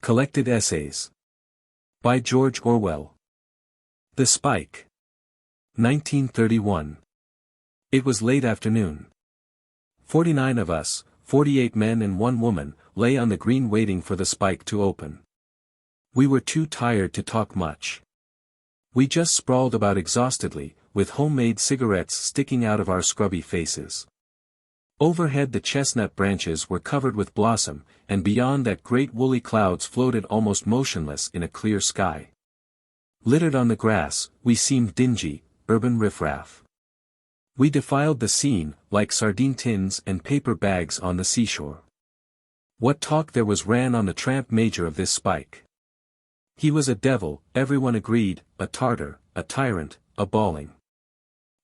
Collected Essays. By George Orwell. The Spike. 1931. It was late afternoon. 49 of us, 48 men and 1 woman, lay on the green waiting for the spike to open. We were too tired to talk much. We just sprawled about exhaustedly, with homemade cigarettes sticking out of our scrubby faces. Overhead the chestnut branches were covered with blossom, and beyond that great woolly clouds floated almost motionless in a clear sky. Littered on the grass, we seemed dingy, urban riffraff. We defiled the scene, like sardine tins and paper bags on the seashore. What talk there was ran on the tramp major of this spike. He was a devil, everyone agreed, a tartar, a tyrant, a bawling,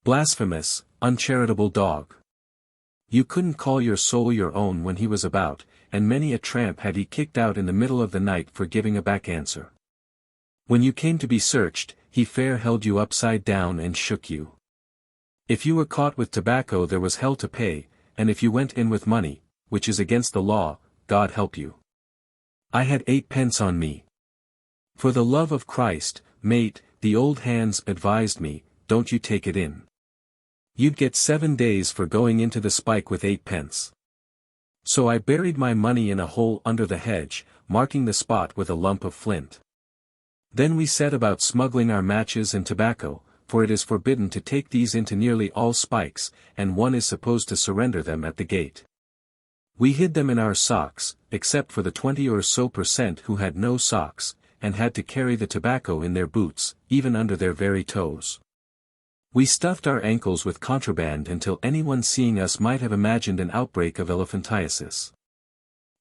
blasphemous, uncharitable dog. You couldn't call your soul your own when he was about, and many a tramp had he kicked out in the middle of the night for giving a back answer. When you came to be searched, he fair held you upside down and shook you. If you were caught with tobacco there was hell to pay, and if you went in with money, which is against the law, God help you. I had 8 pence on me. For the love of Christ, mate, the old hands advised me, don't you take it in. You'd get 7 days for going into the spike with 8 pence. So I buried my money in a hole under the hedge, marking the spot with a lump of flint. Then we set about smuggling our matches and tobacco, for it is forbidden to take these into nearly all spikes, and one is supposed to surrender them at the gate. We hid them in our socks, except for the 20 or so % who had no socks, and had to carry the tobacco in their boots, even under their very toes. We stuffed our ankles with contraband until anyone seeing us might have imagined an outbreak of elephantiasis.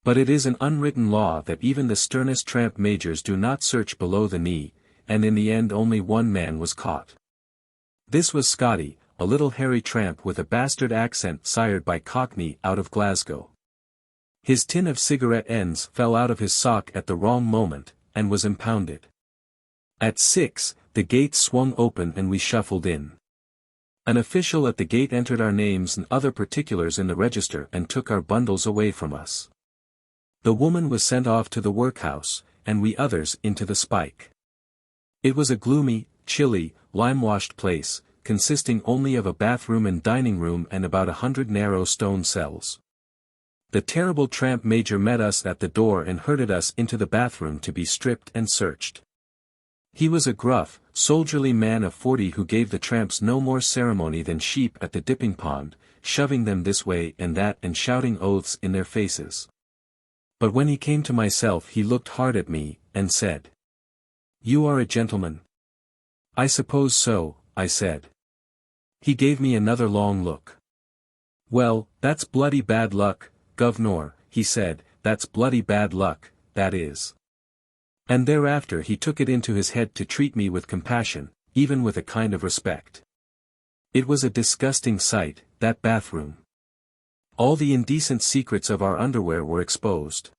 But it is an unwritten law that even the sternest tramp majors do not search below the knee, and in the end only 1 man was caught. This was Scotty, a little hairy tramp with a bastard accent sired by Cockney out of Glasgow. His tin of cigarette ends fell out of his sock at the wrong moment, and was impounded. At 6, the gates swung open and we shuffled in. An official at the gate entered our names and other particulars in the register and took our bundles away from us. The woman was sent off to the workhouse, and we others into the spike. It was a gloomy, chilly, lime-washed place, consisting only of a bathroom and dining room and about 100 narrow stone cells. The terrible tramp major met us at the door and herded us into the bathroom to be stripped and searched. He was a gruff, soldierly man of 40 who gave the tramps no more ceremony than sheep at the dipping pond, shoving them this way and that and shouting oaths in their faces. But when he came to myself he looked hard at me, and said, "You are a gentleman." "I suppose so," I said. He gave me another long look. "Well, that's bloody bad luck, governor," he said, "that's bloody bad luck, that is." And thereafter he took it into his head to treat me with compassion, even with a kind of respect. It was a disgusting sight, that bathroom. All the indecent secrets of our underwear were exposed.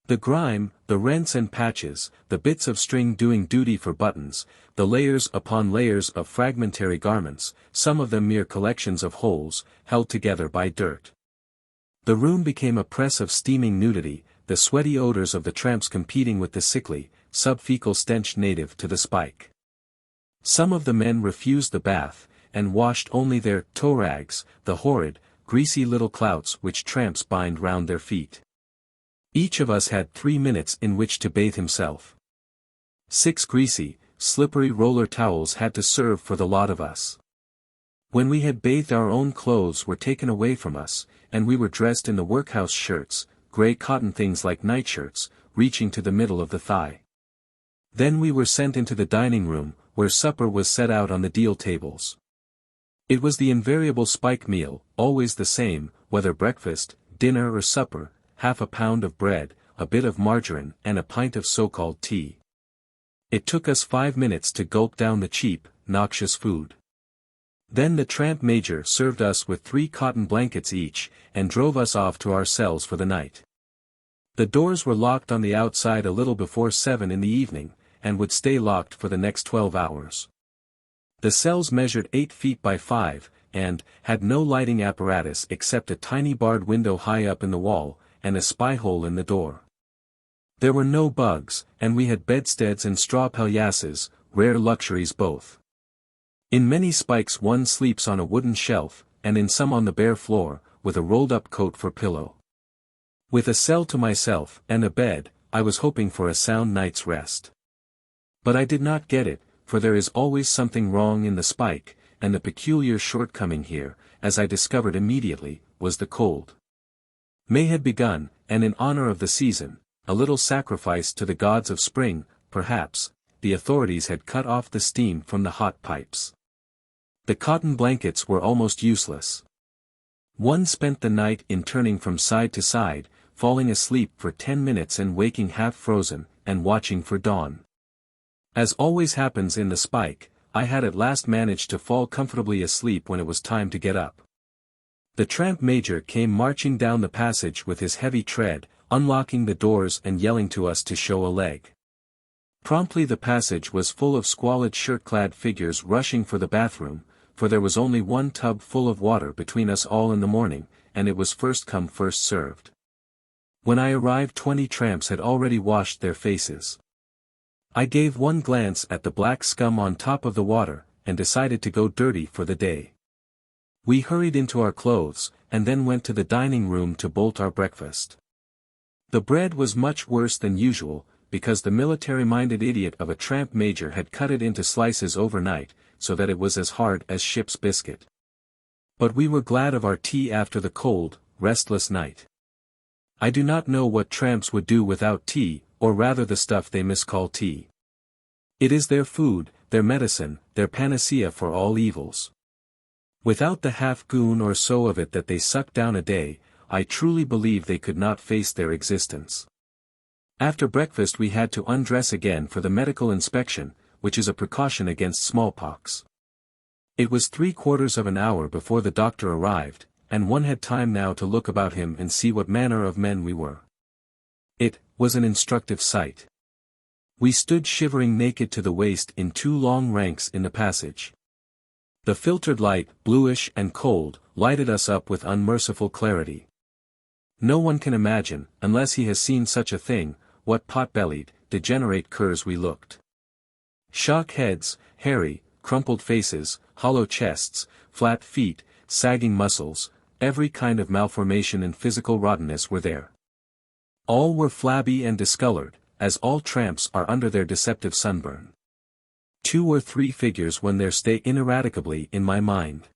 The grime, the rents and patches, the bits of string doing duty for buttons, the layers upon layers of fragmentary garments, some of them mere collections of holes, held together by dirt. The room became a press of steaming nudity, the sweaty odors of the tramps competing with the sickly, subfecal stench native to the spike. Some of the men refused the bath, and washed only their toe rags, the horrid, greasy little clouts which tramps bind round their feet. Each of us had 3 minutes in which to bathe himself. 6 greasy, slippery roller towels had to serve for the lot of us. When we had bathed our own clothes were taken away from us, and we were dressed in the workhouse shirts, grey cotton things like nightshirts, reaching to the middle of the thigh. Then we were sent into the dining room, where supper was set out on the deal tables. It was the invariable spike meal, always the same, whether breakfast, dinner or supper, half a pound of bread, a bit of margarine and a pint of so-called tea. It took us 5 minutes to gulp down the cheap, noxious food. Then the tramp major served us with 3 cotton blankets each, and drove us off to our cells for the night. The doors were locked on the outside a little before 7 in the evening, and would stay locked for the next 12 hours. The cells measured 8 feet by 5, and had no lighting apparatus except a tiny barred window high up in the wall, and a spy hole in the door. There were no bugs, and we had bedsteads and straw paillasses, rare luxuries both. In many spikes one sleeps on a wooden shelf, and in some on the bare floor, with a rolled-up coat for pillow. With a cell to myself, and a bed, I was hoping for a sound night's rest. But I did not get it, for there is always something wrong in the spike, and the peculiar shortcoming here, as I discovered immediately, was the cold. May had begun, and in honor of the season, a little sacrifice to the gods of spring, perhaps, the authorities had cut off the steam from the hot pipes. The cotton blankets were almost useless. One spent the night in turning from side to side, falling asleep for 10 minutes and waking half frozen, and watching for dawn. As always happens in the spike, I had at last managed to fall comfortably asleep when it was time to get up. The tramp major came marching down the passage with his heavy tread, unlocking the doors and yelling to us to show a leg. Promptly the passage was full of squalid shirt-clad figures rushing for the bathroom, for there was only one tub full of water between us all in the morning, and it was first come first served. When I arrived 20 tramps had already washed their faces. I gave one glance at the black scum on top of the water, and decided to go dirty for the day. We hurried into our clothes, and then went to the dining room to bolt our breakfast. The bread was much worse than usual, because the military-minded idiot of a tramp major had cut it into slices overnight, so that it was as hard as ship's biscuit. But we were glad of our tea after the cold, restless night. I do not know what tramps would do without tea, or rather the stuff they miscall tea. It is their food, their medicine, their panacea for all evils. Without the half-goon or so of it that they suck down a day, I truly believe they could not face their existence. After breakfast we had to undress again for the medical inspection, which is a precaution against smallpox. It was 3/4 of an hour before the doctor arrived, and one had time now to look about him and see what manner of men we were. It was an instructive sight. We stood shivering naked to the waist in 2 long ranks in the passage. The filtered light, bluish and cold, lighted us up with unmerciful clarity. No one can imagine, unless he has seen such a thing, what pot-bellied, degenerate curs we looked. Shock heads, hairy, crumpled faces, hollow chests, flat feet, sagging muscles, every kind of malformation and physical rottenness were there. All were flabby and discolored, as all tramps are under their deceptive sunburn. 2 or 3 figures when there stay ineradicably in my mind.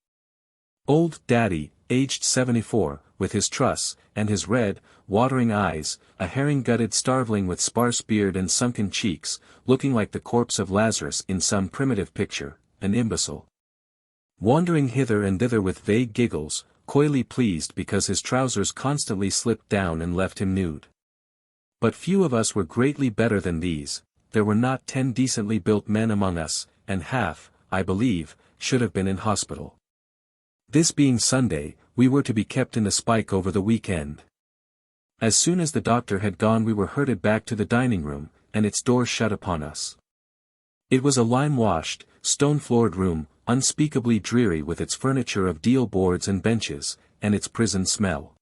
Old Daddy, aged 74, with his truss, and his red, watering eyes, a herring-gutted starveling with sparse beard and sunken cheeks, looking like the corpse of Lazarus in some primitive picture, an imbecile. Wandering hither and thither with vague giggles, coyly pleased because his trousers constantly slipped down and left him nude. But few of us were greatly better than these. There were not 10 decently built men among us, and half, I believe, should have been in hospital. This being Sunday, we were to be kept in the spike over the weekend. As soon as the doctor had gone we were herded back to the dining room, and its door shut upon us. It was a lime-washed, stone-floored room, unspeakably dreary with its furniture of deal boards and benches, and its prison smell.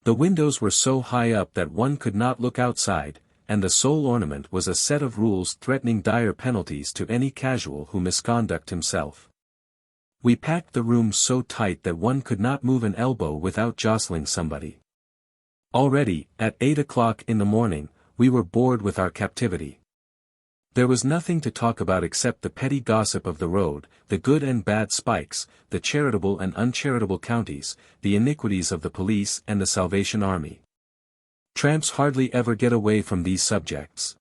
The windows were so high up that one could not look outside, and the sole ornament was a set of rules threatening dire penalties to any casual who misconduct himself. We packed the room so tight that one could not move an elbow without jostling somebody. Already, at 8 o'clock in the morning, we were bored with our captivity. There was nothing to talk about except the petty gossip of the road, the good and bad spikes, the charitable and uncharitable counties, the iniquities of the police and the Salvation Army. Tramps hardly ever get away from these subjects.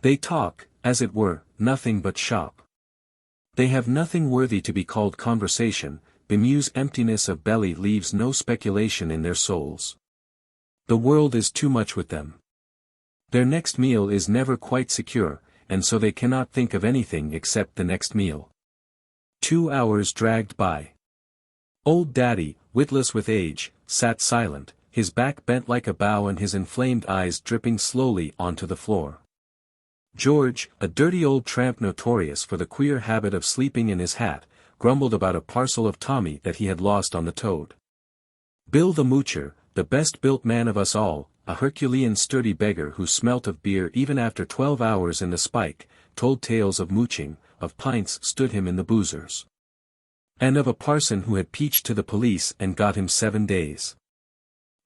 They talk, as it were, nothing but shop. They have nothing worthy to be called conversation, bemuse emptiness of belly leaves no speculation in their souls. The world is too much with them. Their next meal is never quite secure, and so they cannot think of anything except the next meal. 2 hours dragged by. Old Daddy, witless with age, sat silent, his back bent like a bow and his inflamed eyes dripping slowly onto the floor. George, a dirty old tramp notorious for the queer habit of sleeping in his hat, grumbled about a parcel of tommy that he had lost on the toad. Bill the moocher, the best-built man of us all, a Herculean sturdy beggar who smelt of beer even after 12 hours in the spike, told tales of mooching, of pints stood him in the boozers. And of a parson who had peached to the police and got him 7 days.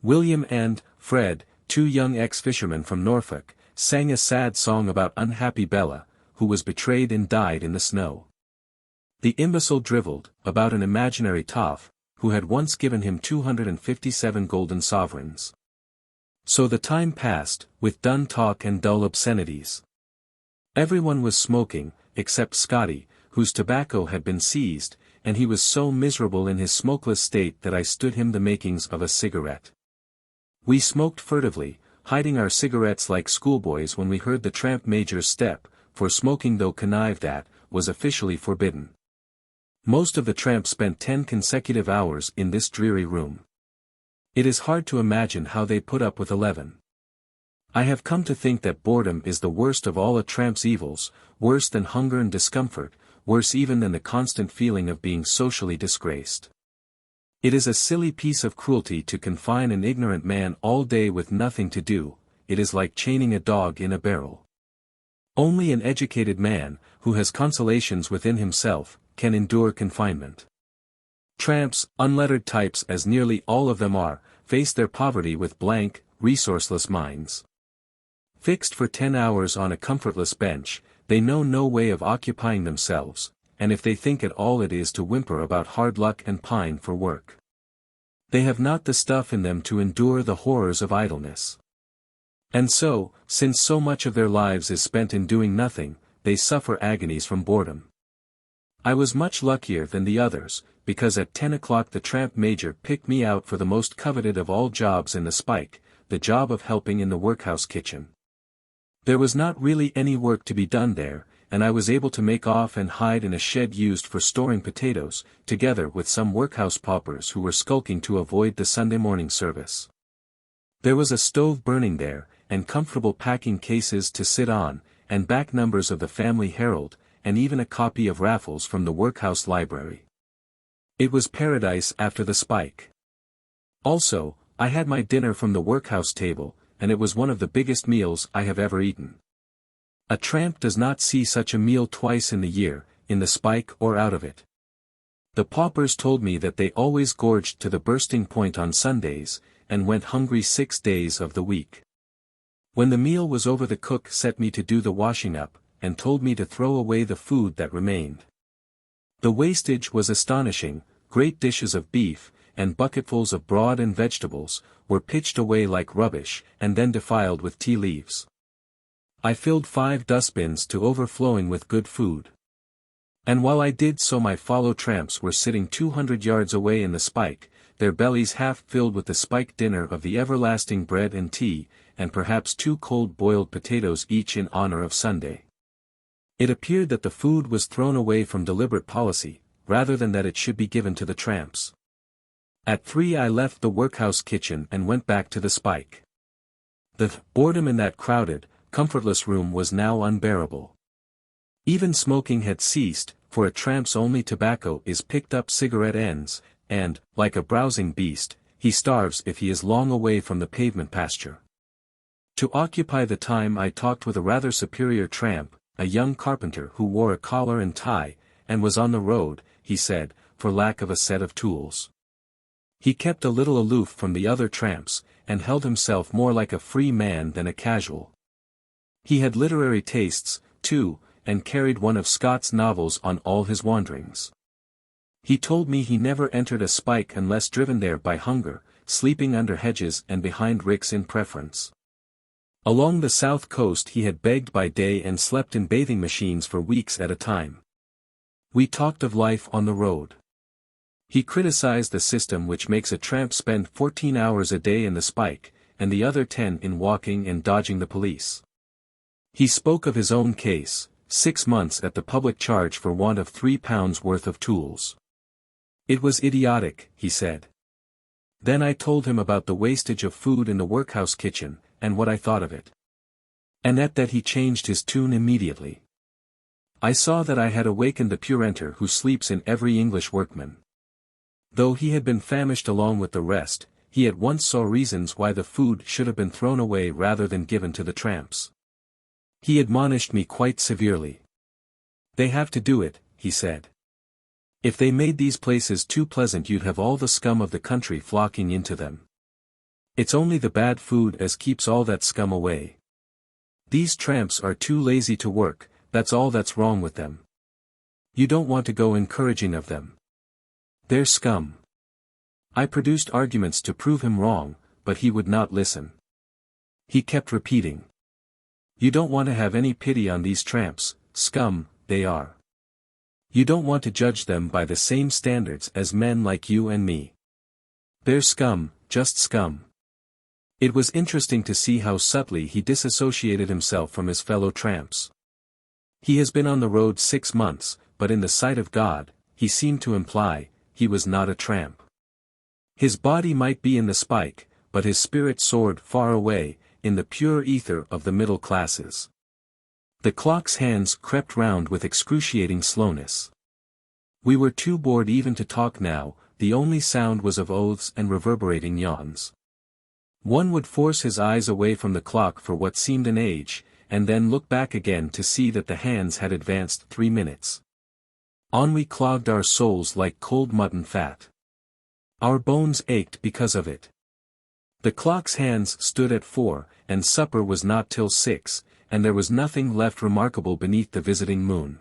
William and Fred, 2 young ex-fishermen from Norfolk, sang a sad song about unhappy Bella, who was betrayed and died in the snow. The imbecile drivelled, about an imaginary toff, who had once given him 257 golden sovereigns. So the time passed, with dun talk and dull obscenities. Everyone was smoking, except Scotty, whose tobacco had been seized, and he was so miserable in his smokeless state that I stood him the makings of a cigarette. We smoked furtively, hiding our cigarettes like schoolboys when we heard the tramp major's step, for smoking, though connived at, was officially forbidden. Most of the tramps spent 10 consecutive hours in this dreary room. It is hard to imagine how they put up with 11. I have come to think that boredom is the worst of all a tramp's evils, worse than hunger and discomfort, worse even than the constant feeling of being socially disgraced. It is a silly piece of cruelty to confine an ignorant man all day with nothing to do, it is like chaining a dog in a barrel. Only an educated man, who has consolations within himself, can endure confinement. Tramps, unlettered types as nearly all of them are, face their poverty with blank, resourceless minds. Fixed for 10 hours on a comfortless bench, they know no way of occupying themselves, and if they think at all it is to whimper about hard luck and pine for work. They have not the stuff in them to endure the horrors of idleness. And so, since so much of their lives is spent in doing nothing, they suffer agonies from boredom. I was much luckier than the others, because at 10 o'clock the tramp major picked me out for the most coveted of all jobs in the spike, the job of helping in the workhouse kitchen. There was not really any work to be done there, and I was able to make off and hide in a shed used for storing potatoes, together with some workhouse paupers who were skulking to avoid the Sunday morning service. There was a stove burning there, and comfortable packing cases to sit on, and back numbers of the Family Herald, and even a copy of Raffles from the workhouse library. It was paradise after the spike. Also, I had my dinner from the workhouse table, and it was one of the biggest meals I have ever eaten. A tramp does not see such a meal twice in the year, in the spike or out of it. The paupers told me that they always gorged to the bursting point on Sundays, and went hungry 6 days of the week. When the meal was over, the cook set me to do the washing up, and told me to throw away the food that remained. The wastage was astonishing. Great dishes of beef, and bucketfuls of broth and vegetables, were pitched away like rubbish, and then defiled with tea leaves. I filled 5 dustbins to overflowing with good food. And while I did so, my fellow tramps were sitting 200 yards away in the spike, their bellies half filled with the spike dinner of the everlasting bread and tea, and perhaps 2 cold boiled potatoes each in honor of Sunday. It appeared that the food was thrown away from deliberate policy, rather than that it should be given to the tramps. At 3 I left the workhouse kitchen and went back to the spike. The boredom in that crowded, comfortless room was now unbearable. Even smoking had ceased, for a tramp's only tobacco is picked up cigarette ends, and, like a browsing beast, he starves if he is long away from the pavement pasture. To occupy the time I talked with a rather superior tramp, a young carpenter who wore a collar and tie, and was on the road, he said, for lack of a set of tools. He kept a little aloof from the other tramps, and held himself more like a free man than a casual. He had literary tastes, too, and carried one of Scott's novels on all his wanderings. He told me he never entered a spike unless driven there by hunger, sleeping under hedges and behind ricks in preference. Along the south coast he had begged by day and slept in bathing machines for weeks at a time. We talked of life on the road. He criticized the system which makes a tramp spend 14 hours a day in the spike, and the other 10 in walking and dodging the police. He spoke of his own case, 6 months at the public charge for want of £3 worth of tools. It was idiotic, he said. Then I told him about the wastage of food in the workhouse kitchen, and what I thought of it. And at that he changed his tune immediately. I saw that I had awakened the purenter who sleeps in every English workman. Though he had been famished along with the rest, he at once saw reasons why the food should have been thrown away rather than given to the tramps. He admonished me quite severely. "They have to do it," he said. "If they made these places too pleasant you'd have all the scum of the country flocking into them. It's only the bad food as keeps all that scum away. These tramps are too lazy to work, that's all that's wrong with them. You don't want to go encouraging of them. They're scum." I produced arguments to prove him wrong, but he would not listen. He kept repeating. "You don't want to have any pity on these tramps, scum, they are. You don't want to judge them by the same standards as men like you and me. They're scum, just scum." It was interesting to see how subtly he disassociated himself from his fellow tramps. He has been on the road 6 months, but in the sight of God, he seemed to imply, he was not a tramp. His body might be in the spike, but his spirit soared far away, in the pure ether of the middle classes. The clock's hands crept round with excruciating slowness. We were too bored even to talk now, the only sound was of oaths and reverberating yawns. One would force his eyes away from the clock for what seemed an age, and then look back again to see that the hands had advanced 3 minutes. On we clogged our souls like cold mutton fat. Our bones ached because of it. The clock's hands stood at 4, and supper was not till 6, and there was nothing left remarkable beneath the visiting moon.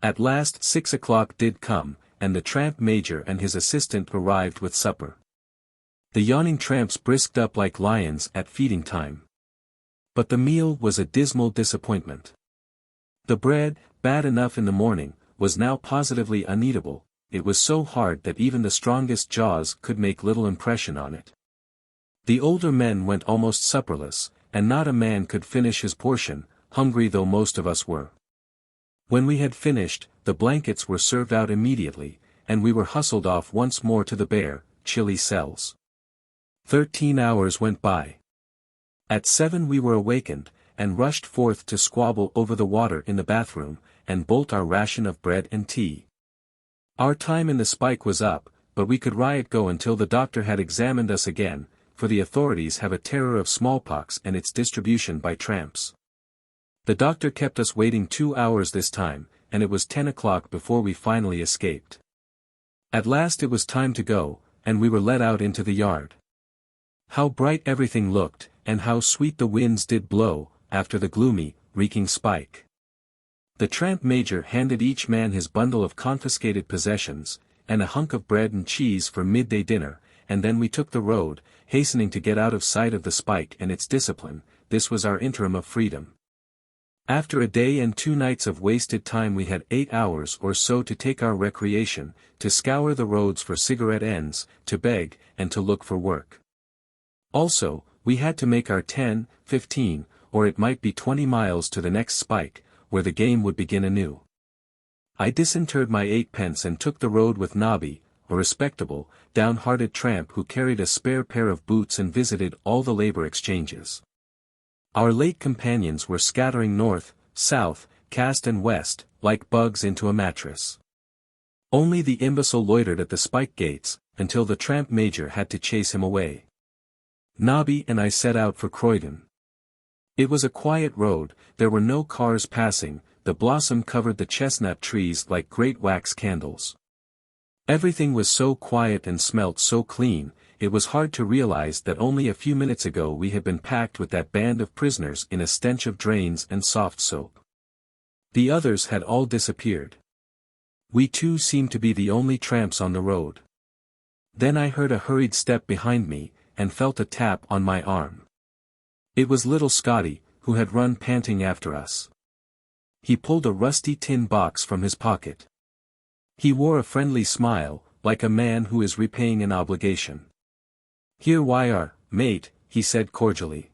At last 6 o'clock did come, and the tramp major and his assistant arrived with supper. The yawning tramps brisked up like lions at feeding time. But the meal was a dismal disappointment. The bread, bad enough in the morning, was now positively uneatable. It was so hard that even the strongest jaws could make little impression on it. The older men went almost supperless, and not a man could finish his portion, hungry though most of us were. When we had finished, the blankets were served out immediately, and we were hustled off once more to the bare, chilly cells. 13 hours went by. At 7 we were awakened, and rushed forth to squabble over the water in the bathroom, and bolt our ration of bread and tea. Our time in the spike was up, but we could riot go until the doctor had examined us again, for the authorities have a terror of smallpox and its distribution by tramps. The doctor kept us waiting 2 hours this time, and it was 10 o'clock before we finally escaped. At last it was time to go, and we were let out into the yard. How bright everything looked, and how sweet the winds did blow, after the gloomy, reeking spike. The tramp major handed each man his bundle of confiscated possessions, and a hunk of bread and cheese for midday dinner, and then we took the road, hastening to get out of sight of the spike and its discipline. This was our interim of freedom. After a day and 2 nights of wasted time we had 8 hours or so to take our recreation, to scour the roads for cigarette ends, to beg, and to look for work. Also, we had to make our 10, 15, or it might be 20 miles to the next spike, where the game would begin anew. I disinterred my 8 pence and took the road with Nobby, a respectable, downhearted tramp who carried a spare pair of boots and visited all the labor exchanges. Our late companions were scattering north, south, cast and west, like bugs into a mattress. Only the imbecile loitered at the spike gates, until the tramp major had to chase him away. Nobby and I set out for Croydon. It was a quiet road, there were no cars passing, the blossom covered the chestnut trees like great wax candles. Everything was so quiet and smelt so clean, it was hard to realize that only a few minutes ago we had been packed with that band of prisoners in a stench of drains and soft soap. The others had all disappeared. We too seemed to be the only tramps on the road. Then I heard a hurried step behind me, and felt a tap on my arm. It was little Scotty, who had run panting after us. He pulled a rusty tin box from his pocket. He wore a friendly smile, like a man who is repaying an obligation. "Here we are, mate," he said cordially.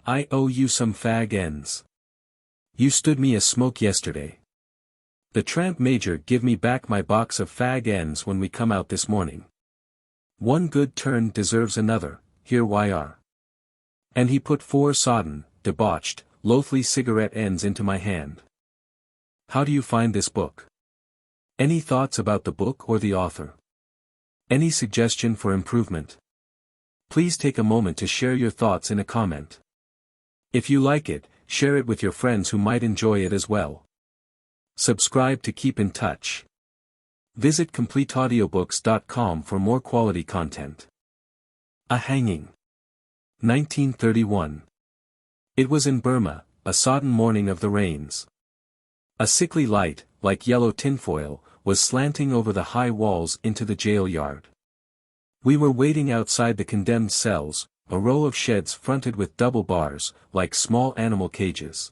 "I owe you some fag ends. You stood me a smoke yesterday. The tramp major give me back my box of fag ends when we come out this morning. One good turn deserves another, here we are." And he put 4 sodden, debauched, loathly cigarette ends into my hand. "How do you find this book? Any thoughts about the book or the author? Any suggestion for improvement?" Please take a moment to share your thoughts in a comment. If you like it, share it with your friends who might enjoy it as well. Subscribe to keep in touch. Visit completeaudiobooks.com for more quality content. A hanging. 1931. It was in Burma, a sodden morning of the rains. A sickly light, like yellow tinfoil, was slanting over the high walls into the jail yard. We were waiting outside the condemned cells, a row of sheds fronted with double bars, like small animal cages.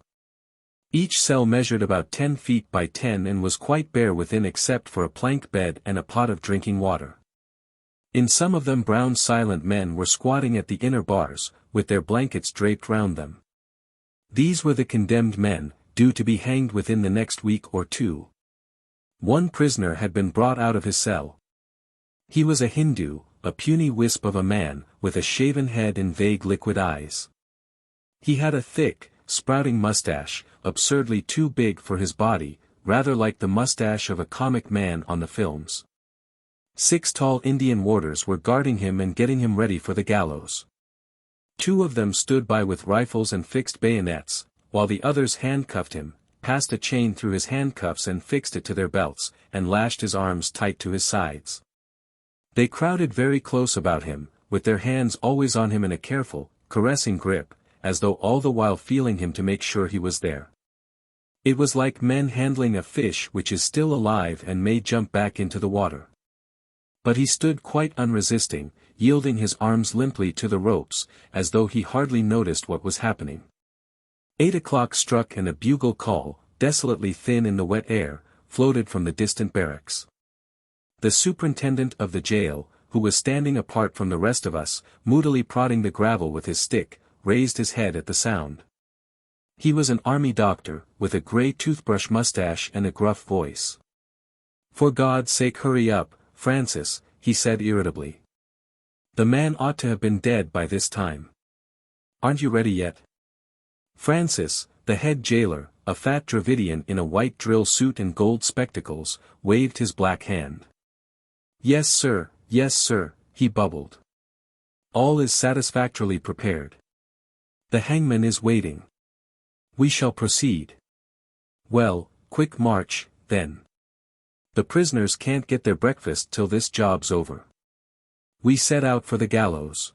Each cell measured about 10 feet by 10 and was quite bare within except for a plank bed and a pot of drinking water. In some of them brown silent men were squatting at the inner bars, with their blankets draped round them. These were the condemned men, due to be hanged within the next week or two. One prisoner had been brought out of his cell. He was a Hindu, a puny wisp of a man, with a shaven head and vague liquid eyes. He had a thick, sprouting mustache, absurdly too big for his body, rather like the mustache of a comic man on the films. 6 tall Indian warders were guarding him and getting him ready for the gallows. 2 of them stood by with rifles and fixed bayonets, while the others handcuffed him, passed a chain through his handcuffs and fixed it to their belts, and lashed his arms tight to his sides. They crowded very close about him, with their hands always on him in a careful, caressing grip, as though all the while feeling him to make sure he was there. It was like men handling a fish which is still alive and may jump back into the water. But he stood quite unresisting, yielding his arms limply to the ropes, as though he hardly noticed what was happening. 8 o'clock struck and a bugle call, desolately thin in the wet air, floated from the distant barracks. The superintendent of the jail, who was standing apart from the rest of us, moodily prodding the gravel with his stick, raised his head at the sound. He was an army doctor, with a grey toothbrush mustache and a gruff voice. "For God's sake hurry up, Francis," he said irritably. "The man ought to have been dead by this time. Aren't you ready yet?" Francis, the head jailer, a fat Dravidian in a white drill suit and gold spectacles, waved his black hand. Yes, sir," he bubbled. "All is satisfactorily prepared. The hangman is waiting. We shall proceed. Well, quick march, then. The prisoners can't get their breakfast till this job's over." We set out for the gallows.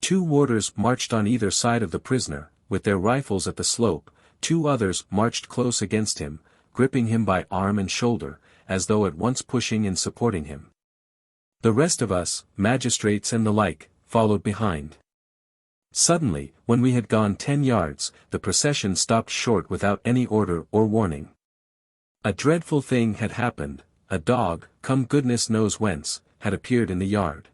2 warders marched on either side of the prisoner, with their rifles at the slope. 2 others marched close against him, gripping him by arm and shoulder, as though at once pushing and supporting him. The rest of us, magistrates and the like, followed behind. Suddenly, when we had gone 10 yards, the procession stopped short without any order or warning. A dreadful thing had happened. A dog, come goodness knows whence, had appeared in the yard.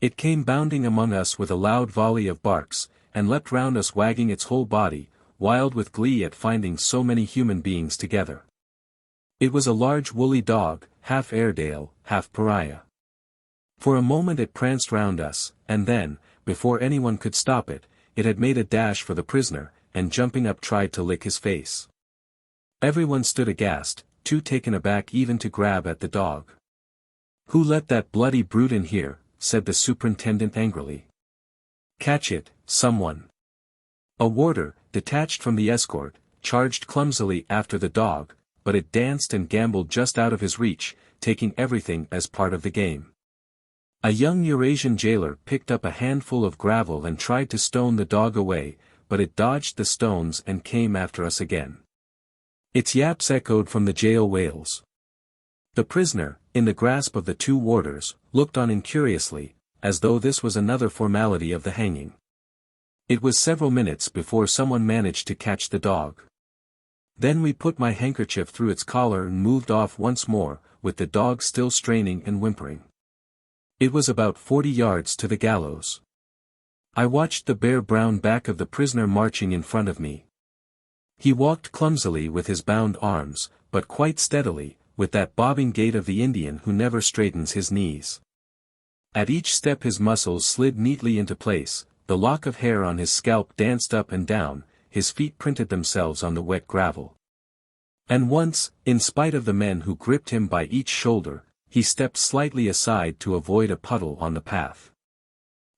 It came bounding among us with a loud volley of barks, and leapt round us wagging its whole body, wild with glee at finding so many human beings together. It was a large woolly dog, half Airedale, half pariah. For a moment it pranced round us, and then, before anyone could stop it, it had made a dash for the prisoner, and jumping up tried to lick his face. Everyone stood aghast, too taken aback even to grab at the dog. "Who let that bloody brute in here?" said the superintendent angrily. "Catch it, someone." A warder, detached from the escort, charged clumsily after the dog, but it danced and gamboled just out of his reach, taking everything as part of the game. A young Eurasian jailer picked up a handful of gravel and tried to stone the dog away, but it dodged the stones and came after us again. Its yaps echoed from the jail wails. The prisoner, in the grasp of the 2 warders, looked on incuriously, as though this was another formality of the hanging. It was several minutes before someone managed to catch the dog. Then we put my handkerchief through its collar and moved off once more, with the dog still straining and whimpering. It was about 40 yards to the gallows. I watched the bare brown back of the prisoner marching in front of me. He walked clumsily with his bound arms, but quite steadily, with that bobbing gait of the Indian who never straightens his knees. At each step his muscles slid neatly into place, the lock of hair on his scalp danced up and down, his feet printed themselves on the wet gravel. And once, in spite of the men who gripped him by each shoulder, he stepped slightly aside to avoid a puddle on the path.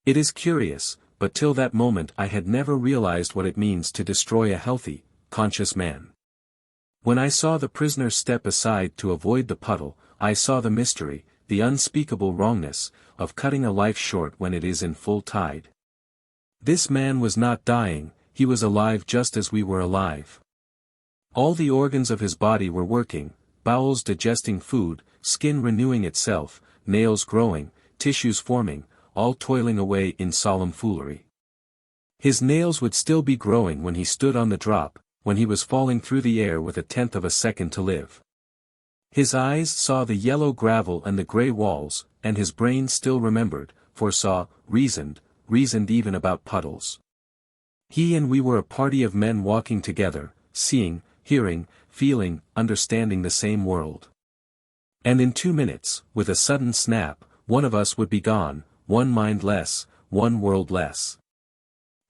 It is curious, but till that moment I had never realized what it means to destroy a healthy, conscious man. When I saw the prisoner step aside to avoid the puddle, I saw the mystery, the unspeakable wrongness, of cutting a life short when it is in full tide. This man was not dying, he was alive just as we were alive. All the organs of his body were working, bowels digesting food, skin renewing itself, nails growing, tissues forming, all toiling away in solemn foolery. His nails would still be growing when he stood on the drop, when he was falling through the air with 1/10 of a second to live. His eyes saw the yellow gravel and the grey walls, and his brain still remembered, foresaw, reasoned even about puddles. He and we were a party of men walking together, seeing, hearing, feeling, understanding the same world. And in 2 minutes, with a sudden snap, one of us would be gone, one mind less, one world less.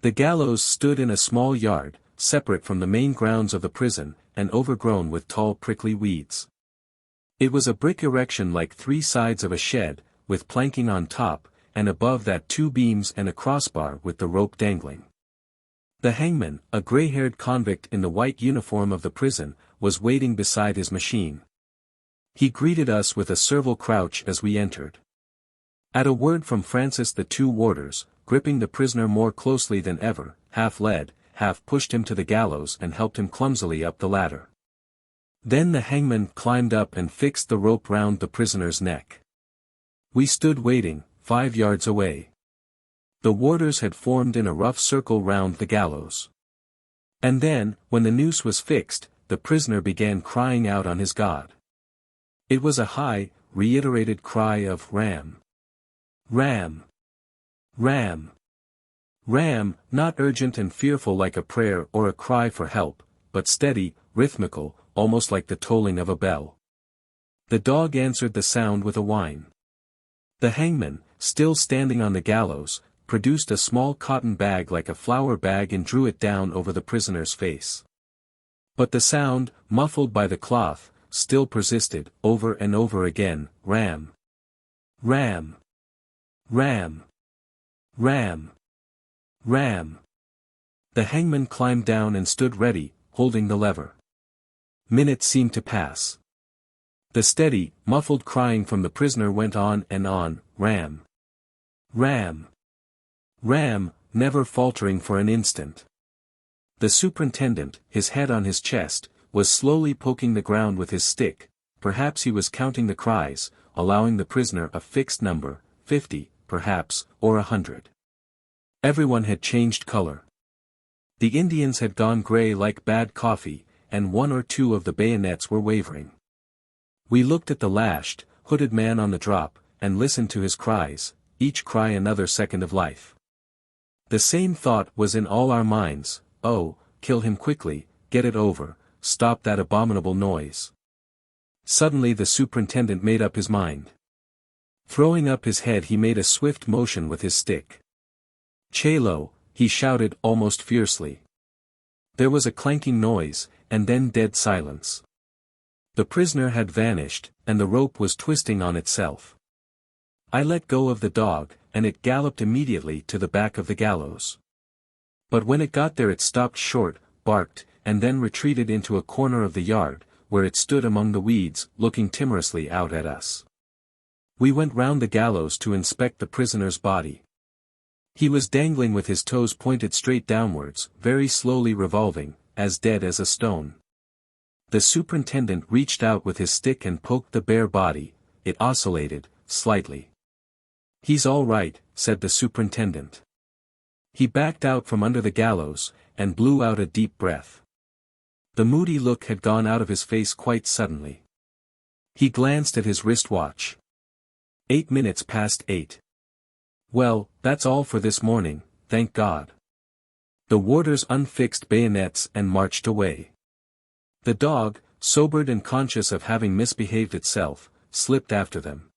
The gallows stood in a small yard, separate from the main grounds of the prison, and overgrown with tall prickly weeds. It was a brick erection like 3 sides of a shed, with planking on top, and above that 2 beams and a crossbar with the rope dangling. The hangman, a grey-haired convict in the white uniform of the prison, was waiting beside his machine. He greeted us with a servile crouch as we entered. At a word from Francis, the 2 warders, gripping the prisoner more closely than ever, half led, half pushed him to the gallows and helped him clumsily up the ladder. Then the hangman climbed up and fixed the rope round the prisoner's neck. We stood waiting, 5 yards away. The warders had formed in a rough circle round the gallows. And then, when the noose was fixed, the prisoner began crying out on his God. It was a high, reiterated cry of Ram! Ram! Ram! Ram, not urgent and fearful like a prayer or a cry for help, but steady, rhythmical, almost like the tolling of a bell. The dog answered the sound with a whine. The hangman, still standing on the gallows, produced a small cotton bag like a flour bag and drew it down over the prisoner's face. But the sound, muffled by the cloth, still persisted, over and over again, Ram! Ram! Ram! Ram! Ram! The hangman climbed down and stood ready, holding the lever. Minutes seemed to pass. The steady, muffled crying from the prisoner went on and on, Ram! Ram! Ram, never faltering for an instant. The superintendent, his head on his chest, was slowly poking the ground with his stick. Perhaps he was counting the cries, allowing the prisoner a fixed number, 50, perhaps, or 100. Everyone had changed color. The Indians had gone grey like bad coffee, and 1 or 2 of the bayonets were wavering. We looked at the lashed, hooded man on the drop, and listened to his cries, each cry another second of life. The same thought was in all our minds, oh, kill him quickly, get it over, stop that abominable noise. Suddenly the superintendent made up his mind. Throwing up his head, he made a swift motion with his stick. Chelo, he shouted almost fiercely. There was a clanking noise, and then dead silence. The prisoner had vanished, and the rope was twisting on itself. I let go of the dog, and it galloped immediately to the back of the gallows. But when it got there it stopped short, barked, and then retreated into a corner of the yard, where it stood among the weeds, looking timorously out at us. We went round the gallows to inspect the prisoner's body. He was dangling with his toes pointed straight downwards, very slowly revolving, as dead as a stone. The superintendent reached out with his stick and poked the bare body. It oscillated, slightly. "He's all right," said the superintendent. He backed out from under the gallows, and blew out a deep breath. The moody look had gone out of his face quite suddenly. He glanced at his wristwatch. 8 minutes past 8. "Well, that's all for this morning, thank God." The warders unfixed bayonets and marched away. The dog, sobered and conscious of having misbehaved itself, slipped after them.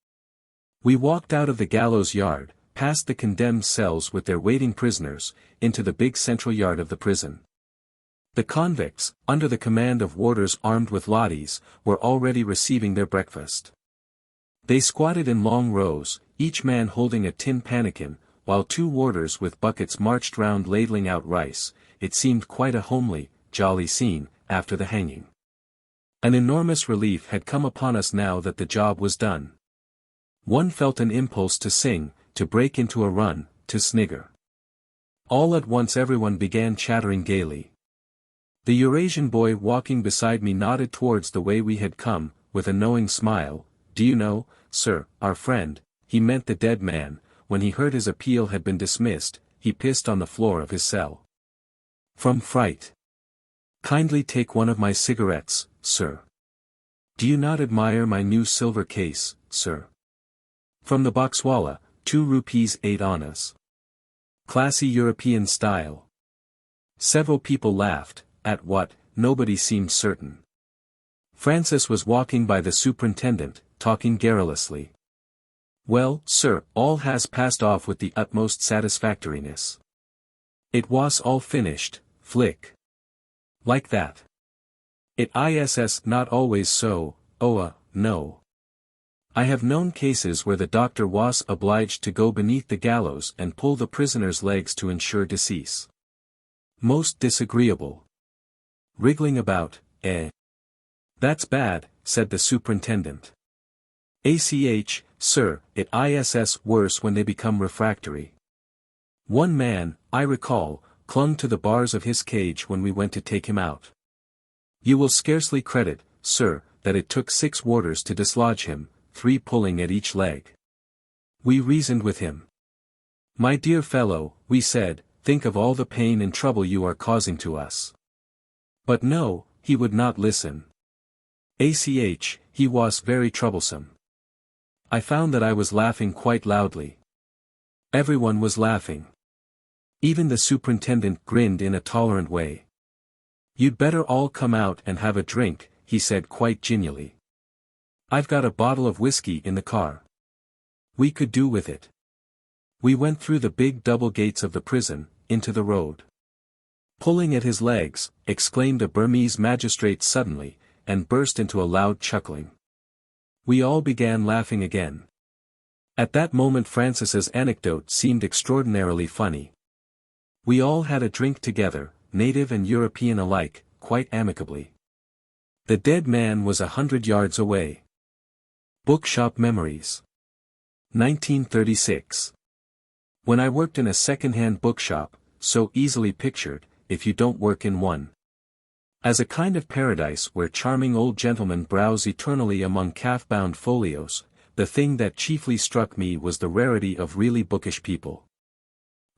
We walked out of the gallows yard, past the condemned cells with their waiting prisoners, into the big central yard of the prison. The convicts, under the command of warders armed with lathis, were already receiving their breakfast. They squatted in long rows, each man holding a tin pannikin, while two warders with buckets marched round ladling out rice. It seemed quite a homely, jolly scene, after the hanging. An enormous relief had come upon us now that the job was done. One felt an impulse to sing, to break into a run, to snigger. All at once everyone began chattering gaily. The Eurasian boy walking beside me nodded towards the way we had come, with a knowing smile. "Do you know, sir, our friend," he meant the dead man, when he heard his appeal had been dismissed, he pissed on the floor of his cell. From fright. "Kindly take one of my cigarettes, sir." "Do you not admire my new silver case, sir?" From the boxwallah, 2 rupees 8 annas. Classy European style. Several people laughed, at what, nobody seemed certain. Francis was walking by the superintendent, talking garrulously. "Well, sir, all has passed off with the utmost satisfactoriness. It was all finished, flick. Like that. It is not always so, no. I have known cases where the doctor was obliged to go beneath the gallows and pull the prisoner's legs to ensure decease. Most disagreeable. Wriggling about, eh? That's bad," said the superintendent. Sir, it is worse when they become refractory. One man, I recall, clung to the bars of his cage when we went to take him out. You will scarcely credit, sir, that it took 6 warders to dislodge him, 3 pulling at each leg. We reasoned with him. "My dear fellow," we said, "think of all the pain and trouble you are causing to us." But no, he would not listen. He was very troublesome. I found that I was laughing quite loudly. Everyone was laughing. Even the superintendent grinned in a tolerant way. "You'd better all come out and have a drink," he said quite genially. "I've got a bottle of whiskey in the car. We could do with it." We went through the big double gates of the prison, into the road. "Pulling at his legs," exclaimed a Burmese magistrate suddenly, and burst into a loud chuckling. We all began laughing again. At that moment Francis's anecdote seemed extraordinarily funny. We all had a drink together, native and European alike, quite amicably. The dead man was 100 yards away. Bookshop Memories. 1936. When I worked in a second-hand bookshop, so easily pictured, if you don't work in one. As a kind of paradise where charming old gentlemen browse eternally among calf-bound folios, the thing that chiefly struck me was the rarity of really bookish people.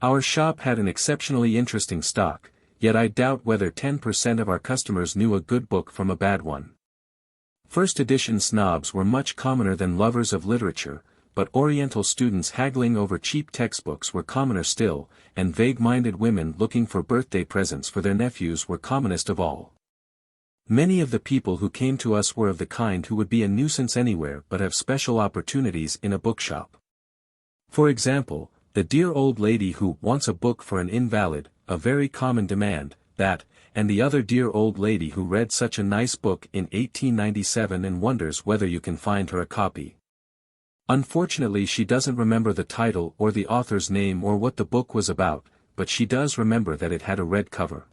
Our shop had an exceptionally interesting stock, yet I doubt whether 10% of our customers knew a good book from a bad one. First edition snobs were much commoner than lovers of literature, but Oriental students haggling over cheap textbooks were commoner still, and vague-minded women looking for birthday presents for their nephews were commonest of all. Many of the people who came to us were of the kind who would be a nuisance anywhere but have special opportunities in a bookshop. For example, the dear old lady who wants a book for an invalid, a very common demand, that, and the other dear old lady who read such a nice book in 1897 and wonders whether you can find her a copy. Unfortunately she doesn't remember the title or the author's name or what the book was about, but she does remember that it had a red cover.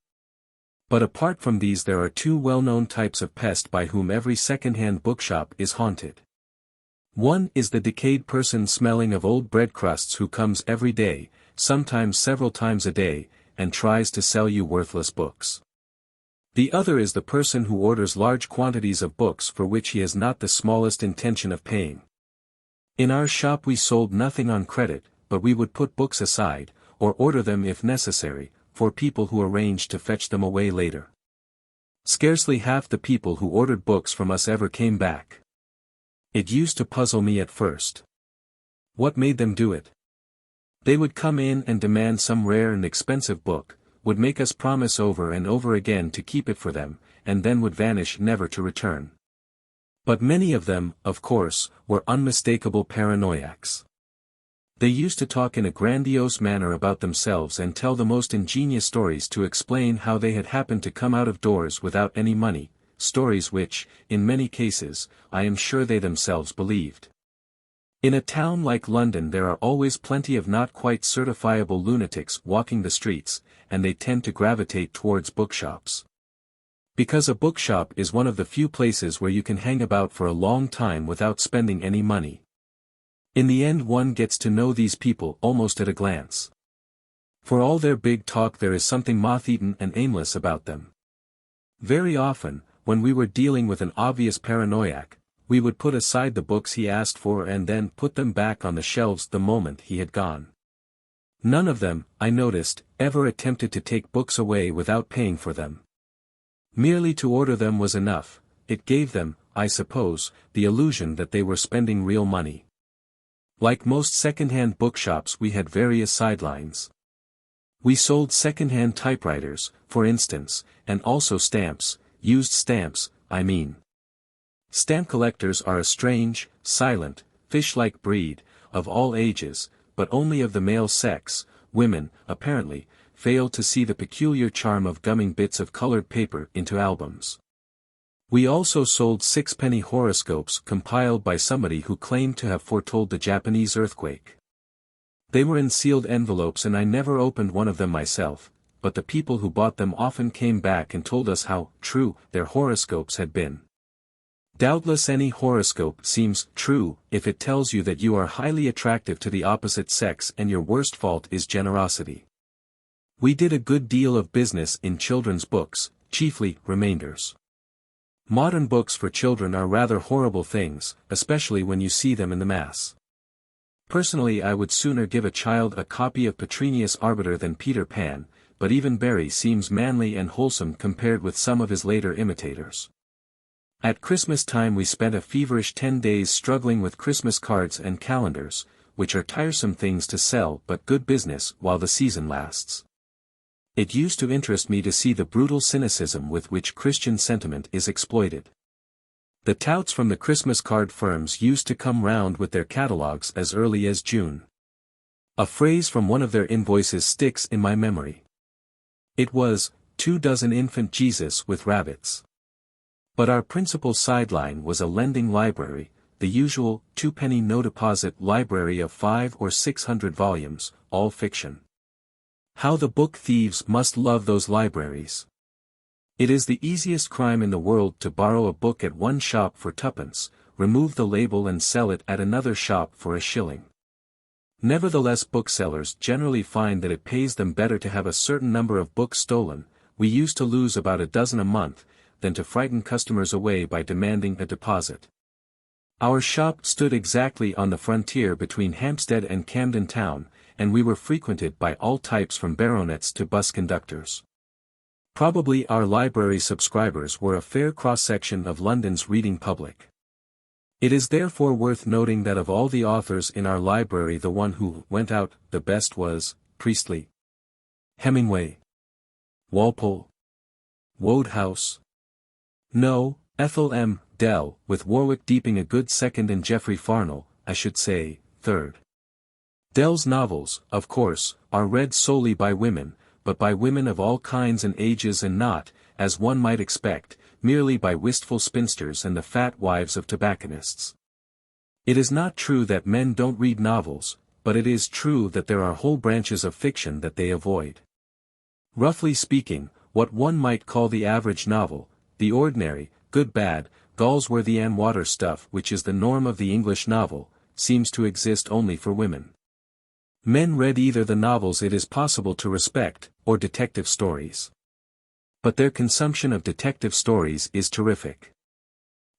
But apart from these there are 2 well-known types of pest by whom every second-hand bookshop is haunted. One is the decayed person smelling of old bread crusts who comes every day, sometimes several times a day, and tries to sell you worthless books. The other is the person who orders large quantities of books for which he has not the smallest intention of paying. In our shop we sold nothing on credit, but we would put books aside, or order them if necessary, for people who arranged to fetch them away later. Scarcely half the people who ordered books from us ever came back. It used to puzzle me at first. What made them do it? They would come in and demand some rare and expensive book, would make us promise over and over again to keep it for them, and then would vanish never to return. But many of them, of course, were unmistakable paranoiacs. They used to talk in a grandiose manner about themselves and tell the most ingenious stories to explain how they had happened to come out of doors without any money, stories which, in many cases, I am sure they themselves believed. In a town like London there are always plenty of not quite certifiable lunatics walking the streets, and they tend to gravitate towards bookshops. Because a bookshop is one of the few places where you can hang about for a long time without spending any money. In the end one gets to know these people almost at a glance. For all their big talk there is something moth-eaten and aimless about them. Very often, when we were dealing with an obvious paranoiac, we would put aside the books he asked for and then put them back on the shelves the moment he had gone. None of them, I noticed, ever attempted to take books away without paying for them. Merely to order them was enough. It gave them, I suppose, the illusion that they were spending real money. Like most second-hand bookshops we had various sidelines. We sold second-hand typewriters, for instance, and also stamps, used stamps, I mean. Stamp collectors are a strange, silent, fish-like breed, of all ages, but only of the male sex. Women, apparently, fail to see the peculiar charm of gumming bits of colored paper into albums. We also sold sixpenny horoscopes compiled by somebody who claimed to have foretold the Japanese earthquake. They were in sealed envelopes and I never opened one of them myself, but the people who bought them often came back and told us how true their horoscopes had been. Doubtless any horoscope seems true if it tells you that you are highly attractive to the opposite sex and your worst fault is generosity. We did a good deal of business in children's books, chiefly remainders. Modern books for children are rather horrible things, especially when you see them in the mass. Personally I would sooner give a child a copy of Petrenius Arbiter than Peter Pan, but even Barry seems manly and wholesome compared with some of his later imitators. At Christmas time we spent a feverish 10 days struggling with Christmas cards and calendars, which are tiresome things to sell but good business while the season lasts. It used to interest me to see the brutal cynicism with which Christian sentiment is exploited. The touts from the Christmas card firms used to come round with their catalogues as early as June. A phrase from one of their invoices sticks in my memory. It was, 24 infant Jesus with rabbits. But our principal sideline was a lending library, the usual 2-penny no-deposit library of 500 or 600 volumes, all fiction. How the book thieves must love those libraries. It is the easiest crime in the world to borrow a book at one shop for twopence, remove the label and sell it at another shop for a shilling. Nevertheless booksellers generally find that it pays them better to have a certain number of books stolen. We used to lose about a dozen a month, than to frighten customers away by demanding a deposit. Our shop stood exactly on the frontier between Hampstead and Camden Town, and we were frequented by all types from baronets to bus conductors. Probably our library subscribers were a fair cross-section of London's reading public. It is therefore worth noting that of all the authors in our library the one who went out the best was Priestley, Hemingway, Walpole, Wodehouse. No, Ethel M. Dell, with Warwick Deeping a good second and Geoffrey Farnell, I should say, third. Dell's novels, of course, are read solely by women, but by women of all kinds and ages and not, as one might expect, merely by wistful spinsters and the fat wives of tobacconists. It is not true that men don't read novels, but it is true that there are whole branches of fiction that they avoid. Roughly speaking, what one might call the average novel, the ordinary, good-bad, Galsworthy-Water stuff which is the norm of the English novel, seems to exist only for women. Men read either the novels it is possible to respect, or detective stories. But their consumption of detective stories is terrific.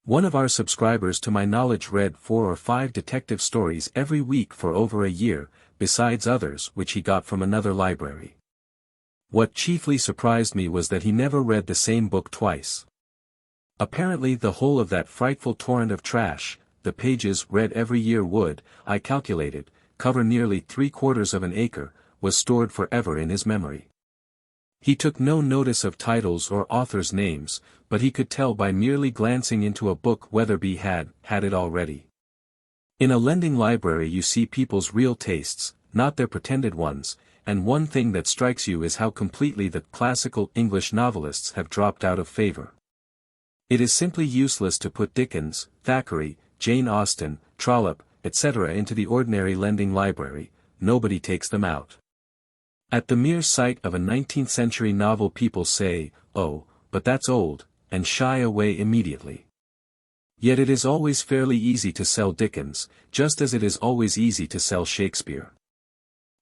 One of our subscribers to my knowledge read 4 or 5 detective stories every week for over a year, besides others which he got from another library. What chiefly surprised me was that he never read the same book twice. Apparently the whole of that frightful torrent of trash, the pages read every year would, I calculated, cover nearly 3/4 of an acre, was stored forever in his memory. He took no notice of titles or authors' names, but he could tell by merely glancing into a book whether B had it already. In a lending library you see people's real tastes, not their pretended ones, and one thing that strikes you is how completely the classical English novelists have dropped out of favor. It is simply useless to put Dickens, Thackeray, Jane Austen, Trollope, etc. into the ordinary lending library, nobody takes them out. At the mere sight of a 19th-century novel people say, "Oh, but that's old," and shy away immediately. Yet it is always fairly easy to sell Dickens, just as it is always easy to sell Shakespeare.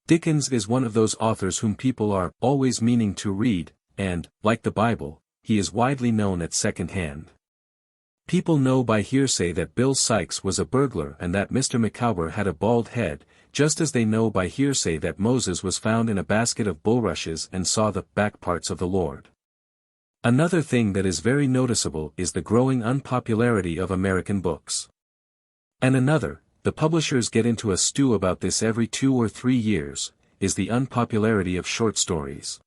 Dickens is one of those authors whom people are always meaning to read, and, like the Bible, he is widely known at second hand. People know by hearsay that Bill Sikes was a burglar and that Mr. Micawber had a bald head, just as they know by hearsay that Moses was found in a basket of bulrushes and saw the back parts of the Lord. Another thing that is very noticeable is the growing unpopularity of American books. And another, the publishers get into a stew about this every 2 or 3 years, is the unpopularity of short stories.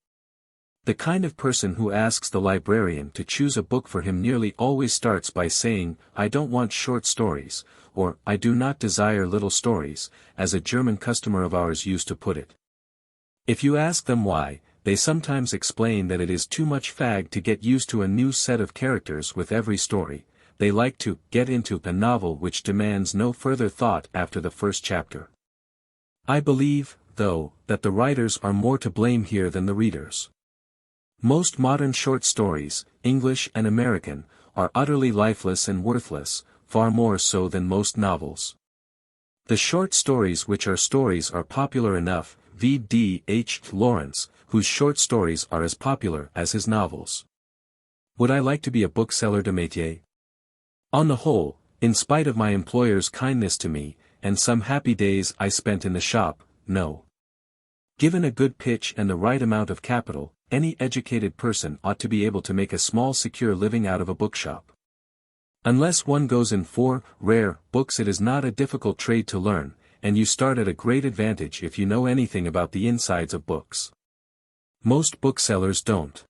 The kind of person who asks the librarian to choose a book for him nearly always starts by saying, "I don't want short stories," or "I do not desire little stories," as a German customer of ours used to put it. If you ask them why, they sometimes explain that it is too much fag to get used to a new set of characters with every story. They like to get into a novel which demands no further thought after the first chapter. I believe, though, that the writers are more to blame here than the readers. Most modern short stories, English and American, are utterly lifeless and worthless, far more so than most novels. The short stories which are stories are popular enough, v.d. H. Lawrence, whose short stories are as popular as his novels. Would I like to be a bookseller de métier? On the whole, in spite of my employer's kindness to me, and some happy days I spent in the shop, no. Given a good pitch and the right amount of capital, any educated person ought to be able to make a small secure living out of a bookshop. Unless one goes in for rare books, it is not a difficult trade to learn, and you start at a great advantage if you know anything about the insides of books. Most booksellers don't.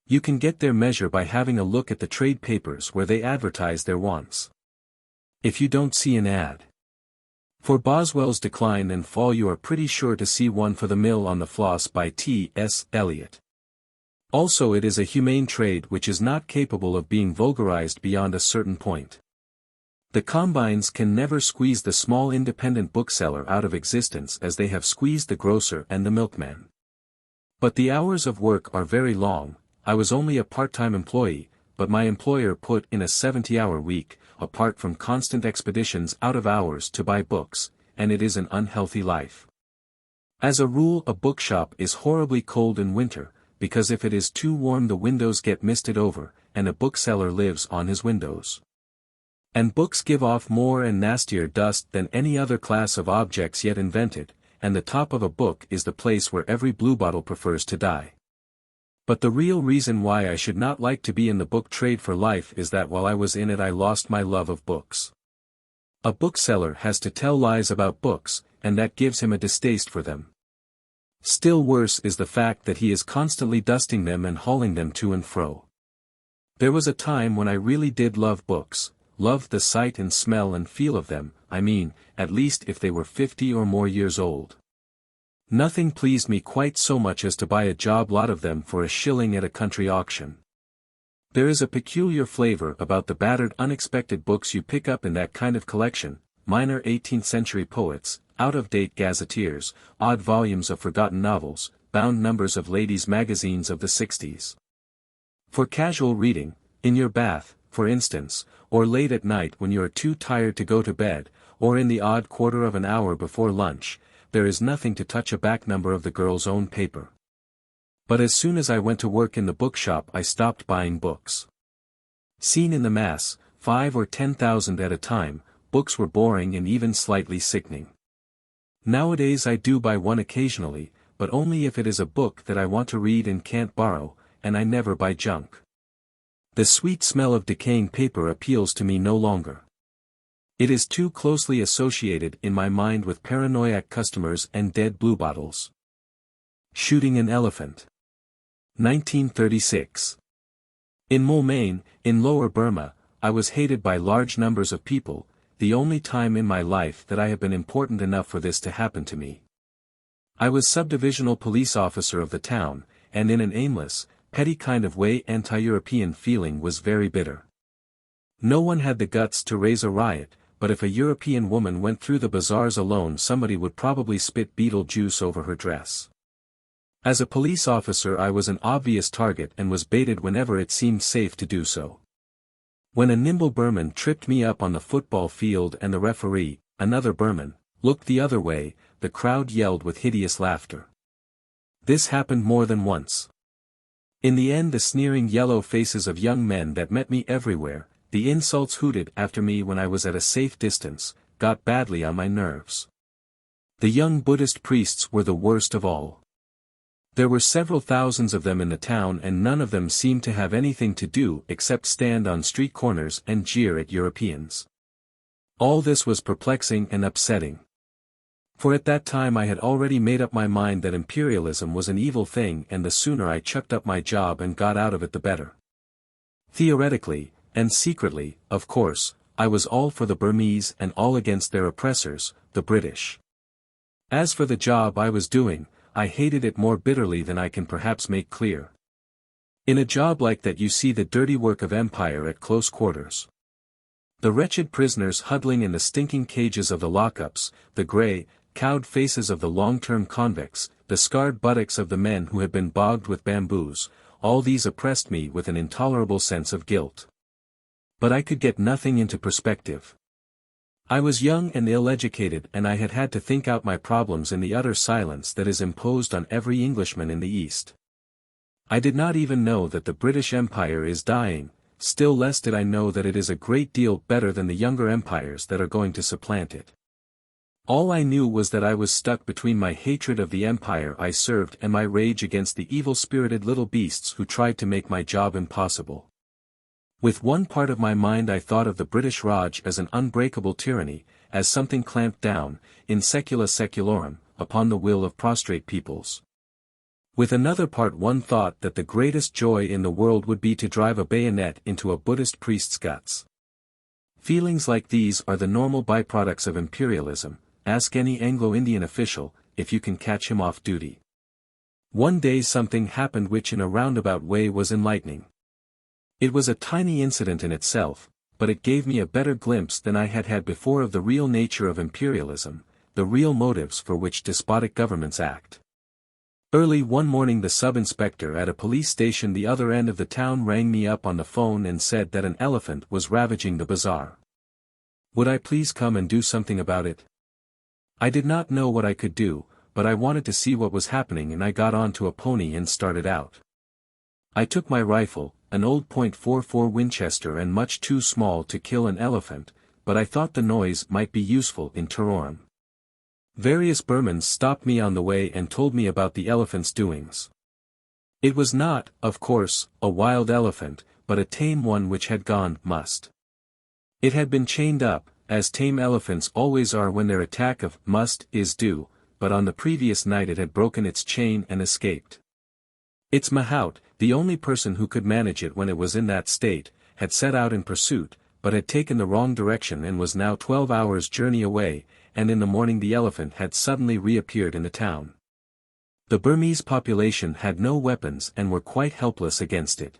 You can get their measure by having a look at the trade papers where they advertise their wants. If you don't see an ad for Boswell's Decline and Fall, you are pretty sure to see one for The Mill on the Floss by T.S. Eliot. Also, it is a humane trade which is not capable of being vulgarized beyond a certain point. The combines can never squeeze the small independent bookseller out of existence as they have squeezed the grocer and the milkman. But the hours of work are very long. I was only a part-time employee, but my employer put in a 70-hour week, apart from constant expeditions out of hours to buy books, and it is an unhealthy life. As a rule, a bookshop is horribly cold in winter, because if it is too warm the windows get misted over, and a bookseller lives on his windows. And books give off more and nastier dust than any other class of objects yet invented, and the top of a book is the place where every bluebottle prefers to die. But the real reason why I should not like to be in the book trade for life is that while I was in it I lost my love of books. A bookseller has to tell lies about books, and that gives him a distaste for them. Still worse is the fact that he is constantly dusting them and hauling them to and fro. There was a time when I really did love books, loved the sight and smell and feel of them, I mean, at least if they were 50 or more years old. Nothing pleased me quite so much as to buy a job lot of them for $1 at a country auction. There is a peculiar flavor about the battered unexpected books you pick up in that kind of collection, minor 18th-century poets, out-of-date gazetteers, odd volumes of forgotten novels, bound numbers of ladies' magazines of the 60s. For casual reading, in your bath, for instance, or late at night when you are too tired to go to bed, or in the odd quarter of an hour before lunch, there is nothing to touch a back number of the Girl's Own paper. But as soon as I went to work in the bookshop I stopped buying books. Seen in the mass, 5 or 10,000 at a time, books were boring and even slightly sickening. Nowadays I do buy one occasionally, but only if it is a book that I want to read and can't borrow, and I never buy junk. The sweet smell of decaying paper appeals to me no longer. It is too closely associated in my mind with paranoiac customers and dead bluebottles. Shooting an elephant. 1936. In Moulmein, in Lower Burma, I was hated by large numbers of people, the only time in my life that I have been important enough for this to happen to me. I was subdivisional police officer of the town, and in an aimless, petty kind of way anti-European feeling was very bitter. No one had the guts to raise a riot, but if a European woman went through the bazaars alone, somebody would probably spit beetle juice over her dress. As a police officer, I was an obvious target and was baited whenever it seemed safe to do so. When a nimble Burman tripped me up on the football field and the referee, another Burman, looked the other way, the crowd yelled with hideous laughter. This happened more than once. In the end, the sneering yellow faces of young men that met me everywhere, the insults hooted after me when I was at a safe distance, got badly on my nerves. The young Buddhist priests were the worst of all. There were several thousands of them in the town, and none of them seemed to have anything to do except stand on street corners and jeer at Europeans. All this was perplexing and upsetting. For at that time I had already made up my mind that imperialism was an evil thing, and the sooner I chucked up my job and got out of it the better. Theoretically, and secretly, of course, I was all for the Burmese and all against their oppressors, the British. As for the job I was doing, I hated it more bitterly than I can perhaps make clear. In a job like that you see the dirty work of empire at close quarters. The wretched prisoners huddling in the stinking cages of the lockups, the grey, cowed faces of the long-term convicts, the scarred buttocks of the men who had been bogged with bamboos, all these oppressed me with an intolerable sense of guilt. But I could get nothing into perspective. I was young and ill-educated, and I had had to think out my problems in the utter silence that is imposed on every Englishman in the East. I did not even know that the British Empire is dying, still less did I know that it is a great deal better than the younger empires that are going to supplant it. All I knew was that I was stuck between my hatred of the empire I served and my rage against the evil-spirited little beasts who tried to make my job impossible. With one part of my mind I thought of the British Raj as an unbreakable tyranny, as something clamped down, in secula seculorum, upon the will of prostrate peoples. With another part one thought that the greatest joy in the world would be to drive a bayonet into a Buddhist priest's guts. Feelings like these are the normal byproducts of imperialism. Ask any Anglo-Indian official, if you can catch him off duty. One day something happened which in a roundabout way was enlightening. It was a tiny incident in itself, but it gave me a better glimpse than I had had before of the real nature of imperialism, the real motives for which despotic governments act. Early one morning the sub-inspector at a police station the other end of the town rang me up on the phone and said that an elephant was ravaging the bazaar. Would I please come and do something about it? I did not know what I could do, but I wanted to see what was happening, and I got onto a pony and started out. I took my rifle, an old .44 Winchester and much too small to kill an elephant, but I thought the noise might be useful in terrorem. Various Burmans stopped me on the way and told me about the elephant's doings. It was not, of course, a wild elephant, but a tame one which had gone must. It had been chained up, as tame elephants always are when their attack of must is due, but on the previous night it had broken its chain and escaped. Its mahout, the only person who could manage it when it was in that state, had set out in pursuit, but had taken the wrong direction and was now 12 hours' journey away, and in the morning the elephant had suddenly reappeared in the town. The Burmese population had no weapons and were quite helpless against it.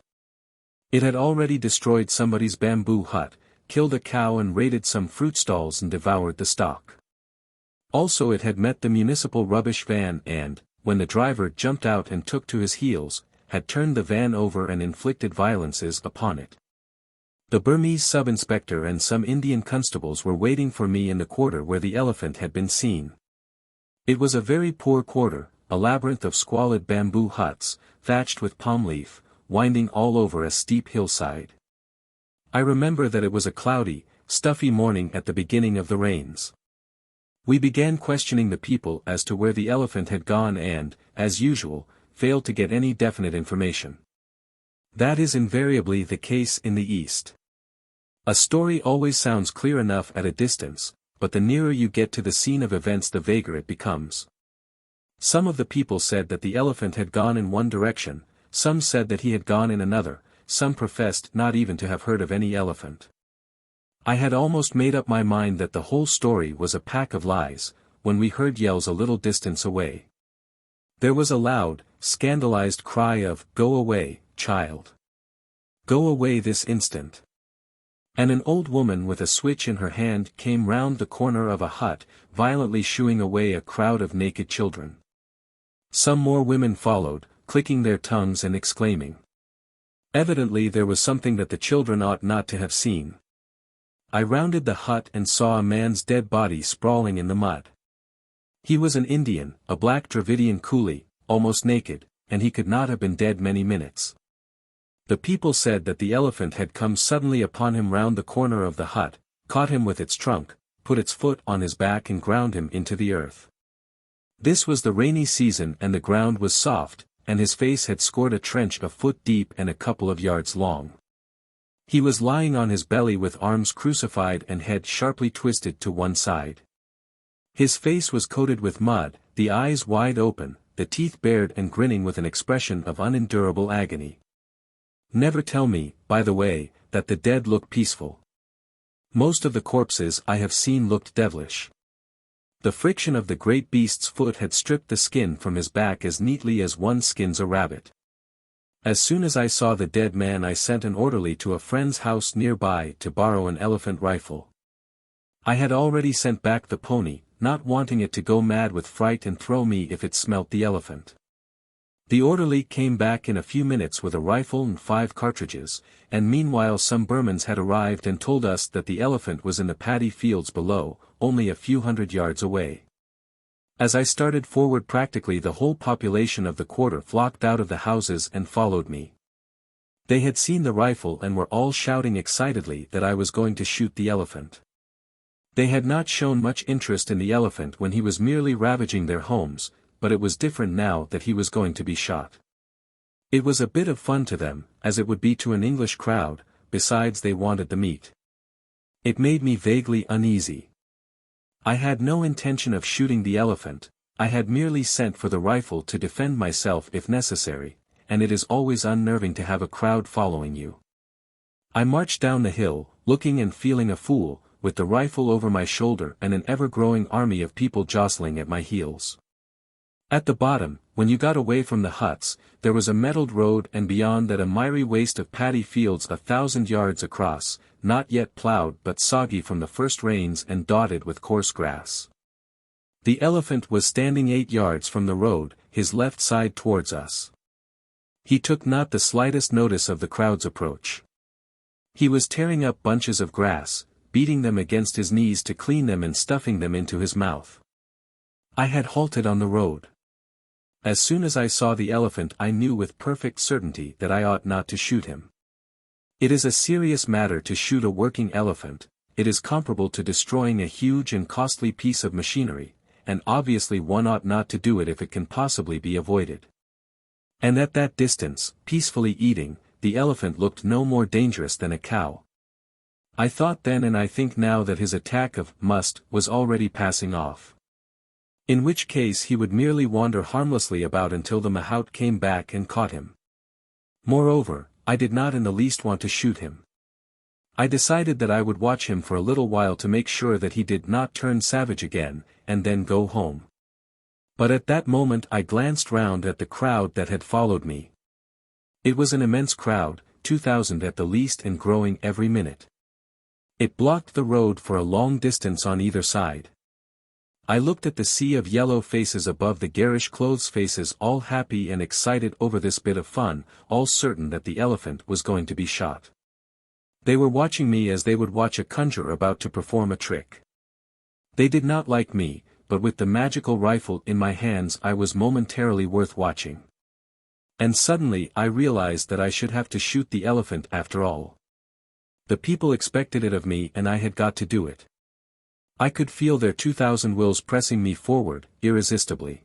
It had already destroyed somebody's bamboo hut, killed a cow and raided some fruit stalls and devoured the stock. Also it had met the municipal rubbish van and, when the driver jumped out and took to his heels, had turned the van over and inflicted violences upon it. The Burmese sub-inspector and some Indian constables were waiting for me in the quarter where the elephant had been seen. It was a very poor quarter, a labyrinth of squalid bamboo huts, thatched with palm leaf, winding all over a steep hillside. I remember that it was a cloudy, stuffy morning at the beginning of the rains. We began questioning the people as to where the elephant had gone and, as usual, failed to get any definite information. That is invariably the case in the East. A story always sounds clear enough at a distance, but the nearer you get to the scene of events the vaguer it becomes. Some of the people said that the elephant had gone in one direction, some said that he had gone in another, some professed not even to have heard of any elephant. I had almost made up my mind that the whole story was a pack of lies, when we heard yells a little distance away. There was a loud, scandalized cry of, "Go away, child! Go away this instant!" And an old woman with a switch in her hand came round the corner of a hut, violently shooing away a crowd of naked children. Some more women followed, clicking their tongues and exclaiming. Evidently there was something that the children ought not to have seen. I rounded the hut and saw a man's dead body sprawling in the mud. He was an Indian, a black Dravidian coolie, almost naked, and he could not have been dead many minutes. The people said that the elephant had come suddenly upon him round the corner of the hut, caught him with its trunk, put its foot on his back and ground him into the earth. This was the rainy season and the ground was soft, and his face had scored a trench a foot deep and a couple of yards long. He was lying on his belly with arms crucified and head sharply twisted to one side. His face was coated with mud, the eyes wide open, the teeth bared and grinning with an expression of unendurable agony. Never tell me, by the way, that the dead look peaceful. Most of the corpses I have seen looked devilish. The friction of the great beast's foot had stripped the skin from his back as neatly as one skins a rabbit. As soon as I saw the dead man I sent an orderly to a friend's house nearby to borrow an elephant rifle. I had already sent back the pony, not wanting it to go mad with fright and throw me if it smelt the elephant. The orderly came back in a few minutes with a rifle and 5 cartridges, and meanwhile some Burmans had arrived and told us that the elephant was in the paddy fields below, only a few hundred yards away. As I started forward practically the whole population of the quarter flocked out of the houses and followed me. They had seen the rifle and were all shouting excitedly that I was going to shoot the elephant. They had not shown much interest in the elephant when he was merely ravaging their homes, but it was different now that he was going to be shot. It was a bit of fun to them, as it would be to an English crowd, besides they wanted the meat. It made me vaguely uneasy. I had no intention of shooting the elephant, I had merely sent for the rifle to defend myself if necessary, and it is always unnerving to have a crowd following you. I marched down the hill, looking and feeling a fool, with the rifle over my shoulder and an ever-growing army of people jostling at my heels. At the bottom, when you got away from the huts, there was a metalled road and beyond that a miry waste of paddy fields 1,000 yards across, not yet ploughed but soggy from the first rains and dotted with coarse grass. The elephant was standing 8 yards from the road, his left side towards us. He took not the slightest notice of the crowd's approach. He was tearing up bunches of grass, beating them against his knees to clean them and stuffing them into his mouth. I had halted on the road. As soon as I saw the elephant I knew with perfect certainty that I ought not to shoot him. It is a serious matter to shoot a working elephant, it is comparable to destroying a huge and costly piece of machinery, and obviously one ought not to do it if it can possibly be avoided. And at that distance, peacefully eating, the elephant looked no more dangerous than a cow. I thought then and I think now that his attack of must was already passing off. In which case he would merely wander harmlessly about until the mahout came back and caught him. Moreover, I did not in the least want to shoot him. I decided that I would watch him for a little while to make sure that he did not turn savage again, and then go home. But at that moment I glanced round at the crowd that had followed me. It was an immense crowd, 2,000 at the least and growing every minute. It blocked the road for a long distance on either side. I looked at the sea of yellow faces above the garish clothes faces all happy and excited over this bit of fun, all certain that the elephant was going to be shot. They were watching me as they would watch a conjurer about to perform a trick. They did not like me, but with the magical rifle in my hands I was momentarily worth watching. And suddenly I realized that I should have to shoot the elephant after all. The people expected it of me and I had got to do it. I could feel their 2,000 wills pressing me forward, irresistibly.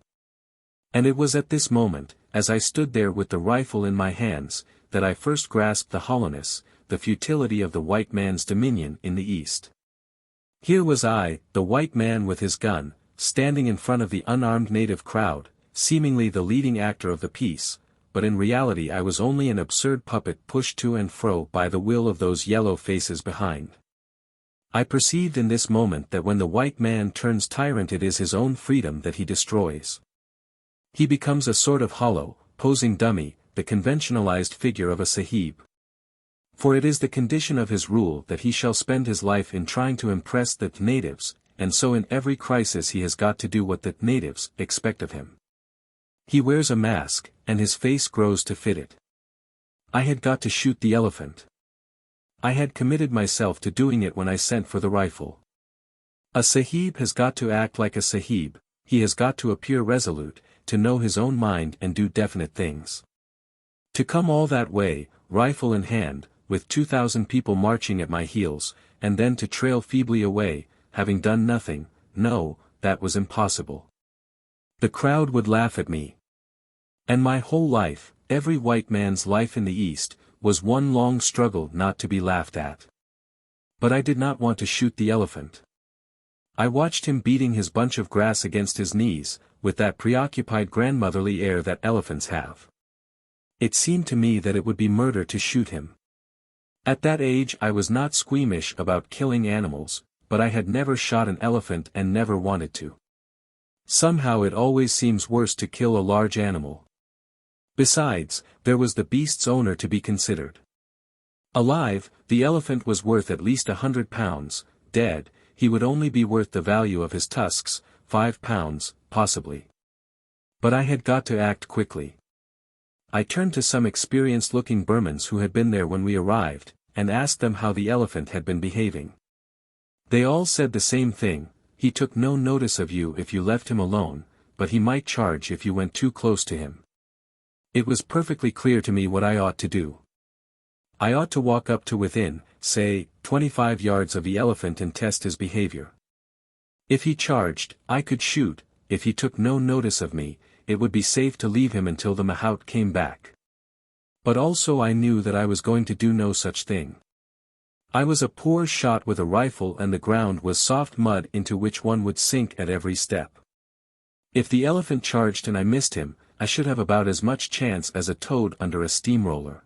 And it was at this moment, as I stood there with the rifle in my hands, that I first grasped the hollowness, the futility of the white man's dominion in the East. Here was I, the white man with his gun, standing in front of the unarmed native crowd, seemingly the leading actor of the piece, but in reality I was only an absurd puppet pushed to and fro by the will of those yellow faces behind. I perceived in this moment that when the white man turns tyrant it is his own freedom that he destroys. He becomes a sort of hollow, posing dummy, the conventionalized figure of a sahib. For it is the condition of his rule that he shall spend his life in trying to impress the natives, and so in every crisis he has got to do what the natives expect of him. He wears a mask, and his face grows to fit it. I had got to shoot the elephant. I had committed myself to doing it when I sent for the rifle. A sahib has got to act like a sahib, he has got to appear resolute, to know his own mind and do definite things. To come all that way, rifle in hand, with 2,000 people marching at my heels, and then to trail feebly away, having done nothing, no, that was impossible. The crowd would laugh at me. And my whole life, every white man's life in the East, was one long struggle not to be laughed at. But I did not want to shoot the elephant. I watched him beating his bunch of grass against his knees, with that preoccupied grandmotherly air that elephants have. It seemed to me that it would be murder to shoot him. At that age I was not squeamish about killing animals, but I had never shot an elephant and never wanted to. Somehow it always seems worse to kill a large animal. Besides, there was the beast's owner to be considered. Alive, the elephant was worth at least 100 pounds, dead, he would only be worth the value of his tusks, 5 pounds, possibly. But I had got to act quickly. I turned to some experienced-looking Burmans who had been there when we arrived, and asked them how the elephant had been behaving. They all said the same thing, he took no notice of you if you left him alone, but he might charge if you went too close to him. It was perfectly clear to me what I ought to do. I ought to walk up to within, say, 25 yards of the elephant and test his behavior. If he charged, I could shoot, if he took no notice of me, it would be safe to leave him until the mahout came back. But also I knew that I was going to do no such thing. I was a poor shot with a rifle and the ground was soft mud into which one would sink at every step. If the elephant charged and I missed him, I should have about as much chance as a toad under a steamroller.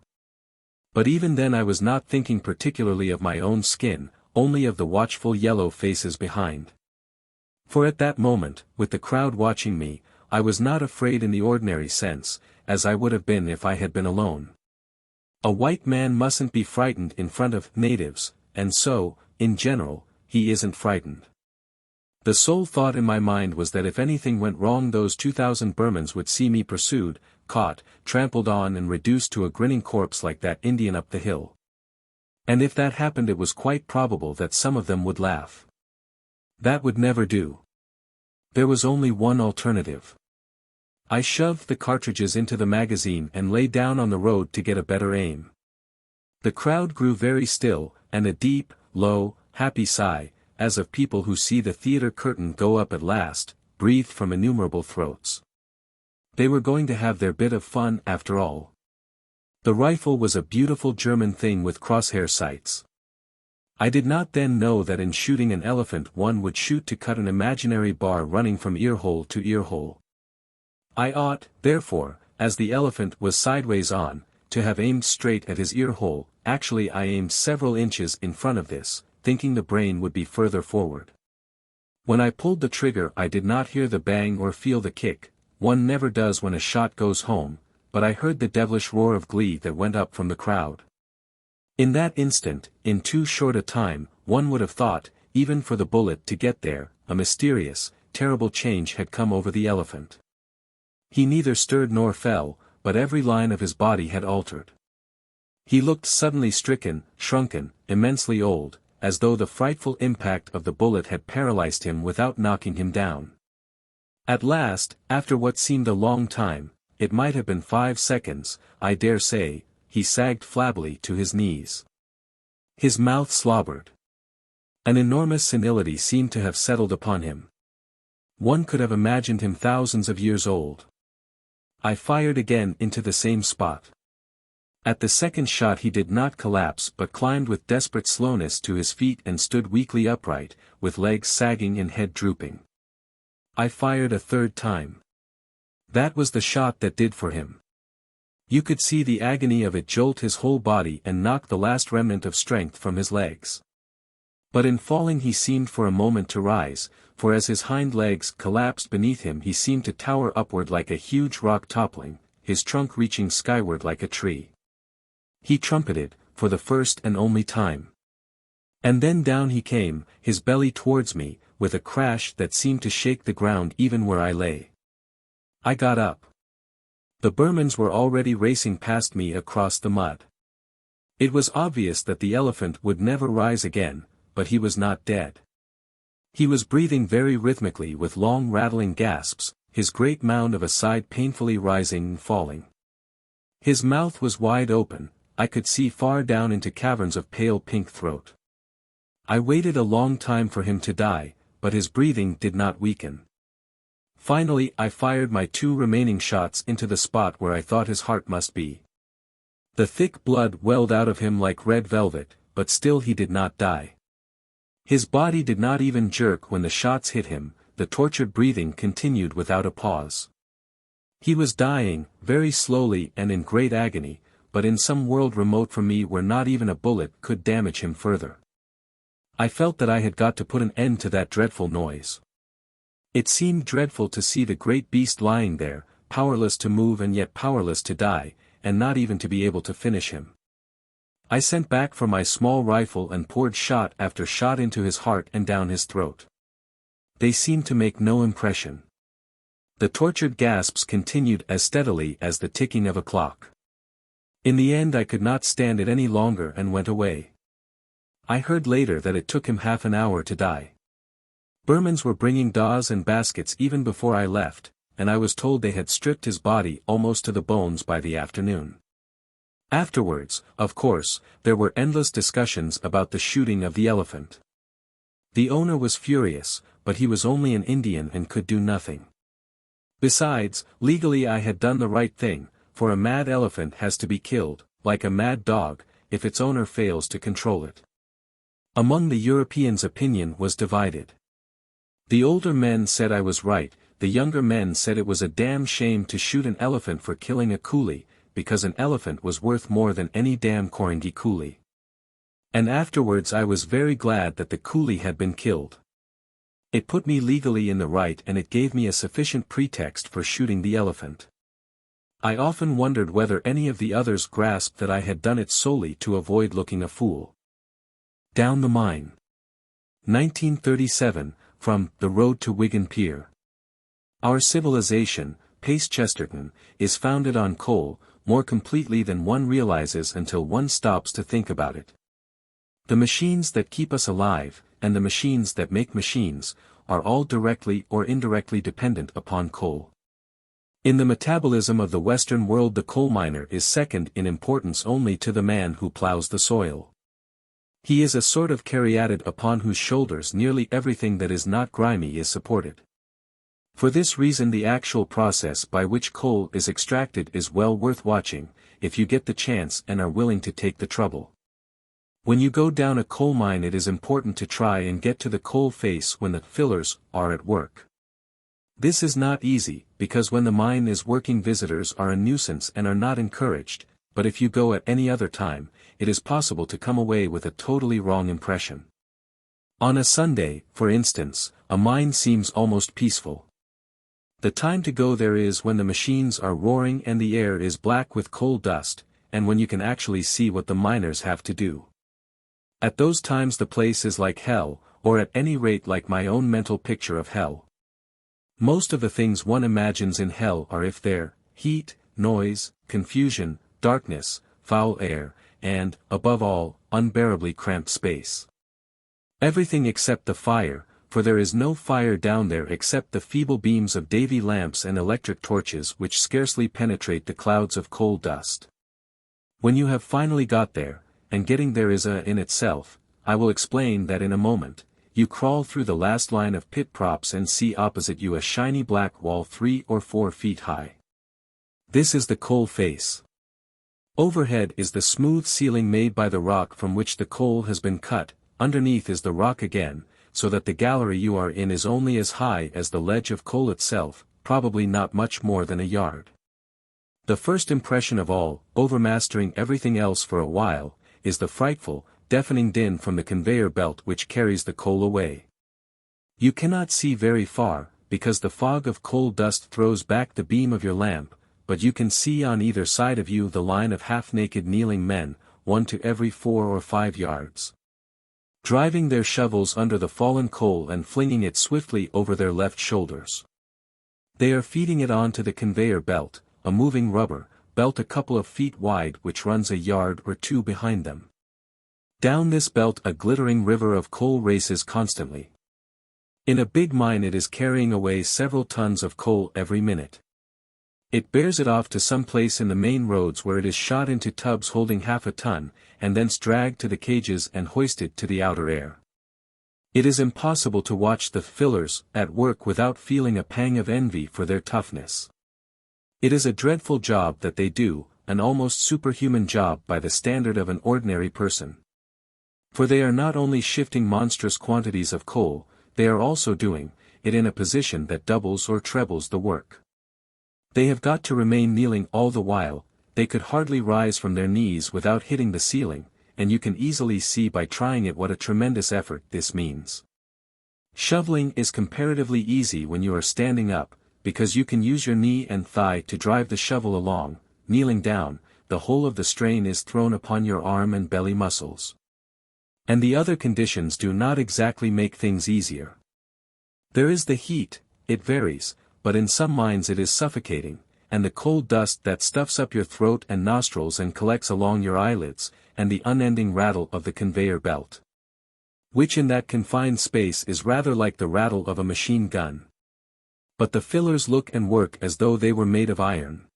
But even then I was not thinking particularly of my own skin, only of the watchful yellow faces behind. For at that moment, with the crowd watching me, I was not afraid in the ordinary sense, as I would have been if I had been alone. A white man mustn't be frightened in front of natives, and so, in general, he isn't frightened. The sole thought in my mind was that if anything went wrong those 2,000 Burmans would see me pursued, caught, trampled on and reduced to a grinning corpse like that Indian up the hill. And if that happened it was quite probable that some of them would laugh. That would never do. There was only one alternative. I shoved the cartridges into the magazine and lay down on the road to get a better aim. The crowd grew very still, and a deep, low, happy sigh, as of people who see the theater curtain go up at last, breathed from innumerable throats. They were going to have their bit of fun after all. The rifle was a beautiful German thing with crosshair sights. I did not then know that in shooting an elephant one would shoot to cut an imaginary bar running from earhole to earhole. I ought, therefore, as the elephant was sideways on, to have aimed straight at his earhole. Actually I aimed several inches in front of this, thinking the brain would be further forward. When I pulled the trigger I did not hear the bang or feel the kick, one never does when a shot goes home, but I heard the devilish roar of glee that went up from the crowd. In that instant, in too short a time, one would have thought, even for the bullet to get there, a mysterious, terrible change had come over the elephant. He neither stirred nor fell, but every line of his body had altered. He looked suddenly stricken, shrunken, immensely old, as though the frightful impact of the bullet had paralyzed him without knocking him down. At last, after what seemed a long time, it might have been 5 seconds, I dare say, he sagged flabbily to his knees. His mouth slobbered. An enormous senility seemed to have settled upon him. One could have imagined him thousands of years old. I fired again into the same spot. At the second shot he did not collapse but climbed with desperate slowness to his feet and stood weakly upright, with legs sagging and head drooping. I fired a third time. That was the shot that did for him. You could see the agony of it jolt his whole body and knock the last remnant of strength from his legs. But in falling he seemed for a moment to rise, for as his hind legs collapsed beneath him he seemed to tower upward like a huge rock toppling, his trunk reaching skyward like a tree. He trumpeted, for the first and only time. And then down he came, his belly towards me, with a crash that seemed to shake the ground even where I lay. I got up. The Burmans were already racing past me across the mud. It was obvious that the elephant would never rise again, but he was not dead. He was breathing very rhythmically with long rattling gasps, his great mound of a side painfully rising and falling. His mouth was wide open, I could see far down into caverns of pale pink throat. I waited a long time for him to die, but his breathing did not weaken. Finally I fired my 2 remaining shots into the spot where I thought his heart must be. The thick blood welled out of him like red velvet, but still he did not die. His body did not even jerk when the shots hit him, the tortured breathing continued without a pause. He was dying, very slowly and in great agony, but in some world remote from me where not even a bullet could damage him further. I felt that I had got to put an end to that dreadful noise. It seemed dreadful to see the great beast lying there, powerless to move and yet powerless to die, and not even to be able to finish him. I sent back for my small rifle and poured shot after shot into his heart and down his throat. They seemed to make no impression. The tortured gasps continued as steadily as the ticking of a clock. In the end I could not stand it any longer and went away. I heard later that it took him half an hour to die. Burmans were bringing daws and baskets even before I left, and I was told they had stripped his body almost to the bones by the afternoon. Afterwards, of course, there were endless discussions about the shooting of the elephant. The owner was furious, but he was only an Indian and could do nothing. Besides, legally I had done the right thing, for a mad elephant has to be killed, like a mad dog, if its owner fails to control it. Among the Europeans opinion was divided. The older men said I was right, the younger men said it was a damn shame to shoot an elephant for killing a coolie, because an elephant was worth more than any damn Korangi coolie. And afterwards I was very glad that the coolie had been killed. It put me legally in the right and it gave me a sufficient pretext for shooting the elephant. I often wondered whether any of the others grasped that I had done it solely to avoid looking a fool. Down the Mine. 1937, from The Road to Wigan Pier. Our civilization, Pace Chesterton, is founded on coal, more completely than one realizes until one stops to think about it. The machines that keep us alive, and the machines that make machines, are all directly or indirectly dependent upon coal. In the metabolism of the Western world the coal miner is second in importance only to the man who plows the soil. He is a sort of caryatid upon whose shoulders nearly everything that is not grimy is supported. For this reason the actual process by which coal is extracted is well worth watching, if you get the chance and are willing to take the trouble. When you go down a coal mine it is important to try and get to the coal face when the fillers are at work. This is not easy, because when the mine is working visitors are a nuisance and are not encouraged, but if you go at any other time, it is possible to come away with a totally wrong impression. On a Sunday, for instance, a mine seems almost peaceful. The time to go there is when the machines are roaring and the air is black with coal dust, and when you can actually see what the miners have to do. At those times the place is like hell, or at any rate like my own mental picture of hell. Most of the things one imagines in hell are if there, heat, noise, confusion, darkness, foul air, and, above all, unbearably cramped space. Everything except the fire, for there is no fire down there except the feeble beams of Davy lamps and electric torches which scarcely penetrate the clouds of coal dust. When you have finally got there, and getting there is in itself, I will explain that in a moment, you crawl through the last line of pit props and see opposite you a shiny black wall 3 or 4 feet high. This is the coal face. Overhead is the smooth ceiling made by the rock from which the coal has been cut, underneath is the rock again, so that the gallery you are in is only as high as the ledge of coal itself, probably not much more than a yard. The first impression of all, overmastering everything else for a while, is the frightful, deafening din from the conveyor belt which carries the coal away. You cannot see very far, because the fog of coal dust throws back the beam of your lamp, but you can see on either side of you the line of half-naked kneeling men, one to every 4 or 5 yards. Driving their shovels under the fallen coal and flinging it swiftly over their left shoulders. They are feeding it onto the conveyor belt, a moving rubber belt a couple of feet wide which runs a yard or two behind them. Down this belt a glittering river of coal races constantly. In a big mine it is carrying away several tons of coal every minute. It bears it off to some place in the main roads where it is shot into tubs holding half a ton, and thence dragged to the cages and hoisted to the outer air. It is impossible to watch the fillers at work without feeling a pang of envy for their toughness. It is a dreadful job that they do, an almost superhuman job by the standard of an ordinary person. For they are not only shifting monstrous quantities of coal, they are also doing it in a position that doubles or trebles the work. They have got to remain kneeling all the while. They could hardly rise from their knees without hitting the ceiling, and you can easily see by trying it what a tremendous effort this means. Shoveling is comparatively easy when you are standing up, because you can use your knee and thigh to drive the shovel along. Kneeling down, the whole of the strain is thrown upon your arm and belly muscles. And the other conditions do not exactly make things easier. There is the heat, it varies, but in some mines it is suffocating, and the coal dust that stuffs up your throat and nostrils and collects along your eyelids, and the unending rattle of the conveyor belt, which in that confined space is rather like the rattle of a machine gun. But the fillers look and work as though they were made of iron.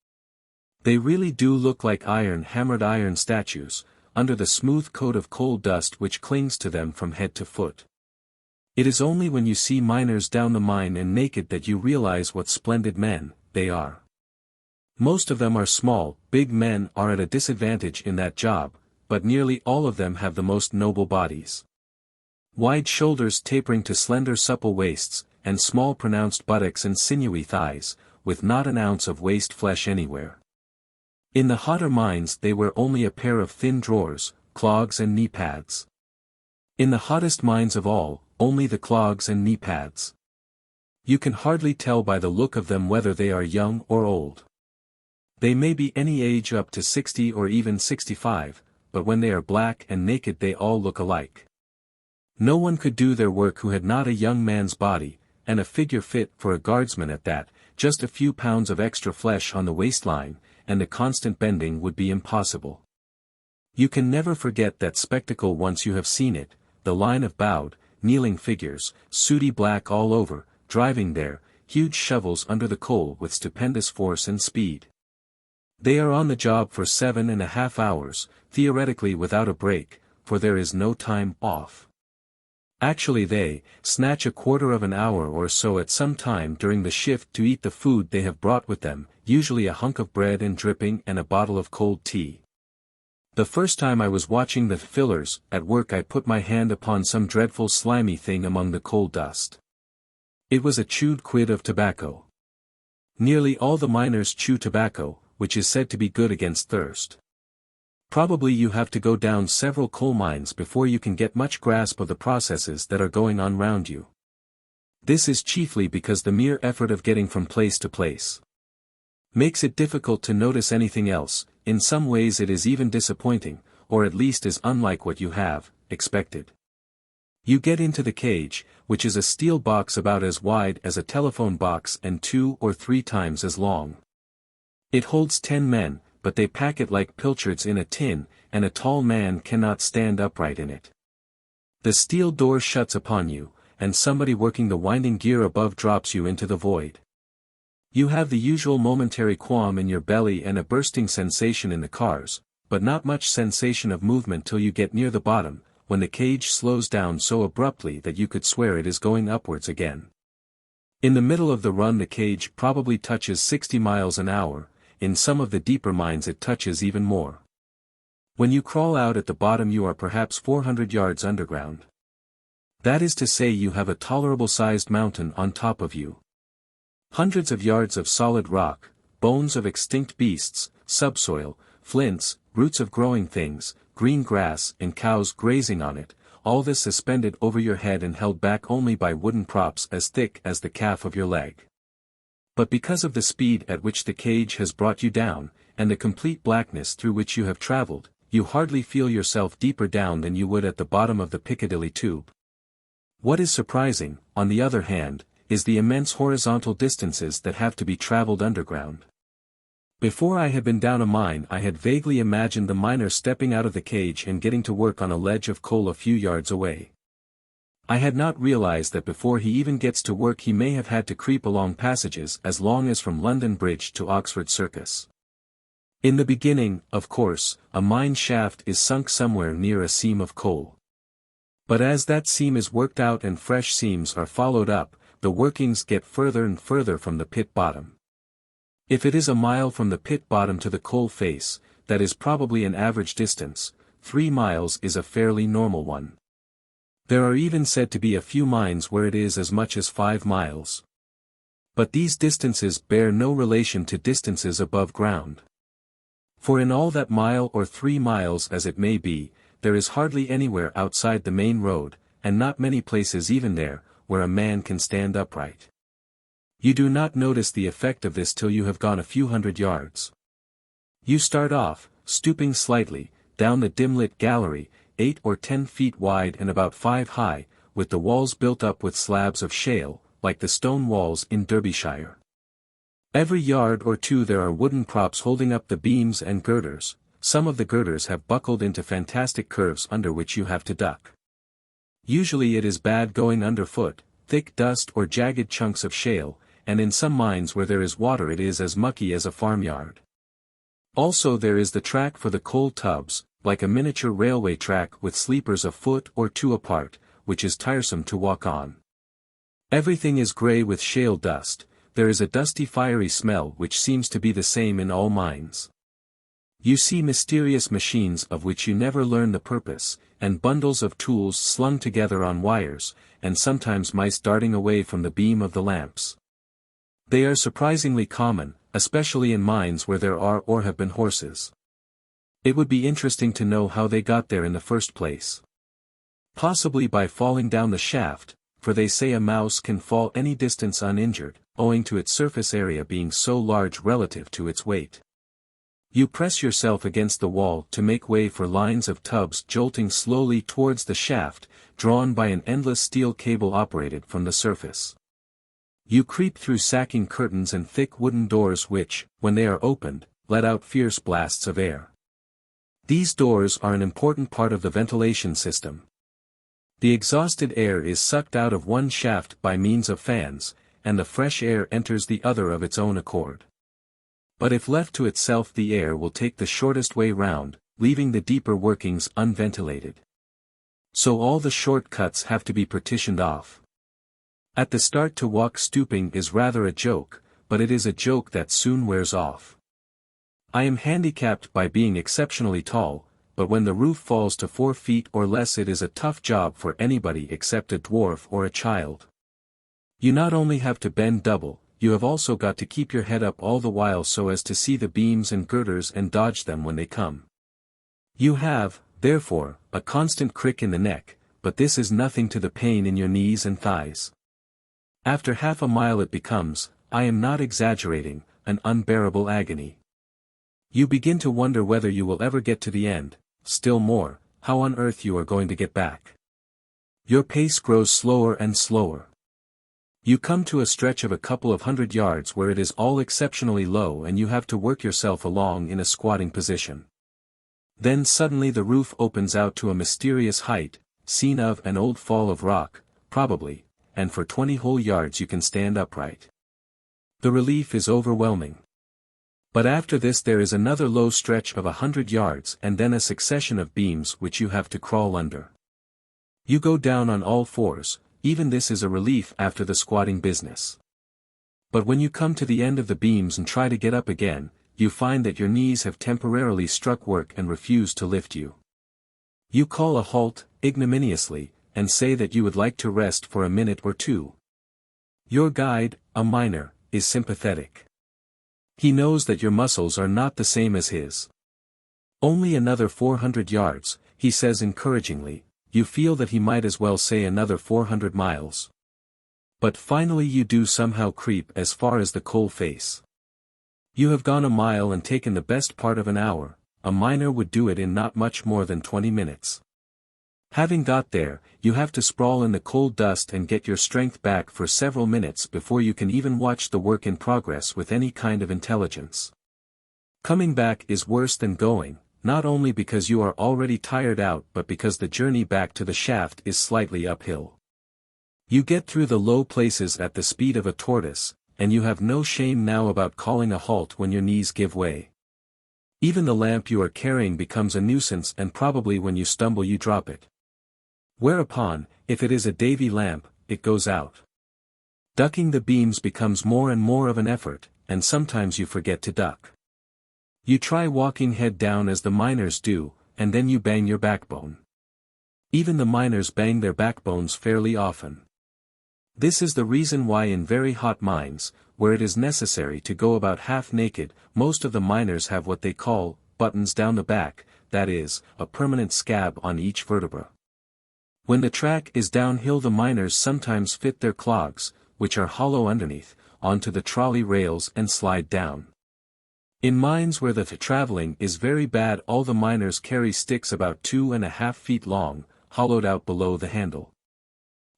They really do look like hammered iron statues, under the smooth coat of coal dust which clings to them from head to foot. It is only when you see miners down the mine and naked that you realize what splendid men they are. Most of them are small. Big men are at a disadvantage in that job, but nearly all of them have the most noble bodies. Wide shoulders tapering to slender supple waists, and small pronounced buttocks and sinewy thighs, with not an ounce of waist flesh anywhere. In the hotter mines they wear only a pair of thin drawers, clogs and knee pads. In the hottest mines of all, only the clogs and knee pads. You can hardly tell by the look of them whether they are young or old. They may be any age up to 60 or even 65, but when they are black and naked they all look alike. No one could do their work who had not a young man's body, and a figure fit for a guardsman at that. Just a few pounds of extra flesh on the waistline, and the constant bending would be impossible. You can never forget that spectacle once you have seen it, the line of bowed, kneeling figures, sooty black all over, driving their huge shovels under the coal with stupendous force and speed. They are on the job for 7.5 hours, theoretically without a break, for there is no time off. Actually they snatch a quarter of an hour or so at some time during the shift to eat the food they have brought with them, usually a hunk of bread and dripping and a bottle of cold tea. The first time I was watching the fillers at work I put my hand upon some dreadful slimy thing among the coal dust. It was a chewed quid of tobacco. Nearly all the miners chew tobacco, which is said to be good against thirst. Probably you have to go down several coal mines before you can get much grasp of the processes that are going on round you. This is chiefly because the mere effort of getting from place to place makes it difficult to notice anything else. In some ways it is even disappointing, or at least is unlike what you have expected. You get into the cage, which is a steel box about as wide as a telephone box and 2 or 3 times as long. It holds 10 men, but they pack it like pilchards in a tin, and a tall man cannot stand upright in it. The steel door shuts upon you, and somebody working the winding gear above drops you into the void. You have the usual momentary qualm in your belly and a bursting sensation in the cars, but not much sensation of movement till you get near the bottom, when the cage slows down so abruptly that you could swear it is going upwards again. In the middle of the run the cage probably touches 60 miles an hour, in some of the deeper mines it touches even more. When you crawl out at the bottom you are perhaps 400 yards underground. That is to say you have a tolerable sized mountain on top of you. Hundreds of yards of solid rock, bones of extinct beasts, subsoil, flints, roots of growing things, green grass and cows grazing on it, all this suspended over your head and held back only by wooden props as thick as the calf of your leg. But because of the speed at which the cage has brought you down, and the complete blackness through which you have traveled, you hardly feel yourself deeper down than you would at the bottom of the Piccadilly tube. What is surprising, on the other hand, is the immense horizontal distances that have to be traveled underground. Before I had been down a mine, I had vaguely imagined the miner stepping out of the cage and getting to work on a ledge of coal a few yards away. I had not realized that before he even gets to work he may have had to creep along passages as long as from London Bridge to Oxford Circus. In the beginning, of course, a mine shaft is sunk somewhere near a seam of coal. But as that seam is worked out and fresh seams are followed up, the workings get further and further from the pit bottom. If it is a mile from the pit bottom to the coal face, that is probably an average distance. 3 miles is a fairly normal one. There are even said to be a few mines where it is as much as 5 miles. But these distances bear no relation to distances above ground. For in all that mile or 3 miles as it may be, there is hardly anywhere outside the main road, and not many places even there, where a man can stand upright. You do not notice the effect of this till you have gone a few hundred yards. You start off, stooping slightly, down the dim-lit gallery, 8 or 10 feet wide and about 5 high, with the walls built up with slabs of shale, like the stone walls in Derbyshire. Every yard or two there are wooden props holding up the beams and girders. Some of the girders have buckled into fantastic curves under which you have to duck. Usually it is bad going underfoot, thick dust or jagged chunks of shale, and in some mines where there is water it is as mucky as a farmyard. Also there is the track for the coal tubs, like a miniature railway track with sleepers a foot or 2 apart, which is tiresome to walk on. Everything is grey with shale dust. There is a dusty fiery smell which seems to be the same in all mines. You see mysterious machines of which you never learn the purpose, and bundles of tools slung together on wires, and sometimes mice darting away from the beam of the lamps. They are surprisingly common, especially in mines where there are or have been horses. It would be interesting to know how they got there in the first place. Possibly by falling down the shaft, for they say a mouse can fall any distance uninjured, owing to its surface area being so large relative to its weight. You press yourself against the wall to make way for lines of tubs jolting slowly towards the shaft, drawn by an endless steel cable operated from the surface. You creep through sacking curtains and thick wooden doors which, when they are opened, let out fierce blasts of air. These doors are an important part of the ventilation system. The exhausted air is sucked out of one shaft by means of fans, and the fresh air enters the other of its own accord. But if left to itself the air will take the shortest way round, leaving the deeper workings unventilated. So all the short cuts have to be partitioned off. At the start to walk stooping is rather a joke, but it is a joke that soon wears off. I am handicapped by being exceptionally tall, but when the roof falls to 4 feet or less it is a tough job for anybody except a dwarf or a child. You not only have to bend double, you have also got to keep your head up all the while so as to see the beams and girders and dodge them when they come. You have, therefore, a constant crick in the neck, but this is nothing to the pain in your knees and thighs. After half a mile it becomes, I am not exaggerating, an unbearable agony. You begin to wonder whether you will ever get to the end, still more, how on earth you are going to get back. Your pace grows slower and slower. You come to a stretch of a couple of 100 yards where it is all exceptionally low and you have to work yourself along in a squatting position. Then suddenly the roof opens out to a mysterious height, scene of an old fall of rock, probably, and for 20 whole yards you can stand upright. The relief is overwhelming. But after this there is another low stretch of 100 yards and then a succession of beams which you have to crawl under. You go down on all fours, even this is a relief after the squatting business. But when you come to the end of the beams and try to get up again, you find that your knees have temporarily struck work and refuse to lift you. You call a halt, ignominiously, and say that you would like to rest for a minute or two. Your guide, a miner, is sympathetic. He knows that your muscles are not the same as his. Only another 400 yards, he says encouragingly. You feel that he might as well say another 400 miles. But finally you do somehow creep as far as the coal face. You have gone a mile and taken the best part of an hour, a miner would do it in not much more than 20 minutes. Having got there, you have to sprawl in the coal dust and get your strength back for several minutes before you can even watch the work in progress with any kind of intelligence. Coming back is worse than going, not only because you are already tired out but because the journey back to the shaft is slightly uphill. You get through the low places at the speed of a tortoise, and you have no shame now about calling a halt when your knees give way. Even the lamp you are carrying becomes a nuisance, and probably when you stumble you drop it. Whereupon, if it is a Davy lamp, it goes out. Ducking the beams becomes more and more of an effort, and sometimes you forget to duck. You try walking head down as the miners do, and then you bang your backbone. Even the miners bang their backbones fairly often. This is the reason why in very hot mines, where it is necessary to go about half naked, most of the miners have what they call buttons down the back, that is, a permanent scab on each vertebra. When the track is downhill, the miners sometimes fit their clogs, which are hollow underneath, onto the trolley rails and slide down. In mines where the traveling is very bad, all the miners carry sticks about 2.5 feet long, hollowed out below the handle.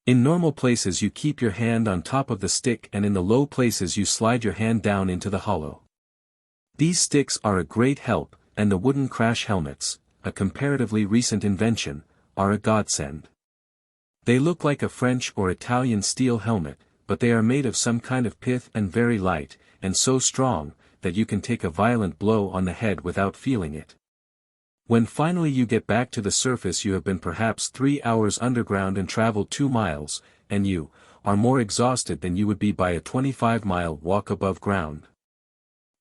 In normal places you keep your hand on top of the stick, and in the low places you slide your hand down into the hollow. These sticks are a great help, and the wooden crash helmets, a comparatively recent invention, are a godsend. They look like a French or Italian steel helmet, but they are made of some kind of pith and very light, and so strong, that you can take a violent blow on the head without feeling it. When finally you get back to the surface, you have been perhaps 3 hours underground and traveled 2 miles, and you are more exhausted than you would be by a 25-mile walk above ground.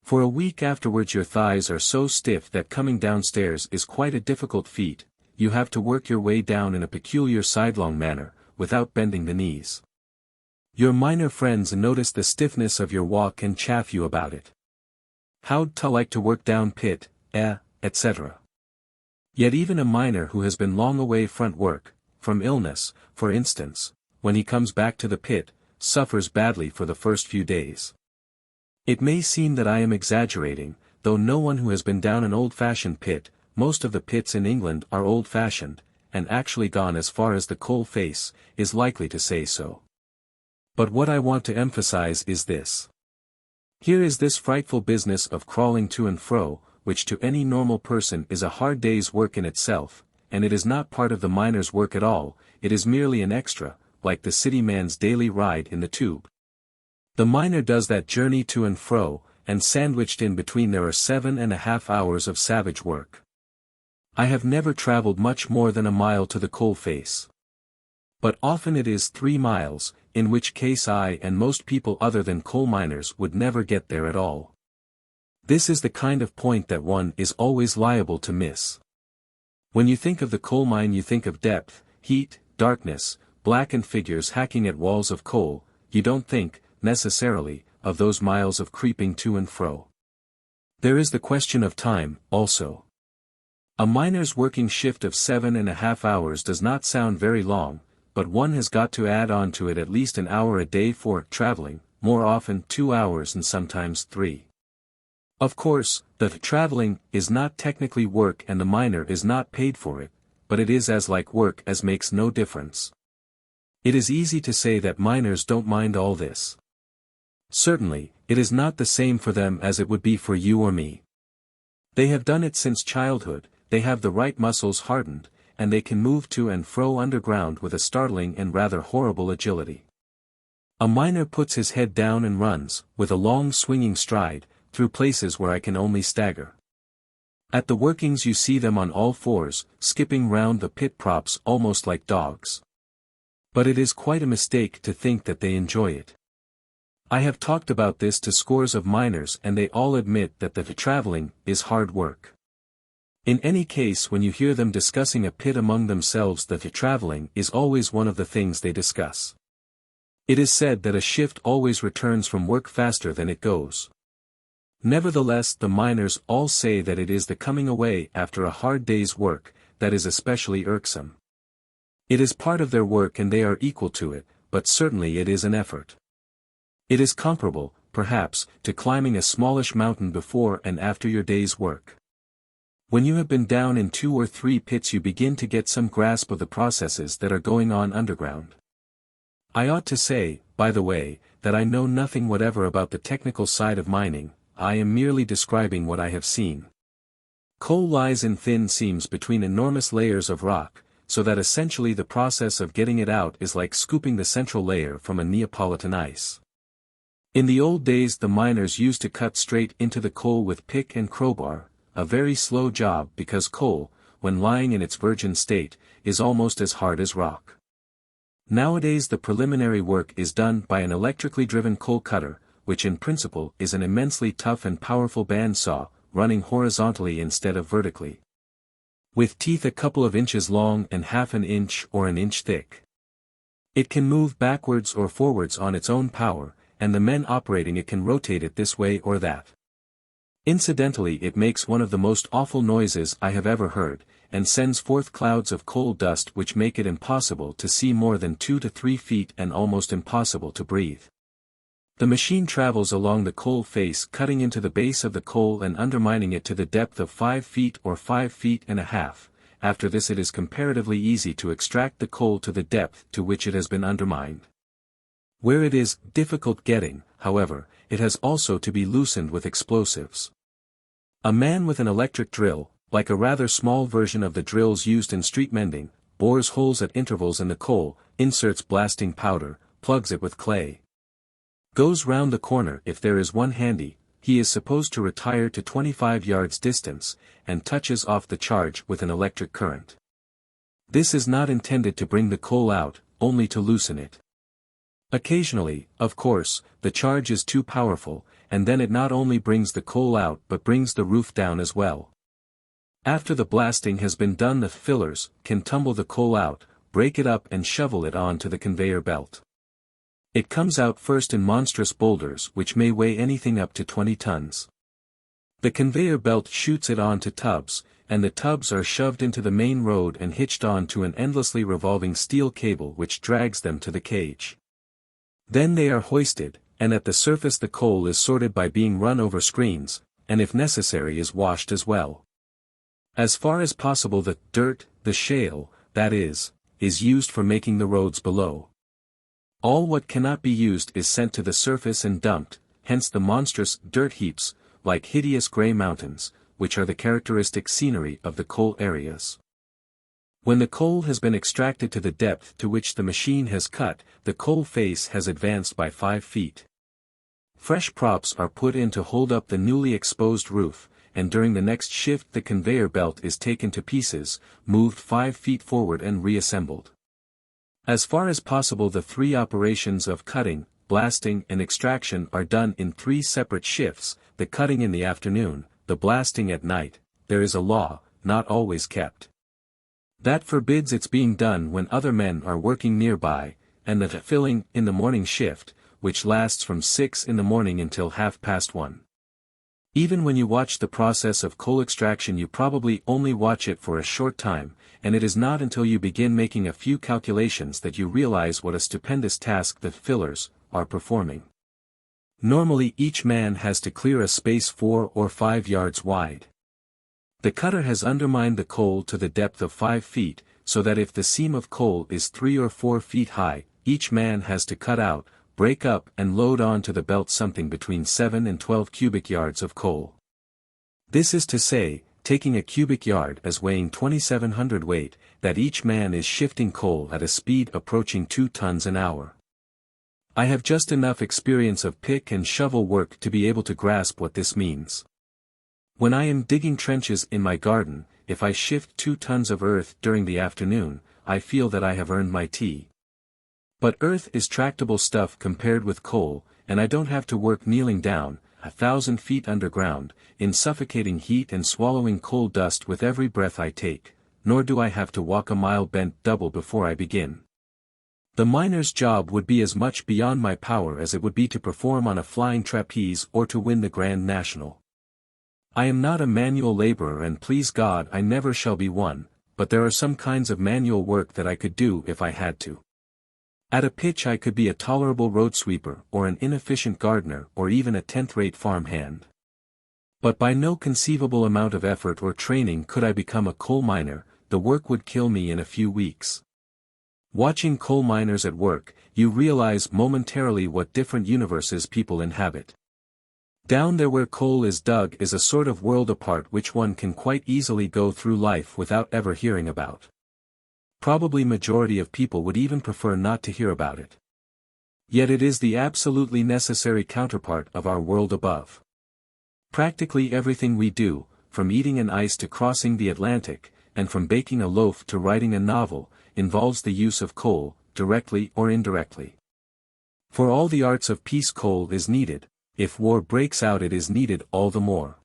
For a week afterwards your thighs are so stiff that coming downstairs is quite a difficult feat. You have to work your way down in a peculiar sidelong manner, without bending the knees. Your miner friends notice the stiffness of your walk and chaff you about it. How'd ta like to work down pit, etc. Yet even a miner who has been long away from work, from illness, for instance, when he comes back to the pit, suffers badly for the first few days. It may seem that I am exaggerating, though no one who has been down an old-fashioned pit, most of the pits in England are old-fashioned, and actually gone as far as the coal face, is likely to say so. But what I want to emphasize is this. Here is this frightful business of crawling to and fro, which to any normal person is a hard day's work in itself, and it is not part of the miner's work at all, it is merely an extra, like the city man's daily ride in the tube. The miner does that journey to and fro, and sandwiched in between there are 7.5 hours of savage work. I have never traveled much more than a mile to the coal face. But often it is 3 miles, in which case I and most people other than coal miners would never get there at all. This is the kind of point that one is always liable to miss. When you think of the coal mine you think of depth, heat, darkness, blackened figures hacking at walls of coal, you don't think, necessarily, of those miles of creeping to and fro. There is the question of time, also. A miner's working shift of 7.5 hours does not sound very long, but one has got to add on to it at least an hour a day for traveling, more often 2 hours and sometimes 3. Of course, the traveling is not technically work and the miner is not paid for it, but it is as like work as makes no difference. It is easy to say that miners don't mind all this. Certainly, it is not the same for them as it would be for you or me. They have done it since childhood, they have the right muscles hardened, and they can move to and fro underground with a startling and rather horrible agility. A miner puts his head down and runs, with a long swinging stride, through places where I can only stagger. At the workings you see them on all fours, skipping round the pit props almost like dogs. But it is quite a mistake to think that they enjoy it. I have talked about this to scores of miners and they all admit that the traveling is hard work. In any case, when you hear them discussing a pit among themselves, the traveling is always one of the things they discuss. It is said that a shift always returns from work faster than it goes. Nevertheless, the miners all say that it is the coming away after a hard day's work that is especially irksome. It is part of their work and they are equal to it, but certainly it is an effort. It is comparable, perhaps, to climbing a smallish mountain before and after your day's work. When you have been down in 2 or 3 pits you begin to get some grasp of the processes that are going on underground. I ought to say, by the way, that I know nothing whatever about the technical side of mining. I am merely describing what I have seen. Coal lies in thin seams between enormous layers of rock, so that essentially the process of getting it out is like scooping the central layer from a Neapolitan ice. In the old days the miners used to cut straight into the coal with pick and crowbar, a very slow job because coal, when lying in its virgin state, is almost as hard as rock. Nowadays the preliminary work is done by an electrically driven coal cutter, which in principle is an immensely tough and powerful band saw, running horizontally instead of vertically. With teeth a couple of inches long and half an inch or an inch thick. It can move backwards or forwards on its own power, and the men operating it can rotate it this way or that. Incidentally, it makes one of the most awful noises I have ever heard, and sends forth clouds of coal dust which make it impossible to see more than 2 to 3 feet and almost impossible to breathe. The machine travels along the coal face, cutting into the base of the coal and undermining it to the depth of 5 feet or 5 feet and a half. After this it is comparatively easy to extract the coal to the depth to which it has been undermined. Where it is difficult getting, however, it has also to be loosened with explosives. A man with an electric drill, like a rather small version of the drills used in street mending, bores holes at intervals in the coal, inserts blasting powder, plugs it with clay. Goes round the corner if there is one handy, he is supposed to retire to 25 yards distance, and touches off the charge with an electric current. This is not intended to bring the coal out, only to loosen it. Occasionally, of course, the charge is too powerful, and then it not only brings the coal out but brings the roof down as well. After the blasting has been done the fillers can tumble the coal out, break it up and shovel it on to the conveyor belt. It comes out first in monstrous boulders which may weigh anything up to 20 tons. The conveyor belt shoots it on to tubs, and the tubs are shoved into the main road and hitched on to an endlessly revolving steel cable which drags them to the cage. Then they are hoisted, and at the surface the coal is sorted by being run over screens, and if necessary is washed as well. As far as possible the dirt, the shale, that is used for making the roads below. All what cannot be used is sent to the surface and dumped, hence the monstrous dirt heaps, like hideous grey mountains, which are the characteristic scenery of the coal areas. When the coal has been extracted to the depth to which the machine has cut, the coal face has advanced by 5 feet. Fresh props are put in to hold up the newly exposed roof, and during the next shift the conveyor belt is taken to pieces, moved 5 feet forward and reassembled. As far as possible the 3 operations of cutting, blasting and extraction are done in 3 separate shifts, the cutting in the afternoon, the blasting at night. There is a law, not always kept, that forbids its being done when other men are working nearby, and the filling in the morning shift, which lasts from 6 in the morning until 1:30. Even when you watch the process of coal extraction you probably only watch it for a short time, and it is not until you begin making a few calculations that you realize what a stupendous task the fillers are performing. Normally each man has to clear a space 4 or 5 yards wide. The cutter has undermined the coal to the depth of 5 feet, so that if the seam of coal is 3 or 4 feet high, each man has to cut out, break up and load on to the belt something between 7 and 12 cubic yards of coal. This is to say, taking a cubic yard as weighing 2,700 weight, that each man is shifting coal at a speed approaching 2 tons an hour. I have just enough experience of pick and shovel work to be able to grasp what this means. When I am digging trenches in my garden, if I shift 2 tons of earth during the afternoon, I feel that I have earned my tea. But earth is tractable stuff compared with coal, and I don't have to work kneeling down, 1,000 feet underground, in suffocating heat and swallowing coal dust with every breath I take, nor do I have to walk a mile bent double before I begin. The miner's job would be as much beyond my power as it would be to perform on a flying trapeze or to win the Grand National. I am not a manual laborer and please God I never shall be one, but there are some kinds of manual work that I could do if I had to. At a pitch I could be a tolerable road sweeper or an inefficient gardener or even a 10th-rate farm hand. But by no conceivable amount of effort or training could I become a coal miner. The work would kill me in a few weeks. Watching coal miners at work, you realize momentarily what different universes people inhabit. Down there where coal is dug is a sort of world apart which one can quite easily go through life without ever hearing about. Probably majority of people would even prefer not to hear about it. Yet it is the absolutely necessary counterpart of our world above. Practically everything we do, from eating an ice to crossing the Atlantic, and from baking a loaf to writing a novel, involves the use of coal, directly or indirectly. For all the arts of peace coal is needed. If war breaks out it is needed all the more.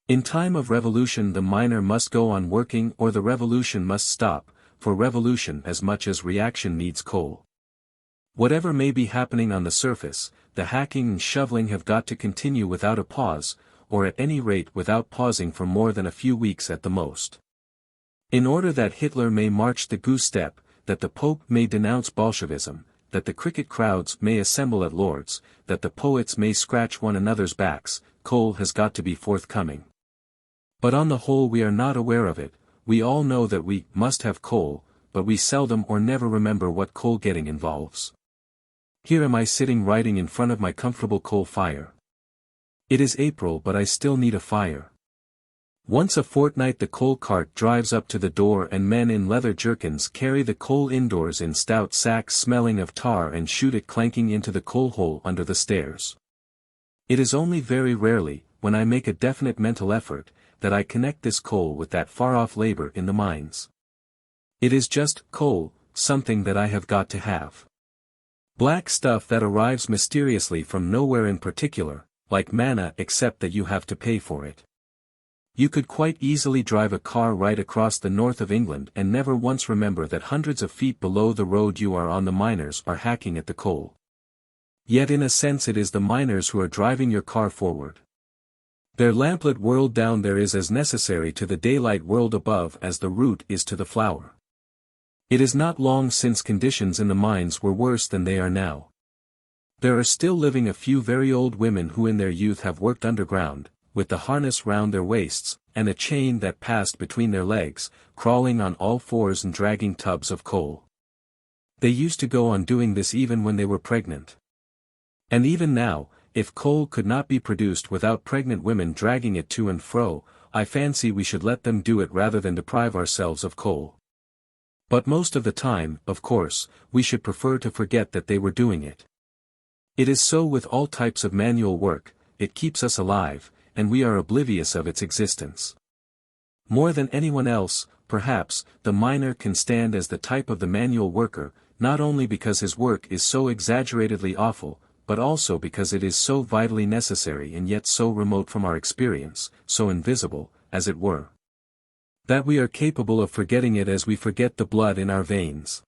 In time of revolution the miner must go on working or the revolution must stop, for revolution as much as reaction needs coal. Whatever may be happening on the surface, the hacking and shoveling have got to continue without a pause, or at any rate without pausing for more than a few weeks at the most. In order that Hitler may march the goose step, that the Pope may denounce Bolshevism, that the cricket crowds may assemble at Lord's, that the poets may scratch one another's backs, coal has got to be forthcoming. But on the whole we are not aware of it. We all know that we must have coal, but we seldom or never remember what coal getting involves. Here am I sitting writing in front of my comfortable coal fire. It is April but I still need a fire. Once a fortnight the coal cart drives up to the door and men in leather jerkins carry the coal indoors in stout sacks smelling of tar and shoot it clanking into the coal hole under the stairs. It is only very rarely, when I make a definite mental effort, that I connect this coal with that far-off labor in the mines. It is just coal, something that I have got to have. Black stuff that arrives mysteriously from nowhere in particular, like manna except that you have to pay for it. You could quite easily drive a car right across the north of England and never once remember that hundreds of feet below the road you are on the miners are hacking at the coal. Yet in a sense it is the miners who are driving your car forward. Their lamplit world down there is as necessary to the daylight world above as the root is to the flower. It is not long since conditions in the mines were worse than they are now. There are still living a few very old women who in their youth have worked underground, with the harness round their waists, and a chain that passed between their legs, crawling on all fours and dragging tubs of coal. They used to go on doing this even when they were pregnant. And even now, if coal could not be produced without pregnant women dragging it to and fro, I fancy we should let them do it rather than deprive ourselves of coal. But most of the time, of course, we should prefer to forget that they were doing it. It is so with all types of manual work, it keeps us alive, and we are oblivious of its existence. More than anyone else, perhaps, the miner can stand as the type of the manual worker, not only because his work is so exaggeratedly awful, but also because it is so vitally necessary and yet so remote from our experience, so invisible, as it were, that we are capable of forgetting it as we forget the blood in our veins.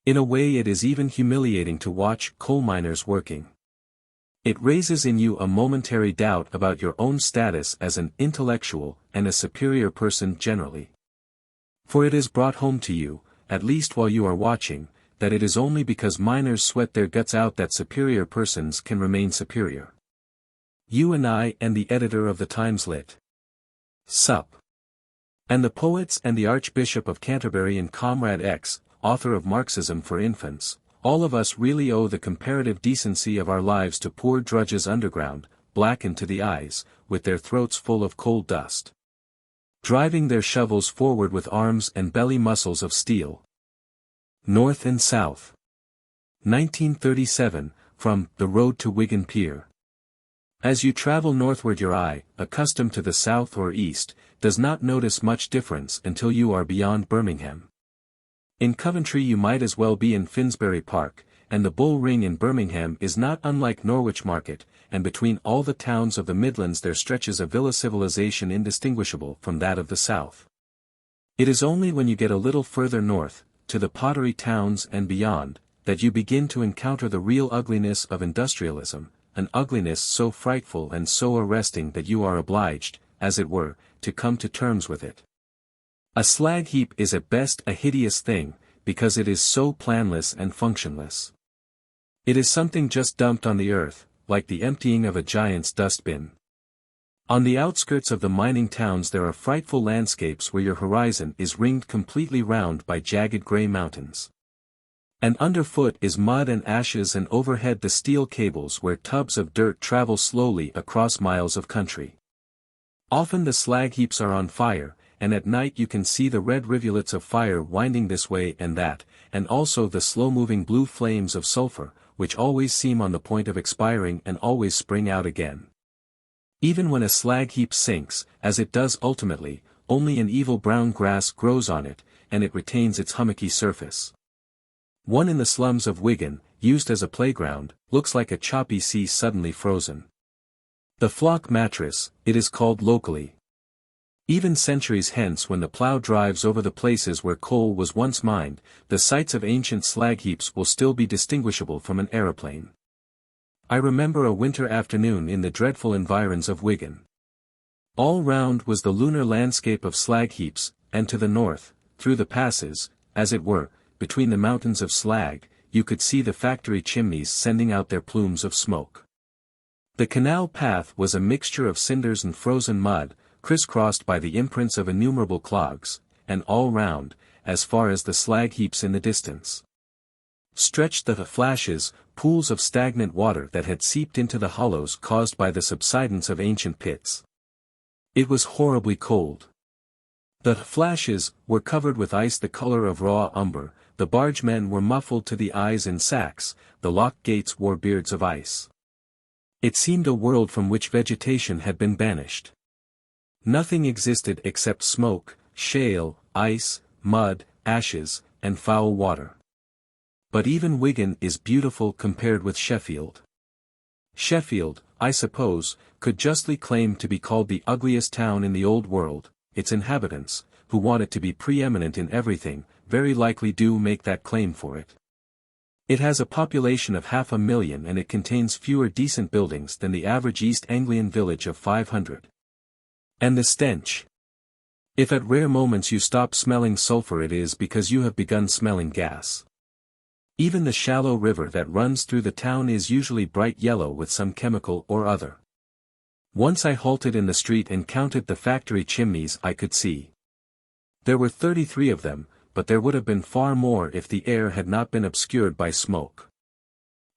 In a way it is even humiliating to watch coal miners working. It raises in you a momentary doubt about your own status as an intellectual and a superior person generally. For it is brought home to you, at least while you are watching, that it is only because miners sweat their guts out that superior persons can remain superior. You and I and the editor of the Times Lit. Sup. And the poets and the Archbishop of Canterbury and Comrade X, author of Marxism for Infants, all of us really owe the comparative decency of our lives to poor drudges underground, blackened to the eyes, with their throats full of coal dust, driving their shovels forward with arms and belly muscles of steel. North and South. 1937, from The Road to Wigan Pier. As you travel northward your eye, accustomed to the south or east, does not notice much difference until you are beyond Birmingham. In Coventry you might as well be in Finsbury Park, and the Bull Ring in Birmingham is not unlike Norwich Market, and between all the towns of the Midlands there stretches a villa civilization indistinguishable from that of the south. It is only when you get a little further north, to the pottery towns and beyond, that you begin to encounter the real ugliness of industrialism, an ugliness so frightful and so arresting that you are obliged, as it were, to come to terms with it. A slag heap is at best a hideous thing, because it is so planless and functionless. It is something just dumped on the earth, like the emptying of a giant's dustbin. On the outskirts of the mining towns there are frightful landscapes where your horizon is ringed completely round by jagged grey mountains. And underfoot is mud and ashes, and overhead the steel cables where tubs of dirt travel slowly across miles of country. Often the slag heaps are on fire, and at night you can see the red rivulets of fire winding this way and that, and also the slow-moving blue flames of sulfur, which always seem on the point of expiring and always spring out again. Even when a slag heap sinks, as it does ultimately, only an evil brown grass grows on it, and it retains its hummocky surface. One in the slums of Wigan, used as a playground, looks like a choppy sea suddenly frozen. The flock mattress, it is called locally. Even centuries hence, when the plough drives over the places where coal was once mined, the sites of ancient slag heaps will still be distinguishable from an aeroplane. I remember a winter afternoon in the dreadful environs of Wigan. All round was the lunar landscape of slag heaps, and to the north, through the passes, as it were, between the mountains of slag, you could see the factory chimneys sending out their plumes of smoke. The canal path was a mixture of cinders and frozen mud, crisscrossed by the imprints of innumerable clogs, and all round, as far as the slag heaps in the distance, stretched the flashes, pools of stagnant water that had seeped into the hollows caused by the subsidence of ancient pits. It was horribly cold. The flashes were covered with ice the color of raw umber, the bargemen were muffled to the eyes in sacks, the lock gates wore beards of ice. It seemed a world from which vegetation had been banished. Nothing existed except smoke, shale, ice, mud, ashes, and foul water. But even Wigan is beautiful compared with Sheffield. Sheffield, I suppose, could justly claim to be called the ugliest town in the old world. Its inhabitants, who want it to be preeminent in everything, very likely do make that claim for it. It has a population of 500,000 and it contains fewer decent buildings than the average East Anglian village of 500. And the stench. If at rare moments you stop smelling sulfur, it is because you have begun smelling gas. Even the shallow river that runs through the town is usually bright yellow with some chemical or other. Once I halted in the street and counted the factory chimneys I could see. There were 33 of them, but there would have been far more if the air had not been obscured by smoke.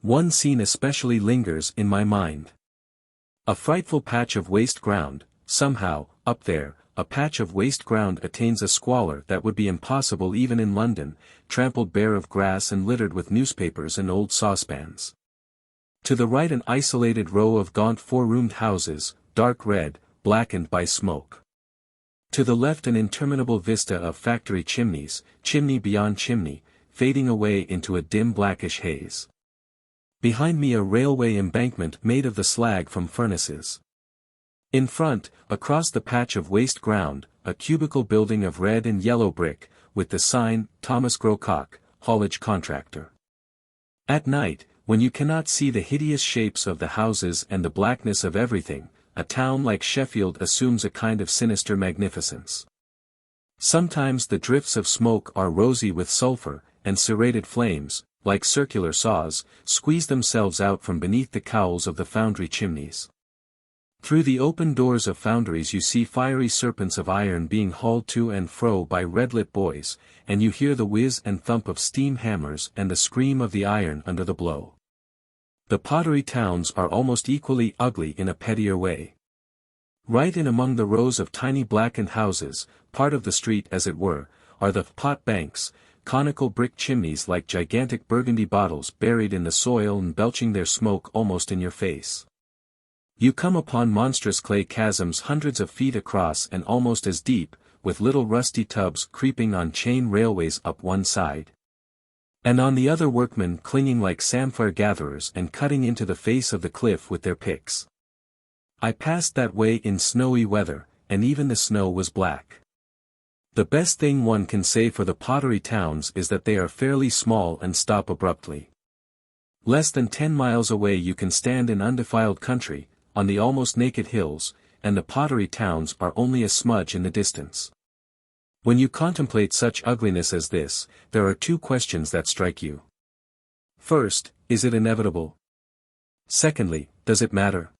One scene especially lingers in my mind. A frightful patch of waste ground, somehow, up there, a patch of waste ground attains a squalor that would be impossible even in London, trampled bare of grass and littered with newspapers and old saucepans. To the right an isolated row of gaunt four-roomed houses, dark red, blackened by smoke. To the left an interminable vista of factory chimneys, chimney beyond chimney, fading away into a dim blackish haze. Behind me a railway embankment made of the slag from furnaces. In front, across the patch of waste ground, a cubical building of red and yellow brick, with the sign, Thomas Grocock, haulage contractor. At night, when you cannot see the hideous shapes of the houses and the blackness of everything, a town like Sheffield assumes a kind of sinister magnificence. Sometimes the drifts of smoke are rosy with sulfur, and serrated flames, like circular saws, squeeze themselves out from beneath the cowls of the foundry chimneys. Through the open doors of foundries you see fiery serpents of iron being hauled to and fro by red-lit boys, and you hear the whiz and thump of steam hammers and the scream of the iron under the blow. The pottery towns are almost equally ugly in a pettier way. Right in among the rows of tiny blackened houses, part of the street as it were, are the pot banks, conical brick chimneys like gigantic burgundy bottles buried in the soil and belching their smoke almost in your face. You come upon monstrous clay chasms hundreds of feet across and almost as deep, with little rusty tubs creeping on chain railways up one side. And on the other workmen clinging like samphire gatherers and cutting into the face of the cliff with their picks. I passed that way in snowy weather, and even the snow was black. The best thing one can say for the pottery towns is that they are fairly small and stop abruptly. Less than 10 miles away you can stand in undefiled country, on the almost naked hills, and the pottery towns are only a smudge in the distance. When you contemplate such ugliness as this, there are two questions that strike you. First, is it inevitable? Secondly, does it matter?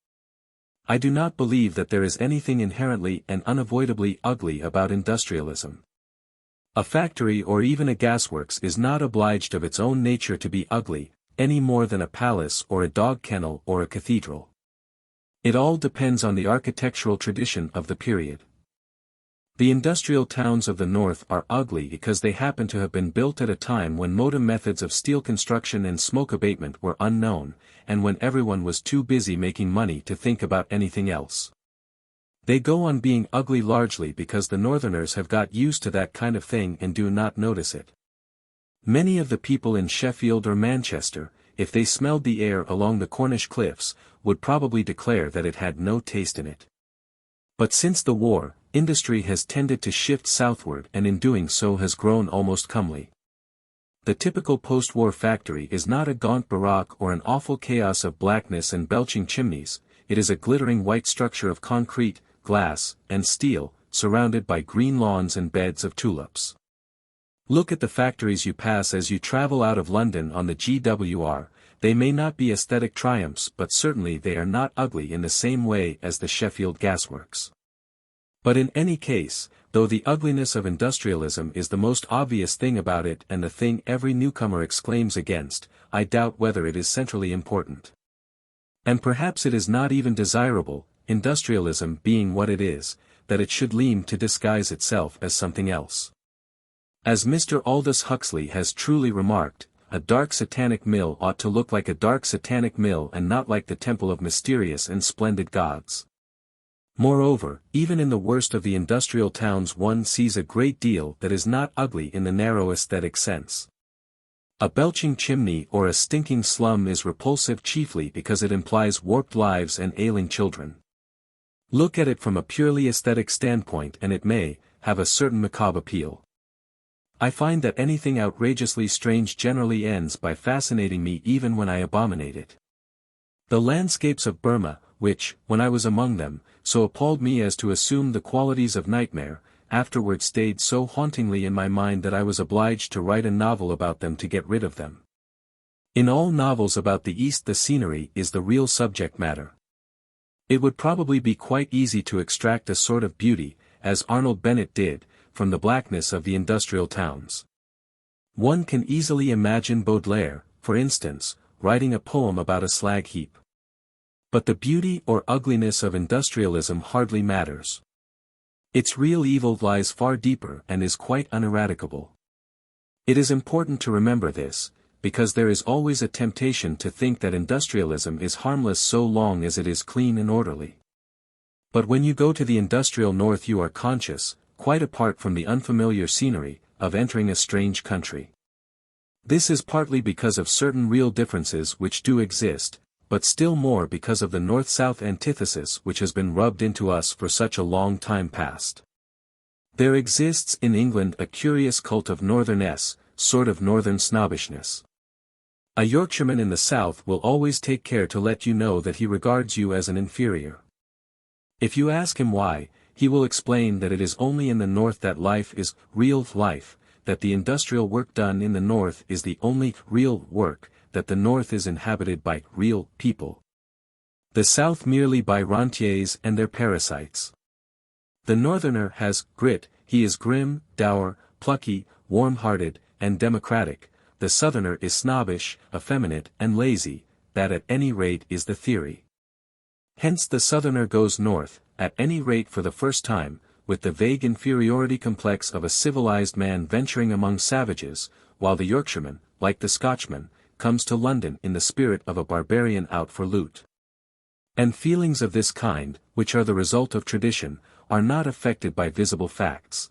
I do not believe that there is anything inherently and unavoidably ugly about industrialism. A factory or even a gasworks is not obliged of its own nature to be ugly, any more than a palace or a dog kennel or a cathedral. It all depends on the architectural tradition of the period. The industrial towns of the North are ugly because they happen to have been built at a time when modern methods of steel construction and smoke abatement were unknown, and when everyone was too busy making money to think about anything else. They go on being ugly largely because the Northerners have got used to that kind of thing and do not notice it. Many of the people in Sheffield or Manchester, if they smelled the air along the Cornish cliffs, would probably declare that it had no taste in it. But since the war, industry has tended to shift southward and in doing so has grown almost comely. The typical post-war factory is not a gaunt barrack or an awful chaos of blackness and belching chimneys, it is a glittering white structure of concrete, glass, and steel, surrounded by green lawns and beds of tulips. Look at the factories you pass as you travel out of London on the GWR, they may not be aesthetic triumphs but certainly they are not ugly in the same way as the Sheffield gasworks. But in any case, though the ugliness of industrialism is the most obvious thing about it and the thing every newcomer exclaims against, I doubt whether it is centrally important. And perhaps it is not even desirable, industrialism being what it is, that it should lean to disguise itself as something else. As Mr. Aldous Huxley has truly remarked, a dark satanic mill ought to look like a dark satanic mill and not like the temple of mysterious and splendid gods. Moreover, even in the worst of the industrial towns one sees a great deal that is not ugly in the narrow aesthetic sense. A belching chimney or a stinking slum is repulsive chiefly because it implies warped lives and ailing children. Look at it from a purely aesthetic standpoint and it may have a certain macabre appeal. I find that anything outrageously strange generally ends by fascinating me even when I abominate it. The landscapes of Burma, which, when I was among them, so appalled me as to assume the qualities of nightmare, afterward stayed so hauntingly in my mind that I was obliged to write a novel about them to get rid of them. In all novels about the East the scenery is the real subject matter. It would probably be quite easy to extract a sort of beauty, as Arnold Bennett did, from the blackness of the industrial towns. One can easily imagine Baudelaire, for instance, writing a poem about a slag heap. But the beauty or ugliness of industrialism hardly matters. Its real evil lies far deeper and is quite uneradicable. It is important to remember this, because there is always a temptation to think that industrialism is harmless so long as it is clean and orderly. But when you go to the industrial north you are conscious, quite apart from the unfamiliar scenery, of entering a strange country. This is partly because of certain real differences which do exist, but still more because of the north-south antithesis which has been rubbed into us for such a long time past. There exists in England a curious cult of northerness, sort of northern snobbishness. A Yorkshireman in the south will always take care to let you know that he regards you as an inferior. If you ask him why, he will explain that it is only in the north that life is real life, that the industrial work done in the north is the only real work, that the north is inhabited by real people. The south merely by rentiers and their parasites. The northerner has grit, he is grim, dour, plucky, warm-hearted, and democratic, the southerner is snobbish, effeminate, and lazy, that at any rate is the theory. Hence the southerner goes north, at any rate for the first time, with the vague inferiority complex of a civilized man venturing among savages, while the Yorkshireman, like the Scotchman, comes to London in the spirit of a barbarian out for loot. And feelings of this kind, which are the result of tradition, are not affected by visible facts.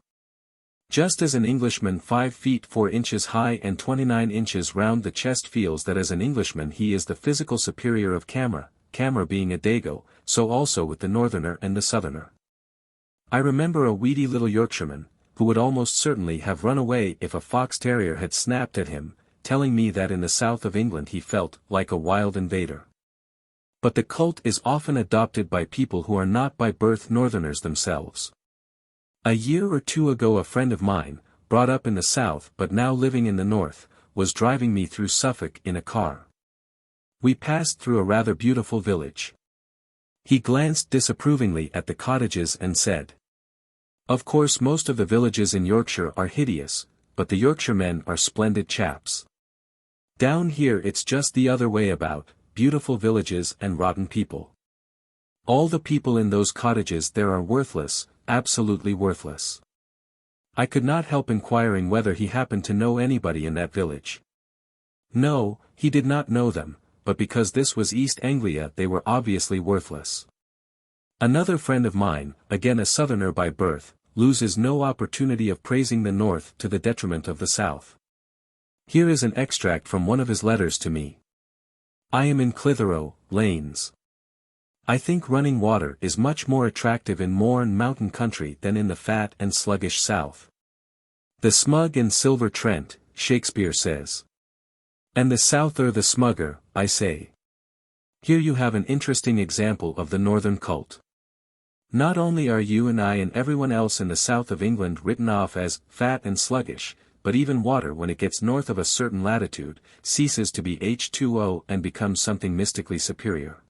Just as an Englishman 5 feet 4 inches high and 29 inches round the chest feels that as an Englishman he is the physical superior of Camera being a dago, so also with the northerner and the southerner. I remember a weedy little Yorkshireman, who would almost certainly have run away if a fox terrier had snapped at him, telling me that in the south of England he felt like a wild invader. But the cult is often adopted by people who are not by birth northerners themselves. A year or two ago a friend of mine, brought up in the south but now living in the north, was driving me through Suffolk in a car. We passed through a rather beautiful village. He glanced disapprovingly at the cottages and said, "Of course most of the villages in Yorkshire are hideous, but the Yorkshiremen are splendid chaps. Down here it's just the other way about, beautiful villages and rotten people. All the people in those cottages there are worthless, absolutely worthless." I could not help inquiring whether he happened to know anybody in that village. No, he did not know them, but because this was East Anglia they were obviously worthless. Another friend of mine, again a southerner by birth, loses no opportunity of praising the North to the detriment of the South. Here is an extract from one of his letters to me. "I am in Clitheroe, Lanes. I think running water is much more attractive in moor and mountain country than in the fat and sluggish South. The smug and silver Trent, Shakespeare says. And the Souther the smugger, I say." Here you have an interesting example of the northern cult. Not only are you and I and everyone else in the south of England written off as fat and sluggish, but even water when it gets north of a certain latitude, ceases to be H2O and becomes something mystically superior.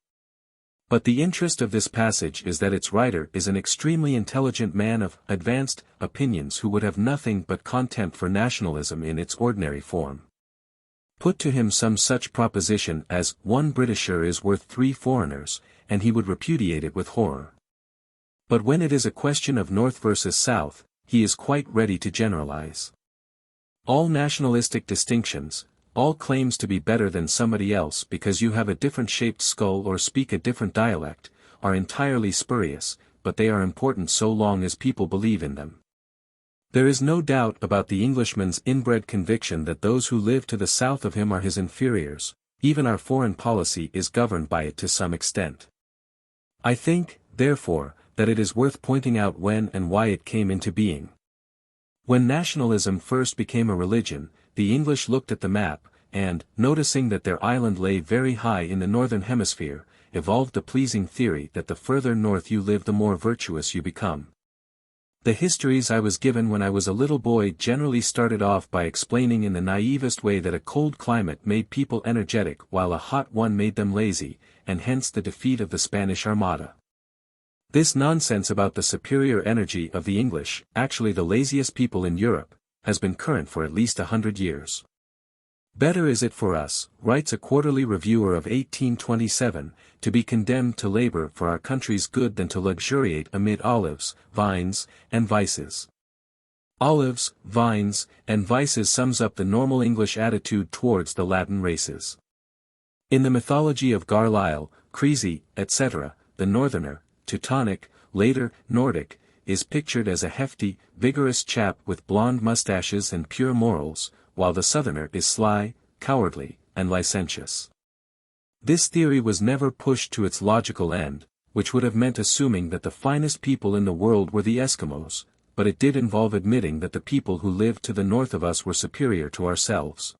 But the interest of this passage is that its writer is an extremely intelligent man of advanced opinions who would have nothing but contempt for nationalism in its ordinary form. Put to him some such proposition as "one Britisher is worth 3 foreigners," and he would repudiate it with horror. But when it is a question of North versus South, he is quite ready to generalize. All nationalistic distinctions, all claims to be better than somebody else because you have a different shaped skull or speak a different dialect, are entirely spurious, but they are important so long as people believe in them. There is no doubt about the Englishman's inbred conviction that those who live to the south of him are his inferiors. Even our foreign policy is governed by it to some extent. I think, therefore, that it is worth pointing out when and why it came into being. When nationalism first became a religion, the English looked at the map, and, noticing that their island lay very high in the northern hemisphere, evolved the pleasing theory that the further north you live the more virtuous you become. The histories I was given when I was a little boy generally started off by explaining in the naivest way that a cold climate made people energetic while a hot one made them lazy, and hence the defeat of the Spanish Armada. This nonsense about the superior energy of the English, actually the laziest people in Europe, has been current for at least 100 years. Better is it for us, writes a quarterly reviewer of 1827, to be condemned to labor for our country's good than to luxuriate amid olives, vines, and vices. Olives, vines, and vices sums up the normal English attitude towards the Latin races. In the mythology of Carlyle, Creasy, etc., the Northerner, Teutonic, later, Nordic, is pictured as a hefty, vigorous chap with blonde mustaches and pure morals, while the Southerner is sly, cowardly, and licentious. This theory was never pushed to its logical end, which would have meant assuming that the finest people in the world were the Eskimos, but it did involve admitting that the people who lived to the north of us were superior to ourselves.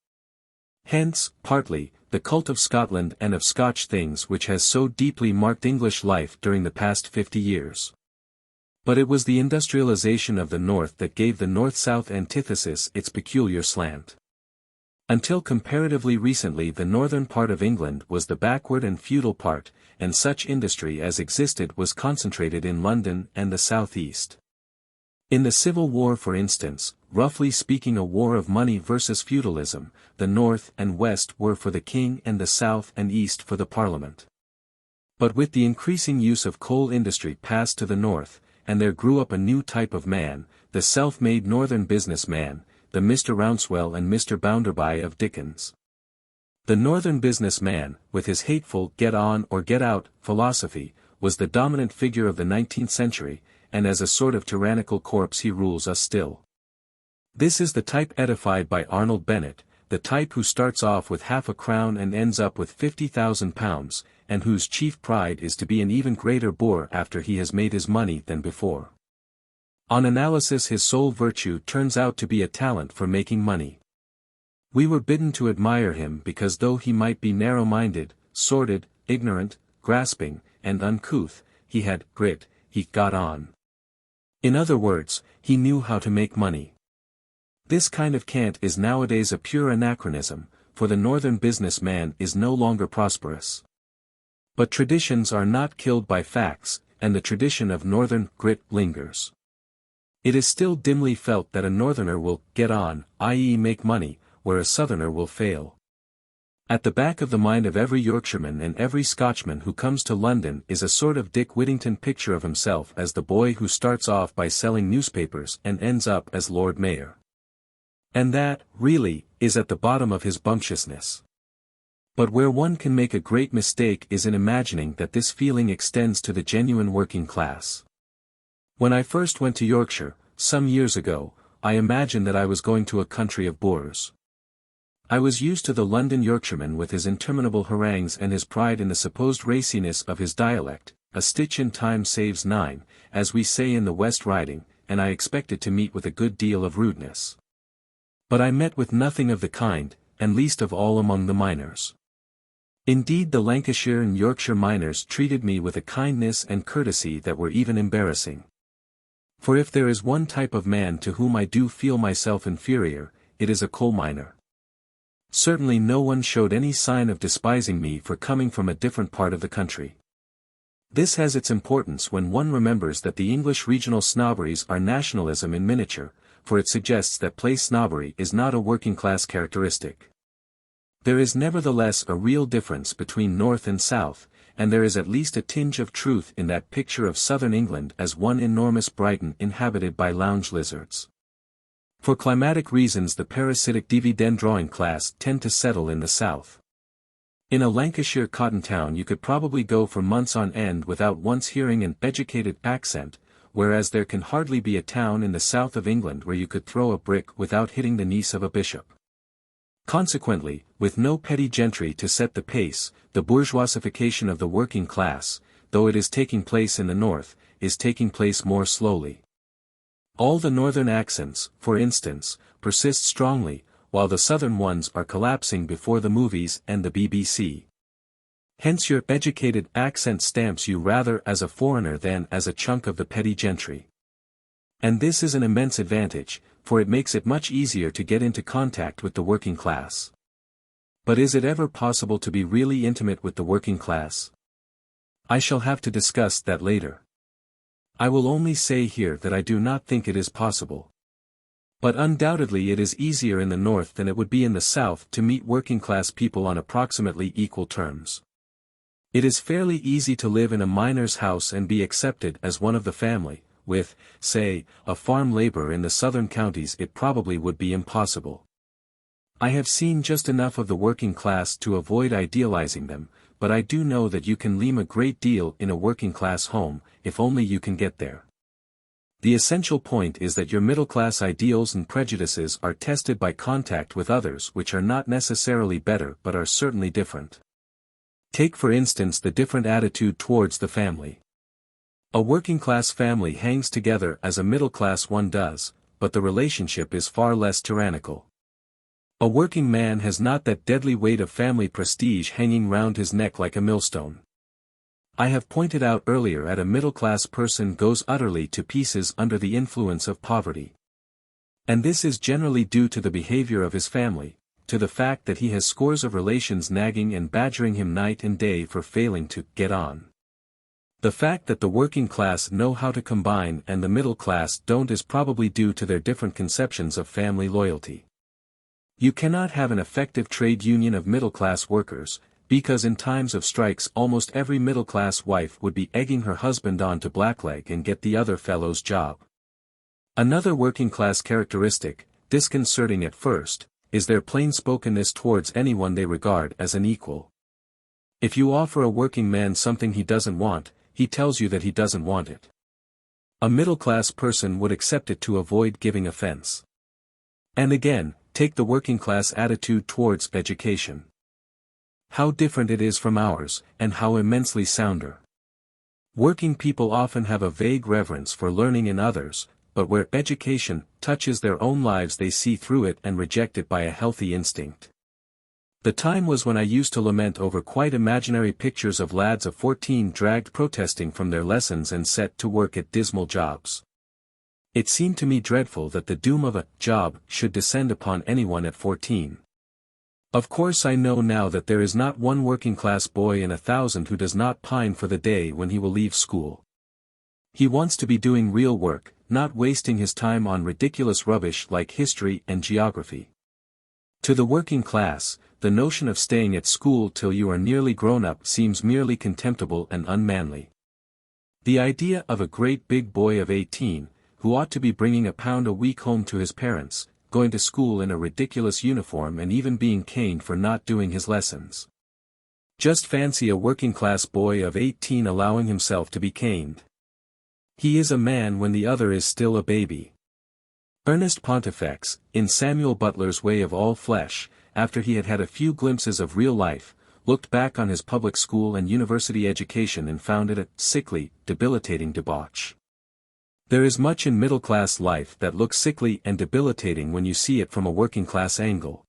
Hence, partly, the cult of Scotland and of Scotch things which has so deeply marked English life during the past 50 years. But it was the industrialization of the North that gave the North-South antithesis its peculiar slant. Until comparatively recently the northern part of England was the backward and feudal part, and such industry as existed was concentrated in London and the southeast. In the Civil War for instance, roughly speaking a war of money versus feudalism, the North and West were for the king and the South and East for the Parliament. But with the increasing use of coal industry passed to the North, and there grew up a new type of man, the self-made northern businessman, the Mr. Rouncewell and Mr. Bounderby of Dickens. The northern businessman, with his hateful get on or get out philosophy, was the dominant figure of the 19th century, and as a sort of tyrannical corpse he rules us still. This is the type edified by Arnold Bennett, the type who starts off with half a crown and ends up with £50,000, and whose chief pride is to be an even greater boor after he has made his money than before. On analysis his sole virtue turns out to be a talent for making money. We were bidden to admire him because though he might be narrow-minded, sordid, ignorant, grasping, and uncouth, he had grit, he got on. In other words, he knew how to make money. This kind of cant is nowadays a pure anachronism, for the northern businessman is no longer prosperous. But traditions are not killed by facts, and the tradition of northern grit lingers. It is still dimly felt that a northerner will get on, i.e. make money, where a southerner will fail. At the back of the mind of every Yorkshireman and every Scotchman who comes to London is a sort of Dick Whittington picture of himself as the boy who starts off by selling newspapers and ends up as Lord Mayor. And that, really, is at the bottom of his bumptiousness. But where one can make a great mistake is in imagining that this feeling extends to the genuine working class. When I first went to Yorkshire, some years ago, I imagined that I was going to a country of boors. I was used to the London Yorkshireman with his interminable harangues and his pride in the supposed raciness of his dialect, a stitch in time saves nine, as we say in the West Riding, and I expected to meet with a good deal of rudeness. But I met with nothing of the kind, and least of all among the miners. Indeed, the Lancashire and Yorkshire miners treated me with a kindness and courtesy that were even embarrassing. For if there is one type of man to whom I do feel myself inferior, it is a coal miner. Certainly no one showed any sign of despising me for coming from a different part of the country. This has its importance when one remembers that the English regional snobberies are nationalism in miniature, for it suggests that place snobbery is not a working-class characteristic. There is nevertheless a real difference between North and South, and there is at least a tinge of truth in that picture of southern England as one enormous Brighton inhabited by lounge lizards. For climatic reasons the parasitic dividend-drawing class tend to settle in the south. In a Lancashire cotton town you could probably go for months on end without once hearing an educated accent, whereas there can hardly be a town in the south of England where you could throw a brick without hitting the niece of a bishop. Consequently, with no petty gentry to set the pace, the bourgeoisification of the working class, though it is taking place in the north, is taking place more slowly. All the northern accents, for instance, persist strongly, while the southern ones are collapsing before the movies and the BBC. Hence your educated accent stamps you rather as a foreigner than as a chunk of the petty gentry. And this is an immense advantage, for it makes it much easier to get into contact with the working class. But is it ever possible to be really intimate with the working class? I shall have to discuss that later. I will only say here that I do not think it is possible. But undoubtedly it is easier in the north than it would be in the south to meet working-class people on approximately equal terms. It is fairly easy to live in a miner's house and be accepted as one of the family. With, say, a farm laborer in the southern counties it probably would be impossible. I have seen just enough of the working class to avoid idealizing them, but I do know that you can learn a great deal in a working-class home, if only you can get there. The essential point is that your middle-class ideals and prejudices are tested by contact with others which are not necessarily better but are certainly different. Take for instance the different attitude towards the family. A working-class family hangs together as a middle-class one does, but the relationship is far less tyrannical. A working man has not that deadly weight of family prestige hanging round his neck like a millstone. I have pointed out earlier that a middle-class person goes utterly to pieces under the influence of poverty. And this is generally due to the behavior of his family, to the fact that he has scores of relations nagging and badgering him night and day for failing to get on. The fact that the working class know how to combine and the middle class don't is probably due to their different conceptions of family loyalty. You cannot have an effective trade union of middle-class workers, because in times of strikes almost every middle-class wife would be egging her husband on to blackleg and get the other fellow's job. Another working-class characteristic, disconcerting at first, is their plain-spokenness towards anyone they regard as an equal. If you offer a working man something he doesn't want, he tells you that he doesn't want it. A middle-class person would accept it to avoid giving offense. And again, take the working-class attitude towards education. How different it is from ours, and how immensely sounder. Working people often have a vague reverence for learning in others, but where education touches their own lives they see through it and reject it by a healthy instinct. The time was when I used to lament over quite imaginary pictures of lads of 14 dragged protesting from their lessons and set to work at dismal jobs. It seemed to me dreadful that the doom of a job should descend upon anyone at 14. Of course I know now that there is not one working-class boy in 1,000 who does not pine for the day when he will leave school. He wants to be doing real work, not wasting his time on ridiculous rubbish like history and geography. To the working class, the notion of staying at school till you are nearly grown up seems merely contemptible and unmanly. The idea of a great big boy of 18, who ought to be bringing £1 a week home to his parents, going to school in a ridiculous uniform and even being caned for not doing his lessons. Just fancy a working-class boy of 18 allowing himself to be caned. He is a man when the other is still a baby. Ernest Pontifex, in Samuel Butler's Way of All Flesh, after he had had a few glimpses of real life, looked back on his public school and university education and found it a sickly, debilitating debauch. There is much in middle-class life that looks sickly and debilitating when you see it from a working-class angle.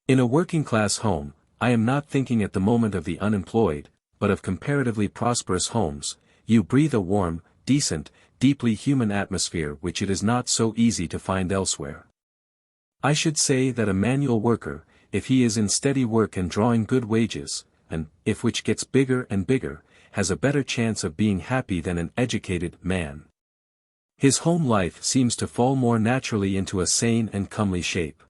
In a working-class home, I am not thinking at the moment of the unemployed, but of comparatively prosperous homes, you breathe a warm, decent, deeply human atmosphere which it is not so easy to find elsewhere. I should say that a manual worker, if he is in steady work and drawing good wages, and, if which gets bigger and bigger, has a better chance of being happy than an educated man. His home life seems to fall more naturally into a sane and comely shape.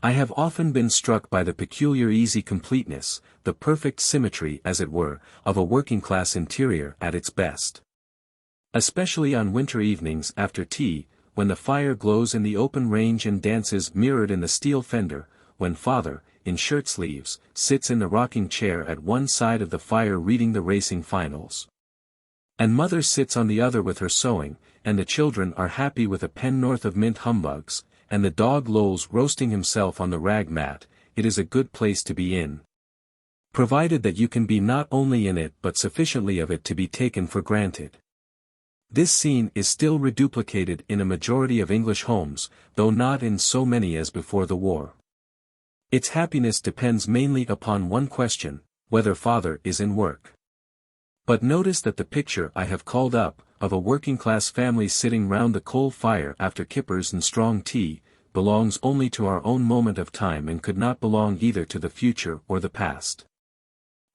I have often been struck by the peculiar easy completeness, the perfect symmetry as it were, of a working-class interior at its best. Especially on winter evenings after tea, when the fire glows in the open range and dances mirrored in the steel fender, when father, in shirt-sleeves, sits in the rocking chair at one side of the fire reading the racing finals. And mother sits on the other with her sewing, and the children are happy with a Pennorth of mint humbugs, and the dog lolls roasting himself on the rag mat, it is a good place to be in. Provided that you can be not only in it but sufficiently of it to be taken for granted. This scene is still reduplicated in a majority of English homes, though not in so many as before the war. Its happiness depends mainly upon one question, whether father is in work. But notice that the picture I have called up, of a working-class family sitting round the coal fire after kippers and strong tea, belongs only to our own moment of time and could not belong either to the future or the past.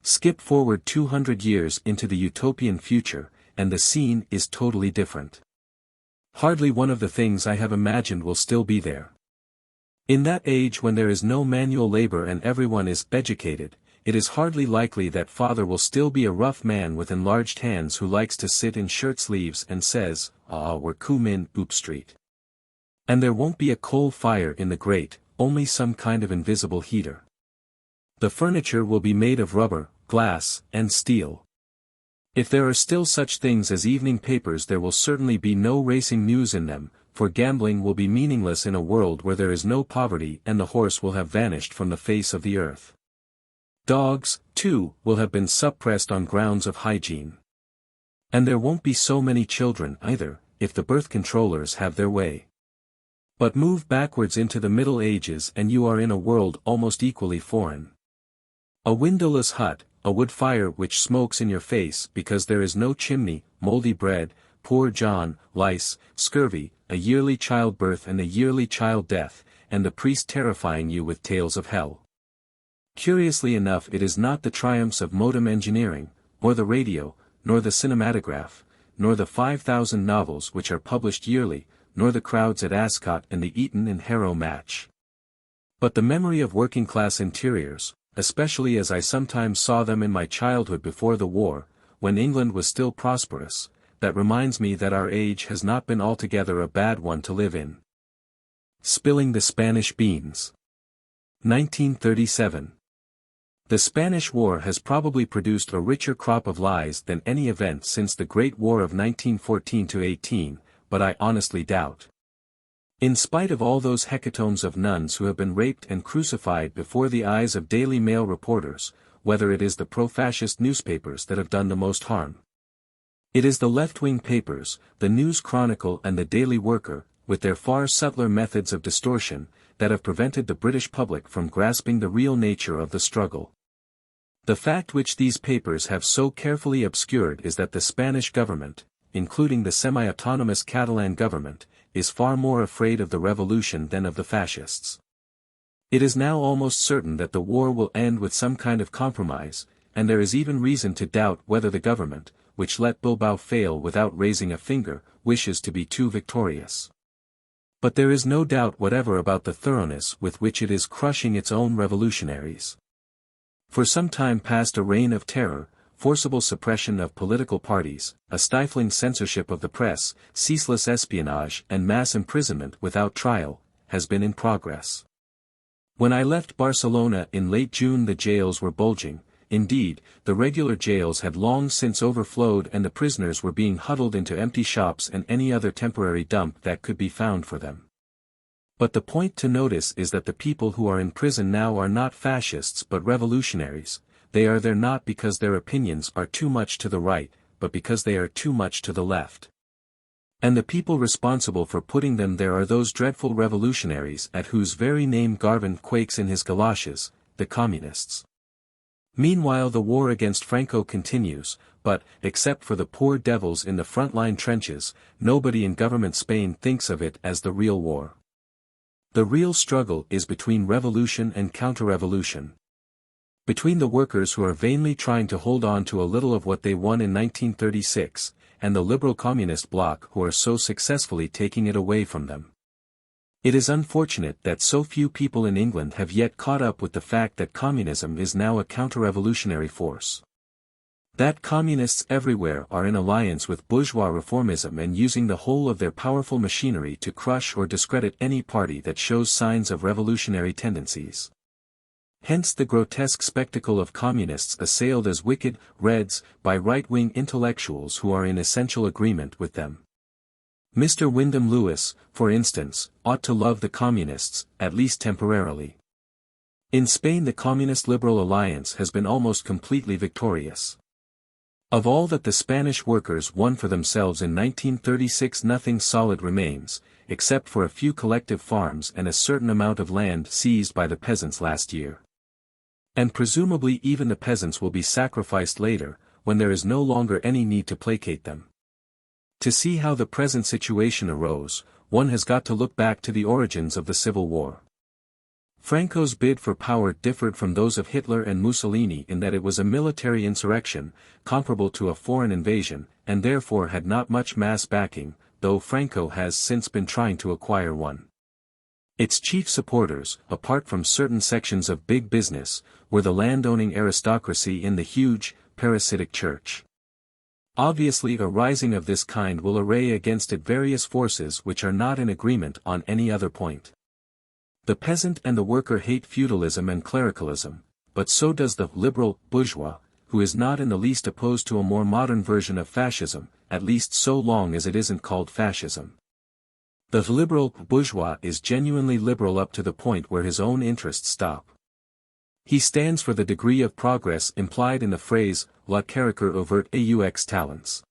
Skip forward 200 years into the utopian future, and the scene is totally different. Hardly one of the things I have imagined will still be there. In that age when there is no manual labor and everyone is educated, it is hardly likely that father will still be a rough man with enlarged hands who likes to sit in shirt-sleeves and says, "Ah, we're come in Oop Street." And there won't be a coal fire in the grate, only some kind of invisible heater. The furniture will be made of rubber, glass, and steel. If there are still such things as evening papers, there will certainly be no racing news in them, for gambling will be meaningless in a world where there is no poverty and the horse will have vanished from the face of the earth. Dogs, too, will have been suppressed on grounds of hygiene. And there won't be so many children either, if the birth controllers have their way. But move backwards into the Middle Ages and you are in a world almost equally foreign. A windowless hut, a wood fire which smokes in your face because there is no chimney, mouldy bread, poor John, lice, scurvy, a yearly childbirth and a yearly child death, and the priest terrifying you with tales of hell. Curiously enough, it is not the triumphs of modem engineering, or the radio, nor the cinematograph, nor the 5,000 novels which are published yearly, nor the crowds at Ascot and the Eton and Harrow match. But the memory of working-class interiors, especially as I sometimes saw them in my childhood before the war, when England was still prosperous, that reminds me that our age has not been altogether a bad one to live in. Spilling the Spanish Beans. 1937. The Spanish War has probably produced a richer crop of lies than any event since the Great War of 1914-18, but I honestly doubt. In spite of all those hecatombs of nuns who have been raped and crucified before the eyes of Daily Mail reporters, whether it is the pro-fascist newspapers that have done the most harm. It is the left-wing papers, the News Chronicle and the Daily Worker, with their far subtler methods of distortion, that have prevented the British public from grasping the real nature of the struggle. The fact which these papers have so carefully obscured is that the Spanish government, including the semi-autonomous Catalan government, is far more afraid of the revolution than of the fascists. It is now almost certain that the war will end with some kind of compromise, and there is even reason to doubt whether the government, which let Bilbao fail without raising a finger, wishes to be too victorious. But there is no doubt whatever about the thoroughness with which it is crushing its own revolutionaries. For some time past a reign of terror, forcible suppression of political parties, a stifling censorship of the press, ceaseless espionage and mass imprisonment without trial, has been in progress. When I left Barcelona in late June the jails were bulging. Indeed, the regular jails had long since overflowed and the prisoners were being huddled into empty shops and any other temporary dump that could be found for them. But the point to notice is that the people who are in prison now are not fascists but revolutionaries. They are there not because their opinions are too much to the right, but because they are too much to the left. And the people responsible for putting them there are those dreadful revolutionaries at whose very name Garvin quakes in his galoshes, the communists. Meanwhile the war against Franco continues, but, except for the poor devils in the front-line trenches, nobody in government Spain thinks of it as the real war. The real struggle is between revolution and counter-revolution. Between the workers who are vainly trying to hold on to a little of what they won in 1936, and the liberal communist bloc who are so successfully taking it away from them. It is unfortunate that so few people in England have yet caught up with the fact that communism is now a counter-revolutionary force. That communists everywhere are in alliance with bourgeois reformism and using the whole of their powerful machinery to crush or discredit any party that shows signs of revolutionary tendencies. Hence the grotesque spectacle of communists assailed as wicked Reds by right-wing intellectuals who are in essential agreement with them. Mr. Wyndham Lewis, for instance, ought to love the communists, at least temporarily. In Spain the Communist-Liberal alliance has been almost completely victorious. Of all that the Spanish workers won for themselves in 1936 nothing solid remains, except for a few collective farms and a certain amount of land seized by the peasants last year. And presumably even the peasants will be sacrificed later, when there is no longer any need to placate them. To see how the present situation arose, one has got to look back to the origins of the Civil War. Franco's bid for power differed from those of Hitler and Mussolini in that it was a military insurrection, comparable to a foreign invasion, and therefore had not much mass backing, though Franco has since been trying to acquire one. Its chief supporters, apart from certain sections of big business, were the landowning aristocracy in the huge, parasitic church. Obviously a rising of this kind will array against it various forces which are not in agreement on any other point. The peasant and the worker hate feudalism and clericalism, but so does the liberal bourgeois, who is not in the least opposed to a more modern version of fascism, at least so long as it isn't called fascism. The liberal bourgeois is genuinely liberal up to the point where his own interests stop. He stands for the degree of progress implied in the phrase, la caractère ouvert aux talents.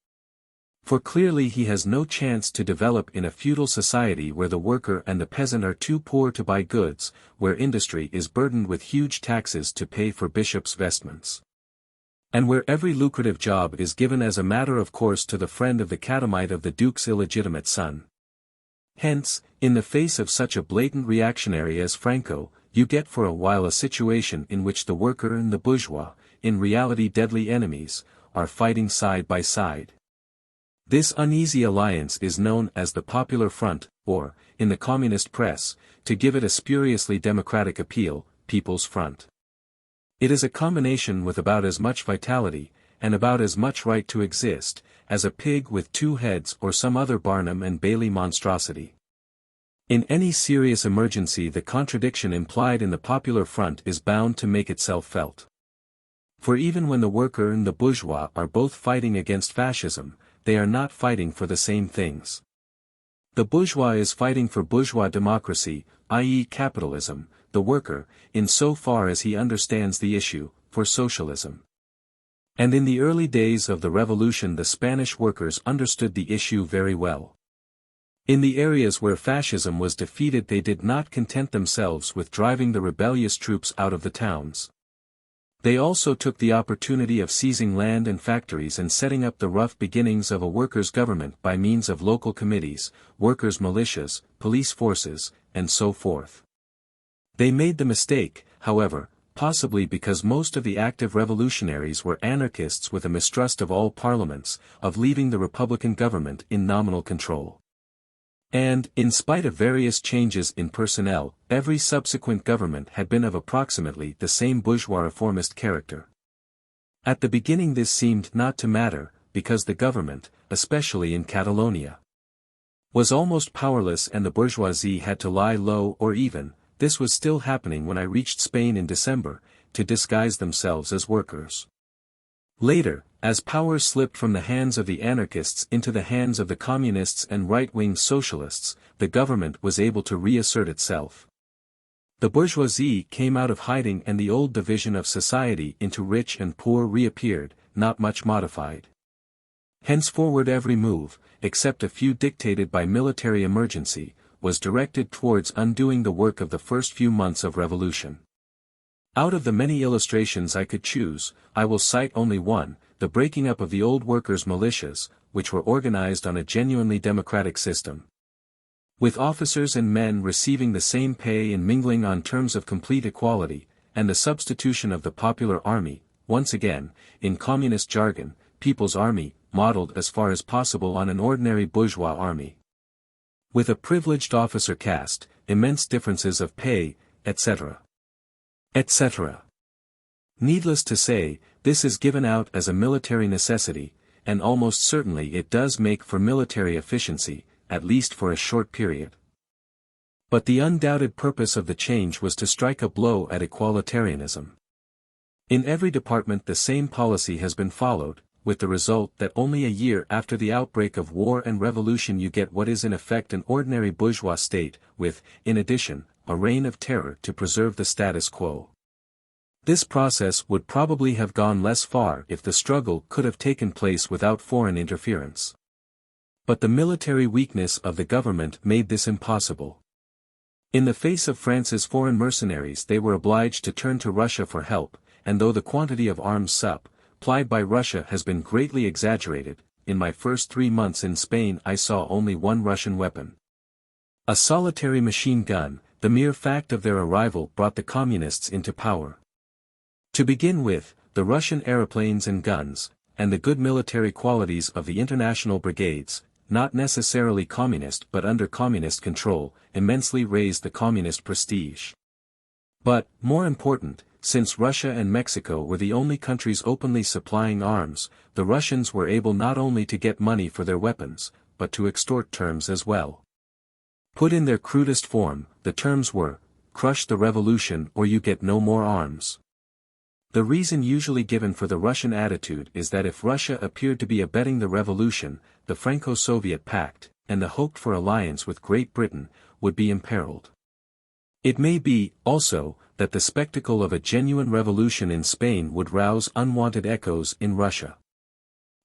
For clearly he has no chance to develop in a feudal society where the worker and the peasant are too poor to buy goods, where industry is burdened with huge taxes to pay for bishops' vestments. And where every lucrative job is given as a matter of course to the friend of the catamite of the duke's illegitimate son. Hence, in the face of such a blatant reactionary as Franco, you get for a while a situation in which the worker and the bourgeois, in reality deadly enemies, are fighting side by side. This uneasy alliance is known as the Popular Front, or, in the communist press, to give it a spuriously democratic appeal, People's Front. It is a combination with about as much vitality, and about as much right to exist, as a pig with two heads or some other Barnum and Bailey monstrosity. In any serious emergency the contradiction implied in the Popular Front is bound to make itself felt. For even when the worker and the bourgeois are both fighting against fascism, they are not fighting for the same things. The bourgeois is fighting for bourgeois democracy, i.e. capitalism, the worker, in so far as he understands the issue, for socialism. And in the early days of the revolution the Spanish workers understood the issue very well. In the areas where fascism was defeated they did not content themselves with driving the rebellious troops out of the towns. They also took the opportunity of seizing land and factories and setting up the rough beginnings of a workers' government by means of local committees, workers' militias, police forces, and so forth. They made the mistake, however, possibly because most of the active revolutionaries were anarchists with a mistrust of all parliaments, of leaving the Republican government in nominal control. And, in spite of various changes in personnel, every subsequent government had been of approximately the same bourgeois reformist character. At the beginning this seemed not to matter, because the government, especially in Catalonia, was almost powerless and the bourgeoisie had to lie low or even, this was still happening when I reached Spain in December, to disguise themselves as workers. Later, as power slipped from the hands of the anarchists into the hands of the communists and right-wing socialists, the government was able to reassert itself. The bourgeoisie came out of hiding and the old division of society into rich and poor reappeared, not much modified. Henceforward every move, except a few dictated by military emergency, was directed towards undoing the work of the first few months of revolution. Out of the many illustrations I could choose, I will cite only one, the breaking up of the old workers' militias, which were organized on a genuinely democratic system, with officers and men receiving the same pay and mingling on terms of complete equality, and the substitution of the popular army, once again, in communist jargon, people's army, modeled as far as possible on an ordinary bourgeois army, with a privileged officer caste, immense differences of pay, etc. etc. Needless to say, this is given out as a military necessity, and almost certainly it does make for military efficiency, at least for a short period. But the undoubted purpose of the change was to strike a blow at equalitarianism. In every department the same policy has been followed, with the result that only a year after the outbreak of war and revolution you get what is in effect an ordinary bourgeois state, with, in addition, a reign of terror to preserve the status quo. This process would probably have gone less far if the struggle could have taken place without foreign interference. But the military weakness of the government made this impossible. In the face of France's foreign mercenaries they were obliged to turn to Russia for help, and though the quantity of arms supplied by Russia has been greatly exaggerated, in my first 3 months in Spain I saw only one Russian weapon. A solitary machine gun. The mere fact of their arrival brought the communists into power. To begin with, the Russian aeroplanes and guns, and the good military qualities of the international brigades, not necessarily communist but under communist control, immensely raised the communist prestige. But, more important, since Russia and Mexico were the only countries openly supplying arms, the Russians were able not only to get money for their weapons, but to extort terms as well. Put in their crudest form, the terms were, crush the revolution or you get no more arms. The reason usually given for the Russian attitude is that if Russia appeared to be abetting the revolution, the Franco-Soviet pact, and the hoped-for alliance with Great Britain, would be imperiled. It may be, also, that the spectacle of a genuine revolution in Spain would rouse unwanted echoes in Russia.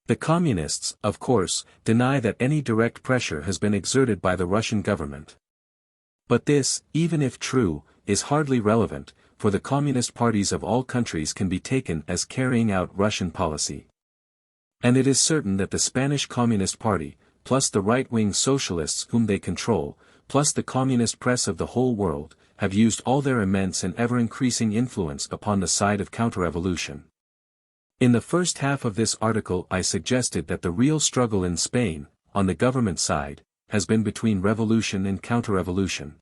The communists, of course, deny that any direct pressure has been exerted by the Russian government. But this, even if true, is hardly relevant, for the communist parties of all countries can be taken as carrying out Russian policy. And it is certain that the Spanish Communist Party, plus the right-wing socialists whom they control, plus the communist press of the whole world, have used all their immense and ever-increasing influence upon the side of counter-revolution. In the first half of this article I suggested that the real struggle in Spain, on the government side, has been between revolution and counter-revolution.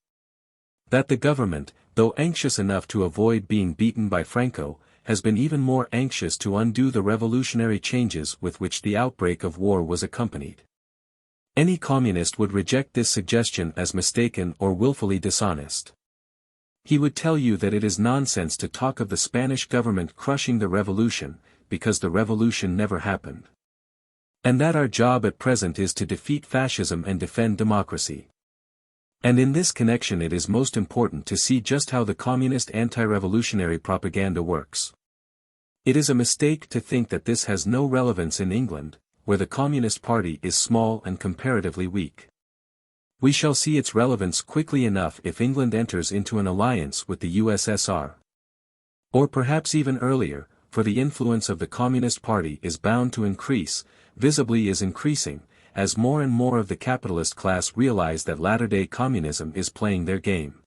That the government, though anxious enough to avoid being beaten by Franco, has been even more anxious to undo the revolutionary changes with which the outbreak of war was accompanied. Any communist would reject this suggestion as mistaken or willfully dishonest. He would tell you that it is nonsense to talk of the Spanish government crushing the revolution, because the revolution never happened. And that our job at present is to defeat fascism and defend democracy. And in this connection it is most important to see just how the communist anti-revolutionary propaganda works. It is a mistake to think that this has no relevance in England, where the Communist Party is small and comparatively weak. We shall see its relevance quickly enough if England enters into an alliance with the USSR. Or perhaps even earlier, for the influence of the Communist Party is bound to increase, visibly is increasing, as more and more of the capitalist class realize that latter-day communism is playing their game.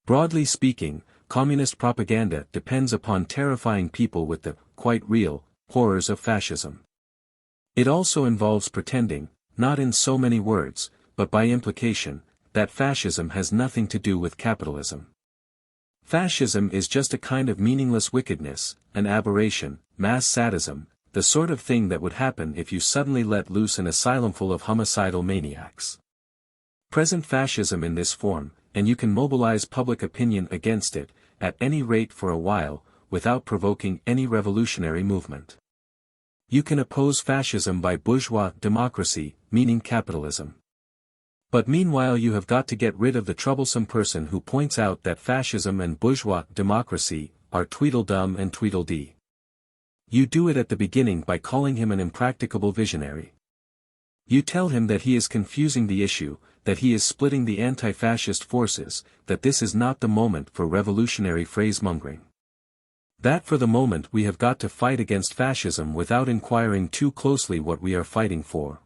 Broadly speaking, communist propaganda depends upon terrifying people with the, quite real, horrors of fascism. It also involves pretending, not in so many words, but by implication, that fascism has nothing to do with capitalism. Fascism is just a kind of meaningless wickedness, an aberration, mass sadism, the sort of thing that would happen if you suddenly let loose an asylum full of homicidal maniacs. Present fascism in this form, and you can mobilize public opinion against it, at any rate for a while, without provoking any revolutionary movement. You can oppose fascism by bourgeois democracy, meaning capitalism. But meanwhile you have got to get rid of the troublesome person who points out that fascism and bourgeois democracy are tweedledum and tweedledee. You do it at the beginning by calling him an impracticable visionary. You tell him that he is confusing the issue, that he is splitting the anti-fascist forces, that this is not the moment for revolutionary phrasemongering. That for the moment we have got to fight against fascism without inquiring too closely what we are fighting for.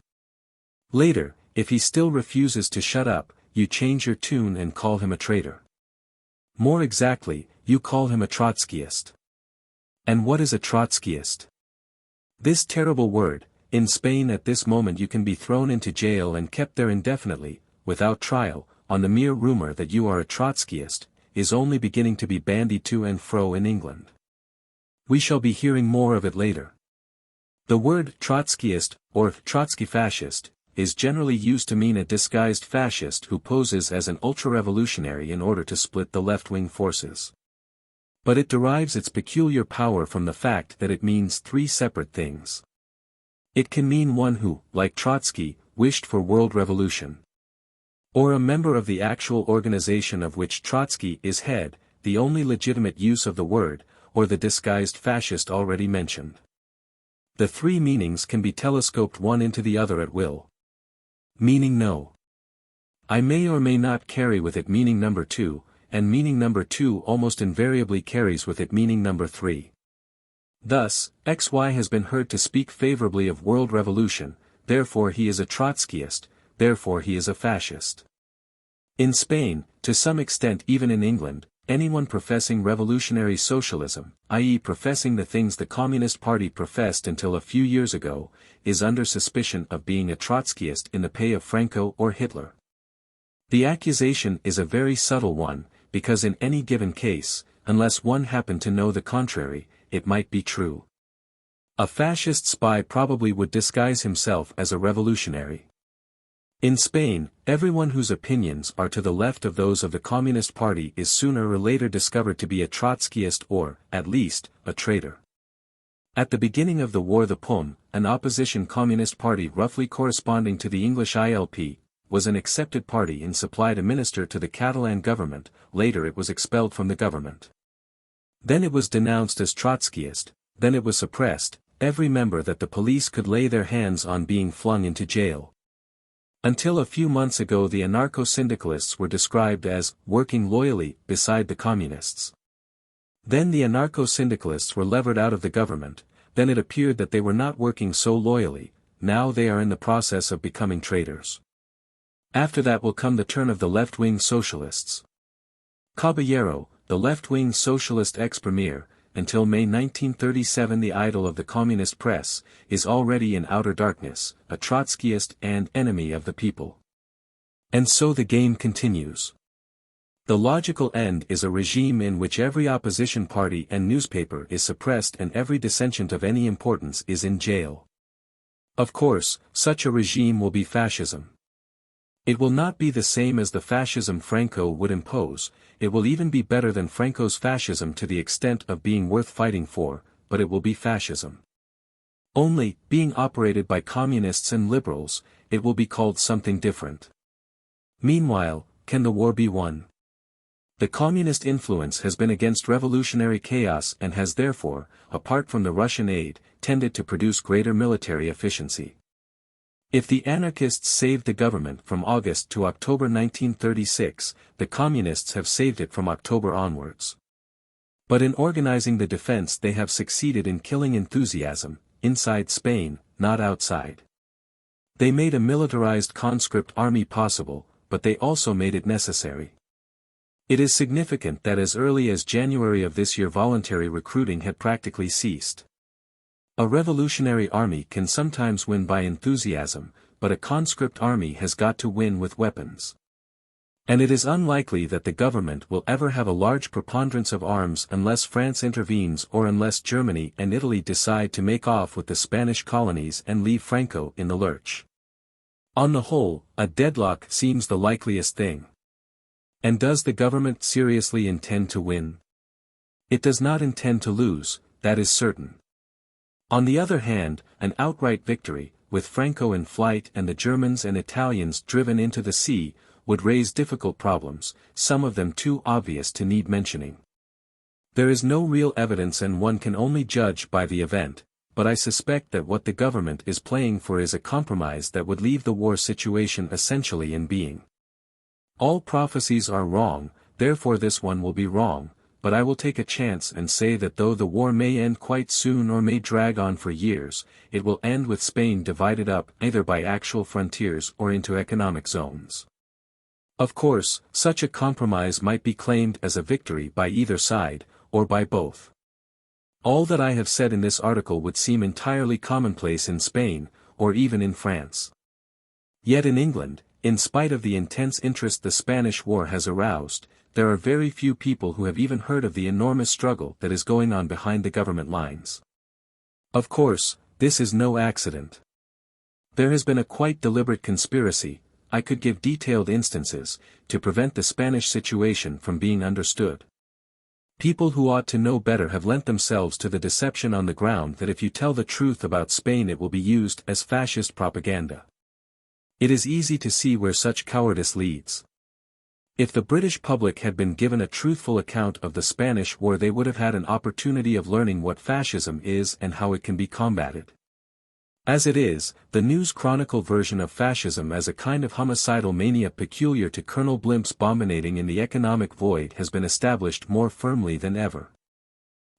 Later, if he still refuses to shut up, you change your tune and call him a traitor. More exactly, you call him a Trotskyist. And what is a Trotskyist? This terrible word, in Spain at this moment you can be thrown into jail and kept there indefinitely, without trial, on the mere rumor that you are a Trotskyist, is only beginning to be bandied to and fro in England. We shall be hearing more of it later. The word Trotskyist, or Trotsky fascist, is generally used to mean a disguised fascist who poses as an ultra-revolutionary in order to split the left-wing forces. But it derives its peculiar power from the fact that it means three separate things. It can mean one who, like Trotsky, wished for world revolution. Or a member of the actual organization of which Trotsky is head, the only legitimate use of the word, or the disguised fascist already mentioned. The three meanings can be telescoped one into the other at will. Meaning no. I may or may not carry with it meaning number 2, and meaning number 2 almost invariably carries with it meaning number 3. Thus, XY has been heard to speak favorably of world revolution, therefore he is a Trotskyist, therefore he is a fascist. In Spain, to some extent even in England, anyone professing revolutionary socialism, i.e. professing the things the Communist Party professed until a few years ago, is under suspicion of being a Trotskyist in the pay of Franco or Hitler. The accusation is a very subtle one, because in any given case, unless one happened to know the contrary, it might be true. A fascist spy probably would disguise himself as a revolutionary. In Spain, everyone whose opinions are to the left of those of the Communist Party is sooner or later discovered to be a Trotskyist or, at least, a traitor. At the beginning of the war the POM, an opposition communist party roughly corresponding to the English ILP, was an accepted party and supplied a minister to the Catalan government, later it was expelled from the government. Then it was denounced as Trotskyist, then it was suppressed, every member that the police could lay their hands on being flung into jail. Until a few months ago the anarcho-syndicalists were described as working loyally beside the communists. Then the anarcho-syndicalists were levered out of the government, then it appeared that they were not working so loyally, now they are in the process of becoming traitors. After that will come the turn of the left-wing socialists. Caballero, the left-wing socialist ex-premier, until May 1937 the idol of the communist press, is already in outer darkness, a Trotskyist and enemy of the people. And so the game continues. The logical end is a regime in which every opposition party and newspaper is suppressed and every dissentient of any importance is in jail. Of course, such a regime will be fascism. It will not be the same as the fascism Franco would impose, it will even be better than Franco's fascism to the extent of being worth fighting for, but it will be fascism. Only, being operated by communists and liberals, it will be called something different. Meanwhile, can the war be won? The communist influence has been against revolutionary chaos and has therefore, apart from the Russian aid, tended to produce greater military efficiency. If the anarchists saved the government from August to October 1936, the communists have saved it from October onwards. But in organizing the defense they have succeeded in killing enthusiasm, inside Spain, not outside. They made a militarized conscript army possible, but they also made it necessary. It is significant that as early as January of this year voluntary recruiting had practically ceased. A revolutionary army can sometimes win by enthusiasm, but a conscript army has got to win with weapons. And it is unlikely that the government will ever have a large preponderance of arms unless France intervenes or unless Germany and Italy decide to make off with the Spanish colonies and leave Franco in the lurch. On the whole, a deadlock seems the likeliest thing. And does the government seriously intend to win? It does not intend to lose, that is certain. On the other hand, an outright victory, with Franco in flight and the Germans and Italians driven into the sea, would raise difficult problems, some of them too obvious to need mentioning. There is no real evidence and one can only judge by the event, but I suspect that what the government is playing for is a compromise that would leave the war situation essentially in being. All prophecies are wrong, therefore this one will be wrong, but I will take a chance and say that though the war may end quite soon or may drag on for years, it will end with Spain divided up either by actual frontiers or into economic zones. Of course, such a compromise might be claimed as a victory by either side, or by both. All that I have said in this article would seem entirely commonplace in Spain, or even in France. Yet in England, in spite of the intense interest the Spanish War has aroused, there are very few people who have even heard of the enormous struggle that is going on behind the government lines. Of course, this is no accident. There has been a quite deliberate conspiracy, I could give detailed instances, to prevent the Spanish situation from being understood. People who ought to know better have lent themselves to the deception on the ground that if you tell the truth about Spain it will be used as fascist propaganda. It is easy to see where such cowardice leads. If the British public had been given a truthful account of the Spanish War they would have had an opportunity of learning what fascism is and how it can be combated. As it is, the News Chronicle version of fascism as a kind of homicidal mania peculiar to Colonel Blimp's bombinating in the economic void has been established more firmly than ever.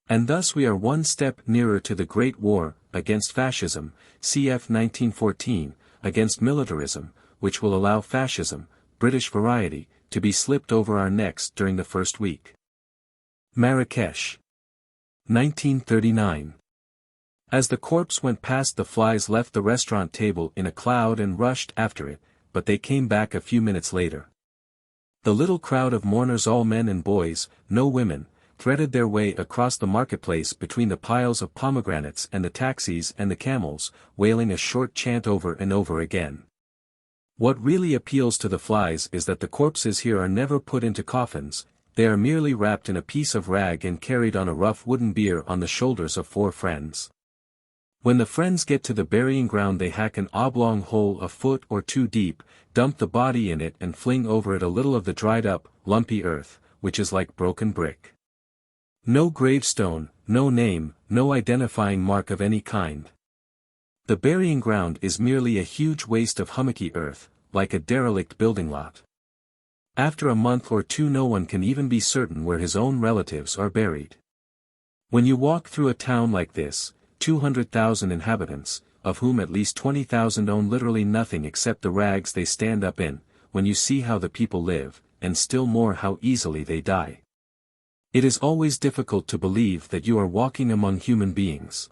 And thus we are one step nearer to the Great War, against fascism, cf 1914, against militarism, which will allow fascism, British variety, to be slipped over our necks during the first week. Marrakech. 1939. As the corpse went past the flies left the restaurant table in a cloud and rushed after it, but they came back a few minutes later. The little crowd of mourners, all men and boys, no women, threaded their way across the marketplace between the piles of pomegranates and the taxis and the camels, wailing a short chant over and over again. What really appeals to the flies is that the corpses here are never put into coffins, they are merely wrapped in a piece of rag and carried on a rough wooden bier on the shoulders of four friends. When the friends get to the burying ground they hack an oblong hole a foot or two deep, dump the body in it and fling over it a little of the dried-up, lumpy earth, which is like broken brick. No gravestone, no name, no identifying mark of any kind. The burying ground is merely a huge waste of hummocky earth, like a derelict building lot. After a month or two no one can even be certain where his own relatives are buried. When you walk through a town like this, 200,000 inhabitants, of whom at least 20,000 own literally nothing except the rags they stand up in, when you see how the people live, and still more how easily they die. It is always difficult to believe that you are walking among human beings.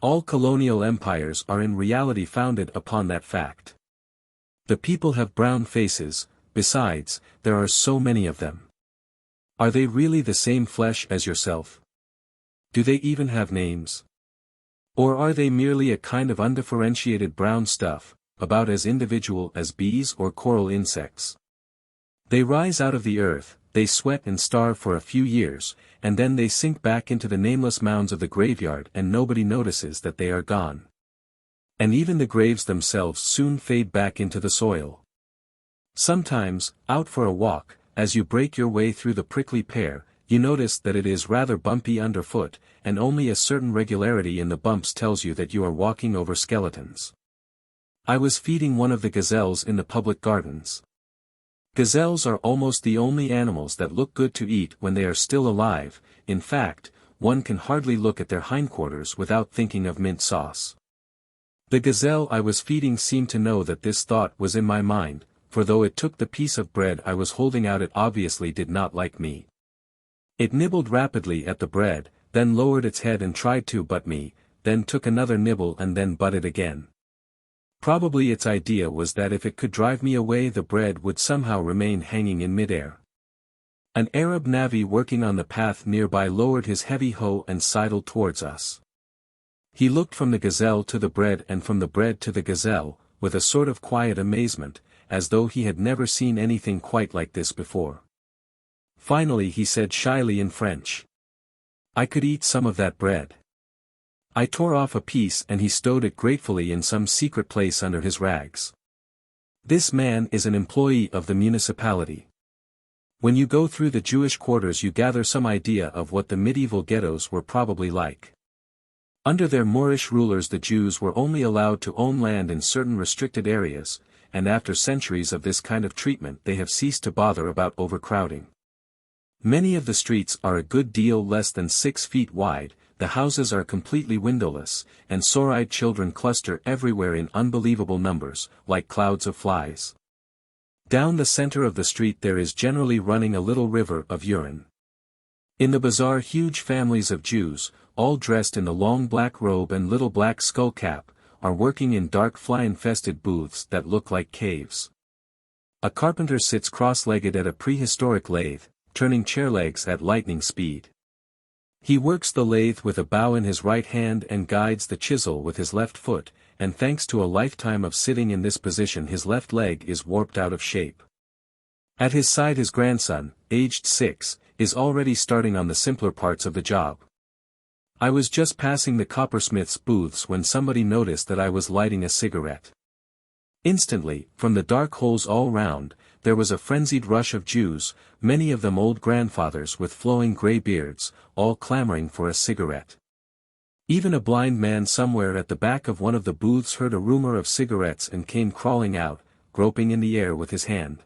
All colonial empires are in reality founded upon that fact. The people have brown faces, besides, there are so many of them. Are they really the same flesh as yourself? Do they even have names? Or are they merely a kind of undifferentiated brown stuff, about as individual as bees or coral insects? They rise out of the earth, they sweat and starve for a few years, and then they sink back into the nameless mounds of the graveyard and nobody notices that they are gone. And even the graves themselves soon fade back into the soil. Sometimes, out for a walk, as you break your way through the prickly pear, you notice that it is rather bumpy underfoot, and only a certain regularity in the bumps tells you that you are walking over skeletons. I was feeding one of the gazelles in the public gardens. Gazelles are almost the only animals that look good to eat when they are still alive, in fact, one can hardly look at their hindquarters without thinking of mint sauce. The gazelle I was feeding seemed to know that this thought was in my mind, for though it took the piece of bread I was holding out, it obviously did not like me. It nibbled rapidly at the bread, then lowered its head and tried to butt me, then took another nibble and then butted again. Probably its idea was that if it could drive me away, the bread would somehow remain hanging in midair. An Arab navvy working on the path nearby lowered his heavy hoe and sidled towards us. He looked from the gazelle to the bread and from the bread to the gazelle, with a sort of quiet amazement, as though he had never seen anything quite like this before. Finally he said shyly in French, "I could eat some of that bread." I tore off a piece and he stowed it gratefully in some secret place under his rags. This man is an employee of the municipality. When you go through the Jewish quarters you gather some idea of what the medieval ghettos were probably like. Under their Moorish rulers the Jews were only allowed to own land in certain restricted areas, and after centuries of this kind of treatment they have ceased to bother about overcrowding. Many of the streets are a good deal less than 6 feet wide, the houses are completely windowless, and sore-eyed children cluster everywhere in unbelievable numbers, like clouds of flies. Down the center of the street there is generally running a little river of urine. In the bazaar huge families of Jews, all dressed in the long black robe and little black skull cap, are working in dark fly-infested booths that look like caves. A carpenter sits cross-legged at a prehistoric lathe, turning chair legs at lightning speed. He works the lathe with a bow in his right hand and guides the chisel with his left foot, and thanks to a lifetime of sitting in this position his left leg is warped out of shape. At his side his grandson, aged 6, is already starting on the simpler parts of the job. I was just passing the coppersmith's booths when somebody noticed that I was lighting a cigarette. Instantly, from the dark holes all round, there was a frenzied rush of Jews, many of them old grandfathers with flowing grey beards, all clamoring for a cigarette. Even a blind man somewhere at the back of one of the booths heard a rumor of cigarettes and came crawling out, groping in the air with his hand.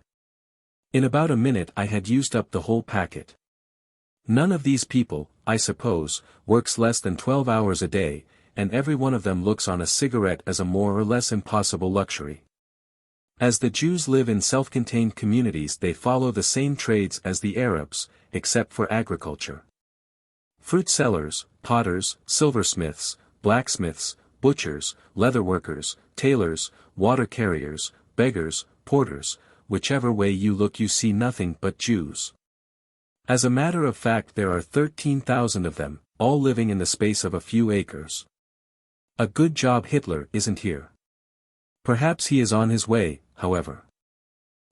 In about a minute I had used up the whole packet. None of these people, I suppose, works less than 12 hours a day, and every one of them looks on a cigarette as a more or less impossible luxury. As the Jews live in self-contained communities they follow the same trades as the Arabs, except for agriculture. Fruit sellers, potters, silversmiths, blacksmiths, butchers, leatherworkers, tailors, water carriers, beggars, porters, whichever way you look you see nothing but Jews. As a matter of fact there are 13,000 of them, all living in the space of a few acres. A good job Hitler isn't here. Perhaps he is on his way, however.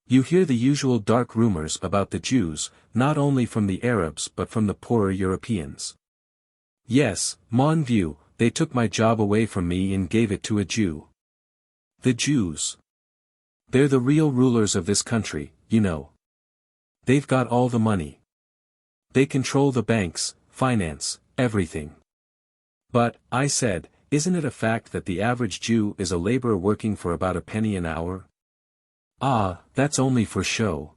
You hear the usual dark rumors about the Jews, not only from the Arabs but from the poorer Europeans. Yes, mon vieux, they took my job away from me and gave it to a Jew. The Jews. They're the real rulers of this country, you know. They've got all the money. They control the banks, finance, everything. But, I said, isn't it a fact that the average Jew is a laborer working for about a penny an hour? Ah, that's only for show.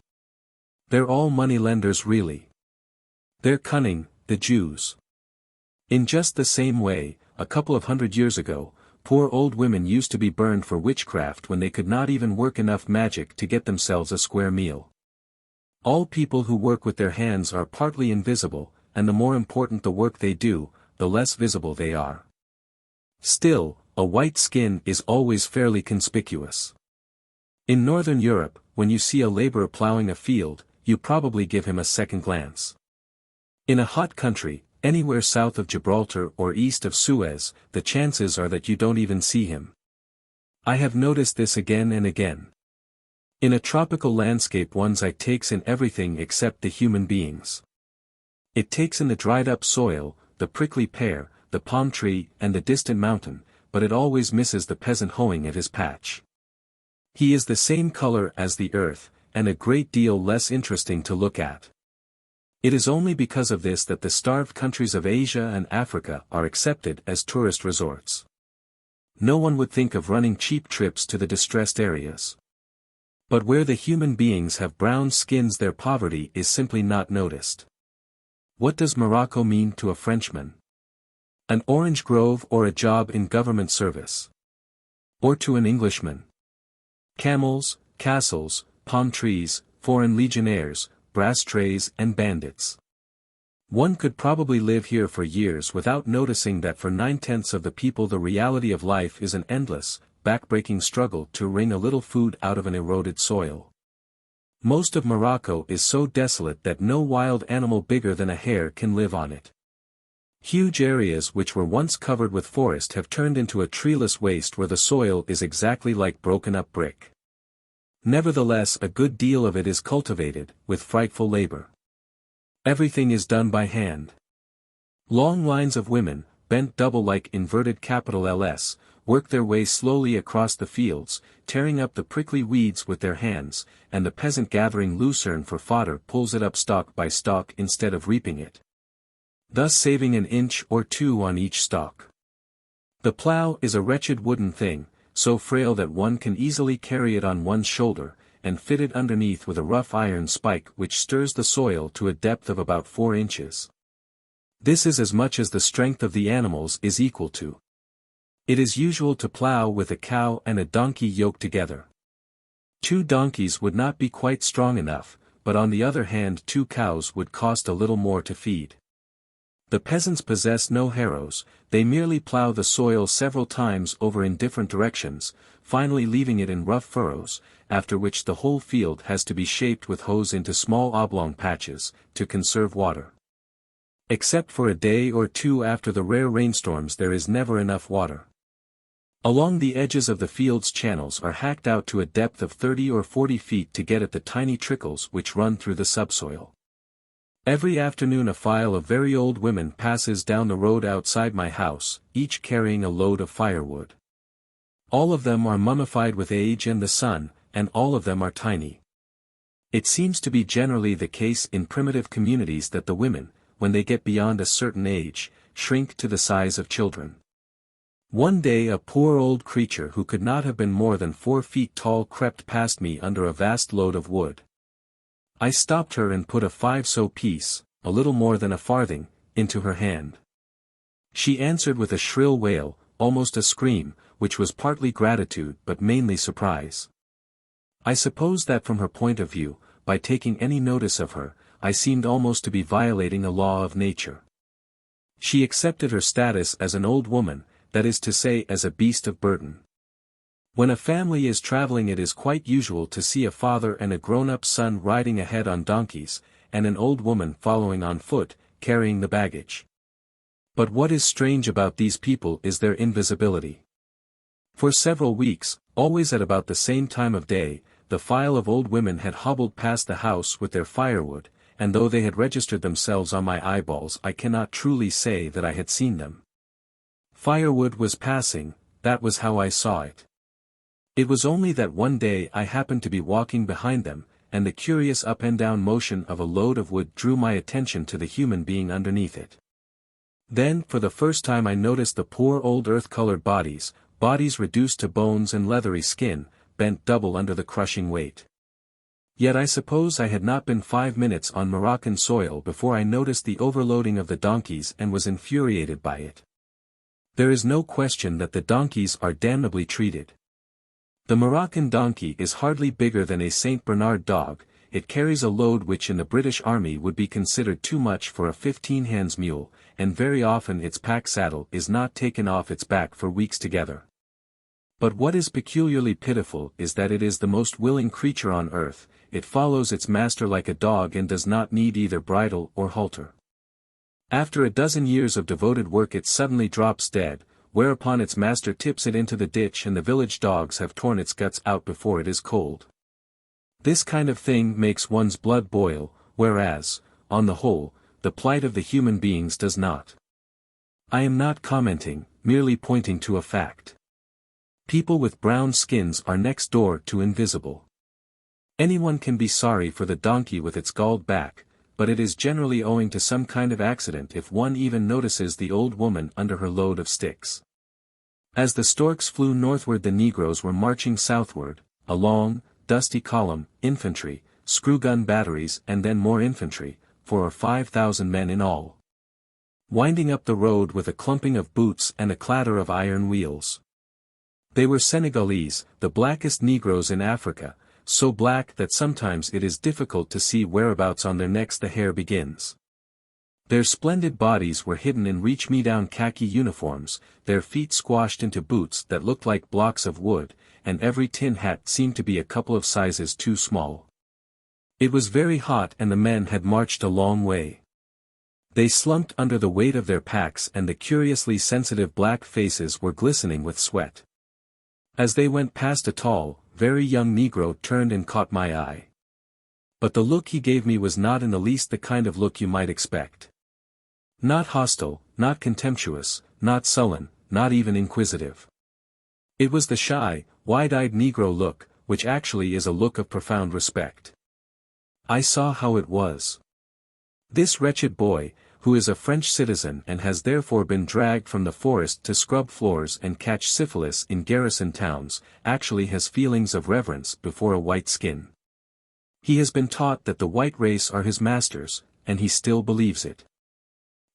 They're all moneylenders really. They're cunning, the Jews. In just the same way, a couple of 100 years ago, poor old women used to be burned for witchcraft when they could not even work enough magic to get themselves a square meal. All people who work with their hands are partly invisible, and the more important the work they do, the less visible they are. Still, a white skin is always fairly conspicuous. In Northern Europe, when you see a laborer plowing a field, you probably give him a second glance. In a hot country, anywhere south of Gibraltar or east of Suez, the chances are that you don't even see him. I have noticed this again and again. In a tropical landscape one's eye takes in everything except the human beings. It takes in the dried-up soil, the prickly pear, the palm tree and the distant mountain, but it always misses the peasant hoeing at his patch. He is the same color as the earth, and a great deal less interesting to look at. It is only because of this that the starved countries of Asia and Africa are accepted as tourist resorts. No one would think of running cheap trips to the distressed areas. But where the human beings have brown skins their poverty is simply not noticed. What does Morocco mean to a Frenchman? An orange grove or a job in government service? Or to an Englishman? Camels, castles, palm trees, foreign legionnaires, brass trays and bandits. One could probably live here for years without noticing that for 9/10 of the people the reality of life is an endless, backbreaking struggle to wring a little food out of an eroded soil. Most of Morocco is so desolate that no wild animal bigger than a hare can live on it. Huge areas which were once covered with forest have turned into a treeless waste where the soil is exactly like broken-up brick. Nevertheless, a good deal of it is cultivated, with frightful labor. Everything is done by hand. Long lines of women, bent double like inverted capital LS, work their way slowly across the fields, tearing up the prickly weeds with their hands, and the peasant gathering lucerne for fodder pulls it up stalk by stalk instead of reaping it, thus saving an inch or two on each stalk. The plough is a wretched wooden thing, so frail that one can easily carry it on one's shoulder, and fitted underneath with a rough iron spike which stirs the soil to a depth of about 4 inches. This is as much as the strength of the animals is equal to. It is usual to plough with a cow and a donkey yoked together. 2 donkeys would not be quite strong enough, but on the other hand 2 cows would cost a little more to feed. The peasants possess no harrows, they merely plough the soil several times over in different directions, finally leaving it in rough furrows, after which the whole field has to be shaped with hoes into small oblong patches, to conserve water. Except for a day or two after the rare rainstorms there is never enough water. Along the edges of the field's channels are hacked out to a depth of 30 or 40 feet to get at the tiny trickles which run through the subsoil. Every afternoon a file of very old women passes down the road outside my house, each carrying a load of firewood. All of them are mummified with age and the sun, and all of them are tiny. It seems to be generally the case in primitive communities that the women, when they get beyond a certain age, shrink to the size of children. One day a poor old creature who could not have been more than 4 feet tall crept past me under a vast load of wood. I stopped her and put a 5-sou piece, a little more than a farthing, into her hand. She answered with a shrill wail, almost a scream, which was partly gratitude but mainly surprise. I suppose that from her point of view, by taking any notice of her, I seemed almost to be violating a law of nature. She accepted her status as an old woman, that is to say as a beast of burden. When a family is traveling it is quite usual to see a father and a grown-up son riding ahead on donkeys, and an old woman following on foot, carrying the baggage. But what is strange about these people is their invisibility. For several weeks, always at about the same time of day, the file of old women had hobbled past the house with their firewood, and though they had registered themselves on my eyeballs I cannot truly say that I had seen them. Firewood was passing, that was how I saw it. It was only that one day I happened to be walking behind them, and the curious up and down motion of a load of wood drew my attention to the human being underneath it. Then for the first time I noticed the poor old earth-colored bodies reduced to bones and leathery skin, bent double under the crushing weight. Yet I suppose I had not been 5 minutes on Moroccan soil before I noticed the overloading of the donkeys and was infuriated by it. There is no question that the donkeys are damnably treated. The Moroccan donkey is hardly bigger than a Saint Bernard dog, it carries a load which in the British Army would be considered too much for a 15-hands mule, and very often its pack saddle is not taken off its back for weeks together. But what is peculiarly pitiful is that it is the most willing creature on earth, it follows its master like a dog and does not need either bridle or halter. After a dozen years of devoted work it suddenly drops dead, whereupon its master tips it into the ditch and the village dogs have torn its guts out before it is cold. This kind of thing makes one's blood boil, whereas, on the whole, the plight of the human beings does not. I am not commenting, merely pointing to a fact. People with brown skins are next door to invisible. Anyone can be sorry for the donkey with its galled back, but it is generally owing to some kind of accident if one even notices the old woman under her load of sticks. As the storks flew northward the Negroes were marching southward, a long, dusty column, infantry, screw-gun batteries and then more infantry, 4,000 or 5,000 men in all. Winding up the road with a clumping of boots and a clatter of iron wheels. They were Senegalese, the blackest Negroes in Africa, so black that sometimes it is difficult to see whereabouts on their necks the hair begins. Their splendid bodies were hidden in reach-me-down khaki uniforms, their feet squashed into boots that looked like blocks of wood, and every tin hat seemed to be a couple of sizes too small. It was very hot and the men had marched a long way. They slumped under the weight of their packs and the curiously sensitive black faces were glistening with sweat. As they went past a tall, very young Negro turned and caught my eye. But the look he gave me was not in the least the kind of look you might expect. Not hostile, not contemptuous, not sullen, not even inquisitive. It was the shy, wide-eyed Negro look, which actually is a look of profound respect. I saw how it was. This wretched boy, who is a French citizen and has therefore been dragged from the forest to scrub floors and catch syphilis in garrison towns, actually has feelings of reverence before a white skin. He has been taught that the white race are his masters, and he still believes it.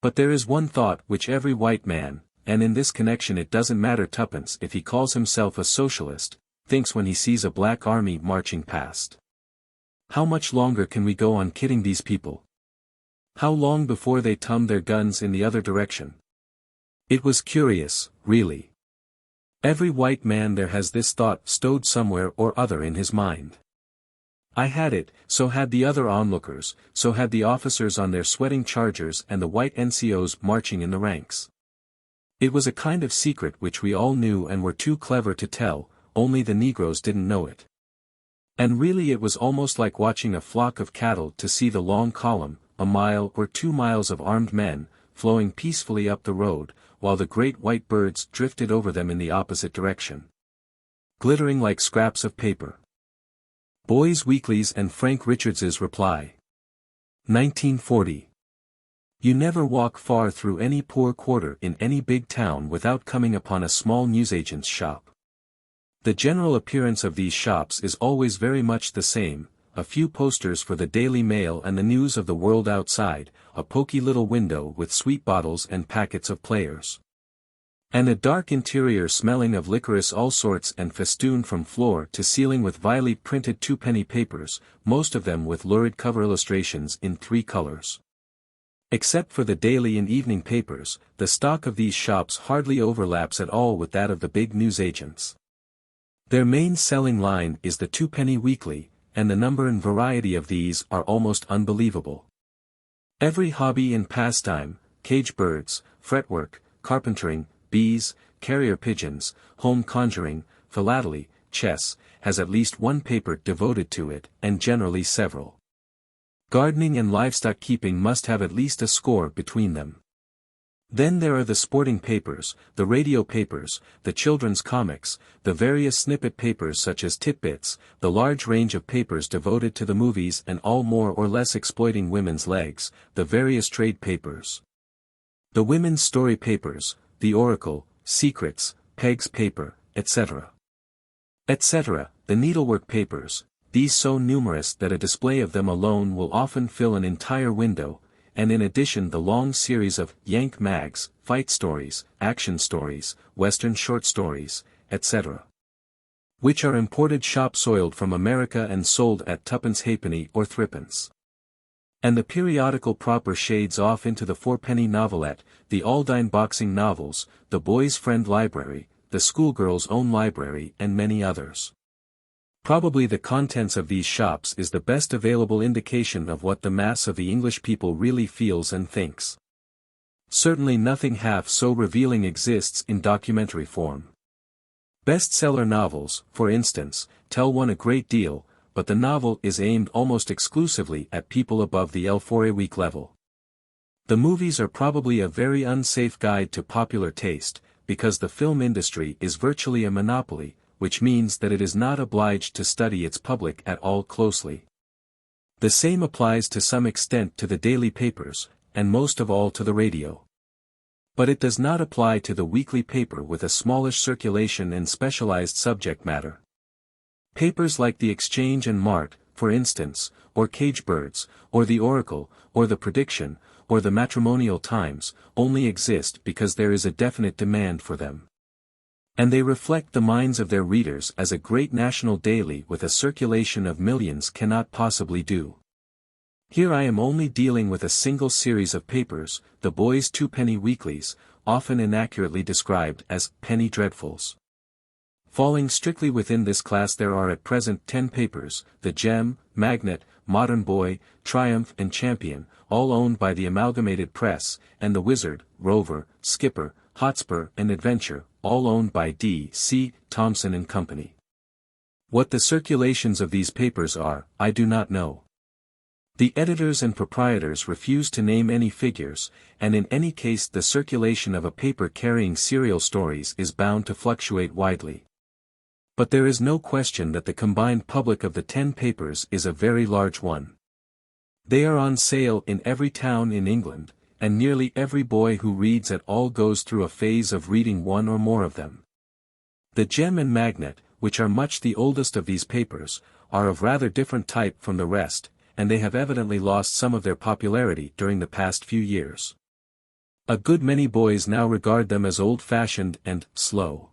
But there is one thought which every white man, and in this connection it doesn't matter tuppence if he calls himself a socialist, thinks when he sees a black army marching past. How much longer can we go on kidding these people? How long before they turn their guns in the other direction? It was curious, really. Every white man there has this thought stowed somewhere or other in his mind. I had it, so had the other onlookers, so had the officers on their sweating chargers and the white NCOs marching in the ranks. It was a kind of secret which we all knew and were too clever to tell, only the Negroes didn't know it. And really it was almost like watching a flock of cattle to see the long column, a mile or 2 miles of armed men, flowing peacefully up the road, while the great white birds drifted over them in the opposite direction. Glittering like scraps of paper. Boys' Weeklies and Frank Richards's reply. 1940. You never walk far through any poor quarter in any big town without coming upon a small newsagent's shop. The general appearance of these shops is always very much the same, a few posters for the Daily Mail and the news of the world outside, a poky little window with sweet bottles and packets of players. And a dark interior smelling of licorice all sorts and festooned from floor to ceiling with vilely printed 2-penny papers, most of them with lurid cover illustrations in 3 colors. Except for the daily and evening papers, the stock of these shops hardly overlaps at all with that of the big newsagents. Their main selling line is the 2-penny weekly, and the number and variety of these are almost unbelievable. Every hobby and pastime, cage birds, fretwork, carpentering, bees, carrier pigeons, home conjuring, philately, chess, has at least one paper devoted to it, and generally several. Gardening and livestock keeping must have at least a score between them. Then there are the sporting papers, the radio papers, the children's comics, the various snippet papers such as Titbits, the large range of papers devoted to the movies and all more or less exploiting women's legs, the various trade papers. The women's story papers, the Oracle, Secrets, Peg's paper, etc. Etc., the needlework papers, these so numerous that a display of them alone will often fill an entire window, and in addition the long series of Yank mags, fight stories, action stories, western short stories, etc. which are imported shop-soiled from America and sold at 2 halfpenny or 3. And the periodical proper shades off into the 4-penny novelette, the Aldine boxing novels, the Boys' Friend Library, the Schoolgirl's Own Library and many others. Probably the contents of these shops is the best available indication of what the mass of the English people really feels and thinks. Certainly nothing half so revealing exists in documentary form. Bestseller novels, for instance, tell one a great deal, but the novel is aimed almost exclusively at people above the L4 week level. The movies are probably a very unsafe guide to popular taste, because the film industry is virtually a monopoly, which means that it is not obliged to study its public at all closely. The same applies to some extent to the daily papers, and most of all to the radio. But it does not apply to the weekly paper with a smallish circulation and specialized subject matter. Papers like the Exchange and Mart, for instance, or Cage Birds, or the Oracle, or the Prediction, or the Matrimonial Times, only exist because there is a definite demand for them. And they reflect the minds of their readers as a great national daily with a circulation of millions cannot possibly do. Here I am only dealing with a single series of papers, the boys' twopenny weeklies, often inaccurately described as penny dreadfuls. Falling strictly within this class there are at present 10 papers, the Gem, Magnet, Modern Boy, Triumph and Champion, all owned by the Amalgamated Press, and the Wizard, Rover, Skipper, Hotspur and Adventure, all owned by D. C. Thomson and Company. What the circulations of these papers are, I do not know. The editors and proprietors refuse to name any figures, and in any case the circulation of a paper carrying serial stories is bound to fluctuate widely. But there is no question that the combined public of the 10 papers is a very large one. They are on sale in every town in England, and nearly every boy who reads at all goes through a phase of reading one or more of them. The Gem and Magnet, which are much the oldest of these papers, are of rather different type from the rest, and they have evidently lost some of their popularity during the past few years. A good many boys now regard them as old-fashioned and slow.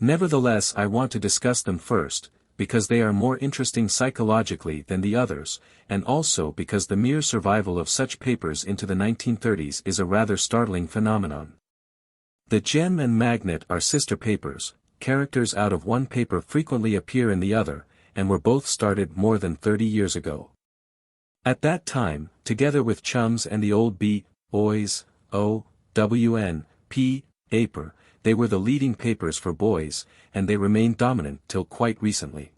Nevertheless, I want to discuss them first, because they are more interesting psychologically than the others, and also because the mere survival of such papers into the 1930s is a rather startling phenomenon. The Gem and Magnet are sister papers, characters out of one paper frequently appear in the other, and were both started more than 30 years ago. At that time, together with Chums and the old B. Boys, O. W. N. P. Aper, they were the leading papers for boys, and they remained dominant till quite recently.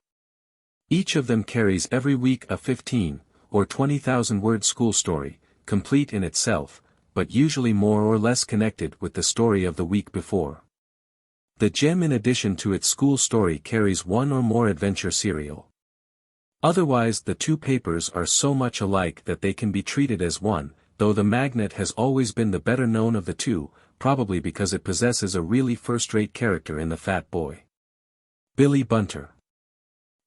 Each of them carries every week a 15, or 20,000 word school story, complete in itself, but usually more or less connected with the story of the week before. The Gem in addition to its school story carries one or more adventure serial. Otherwise the two papers are so much alike that they can be treated as one, though the Magnet has always been the better known of the two, probably because it possesses a really first-rate character in the fat boy. Billy Bunter.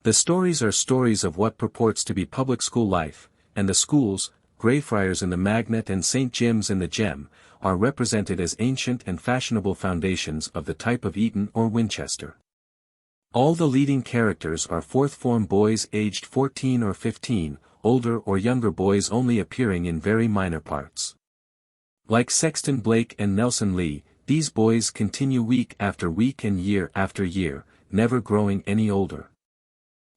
The stories are stories of what purports to be public school life, and the schools, Greyfriars in the Magnet and St. Jim's in the Gem, are represented as ancient and fashionable foundations of the type of Eton or Winchester. All the leading characters are fourth-form boys aged 14 or 15, older or younger boys only appearing in very minor parts. Like Sexton Blake and Nelson Lee, these boys continue week after week and year after year, never growing any older.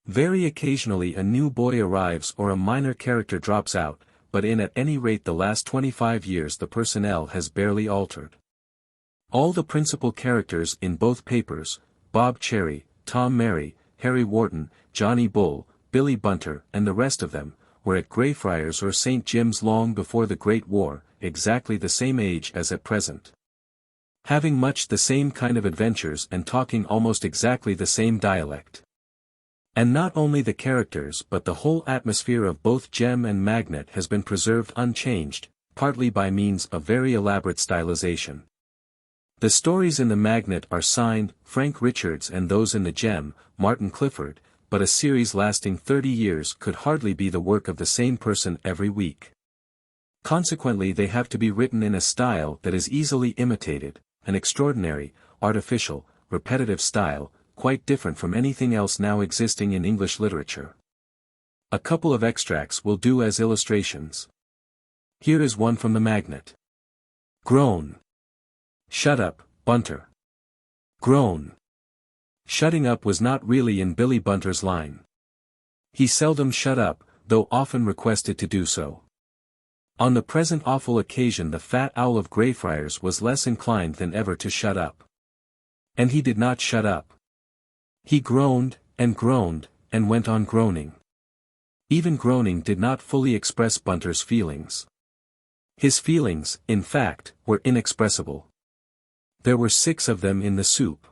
Very occasionally a new boy arrives or a minor character drops out, but in at any rate the last 25 years the personnel has barely altered. All the principal characters in both papers, Bob Cherry, Tom Mary, Harry Wharton, Johnny Bull, Billy Bunter and the rest of them, were at Greyfriars or St. Jim's long before the Great War, exactly the same age as at present. Having much the same kind of adventures and talking almost exactly the same dialect. And not only the characters but the whole atmosphere of both Gem and Magnet has been preserved unchanged, partly by means of very elaborate stylization. The stories in the Magnet are signed, Frank Richards and those in the Gem, Martin Clifford, but a series lasting 30 years could hardly be the work of the same person every week. Consequently they have to be written in a style that is easily imitated, an extraordinary, artificial, repetitive style, quite different from anything else now existing in English literature. A couple of extracts will do as illustrations. Here is one from the Magnet. Groan. Shut up, Bunter. Groan. Shutting up was not really in Billy Bunter's line. He seldom shut up, though often requested to do so. On the present awful occasion the fat owl of Greyfriars was less inclined than ever to shut up. And he did not shut up. He groaned, and went on groaning. Even groaning did not fully express Bunter's feelings. His feelings, in fact, were inexpressible. There were 6 of them in the soup.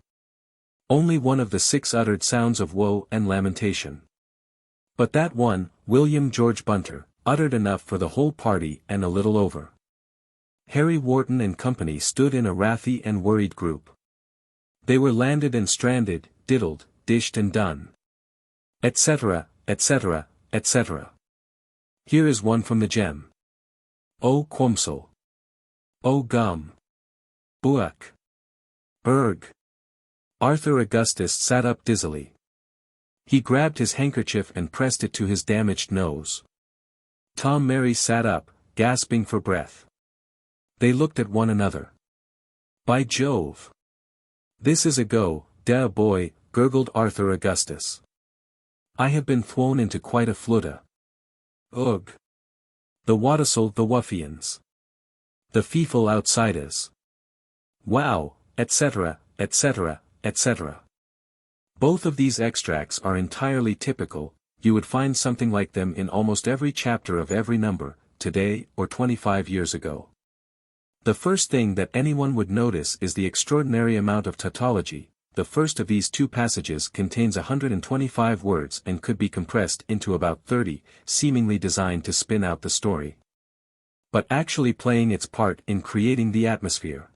Only one of the 6 uttered sounds of woe and lamentation. But that one, William George Bunter, uttered enough for the whole party and a little over. Harry Wharton and Company stood in a wrathy and worried group. They were landed and stranded, diddled, dished and done. Etc., etc., etc. Here is one from the Gem. O Quomsel. O Gum. Buak. Berg. Arthur Augustus sat up dizzily. He grabbed his handkerchief and pressed it to his damaged nose. Tom Mary sat up, gasping for breath. They looked at one another. By Jove! This is a go, da boy, gurgled Arthur Augustus. I have been thrown into quite a flutter. Ugh! The Waddesel the Wuffians. The feeful outsiders. Wow, etc., etc., etc. Both of these extracts are entirely typical. You would find something like them in almost every chapter of every number, today or 25 years ago. The first thing that anyone would notice is the extraordinary amount of tautology. The first of these two passages contains 125 words and could be compressed into about 30, seemingly designed to spin out the story, but actually playing its part in creating the atmosphere.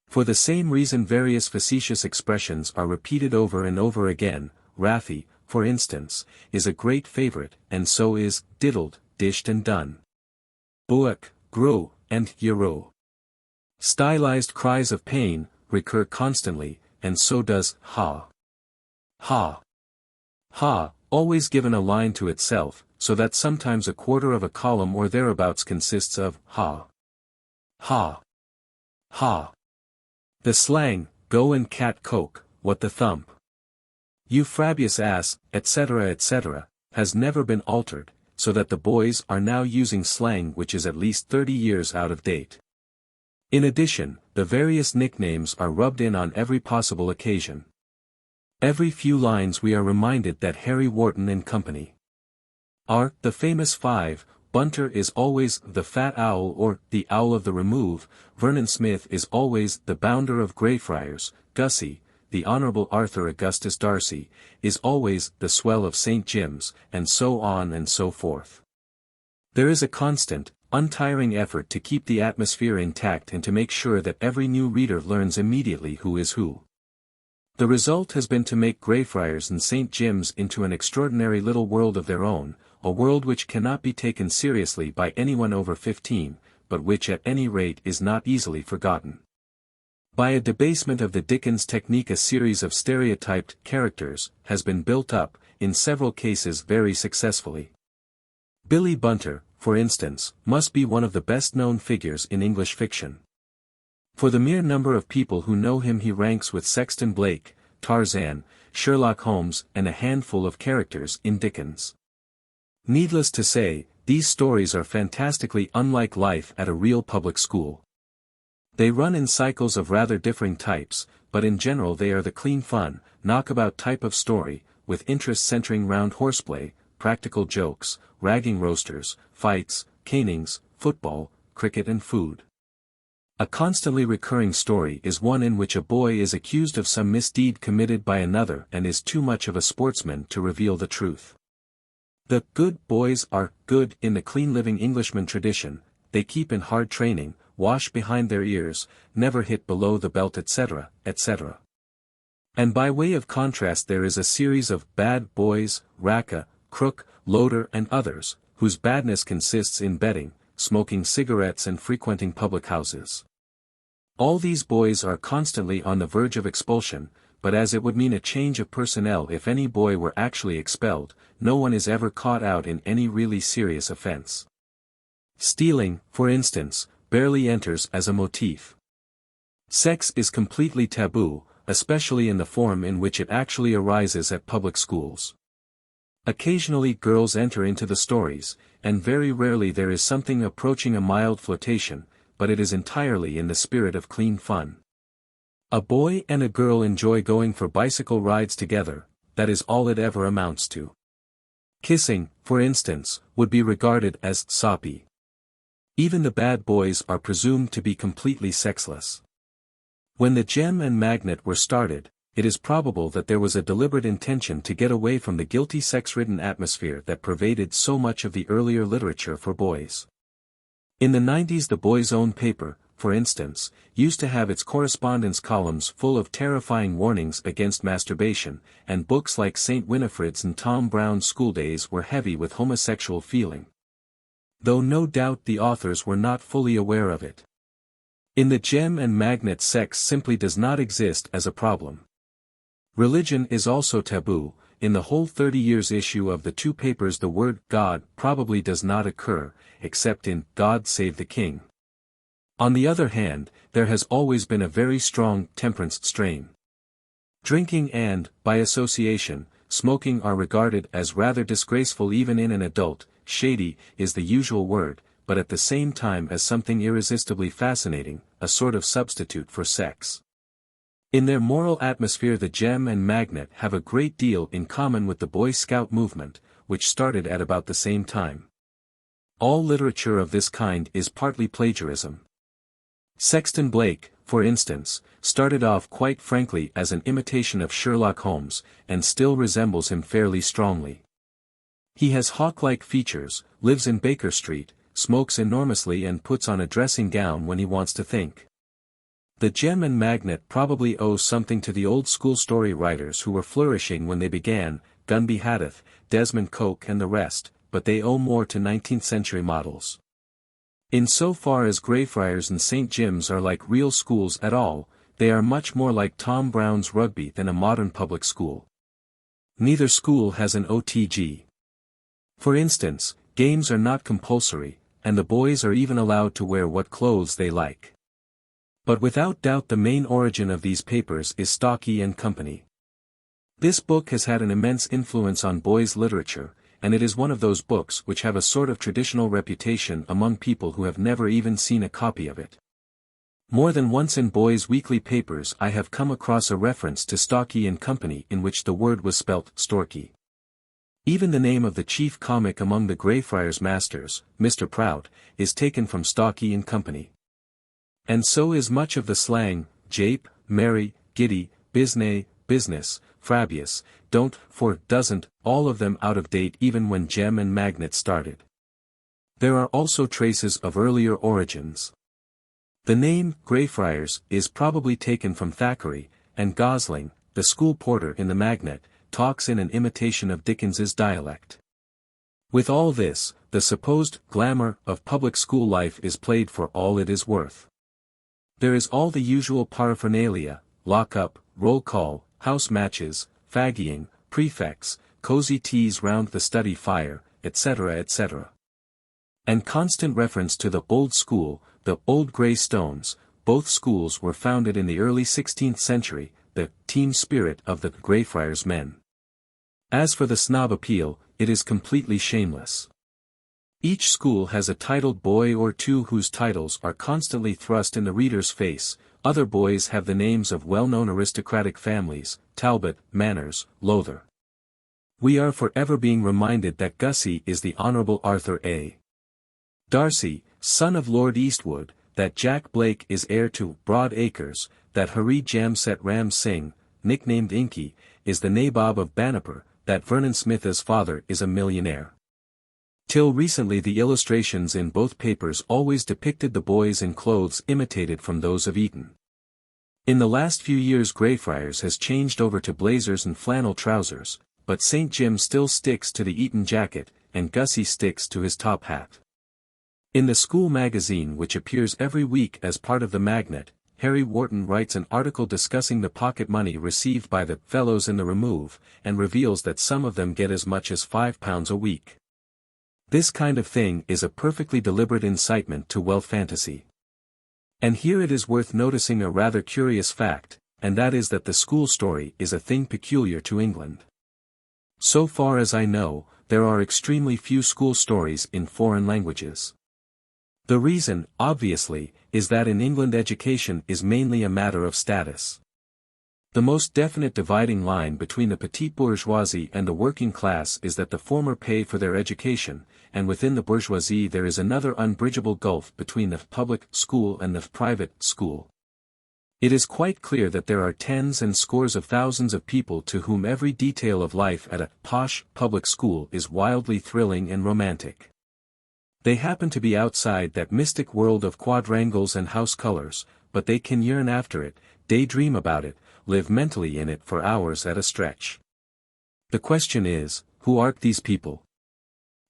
For the same reason various facetious expressions are repeated over and over again. Wrathy, for instance, is a great favorite, and so is diddled, dished and done. Buick, grew, and euro. Stylized cries of pain recur constantly, and so does ha. Ha. Ha, always given a line to itself, so that sometimes a quarter of a column or thereabouts consists of ha. Ha. Ha. The slang, go and cat coke, what the thump. Euphrabius ass, etc., etc., has never been altered, so that the boys are now using slang which is at least 30 years out of date. In addition, the various nicknames are rubbed in on every possible occasion. Every few lines we are reminded that Harry Wharton and company are the famous five. Bunter is always the fat owl or the owl of the remove. Vernon Smith is always the bounder of Greyfriars. Gussie, the Honourable Arthur Augustus Darcy, is always the swell of St. Jim's, and so on and so forth. There is a constant, untiring effort to keep the atmosphere intact and to make sure that every new reader learns immediately who is who. The result has been to make Greyfriars and St. Jim's into an extraordinary little world of their own, a world which cannot be taken seriously by anyone over 15, but which at any rate is not easily forgotten. By a debasement of the Dickens technique a series of stereotyped characters has been built up, in several cases very successfully. Billy Bunter, for instance, must be one of the best-known figures in English fiction. For the mere number of people who know him he ranks with Sexton Blake, Tarzan, Sherlock Holmes and a handful of characters in Dickens. Needless to say, these stories are fantastically unlike life at a real public school. They run in cycles of rather differing types, but in general they are the clean fun, knockabout type of story, with interest centering round horseplay, practical jokes, ragging roasters, fights, canings, football, cricket and food. A constantly recurring story is one in which a boy is accused of some misdeed committed by another and is too much of a sportsman to reveal the truth. The good boys are good in the clean-living Englishman tradition. They keep in hard training, wash behind their ears, never hit below the belt etc., etc. And by way of contrast there is a series of bad boys, Racka, Crook, Loader and others, whose badness consists in betting, smoking cigarettes and frequenting public houses. All these boys are constantly on the verge of expulsion, but as it would mean a change of personnel if any boy were actually expelled, no one is ever caught out in any really serious offense. Stealing, for instance, barely enters as a motif. Sex is completely taboo, especially in the form in which it actually arises at public schools. Occasionally girls enter into the stories, and very rarely there is something approaching a mild flirtation, but it is entirely in the spirit of clean fun. A boy and a girl enjoy going for bicycle rides together, that is all it ever amounts to. Kissing, for instance, would be regarded as soppy. Even the bad boys are presumed to be completely sexless. When the Gem and Magnet were started, it is probable that there was a deliberate intention to get away from the guilty sex-ridden atmosphere that pervaded so much of the earlier literature for boys. In the 90s the Boys' Own paper, for instance, used to have its correspondence columns full of terrifying warnings against masturbation, and books like St. Winifred's and Tom Brown's School Days were heavy with homosexual feeling. Though no doubt the authors were not fully aware of it. In the Gem and Magnet sex simply does not exist as a problem. Religion is also taboo. In the whole 30 years issue of the two papers the word God probably does not occur, except in God Save the King. On the other hand, there has always been a very strong temperance strain. Drinking and, by association, smoking are regarded as rather disgraceful even in an adult. Shady is the usual word, but at the same time as something irresistibly fascinating, a sort of substitute for sex. In their moral atmosphere the gem and magnet have a great deal in common with the Boy Scout movement, which started at about the same time. All literature of this kind is partly plagiarism. Sexton Blake, for instance, started off quite frankly as an imitation of Sherlock Holmes, and still resembles him fairly strongly. He has hawk-like features, lives in Baker Street, smokes enormously and puts on a dressing gown when he wants to think. The gem and magnet probably owe something to the old-school story writers who were flourishing when they began, Gunby Haddoth, Desmond Coke and the rest, but they owe more to 19th-century models. In so far as Greyfriars and St. Jim's are like real schools at all, they are much more like Tom Brown's Rugby than a modern public school. Neither school has an OTG. For instance, games are not compulsory, and the boys are even allowed to wear what clothes they like. But without doubt the main origin of these papers is Stocky and Company. This book has had an immense influence on boys' literature, and it is one of those books which have a sort of traditional reputation among people who have never even seen a copy of it. More than once in boys' weekly papers I have come across a reference to Stocky and Company in which the word was spelt Storky. Even the name of the chief comic among the Greyfriars masters, Mr. Prout, is taken from Stocky and Company. And so is much of the slang, jape, merry, giddy, biznay, business, frabious, don't, for, doesn't, all of them out of date even when gem and magnet started. There are also traces of earlier origins. The name, Greyfriars, is probably taken from Thackeray, and Gosling, the school porter in the Magnet, talks in an imitation of Dickens's dialect. With all this, the supposed glamour of public school life is played for all it is worth. There is all the usual paraphernalia, lock-up, roll call, house matches, fagging, prefects, cozy teas round the study fire, etc. etc. And constant reference to the old school, the old grey stones. Both schools were founded in the early 16th century, the team spirit of the Greyfriars men. As for the snob appeal, it is completely shameless. Each school has a titled boy or two whose titles are constantly thrust in the reader's face. Other boys have the names of well-known aristocratic families, Talbot, Manners, Lowther. We are forever being reminded that Gussie is the Honourable Arthur A. Darcy, son of Lord Eastwood, that Jack Blake is heir to Broad Acres, that Hari Jamset Ram Singh, nicknamed Inky, is the Nabob of Banipur, that Vernon Smith's father is a millionaire. Till recently the illustrations in both papers always depicted the boys in clothes imitated from those of Eton. In the last few years Greyfriars has changed over to blazers and flannel trousers, but St. Jim still sticks to the Eton jacket, and Gussie sticks to his top hat. In the school magazine which appears every week as part of the Magnet, Harry Wharton writes an article discussing the pocket money received by the fellows in the Remove, and reveals that some of them get as much as £5 a week. This kind of thing is a perfectly deliberate incitement to wealth fantasy. And here it is worth noticing a rather curious fact, and that is that the school story is a thing peculiar to England. So far as I know, there are extremely few school stories in foreign languages. The reason, obviously, is that in England education is mainly a matter of status. The most definite dividing line between the petite bourgeoisie and the working class is that the former pay for their education, and within the bourgeoisie there is another unbridgeable gulf between the public school and the private school. It is quite clear that there are tens and scores of thousands of people to whom every detail of life at a posh public school is wildly thrilling and romantic. They happen to be outside that mystic world of quadrangles and house colors, but they can yearn after it, daydream about it, live mentally in it for hours at a stretch. The question is, who are these people?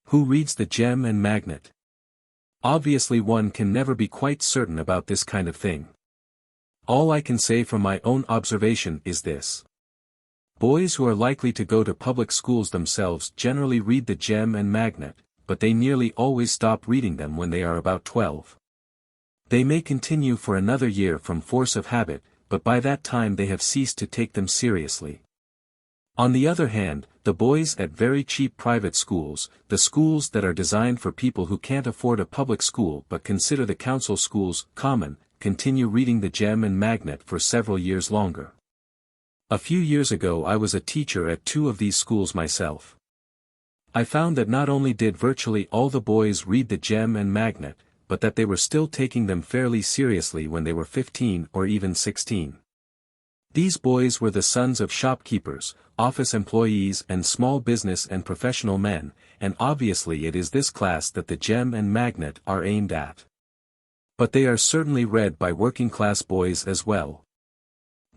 Who reads the Gem and Magnet? Obviously one can never be quite certain about this kind of thing. All I can say from my own observation is this. Boys who are likely to go to public schools themselves generally read the Gem and Magnet, but they nearly always stop reading them when they are about 12. They may continue for another year from force of habit, but by that time they have ceased to take them seriously. On the other hand, the boys at very cheap private schools, the schools that are designed for people who can't afford a public school but consider the council schools common, continue reading the Gem and Magnet for several years longer. A few years ago I was a teacher at 2 of these schools myself. I found that not only did virtually all the boys read the Gem and Magnet, but that they were still taking them fairly seriously when they were 15 or even 16. These boys were the sons of shopkeepers, office employees and small business and professional men, and obviously it is this class that the Gem and Magnet are aimed at. But they are certainly read by working-class boys as well.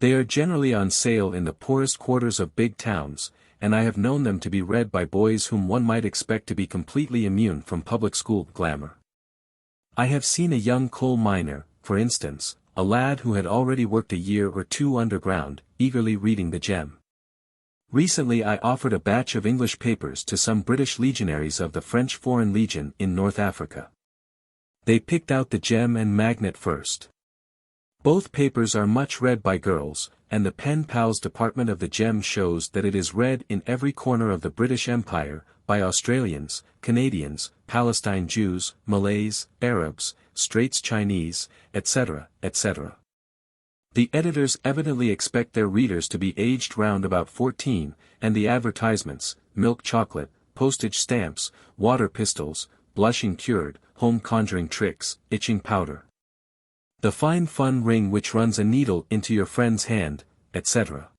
They are generally on sale in the poorest quarters of big towns, and I have known them to be read by boys whom one might expect to be completely immune from public school glamour. I have seen a young coal miner, for instance, a lad who had already worked a year or 2 underground, eagerly reading the Gem. Recently I offered a batch of English papers to some British legionaries of the French Foreign Legion in North Africa. They picked out the Gem and Magnet first. Both papers are much read by girls, and the pen pals department of the Gem shows that it is read in every corner of the British Empire, by Australians, Canadians, Palestine Jews, Malays, Arabs, Straits Chinese, etc., etc. The editors evidently expect their readers to be aged round about 14, and the advertisements, milk chocolate, postage stamps, water pistols, blushing cured, home conjuring tricks, itching powder. The fine fun ring which runs a needle into your friend's hand, etc.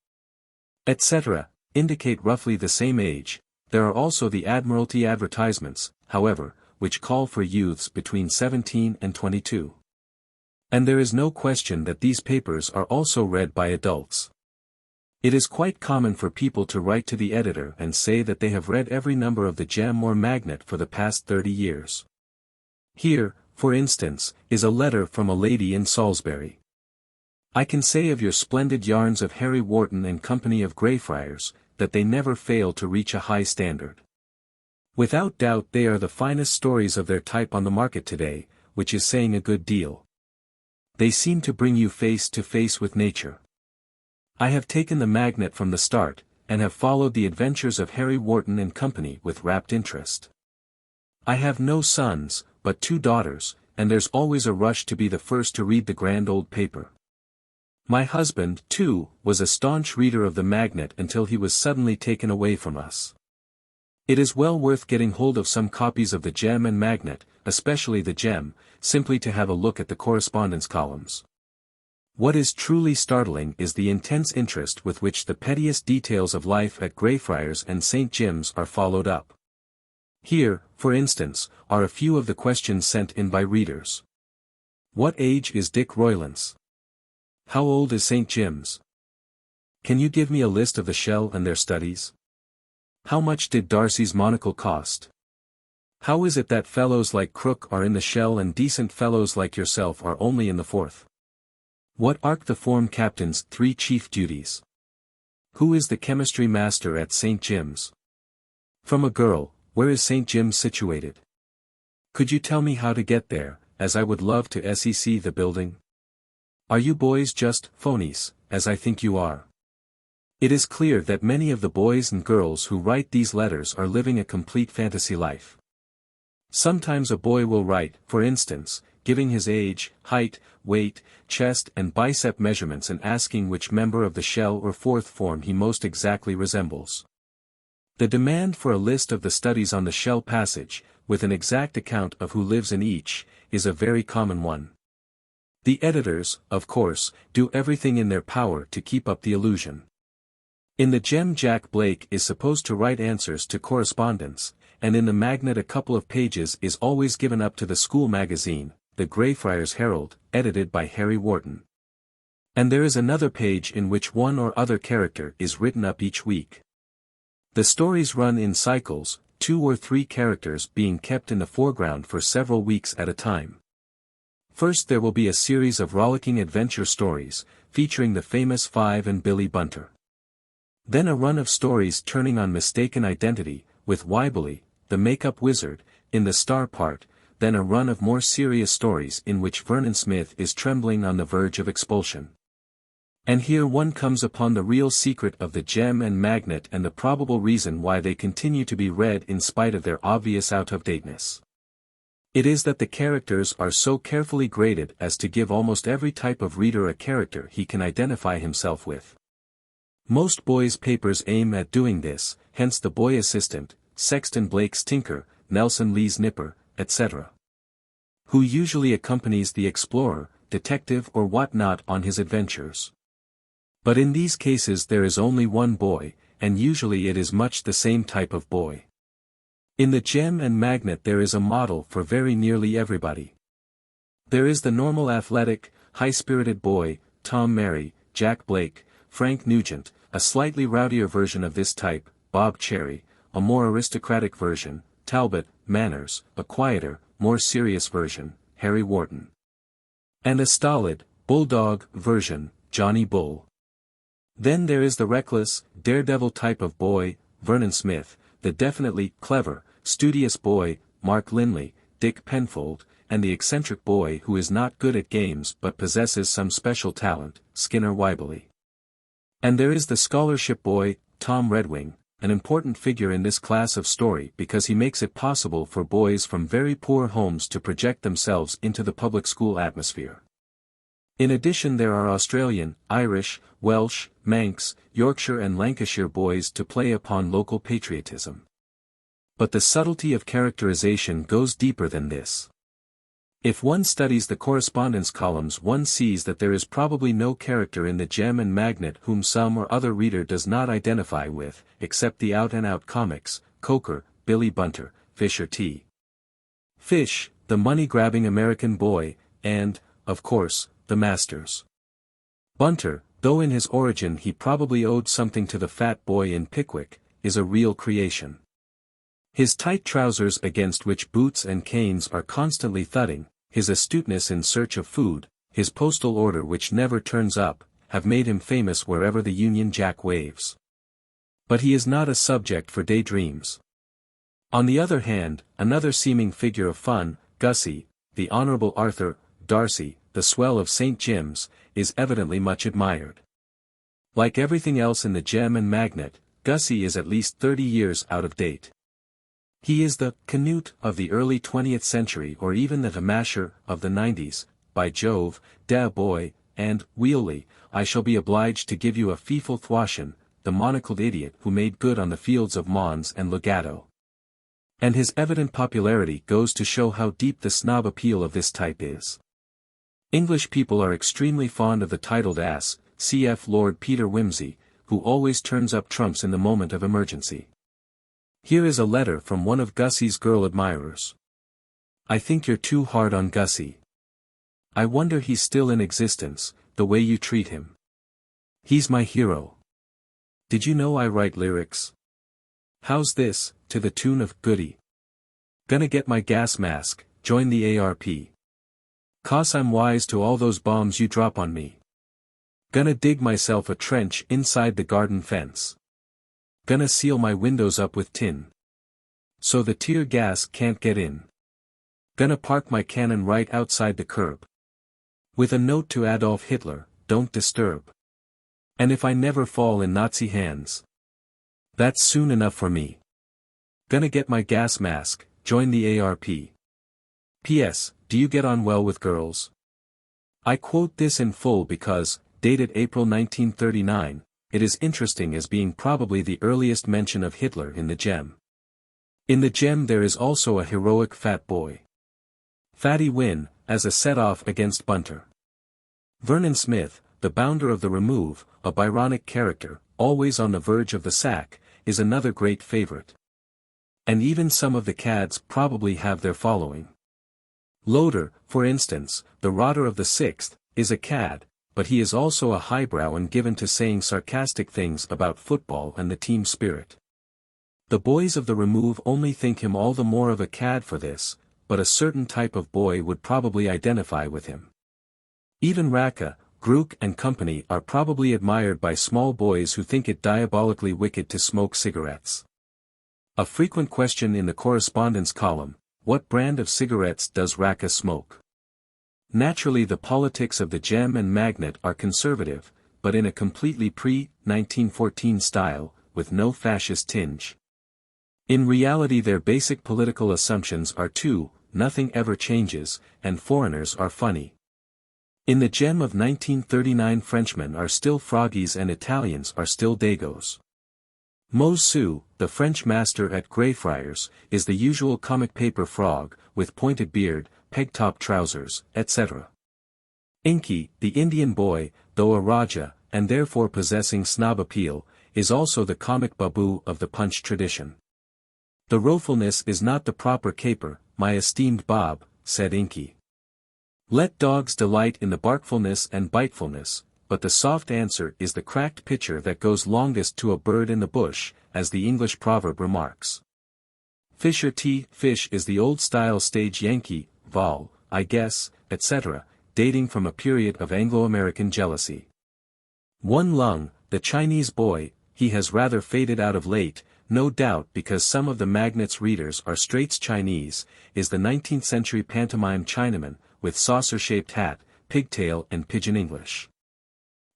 etc. indicate roughly the same age. There are also the Admiralty advertisements, however, which call for youths between 17 and 22. And there is no question that these papers are also read by adults. It is quite common for people to write to the editor and say that they have read every number of the Gem or Magnet for the past 30 years. Here, for instance, is a letter from a lady in Salisbury. I can say of your splendid yarns of Harry Wharton and Company of Greyfriars, that they never fail to reach a high standard. Without doubt they are the finest stories of their type on the market today, which is saying a good deal. They seem to bring you face to face with nature. I have taken the Magnet from the start, and have followed the adventures of Harry Wharton and Company with rapt interest. I have no sons, but 2 daughters, and there's always a rush to be the first to read the grand old paper. My husband, too, was a staunch reader of the Magnet until he was suddenly taken away from us. It is well worth getting hold of some copies of the Gem and Magnet, especially the Gem, simply to have a look at the correspondence columns. What is truly startling is the intense interest with which the pettiest details of life at Greyfriars and St. Jim's are followed up. Here, for instance, are a few of the questions sent in by readers. What age is Dick Roylance? How old is St. Jim's? Can you give me a list of the Shell and their studies? How much did Darcy's monocle cost? How is it that fellows like Crook are in the Shell and decent fellows like yourself are only in the Fourth? What are the form captain's 3 chief duties? Who is the chemistry master at St. Jim's? From a girl, where is St. Jim's situated? Could you tell me how to get there, as I would love to see the building? Are you boys just phonies, as I think you are? It is clear that many of the boys and girls who write these letters are living a complete fantasy life. Sometimes a boy will write, for instance, giving his age, height, weight, chest and bicep measurements and asking which member of the Shell or Fourth form he most exactly resembles. The demand for a list of the studies on the Shell passage, with an exact account of who lives in each, is a very common one. The editors, of course, do everything in their power to keep up the illusion. In the Gem Jack Blake is supposed to write answers to correspondence, and in the Magnet a couple of pages is always given up to the school magazine, the Greyfriars Herald, edited by Harry Wharton. And there is another page in which one or other character is written up each week. The stories run in cycles, 2 or 3 characters being kept in the foreground for several weeks at a time. First there will be a series of rollicking adventure stories, featuring the famous Five and Billy Bunter. Then a run of stories turning on mistaken identity, with Weebly, the makeup wizard, in the star part, then a run of more serious stories in which Vernon Smith is trembling on the verge of expulsion. And here one comes upon the real secret of the Gem and Magnet and the probable reason why they continue to be read in spite of their obvious out-of-dateness. It is that the characters are so carefully graded as to give almost every type of reader a character he can identify himself with. Most boys' papers aim at doing this, hence the boy assistant, Sexton Blake's tinker, Nelson Lee's nipper, etc. Who usually accompanies the explorer, detective or whatnot on his adventures. But in these cases there is only one boy, and usually it is much the same type of boy. In the Gem and Magnet there is a model for very nearly everybody. There is the normal athletic, high-spirited boy, Tom Mary, Jack Blake, Frank Nugent, a slightly rowdier version of this type, Bob Cherry, a more aristocratic version, Talbot, Manners, a quieter, more serious version, Harry Wharton. And a stolid, bulldog version, Johnny Bull. Then there is the reckless, daredevil type of boy, Vernon Smith, the definitely clever, studious boy, Mark Linley, Dick Penfold, and the eccentric boy who is not good at games but possesses some special talent, Skinner Weebly. And there is the scholarship boy, Tom Redwing, an important figure in this class of story because he makes it possible for boys from very poor homes to project themselves into the public school atmosphere. In addition there are Australian, Irish, Welsh, Manx, Yorkshire and Lancashire boys to play upon local patriotism. But the subtlety of characterization goes deeper than this. If one studies the correspondence columns one sees that there is probably no character in the Gem and Magnet whom some or other reader does not identify with, except the out-and-out comics, Coker, Billy Bunter, Fisher T. Fish, the money-grabbing American boy, and, of course, the Masters. Bunter, though in his origin he probably owed something to the fat boy in Pickwick, is a real creation. His tight trousers against which boots and canes are constantly thudding, his astuteness in search of food, his postal order which never turns up, have made him famous wherever the Union Jack waves. But he is not a subject for daydreams. On the other hand, another seeming figure of fun, Gussie, the Honorable Arthur Darcy, the swell of St. Jim's, is evidently much admired. Like everything else in the Gem and Magnet, Gussie is at least 30 years out of date. He is the Canute of the early 20th century or even the Masher of the 90s, by Jove, da boy, and, Weally, I shall be obliged to give you a feeful thwashin, the monocled idiot who made good on the fields of Mons and Legato. And his evident popularity goes to show how deep the snob appeal of this type is. English people are extremely fond of the titled ass, cf. Lord Peter Wimsey, who always turns up trumps in the moment of emergency. Here is a letter from one of Gussie's girl admirers. I think you're too hard on Gussie. I wonder he's still in existence, the way you treat him. He's my hero. Did you know I write lyrics? How's this, to the tune of Goody? Gonna get my gas mask, join the ARP. 'Cause I'm wise to all those bombs you drop on me. Gonna dig myself a trench inside the garden fence. Gonna seal my windows up with tin, so the tear gas can't get in. Gonna park my cannon right outside the curb. With a note to Adolf Hitler, don't disturb. And if I never fall in Nazi hands, that's soon enough for me. Gonna get my gas mask, join the ARP. P.S. Do you get on well with girls? I quote this in full because, dated April 1939, it is interesting as being probably the earliest mention of Hitler in the Gem. In the Gem there is also a heroic fat boy. Fatty Wynne, as a set-off against Bunter. Vernon Smith, the bounder of the Remove, a Byronic character, always on the verge of the sack, is another great favorite. And even some of the cads probably have their following. Loader, for instance, the rotter of the 6th, is a cad, but he is also a highbrow and given to saying sarcastic things about football and the team spirit. The boys of the Remove only think him all the more of a cad for this, but a certain type of boy would probably identify with him. Even Raka, Grouch and company are probably admired by small boys who think it diabolically wicked to smoke cigarettes. A frequent question in the correspondence column: what brand of cigarettes does Raka smoke? Naturally, the politics of the gem and magnet are conservative, but in a completely pre-1914 style, with no fascist tinge. In reality, their basic political assumptions are two: nothing ever changes, and foreigners are funny. In the gem of 1939, Frenchmen are still froggies and Italians are still dagos. Mozu, the French master at Greyfriars, is the usual comic paper frog, with pointed beard, peg-top trousers, etc. Inky, the Indian boy, though a Raja, and therefore possessing snob appeal, is also the comic babu of the Punch tradition. "The rofulness is not the proper caper, my esteemed Bob," said Inky. "Let dogs delight in the barkfulness and bitefulness, but the soft answer is the cracked pitcher that goes longest to a bird in the bush," as the English proverb remarks. Fisher T. Fish is the old-style stage Yankee, vol, I guess, etc., dating from a period of Anglo-American jealousy. One Lung, the Chinese boy, he has rather faded out of late, no doubt because some of the Magnet's readers are straights Chinese, is the 19th-century pantomime Chinaman, with saucer-shaped hat, pigtail and pidgin English.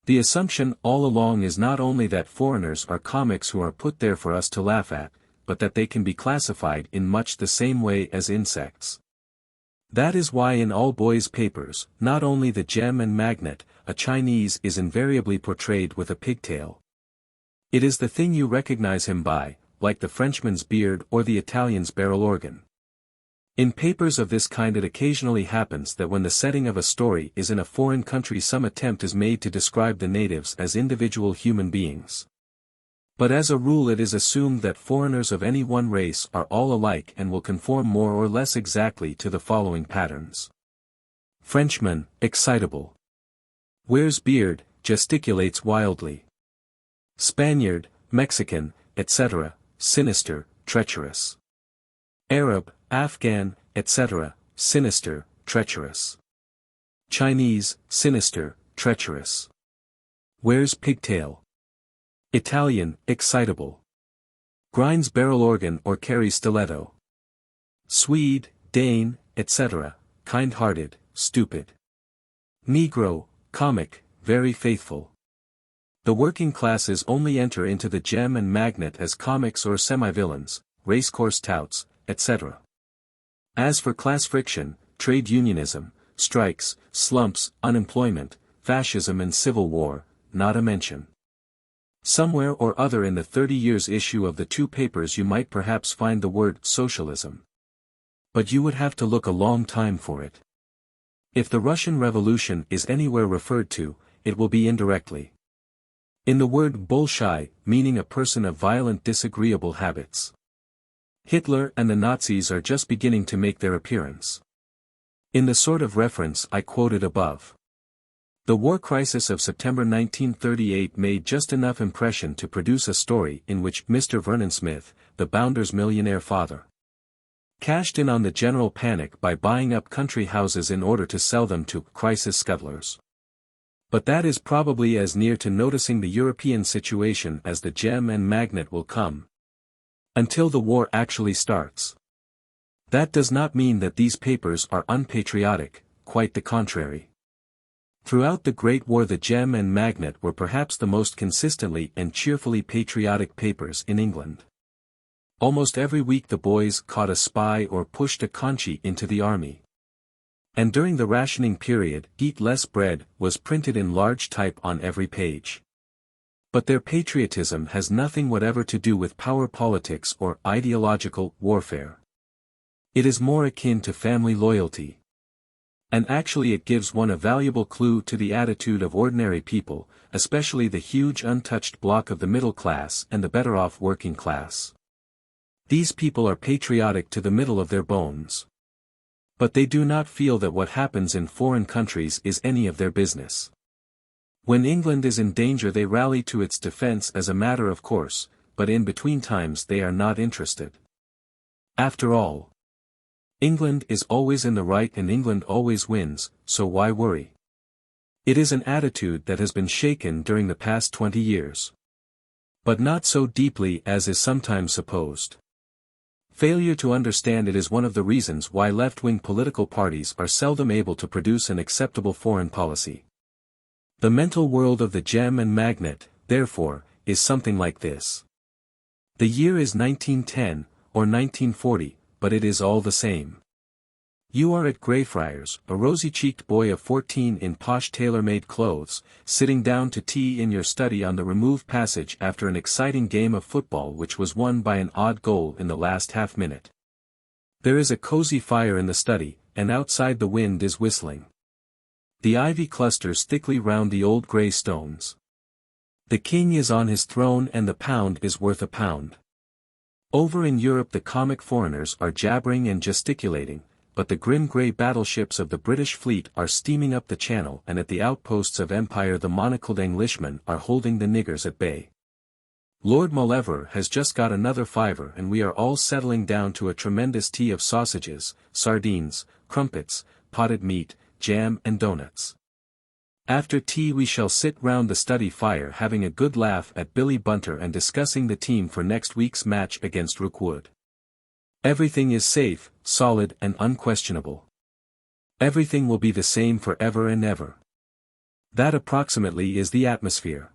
The assumption all along is not only that foreigners are comics who are put there for us to laugh at, but that they can be classified in much the same way as insects. That is why in all boys' papers, not only the gem and magnet, a Chinese is invariably portrayed with a pigtail. It is the thing you recognize him by, like the Frenchman's beard or the Italian's barrel organ. In papers of this kind it occasionally happens that when the setting of a story is in a foreign country some attempt is made to describe the natives as individual human beings. But as a rule it is assumed that foreigners of any one race are all alike and will conform more or less exactly to the following patterns. Frenchman, excitable. Wears beard, gesticulates wildly. Spaniard, Mexican, etc., sinister, treacherous. Arab, Afghan, etc., sinister, treacherous. Chinese, sinister, treacherous. Wears pigtail. Italian, excitable. Grinds barrel organ or carries stiletto. Swede, Dane, etc., kind-hearted, stupid. Negro, comic, very faithful. The working classes only enter into the gem and magnet as comics or semi-villains, racecourse touts, etc. As for class friction, trade unionism, strikes, slumps, unemployment, fascism and civil war, not a mention. Somewhere or other in the 30 years issue of the two papers you might perhaps find the word socialism. But you would have to look a long time for it. If the Russian Revolution is anywhere referred to, it will be indirectly. In the word bolshoi, meaning a person of violent disagreeable habits. Hitler and the Nazis are just beginning to make their appearance. In the sort of reference I quoted above. The war crisis of September 1938 made just enough impression to produce a story in which Mr. Vernon Smith, the Bounder's millionaire father, cashed in on the general panic by buying up country houses in order to sell them to crisis scuttlers. But that is probably as near to noticing the European situation as the gem and magnet will come. Until the war actually starts. That does not mean that these papers are unpatriotic, quite the contrary. Throughout the Great War the Gem and Magnet were perhaps the most consistently and cheerfully patriotic papers in England. Almost every week the boys caught a spy or pushed a conchi into the army. And during the rationing period, "Eat Less Bread" was printed in large type on every page. But their patriotism has nothing whatever to do with power politics or ideological warfare. It is more akin to family loyalty. And actually it gives one a valuable clue to the attitude of ordinary people, especially the huge untouched block of the middle class and the better-off working class. These people are patriotic to the middle of their bones. But they do not feel that what happens in foreign countries is any of their business. When England is in danger they rally to its defense as a matter of course, but in between times they are not interested. After all, England is always in the right and England always wins, so why worry? It is an attitude that has been shaken during the past 20 years. But not so deeply as is sometimes supposed. Failure to understand it is one of the reasons why left-wing political parties are seldom able to produce an acceptable foreign policy. The mental world of the gem and magnet, therefore, is something like this. The year is 1910, or 1940, but it is all the same. You are at Greyfriars, a rosy-cheeked boy of 14 in posh tailor-made clothes, sitting down to tea in your study on the removed passage after an exciting game of football which was won by an odd goal in the last half-minute. There is a cozy fire in the study, and outside the wind is whistling. The ivy clusters thickly round the old grey stones. The king is on his throne and the pound is worth a pound. Over in Europe the comic foreigners are jabbering and gesticulating, but the grim grey battleships of the British fleet are steaming up the channel, and at the outposts of empire the monocled Englishmen are holding the niggers at bay. Lord Mauleverer has just got another fiver and we are all settling down to a tremendous tea of sausages, sardines, crumpets, potted meat, jam and doughnuts. After tea we shall sit round the study fire having a good laugh at Billy Bunter and discussing the team for next week's match against Rookwood. Everything is safe, solid and unquestionable. Everything will be the same forever and ever. That approximately is the atmosphere.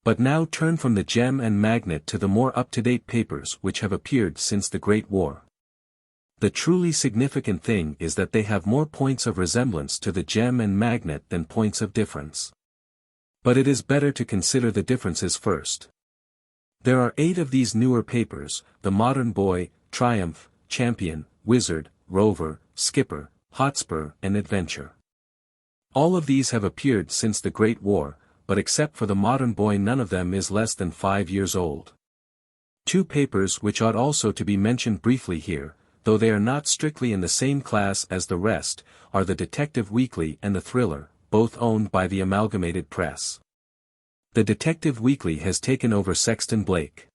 But now turn from the gem and magnet to the more up-to-date papers which have appeared since the Great War. The truly significant thing is that they have more points of resemblance to the gem and magnet than points of difference. But it is better to consider the differences first. There are 8 of these newer papers: The Modern Boy, Triumph, Champion, Wizard, Rover, Skipper, Hotspur and Adventure. All of these have appeared since the Great War, but except for The Modern Boy none of them is less than 5 years old. 2 papers which ought also to be mentioned briefly here, though they are not strictly in the same class as the rest, are the Detective Weekly and the Thriller, both owned by the Amalgamated Press. The Detective Weekly has taken over Sexton Blake.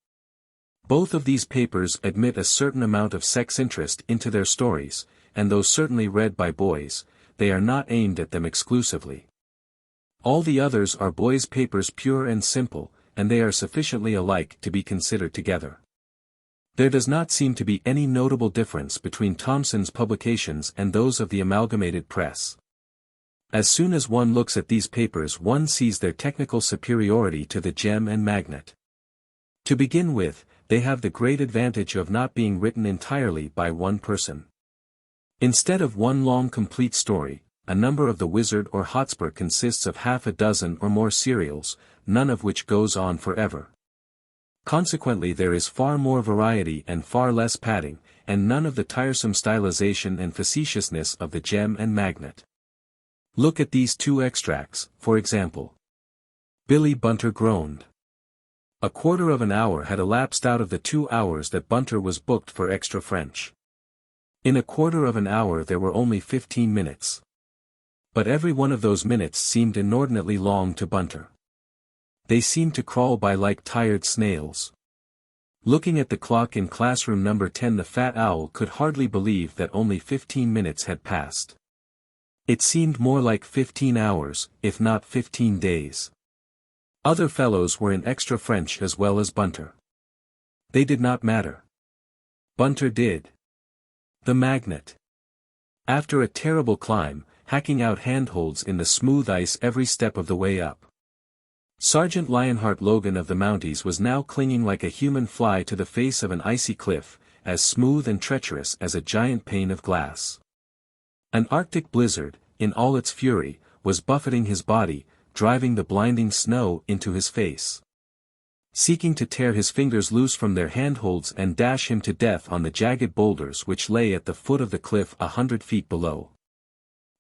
Both of these papers admit a certain amount of sex interest into their stories, and though certainly read by boys, they are not aimed at them exclusively. All the others are boys' papers pure and simple, and they are sufficiently alike to be considered together. There does not seem to be any notable difference between Thomson's publications and those of the Amalgamated Press. As soon as one looks at these papers one sees their technical superiority to the gem and magnet. To begin with, they have the great advantage of not being written entirely by one person. Instead of one long complete story, a number of the Wizard or Hotspur consists of half a dozen or more serials, none of which goes on forever. Consequently there is far more variety and far less padding, and none of the tiresome stylization and facetiousness of the gem and magnet. Look at these 2 extracts, for example. Billy Bunter groaned. A quarter of an hour had elapsed out of the 2 hours that Bunter was booked for extra French. In a quarter of an hour there were only 15 minutes. But every one of those minutes seemed inordinately long to Bunter. They seemed to crawl by like tired snails. Looking at the clock in classroom number 10 the fat owl could hardly believe that only 15 minutes had passed. It seemed more like 15 hours, if not 15 days. Other fellows were in extra French as well as Bunter. They did not matter. Bunter did. The magnet. After a terrible climb, hacking out handholds in the smooth ice every step of the way up. Sergeant Lionheart Logan of the Mounties was now clinging like a human fly to the face of an icy cliff, as smooth and treacherous as a giant pane of glass. An Arctic blizzard, in all its fury, was buffeting his body, driving the blinding snow into his face. Seeking to tear his fingers loose from their handholds and dash him to death on the jagged boulders which lay at the foot of the cliff 100 feet below.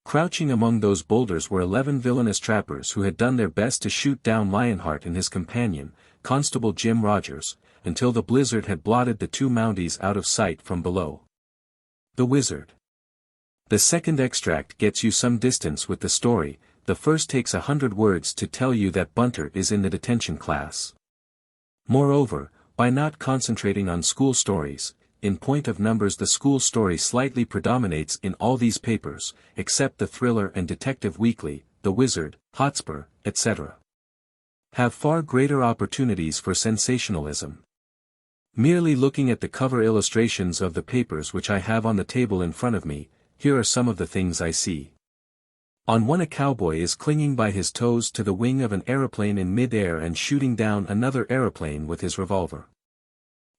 Crouching among those boulders were 11 villainous trappers who had done their best to shoot down Lionheart and his companion, Constable Jim Rogers, until the blizzard had blotted the 2 Mounties out of sight from below. The Wizard. The second extract gets you some distance with the story, the first takes 100 words to tell you that Bunter is in the detention class. Moreover, by not concentrating on school stories, in point of numbers the school story slightly predominates in all these papers, except the Thriller and Detective Weekly, The Wizard, Hotspur, etc. have far greater opportunities for sensationalism. Merely looking at the cover illustrations of the papers which I have on the table in front of me, here are some of the things I see. On one, a cowboy is clinging by his toes to the wing of an aeroplane in mid-air and shooting down another aeroplane with his revolver.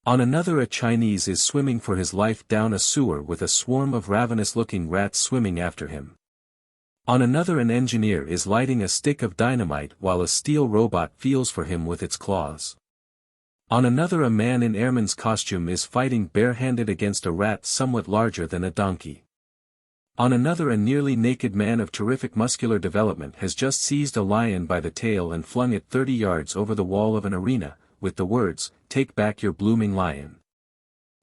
On another, a Chinese is swimming for his life down a sewer with a swarm of ravenous-looking rats swimming after him. On another, an engineer is lighting a stick of dynamite while a steel robot feels for him with its claws. On another, a man in airman's costume is fighting barehanded against a rat somewhat larger than a donkey. On another, a nearly naked man of terrific muscular development has just seized a lion by the tail and flung it 30 yards over the wall of an arena, with the words, "Take back your blooming lion."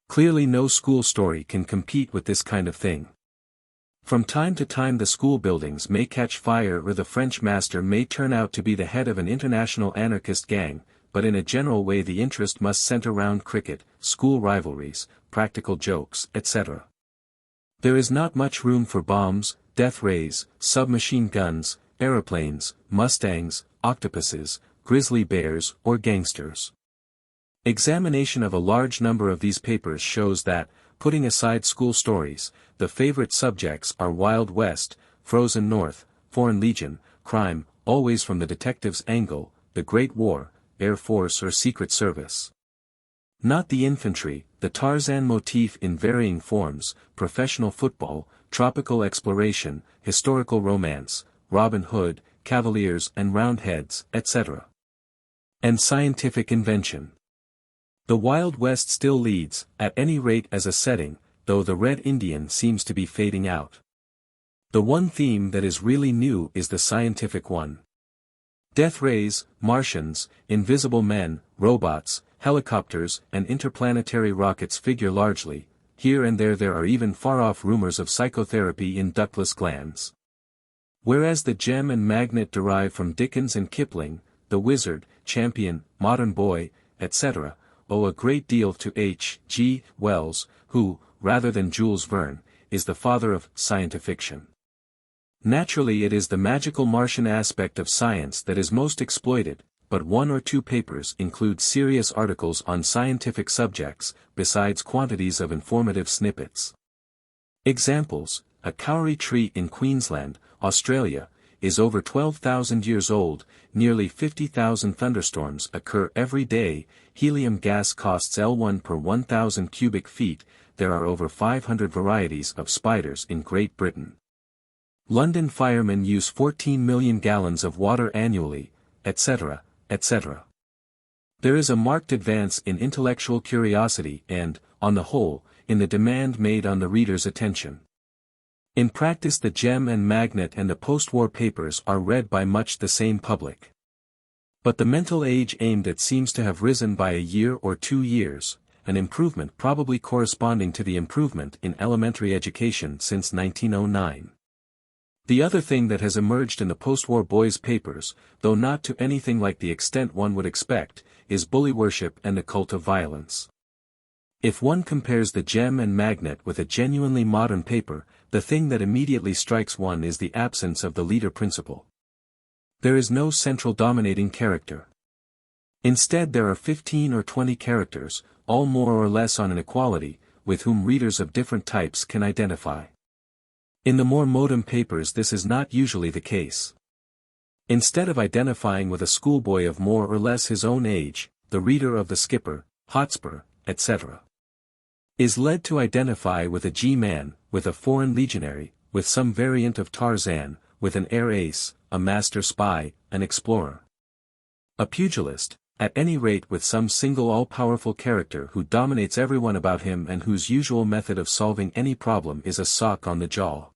Clearly no school story can compete with this kind of thing. From time to time the school buildings may catch fire or the French master may turn out to be the head of an international anarchist gang, but in a general way the interest must center round cricket, school rivalries, practical jokes, etc. There is not much room for bombs, death rays, submachine guns, aeroplanes, mustangs, octopuses, grizzly bears, or gangsters. Examination of a large number of these papers shows that, putting aside school stories, the favorite subjects are Wild West, Frozen North, Foreign Legion, crime, always from the detective's angle, the Great War, Air Force or Secret Service. Not the infantry, the Tarzan motif in varying forms, professional football, tropical exploration, historical romance, Robin Hood, Cavaliers and Roundheads, etc. And scientific invention. The Wild West still leads, at any rate as a setting, though the Red Indian seems to be fading out. The one theme that is really new is the scientific one. Death rays, Martians, invisible men, robots, helicopters and interplanetary rockets figure largely. Here and there are even far-off rumors of psychotherapy in ductless glands. Whereas the gem and magnet derive from Dickens and Kipling, the Wizard, Champion, Modern Boy, etc., owe a great deal to H. G. Wells, who, rather than Jules Verne, is the father of science-fiction. Naturally it is the magical Martian aspect of science that is most exploited, but one or two papers include serious articles on scientific subjects, besides quantities of informative snippets. Examples: a kauri tree in Queensland, Australia, is over 12,000 years old, nearly 50,000 thunderstorms occur every day, helium gas costs L1 per 1,000 cubic feet, there are over 500 varieties of spiders in Great Britain. London firemen use 14 million gallons of water annually, etc., etc. There is a marked advance in intellectual curiosity and, on the whole, in the demand made on the reader's attention. In practice the Gem and Magnet and the post-war papers are read by much the same public. But the mental age aimed at seems to have risen by a year or 2 years, an improvement probably corresponding to the improvement in elementary education since 1909. The other thing that has emerged in the post-war boys' papers, though not to anything like the extent one would expect, is bully worship and the cult of violence. If one compares the Gem and Magnet with a genuinely modern paper, the thing that immediately strikes one is the absence of the leader principle. There is no central dominating character. Instead there are 15 or 20 characters, all more or less on an equality, with whom readers of different types can identify. In the more modern papers this is not usually the case. Instead of identifying with a schoolboy of more or less his own age, the reader of the Skipper, Hotspur, etc. is led to identify with a G-man, with a foreign legionary, with some variant of Tarzan, with an air ace, a master spy, an explorer. A pugilist, at any rate with some single all-powerful character who dominates everyone about him and whose usual method of solving any problem is a sock on the jaw.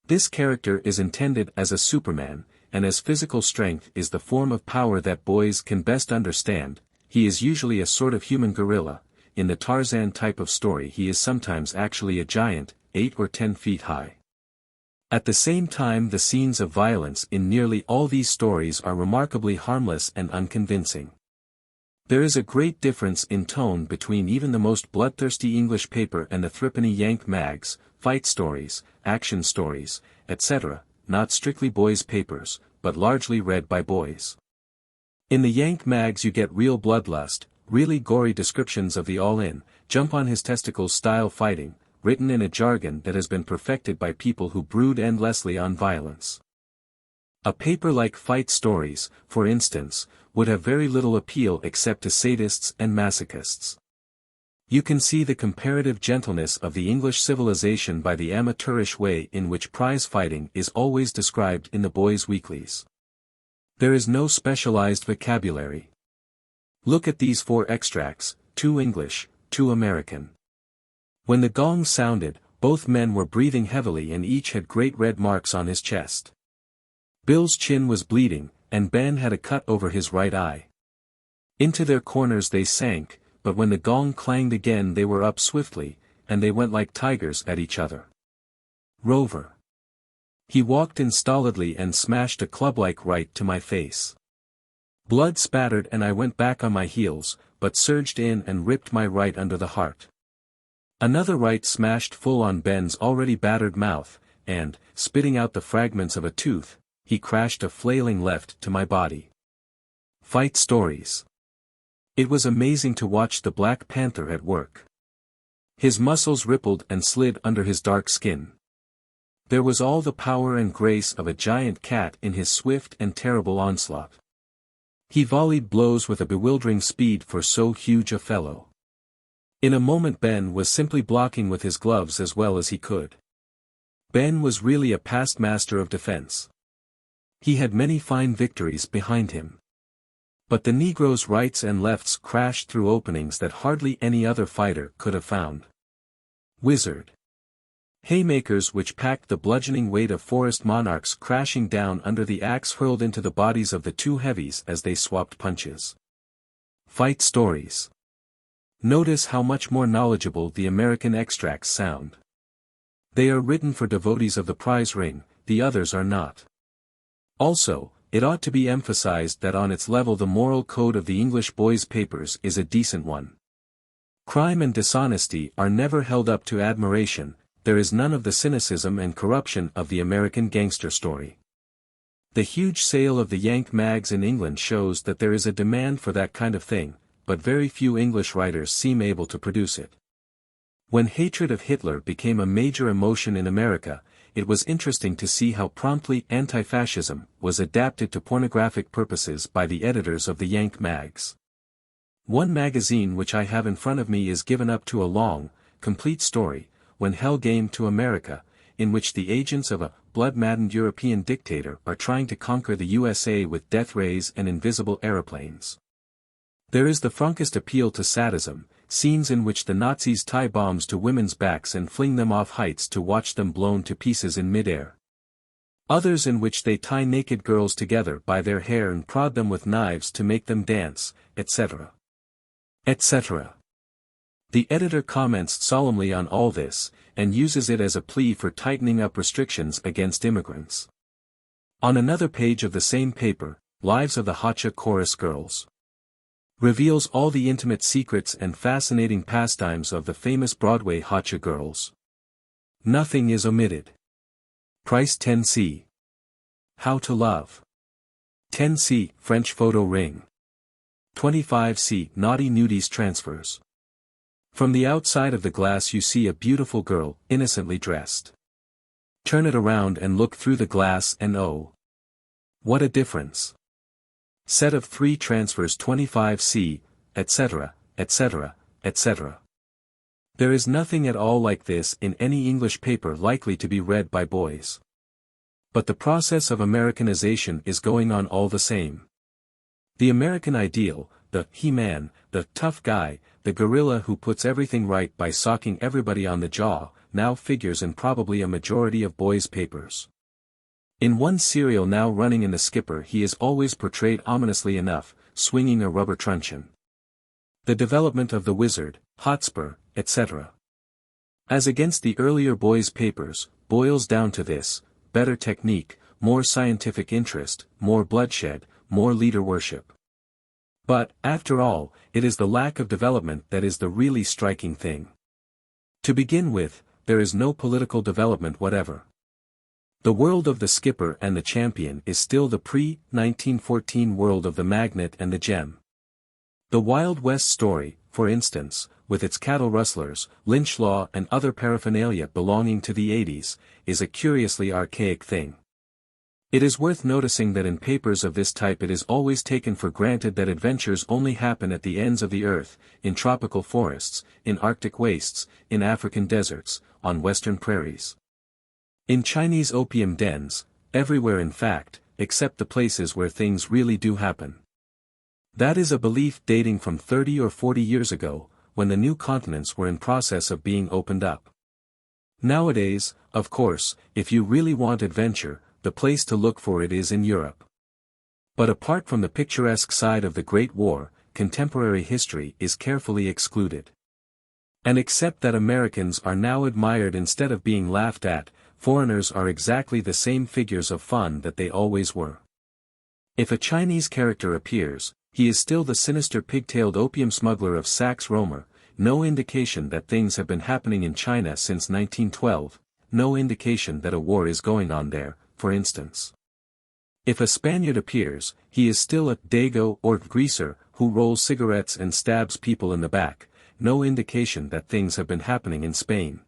This character is intended as a Superman, and as physical strength is the form of power that boys can best understand, he is usually a sort of human gorilla. In the Tarzan type of story he is sometimes actually a giant, 8 or 10 feet high. At the same time the scenes of violence in nearly all these stories are remarkably harmless and unconvincing. There is a great difference in tone between even the most bloodthirsty English paper and the threepenny Yank mags, fight stories, action stories, etc., not strictly boys' papers, but largely read by boys. In the Yank mags you get real bloodlust, really gory descriptions of the all-in, jump-on-his-testicles style fighting, written in a jargon that has been perfected by people who brood endlessly on violence. A paper like Fight Stories, for instance, would have very little appeal except to sadists and masochists. You can see the comparative gentleness of the English civilization by the amateurish way in which prize fighting is always described in the boys' weeklies. There is no specialized vocabulary. Look at these 4 extracts, 2 English, 2 American. When the gong sounded, both men were breathing heavily and each had great red marks on his chest. Bill's chin was bleeding, and Ben had a cut over his right eye. Into their corners they sank, but when the gong clanged again they were up swiftly, and they went like tigers at each other. Rover. He walked in stolidly and smashed a club-like right to my face. Blood spattered and I went back on my heels, but surged in and ripped my right under the heart. Another right smashed full on Ben's already battered mouth, and, spitting out the fragments of a tooth, he crashed a flailing left to my body. Fight Stories. It was amazing to watch the Black Panther at work. His muscles rippled and slid under his dark skin. There was all the power and grace of a giant cat in his swift and terrible onslaught. He volleyed blows with a bewildering speed for so huge a fellow. In a moment Ben was simply blocking with his gloves as well as he could. Ben was really a past master of defense. He had many fine victories behind him. But the Negro's rights and lefts crashed through openings that hardly any other fighter could have found. Wizard. Haymakers which packed the bludgeoning weight of forest monarchs crashing down under the axe hurled into the bodies of the 2 heavies as they swapped punches. Fight Stories. Notice how much more knowledgeable the American extracts sound. They are written for devotees of the prize ring, the others are not. Also, it ought to be emphasized that on its level the moral code of the English boys' papers is a decent one. Crime and dishonesty are never held up to admiration, there is none of the cynicism and corruption of the American gangster story. The huge sale of the Yank mags in England shows that there is a demand for that kind of thing, but very few English writers seem able to produce it. When hatred of Hitler became a major emotion in America, it was interesting to see how promptly anti-fascism was adapted to pornographic purposes by the editors of the Yank mags. One magazine which I have in front of me is given up to a long, complete story, When Hell Came to America, in which the agents of a blood-maddened European dictator are trying to conquer the USA with death rays and invisible aeroplanes. There is the frankest appeal to sadism, scenes in which the Nazis tie bombs to women's backs and fling them off heights to watch them blown to pieces in midair. Others in which they tie naked girls together by their hair and prod them with knives to make them dance, etc. etc. The editor comments solemnly on all this, and uses it as a plea for tightening up restrictions against immigrants. On another page of the same paper, Lives of the Hacha Chorus Girls reveals all the intimate secrets and fascinating pastimes of the famous Broadway Hacha girls. Nothing is omitted. Price 10c. How to Love. 10c. French Photo Ring. 25c. Naughty Nudies Transfers. From the outside of the glass you see a beautiful girl, innocently dressed. Turn it around and look through the glass and oh, what a difference. Set of 3 transfers 25c, etc., etc., etc. There is nothing at all like this in any English paper likely to be read by boys. But the process of Americanization is going on all the same. The American ideal, the he-man, the tough guy, the gorilla who puts everything right by socking everybody on the jaw, now figures in probably a majority of boys' papers. In one serial now running in The Skipper he is always portrayed ominously enough, swinging a rubber truncheon. The development of the Wizard, Hotspur, etc. As against the earlier boys' papers, boils down to this: better technique, more scientific interest, more bloodshed, more leader worship. But, after all, it is the lack of development that is the really striking thing. To begin with, there is no political development whatever. The world of the skipper and the champion is still the pre-1914 world of the magnate and the gem. The Wild West story, for instance, with its cattle rustlers, lynch law and other paraphernalia belonging to the 80s, is a curiously archaic thing. It is worth noticing that in papers of this type it is always taken for granted that adventures only happen at the ends of the earth, in tropical forests, in Arctic wastes, in African deserts, on western prairies. In Chinese opium dens, everywhere in fact, except the places where things really do happen. That is a belief dating from 30 or 40 years ago, when the new continents were in process of being opened up. Nowadays, of course, if you really want adventure, the place to look for it is in Europe. But apart from the picturesque side of the Great War, contemporary history is carefully excluded. And except that Americans are now admired instead of being laughed at, foreigners are exactly the same figures of fun that they always were. If a Chinese character appears, he is still the sinister pig-tailed opium smuggler of Saxe Romer, no indication that things have been happening in China since 1912, no indication that a war is going on there, for instance. If a Spaniard appears, he is still a dago or greaser who rolls cigarettes and stabs people in the back, no indication that things have been happening in Spain.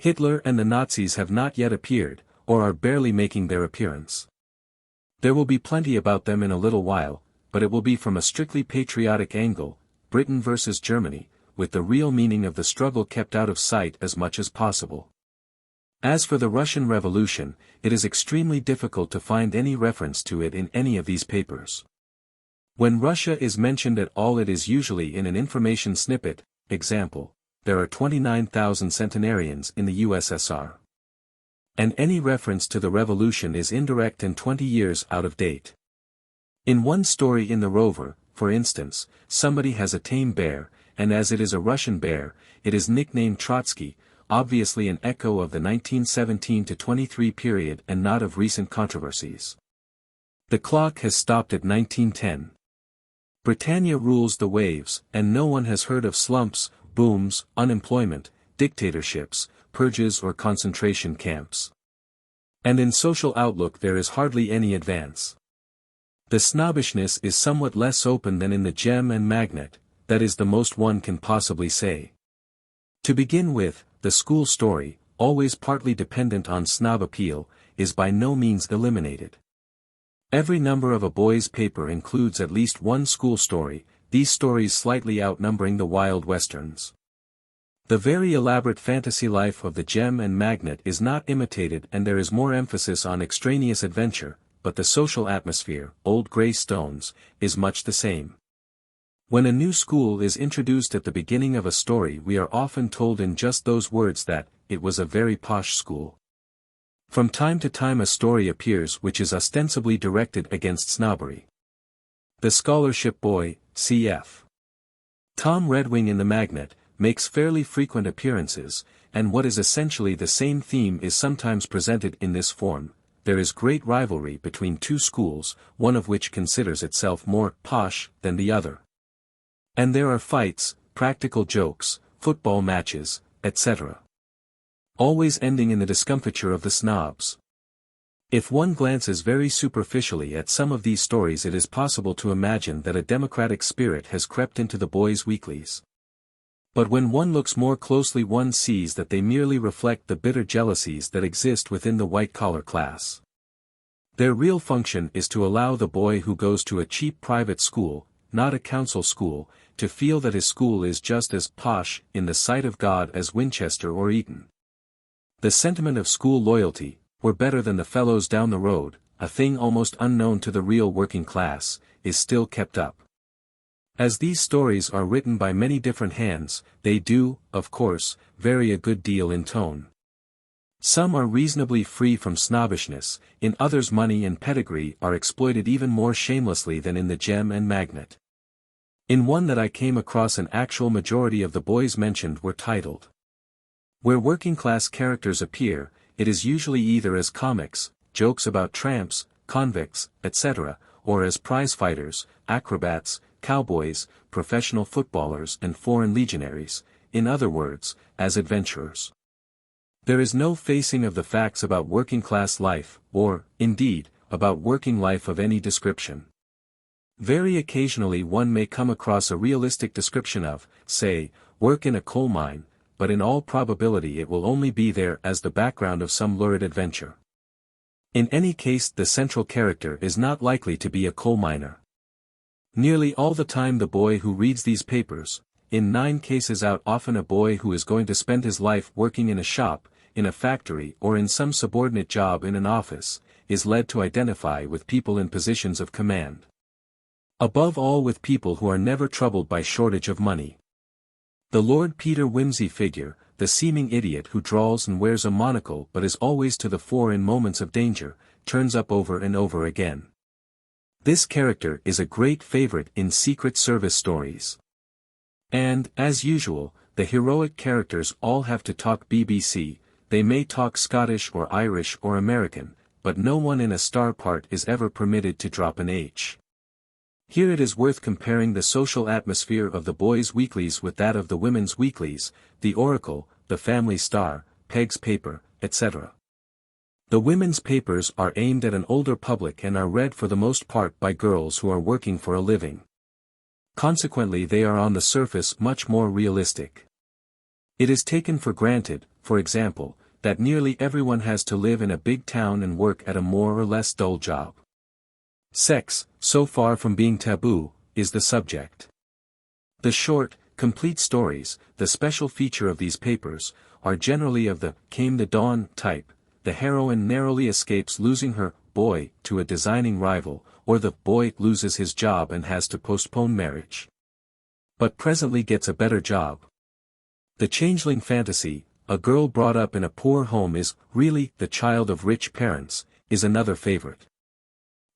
Hitler and the Nazis have not yet appeared, or are barely making their appearance. There will be plenty about them in a little while, but it will be from a strictly patriotic angle, Britain versus Germany, with the real meaning of the struggle kept out of sight as much as possible. As for the Russian Revolution, it is extremely difficult to find any reference to it in any of these papers. When Russia is mentioned at all it is usually in an information snippet, example, there are 29,000 centenarians in the USSR. And any reference to the revolution is indirect and 20 years out of date. In one story in The Rover, for instance, somebody has a tame bear, and as it is a Russian bear, it is nicknamed Trotsky, obviously an echo of the 1917-23 period and not of recent controversies. The clock has stopped at 1910. Britannia rules the waves, and no one has heard of slumps, booms, unemployment, dictatorships, purges or concentration camps. And in social outlook there is hardly any advance. The snobbishness is somewhat less open than in the gem and magnet, that is the most one can possibly say. To begin with, the school story, always partly dependent on snob appeal, is by no means eliminated. Every number of a boy's paper includes at least one school story, these stories slightly outnumbering the wild westerns. The very elaborate fantasy life of the gem and magnet is not imitated and there is more emphasis on extraneous adventure, but the social atmosphere, old grey stones, is much the same. When a new school is introduced at the beginning of a story we are often told in just those words that, it was a very posh school. From time to time a story appears which is ostensibly directed against snobbery. The Scholarship Boy, cf. Tom Redwing in The Magnet, makes fairly frequent appearances, and what is essentially the same theme is sometimes presented in this form. There is great rivalry between two schools, one of which considers itself more posh than the other. And there are fights, practical jokes, football matches, etc. Always ending in the discomfiture of the snobs. If one glances very superficially at some of these stories it is possible to imagine that a democratic spirit has crept into the boys' weeklies. But when one looks more closely one sees that they merely reflect the bitter jealousies that exist within the white-collar class. Their real function is to allow the boy who goes to a cheap private school, not a council school, to feel that his school is just as posh in the sight of God as Winchester or Eton. The sentiment of school loyalty, we're better than the fellows down the road, a thing almost unknown to the real working class, is still kept up. As these stories are written by many different hands, they do, of course, vary a good deal in tone. Some are reasonably free from snobbishness, in others money and pedigree are exploited even more shamelessly than in the gem and magnet. In one that I came across an actual majority of the boys mentioned were titled. Where working-class characters appear, it is usually either as comics, jokes about tramps, convicts, etc., or as prize-fighters, acrobats, cowboys, professional footballers and foreign legionaries, in other words, as adventurers. There is no facing of the facts about working-class life, or, indeed, about working life of any description. Very occasionally one may come across a realistic description of, say, work in a coal mine, but in all probability it will only be there as the background of some lurid adventure. In any case, the central character is not likely to be a coal miner. Nearly all the time the boy who reads these papers, in 9 cases out often a boy who is going to spend his life working in a shop, in a factory or in some subordinate job in an office, is led to identify with people in positions of command. Above all with people who are never troubled by shortage of money. The Lord Peter Wimsey figure, the seeming idiot who drawls and wears a monocle but is always to the fore in moments of danger, turns up over and over again. This character is a great favorite in Secret Service stories. And, as usual, the heroic characters all have to talk BBC, they may talk Scottish or Irish or American, but no one in a star part is ever permitted to drop an H. Here it is worth comparing the social atmosphere of the boys' weeklies with that of the women's weeklies, the Oracle, the Family Star, Peg's Paper, etc. The women's papers are aimed at an older public and are read for the most part by girls who are working for a living. Consequently they are on the surface much more realistic. It is taken for granted, for example, that nearly everyone has to live in a big town and work at a more or less dull job. Sex, so far from being taboo, is the subject. The short, complete stories, the special feature of these papers, are generally of the came the dawn type. The heroine narrowly escapes losing her boy to a designing rival, or the boy loses his job and has to postpone marriage. But presently gets a better job. The changeling fantasy, a girl brought up in a poor home is really the child of rich parents, is another favorite.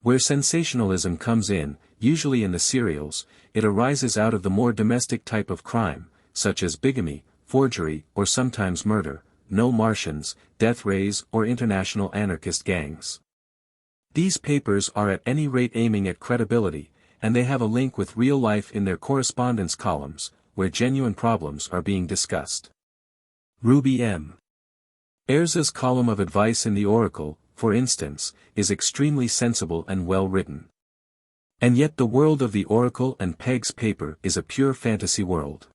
Where sensationalism comes in, usually in the serials, it arises out of the more domestic type of crime, such as bigamy, forgery, or sometimes murder, no Martians, death rays or international anarchist gangs. These papers are at any rate aiming at credibility, and they have a link with real life in their correspondence columns, where genuine problems are being discussed. Ruby M. Ayres's column of advice in the Oracle, for instance, is extremely sensible and well written. And yet the world of the Oracle and Peg's Paper is a pure fantasy world.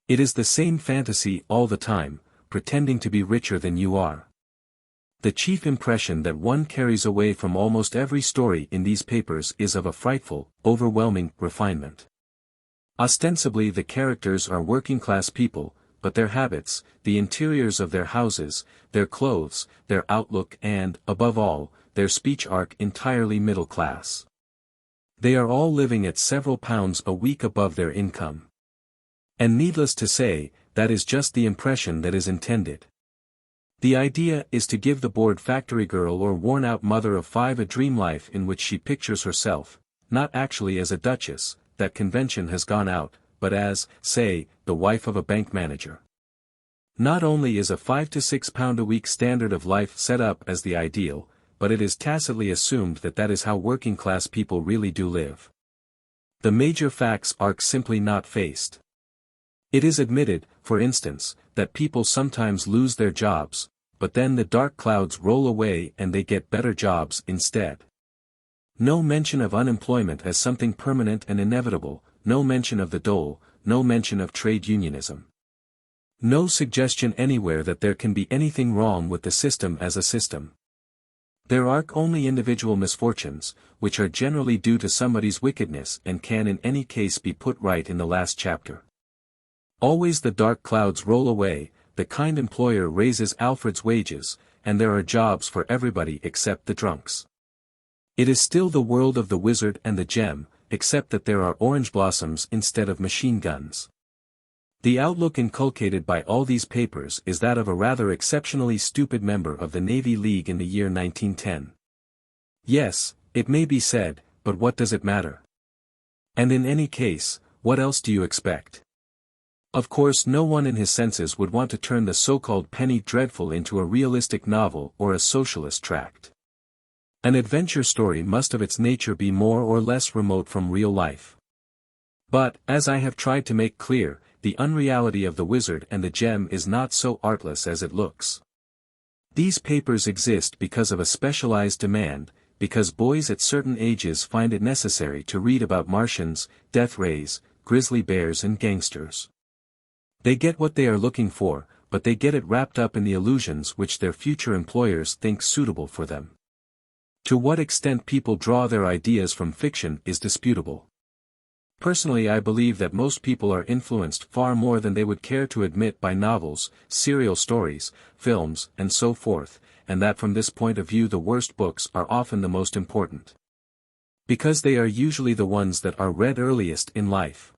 It is the same fantasy all the time, pretending to be richer than you are. The chief impression that one carries away from almost every story in these papers is of a frightful, overwhelming refinement. Ostensibly the characters are working-class people, but their habits, the interiors of their houses, their clothes, their outlook and, above all, their speech are entirely middle class. They are all living at several pounds a week above their income. And needless to say, that is just the impression that is intended. The idea is to give the bored factory girl or worn-out mother of 5 a dream life in which she pictures herself, not actually as a duchess, that convention has gone out, but as, say, the wife of a bank manager. Not only is a 5 to 6 pound a week standard of life set up as the ideal, but it is tacitly assumed that that is how working-class people really do live. The major facts are simply not faced. It is admitted, for instance, that people sometimes lose their jobs, but then the dark clouds roll away and they get better jobs instead. No mention of unemployment as something permanent and inevitable, no mention of the dole, no mention of trade unionism. No suggestion anywhere that there can be anything wrong with the system as a system. There are only individual misfortunes, which are generally due to somebody's wickedness and can in any case be put right in the last chapter. Always the dark clouds roll away, the kind employer raises Alfred's wages, and there are jobs for everybody except the drunks. It is still the world of the wizard and the gem, except that there are orange blossoms instead of machine guns. The outlook inculcated by all these papers is that of a rather exceptionally stupid member of the Navy League in the year 1910. Yes, it may be said, but what does it matter? And in any case, what else do you expect? Of course no one in his senses would want to turn the so-called penny dreadful into a realistic novel or a socialist tract. An adventure story must of its nature be more or less remote from real life. But, as I have tried to make clear, the unreality of the wizard and the gem is not so artless as it looks. These papers exist because of a specialized demand, because boys at certain ages find it necessary to read about Martians, death rays, grizzly bears and gangsters. They get what they are looking for, but they get it wrapped up in the illusions which their future employers think suitable for them. To what extent people draw their ideas from fiction is disputable. Personally, I believe that most people are influenced far more than they would care to admit by novels, serial stories, films, and so forth, and that from this point of view the worst books are often the most important. Because they are usually the ones that are read earliest in life.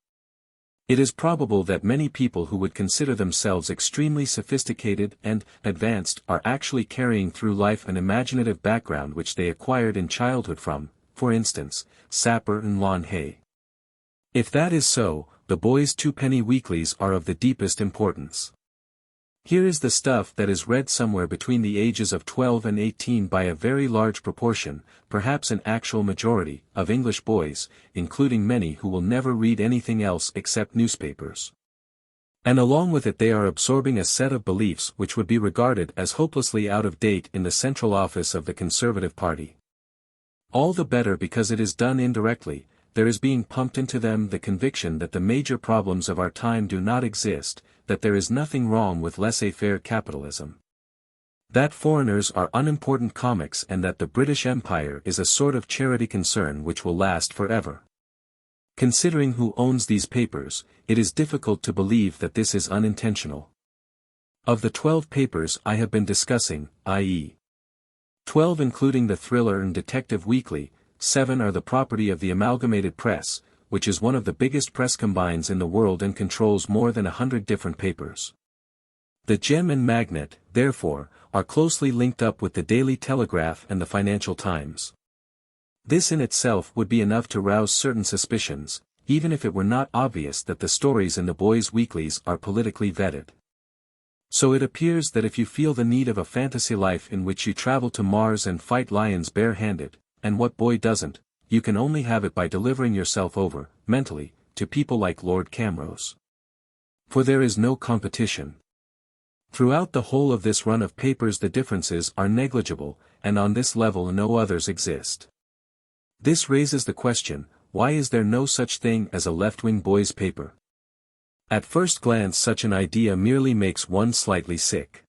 It is probable that many people who would consider themselves extremely sophisticated and advanced are actually carrying through life an imaginative background which they acquired in childhood from, for instance, Sapper and Lon Hay. If that is so, the boys' twopenny weeklies are of the deepest importance. Here is the stuff that is read somewhere between the ages of 12 and 18 by a very large proportion, perhaps an actual majority, of English boys, including many who will never read anything else except newspapers. And along with it they are absorbing a set of beliefs which would be regarded as hopelessly out of date in the central office of the Conservative Party. All the better because it is done indirectly. There is being pumped into them the conviction that the major problems of our time do not exist, that there is nothing wrong with laissez-faire capitalism. That foreigners are unimportant comics and that the British Empire is a sort of charity concern which will last forever. Considering who owns these papers, it is difficult to believe that this is unintentional. Of the 12 papers I have been discussing, i.e., 12 including the thriller and detective weekly, 7 are the property of the Amalgamated Press, which is one of the biggest press combines in the world and controls more than 100 different papers. The Gem and Magnet, therefore, are closely linked up with the Daily Telegraph and the Financial Times. This in itself would be enough to rouse certain suspicions, even if it were not obvious that the stories in the boys' weeklies are politically vetted. So it appears that if you feel the need of a fantasy life in which you travel to Mars and fight lions bare-handed, and what boy doesn't, you can only have it by delivering yourself over, mentally, to people like Lord Camrose. For there is no competition. Throughout the whole of this run of papers the differences are negligible, and on this level no others exist. This raises the question, why is there no such thing as a left-wing boys' paper? At first glance such an idea merely makes one slightly sick.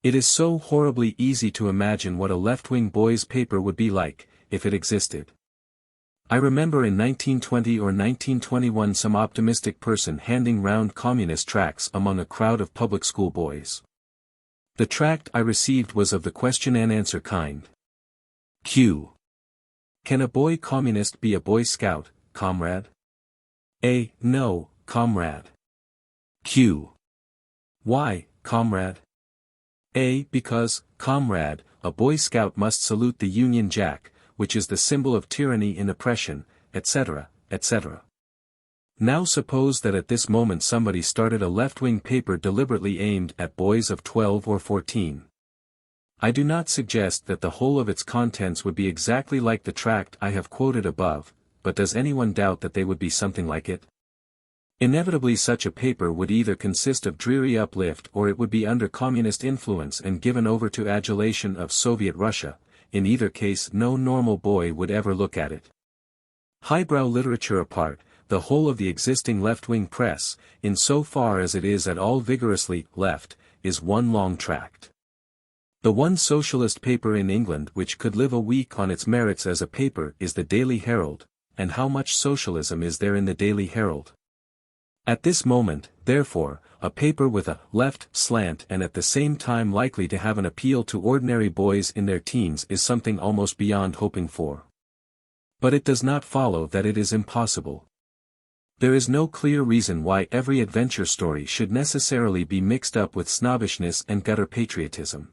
It is so horribly easy to imagine what a left-wing boys' paper would be like, if it existed. I remember in 1920 or 1921 some optimistic person handing round communist tracts among a crowd of public school boys. The tract I received was of the question and answer kind. Q. Can a boy communist be a Boy Scout, comrade? A. No, comrade. Q. Why, comrade? A. Because, comrade, a Boy Scout must salute the Union Jack, which is the symbol of tyranny and oppression, etc., etc. Now suppose that at this moment somebody started a left-wing paper deliberately aimed at boys of 12 or 14. I do not suggest that the whole of its contents would be exactly like the tract I have quoted above, but does anyone doubt that they would be something like it? Inevitably such a paper would either consist of dreary uplift or it would be under communist influence and given over to adulation of Soviet Russia. In either case no normal boy would ever look at it. Highbrow literature apart, the whole of the existing left-wing press, in so far as it is at all vigorously left, is one long tract. The one socialist paper in England which could live a week on its merits as a paper is the Daily Herald, and how much socialism is there in the Daily Herald? At this moment, therefore, a paper with a left slant and at the same time likely to have an appeal to ordinary boys in their teens is something almost beyond hoping for. But it does not follow that it is impossible. There is no clear reason why every adventure story should necessarily be mixed up with snobbishness and gutter patriotism.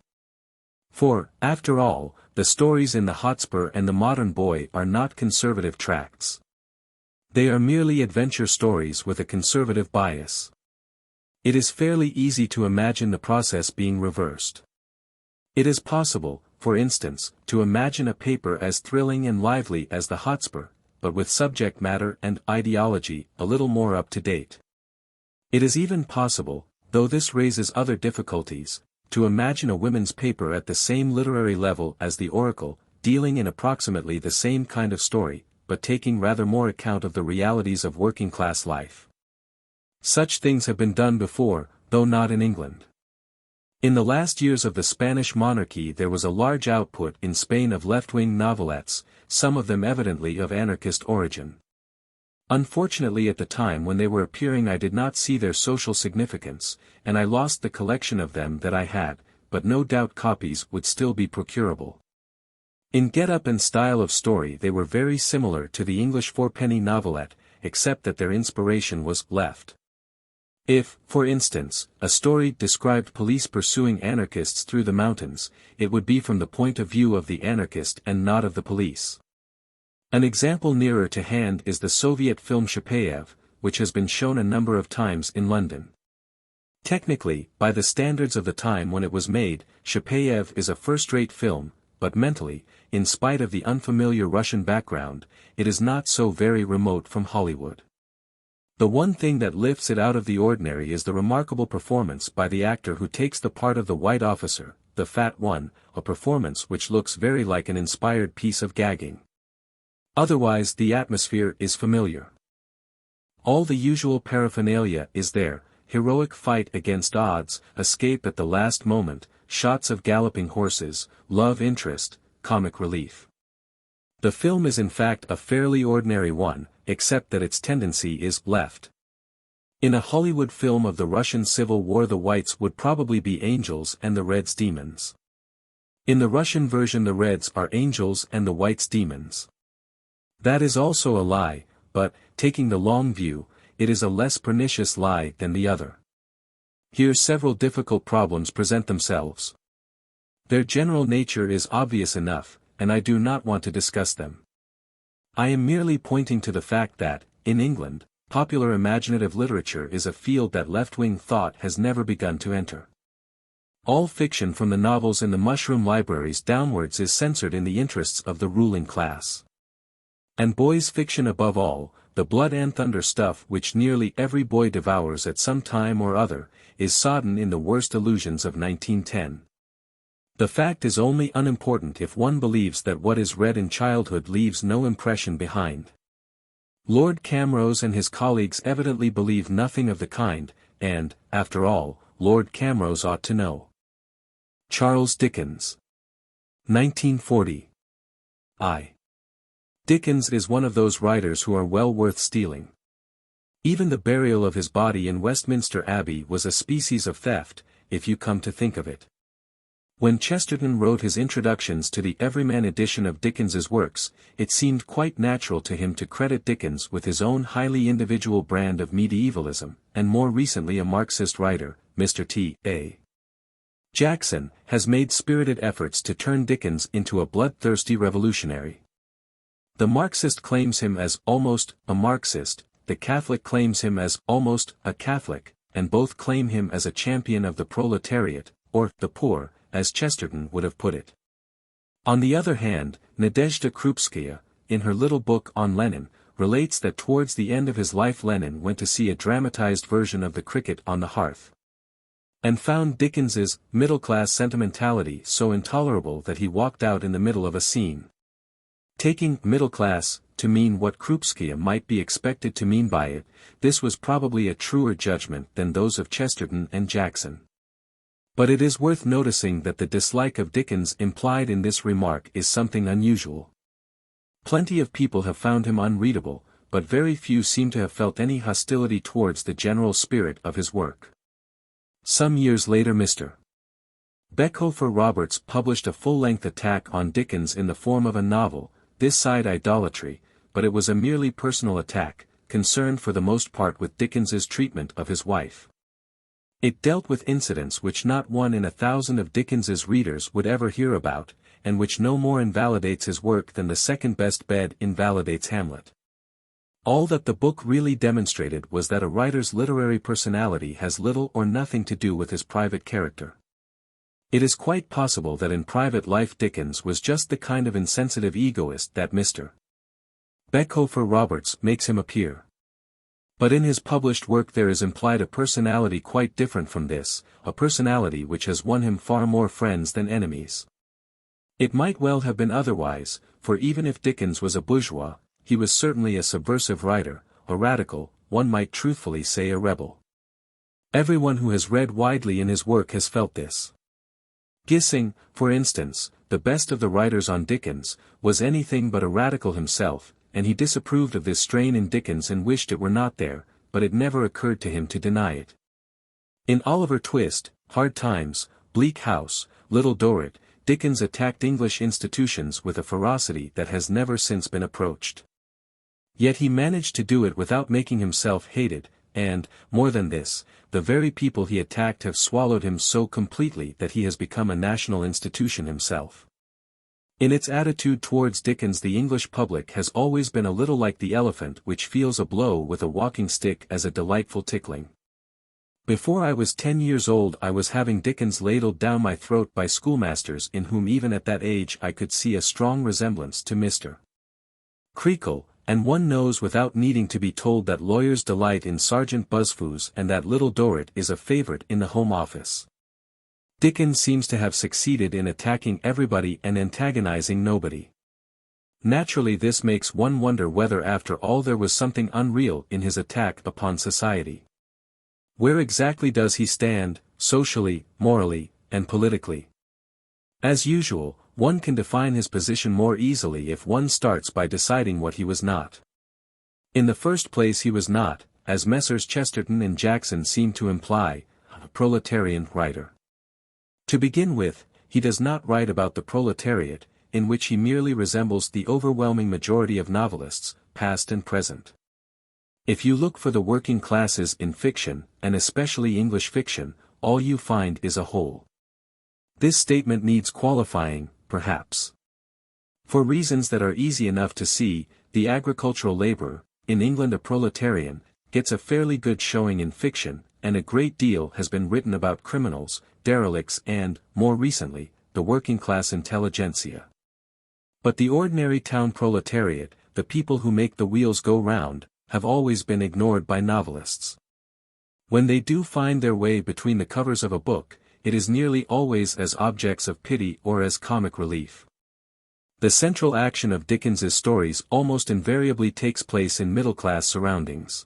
For, after all, the stories in the Hotspur and the Modern Boy are not conservative tracts. They are merely adventure stories with a conservative bias. It is fairly easy to imagine the process being reversed. It is possible, for instance, to imagine a paper as thrilling and lively as the Hotspur, but with subject matter and ideology a little more up to date. It is even possible, though this raises other difficulties, to imagine a women's paper at the same literary level as the Oracle, dealing in approximately the same kind of story, but taking rather more account of the realities of working-class life. Such things have been done before, though not in England. In the last years of the Spanish monarchy there was a large output in Spain of left-wing novelettes, some of them evidently of anarchist origin. Unfortunately at the time when they were appearing I did not see their social significance, and I lost the collection of them that I had, but no doubt copies would still be procurable. In get-up and style of story they were very similar to the English fourpenny novelette, except that their inspiration was left. If, for instance, a story described police pursuing anarchists through the mountains, it would be from the point of view of the anarchist and not of the police. An example nearer to hand is the Soviet film Chapayev, which has been shown a number of times in London. Technically, by the standards of the time when it was made, Chapayev is a first-rate film, but mentally, in spite of the unfamiliar Russian background, it is not so very remote from Hollywood. The one thing that lifts it out of the ordinary is the remarkable performance by the actor who takes the part of the white officer, the fat one, a performance which looks very like an inspired piece of gagging. Otherwise the atmosphere is familiar. All the usual paraphernalia is there, heroic fight against odds, escape at the last moment, shots of galloping horses, love interest, comic relief. The film is in fact a fairly ordinary one, except that its tendency is left. In a Hollywood film of the Russian Civil War the whites would probably be angels and the reds demons. In the Russian version the reds are angels and the whites demons. That is also a lie, but, taking the long view, it is a less pernicious lie than the other. Here several difficult problems present themselves. Their general nature is obvious enough, and I do not want to discuss them. I am merely pointing to the fact that, in England, popular imaginative literature is a field that left-wing thought has never begun to enter. All fiction from the novels in the mushroom libraries downwards is censored in the interests of the ruling class. And boys' fiction above all, the blood and thunder stuff which nearly every boy devours at some time or other, is sodden in the worst illusions of 1910. The fact is only unimportant if one believes that what is read in childhood leaves no impression behind. Lord Camrose and his colleagues evidently believe nothing of the kind, and, after all, Lord Camrose ought to know. Charles Dickens. 1940. Dickens is one of those writers who are well worth stealing. Even the burial of his body in Westminster Abbey was a species of theft, if you come to think of it. When Chesterton wrote his introductions to the Everyman edition of Dickens's works, it seemed quite natural to him to credit Dickens with his own highly individual brand of medievalism, and more recently a Marxist writer, Mr. T.A. Jackson, has made spirited efforts to turn Dickens into a bloodthirsty revolutionary. The Marxist claims him as almost a Marxist, the Catholic claims him as almost a Catholic, and both claim him as a champion of the proletariat, or the poor, as Chesterton would have put it. On the other hand, Nadezhda Krupskaya, in her little book on Lenin, relates that towards the end of his life Lenin went to see a dramatized version of the Cricket on the Hearth, and found Dickens's middle-class sentimentality so intolerable that he walked out in the middle of a scene. Taking middle class to mean what Krupskaya might be expected to mean by it, this was probably a truer judgment than those of Chesterton and Jackson. But it is worth noticing that the dislike of Dickens implied in this remark is something unusual. Plenty of people have found him unreadable, but very few seem to have felt any hostility towards the general spirit of his work. Some years later Mr. Beckhofer Roberts published a full-length attack on Dickens in the form of a novel, This Side Idolatry, but it was a merely personal attack, concerned for the most part with Dickens's treatment of his wife. It dealt with incidents which not one in 1,000 of Dickens's readers would ever hear about, and which no more invalidates his work than the second-best bed invalidates Hamlet. All that the book really demonstrated was that a writer's literary personality has little or nothing to do with his private character. It is quite possible that in private life Dickens was just the kind of insensitive egoist that Mr. Beckhofer Roberts makes him appear. But in his published work there is implied a personality quite different from this, a personality which has won him far more friends than enemies. It might well have been otherwise, for even if Dickens was a bourgeois, he was certainly a subversive writer, a radical, one might truthfully say a rebel. Everyone who has read widely in his work has felt this. Gissing, for instance, the best of the writers on Dickens, was anything but a radical himself, and he disapproved of this strain in Dickens and wished it were not there, but it never occurred to him to deny it. In Oliver Twist, Hard Times, Bleak House, Little Dorrit, Dickens attacked English institutions with a ferocity that has never since been approached. Yet he managed to do it without making himself hated, and, more than this, the very people he attacked have swallowed him so completely that he has become a national institution himself. In its attitude towards Dickens, the English public has always been a little like the elephant which feels a blow with a walking stick as a delightful tickling. Before I was 10 years old I was having Dickens ladled down my throat by schoolmasters in whom even at that age I could see a strong resemblance to Mr. Creakle, and one knows without needing to be told that lawyers delight in Sergeant Buzfuz and that Little Dorrit is a favorite in the Home Office. Dickens seems to have succeeded in attacking everybody and antagonizing nobody. Naturally this makes one wonder whether after all there was something unreal in his attack upon society. Where exactly does he stand, socially, morally, and politically? As usual, one can define his position more easily if one starts by deciding what he was not. In the first place he was not, as Messrs. Chesterton and Jackson seem to imply, a proletarian writer. To begin with, he does not write about the proletariat, in which he merely resembles the overwhelming majority of novelists, past and present. If you look for the working classes in fiction, and especially English fiction, all you find is a hole. This statement needs qualifying, perhaps. For reasons that are easy enough to see, the agricultural laborer, in England a proletarian, gets a fairly good showing in fiction, and a great deal has been written about criminals, derelicts and, more recently, the working-class intelligentsia. But the ordinary town proletariat, the people who make the wheels go round, have always been ignored by novelists. When they do find their way between the covers of a book, it is nearly always as objects of pity or as comic relief. The central action of Dickens's stories almost invariably takes place in middle-class surroundings.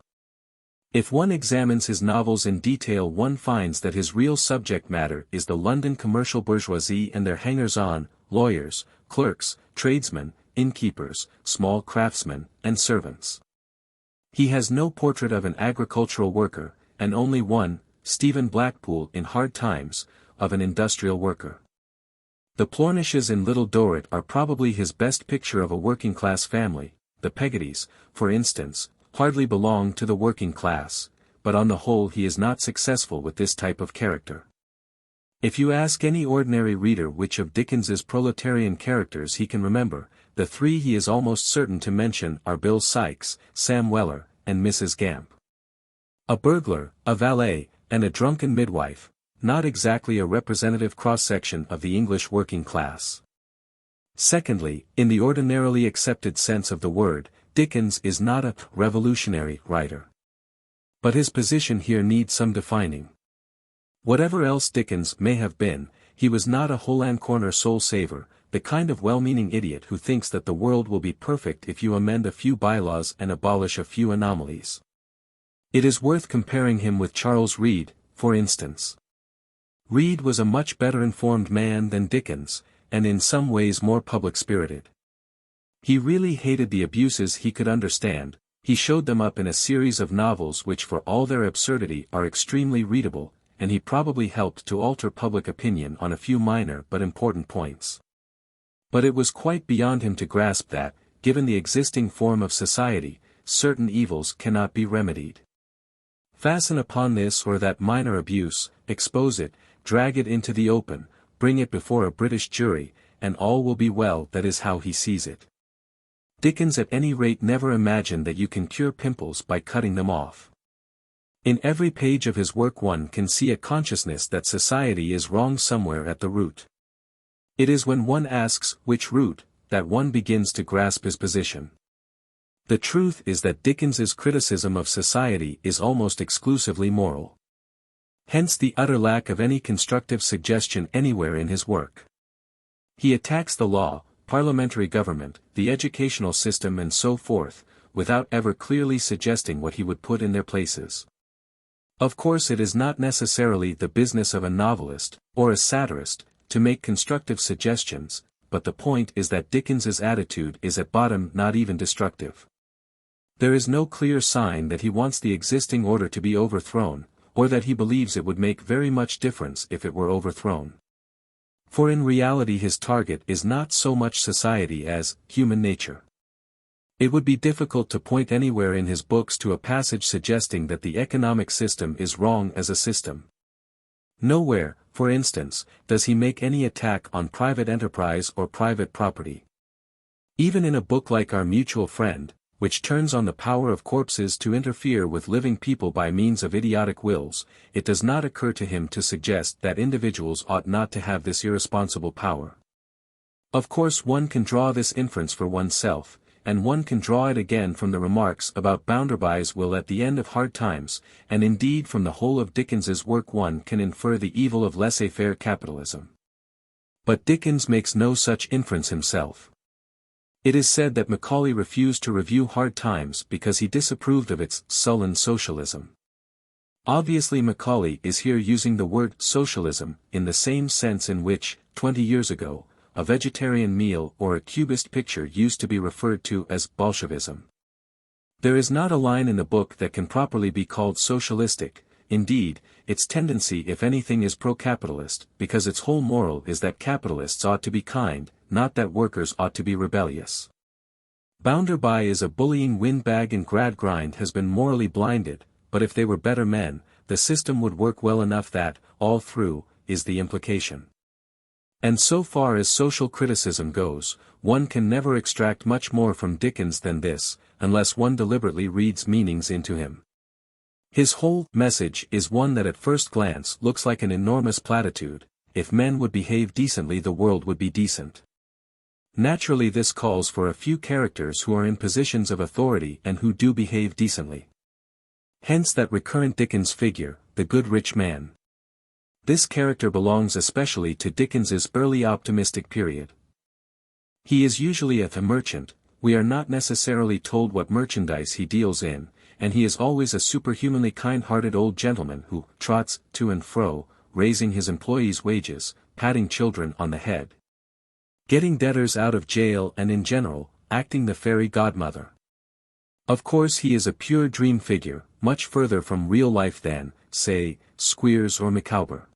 If one examines his novels in detail one finds that his real subject matter is the London commercial bourgeoisie and their hangers-on, lawyers, clerks, tradesmen, innkeepers, small craftsmen, and servants. He has no portrait of an agricultural worker, and only one, Stephen Blackpool in Hard Times, of an industrial worker. The Plornishes in Little Dorrit are probably his best picture of a working-class family. The Peggottys, for instance, hardly belong to the working class, but on the whole he is not successful with this type of character. If you ask any ordinary reader which of Dickens's proletarian characters he can remember, the three he is almost certain to mention are Bill Sikes, Sam Weller, and Mrs. Gamp. A burglar, a valet, and a drunken midwife, not exactly a representative cross-section of the English working class. Secondly, in the ordinarily accepted sense of the word, Dickens is not a revolutionary writer. But his position here needs some defining. Whatever else Dickens may have been, he was not a hole-and-corner soul-saver, the kind of well-meaning idiot who thinks that the world will be perfect if you amend a few bylaws and abolish a few anomalies. It is worth comparing him with Charles Reade, for instance. Reade was a much better informed man than Dickens, and in some ways more public-spirited. He really hated the abuses he could understand, he showed them up in a series of novels which for all their absurdity are extremely readable, and he probably helped to alter public opinion on a few minor but important points. But it was quite beyond him to grasp that, given the existing form of society, certain evils cannot be remedied. Fasten upon this or that minor abuse, expose it, drag it into the open, bring it before a British jury, and all will be well. That is how he sees it. Dickens at any rate never imagined that you can cure pimples by cutting them off. In every page of his work one can see a consciousness that society is wrong somewhere at the root. It is when one asks which root, that one begins to grasp his position. The truth is that Dickens's criticism of society is almost exclusively moral. Hence the utter lack of any constructive suggestion anywhere in his work. He attacks the law, parliamentary government, the educational system and so forth, without ever clearly suggesting what he would put in their places. Of course it is not necessarily the business of a novelist, or a satirist, to make constructive suggestions, but the point is that Dickens's attitude is at bottom not even destructive. There is no clear sign that he wants the existing order to be overthrown, or that he believes it would make very much difference if it were overthrown. For in reality his target is not so much society as human nature. It would be difficult to point anywhere in his books to a passage suggesting that the economic system is wrong as a system. Nowhere, for instance, does he make any attack on private enterprise or private property. Even in a book like Our Mutual Friend, which turns on the power of corpses to interfere with living people by means of idiotic wills, it does not occur to him to suggest that individuals ought not to have this irresponsible power. Of course one can draw this inference for oneself, and one can draw it again from the remarks about Bounderby's will at the end of Hard Times, and indeed from the whole of Dickens's work one can infer the evil of laissez-faire capitalism. But Dickens makes no such inference himself. It is said that Macaulay refused to review Hard Times because he disapproved of its sullen socialism. Obviously Macaulay is here using the word socialism in the same sense in which, 20 years ago, a vegetarian meal or a cubist picture used to be referred to as Bolshevism. There is not a line in the book that can properly be called socialistic, indeed, its tendency if anything is pro-capitalist, because its whole moral is that capitalists ought to be kind, not that workers ought to be rebellious. Bounderby is a bullying windbag and Gradgrind has been morally blinded, but if they were better men, the system would work well enough that, all through, is the implication. And so far as social criticism goes, one can never extract much more from Dickens than this, unless one deliberately reads meanings into him. His whole message is one that at first glance looks like an enormous platitude: if men would behave decently the world would be decent. Naturally this calls for a few characters who are in positions of authority and who do behave decently. Hence that recurrent Dickens figure, the good rich man. This character belongs especially to Dickens's early optimistic period. He is usually a merchant, we are not necessarily told what merchandise he deals in, and he is always a superhumanly kind-hearted old gentleman who trots to and fro, raising his employees' wages, patting children on the head, getting debtors out of jail and in general, acting the fairy godmother. Of course he is a pure dream figure, much further from real life than, say, Squeers or Micawber.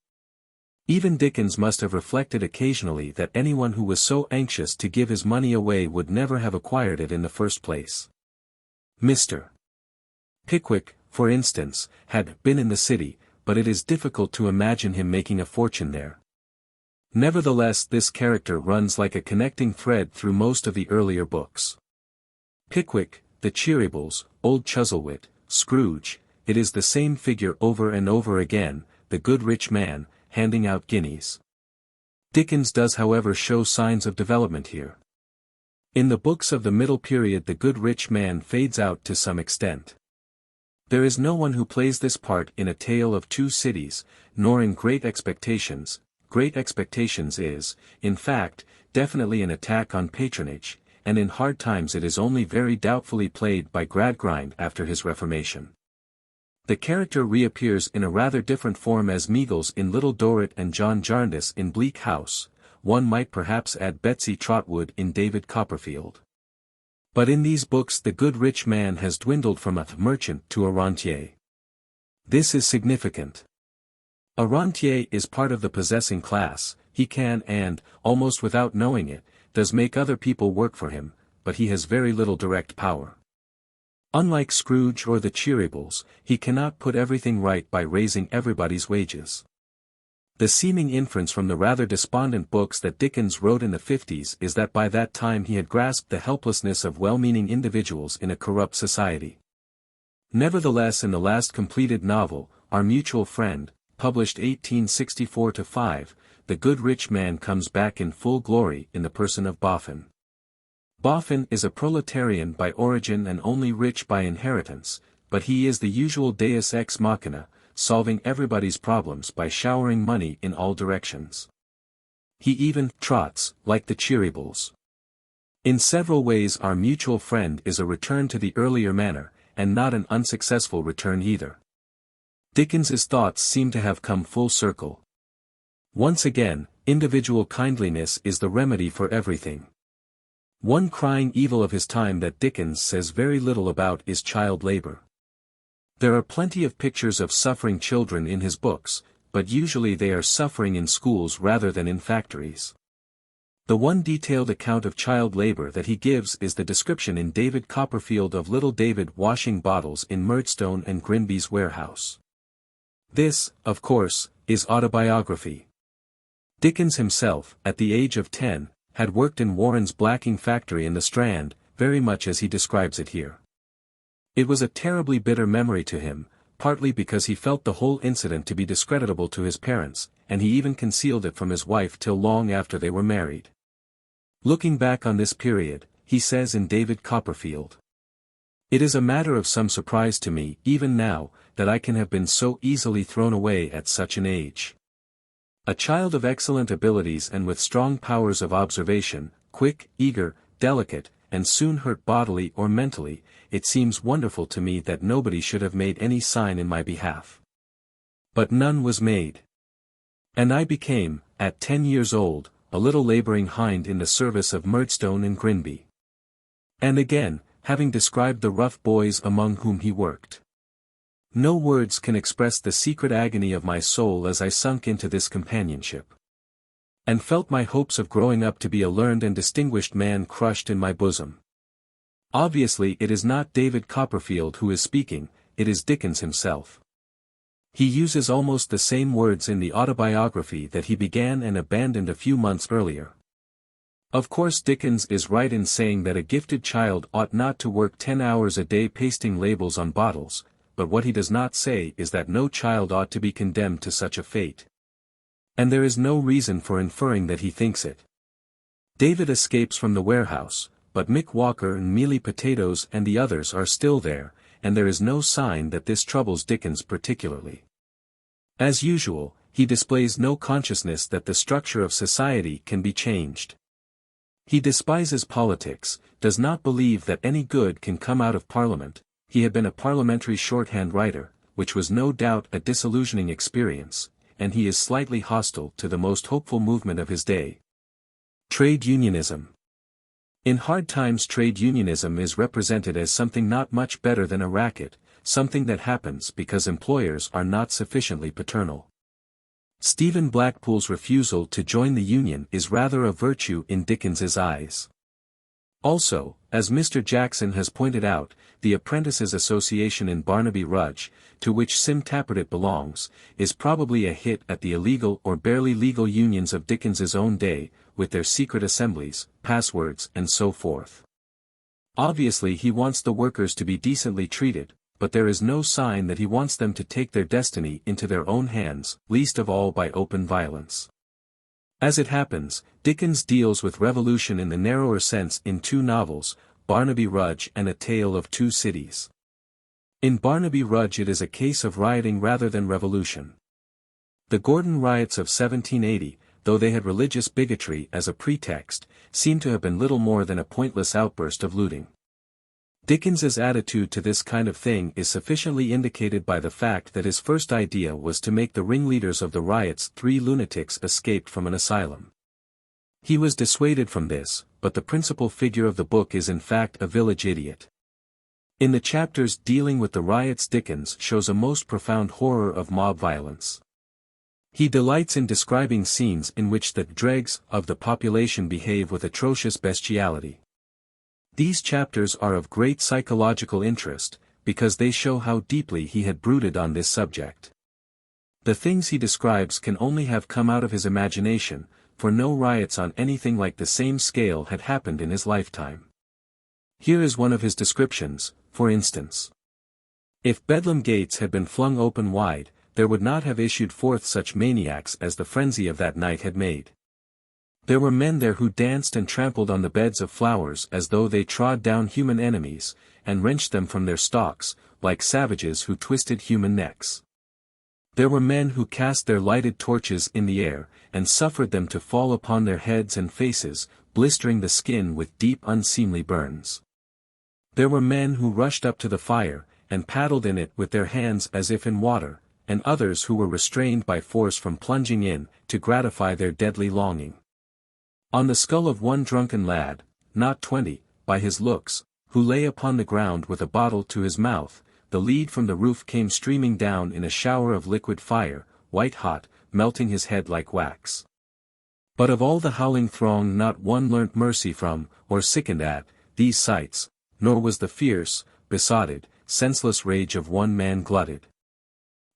Even Dickens must have reflected occasionally that anyone who was so anxious to give his money away would never have acquired it in the first place. Mr. Pickwick, for instance, had been in the city, but it is difficult to imagine him making a fortune there. Nevertheless this character runs like a connecting thread through most of the earlier books. Pickwick, the Cheerybles, Old Chuzzlewit, Scrooge, it is the same figure over and over again, the good rich man, handing out guineas. Dickens does however show signs of development here. In the books of the middle period the good rich man fades out to some extent. There is no one who plays this part in A Tale of Two Cities, nor in Great Expectations. Great Expectations is, in fact, definitely an attack on patronage, and in Hard Times it is only very doubtfully played by Gradgrind after his reformation. The character reappears in a rather different form as Meagles in Little Dorrit and John Jarndyce in Bleak House, one might perhaps add Betsy Trotwood in David Copperfield. But in these books the good rich man has dwindled from a merchant to a rentier. This is significant. A rentier is part of the possessing class, he can and, almost without knowing it, does make other people work for him, but he has very little direct power. Unlike Scrooge or the Cheerybles, he cannot put everything right by raising everybody's wages. The seeming inference from the rather despondent books that Dickens wrote in the 50s is that by that time he had grasped the helplessness of well-meaning individuals in a corrupt society. Nevertheless in the last completed novel, Our Mutual Friend, published 1864-5, the good rich man comes back in full glory in the person of Boffin. Boffin is a proletarian by origin and only rich by inheritance, but he is the usual deus ex machina, solving everybody's problems by showering money in all directions. He even trots like the Cheerybles. In several ways our mutual friend is a return to the earlier manner, and not an unsuccessful return either. Dickens's thoughts seem to have come full circle. Once again, individual kindliness is the remedy for everything. One crying evil of his time that Dickens says very little about is child labor. There are plenty of pictures of suffering children in his books, but usually they are suffering in schools rather than in factories. The one detailed account of child labor that he gives is the description in David Copperfield of little David washing bottles in Murdstone and Grinby's warehouse. This, of course, is autobiography. Dickens himself, at the age of 10, had worked in Warren's blacking factory in the Strand, very much as he describes it here. It was a terribly bitter memory to him, partly because he felt the whole incident to be discreditable to his parents, and he even concealed it from his wife till long after they were married. Looking back on this period, he says in David Copperfield, "It is a matter of some surprise to me, even now, that I can have been so easily thrown away at such an age. A child of excellent abilities and with strong powers of observation, quick, eager, delicate, and soon hurt bodily or mentally, it seems wonderful to me that nobody should have made any sign in my behalf. But none was made. And I became, at 10 years old, a little laboring hind in the service of Murdstone and Grinby." And again, having described the rough boys among whom he worked. "No words can express the secret agony of my soul as I sunk into this companionship. And felt my hopes of growing up to be a learned and distinguished man crushed in my bosom." Obviously it is not David Copperfield who is speaking, it is Dickens himself. He uses almost the same words in the autobiography that he began and abandoned a few months earlier. Of course Dickens is right in saying that a gifted child ought not to work 10 hours a day pasting labels on bottles, but what he does not say is that no child ought to be condemned to such a fate. And there is no reason for inferring that he thinks it. David escapes from the warehouse, but Mick Walker and Mealy Potatoes and the others are still there, and there is no sign that this troubles Dickens particularly. As usual, he displays no consciousness that the structure of society can be changed. He despises politics, does not believe that any good can come out of Parliament. He had been a parliamentary shorthand writer, which was no doubt a disillusioning experience, and he is slightly hostile to the most hopeful movement of his day. Trade unionism. In hard times trade unionism is represented as something not much better than a racket, something that happens because employers are not sufficiently paternal. Stephen Blackpool's refusal to join the union is rather a virtue in Dickens's eyes. Also, as Mr. Jackson has pointed out, the Apprentices Association in Barnaby Rudge, to which Sim Tappertit belongs, is probably a hit at the illegal or barely legal unions of Dickens's own day, with their secret assemblies, passwords and so forth. Obviously he wants the workers to be decently treated, but there is no sign that he wants them to take their destiny into their own hands, least of all by open violence. As it happens, Dickens deals with revolution in the narrower sense in two novels, Barnaby Rudge and A Tale of Two Cities. In Barnaby Rudge it is a case of rioting rather than revolution. The Gordon riots of 1780, though they had religious bigotry as a pretext, seem to have been little more than a pointless outburst of looting. Dickens's attitude to this kind of thing is sufficiently indicated by the fact that his first idea was to make the ringleaders of the riots 3 lunatics escaped from an asylum. He was dissuaded from this, but the principal figure of the book is in fact a village idiot. In the chapters dealing with the riots Dickens shows a most profound horror of mob violence. He delights in describing scenes in which the dregs of the population behave with atrocious bestiality. These chapters are of great psychological interest, because they show how deeply he had brooded on this subject. The things he describes can only have come out of his imagination, for no riots on anything like the same scale had happened in his lifetime. Here is one of his descriptions, for instance. If Bedlam gates had been flung open wide, there would not have issued forth such maniacs as the frenzy of that night had made. There were men there who danced and trampled on the beds of flowers as though they trod down human enemies, and wrenched them from their stalks, like savages who twisted human necks. There were men who cast their lighted torches in the air, and suffered them to fall upon their heads and faces, blistering the skin with deep unseemly burns. There were men who rushed up to the fire, and paddled in it with their hands as if in water, and others who were restrained by force from plunging in, to gratify their deadly longing. On the skull of one drunken lad, not 20, by his looks, who lay upon the ground with a bottle to his mouth, the lead from the roof came streaming down in a shower of liquid fire, white hot, melting his head like wax. But of all the howling throng not one learnt mercy from, or sickened at, these sights, nor was the fierce, besotted, senseless rage of one man glutted.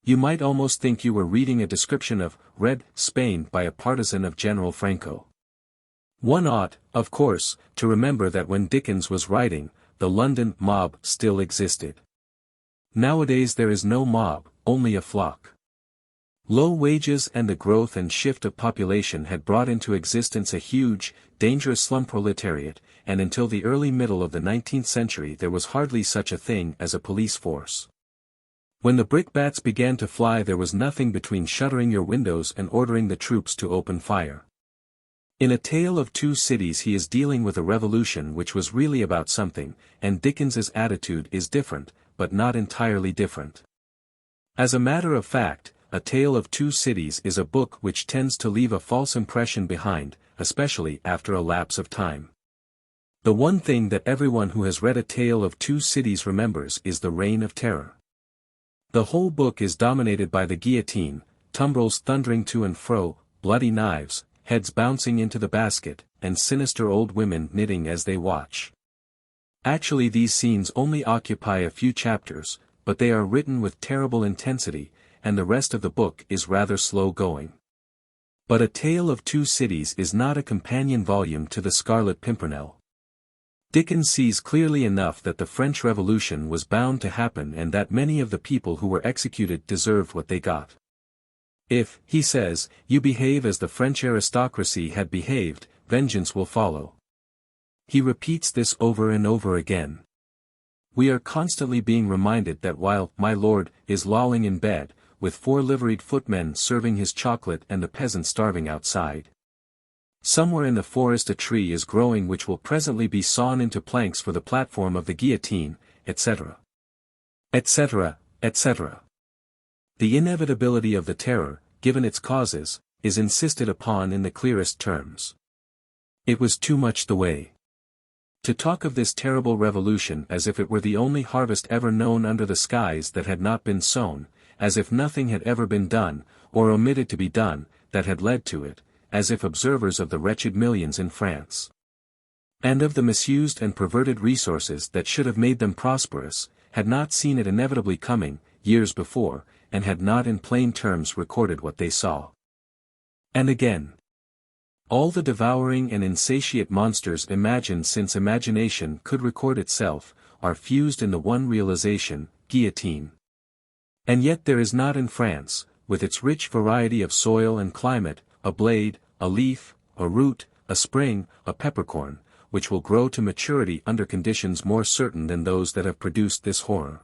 You might almost think you were reading a description of Red Spain by a partisan of General Franco. One ought, of course, to remember that when Dickens was writing, the London mob still existed. Nowadays there is no mob, only a flock. Low wages and the growth and shift of population had brought into existence a huge, dangerous slum proletariat, and until the early middle of the 19th century there was hardly such a thing as a police force. When the brickbats began to fly there was nothing between shuttering your windows and ordering the troops to open fire. In A Tale of Two Cities he is dealing with a revolution which was really about something, and Dickens's attitude is different, but not entirely different. As a matter of fact, A Tale of Two Cities is a book which tends to leave a false impression behind, especially after a lapse of time. The one thing that everyone who has read A Tale of Two Cities remembers is the Reign of Terror. The whole book is dominated by the guillotine, tumbrils thundering to and fro, bloody knives, heads bouncing into the basket, and sinister old women knitting as they watch. Actually these scenes only occupy a few chapters, but they are written with terrible intensity, and the rest of the book is rather slow going. But A Tale of Two Cities is not a companion volume to The Scarlet Pimpernel. Dickens sees clearly enough that the French Revolution was bound to happen and that many of the people who were executed deserved what they got. If, he says, you behave as the French aristocracy had behaved, vengeance will follow. He repeats this over and over again. We are constantly being reminded that while my lord is lolling in bed, with 4 liveried footmen serving his chocolate and the peasants starving outside, somewhere in the forest a tree is growing which will presently be sawn into planks for the platform of the guillotine, etc. etc., etc. The inevitability of the terror, given its causes, is insisted upon in the clearest terms. It was too much the way. To talk of this terrible revolution as if it were the only harvest ever known under the skies that had not been sown, as if nothing had ever been done, or omitted to be done, that had led to it, as if observers of the wretched millions in France, and of the misused and perverted resources that should have made them prosperous, had not seen it inevitably coming, years before, and had not in plain terms recorded what they saw. And again, all the devouring and insatiate monsters imagined since imagination could record itself, are fused in the one realization, guillotine. And yet there is not in France, with its rich variety of soil and climate, a blade, a leaf, a root, a spring, a peppercorn, which will grow to maturity under conditions more certain than those that have produced this horror.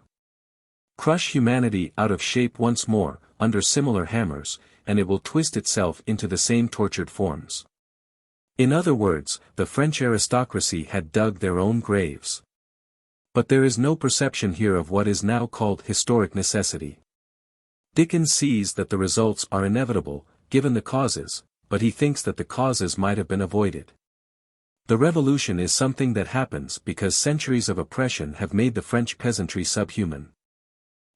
Crush humanity out of shape once more, under similar hammers, and it will twist itself into the same tortured forms. In other words, the French aristocracy had dug their own graves. But there is no perception here of what is now called historic necessity. Dickens sees that the results are inevitable, given the causes, but he thinks that the causes might have been avoided. The revolution is something that happens because centuries of oppression have made the French peasantry subhuman.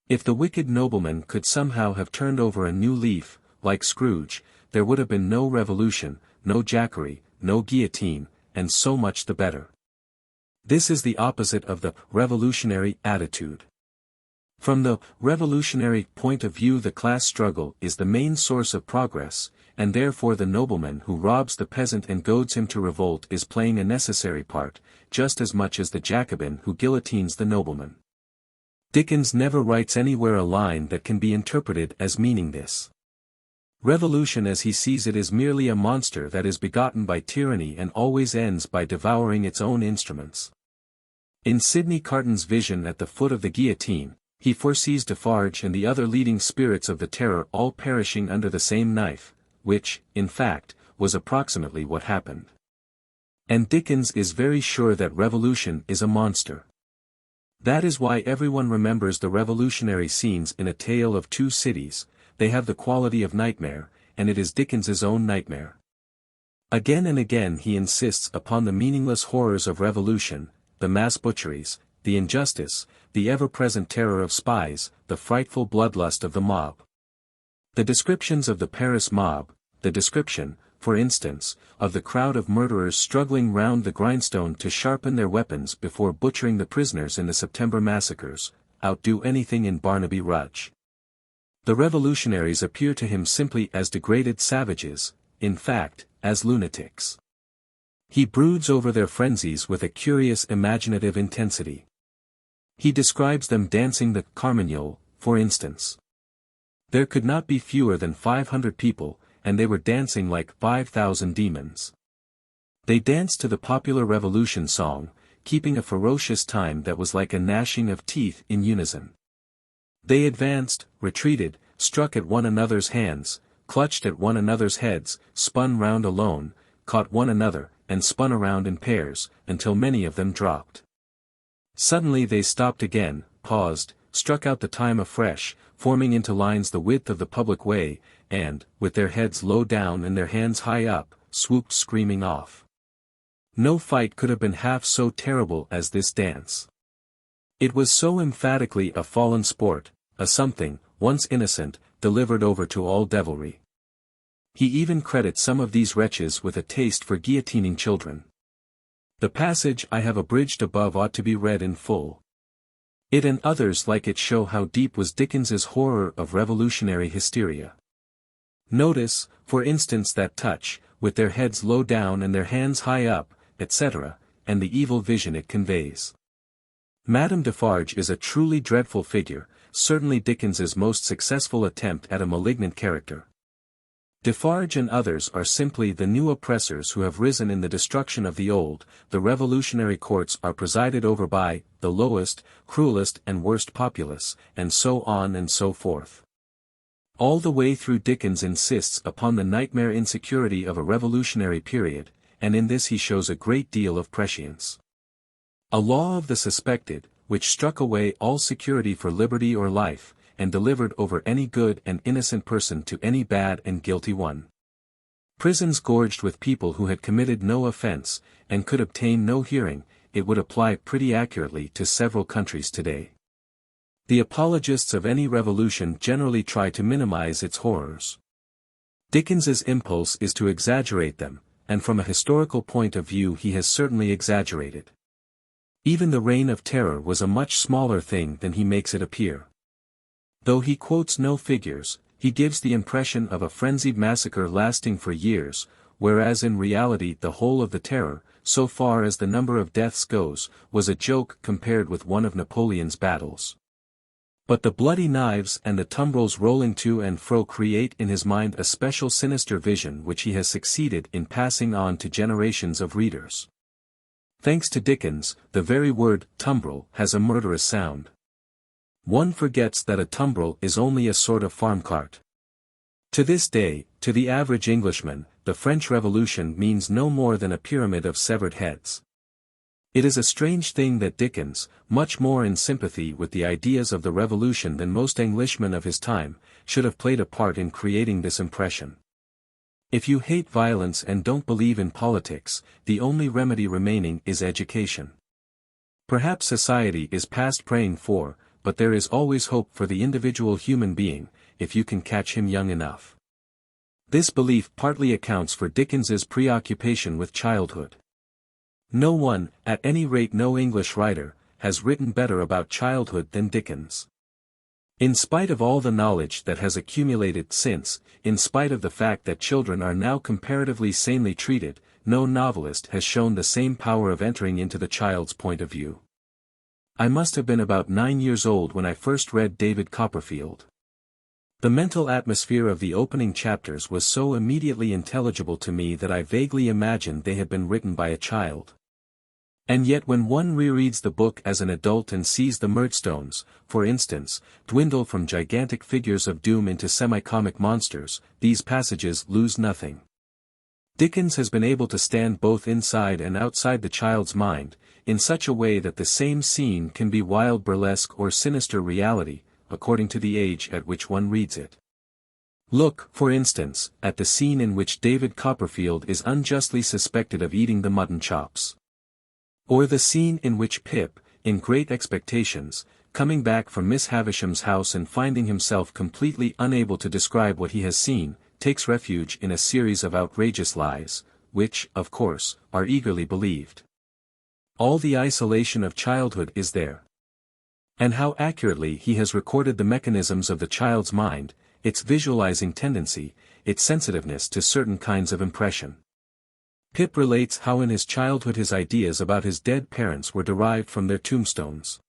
If the wicked nobleman could somehow have turned over a new leaf, like Scrooge, there would have been no revolution, no jackery, no guillotine, and so much the better. This is the opposite of the revolutionary attitude. From the revolutionary point of view, the class struggle is the main source of progress, and therefore the nobleman who robs the peasant and goads him to revolt is playing a necessary part, just as much as the Jacobin who guillotines the nobleman. Dickens never writes anywhere a line that can be interpreted as meaning this. Revolution as he sees it is merely a monster that is begotten by tyranny and always ends by devouring its own instruments. In Sidney Carton's vision at the foot of the guillotine, he foresees Defarge and the other leading spirits of the terror all perishing under the same knife, which, in fact, was approximately what happened. And Dickens is very sure that revolution is a monster. That is why everyone remembers the revolutionary scenes in A Tale of Two Cities. They have the quality of nightmare, and it is Dickens's own nightmare. Again and again he insists upon the meaningless horrors of revolution, the mass butcheries, the injustice, the ever-present terror of spies, the frightful bloodlust of the mob. The descriptions of the Paris mob, the description, for instance, of the crowd of murderers struggling round the grindstone to sharpen their weapons before butchering the prisoners in the September massacres, outdo anything in Barnaby Rudge. The revolutionaries appear to him simply as degraded savages, in fact, as lunatics. He broods over their frenzies with a curious imaginative intensity. He describes them dancing the Carmagnole, for instance. There could not be fewer than 500 people, and they were dancing like 5,000 demons. They danced to the popular revolution song, keeping a ferocious time that was like a gnashing of teeth in unison. They advanced, retreated, struck at one another's hands, clutched at one another's heads, spun round alone, caught one another, and spun around in pairs, until many of them dropped. Suddenly they stopped again, paused, struck out the time afresh, forming into lines the width of the public way, and, with their heads low down and their hands high up, swooped screaming off. No fight could have been half so terrible as this dance. It was so emphatically a fallen sport, a something, once innocent, delivered over to all devilry. He even credits some of these wretches with a taste for guillotining children. The passage I have abridged above ought to be read in full. It and others like it show how deep was Dickens's horror of revolutionary hysteria. Notice, for instance, that touch, with their heads low down and their hands high up, etc., and the evil vision it conveys. Madame Defarge is a truly dreadful figure, certainly Dickens's most successful attempt at a malignant character. Defarge and others are simply the new oppressors who have risen in the destruction of the old. The revolutionary courts are presided over by the lowest, cruelest and worst populace, and so on and so forth. All the way through Dickens insists upon the nightmare insecurity of a revolutionary period, and in this he shows a great deal of prescience. A law of the suspected, which struck away all security for liberty or life, and delivered over any good and innocent person to any bad and guilty one. Prisons gorged with people who had committed no offense, and could obtain no hearing. It would apply pretty accurately to several countries today. The apologists of any revolution generally try to minimize its horrors. Dickens's impulse is to exaggerate them, and from a historical point of view he has certainly exaggerated. Even the Reign of Terror was a much smaller thing than he makes it appear. Though he quotes no figures, he gives the impression of a frenzied massacre lasting for years, whereas in reality the whole of the terror, so far as the number of deaths goes, was a joke compared with one of Napoleon's battles. But the bloody knives and the tumbrils rolling to and fro create in his mind a special sinister vision which he has succeeded in passing on to generations of readers. Thanks to Dickens, the very word tumbril has a murderous sound. One forgets that a tumbril is only a sort of farm cart. To this day, to the average Englishman, the French Revolution means no more than a pyramid of severed heads. It is a strange thing that Dickens, much more in sympathy with the ideas of the Revolution than most Englishmen of his time, should have played a part in creating this impression. If you hate violence and don't believe in politics, the only remedy remaining is education. Perhaps society is past praying for, but there is always hope for the individual human being, if you can catch him young enough. This belief partly accounts for Dickens's preoccupation with childhood. No one, at any rate no English writer, has written better about childhood than Dickens. In spite of all the knowledge that has accumulated since, in spite of the fact that children are now comparatively sanely treated, no novelist has shown the same power of entering into the child's point of view. I must have been about 9 years old when I first read David Copperfield. The mental atmosphere of the opening chapters was so immediately intelligible to me that I vaguely imagined they had been written by a child. And yet when one rereads the book as an adult and sees the Murdstones, for instance, dwindle from gigantic figures of doom into semi-comic monsters, these passages lose nothing. Dickens has been able to stand both inside and outside the child's mind, in such a way that the same scene can be wild burlesque or sinister reality, according to the age at which one reads it. Look, for instance, at the scene in which David Copperfield is unjustly suspected of eating the mutton chops. Or the scene in which Pip, in Great Expectations, coming back from Miss Havisham's house and finding himself completely unable to describe what he has seen, takes refuge in a series of outrageous lies, which, of course, are eagerly believed. All the isolation of childhood is there. And how accurately he has recorded the mechanisms of the child's mind, its visualizing tendency, its sensitiveness to certain kinds of impression. Pip relates how in his childhood his ideas about his dead parents were derived from their tombstones.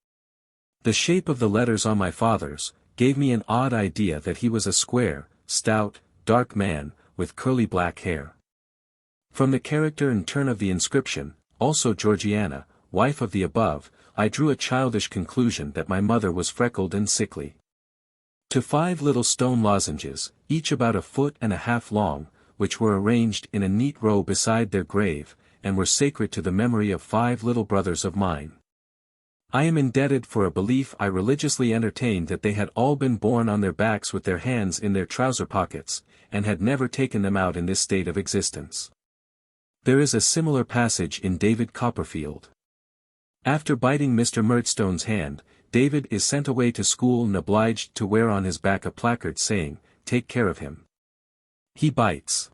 The shape of the letters on my father's gave me an odd idea that he was a square, stout, dark man, with curly black hair. From the character and turn of the inscription, also Georgiana, wife of the above, I drew a childish conclusion that my mother was freckled and sickly. To 5 little stone lozenges, each about 1.5 feet long, which were arranged in a neat row beside their grave, and were sacred to the memory of 5 little brothers of mine. I am indebted for a belief I religiously entertained that they had all been born on their backs with their hands in their trouser pockets, and had never taken them out in this state of existence. There is a similar passage in David Copperfield. After biting Mr. Murdstone's hand, David is sent away to school and obliged to wear on his back a placard saying, "Take care of him. He bites."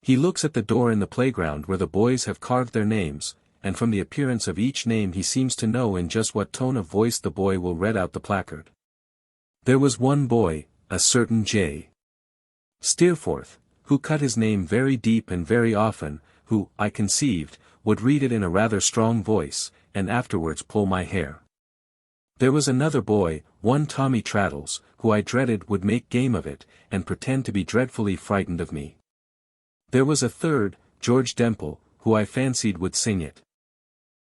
He looks at the door in the playground where the boys have carved their names, and from the appearance of each name he seems to know in just what tone of voice the boy will read out the placard. There was one boy, a certain J. Steerforth, who cut his name very deep and very often, who, I conceived, would read it in a rather strong voice, and afterwards pull my hair. There was another boy, one Tommy Traddles, who I dreaded would make game of it, and pretend to be dreadfully frightened of me. There was a third, George Demple, who I fancied would sing it.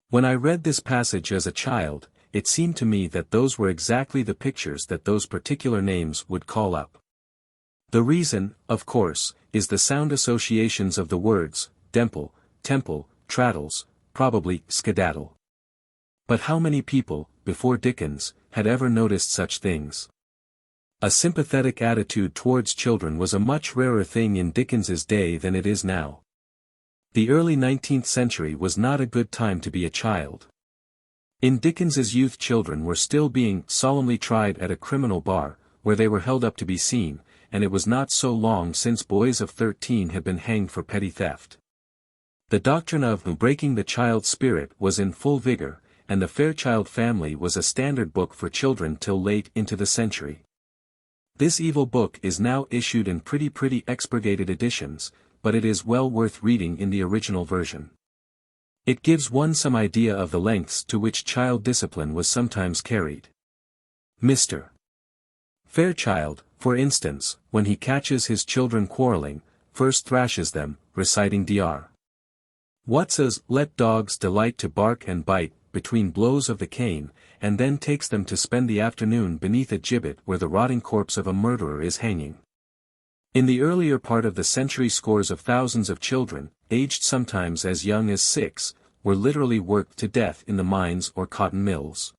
When I read this passage as a child, it seemed to me that those were exactly the pictures that those particular names would call up. The reason, of course, is the sound associations of the words, Demple, Temple, Traddles, probably skedaddle. But how many people, before Dickens, had ever noticed such things? A sympathetic attitude towards children was a much rarer thing in Dickens's day than it is now. The early 19th century was not a good time to be a child. In Dickens's youth children were still being solemnly tried at a criminal bar, where they were held up to be seen, and it was not so long since boys of 13 had been hanged for petty theft. The doctrine of breaking the child's spirit was in full vigor, and the Fairchild Family was a standard book for children till late into the century. This evil book is now issued in pretty expurgated editions, but it is well worth reading in the original version. It gives one some idea of the lengths to which child discipline was sometimes carried. Mr. Fairchild, for instance, when he catches his children quarreling, first thrashes them, reciting Dr. Watts's "Let dogs delight to bark and bite," between blows of the cane, and then takes them to spend the afternoon beneath a gibbet where the rotting corpse of a murderer is hanging. In the earlier part of the century scores of thousands of children, aged sometimes as young as 6, were literally worked to death in the mines or cotton mills.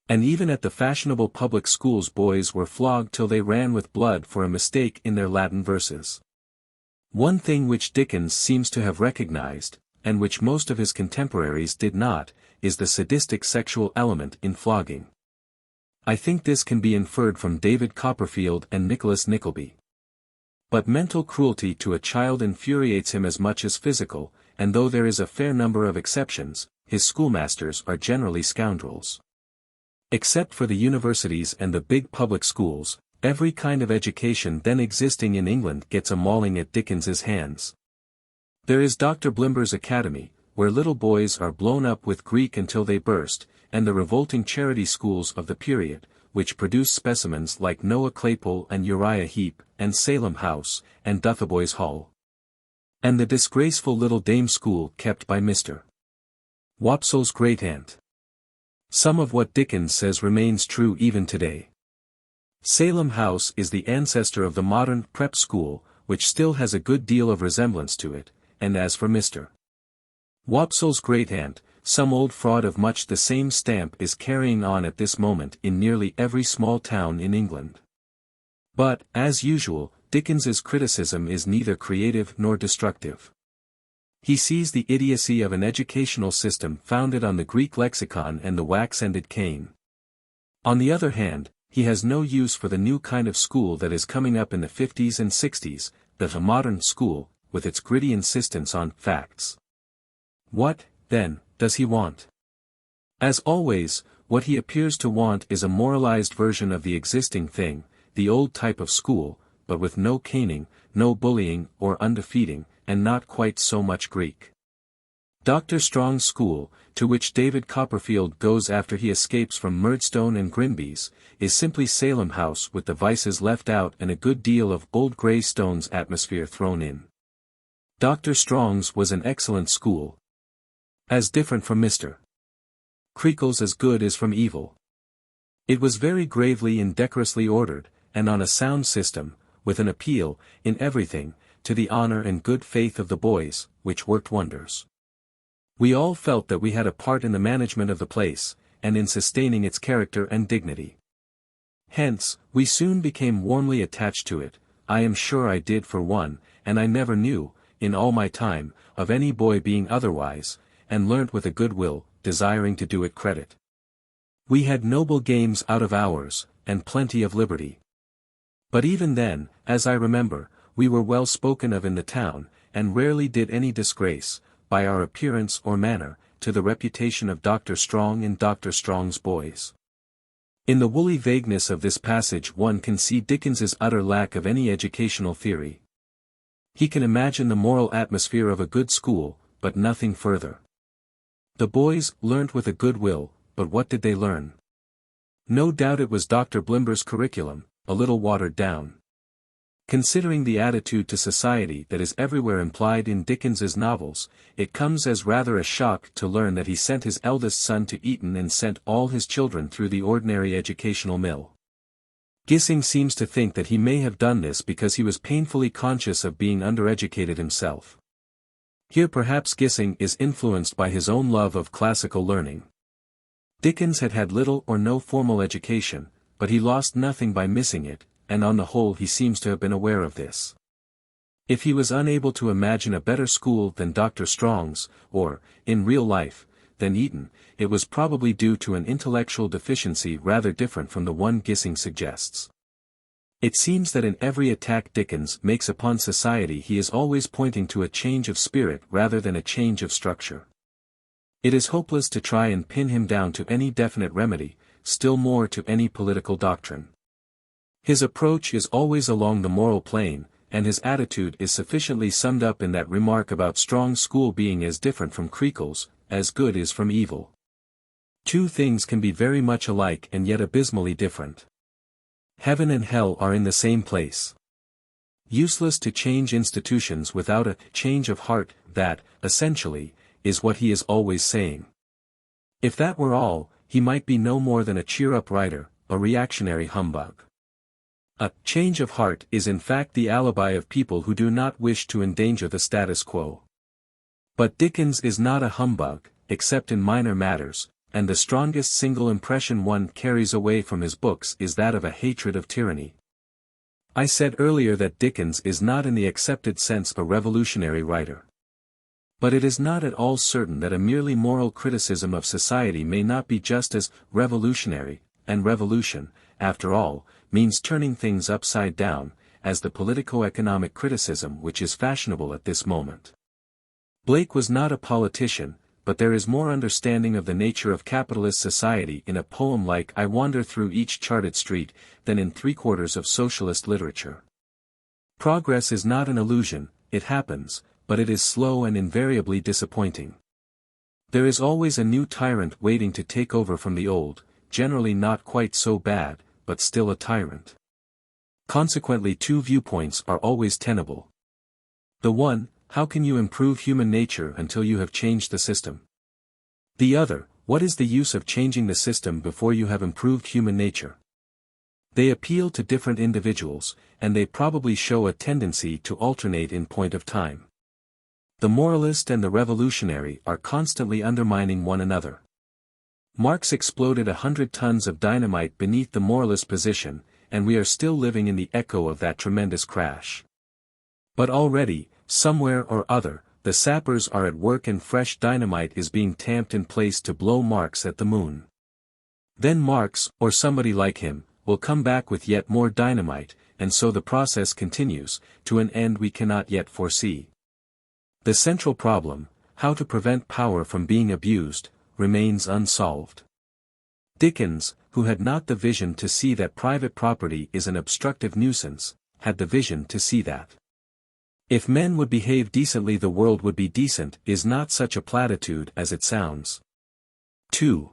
And even at the fashionable public schools boys were flogged till they ran with blood for a mistake in their Latin verses. One thing which Dickens seems to have recognized, and which most of his contemporaries did not, is the sadistic sexual element in flogging. I think this can be inferred from David Copperfield and Nicholas Nickleby. But mental cruelty to a child infuriates him as much as physical, and though there is a fair number of exceptions, his schoolmasters are generally scoundrels. Except for the universities and the big public schools, every kind of education then existing in England gets a mauling at Dickens's hands. There is Dr. Blimber's Academy, where little boys are blown up with Greek until they burst, and the revolting charity schools of the period, which produced specimens like Noah Claypole and Uriah Heep, and Salem House, and Dotheboys Hall. And the disgraceful little dame school kept by Mr. Wopsle's great-aunt. Some of what Dickens says remains true even today. Salem House is the ancestor of the modern prep school, which still has a good deal of resemblance to it, and as for Mr. Wopsle's great-aunt, some old fraud of much the same stamp is carrying on at this moment in nearly every small town in England. But, as usual, Dickens's criticism is neither creative nor destructive. He sees the idiocy of an educational system founded on the Greek lexicon and the wax-ended cane. On the other hand, he has no use for the new kind of school that is coming up in the 50s and 60s, the modern school, with its gritty insistence on facts. What, then, does he want? As always, what he appears to want is a moralized version of the existing thing, the old type of school, but with no caning, no bullying or undefeating, and not quite so much Greek. Dr. Strong's school, to which David Copperfield goes after he escapes from Murdstone and Grimby's, is simply Salem House with the vices left out and a good deal of old grey stones atmosphere thrown in. Dr. Strong's was an excellent school. As different from Mr. Creakle's as good as from evil. It was very gravely and decorously ordered, and on a sound system, with an appeal, in everything, to the honor and good faith of the boys, which worked wonders. We all felt that we had a part in the management of the place, and in sustaining its character and dignity. Hence, we soon became warmly attached to it, I am sure I did for one, and I never knew, in all my time, of any boy being otherwise, and learnt with a good will, desiring to do it credit. We had noble games out of hours, and plenty of liberty. But even then, as I remember, we were well spoken of in the town, and rarely did any disgrace, by our appearance or manner, to the reputation of Dr. Strong and Dr. Strong's boys. In the woolly vagueness of this passage one can see Dickens's utter lack of any educational theory. He can imagine the moral atmosphere of a good school, but nothing further. The boys learnt with a good will, but what did they learn? No doubt it was Dr. Blimber's curriculum, a little watered down. Considering the attitude to society that is everywhere implied in Dickens's novels, it comes as rather a shock to learn that he sent his eldest son to Eton and sent all his children through the ordinary educational mill. Gissing seems to think that he may have done this because he was painfully conscious of being undereducated himself. Here perhaps Gissing is influenced by his own love of classical learning. Dickens had had little or no formal education, but he lost nothing by missing it, and on the whole he seems to have been aware of this. If he was unable to imagine a better school than Dr. Strong's, or, in real life, than Eton, it was probably due to an intellectual deficiency rather different from the one Gissing suggests. It seems that in every attack Dickens makes upon society he is always pointing to a change of spirit rather than a change of structure. It is hopeless to try and pin him down to any definite remedy, still more to any political doctrine. His approach is always along the moral plane, and his attitude is sufficiently summed up in that remark about Strong's school being as different from Creakle's, as good is from evil. Two things can be very much alike and yet abysmally different. Heaven and hell are in the same place. Useless to change institutions without a change of heart, that, essentially, is what he is always saying. If that were all, he might be no more than a cheer-up writer, a reactionary humbug. A change of heart is in fact the alibi of people who do not wish to endanger the status quo. But Dickens is not a humbug, except in minor matters, and the strongest single impression one carries away from his books is that of a hatred of tyranny. I said earlier that Dickens is not in the accepted sense a revolutionary writer. But it is not at all certain that a merely moral criticism of society may not be just as revolutionary, and revolution, after all, means turning things upside down, as the politico-economic criticism which is fashionable at this moment. Blake was not a politician, but there is more understanding of the nature of capitalist society in a poem like I Wander Through Each Charted Street, than in three-quarters of socialist literature. Progress is not an illusion, it happens, but it is slow and invariably disappointing. There is always a new tyrant waiting to take over from the old, generally not quite so bad, but still a tyrant. Consequently, two viewpoints are always tenable. The one, how can you improve human nature until you have changed the system? The other, what is the use of changing the system before you have improved human nature? They appeal to different individuals, and they probably show a tendency to alternate in point of time. The moralist and the revolutionary are constantly undermining one another. Marx exploded 100 tons of dynamite beneath the moralist position, and we are still living in the echo of that tremendous crash. But already, somewhere or other, the sappers are at work and fresh dynamite is being tamped in place to blow Marx at the moon. Then Marx, or somebody like him, will come back with yet more dynamite, and so the process continues, to an end we cannot yet foresee. The central problem, how to prevent power from being abused, remains unsolved. Dickens, who had not the vision to see that private property is an obstructive nuisance, had the vision to see that if men would behave decently the world would be decent is not such a platitude as it sounds. 2.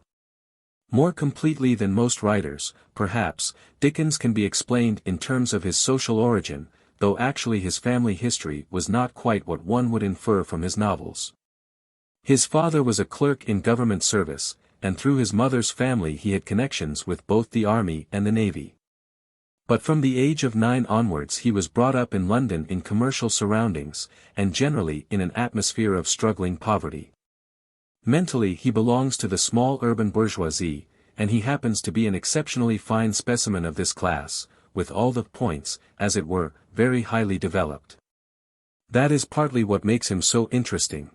More completely than most writers, perhaps, Dickens can be explained in terms of his social origin, though actually his family history was not quite what one would infer from his novels. His father was a clerk in government service, and through his mother's family he had connections with both the army and the navy. But from the age of 9 onwards he was brought up in London in commercial surroundings, and generally in an atmosphere of struggling poverty. Mentally he belongs to the small urban bourgeoisie, and he happens to be an exceptionally fine specimen of this class, with all the points, as it were, very highly developed. That is partly what makes him so interesting.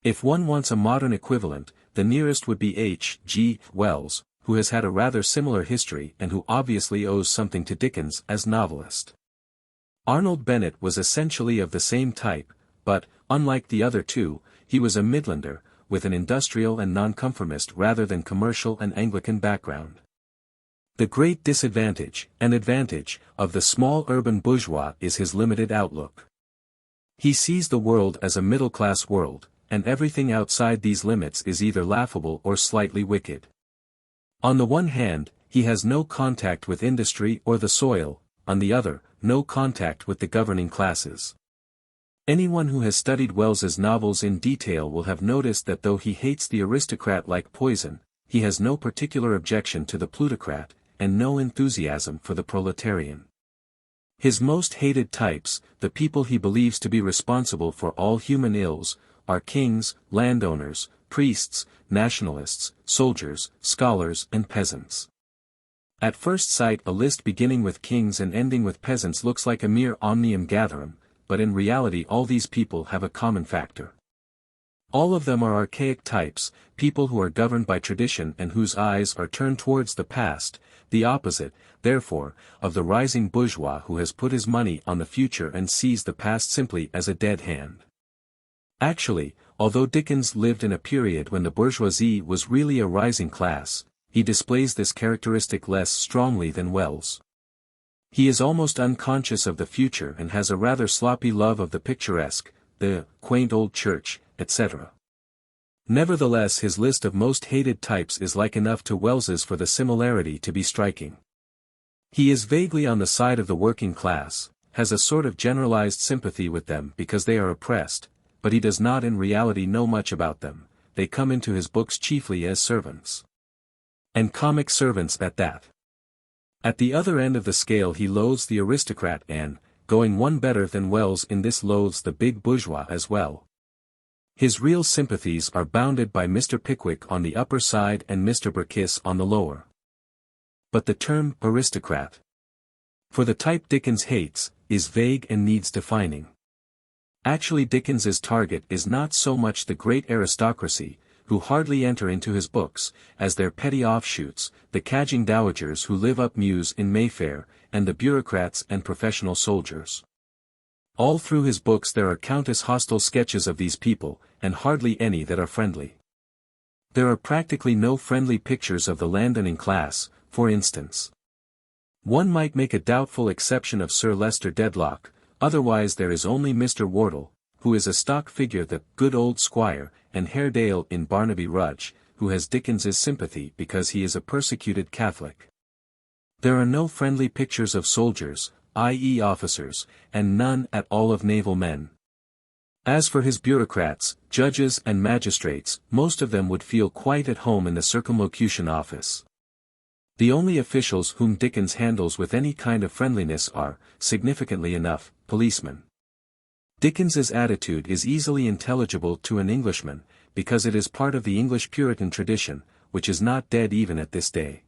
If one wants a modern equivalent, the nearest would be H. G. Wells, who has had a rather similar history and who obviously owes something to Dickens as novelist. Arnold Bennett was essentially of the same type, but, unlike the other two, he was a Midlander, with an industrial and nonconformist rather than commercial and Anglican background. The great disadvantage, and advantage, of the small urban bourgeois is his limited outlook. He sees the world as a middle-class world, and everything outside these limits is either laughable or slightly wicked. On the one hand, he has no contact with industry or the soil, on the other, no contact with the governing classes. Anyone who has studied Wells's novels in detail will have noticed that though he hates the aristocrat like poison, he has no particular objection to the plutocrat, and no enthusiasm for the proletarian. His most hated types, the people he believes to be responsible for all human ills, are kings, landowners, priests, nationalists, soldiers, scholars and peasants. At first sight a list beginning with kings and ending with peasants looks like a mere omnium gatherum, but in reality all these people have a common factor. All of them are archaic types, people who are governed by tradition and whose eyes are turned towards the past, the opposite, therefore, of the rising bourgeois who has put his money on the future and sees the past simply as a dead hand. Actually, although Dickens lived in a period when the bourgeoisie was really a rising class, he displays this characteristic less strongly than Wells. He is almost unconscious of the future and has a rather sloppy love of the picturesque, the quaint old church, etc. Nevertheless his list of most hated types is like enough to Wells's for the similarity to be striking. He is vaguely on the side of the working class, has a sort of generalized sympathy with them because they are oppressed, but he does not in reality know much about them, they come into his books chiefly as servants. And comic servants at that. At the other end of the scale he loathes the aristocrat and, going one better than Wells in this, loathes the big bourgeois as well. His real sympathies are bounded by Mr. Pickwick on the upper side and Mr. Burkiss on the lower. But the term aristocrat, for the type Dickens hates, is vague and needs defining. Actually Dickens's target is not so much the great aristocracy, who hardly enter into his books, as their petty offshoots, the cadging dowagers who live up Mews in Mayfair, and the bureaucrats and professional soldiers. All through his books there are countless hostile sketches of these people, and hardly any that are friendly. There are practically no friendly pictures of the landowning class, for instance. One might make a doubtful exception of Sir Leicester Dedlock, otherwise there is only Mr. Wardle, who is a stock figure, the good old squire, and Haredale in Barnaby Rudge, who has Dickens's sympathy because he is a persecuted Catholic. There are no friendly pictures of soldiers, i.e. officers, and none at all of naval men. As for his bureaucrats, judges and magistrates, most of them would feel quite at home in the circumlocution office. The only officials whom Dickens handles with any kind of friendliness are, significantly enough, policemen. Dickens's attitude is easily intelligible to an Englishman, because it is part of the English Puritan tradition, which is not dead even at this day.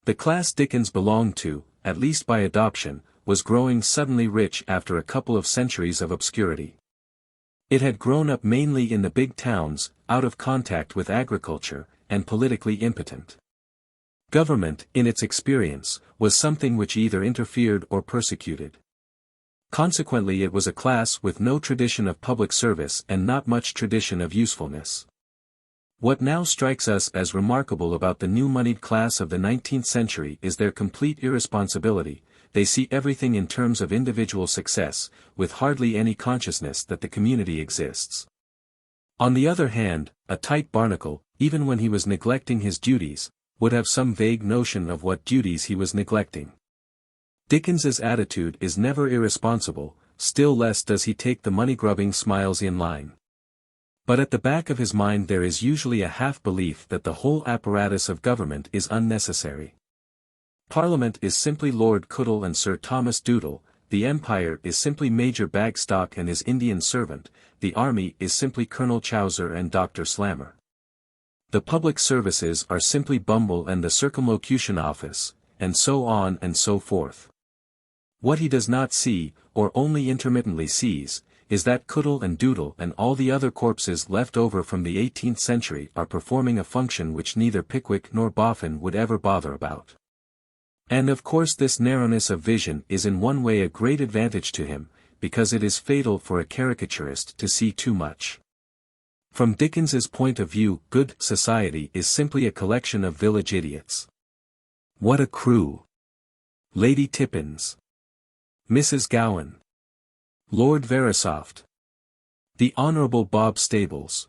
The class Dickens belonged to, at least by adoption, was growing suddenly rich after a couple of centuries of obscurity. It had grown up mainly in the big towns, out of contact with agriculture, and politically impotent. Government, in its experience, was something which either interfered or persecuted. Consequently, it was a class with no tradition of public service and not much tradition of usefulness. What now strikes us as remarkable about the new moneyed class of the 19th century is their complete irresponsibility. They see everything in terms of individual success, with hardly any consciousness that the community exists. On the other hand, a tight barnacle, even when he was neglecting his duties, would have some vague notion of what duties he was neglecting. Dickens's attitude is never irresponsible, still less does he take the money-grubbing smiles in line. But at the back of his mind there is usually a half-belief that the whole apparatus of government is unnecessary. Parliament is simply Lord Cuddle and Sir Thomas Doodle, the Empire is simply Major Bagstock and his Indian servant, the Army is simply Colonel Chowser and Dr. Slammer. The public services are simply Bumble and the Circumlocution Office, and so on and so forth. What he does not see, or only intermittently sees, is that Cuddle and Doodle and all the other corpses left over from the 18th century are performing a function which neither Pickwick nor Boffin would ever bother about. And of course this narrowness of vision is in one way a great advantage to him, because it is fatal for a caricaturist to see too much. From Dickens's point of view, good society is simply a collection of village idiots. What a crew! Lady Tippins, Mrs. Gowan, Lord Verisopht, the Honourable Bob Stables,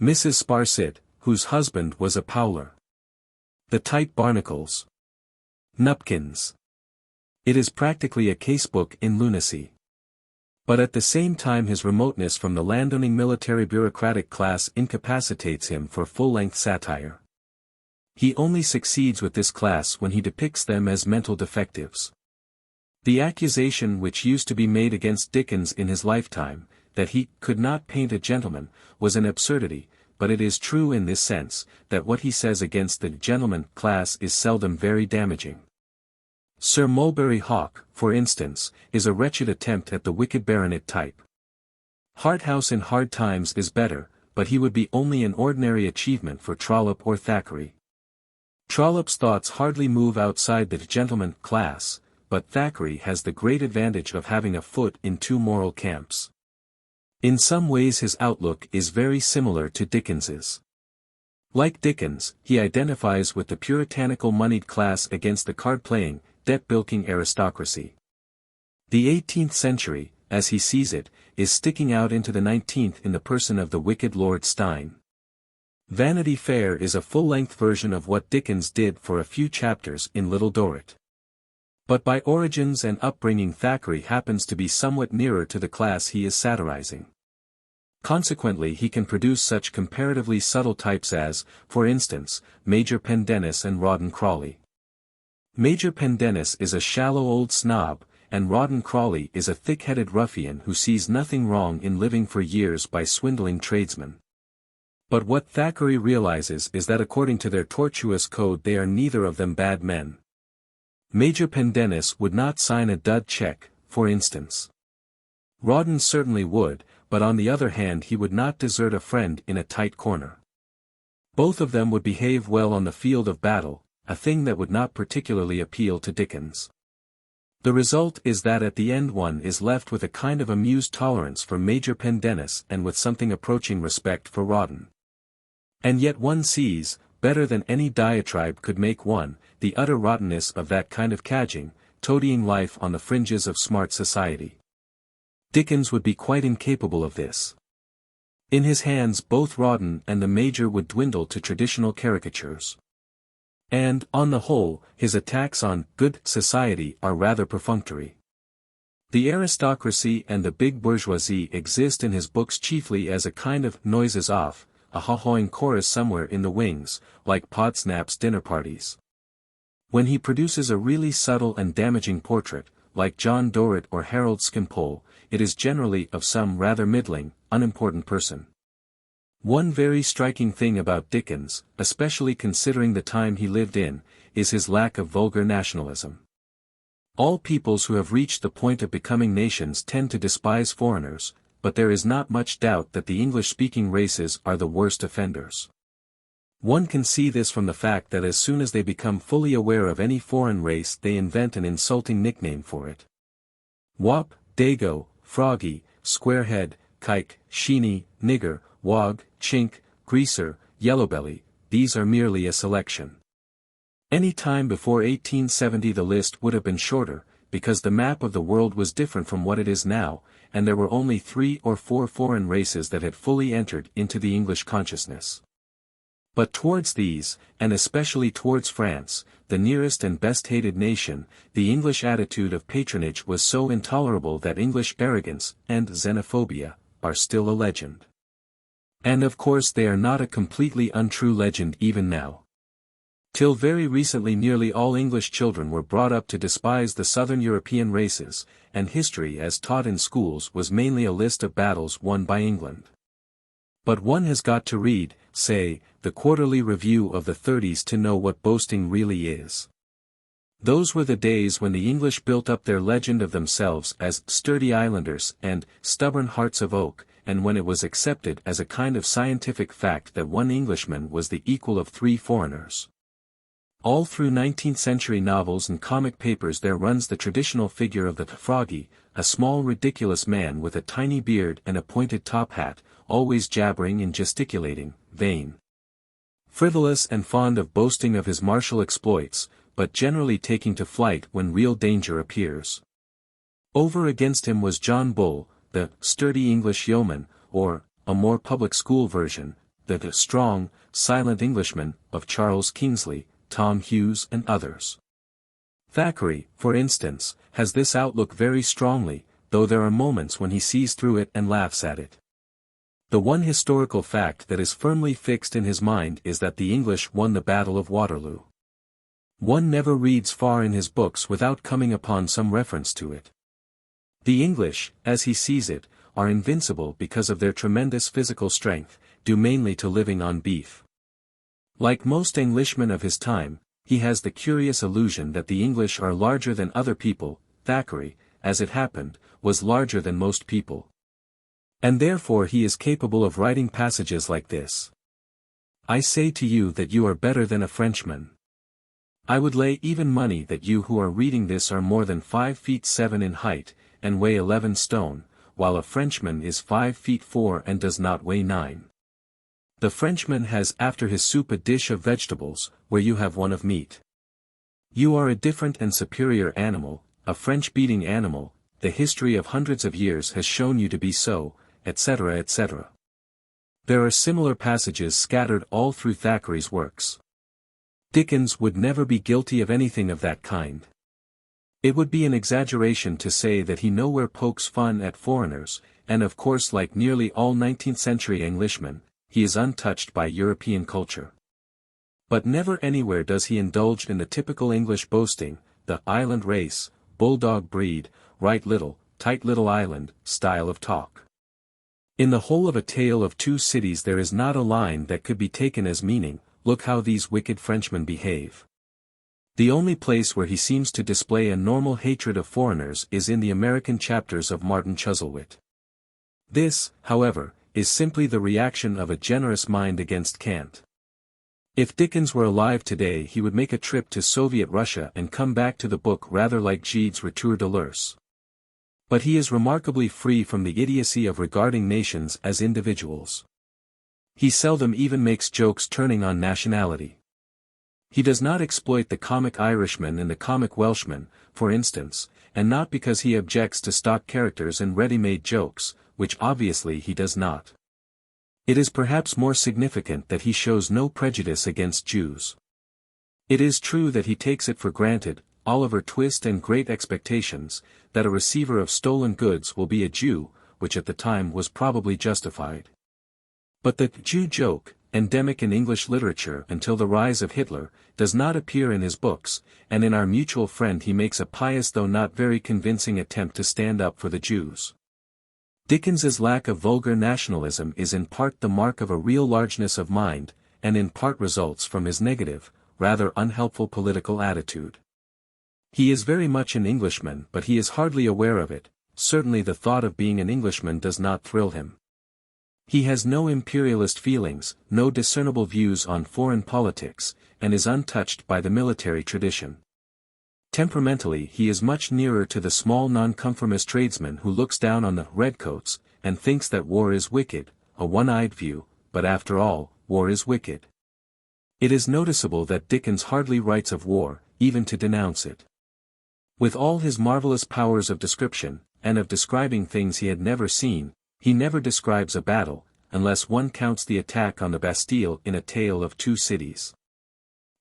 Mrs. Sparsit, whose husband was a Powler, the tight barnacles, Nupkins. It is practically a casebook in lunacy. But at the same time his remoteness from the landowning military bureaucratic class incapacitates him for full-length satire. He only succeeds with this class when he depicts them as mental defectives. The accusation which used to be made against Dickens in his lifetime, that he could not paint a gentleman, was an absurdity, but it is true in this sense, that what he says against the gentleman class is seldom very damaging. Sir Mulberry Hawk, for instance, is a wretched attempt at the wicked baronet type. Harthouse in Hard Times is better, but he would be only an ordinary achievement for Trollope or Thackeray. Trollope's thoughts hardly move outside the gentleman class, but Thackeray has the great advantage of having a foot in two moral camps. In some ways his outlook is very similar to Dickens's. Like Dickens, he identifies with the puritanical moneyed class against the card-playing, debt-bilking aristocracy. The 18th century, as he sees it, is sticking out into the 19th in the person of the wicked Lord Steyne. Vanity Fair is a full-length version of what Dickens did for a few chapters in Little Dorrit. But by origins and upbringing Thackeray happens to be somewhat nearer to the class he is satirizing. Consequently he can produce such comparatively subtle types as, for instance, Major Pendennis and Rawdon Crawley. Major Pendennis is a shallow old snob, and Rawdon Crawley is a thick-headed ruffian who sees nothing wrong in living for years by swindling tradesmen. But what Thackeray realizes is that according to their tortuous code they are neither of them bad men. Major Pendennis would not sign a dud check, for instance. Rawdon certainly would, but on the other hand he would not desert a friend in a tight corner. Both of them would behave well on the field of battle, a thing that would not particularly appeal to Dickens. The result is that at the end one is left with a kind of amused tolerance for Major Pendennis and with something approaching respect for Rawdon. And yet one sees, better than any diatribe could make one, the utter rottenness of that kind of cadging, toadying life on the fringes of smart society. Dickens would be quite incapable of this. In his hands both Rawdon and the Major would dwindle to traditional caricatures. And, on the whole, his attacks on good society are rather perfunctory. The aristocracy and the big bourgeoisie exist in his books chiefly as a kind of noises off, a haw-hawing chorus somewhere in the wings, like Podsnap's dinner parties. When he produces a really subtle and damaging portrait, like John Dorrit or Harold Skimpole, it is generally of some rather middling, unimportant person. One very striking thing about Dickens, especially considering the time he lived in, is his lack of vulgar nationalism. All peoples who have reached the point of becoming nations tend to despise foreigners, but there is not much doubt that the English-speaking races are the worst offenders. One can see this from the fact that as soon as they become fully aware of any foreign race they invent an insulting nickname for it. Wop, Dago, Froggy, Squarehead, Kike, Sheeny, Nigger, Wog, Chink, Greaser, Yellowbelly, these are merely a selection. Any time before 1870 the list would have been shorter, because the map of the world was different from what it is now, and there were only 3 or 4 foreign races that had fully entered into the English consciousness. But towards these, and especially towards France, the nearest and best hated nation, the English attitude of patronage was so intolerable that English arrogance and xenophobia are still a legend. And of course they are not a completely untrue legend even now. Till very recently nearly all English children were brought up to despise the southern European races, and history as taught in schools was mainly a list of battles won by England. But one has got to read, say, the Quarterly Review of the 30s to know what boasting really is. Those were the days when the English built up their legend of themselves as sturdy islanders and stubborn hearts of oak, and when it was accepted as a kind of scientific fact that one Englishman was the equal of 3 foreigners. All through 19th-century novels and comic papers there runs the traditional figure of the froggy, a small ridiculous man with a tiny beard and a pointed top hat, always jabbering and gesticulating, vain, frivolous and fond of boasting of his martial exploits, but generally taking to flight when real danger appears. Over against him was John Bull, the sturdy English yeoman, or, a more public school version, the strong, silent Englishman, of Charles Kingsley, Tom Hughes and others. Thackeray, for instance, has this outlook very strongly, though there are moments when he sees through it and laughs at it. The one historical fact that is firmly fixed in his mind is that the English won the Battle of Waterloo. One never reads far in his books without coming upon some reference to it. The English, as he sees it, are invincible because of their tremendous physical strength, due mainly to living on beef. Like most Englishmen of his time, he has the curious illusion that the English are larger than other people. Thackeray, as it happened, was larger than most people. And therefore he is capable of writing passages like this. I say to you that you are better than a Frenchman. I would lay even money that you who are reading this are more than 5 feet 7 in height, and weigh 11 stone, while a Frenchman is 5 feet 4 and does not weigh 9. The Frenchman has after his soup a dish of vegetables, where you have one of meat. You are a different and superior animal, a French-beating animal, the history of hundreds of years has shown you to be so, etc. etc. There are similar passages scattered all through Thackeray's works. Dickens would never be guilty of anything of that kind. It would be an exaggeration to say that he nowhere pokes fun at foreigners, and of course like nearly all 19th-century Englishmen, he is untouched by European culture. But never anywhere does he indulge in the typical English boasting, the island race, bulldog breed, right little, tight little island, style of talk. In the whole of A Tale of Two Cities there is not a line that could be taken as meaning, look how these wicked Frenchmen behave. The only place where he seems to display a normal hatred of foreigners is in the American chapters of Martin Chuzzlewit. This, however, is simply the reaction of a generous mind against cant. If Dickens were alive today he would make a trip to Soviet Russia and come back to the book rather like Gide's Retour de l'Urs. But he is remarkably free from the idiocy of regarding nations as individuals. He seldom even makes jokes turning on nationality. He does not exploit the comic Irishman and the comic Welshman, for instance, and not because he objects to stock characters and ready-made jokes, which obviously he does not. It is perhaps more significant that he shows no prejudice against Jews. It is true that he takes it for granted, Oliver Twist and Great Expectations, that a receiver of stolen goods will be a Jew, which at the time was probably justified. But the Jew joke, endemic in English literature until the rise of Hitler, does not appear in his books, and in Our Mutual Friend he makes a pious though not very convincing attempt to stand up for the Jews. Dickens's lack of vulgar nationalism is in part the mark of a real largeness of mind, and in part results from his negative, rather unhelpful political attitude. He is very much an Englishman, but he is hardly aware of it. Certainly the thought of being an Englishman does not thrill him. He has no imperialist feelings, no discernible views on foreign politics, and is untouched by the military tradition. Temperamentally he is much nearer to the small nonconformist tradesman who looks down on the redcoats, and thinks that war is wicked, a one-eyed view, but after all, war is wicked. It is noticeable that Dickens hardly writes of war, even to denounce it. With all his marvelous powers of description, and of describing things he had never seen, he never describes a battle, unless one counts the attack on the Bastille in A Tale of Two Cities.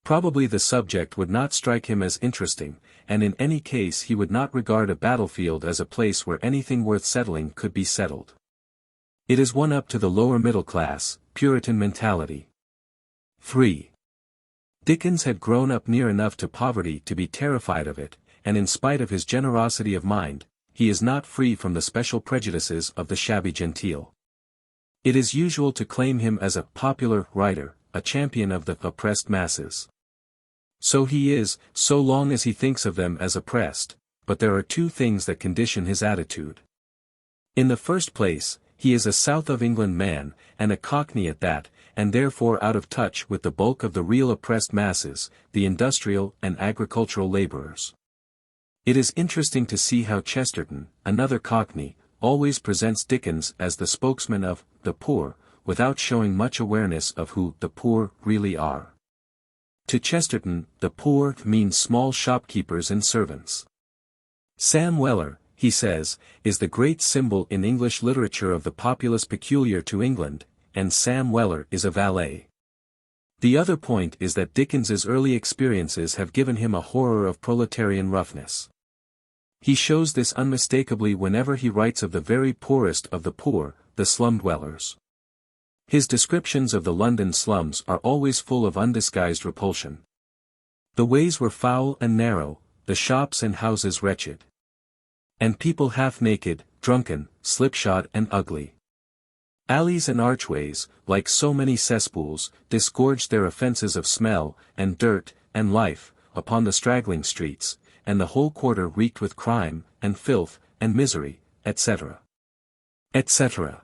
Probably the subject would not strike him as interesting, and in any case he would not regard a battlefield as a place where anything worth settling could be settled. It is one up to the lower middle class, Puritan mentality. 3. Dickens had grown up near enough to poverty to be terrified of it, and in spite of his generosity of mind, he is not free from the special prejudices of the shabby genteel. It is usual to claim him as a popular writer, a champion of the oppressed masses. So he is, so long as he thinks of them as oppressed, but there are two things that condition his attitude. In the first place, he is a South of England man, and a Cockney at that, and therefore out of touch with the bulk of the real oppressed masses, the industrial and agricultural labourers. It is interesting to see how Chesterton, another Cockney, always presents Dickens as the spokesman of the poor, without showing much awareness of who the poor really are. To Chesterton, the poor means small shopkeepers and servants. Sam Weller, he says, is the great symbol in English literature of the populace peculiar to England, and Sam Weller is a valet. The other point is that Dickens's early experiences have given him a horror of proletarian roughness. He shows this unmistakably whenever he writes of the very poorest of the poor, the slum dwellers. His descriptions of the London slums are always full of undisguised repulsion. The ways were foul and narrow, the shops and houses wretched. And people half-naked, drunken, slipshod and ugly. Alleys and archways, like so many cesspools, disgorged their offences of smell, and dirt, and life, upon the straggling streets, and the whole quarter reeked with crime, and filth, and misery, etc. etc.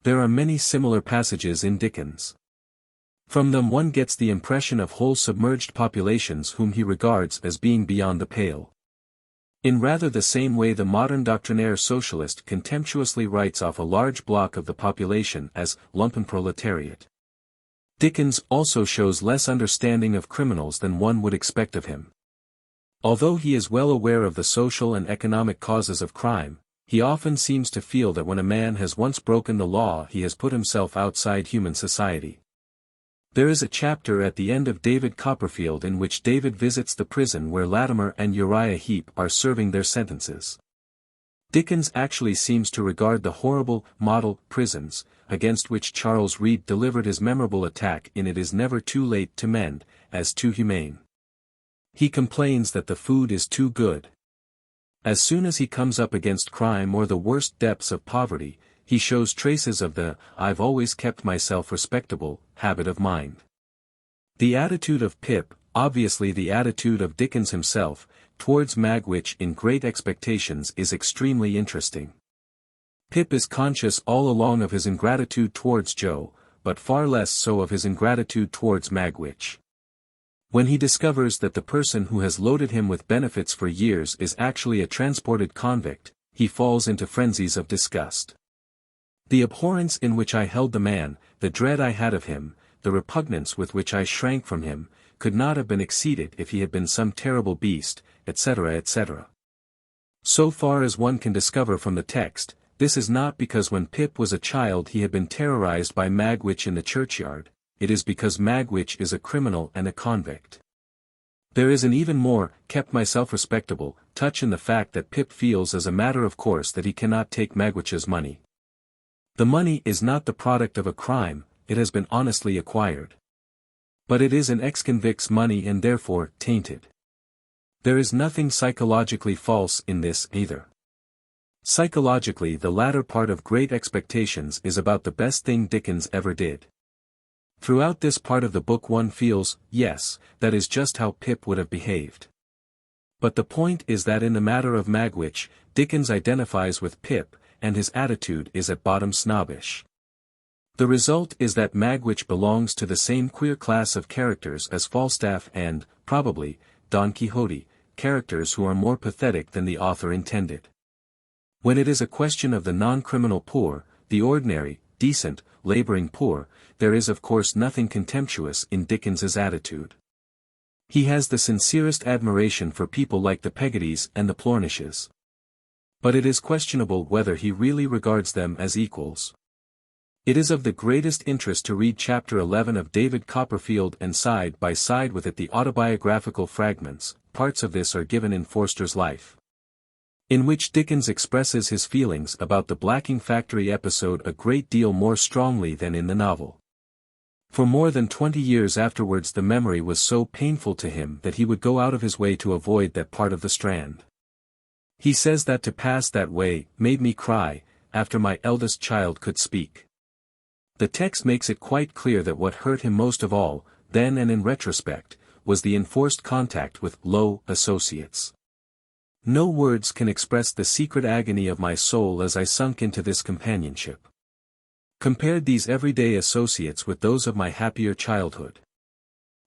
There are many similar passages in Dickens. From them one gets the impression of whole submerged populations whom he regards as being beyond the pale. In rather the same way the modern doctrinaire socialist contemptuously writes off a large block of the population as lumpenproletariat. Dickens also shows less understanding of criminals than one would expect of him. Although he is well aware of the social and economic causes of crime, he often seems to feel that when a man has once broken the law he has put himself outside human society. There is a chapter at the end of David Copperfield in which David visits the prison where Latimer and Uriah Heep are serving their sentences. Dickens actually seems to regard the horrible, model, prisons, against which Charles Reade delivered his memorable attack in It Is Never Too Late to Mend, as too humane. He complains that the food is too good. As soon as he comes up against crime or the worst depths of poverty, he shows traces of the "I've always kept myself respectable" habit of mind. The attitude of Pip, obviously the attitude of Dickens himself, towards Magwitch in Great Expectations is extremely interesting. Pip is conscious all along of his ingratitude towards Joe, but far less so of his ingratitude towards Magwitch. When he discovers that the person who has loaded him with benefits for years is actually a transported convict, he falls into frenzies of disgust. The abhorrence in which I held the man, the dread I had of him, the repugnance with which I shrank from him, could not have been exceeded if he had been some terrible beast, etc. etc. So far as one can discover from the text, this is not because when Pip was a child he had been terrorized by Magwitch in the churchyard, it is because Magwitch is a criminal and a convict. There is an even more, kept myself respectable, touch in the fact that Pip feels as a matter of course that he cannot take Magwitch's money. The money is not the product of a crime, it has been honestly acquired. But it is an ex-convict's money and therefore tainted. There is nothing psychologically false in this either. Psychologically, the latter part of Great Expectations is about the best thing Dickens ever did. Throughout this part of the book one feels, yes, that is just how Pip would have behaved. But the point is that in the matter of Magwitch, Dickens identifies with Pip, and his attitude is at bottom snobbish. The result is that Magwitch belongs to the same queer class of characters as Falstaff and, probably, Don Quixote, characters who are more pathetic than the author intended. When it is a question of the non-criminal poor, the ordinary, decent, laboring poor, there is of course nothing contemptuous in Dickens's attitude. He has the sincerest admiration for people like the Peggottys and the Plornishes. But it is questionable whether he really regards them as equals. It is of the greatest interest to read chapter 11 of David Copperfield and side by side with it the autobiographical fragments, parts of this are given in Forster's Life, in which Dickens expresses his feelings about the blacking factory episode a great deal more strongly than in the novel. For more than 20 years afterwards the memory was so painful to him that he would go out of his way to avoid that part of the Strand. He says that to pass that way made me cry, after my eldest child could speak. The text makes it quite clear that what hurt him most of all, then and in retrospect, was the enforced contact with low associates. No words can express the secret agony of my soul as I sunk into this companionship. Compared these everyday associates with those of my happier childhood.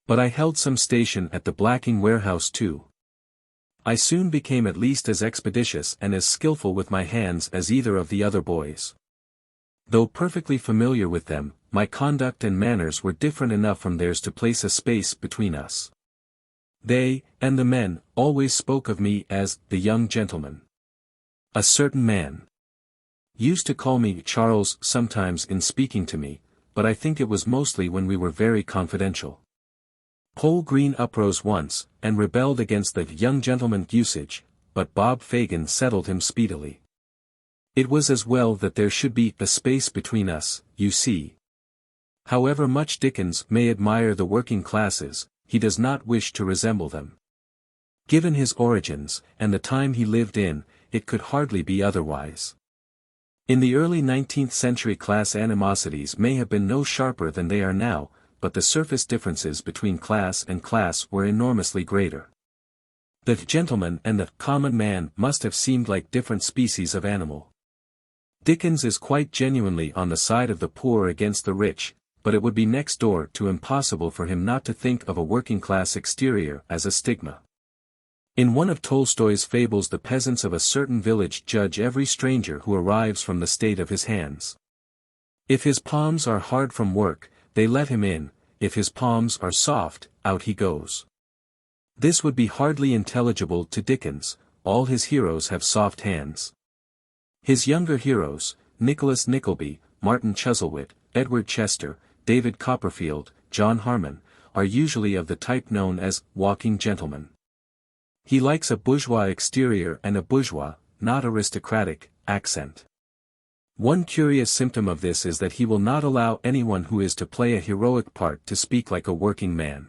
But I held some station at the blacking warehouse too. I soon became at least as expeditious and as skillful with my hands as either of the other boys. Though perfectly familiar with them, my conduct and manners were different enough from theirs to place a space between us. They, and the men, always spoke of me as the young gentleman. A certain man used to call me Charles sometimes in speaking to me, but I think it was mostly when we were very confidential. Cole Green uprose once, and rebelled against the young gentleman usage, but Bob Fagin settled him speedily. It was as well that there should be a space between us, you see. However much Dickens may admire the working classes, he does not wish to resemble them. Given his origins, and the time he lived in, it could hardly be otherwise. In the early 19th century class animosities may have been no sharper than they are now, but the surface differences between class and class were enormously greater. The gentleman and the common man must have seemed like different species of animal. Dickens is quite genuinely on the side of the poor against the rich, but it would be next door to impossible for him not to think of a working-class exterior as a stigma. In one of Tolstoy's fables the peasants of a certain village judge every stranger who arrives from the state of his hands. If his palms are hard from work, they let him in, if his palms are soft, out he goes. This would be hardly intelligible to Dickens, all his heroes have soft hands. His younger heroes, Nicholas Nickleby, Martin Chuzzlewit, Edward Chester, David Copperfield, John Harmon, are usually of the type known as walking gentlemen. He likes a bourgeois exterior and a bourgeois, not aristocratic, accent. One curious symptom of this is that he will not allow anyone who is to play a heroic part to speak like a working man.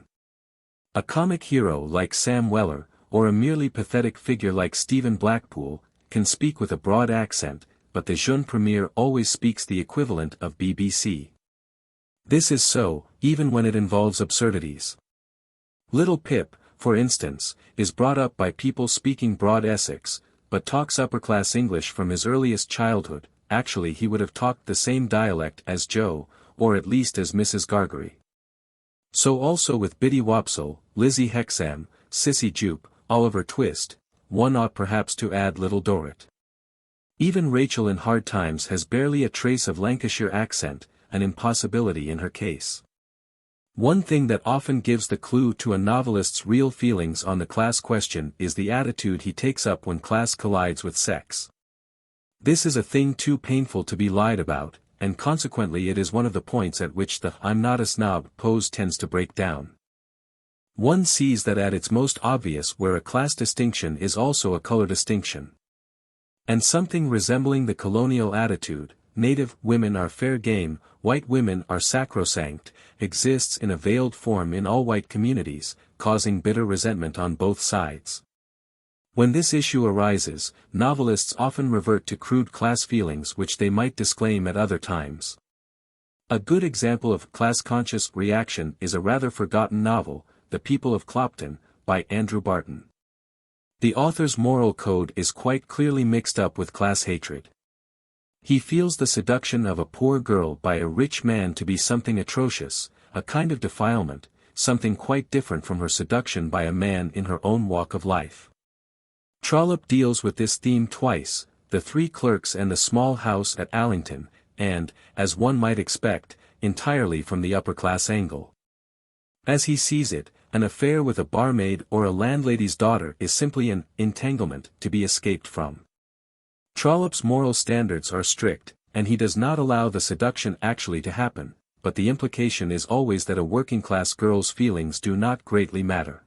A comic hero like Sam Weller, or a merely pathetic figure like Stephen Blackpool, can speak with a broad accent, but the jeune premier always speaks the equivalent of BBC. This is so, even when it involves absurdities. Little Pip, for instance, is brought up by people speaking broad Essex, but talks upper-class English from his earliest childhood. Actually he would have talked the same dialect as Joe, or at least as Mrs. Gargery. So also with Biddy Wopsle, Lizzie Hexam, Sissy Jupe, Oliver Twist, one ought perhaps to add Little Dorrit. Even Rachel in Hard Times has barely a trace of Lancashire accent, an impossibility in her case. One thing that often gives the clue to a novelist's real feelings on the class question is the attitude he takes up when class collides with sex. This is a thing too painful to be lied about, and consequently it is one of the points at which the "I'm not a snob" pose tends to break down. One sees that at its most obvious where a class distinction is also a color distinction. And something resembling the colonial attitude, native women are fair game, white women are sacrosanct, exists in a veiled form in all white communities, causing bitter resentment on both sides. When this issue arises, novelists often revert to crude class feelings which they might disclaim at other times. A good example of class-conscious reaction is a rather forgotten novel, The People of Clopton, by Andrew Barton. The author's moral code is quite clearly mixed up with class hatred. He feels the seduction of a poor girl by a rich man to be something atrocious, a kind of defilement, something quite different from her seduction by a man in her own walk of life. Trollope deals with this theme twice, The Three Clerks and the Small House at Allington, and, as one might expect, entirely from the upper-class angle. As he sees it, an affair with a barmaid or a landlady's daughter is simply an entanglement to be escaped from. Trollope's moral standards are strict, and he does not allow the seduction actually to happen, but the implication is always that a working-class girl's feelings do not greatly matter.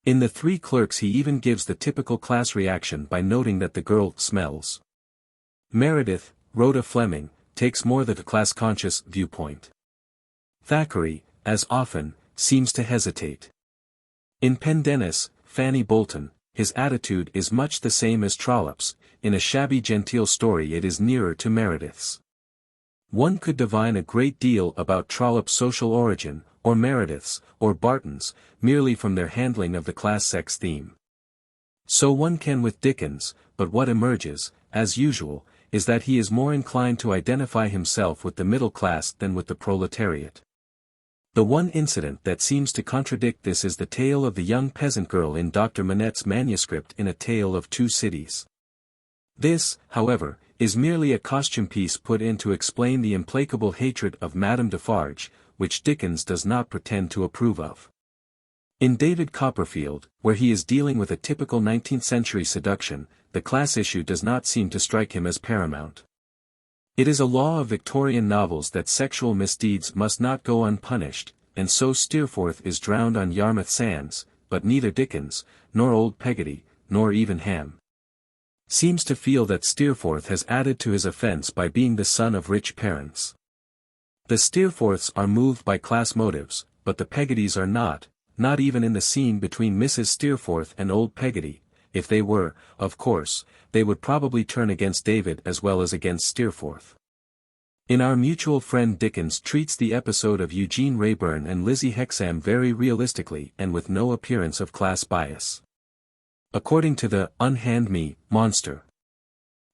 In The Three Clerks he even gives the typical class reaction by noting that the girl smells. Meredith, Rhoda Fleming, takes more the class-conscious viewpoint. Thackeray, as often, seems to hesitate. In Pendennis, Fanny Bolton, his attitude is much the same as Trollope's. In A Shabby Genteel Story it is nearer to Meredith's. One could divine a great deal about Trollope's social origin, or Meredith's, or Barton's, merely from their handling of the class-sex theme. So one can with Dickens, but what emerges, as usual, is that he is more inclined to identify himself with the middle class than with the proletariat. The one incident that seems to contradict this is the tale of the young peasant girl in Dr. Manette's manuscript In a Tale of Two Cities. This, however, is merely a costume piece put in to explain the implacable hatred of Madame Defarge, which Dickens does not pretend to approve of. In David Copperfield, where he is dealing with a typical 19th-century seduction, the class issue does not seem to strike him as paramount. It is a law of Victorian novels that sexual misdeeds must not go unpunished, and so Steerforth is drowned on Yarmouth sands, but neither Dickens, nor old Peggotty, nor even Ham seems to feel that Steerforth has added to his offence by being the son of rich parents. The Steerforths are moved by class motives, but the Peggottys are not even in the scene between Mrs. Steerforth and old Peggotty. If they were, of course, they would probably turn against David as well as against Steerforth. In Our Mutual Friend Dickens treats the episode of Eugene Wrayburn and Lizzie Hexam very realistically and with no appearance of class bias. According to the "Unhand Me" monster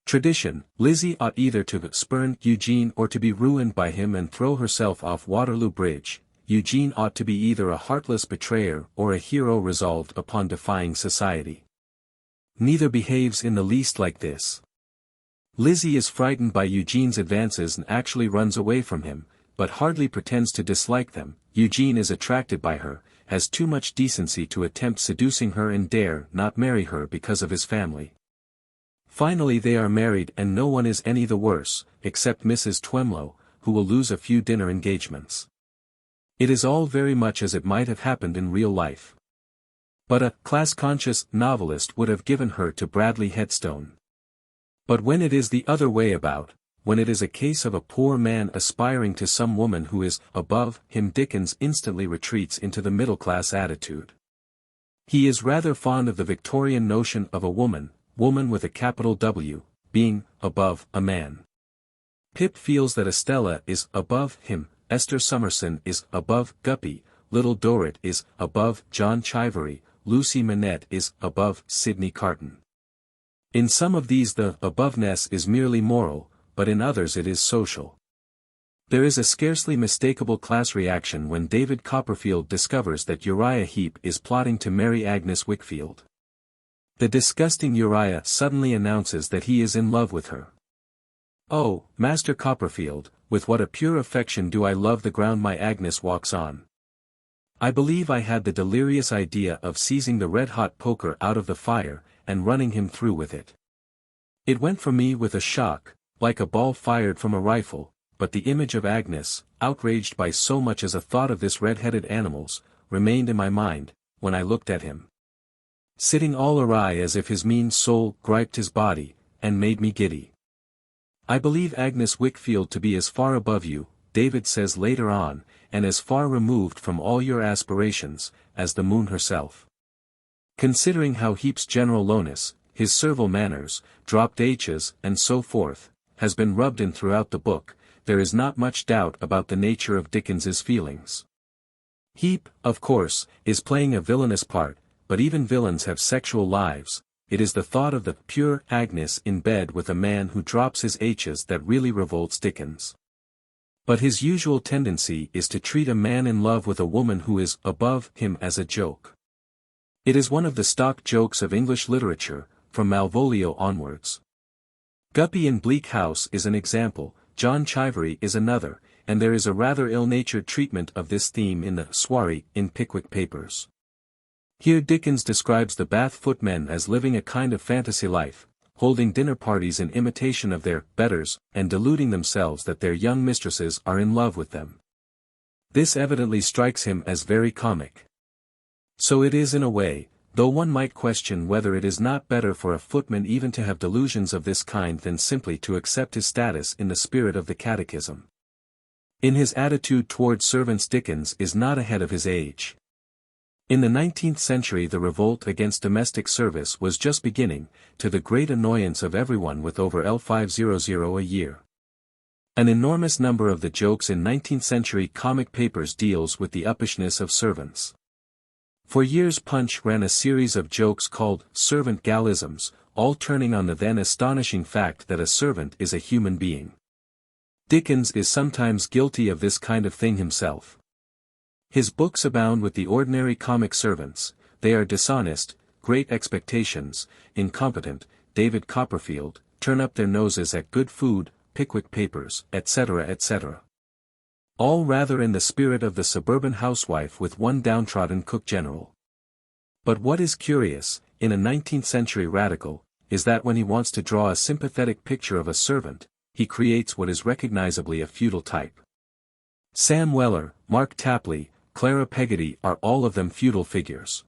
tradition, Lizzie ought either to spurn Eugene or to be ruined by him and throw herself off Waterloo Bridge. Eugene ought to be either a heartless betrayer or a hero resolved upon defying society. Neither behaves in the least like this. Lizzie is frightened by Eugene's advances and actually runs away from him, but hardly pretends to dislike them. Eugene is attracted by her, has too much decency to attempt seducing her and dare not marry her because of his family. Finally they are married and no one is any the worse, except Mrs. Twemlow, who will lose a few dinner engagements. It is all very much as it might have happened in real life. But a class-conscious novelist would have given her to Bradley Headstone. But when it is the other way about, when it is a case of a poor man aspiring to some woman who is above him, Dickens instantly retreats into the middle-class attitude. He is rather fond of the Victorian notion of a woman with a capital W, being above a man. Pip feels that Estella is above him, Esther Summerson is above Guppy, Little Dorrit is above John Chivery, Lucy Manette is above Sidney Carton. In some of these the aboveness is merely moral, but in others it is social. There is a scarcely mistakable class reaction when David Copperfield discovers that Uriah Heep is plotting to marry Agnes Wickfield. The disgusting Uriah suddenly announces that he is in love with her. "Oh, Master Copperfield, with what a pure affection do I love the ground my Agnes walks on. I believe I had the delirious idea of seizing the red-hot poker out of the fire, and running him through with it. It went from me with a shock, like a ball fired from a rifle, but the image of Agnes, outraged by so much as a thought of this red-headed animal's, remained in my mind, when I looked at him. Sitting all awry as if his mean soul griped his body, and made me giddy. I believe Agnes Wickfield to be as far above you, David says later on, and as far removed from all your aspirations, as the moon herself. Considering how Heap's general lowness, his servile manners, dropped H's, and so forth, has been rubbed in throughout the book, there is not much doubt about the nature of Dickens's feelings. Heap, of course, is playing a villainous part, but even villains have sexual lives. It is the thought of the pure Agnes in bed with a man who drops his H's that really revolts Dickens. But his usual tendency is to treat a man in love with a woman who is above him as a joke. It is one of the stock jokes of English literature, from Malvolio onwards. Guppy in Bleak House is an example, John Chivery is another, and there is a rather ill-natured treatment of this theme in the soirée in Pickwick Papers. Here Dickens describes the Bath footmen as living a kind of fantasy life, holding dinner parties in imitation of their betters, and deluding themselves that their young mistresses are in love with them. This evidently strikes him as very comic. So it is in a way, though one might question whether it is not better for a footman even to have delusions of this kind than simply to accept his status in the spirit of the Catechism. In his attitude towards servants Dickens is not ahead of his age. In the 19th century the revolt against domestic service was just beginning, to the great annoyance of everyone with over L500 a year. An enormous number of the jokes in 19th-century comic papers deals with the uppishness of servants. For years Punch ran a series of jokes called servant gallisms, all turning on the then astonishing fact that a servant is a human being. Dickens is sometimes guilty of this kind of thing himself. His books abound with the ordinary comic servants. They are dishonest, Great Expectations, incompetent, David Copperfield, turn up their noses at good food, Pickwick Papers, etc. etc. All rather in the spirit of the suburban housewife with one downtrodden cook general. But what is curious, in a 19th-century radical, is that when he wants to draw a sympathetic picture of a servant, he creates what is recognizably a feudal type. Sam Weller, Mark Tapley, Clara Peggotty are all of them feudal figures.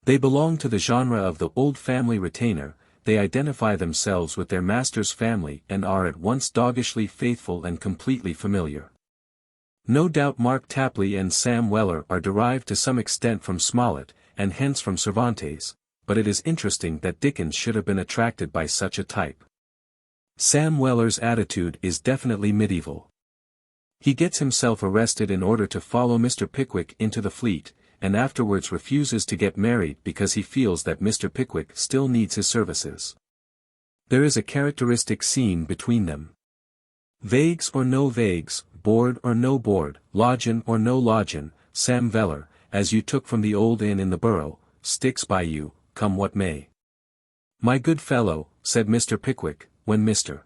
They belong to the genre of the old family retainer, they identify themselves with their master's family and are at once doggishly faithful and completely familiar. No doubt Mark Tapley and Sam Weller are derived to some extent from Smollett, and hence from Cervantes, but it is interesting that Dickens should have been attracted by such a type. Sam Weller's attitude is definitely medieval. He gets himself arrested in order to follow Mr. Pickwick into the Fleet, and afterwards refuses to get married because he feels that Mr. Pickwick still needs his services. There is a characteristic scene between them. Vagues or no vagues, board or no board, lodgin' or no lodgin', Sam Weller, as you took from the old inn in the Borough, sticks by you, come what may. My good fellow, said Mr. Pickwick, when Mr.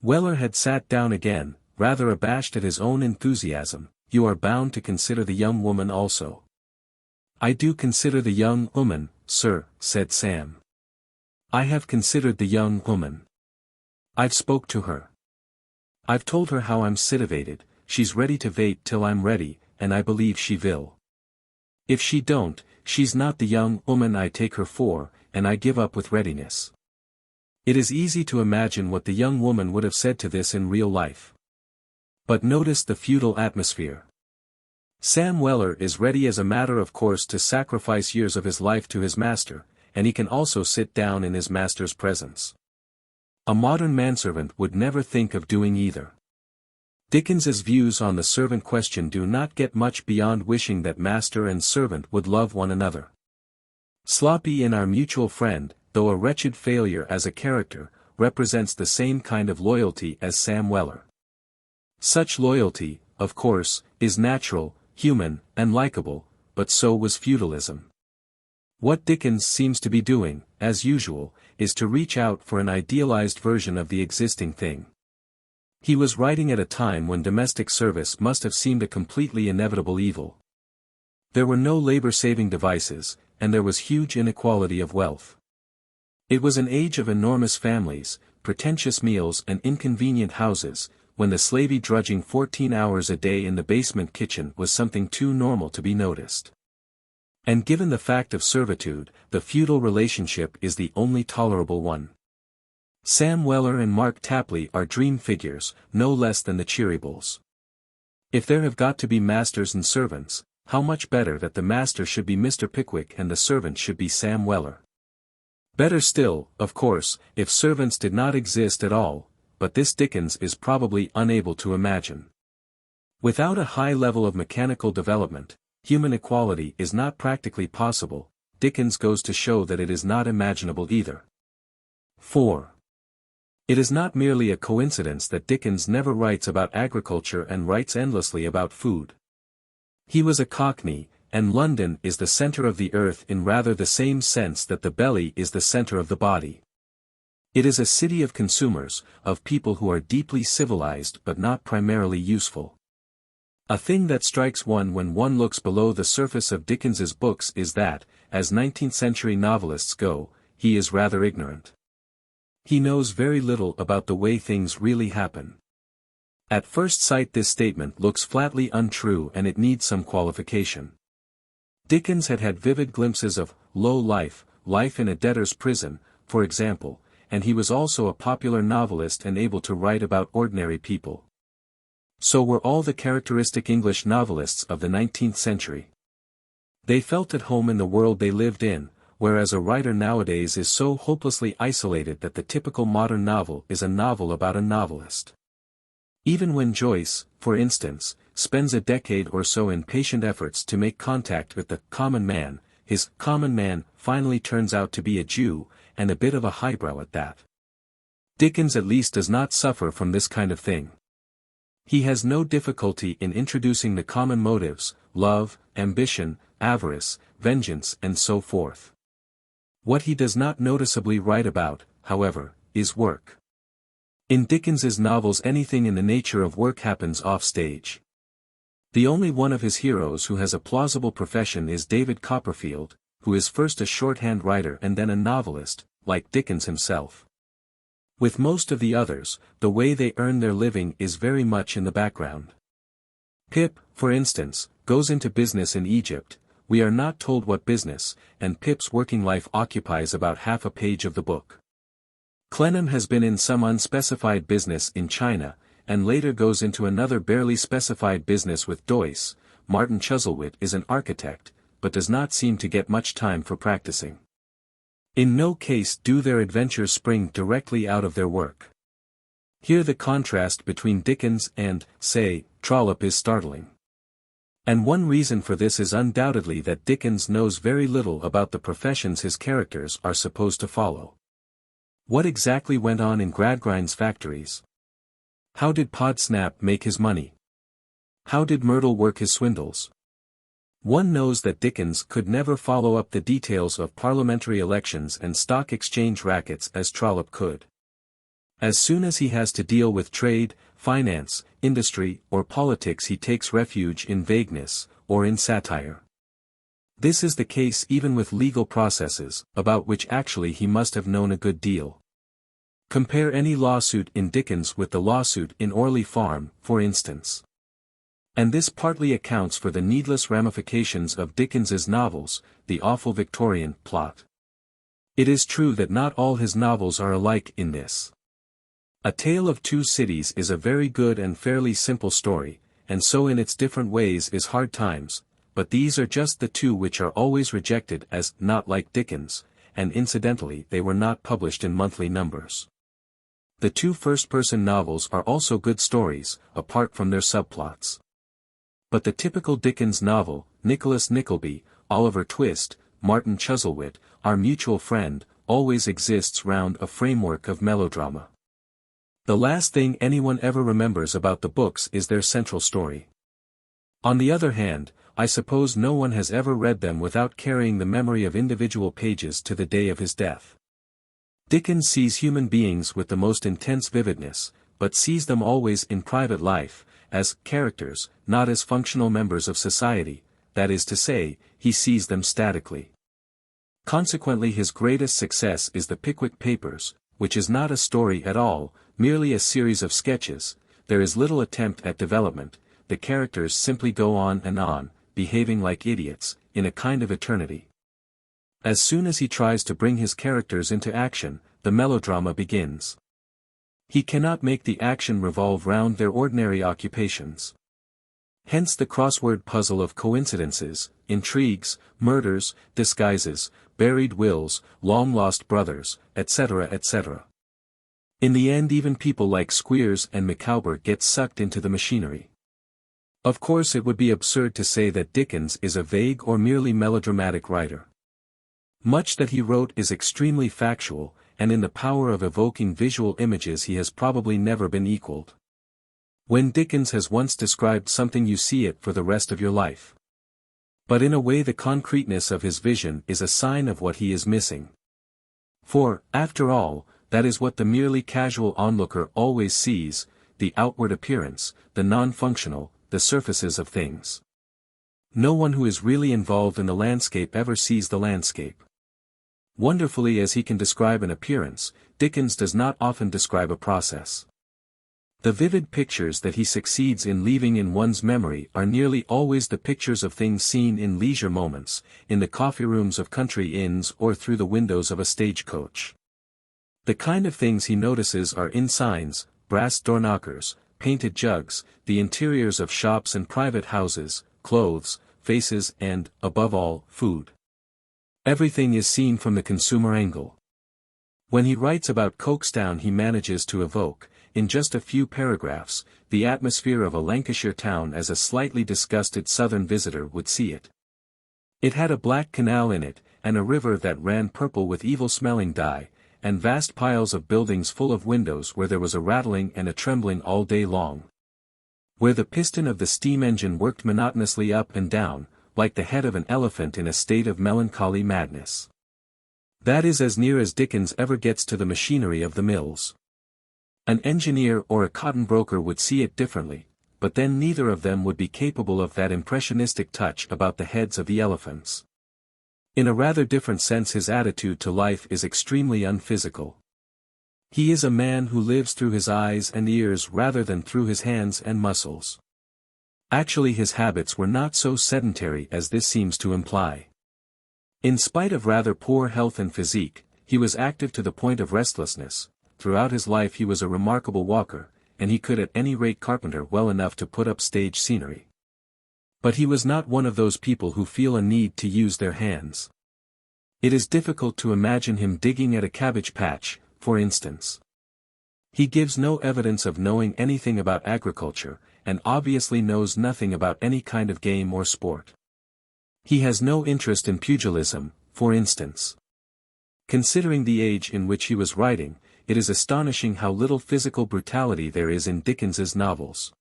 Weller had sat down again, rather abashed at his own enthusiasm, you are bound to consider the young woman also. I do consider the young woman, sir, said Sam. I have considered the young woman. I've spoke to her. I've told her how I'm sitivated, she's ready to vait till I'm ready, and I believe she will. If she don't, she's not the young woman I take her for, and I give up with readiness. It is easy to imagine what the young woman would have said to this in real life. But notice the feudal atmosphere. Sam Weller is ready as a matter of course to sacrifice years of his life to his master, and he can also sit down in his master's presence. A modern manservant would never think of doing either. Dickens's views on the servant question do not get much beyond wishing that master and servant would love one another. Sloppy in Our Mutual Friend, though a wretched failure as a character, represents the same kind of loyalty as Sam Weller. Such loyalty, of course, is natural, human, and likable, but so was feudalism. What Dickens seems to be doing, as usual, is to reach out for an idealized version of the existing thing. He was writing at a time when domestic service must have seemed a completely inevitable evil. There were no labor-saving devices, and there was huge inequality of wealth. It was an age of enormous families, pretentious meals and inconvenient houses, when the slavey drudging 14 hours a day in the basement kitchen was something too normal to be noticed. And given the fact of servitude, the feudal relationship is the only tolerable one. Sam Weller and Mark Tapley are dream figures, no less than the Cheerybles. If there have got to be masters and servants, how much better that the master should be Mr. Pickwick and the servant should be Sam Weller. Better still, of course, if servants did not exist at all, but this Dickens is probably unable to imagine. Without a high level of mechanical development, human equality is not practically possible. Dickens goes to show that it is not imaginable either. 4. It is not merely a coincidence that Dickens never writes about agriculture and writes endlessly about food. He was a Cockney, and London is the center of the earth in rather the same sense that the belly is the center of the body. It is a city of consumers, of people who are deeply civilized but not primarily useful. A thing that strikes one when one looks below the surface of Dickens's books is that, as 19th-century novelists go, he is rather ignorant. He knows very little about the way things really happen. At first sight this statement looks flatly untrue and it needs some qualification. Dickens had had vivid glimpses of low life, life in a debtor's prison, for example, and he was also a popular novelist and able to write about ordinary people. So were all the characteristic English novelists of the 19th century. They felt at home in the world they lived in, whereas a writer nowadays is so hopelessly isolated that the typical modern novel is a novel about a novelist. Even when Joyce, for instance, spends a decade or so in patient efforts to make contact with the common man, his common man finally turns out to be a Jew, and a bit of a highbrow at that. Dickens at least does not suffer from this kind of thing. He has no difficulty in introducing the common motives, love, ambition, avarice, vengeance and so forth. What he does not noticeably write about, however, is work. In Dickens's novels anything in the nature of work happens off stage. The only one of his heroes who has a plausible profession is David Copperfield, who is first a shorthand writer and then a novelist, like Dickens himself. With most of the others, the way they earn their living is very much in the background. Pip, for instance, goes into business in Egypt. We are not told what business, and Pip's working life occupies about half a page of the book. Clennam has been in some unspecified business in China, and later goes into another barely specified business with Joyce. Martin Chuzzlewit is an architect, but does not seem to get much time for practicing. In no case do their adventures spring directly out of their work. Here the contrast between Dickens and, say, Trollope is startling. And one reason for this is undoubtedly that Dickens knows very little about the professions his characters are supposed to follow. What exactly went on in Gradgrind's factories? How did Podsnap make his money? How did Myrtle work his swindles? One knows that Dickens could never follow up the details of parliamentary elections and stock exchange rackets as Trollope could. As soon as he has to deal with trade, finance, industry, or politics he takes refuge in vagueness, or in satire. This is the case even with legal processes, about which actually he must have known a good deal. Compare any lawsuit in Dickens with the lawsuit in Orley Farm, for instance. And this partly accounts for the needless ramifications of Dickens's novels, the awful Victorian plot. It is true that not all his novels are alike in this. A Tale of Two Cities is a very good and fairly simple story, and so in its different ways is Hard Times, but these are just the two which are always rejected as not like Dickens, and incidentally they were not published in monthly numbers. The two first-person novels are also good stories, apart from their subplots. But the typical Dickens novel, Nicholas Nickleby, Oliver Twist, Martin Chuzzlewit, Our Mutual Friend, always exists round a framework of melodrama. The last thing anyone ever remembers about the books is their central story. On the other hand, I suppose no one has ever read them without carrying the memory of individual pages to the day of his death. Dickens sees human beings with the most intense vividness, but sees them always in private life, as characters, not as functional members of society, that is to say, he sees them statically. Consequently his greatest success is the Pickwick Papers, which is not a story at all, merely a series of sketches. There is little attempt at development, the characters simply go on, behaving like idiots, in a kind of eternity. As soon as he tries to bring his characters into action, the melodrama begins. He cannot make the action revolve round their ordinary occupations. Hence the crossword puzzle of coincidences, intrigues, murders, disguises, buried wills, long-lost brothers, etc. etc. In the end even people like Squeers and Micawber get sucked into the machinery. Of course it would be absurd to say that Dickens is a vague or merely melodramatic writer. Much that he wrote is extremely factual, and in the power of evoking visual images he has probably never been equaled. When Dickens has once described something you see it for the rest of your life. But in a way the concreteness of his vision is a sign of what he is missing. For, after all, that is what the merely casual onlooker always sees, the outward appearance, the non-functional, the surfaces of things. No one who is really involved in the landscape ever sees the landscape. Wonderfully as he can describe an appearance, Dickens does not often describe a process. The vivid pictures that he succeeds in leaving in one's memory are nearly always the pictures of things seen in leisure moments, in the coffee rooms of country inns or through the windows of a stagecoach. The kind of things he notices are inn signs, brass doorknockers, painted jugs, the interiors of shops and private houses, clothes, faces and, above all, food. Everything is seen from the consumer angle. When he writes about Folkestone he manages to evoke, in just a few paragraphs, the atmosphere of a Lancashire town as a slightly disgusted southern visitor would see it. It had a black canal in it, and a river that ran purple with evil-smelling dye, and vast piles of buildings full of windows where there was a rattling and a trembling all day long. Where the piston of the steam engine worked monotonously up and down, like the head of an elephant in a state of melancholy madness. That is as near as Dickens ever gets to the machinery of the mills. An engineer or a cotton broker would see it differently, but then neither of them would be capable of that impressionistic touch about the heads of the elephants. In a rather different sense his attitude to life is extremely unphysical. He is a man who lives through his eyes and ears rather than through his hands and muscles. Actually his habits were not so sedentary as this seems to imply. In spite of rather poor health and physique, he was active to the point of restlessness. Throughout his life he was a remarkable walker, and he could at any rate carpenter well enough to put up stage scenery. But he was not one of those people who feel a need to use their hands. It is difficult to imagine him digging at a cabbage patch, for instance. He gives no evidence of knowing anything about agriculture, and obviously knows nothing about any kind of game or sport. He has no interest in pugilism, for instance. Considering the age in which he was writing, it is astonishing how little physical brutality there is in Dickens's novels.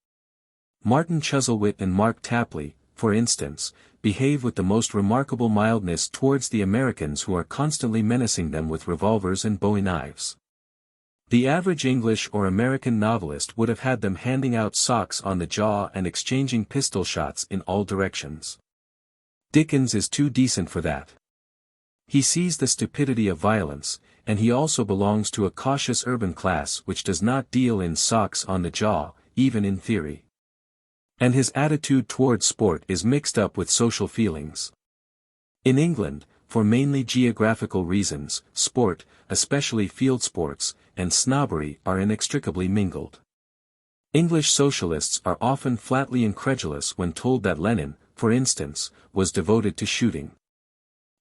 Martin Chuzzlewit and Mark Tapley, for instance, behave with the most remarkable mildness towards the Americans who are constantly menacing them with revolvers and bowie knives. The average English or American novelist would have had them handing out socks on the jaw and exchanging pistol shots in all directions. Dickens is too decent for that. He sees the stupidity of violence, and he also belongs to a cautious urban class which does not deal in socks on the jaw, even in theory. And his attitude towards sport is mixed up with social feelings. In England, for mainly geographical reasons, sport, especially field sports, and snobbery are inextricably mingled. English socialists are often flatly incredulous when told that Lenin, for instance, was devoted to shooting.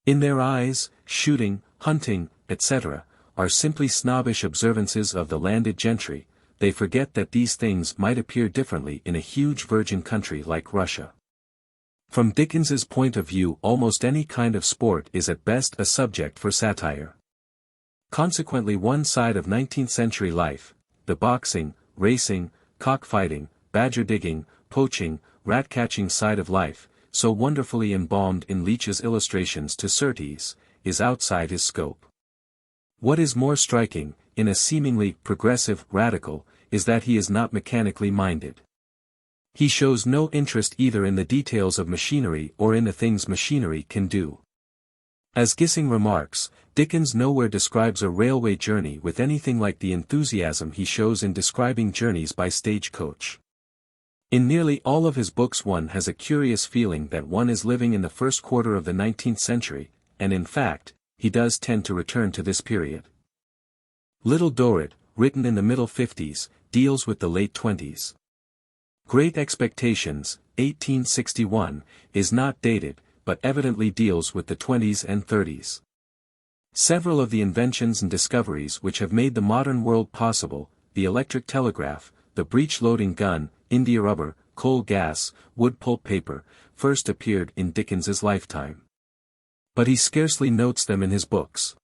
In their eyes, shooting, hunting, etc., are simply snobbish observances of the landed gentry. They forget that these things might appear differently in a huge virgin country like Russia. From Dickens's point of view almost any kind of sport is at best a subject for satire. Consequently one side of 19th-century life, the boxing, racing, cockfighting, badger-digging, poaching, rat-catching side of life, so wonderfully embalmed in Leech's illustrations to Surtees, is outside his scope. What is more striking, in a seemingly progressive radical, is that he is not mechanically minded. He shows no interest either in the details of machinery or in the things machinery can do. As Gissing remarks, Dickens nowhere describes a railway journey with anything like the enthusiasm he shows in describing journeys by stagecoach. In nearly all of his books one has a curious feeling that one is living in the first quarter of the 19th century, and in fact, he does tend to return to this period. Little Dorrit, written in the middle 50s, deals with the late 20s. Great Expectations, 1861, is not dated, but evidently deals with the 20s and 30s. Several of the inventions and discoveries which have made the modern world possible, the electric telegraph, the breech-loading gun, India rubber, coal gas, wood pulp paper, first appeared in Dickens's lifetime. But he scarcely notes them in his books.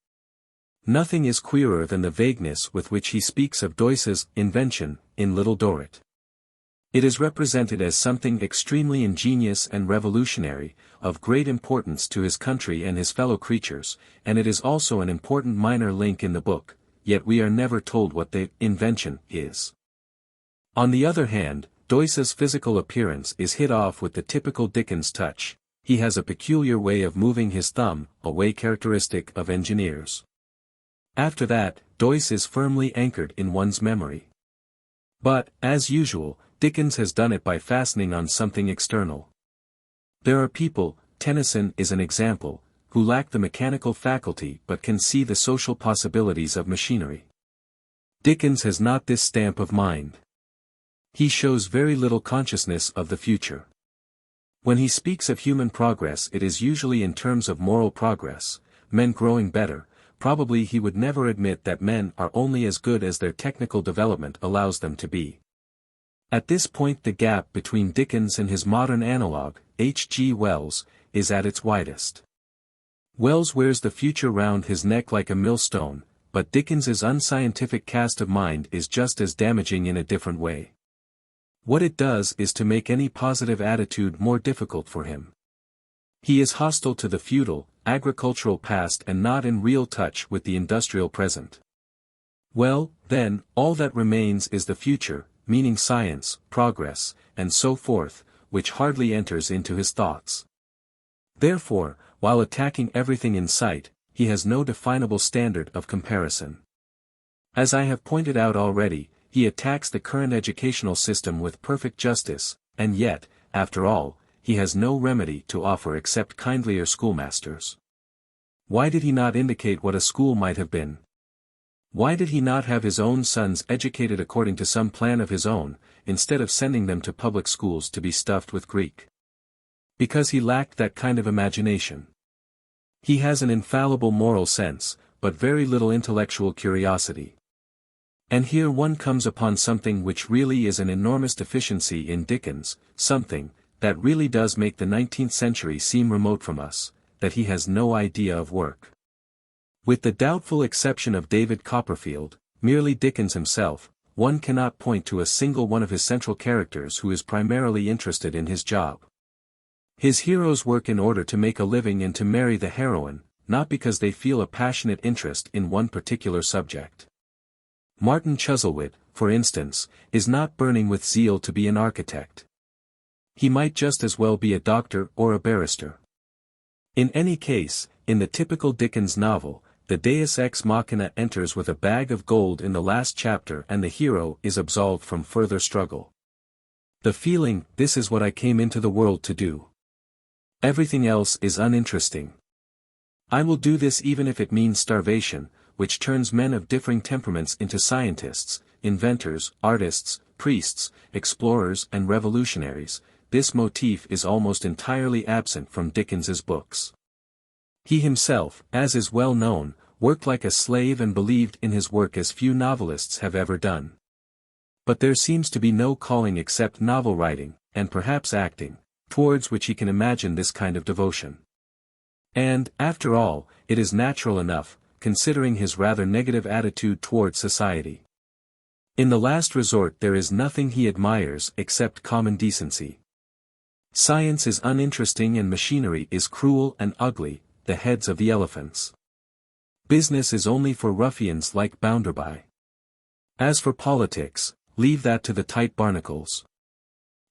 Nothing is queerer than the vagueness with which he speaks of Doyce's invention in Little Dorrit. It is represented as something extremely ingenious and revolutionary, of great importance to his country and his fellow creatures, and it is also an important minor link in the book, yet we are never told what the invention is. On the other hand, Doyce's physical appearance is hit off with the typical Dickens touch. He has a peculiar way of moving his thumb, a way characteristic of engineers. After that, Doyce is firmly anchored in one's memory. But, as usual, Dickens has done it by fastening on something external. There are people, Tennyson is an example, who lack the mechanical faculty but can see the social possibilities of machinery. Dickens has not this stamp of mind. He shows very little consciousness of the future. When he speaks of human progress it is usually in terms of moral progress, men growing better. Probably he would never admit that men are only as good as their technical development allows them to be. At this point the gap between Dickens and his modern analogue, H. G. Wells, is at its widest. Wells wears the future round his neck like a millstone, but Dickens's unscientific cast of mind is just as damaging in a different way. What it does is to make any positive attitude more difficult for him. He is hostile to the feudal, agricultural past and not in real touch with the industrial present. Well, then, all that remains is the future, meaning science, progress, and so forth, which hardly enters into his thoughts. Therefore, while attacking everything in sight, he has no definable standard of comparison. As I have pointed out already, he attacks the current educational system with perfect justice, and yet, after all, he has no remedy to offer except kindlier schoolmasters. Why did he not indicate what a school might have been? Why did he not have his own sons educated according to some plan of his own, instead of sending them to public schools to be stuffed with Greek? Because he lacked that kind of imagination. He has an infallible moral sense, but very little intellectual curiosity. And here one comes upon something which really is an enormous deficiency in Dickens, something that really does make the 19th century seem remote from us, that he has no idea of work. With the doubtful exception of David Copperfield, merely Dickens himself, one cannot point to a single one of his central characters who is primarily interested in his job. His heroes work in order to make a living and to marry the heroine, not because they feel a passionate interest in one particular subject. Martin Chuzzlewit, for instance, is not burning with zeal to be an architect. He might just as well be a doctor or a barrister. In any case, in the typical Dickens novel, the deus ex machina enters with a bag of gold in the last chapter and the hero is absolved from further struggle. The feeling, this is what I came into the world to do. Everything else is uninteresting. I will do this even if it means starvation, which turns men of differing temperaments into scientists, inventors, artists, priests, explorers and revolutionaries. This motif is almost entirely absent from Dickens's books. He himself, as is well known, worked like a slave and believed in his work as few novelists have ever done. But there seems to be no calling except novel writing, and perhaps acting, towards which he can imagine this kind of devotion. And, after all, it is natural enough, considering his rather negative attitude towards society. In the last resort there is nothing he admires except common decency. Science is uninteresting and machinery is cruel and ugly, the heads of the elephants. Business is only for ruffians like Bounderby. As for politics, leave that to the tight barnacles.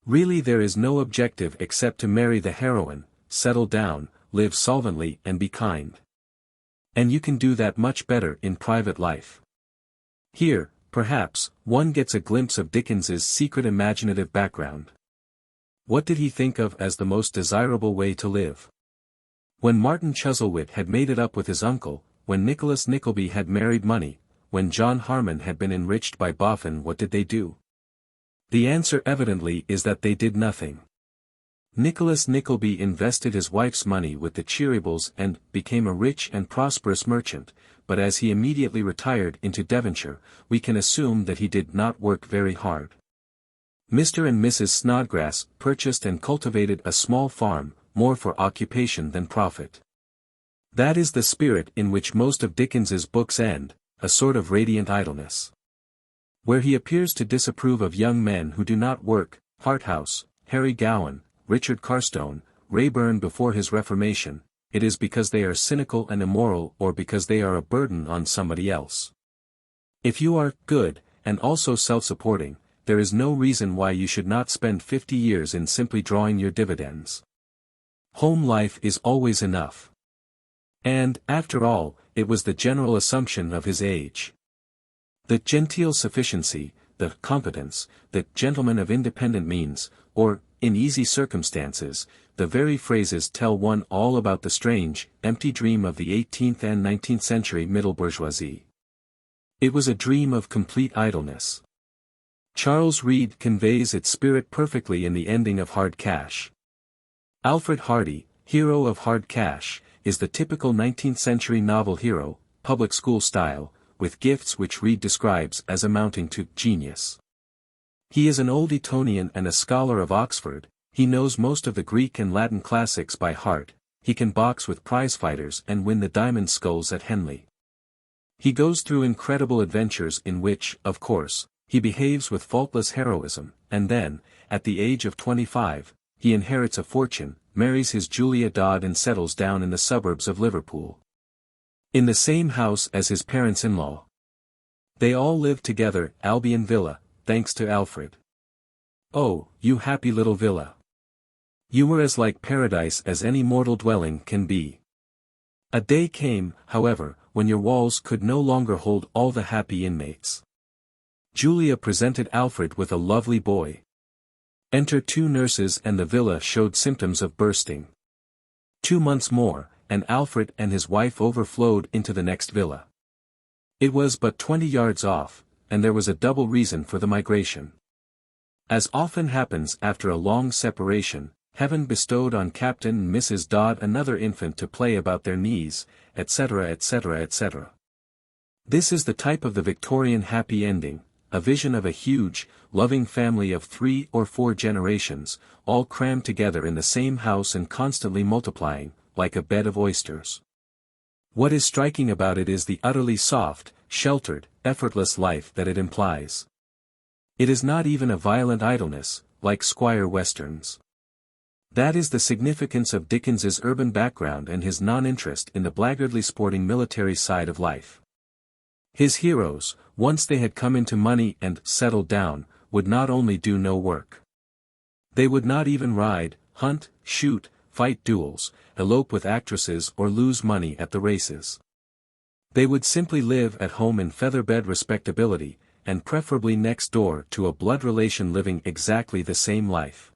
Really there is no objective except to marry the heroine, settle down, live solvently and be kind. And you can do that much better in private life. Here, perhaps, one gets a glimpse of Dickens's secret imaginative background. What did he think of as the most desirable way to live? When Martin Chuzzlewit had made it up with his uncle, when Nicholas Nickleby had married money, when John Harmon had been enriched by Boffin, what did they do? The answer evidently is that they did nothing. Nicholas Nickleby invested his wife's money with the Cheerybles and became a rich and prosperous merchant, but as he immediately retired into Devonshire, we can assume that he did not work very hard. Mr. and Mrs. Snodgrass purchased and cultivated a small farm, more for occupation than profit. That is the spirit in which most of Dickens's books end, a sort of radiant idleness. Where he appears to disapprove of young men who do not work, Harthouse, Harry Gowan, Richard Carstone, Raeburn before his Reformation, it is because they are cynical and immoral or because they are a burden on somebody else. If you are good, and also self-supporting, there is no reason why you should not spend 50 years in simply drawing your dividends. Home life is always enough. And, after all, it was the general assumption of his age. The genteel sufficiency, the competence, the gentleman of independent means, or, in easy circumstances, the very phrases tell one all about the strange, empty dream of the 18th and 19th century middle bourgeoisie. It was a dream of complete idleness. Charles Reade conveys its spirit perfectly in the ending of Hard Cash. Alfred Hardy, hero of Hard Cash, is the typical 19th century novel hero, public school style, with gifts which Reade describes as amounting to genius. He is an old Etonian and a scholar of Oxford, he knows most of the Greek and Latin classics by heart, he can box with prize-fighters and win the diamond sculls at Henley. He goes through incredible adventures in which, of course, he behaves with faultless heroism, and then, at the age of 25, he inherits a fortune, marries his Julia Dodd and settles down in the suburbs of Liverpool. In the same house as his parents-in-law. They all live together, Albion Villa, thanks to Alfred. Oh, you happy little villa. You were as like paradise as any mortal dwelling can be. A day came, however, when your walls could no longer hold all the happy inmates. Julia presented Alfred with a lovely boy. Enter 2 nurses and the villa showed symptoms of bursting. 2 months more, and Alfred and his wife overflowed into the next villa. It was but 20 yards off, and there was a double reason for the migration. As often happens after a long separation, Heaven bestowed on Captain and Mrs. Dodd another infant to play about their knees, etc. etc. etc. This is the type of the Victorian happy ending, a vision of a huge, loving family of 3 or 4 generations, all crammed together in the same house and constantly multiplying, like a bed of oysters. What is striking about it is the utterly soft, sheltered, effortless life that it implies. It is not even a violent idleness, like Squire Western's. That is the significance of Dickens's urban background and his non-interest in the blackguardly sporting military side of life. His heroes, once they had come into money and settled down, would not only do no work. They would not even ride, hunt, shoot, fight duels, elope with actresses or lose money at the races. They would simply live at home in feather-bed respectability, and preferably next door to a blood relation living exactly the same life.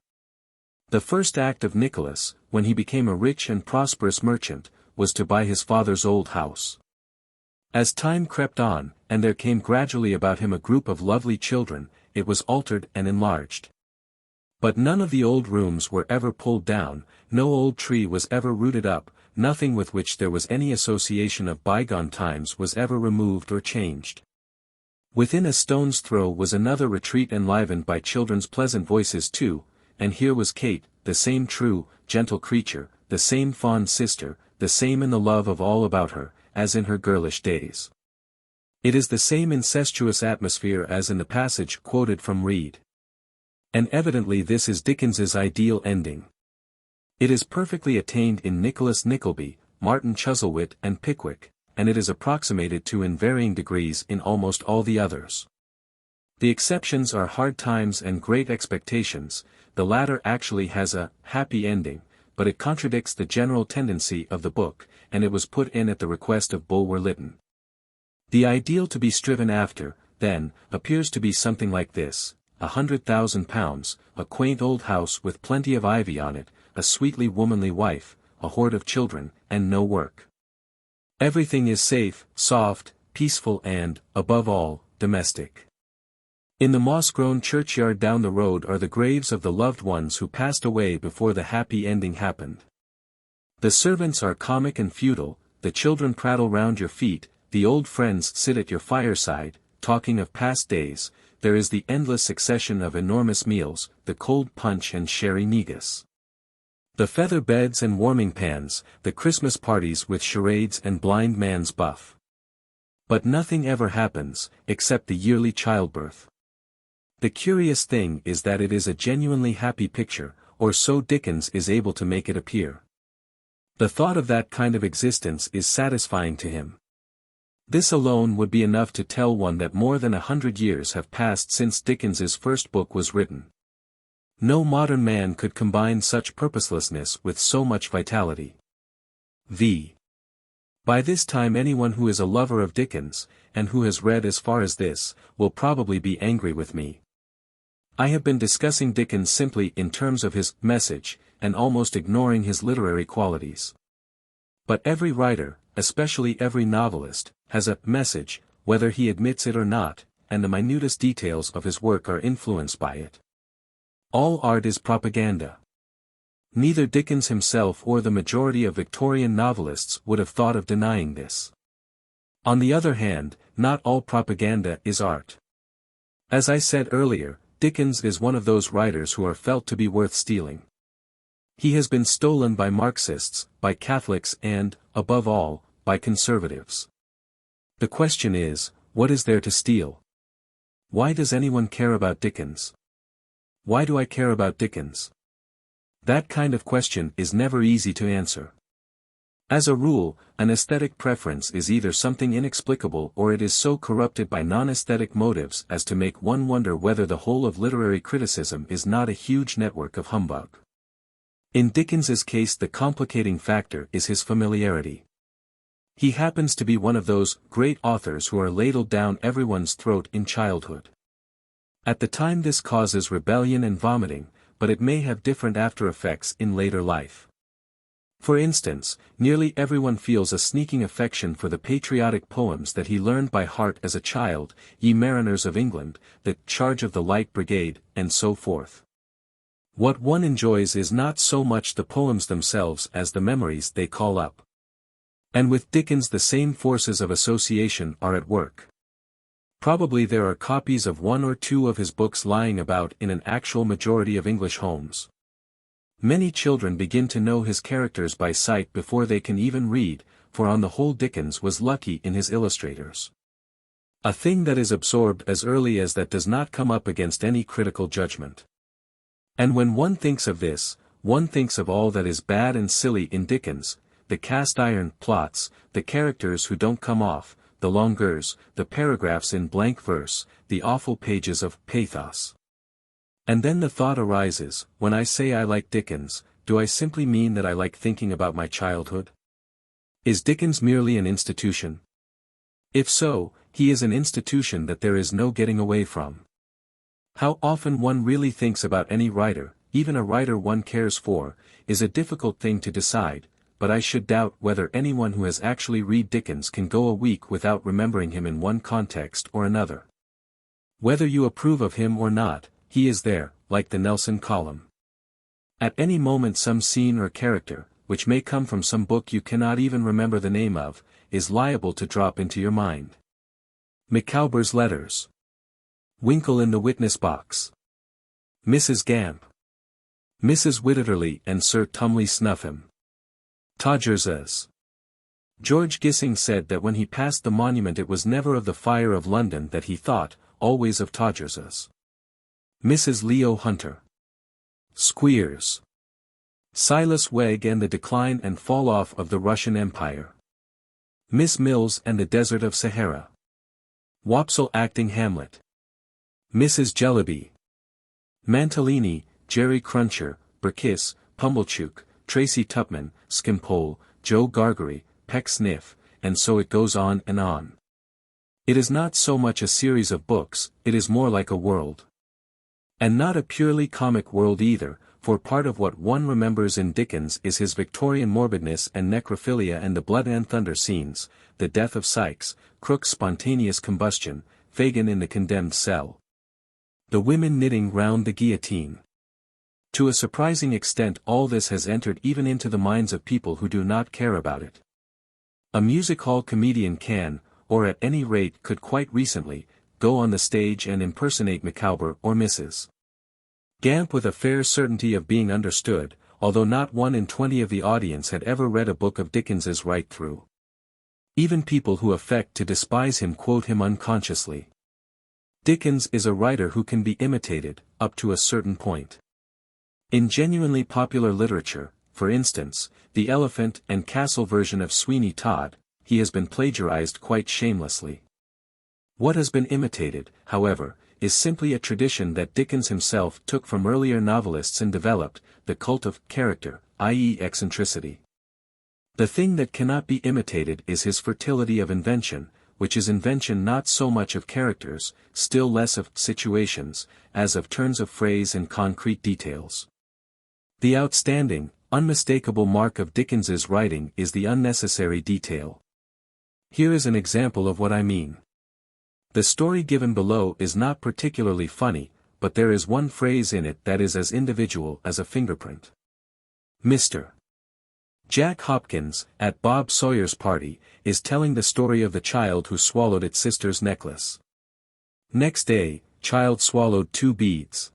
The first act of Nicholas, when he became a rich and prosperous merchant, was to buy his father's old house. As time crept on, and there came gradually about him a group of lovely children, it was altered and enlarged. But none of the old rooms were ever pulled down, no old tree was ever rooted up, nothing with which there was any association of bygone times was ever removed or changed. Within a stone's throw was another retreat enlivened by children's pleasant voices too, and here was Kate, the same true, gentle creature, the same fond sister, the same in the love of all about her, as in her girlish days. It is the same incestuous atmosphere as in the passage quoted from Reade. And evidently this is Dickens's ideal ending. It is perfectly attained in Nicholas Nickleby, Martin Chuzzlewit and Pickwick, and it is approximated to in varying degrees in almost all the others. The exceptions are Hard Times and Great Expectations, the latter actually has a happy ending, but it contradicts the general tendency of the book, and it was put in at the request of Bulwer Lytton. The ideal to be striven after, then, appears to be something like this: £100,000, a quaint old house with plenty of ivy on it, a sweetly womanly wife, a horde of children, and no work. Everything is safe, soft, peaceful and, above all, domestic. In the moss-grown churchyard down the road are the graves of the loved ones who passed away before the happy ending happened. The servants are comic and feudal, the children prattle round your feet, the old friends sit at your fireside, talking of past days, there is the endless succession of enormous meals, the cold punch and sherry negus. The feather beds and warming pans, the Christmas parties with charades and blind man's buff. But nothing ever happens, except the yearly childbirth. The curious thing is that it is a genuinely happy picture, or so Dickens is able to make it appear. The thought of that kind of existence is satisfying to him. This alone would be enough to tell one that more than 100 years have passed since Dickens's first book was written. No modern man could combine such purposelessness with so much vitality. By this time anyone who is a lover of Dickens, and who has read as far as this, will probably be angry with me. I have been discussing Dickens simply in terms of his message, and almost ignoring his literary qualities. But every writer, especially every novelist, has a message, whether he admits it or not, and the minutest details of his work are influenced by it. All art is propaganda. Neither Dickens himself or the majority of Victorian novelists would have thought of denying this. On the other hand, not all propaganda is art. As I said earlier, Dickens is one of those writers who are felt to be worth stealing. He has been stolen by Marxists, by Catholics and, above all, by conservatives. The question is, what is there to steal? Why does anyone care about Dickens? Why do I care about Dickens? That kind of question is never easy to answer. As a rule, an aesthetic preference is either something inexplicable or it is so corrupted by non-aesthetic motives as to make one wonder whether the whole of literary criticism is not a huge network of humbug. In Dickens's case the complicating factor is his familiarity. He happens to be one of those great authors who are ladled down everyone's throat in childhood. At the time this causes rebellion and vomiting, but it may have different after-effects in later life. For instance, nearly everyone feels a sneaking affection for the patriotic poems that he learned by heart as a child, Ye Mariners of England, The Charge of the Light Brigade, and so forth. What one enjoys is not so much the poems themselves as the memories they call up. And with Dickens the same forces of association are at work. Probably there are copies of one or two of his books lying about in an actual majority of English homes. Many children begin to know his characters by sight before they can even read, for on the whole Dickens was lucky in his illustrators. A thing that is absorbed as early as that does not come up against any critical judgment. And when one thinks of this, one thinks of all that is bad and silly in Dickens, the cast-iron plots, the characters who don't come off, the longueurs, the paragraphs in blank verse, the awful pages of pathos. And then the thought arises, when I say I like Dickens, do I simply mean that I like thinking about my childhood? Is Dickens merely an institution? If so, he is an institution that there is no getting away from. How often one really thinks about any writer, even a writer one cares for, is a difficult thing to decide, but I should doubt whether anyone who has actually read Dickens can go a week without remembering him in one context or another. Whether you approve of him or not, he is there, like the Nelson column. At any moment some scene or character, which may come from some book you cannot even remember the name of, is liable to drop into your mind. Micawber's letters. Winkle in the witness box. Mrs. Gamp. Mrs. Wititterly and Sir Tumley Snuffim. Todgers's. George Gissing said that when he passed the monument it was never of the fire of London that he thought, always of Todgers's. Mrs. Leo Hunter. Squeers. Silas Wegg and the Decline and Fall Off of the Russian Empire. Miss Mills and the Desert of Sahara. Wopsle acting Hamlet. Mrs. Jellyby. Mantalini, Jerry Cruncher, Burkiss, Pumblechook, Tracy Tupman, Skimpole, Joe Gargery, Pecksniff, and so it goes on and on. It is not so much a series of books, it is more like a world. And not a purely comic world either, for part of what one remembers in Dickens is his Victorian morbidness and necrophilia and the blood and thunder scenes, the death of Sykes, Crook's spontaneous combustion, Fagin in the condemned cell. The women knitting round the guillotine. To a surprising extent all this has entered even into the minds of people who do not care about it. A music hall comedian can, or at any rate could quite recently, go on the stage and impersonate Micawber or Mrs. Gamp with a fair certainty of being understood, although not 1 in 20 of the audience had ever read a book of Dickens's right through. Even people who affect to despise him quote him unconsciously. Dickens is a writer who can be imitated, up to a certain point. In genuinely popular literature, for instance, the Elephant and Castle version of Sweeney Todd, he has been plagiarized quite shamelessly. What has been imitated, however, is simply a tradition that Dickens himself took from earlier novelists and developed, the cult of character, i.e. eccentricity. The thing that cannot be imitated is his fertility of invention, which is invention not so much of characters, still less of situations, as of turns of phrase and concrete details. The outstanding, unmistakable mark of Dickens's writing is the unnecessary detail. Here is an example of what I mean. The story given below is not particularly funny, but there is one phrase in it that is as individual as a fingerprint. Mr. Jack Hopkins, at Bob Sawyer's party, is telling the story of the child who swallowed its sister's necklace. Next day, child swallowed 2 beads.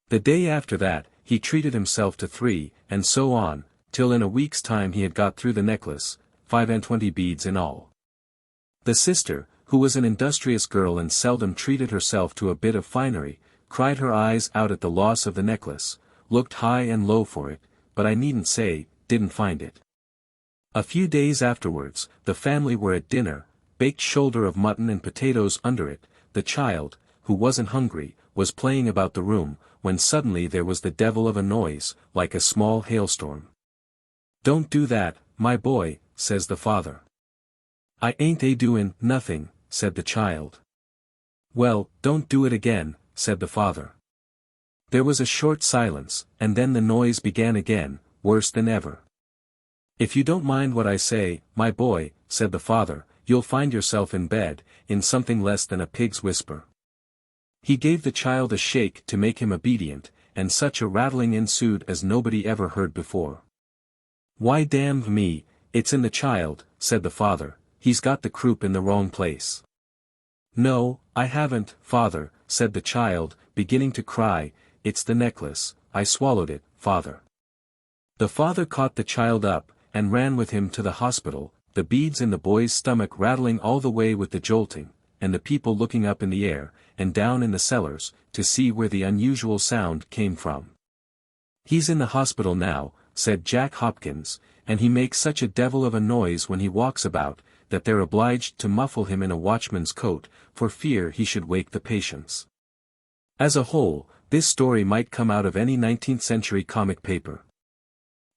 The day after that, he treated himself to 3, and so on, till in a week's time he had got through the necklace, 25 beads in all. The sister, who was an industrious girl and seldom treated herself to a bit of finery, cried her eyes out at the loss of the necklace, looked high and low for it, but I needn't say, didn't find it. A few days afterwards, the family were at dinner, baked shoulder of mutton and potatoes under it, the child, who wasn't hungry, was playing about the room, when suddenly there was the devil of a noise, like a small hailstorm. "Don't do that, my boy," says the father. "I ain't a-doin' nothing," said the child. "Well, don't do it again," said the father. There was a short silence, and then the noise began again, worse than ever. "If you don't mind what I say, my boy," said the father, "you'll find yourself in bed, in something less than a pig's whisper." He gave the child a shake to make him obedient, and such a rattling ensued as nobody ever heard before. "Why damn me, it's in the child," said the father, "he's got the croup in the wrong place." "No, I haven't, father," said the child, beginning to cry, "it's the necklace, I swallowed it, father." The father caught the child up, and ran with him to the hospital, the beads in the boy's stomach rattling all the way with the jolting, and the people looking up in the air, and down in the cellars, to see where the unusual sound came from. "He's in the hospital now," said Jack Hopkins, "and he makes such a devil of a noise when he walks about, that they're obliged to muffle him in a watchman's coat, for fear he should wake the patients." As a whole, this story might come out of any 19th-century comic paper.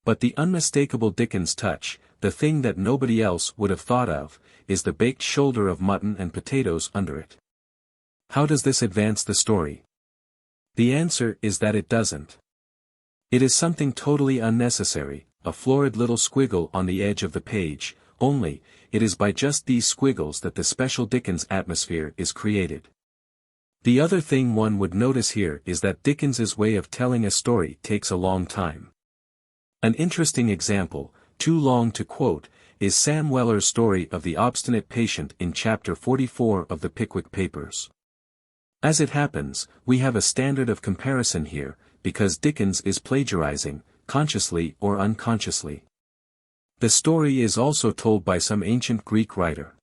But the unmistakable Dickens touch, the thing that nobody else would have thought of, is the baked shoulder of mutton and potatoes under it. How does this advance the story? The answer is that it doesn't. It is something totally unnecessary, a florid little squiggle on the edge of the page, only, it is by just these squiggles that the special Dickens atmosphere is created. The other thing one would notice here is that Dickens's way of telling a story takes a long time. An interesting example, too long to quote, is Sam Weller's story of the obstinate patient in chapter 44 of the Pickwick Papers. As it happens, we have a standard of comparison here, because Dickens is plagiarizing, consciously or unconsciously. The story is also told by some ancient Greek writer.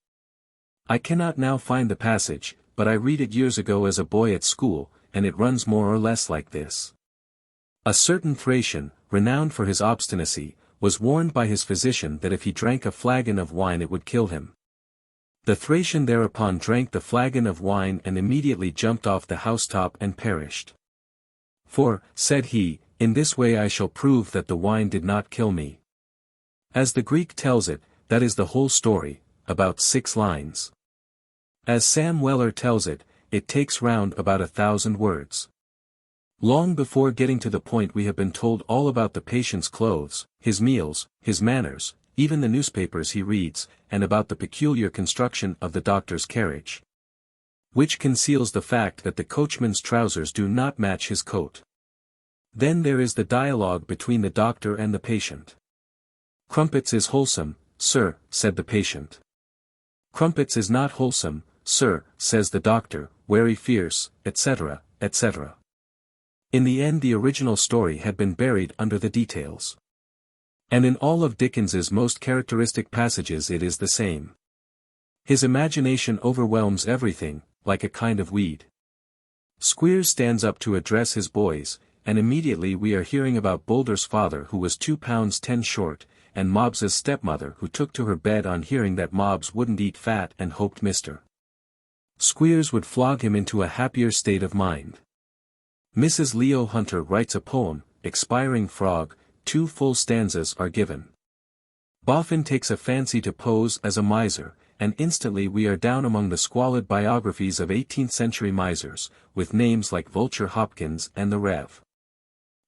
I cannot now find the passage, but I read it years ago as a boy at school, and it runs more or less like this. A certain Thracian, renowned for his obstinacy, was warned by his physician that if he drank a flagon of wine it would kill him. The Thracian thereupon drank the flagon of wine and immediately jumped off the housetop and perished. "For," said he, In this way I shall prove that the wine did not kill me. As the Greek tells it, that is the whole story, about 6 lines. As Sam Weller tells it, it takes round about 1,000 words. Long before getting to the point we have been told all about the patient's clothes, his meals, his manners, even the newspapers he reads, and about the peculiar construction of the doctor's carriage, which conceals the fact that the coachman's trousers do not match his coat. Then there is the dialogue between the doctor and the patient. "Crumpets is wholesome, sir," said the patient. "Crumpets is not wholesome, sir," says the doctor, "wery fierce," etc., etc. In the end the original story had been buried under the details. And in all of Dickens's most characteristic passages it is the same. His imagination overwhelms everything, like a kind of weed. Squeers stands up to address his boys, and immediately we are hearing about Boulder's father who was 2 pounds 10 short, and Mobbs's stepmother who took to her bed on hearing that Mobbs wouldn't eat fat and hoped Mr. Squeers would flog him into a happier state of mind. Mrs. Leo Hunter writes a poem, Expiring Frog, 2 full stanzas are given. Boffin takes a fancy to pose as a miser, and instantly we are down among the squalid biographies of 18th-century misers, with names like Vulture Hopkins and the Rev.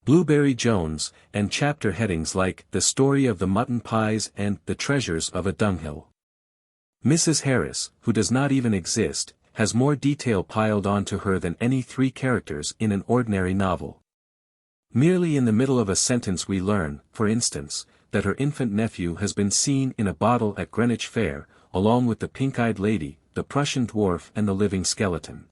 Blueberry Jones, and chapter headings like The Story of the Mutton Pies and The Treasures of a Dunghill. Mrs. Harris, who does not even exist, has more detail piled onto her than any 3 characters in an ordinary novel. Merely in the middle of a sentence we learn, for instance, that her infant nephew has been seen in a bottle at Greenwich Fair, along with the pink-eyed lady, the Prussian dwarf and the living skeleton.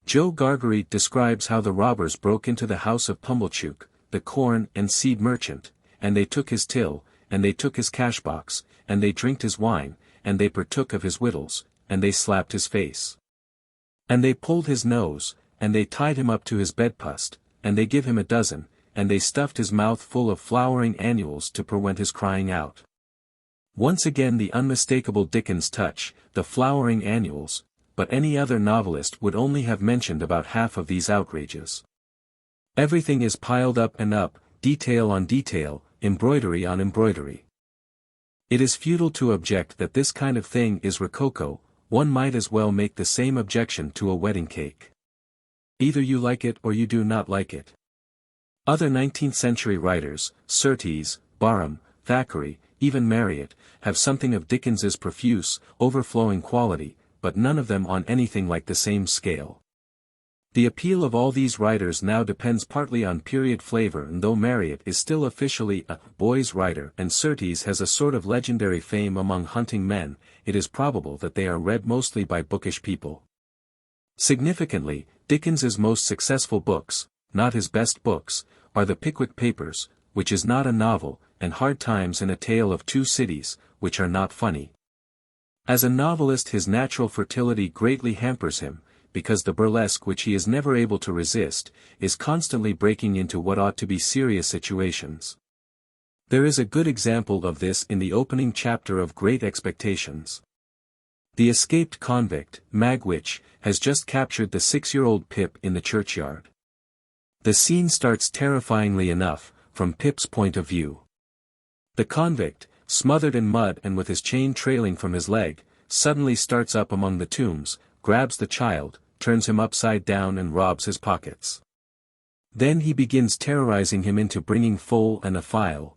Joe Gargery describes how the robbers broke into the house of Pumblechook, the corn and seed merchant, and they took his till, and they took his cash-box, and they drinked his wine, and they partook of his victuals, and they slapped his face. And they pulled his nose, and they tied him up to his bedpost, and they give him a dozen, and they stuffed his mouth full of flowering annuals to prevent his crying out. Once again the unmistakable Dickens touch, the flowering annuals, but any other novelist would only have mentioned about half of these outrages. Everything is piled up and up, detail on detail, embroidery on embroidery. It is futile to object that this kind of thing is rococo, one might as well make the same objection to a wedding cake. Either you like it or you do not like it. Other 19th-century writers, Surtees, Barham, Thackeray, even Marryat, have something of Dickens's profuse, overflowing quality, but none of them on anything like the same scale. The appeal of all these writers now depends partly on period flavor, and though Marryat is still officially a boys' writer and Surtees has a sort of legendary fame among hunting men, it is probable that they are read mostly by bookish people. Significantly, Dickens's most successful books, not his best books, are The Pickwick Papers, which is not a novel, and Hard Times and A Tale of Two Cities, which are not funny. As a novelist his natural fertility greatly hampers him, because the burlesque which he is never able to resist, is constantly breaking into what ought to be serious situations. There is a good example of this in the opening chapter of Great Expectations. The escaped convict, Magwitch, has just captured the 6-year-old Pip in the churchyard. The scene starts terrifyingly enough, from Pip's point of view. The convict, smothered in mud and with his chain trailing from his leg, suddenly starts up among the tombs, grabs the child, turns him upside down and robs his pockets. Then he begins terrorizing him into bringing full and a file.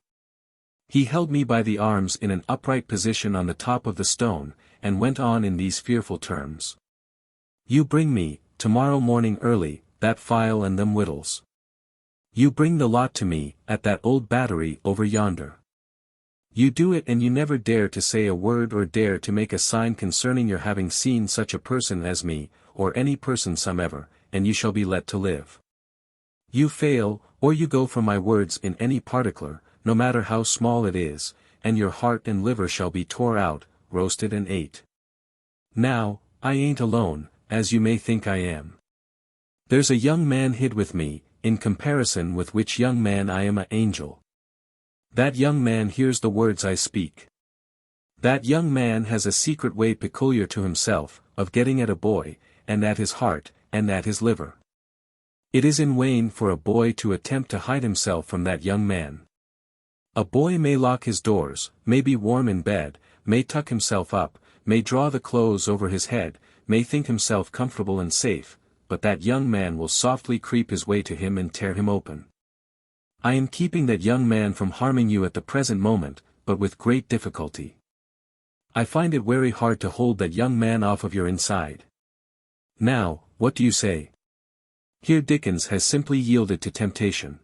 He held me by the arms in an upright position on the top of the stone, and went on in these fearful terms. You bring me, tomorrow morning early, that file and them wittles. You bring the lot to me, at that old battery over yonder. You do it and you never dare to say a word or dare to make a sign concerning your having seen such a person as me, or any person somever, and you shall be let to live. You fail, or you go for my words in any particular, no matter how small it is, and your heart and liver shall be tore out, roasted and ate. Now, I ain't alone, as you may think I am. There's a young man hid with me, in comparison with which young man I am a angel. That young man hears the words I speak. That young man has a secret way peculiar to himself, of getting at a boy, and at his heart, and at his liver. It is in vain for a boy to attempt to hide himself from that young man. A boy may lock his doors, may be warm in bed, may tuck himself up, may draw the clothes over his head, may think himself comfortable and safe, but that young man will softly creep his way to him and tear him open. I am keeping that young man from harming you at the present moment, but with great difficulty. I find it very hard to hold that young man off of your inside. Now, what do you say? Here Dickens has simply yielded to temptation.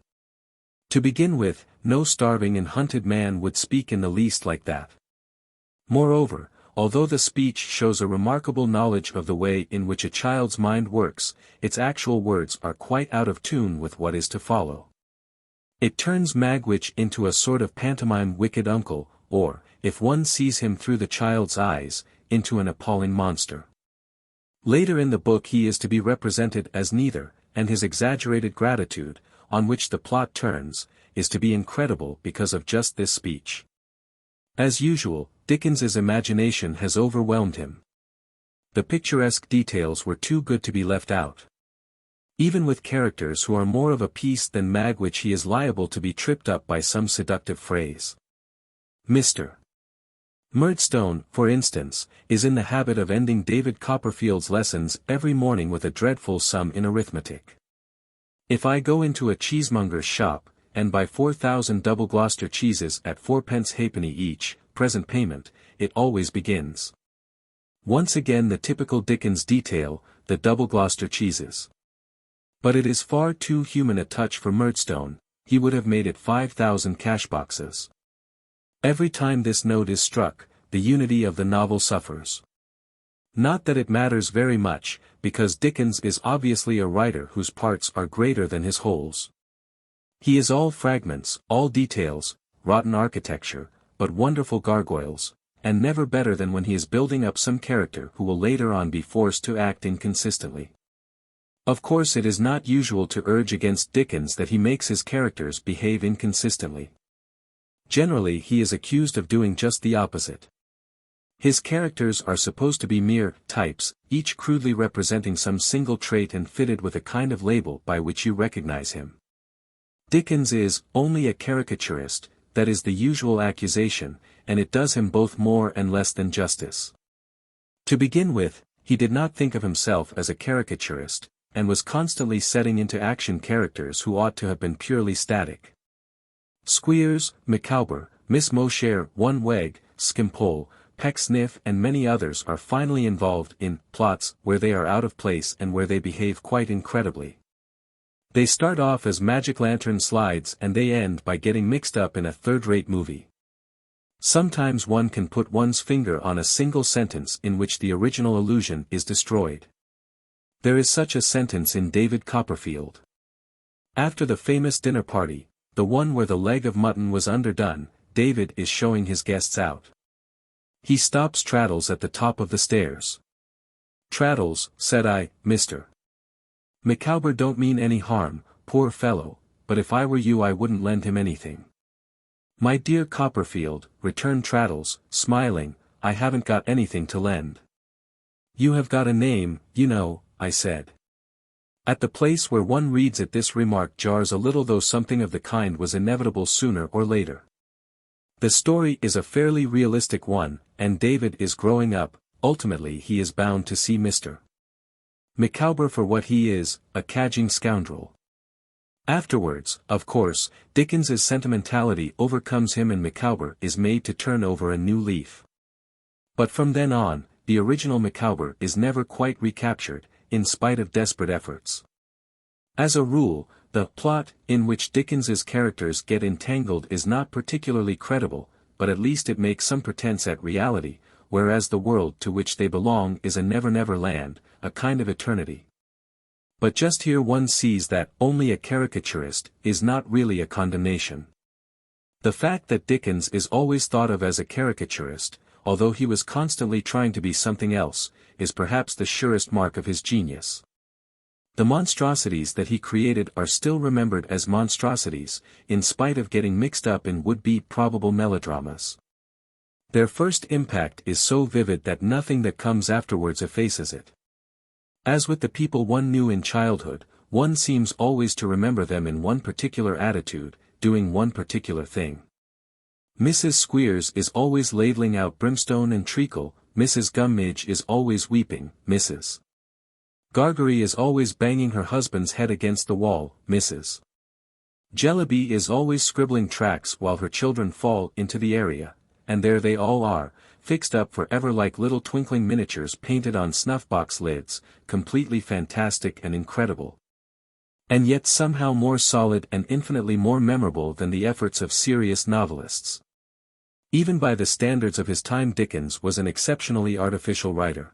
To begin with, no starving and hunted man would speak in the least like that. Moreover, although the speech shows a remarkable knowledge of the way in which a child's mind works, its actual words are quite out of tune with what is to follow. It turns Magwitch into a sort of pantomime wicked uncle, or, if one sees him through the child's eyes, into an appalling monster. Later in the book he is to be represented as neither, and his exaggerated gratitude, on which the plot turns, is to be incredible because of just this speech. As usual, Dickens's imagination has overwhelmed him. The picturesque details were too good to be left out. Even with characters who are more of a piece than Magwitch he is liable to be tripped up by some seductive phrase. Mr. Murdstone, for instance, is in the habit of ending David Copperfield's lessons every morning with a dreadful sum in arithmetic. If I go into a cheesemonger's shop, and buy 4,000 double Gloucester cheeses at 4p halfpenny each, present payment, it always begins. Once again the typical Dickens detail, the double Gloucester cheeses. But it is far too human a touch for Murdstone, he would have made it 5,000 cash boxes. Every time this note is struck, the unity of the novel suffers. Not that it matters very much, because Dickens is obviously a writer whose parts are greater than his wholes. He is all fragments, all details, rotten architecture, but wonderful gargoyles, and never better than when he is building up some character who will later on be forced to act inconsistently. Of course it is not usual to urge against Dickens that he makes his characters behave inconsistently. Generally he is accused of doing just the opposite. His characters are supposed to be mere types, each crudely representing some single trait and fitted with a kind of label by which you recognize him. Dickens is only a caricaturist, that is the usual accusation, and it does him both more and less than justice. To begin with, he did not think of himself as a caricaturist, and was constantly setting into action characters who ought to have been purely static. Squeers, Micawber, Miss Mosher, One Weg, Skimpole, Pecksniff and many others are finally involved in plots where they are out of place and where they behave quite incredibly. They start off as magic lantern slides and they end by getting mixed up in a third-rate movie. Sometimes one can put one's finger on a single sentence in which the original illusion is destroyed. There is such a sentence in David Copperfield. After the famous dinner party, the one where the leg of mutton was underdone, David is showing his guests out. He stops Traddles at the top of the stairs. "Traddles," said I, "Mr. Micawber don't mean any harm, poor fellow, but if I were you I wouldn't lend him anything." "My dear Copperfield," returned Traddles, smiling, "I haven't got anything to lend." "You have got a name, you know," I said. At the place where one reads it this remark jars a little, though something of the kind was inevitable sooner or later. The story is a fairly realistic one, and David is growing up. Ultimately he is bound to see Mr. Micawber for what he is, a cadging scoundrel. Afterwards, of course, Dickens's sentimentality overcomes him and Micawber is made to turn over a new leaf. But from then on, the original Micawber is never quite recaptured, in spite of desperate efforts. As a rule, the plot in which Dickens's characters get entangled is not particularly credible, but at least it makes some pretense at reality, whereas the world to which they belong is a never-never land, a kind of eternity. But just here one sees that only a caricaturist is not really a condemnation. The fact that Dickens is always thought of as a caricaturist, although he was constantly trying to be something else, is perhaps the surest mark of his genius. The monstrosities that he created are still remembered as monstrosities, in spite of getting mixed up in would-be probable melodramas. Their first impact is so vivid that nothing that comes afterwards effaces it. As with the people one knew in childhood, one seems always to remember them in one particular attitude, doing one particular thing. Mrs. Squeers is always ladling out brimstone and treacle, Mrs. Gummidge is always weeping, Mrs. Gargery is always banging her husband's head against the wall, Mrs. Jellyby is always scribbling tracts while her children fall into the area, and there they all are, fixed up forever like little twinkling miniatures painted on snuff-box lids, completely fantastic and incredible. And yet somehow more solid and infinitely more memorable than the efforts of serious novelists. Even by the standards of his time, Dickens was an exceptionally artificial writer.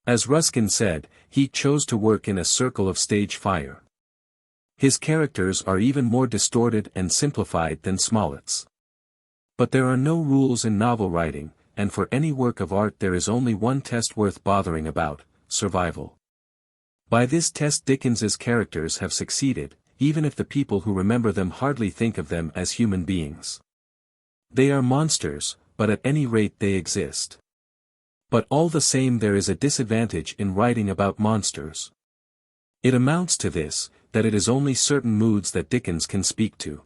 As Ruskin said, he chose to work in a circle of stage fire. His characters are even more distorted and simplified than Smollett's. But there are no rules in novel writing, and for any work of art there is only one test worth bothering about: survival. By this test Dickens's characters have succeeded, even if the people who remember them hardly think of them as human beings. They are monsters, but at any rate they exist. But all the same there is a disadvantage in writing about monsters. It amounts to this, that it is only certain moods that Dickens can speak to.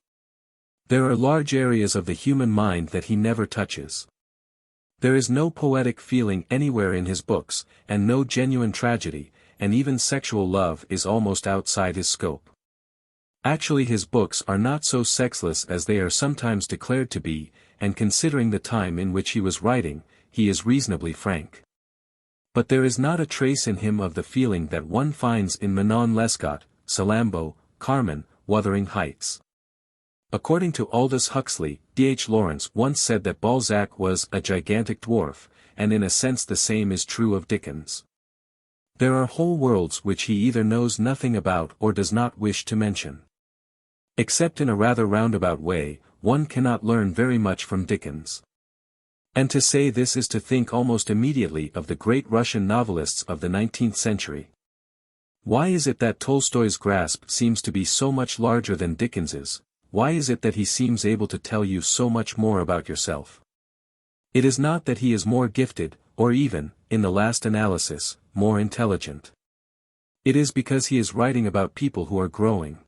There are large areas of the human mind that he never touches. There is no poetic feeling anywhere in his books, and no genuine tragedy, and even sexual love is almost outside his scope. Actually his books are not so sexless as they are sometimes declared to be, and considering the time in which he was writing, he is reasonably frank. But there is not a trace in him of the feeling that one finds in Manon Lescaut, Salammbô, Carmen, Wuthering Heights. According to Aldous Huxley, D.H. Lawrence once said that Balzac was a gigantic dwarf, and in a sense the same is true of Dickens. There are whole worlds which he either knows nothing about or does not wish to mention. Except in a rather roundabout way, one cannot learn very much from Dickens. And to say this is to think almost immediately of the great Russian novelists of the 19th century. Why is it that Tolstoy's grasp seems to be so much larger than Dickens's? Why is it that he seems able to tell you so much more about yourself? It is not that he is more gifted, or even, in the last analysis, more intelligent. It is because he is writing about people who are growing.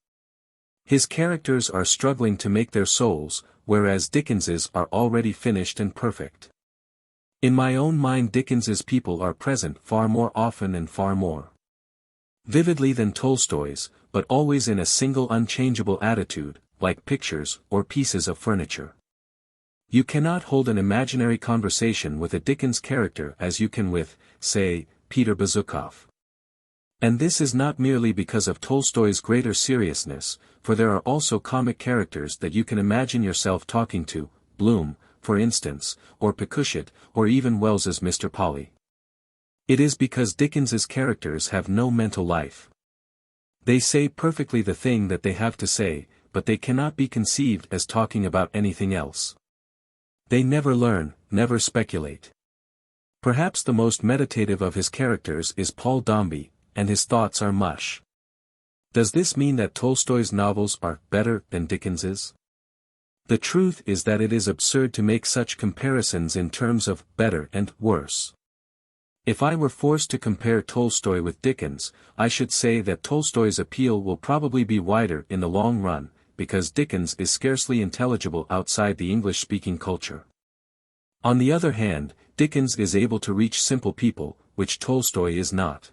His characters are struggling to make their souls, whereas Dickens's are already finished and perfect. In my own mind Dickens's people are present far more often and far more vividly than Tolstoy's, but always in a single unchangeable attitude, like pictures or pieces of furniture. You cannot hold an imaginary conversation with a Dickens character as you can with, say, Peter Bezukov. And this is not merely because of Tolstoy's greater seriousness, for there are also comic characters that you can imagine yourself talking to, Bloom, for instance, or Picushet, or even Wells's Mr. Polly. It is because Dickens's characters have no mental life. They say perfectly the thing that they have to say, but they cannot be conceived as talking about anything else. They never learn, never speculate. Perhaps the most meditative of his characters is Paul Dombey, and his thoughts are mush. Does this mean that Tolstoy's novels are better than Dickens's? The truth is that it is absurd to make such comparisons in terms of better and worse. If I were forced to compare Tolstoy with Dickens, I should say that Tolstoy's appeal will probably be wider in the long run, because Dickens is scarcely intelligible outside the English-speaking culture. On the other hand, Dickens is able to reach simple people, which Tolstoy is not.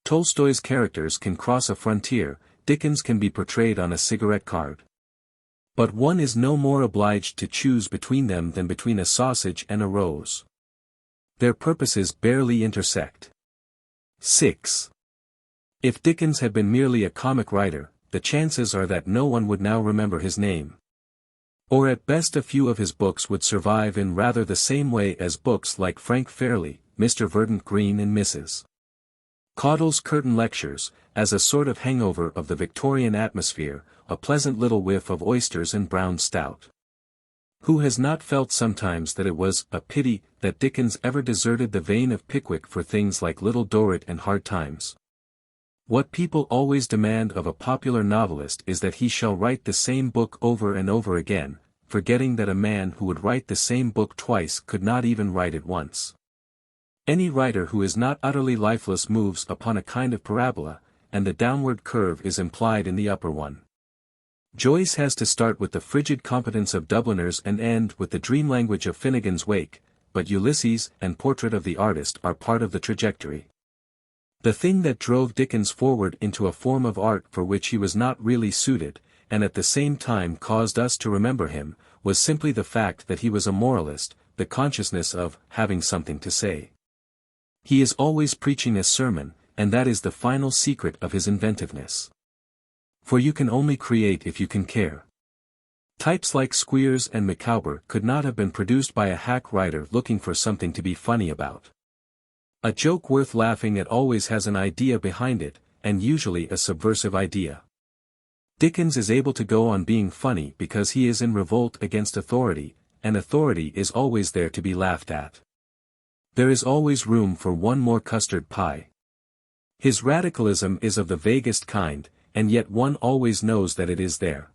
Tolstoy's characters can cross a frontier, Dickens can be portrayed on a cigarette card. But one is no more obliged to choose between them than between a sausage and a rose. Their purposes barely intersect. 6. If Dickens had been merely a comic writer, the chances are that no one would now remember his name. Or at best a few of his books would survive in rather the same way as books like Frank Fairley, Mr. Verdant Green and Mrs. Caudle's Curtain Lectures, as a sort of hangover of the Victorian atmosphere, a pleasant little whiff of oysters and brown stout. Who has not felt sometimes that it was a pity that Dickens ever deserted the vein of Pickwick for things like Little Dorrit and Hard Times? What people always demand of a popular novelist is that he shall write the same book over and over again, forgetting that a man who would write the same book twice could not even write it once. Any writer who is not utterly lifeless moves upon a kind of parabola, and the downward curve is implied in the upper one. Joyce has to start with the frigid competence of Dubliners and end with the dream language of Finnegan's Wake, but Ulysses and Portrait of the Artist are part of the trajectory. The thing that drove Dickens forward into a form of art for which he was not really suited, and at the same time caused us to remember him, was simply the fact that he was a moralist, the consciousness of having something to say. He is always preaching a sermon, and that is the final secret of his inventiveness. For you can only create if you can care. Types like Squeers and Micawber could not have been produced by a hack writer looking for something to be funny about. A joke worth laughing at always has an idea behind it, and usually a subversive idea. Dickens is able to go on being funny because he is in revolt against authority, and authority is always there to be laughed at. There is always room for one more custard pie. His radicalism is of the vaguest kind, and yet one always knows that it is there.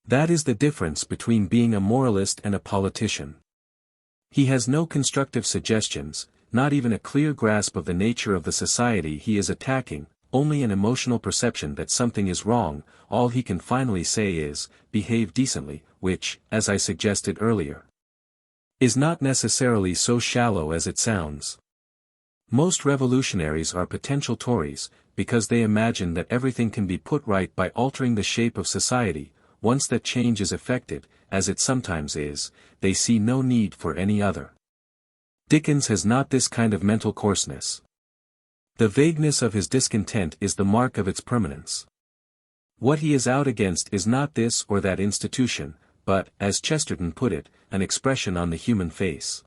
That is the difference between being a moralist and a politician. He has no constructive suggestions, not even a clear grasp of the nature of the society he is attacking, only an emotional perception that something is wrong. All he can finally say is, behave decently, which, as I suggested earlier, is not necessarily so shallow as it sounds. Most revolutionaries are potential Tories, because they imagine that everything can be put right by altering the shape of society. Once that change is effected, as it sometimes is, they see no need for any other. Dickens has not this kind of mental coarseness. The vagueness of his discontent is the mark of its permanence. What he is out against is not this or that institution, but, as Chesterton put it, an expression on the human face.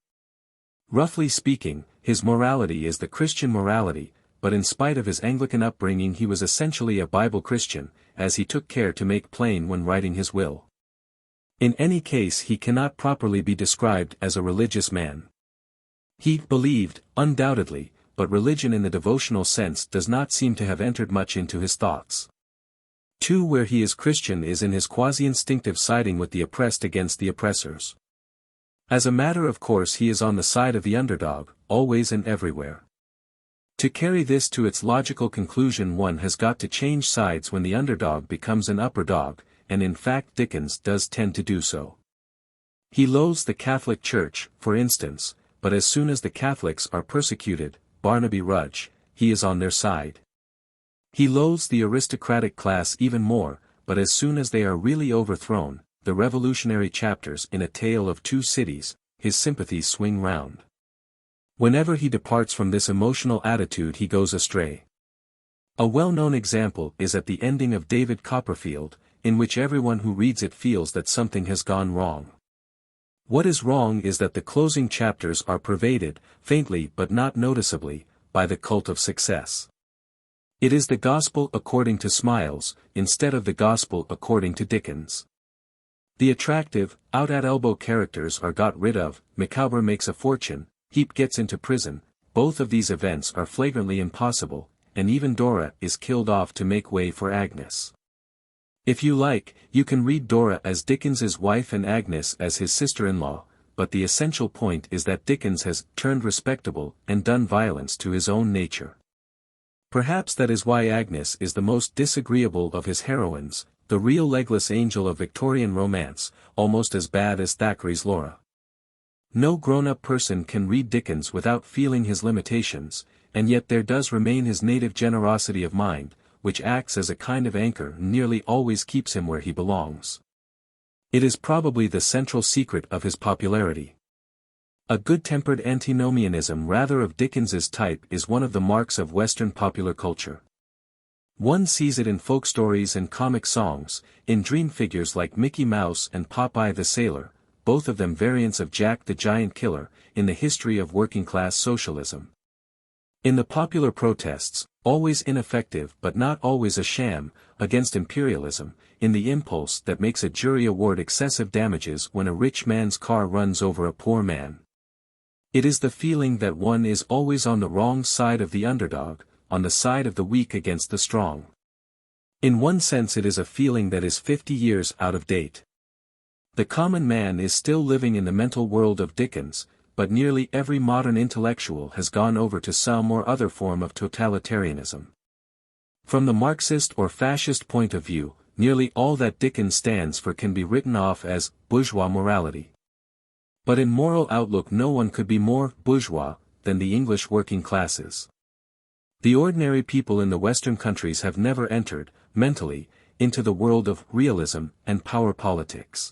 Roughly speaking, his morality is the Christian morality, but in spite of his Anglican upbringing he was essentially a Bible Christian, as he took care to make plain when writing his will. In any case he cannot properly be described as a religious man. He believed, undoubtedly, but religion in the devotional sense does not seem to have entered much into his thoughts. Too, where he is Christian is in his quasi-instinctive siding with the oppressed against the oppressors. As a matter of course he is on the side of the underdog, always and everywhere. To carry this to its logical conclusion one has got to change sides when the underdog becomes an upper dog, and in fact Dickens does tend to do so. He loathes the Catholic Church, for instance, but as soon as the Catholics are persecuted, Barnaby Rudge, he is on their side. He loathes the aristocratic class even more, but as soon as they are really overthrown, the revolutionary chapters in A Tale of Two Cities, his sympathies swing round. Whenever he departs from this emotional attitude he goes astray. A well-known example is at the ending of David Copperfield, in which everyone who reads it feels that something has gone wrong. What is wrong is that the closing chapters are pervaded, faintly but not noticeably, by the cult of success. It is the gospel according to Smiles, instead of the gospel according to Dickens. The attractive, out-at-elbow characters are got rid of, Micawber makes a fortune, Heap gets into prison. Both of these events are flagrantly impossible, and even Dora is killed off to make way for Agnes. If you like, you can read Dora as Dickens's wife and Agnes as his sister-in-law, but the essential point is that Dickens has turned respectable and done violence to his own nature. Perhaps that is why Agnes is the most disagreeable of his heroines, the real legless angel of Victorian romance, almost as bad as Thackeray's Laura. No grown-up person can read Dickens without feeling his limitations, and yet there does remain his native generosity of mind, which acts as a kind of anchor and nearly always keeps him where he belongs. It is probably the central secret of his popularity. A good-tempered antinomianism rather of Dickens's type is one of the marks of Western popular culture. One sees it in folk stories and comic songs, in dream figures like Mickey Mouse and Popeye the Sailor, both of them variants of Jack the Giant Killer, in the history of working-class socialism. In the popular protests, always ineffective but not always a sham, against imperialism, in the impulse that makes a jury award excessive damages when a rich man's car runs over a poor man. It is the feeling that one is always on the wrong side of the underdog, on the side of the weak against the strong. In one sense it is a feeling that is 50 years out of date. The common man is still living in the mental world of Dickens, but nearly every modern intellectual has gone over to some or other form of totalitarianism. From the Marxist or fascist point of view, nearly all that Dickens stands for can be written off as bourgeois morality. But in moral outlook no one could be more bourgeois than the English working classes. The ordinary people in the Western countries have never entered, mentally, into the world of realism and power politics.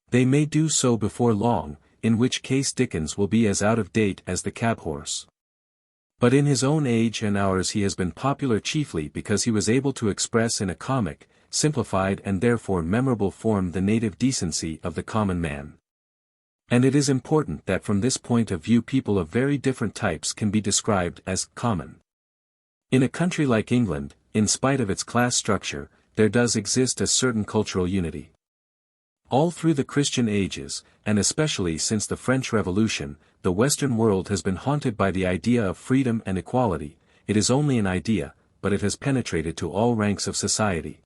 They may do so before long, in which case Dickens will be as out of date as the cab horse. But in his own age and ours he has been popular chiefly because he was able to express in a comic, simplified and therefore memorable form the native decency of the common man. And it is important that from this point of view people of very different types can be described as common. In a country like England, in spite of its class structure, there does exist a certain cultural unity. All through the Christian ages, and especially since the French Revolution, the Western world has been haunted by the idea of freedom and equality. It is only an idea, but it has penetrated to all ranks of society.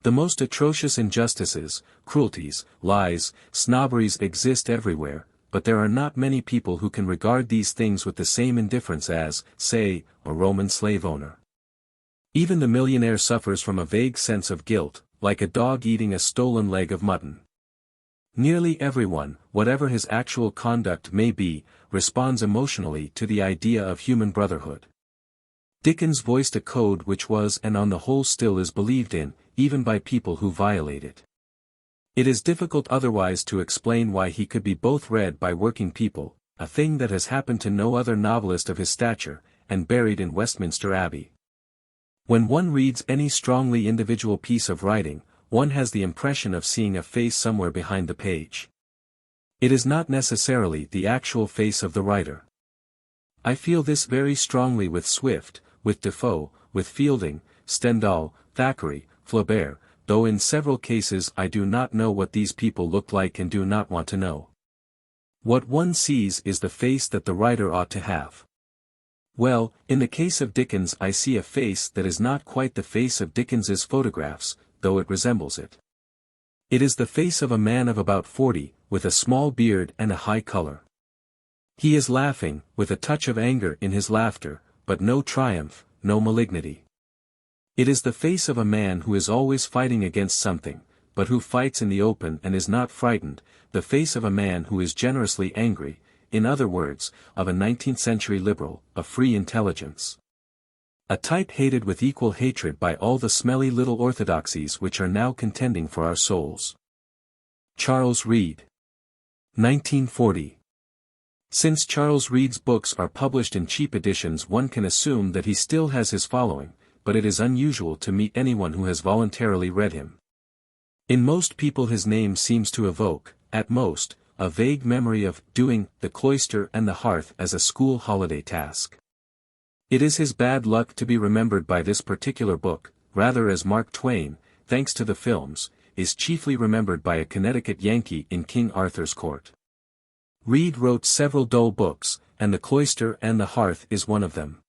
The most atrocious injustices, cruelties, lies, snobberies exist everywhere, but there are not many people who can regard these things with the same indifference as, say, a Roman slave owner. Even the millionaire suffers from a vague sense of guilt, like a dog eating a stolen leg of mutton. Nearly everyone, whatever his actual conduct may be, responds emotionally to the idea of human brotherhood. Dickens voiced a code which was and on the whole still is believed in, even by people who violate it. It is difficult otherwise to explain why he could be both read by working people, a thing that has happened to no other novelist of his stature, and buried in Westminster Abbey. When one reads any strongly individual piece of writing, one has the impression of seeing a face somewhere behind the page. It is not necessarily the actual face of the writer. I feel this very strongly with Swift, with Defoe, with Fielding, Stendhal, Thackeray, Flaubert, though in several cases I do not know what these people look like and do not want to know. What one sees is the face that the writer ought to have. Well, in the case of Dickens I see a face that is not quite the face of Dickens's photographs, though it resembles it. It is the face of a man of about 40, with a small beard and a high color. He is laughing, with a touch of anger in his laughter, but no triumph, no malignity. It is the face of a man who is always fighting against something, but who fights in the open and is not frightened, the face of a man who is generously angry, in other words, of a 19th-century liberal, a free intelligence. A type hated with equal hatred by all the smelly little orthodoxies which are now contending for our souls. Charles Reade. 1940. Since Charles Reade's books are published in cheap editions one can assume that he still has his following, but it is unusual to meet anyone who has voluntarily read him. In most people his name seems to evoke, at most, a vague memory of doing the cloister and the hearth as a school holiday task. It is his bad luck to be remembered by this particular book, rather as Mark Twain, thanks to the films, is chiefly remembered by a Connecticut Yankee in King Arthur's court. Reade wrote several dull books, and The Cloister and the Hearth is one of them.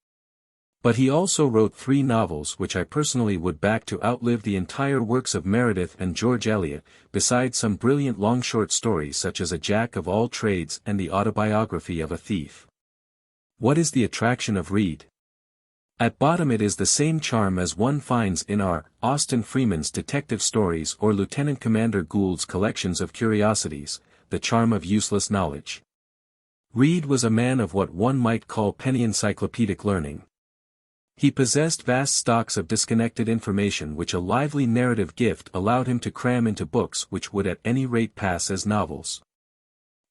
But he also wrote 3 novels which I personally would back to outlive the entire works of Meredith and George Eliot, besides some brilliant long short stories such as A Jack of All Trades and The Autobiography of a Thief. What is the attraction of Reade? At bottom it is the same charm as one finds in our Austin Freeman's detective stories or Lieutenant Commander Gould's collections of curiosities, the charm of useless knowledge. Reade was a man of what one might call penny encyclopedic learning. He possessed vast stocks of disconnected information which a lively narrative gift allowed him to cram into books which would at any rate pass as novels.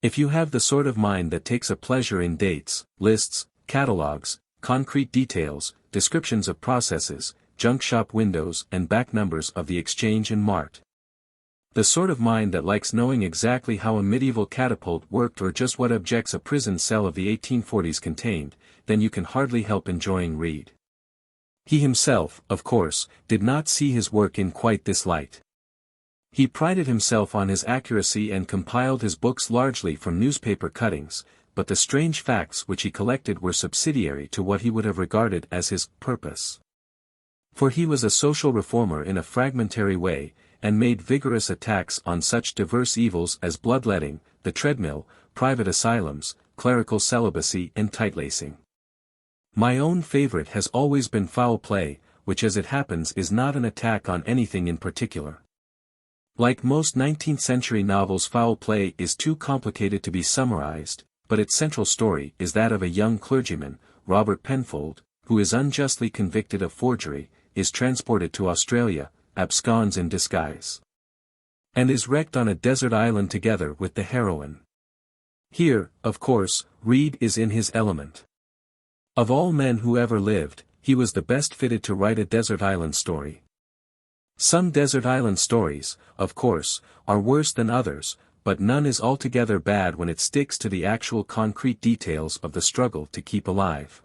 If you have the sort of mind that takes a pleasure in dates, lists, catalogues, concrete details, descriptions of processes, junk shop windows and back numbers of the Exchange and Mart. The sort of mind that likes knowing exactly how a medieval catapult worked or just what objects a prison cell of the 1840s contained, then you can hardly help enjoying Reade. He himself, of course, did not see his work in quite this light. He prided himself on his accuracy and compiled his books largely from newspaper cuttings, but the strange facts which he collected were subsidiary to what he would have regarded as his purpose. For he was a social reformer in a fragmentary way, and made vigorous attacks on such diverse evils as bloodletting, the treadmill, private asylums, clerical celibacy and tightlacing. My own favorite has always been foul play, which as it happens is not an attack on anything in particular. Like most 19th-century novels, Foul Play is too complicated to be summarized, but its central story is that of a young clergyman, Robert Penfold, who is unjustly convicted of forgery, is transported to Australia, absconds in disguise, and is wrecked on a desert island together with the heroine. Here, of course, Reade is in his element. Of all men who ever lived, he was the best fitted to write a desert island story. Some desert island stories, of course, are worse than others, but none is altogether bad when it sticks to the actual concrete details of the struggle to keep alive.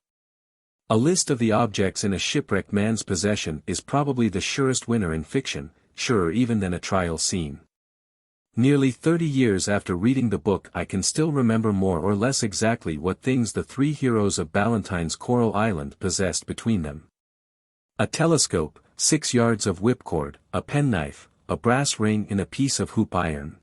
A list of the objects in a shipwrecked man's possession is probably the surest winner in fiction, surer even than a trial scene. Nearly 30 years after reading the book, I can still remember more or less exactly what things the three heroes of Ballantyne's Coral Island possessed between them. A telescope, 6 yards of whipcord, a penknife, a brass ring and a piece of hoop iron.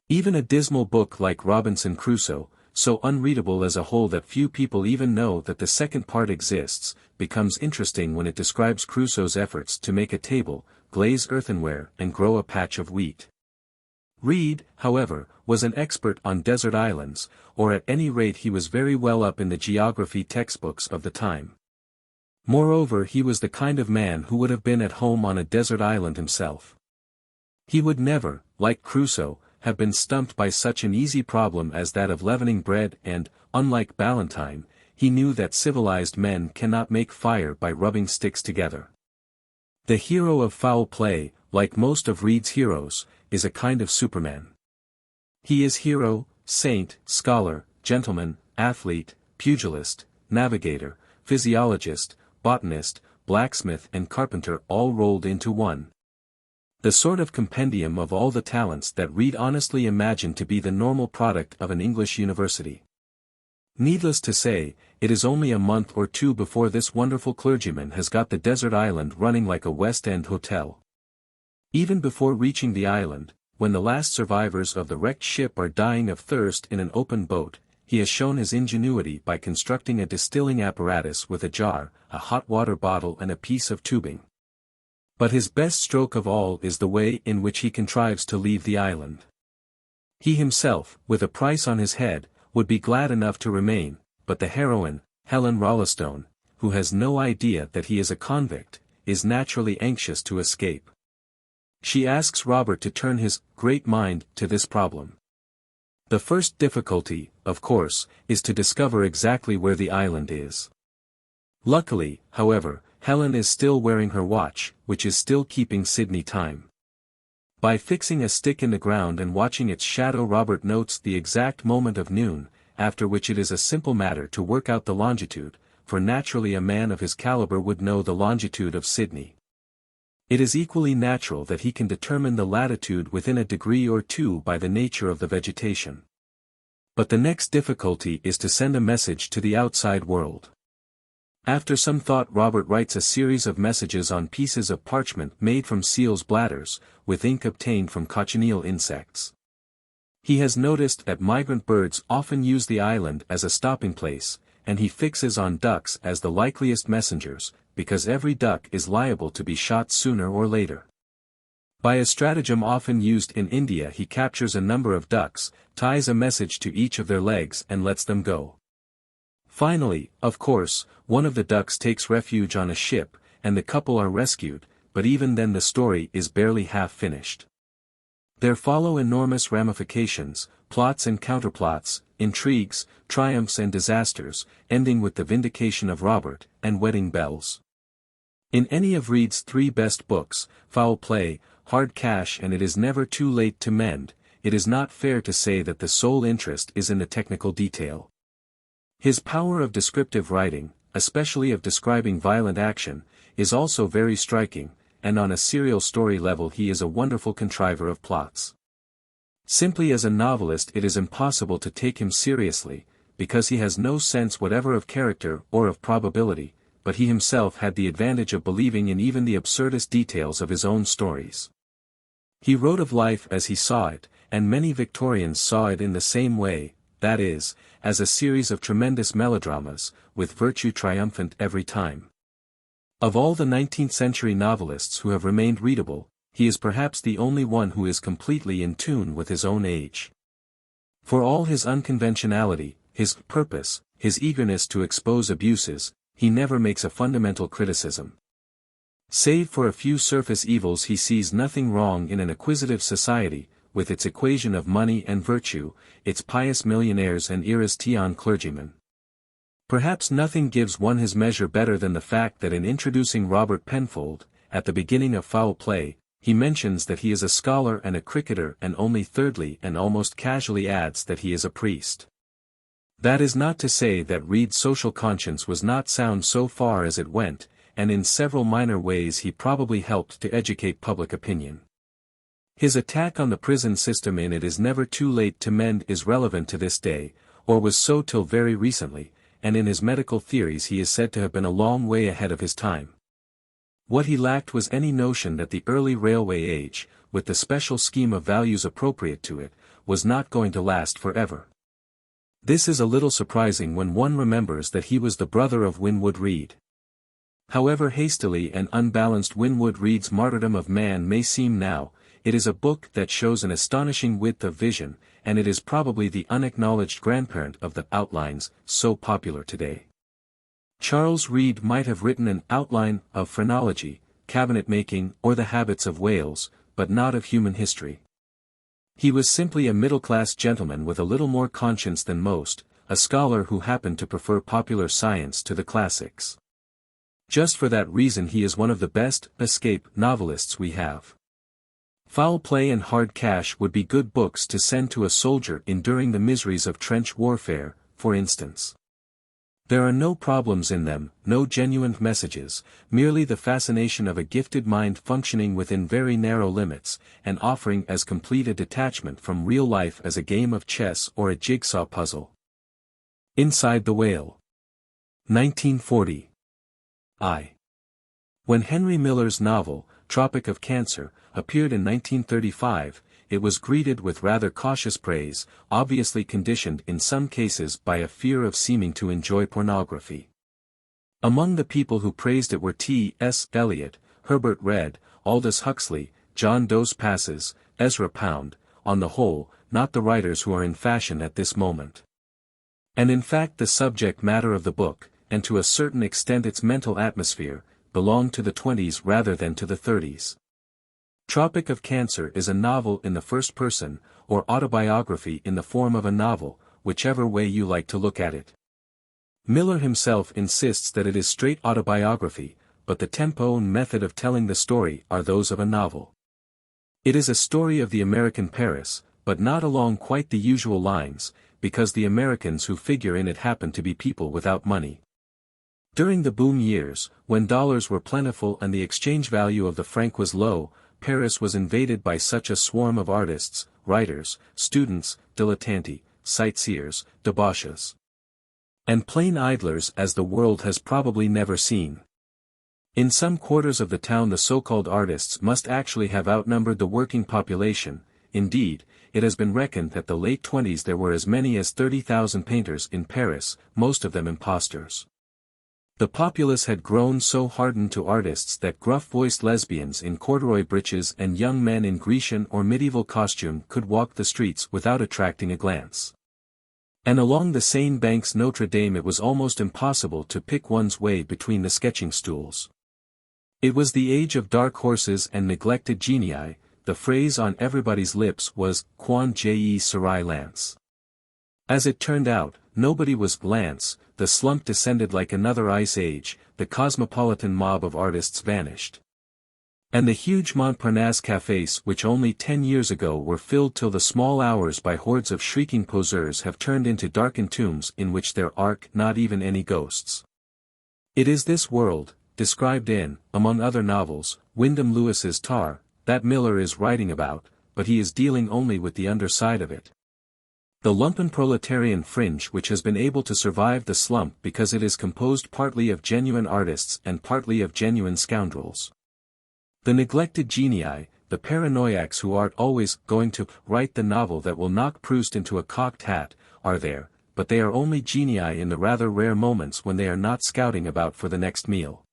Even a dismal book like Robinson Crusoe, so unreadable as a whole that few people even know that the second part exists, becomes interesting when it describes Crusoe's efforts to make a table, glaze earthenware and grow a patch of wheat. Reade, however, was an expert on desert islands, or at any rate he was very well up in the geography textbooks of the time. Moreover, he was the kind of man who would have been at home on a desert island himself. He would never, like Crusoe, have been stumped by such an easy problem as that of leavening bread and, unlike Ballantyne, he knew that civilized men cannot make fire by rubbing sticks together. The hero of Foul Play, like most of Reade's heroes, is a kind of Superman. He is hero, saint, scholar, gentleman, athlete, pugilist, navigator, physiologist, botanist, blacksmith and carpenter all rolled into one. The sort of compendium of all the talents that Reade honestly imagined to be the normal product of an English university. Needless to say, it is only a month or two before this wonderful clergyman has got the desert island running like a West End hotel. Even before reaching the island, when the last survivors of the wrecked ship are dying of thirst in an open boat, he has shown his ingenuity by constructing a distilling apparatus with a jar, a hot water bottle and a piece of tubing. But his best stroke of all is the way in which he contrives to leave the island. He himself, with a price on his head, would be glad enough to remain, but the heroine, Helen Rollestone, who has no idea that he is a convict, is naturally anxious to escape. She asks Robert to turn his great mind to this problem. The first difficulty, of course, is to discover exactly where the island is. Luckily, however, Helen is still wearing her watch, which is still keeping Sydney time. By fixing a stick in the ground and watching its shadow, Robert notes the exact moment of noon, after which it is a simple matter to work out the longitude, for naturally a man of his caliber would know the longitude of Sydney. It is equally natural that he can determine the latitude within a degree or two by the nature of the vegetation. But the next difficulty is to send a message to the outside world. After some thought, Robert writes a series of messages on pieces of parchment made from seals' bladders, with ink obtained from cochineal insects. He has noticed that migrant birds often use the island as a stopping place, and he fixes on ducks as the likeliest messengers, because every duck is liable to be shot sooner or later. By a stratagem often used in India, he captures a number of ducks, ties a message to each of their legs and lets them go. Finally, of course, one of the ducks takes refuge on a ship, and the couple are rescued, but even then the story is barely half finished. There follow enormous ramifications, plots and counterplots, intrigues, triumphs and disasters, ending with the vindication of Robert, and wedding bells. In any of Reade's three best books, Foul Play, Hard Cash and It Is Never Too Late to Mend, it is not fair to say that the sole interest is in the technical detail. His power of descriptive writing, especially of describing violent action, is also very striking, and on a serial story level he is a wonderful contriver of plots. Simply as a novelist it is impossible to take him seriously, because he has no sense whatever of character or of probability, but he himself had the advantage of believing in even the absurdest details of his own stories. He wrote of life as he saw it, and many Victorians saw it in the same way, that is, as a series of tremendous melodramas, with virtue triumphant every time. Of all the 19th-century novelists who have remained readable, he is perhaps the only one who is completely in tune with his own age. For all his unconventionality, his purpose, his eagerness to expose abuses, he never makes a fundamental criticism. Save for a few surface evils, he sees nothing wrong in an acquisitive society, with its equation of money and virtue, its pious millionaires and Eras-Tion clergymen. Perhaps nothing gives one his measure better than the fact that in introducing Robert Penfold, at the beginning of Foul Play, he mentions that he is a scholar and a cricketer, and only thirdly and almost casually adds that he is a priest. That is not to say that Reade's social conscience was not sound so far as it went, and in several minor ways he probably helped to educate public opinion. His attack on the prison system in It Is Never Too Late to Mend is relevant to this day, or was so till very recently, and in his medical theories he is said to have been a long way ahead of his time. What he lacked was any notion that the early railway age, with the special scheme of values appropriate to it, was not going to last forever. This is a little surprising when one remembers that he was the brother of Winwood Reade. However hastily and unbalanced Winwood Reade's Martyrdom of Man may seem now, it is a book that shows an astonishing width of vision, and it is probably the unacknowledged grandparent of the outlines, so popular today. Charles Reade might have written an outline of phrenology, cabinet-making, or the habits of whales, but not of human history. He was simply a middle-class gentleman with a little more conscience than most, a scholar who happened to prefer popular science to the classics. Just for that reason he is one of the best escape novelists we have. Foul Play and Hard Cash would be good books to send to a soldier enduring the miseries of trench warfare, for instance. There are no problems in them, no genuine messages, merely the fascination of a gifted mind functioning within very narrow limits, and offering as complete a detachment from real life as a game of chess or a jigsaw puzzle. Inside the Whale. 1940. When Henry Miller's novel, Tropic of Cancer, appeared in 1935, it was greeted with rather cautious praise, obviously conditioned in some cases by a fear of seeming to enjoy pornography. Among the people who praised it were T.S. Eliot, Herbert Read, Aldous Huxley, John Dos Passes, Ezra Pound, on the whole, not the writers who are in fashion at this moment. And in fact the subject matter of the book, and to a certain extent its mental atmosphere, belonged to the 20s rather than to the 30s. Tropic of Cancer is a novel in the first person, or autobiography in the form of a novel, whichever way you like to look at it. Miller himself insists that it is straight autobiography, but the tempo and method of telling the story are those of a novel. It is a story of the American Paris, but not along quite the usual lines, because the Americans who figure in it happen to be people without money. During the boom years, when dollars were plentiful and the exchange value of the franc was low, Paris was invaded by such a swarm of artists, writers, students, dilettanti, sightseers, debauches, and plain idlers as the world has probably never seen. In some quarters of the town the so-called artists must actually have outnumbered the working population. Indeed, it has been reckoned that the late 20s there were as many as 30,000 painters in Paris, most of them impostors. The populace had grown so hardened to artists that gruff-voiced lesbians in corduroy breeches and young men in Grecian or medieval costume could walk the streets without attracting a glance. And along the Seine bank's Notre Dame it was almost impossible to pick one's way between the sketching stools. It was the age of dark horses and neglected genii. The phrase on everybody's lips was, "Quan je serai Lance." As it turned out, nobody was Lance. The slump descended like another ice age, the cosmopolitan mob of artists vanished. And the huge Montparnasse cafés which only 10 years ago were filled till the small hours by hordes of shrieking poseurs have turned into darkened tombs in which there are not even any ghosts. It is this world, described in, among other novels, Wyndham Lewis's Tar, that Miller is writing about, but he is dealing only with the underside of it. The lumpenproletarian fringe which has been able to survive the slump because it is composed partly of genuine artists and partly of genuine scoundrels. The neglected genii, the paranoiacs who are always going to write the novel that will knock Proust into a cocked hat, are there, but they are only genii in the rather rare moments when they are not scouting about for the next meal.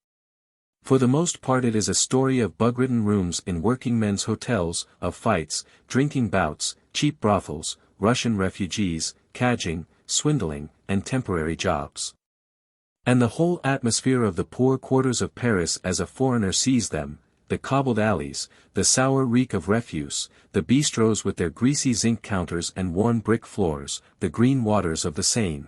For the most part it is a story of bug-ridden rooms in working men's hotels, of fights, drinking bouts, cheap brothels, Russian refugees, cadging, swindling, and temporary jobs. And the whole atmosphere of the poor quarters of Paris as a foreigner sees them, the cobbled alleys, the sour reek of refuse, the bistros with their greasy zinc counters and worn brick floors, the green waters of the Seine.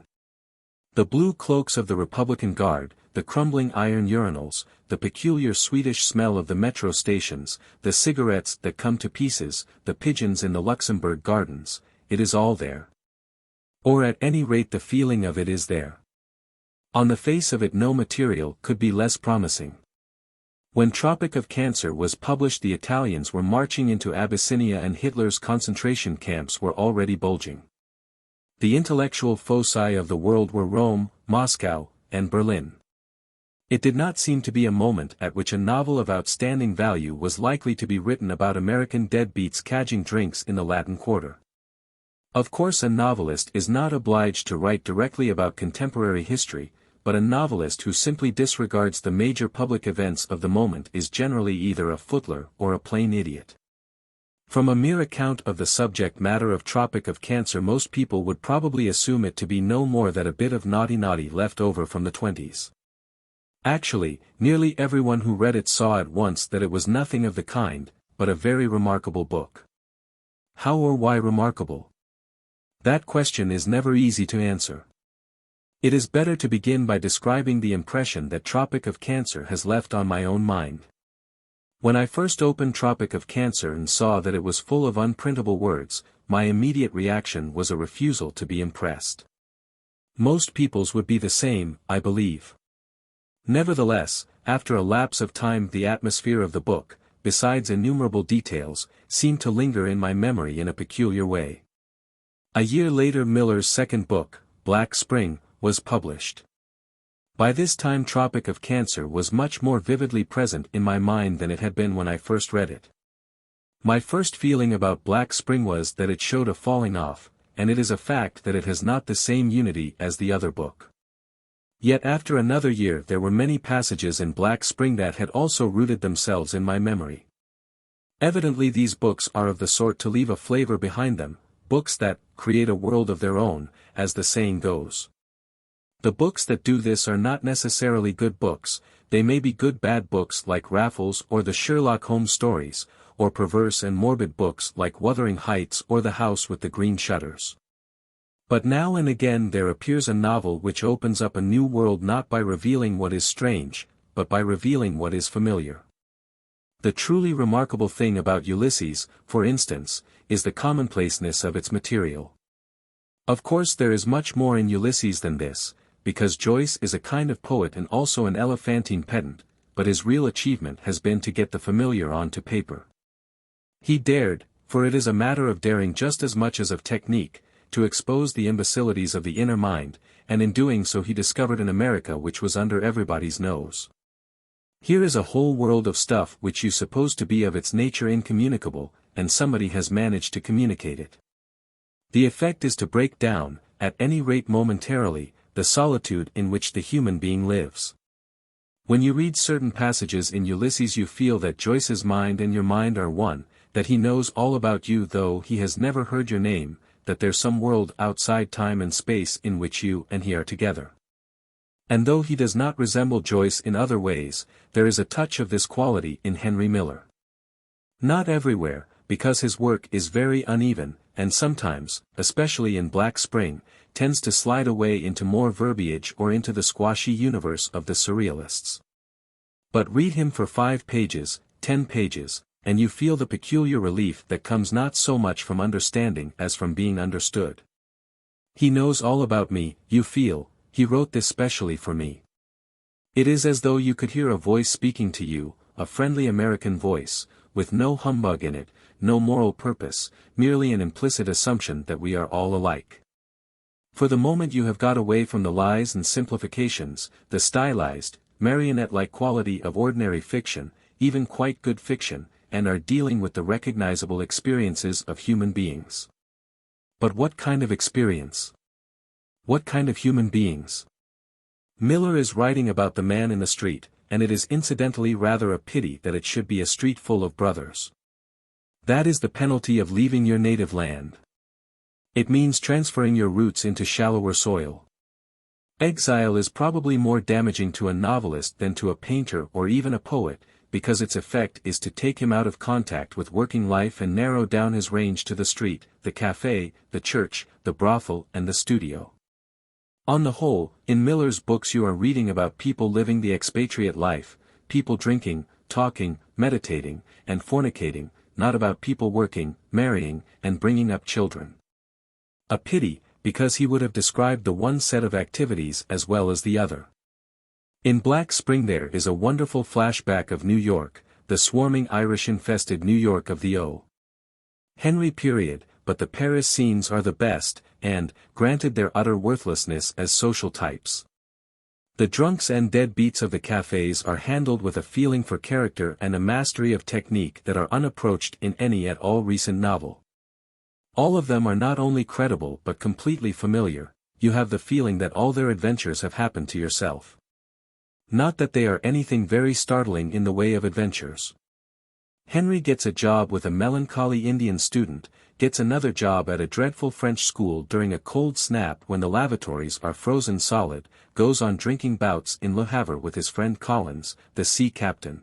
The blue cloaks of the Republican Guard, the crumbling iron urinals, the peculiar Swedish smell of the metro stations, the cigarettes that come to pieces, the pigeons in the Luxembourg gardens, it is all there. Or at any rate the feeling of it is there. On the face of it no material could be less promising. When Tropic of Cancer was published the Italians were marching into Abyssinia and Hitler's concentration camps were already bulging. The intellectual foci of the world were Rome, Moscow, and Berlin. It did not seem to be a moment at which a novel of outstanding value was likely to be written about American deadbeats cadging drinks in the Latin Quarter. Of course a novelist is not obliged to write directly about contemporary history, but a novelist who simply disregards the major public events of the moment is generally either a footler or a plain idiot. From a mere account of the subject matter of Tropic of Cancer most people would probably assume it to be no more than a bit of naughty left over from the 20s. Actually, nearly everyone who read it saw at once that it was nothing of the kind, but a very remarkable book. How or why remarkable? That question is never easy to answer. It is better to begin by describing the impression that Tropic of Cancer has left on my own mind. When I first opened Tropic of Cancer and saw that it was full of unprintable words, my immediate reaction was a refusal to be impressed. Most people's would be the same, I believe. Nevertheless, after a lapse of time the atmosphere of the book, besides innumerable details, seemed to linger in my memory in a peculiar way. A year later Miller's second book, Black Spring, was published. By this time Tropic of Cancer was much more vividly present in my mind than it had been when I first read it. My first feeling about Black Spring was that it showed a falling off, and it is a fact that it has not the same unity as the other book. Yet after another year there were many passages in Black Spring that had also rooted themselves in my memory. Evidently these books are of the sort to leave a flavor behind them, books that create a world of their own, as the saying goes. The books that do this are not necessarily good books, they may be good bad books like Raffles or the Sherlock Holmes stories, or perverse and morbid books like Wuthering Heights or The House with the Green Shutters. But now and again there appears a novel which opens up a new world not by revealing what is strange, but by revealing what is familiar. The truly remarkable thing about Ulysses, for instance, is the commonplaceness of its material. Of course there is much more in Ulysses than this, because Joyce is a kind of poet and also an elephantine pedant, but his real achievement has been to get the familiar onto paper. He dared, for it is a matter of daring just as much as of technique, to expose the imbecilities of the inner mind, and in doing so he discovered an America which was under everybody's nose. Here is a whole world of stuff which you suppose to be of its nature incommunicable, and somebody has managed to communicate it. The effect is to break down, at any rate momentarily, the solitude in which the human being lives. When you read certain passages in Ulysses you feel that Joyce's mind and your mind are one, that he knows all about you though he has never heard your name, that there's some world outside time and space in which you and he are together. And though he does not resemble Joyce in other ways, there is a touch of this quality in Henry Miller. Not everywhere, because his work is very uneven, and sometimes, especially in Black Spring, tends to slide away into more verbiage or into the squashy universe of the surrealists. But read him for 5 pages, 10 pages, and you feel the peculiar relief that comes not so much from understanding as from being understood. He knows all about me, you feel, he wrote this specially for me. It is as though you could hear a voice speaking to you, a friendly American voice, with no humbug in it, no moral purpose, merely an implicit assumption that we are all alike. For the moment you have got away from the lies and simplifications, the stylized, marionette-like quality of ordinary fiction, even quite good fiction, and are dealing with the recognizable experiences of human beings. But what kind of experience? What kind of human beings? Miller is writing about the man in the street, and it is incidentally rather a pity that it should be a street full of brothers. That is the penalty of leaving your native land. It means transferring your roots into shallower soil. Exile is probably more damaging to a novelist than to a painter or even a poet, because its effect is to take him out of contact with working life and narrow down his range to the street, the café, the church, the brothel and the studio. On the whole, in Miller's books you are reading about people living the expatriate life, people drinking, talking, meditating, and fornicating, not about people working, marrying, and bringing up children. A pity, because he would have described the one set of activities as well as the other. In Black Spring there is a wonderful flashback of New York, the swarming Irish-infested New York of the O. Henry period, but the Paris scenes are the best, and, granted their utter worthlessness as social types. The drunks and deadbeats of the cafes are handled with a feeling for character and a mastery of technique that are unapproached in any at all recent novel. All of them are not only credible but completely familiar, you have the feeling that all their adventures have happened to yourself. Not that they are anything very startling in the way of adventures. Henry gets a job with a melancholy Indian student, gets another job at a dreadful French school during a cold snap when the lavatories are frozen solid, goes on drinking bouts in Le Havre with his friend Collins, the sea captain.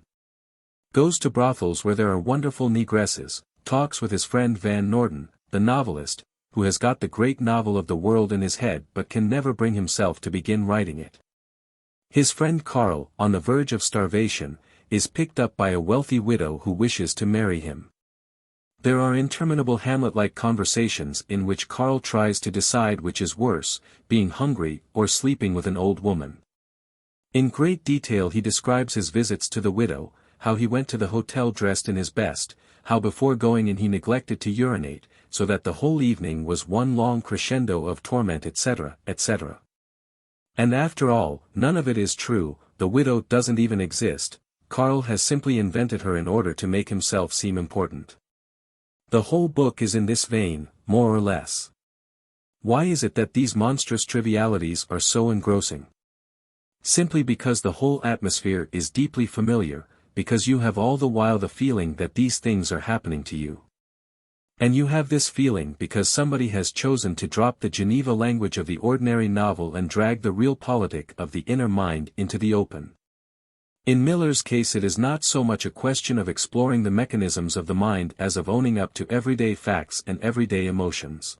Goes to brothels where there are wonderful negresses, talks with his friend Van Norden, the novelist, who has got the great novel of the world in his head but can never bring himself to begin writing it. His friend Karl, on the verge of starvation, is picked up by a wealthy widow who wishes to marry him. There are interminable Hamlet-like conversations in which Karl tries to decide which is worse, being hungry or sleeping with an old woman. In great detail he describes his visits to the widow, how he went to the hotel dressed in his best, how before going in he neglected to urinate, so that the whole evening was one long crescendo of torment etc., etc. And after all, none of it is true, the widow doesn't even exist, Karl has simply invented her in order to make himself seem important. The whole book is in this vein, more or less. Why is it that these monstrous trivialities are so engrossing? Simply because the whole atmosphere is deeply familiar, because you have all the while the feeling that these things are happening to you. And you have this feeling because somebody has chosen to drop the Geneva language of the ordinary novel and drag the real politic of the inner mind into the open. In Miller's case it is not so much a question of exploring the mechanisms of the mind as of owning up to everyday facts and everyday emotions.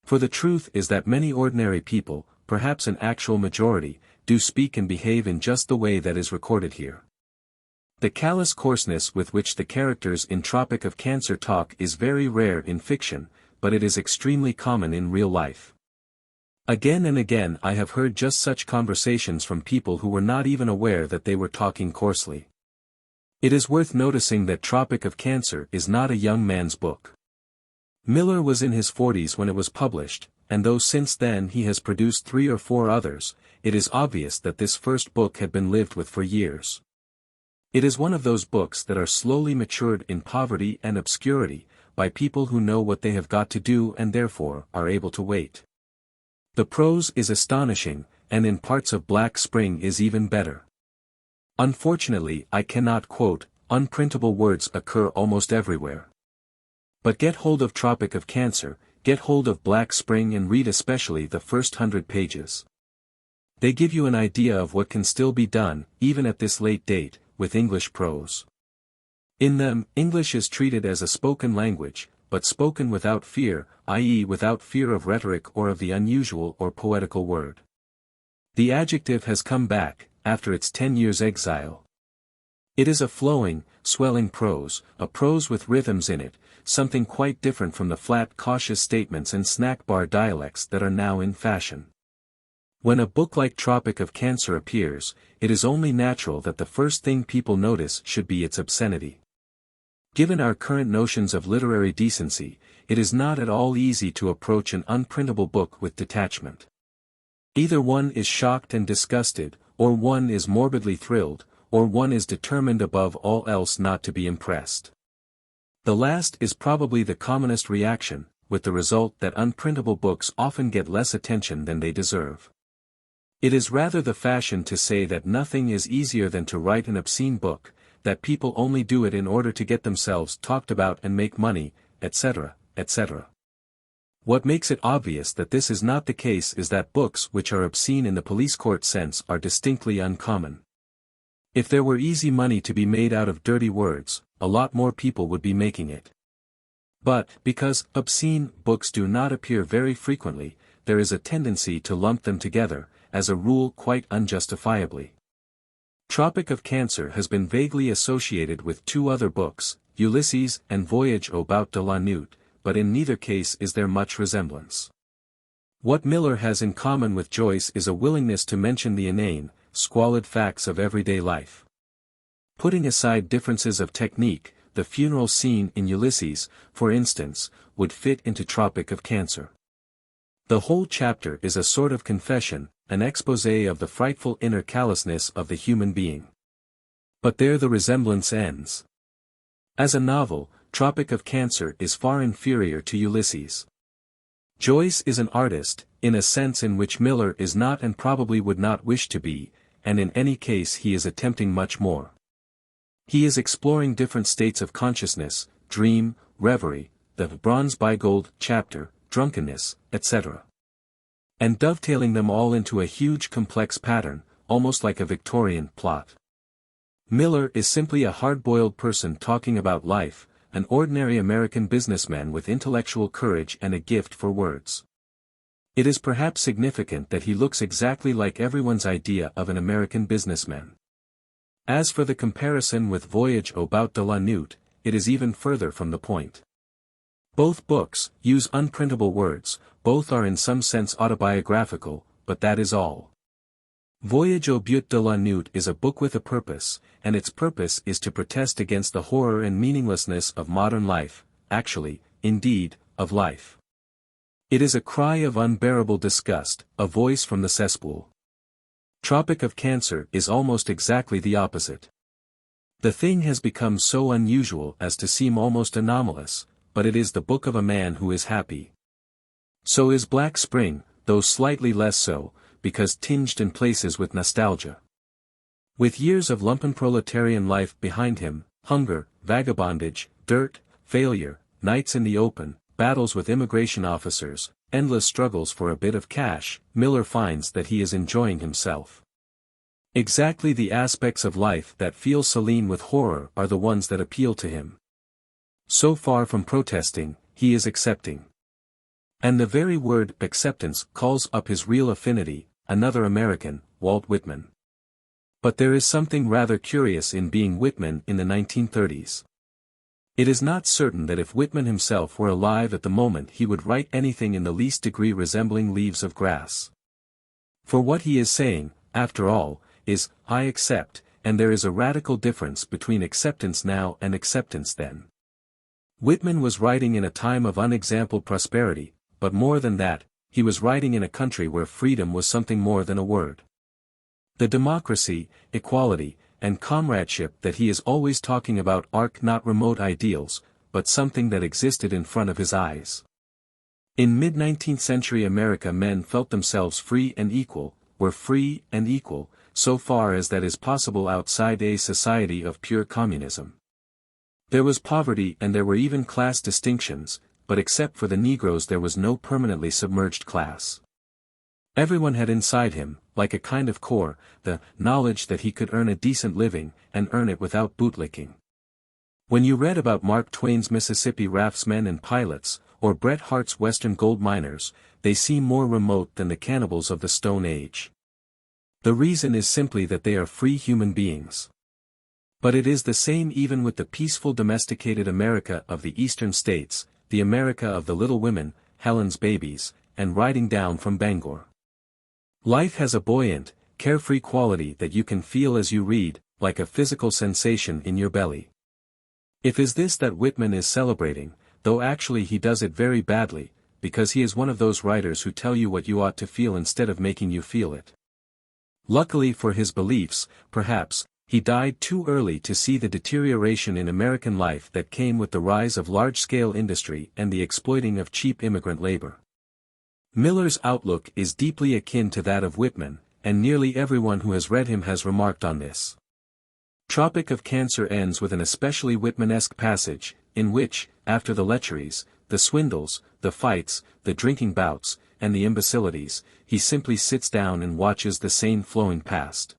For the truth is that many ordinary people, perhaps an actual majority, do speak and behave in just the way that is recorded here. The callous coarseness with which the characters in Tropic of Cancer talk is very rare in fiction, but it is extremely common in real life. Again and again I have heard just such conversations from people who were not even aware that they were talking coarsely. It is worth noticing that Tropic of Cancer is not a young man's book. Miller was in his 40s when it was published, and though since then he has produced 3 or 4 others, it is obvious that this first book had been lived with for years. It is one of those books that are slowly matured in poverty and obscurity, by people who know what they have got to do and therefore are able to wait. The prose is astonishing, and in parts of Black Spring is even better. Unfortunately I cannot quote, unprintable words occur almost everywhere. But get hold of Tropic of Cancer, get hold of Black Spring and read especially the first 100 pages. They give you an idea of what can still be done, even at this late date, with English prose. In them, English is treated as a spoken language, but spoken without fear, i.e. without fear of rhetoric or of the unusual or poetical word. The adjective has come back, after its 10 years' exile. It is a flowing, swelling prose, a prose with rhythms in it, something quite different from the flat cautious statements and snack bar dialects that are now in fashion. When a book like Tropic of Cancer appears, it is only natural that the first thing people notice should be its obscenity. Given our current notions of literary decency, it is not at all easy to approach an unprintable book with detachment. Either one is shocked and disgusted, or one is morbidly thrilled, or one is determined above all else not to be impressed. The last is probably the commonest reaction, with the result that unprintable books often get less attention than they deserve. It is rather the fashion to say that nothing is easier than to write an obscene book, that people only do it in order to get themselves talked about and make money, etc., etc. What makes it obvious that this is not the case is that books which are obscene in the police court sense are distinctly uncommon. If there were easy money to be made out of dirty words, a lot more people would be making it. But, because obscene books do not appear very frequently, there is a tendency to lump them together, as a rule quite unjustifiably. Tropic of Cancer has been vaguely associated with two other books, Ulysses and Voyage au Bout de la Nuit, but in neither case is there much resemblance. What Miller has in common with Joyce is a willingness to mention the inane, squalid facts of everyday life. Putting aside differences of technique, the funeral scene in Ulysses, for instance, would fit into Tropic of Cancer. The whole chapter is a sort of confession, an exposé of the frightful inner callousness of the human being. But there the resemblance ends. As a novel, Tropic of Cancer is far inferior to Ulysses. Joyce is an artist, in a sense in which Miller is not and probably would not wish to be, and in any case he is attempting much more. He is exploring different states of consciousness, dream, reverie, the bronze by gold chapter, drunkenness, etc. And dovetailing them all into a huge complex pattern, almost like a Victorian plot. Miller is simply a hard-boiled person talking about life, an ordinary American businessman with intellectual courage and a gift for words. It is perhaps significant that he looks exactly like everyone's idea of an American businessman. As for the comparison with Voyage au Bout de la Nuit, it is even further from the point. Both books use unprintable words, both are in some sense autobiographical, but that is all. Voyage au Bout de la Nuit is a book with a purpose, and its purpose is to protest against the horror and meaninglessness of modern life, actually, indeed, of life. It is a cry of unbearable disgust, a voice from the cesspool. Tropic of Cancer is almost exactly the opposite. The thing has become so unusual as to seem almost anomalous, but it is the book of a man who is happy. So is Black Spring, though slightly less so, because tinged in places with nostalgia. With years of lumpenproletarian life behind him, hunger, vagabondage, dirt, failure, nights in the open, battles with immigration officers, endless struggles for a bit of cash, Miller finds that he is enjoying himself. Exactly the aspects of life that fill Celine with horror are the ones that appeal to him. So far from protesting, he is accepting. And the very word acceptance calls up his real affinity, another American, Walt Whitman. But there is something rather curious in being Whitman in the 1930s. It is not certain that if Whitman himself were alive at the moment he would write anything in the least degree resembling Leaves of Grass. For what he is saying, after all, is, I accept, and there is a radical difference between acceptance now and acceptance then. Whitman was writing in a time of unexampled prosperity, but more than that, he was writing in a country where freedom was something more than a word. The democracy, equality, and comradeship that he is always talking about are not remote ideals, but something that existed in front of his eyes. In mid-19th century America men felt themselves free and equal, were free and equal, so far as that is possible outside a society of pure communism. There was poverty and there were even class distinctions, but except for the Negroes there was no permanently submerged class. Everyone had inside him, like a kind of core, the knowledge that he could earn a decent living, and earn it without bootlicking. When you read about Mark Twain's Mississippi raftsmen and pilots, or Bret Harte's Western gold miners, they seem more remote than the cannibals of the Stone Age. The reason is simply that they are free human beings. But it is the same even with the peaceful domesticated America of the eastern states, the America of the Little Women, Helen's babies, and riding down from Bangor. Life has a buoyant, carefree quality that you can feel as you read, like a physical sensation in your belly. It is this that Whitman is celebrating, though actually he does it very badly, because he is one of those writers who tell you what you ought to feel instead of making you feel it. Luckily for his beliefs, perhaps, he died too early to see the deterioration in American life that came with the rise of large-scale industry and the exploiting of cheap immigrant labor. Miller's outlook is deeply akin to that of Whitman, and nearly everyone who has read him has remarked on this. Tropic of Cancer ends with an especially Whitman-esque passage, in which, after the lecheries, the swindles, the fights, the drinking bouts, and the imbecilities, he simply sits down and watches the Seine flowing past.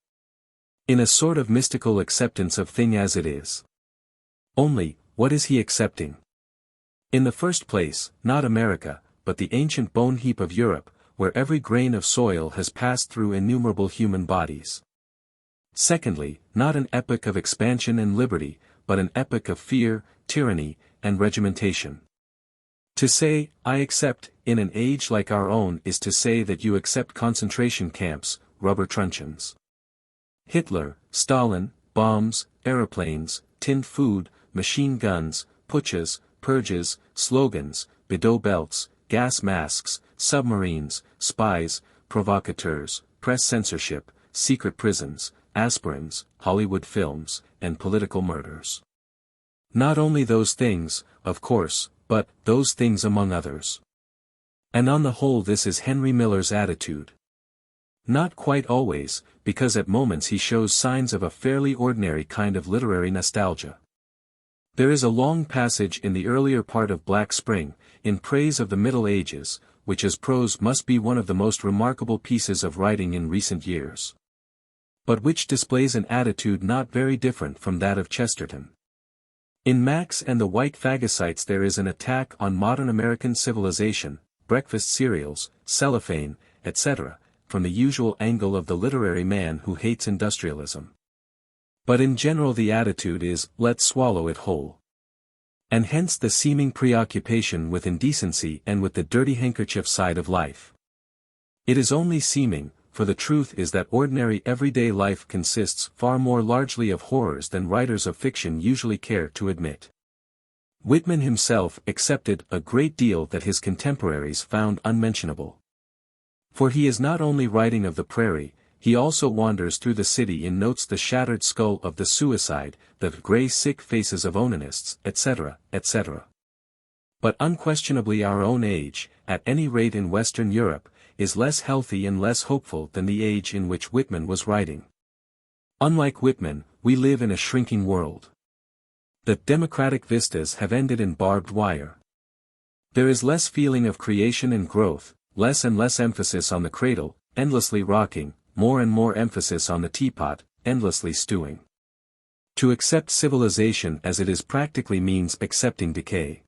In a sort of mystical acceptance of thing as it is. Only, what is he accepting? In the first place, not America, but the ancient bone heap of Europe, where every grain of soil has passed through innumerable human bodies. Secondly, not an epoch of expansion and liberty, but an epoch of fear, tyranny, and regimentation. To say, I accept, in an age like our own is to say that you accept concentration camps, rubber truncheons. Hitler, Stalin, bombs, aeroplanes, tinned food, machine guns, putschs, purges, slogans, Bideau belts, gas masks, submarines, spies, provocateurs, press censorship, secret prisons, aspirins, Hollywood films, and political murders. Not only those things, of course, but those things among others. And on the whole this is Henry Miller's attitude. Not quite always, because at moments he shows signs of a fairly ordinary kind of literary nostalgia. There is a long passage in the earlier part of Black Spring, in praise of the Middle Ages, which as prose must be one of the most remarkable pieces of writing in recent years. But which displays an attitude not very different from that of Chesterton. In Max and the White Phagocytes there is an attack on modern American civilization, breakfast cereals, cellophane, etc., from the usual angle of the literary man who hates industrialism. But in general the attitude is, let's swallow it whole. And hence the seeming preoccupation with indecency and with the dirty handkerchief side of life. It is only seeming, for the truth is that ordinary everyday life consists far more largely of horrors than writers of fiction usually care to admit. Whitman himself accepted a great deal that his contemporaries found unmentionable. For he is not only writing of the prairie, he also wanders through the city and notes the shattered skull of the suicide, the grey sick faces of onanists, etc., etc. But unquestionably our own age, at any rate in Western Europe, is less healthy and less hopeful than the age in which Whitman was writing. Unlike Whitman, we live in a shrinking world. The democratic vistas have ended in barbed wire. There is less feeling of creation and growth, less and less emphasis on the cradle, endlessly rocking, more and more emphasis on the teapot, endlessly stewing. To accept civilization as it is practically means accepting decay.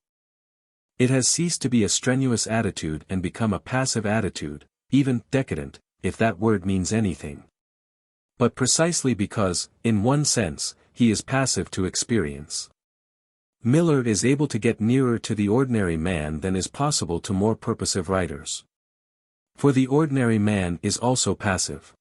It has ceased to be a strenuous attitude and become a passive attitude, even decadent, if that word means anything. But precisely because, in one sense, he is passive to experience. Miller is able to get nearer to the ordinary man than is possible to more purposive writers. For the ordinary man is also passive.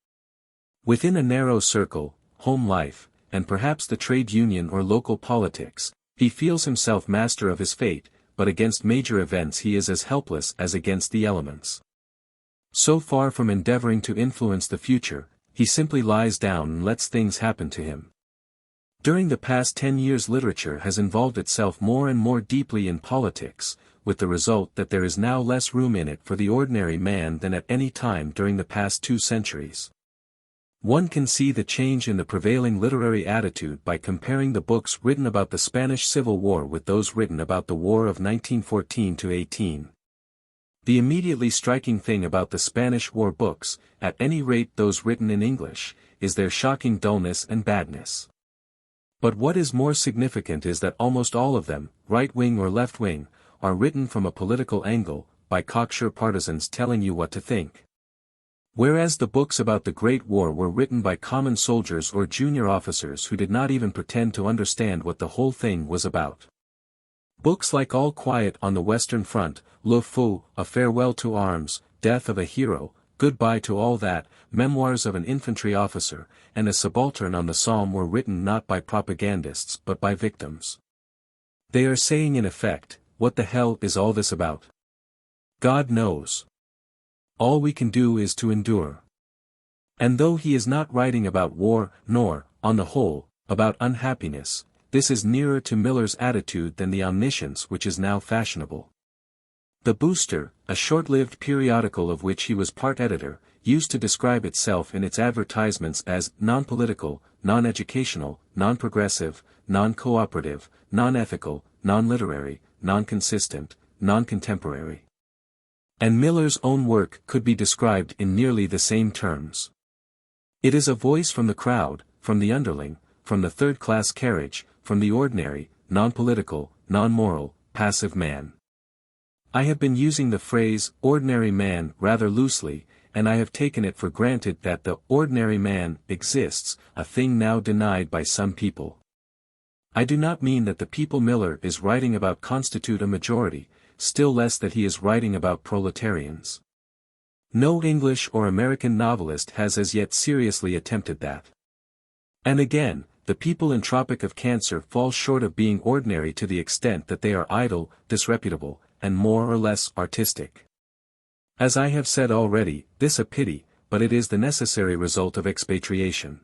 Within a narrow circle, home life, and perhaps the trade union or local politics, he feels himself master of his fate, but against major events he is as helpless as against the elements. So far from endeavoring to influence the future, he simply lies down and lets things happen to him. During the past 10 years literature has involved itself more and more deeply in politics, with the result that there is now less room in it for the ordinary man than at any time during the past 2 centuries. One can see the change in the prevailing literary attitude by comparing the books written about the Spanish Civil War with those written about the War of 1914–18. The immediately striking thing about the Spanish War books, at any rate those written in English, is their shocking dullness and badness. But what is more significant is that almost all of them, right-wing or left-wing, are written from a political angle, by cocksure partisans telling you what to think. Whereas the books about the Great War were written by common soldiers or junior officers who did not even pretend to understand what the whole thing was about. Books like All Quiet on the Western Front, Le Feu, A Farewell to Arms, Death of a Hero, Goodbye to All That, Memoirs of an Infantry Officer, and A Subaltern on the Somme were written not by propagandists but by victims. They are saying in effect, what the hell is all this about? God knows. All we can do is to endure. And though he is not writing about war, nor, on the whole, about unhappiness, this is nearer to Miller's attitude than the omniscience which is now fashionable. The Booster, a short-lived periodical of which he was part editor, used to describe itself in its advertisements as non-political, non-educational, non-progressive, non-cooperative, non-ethical, non-literary, non-consistent, non-contemporary. And Miller's own work could be described in nearly the same terms. It is a voice from the crowd, from the underling, from the third-class carriage, from the ordinary, non-political, non-moral, passive man. I have been using the phrase, ordinary man, rather loosely, and I have taken it for granted that the ordinary man exists, a thing now denied by some people. I do not mean that the people Miller is writing about constitute a majority, still less that he is writing about proletarians. No English or American novelist has as yet seriously attempted that. And again, the people in Tropic of Cancer fall short of being ordinary to the extent that they are idle, disreputable, and more or less artistic. As I have said already, this a pity, but it is the necessary result of expatriation.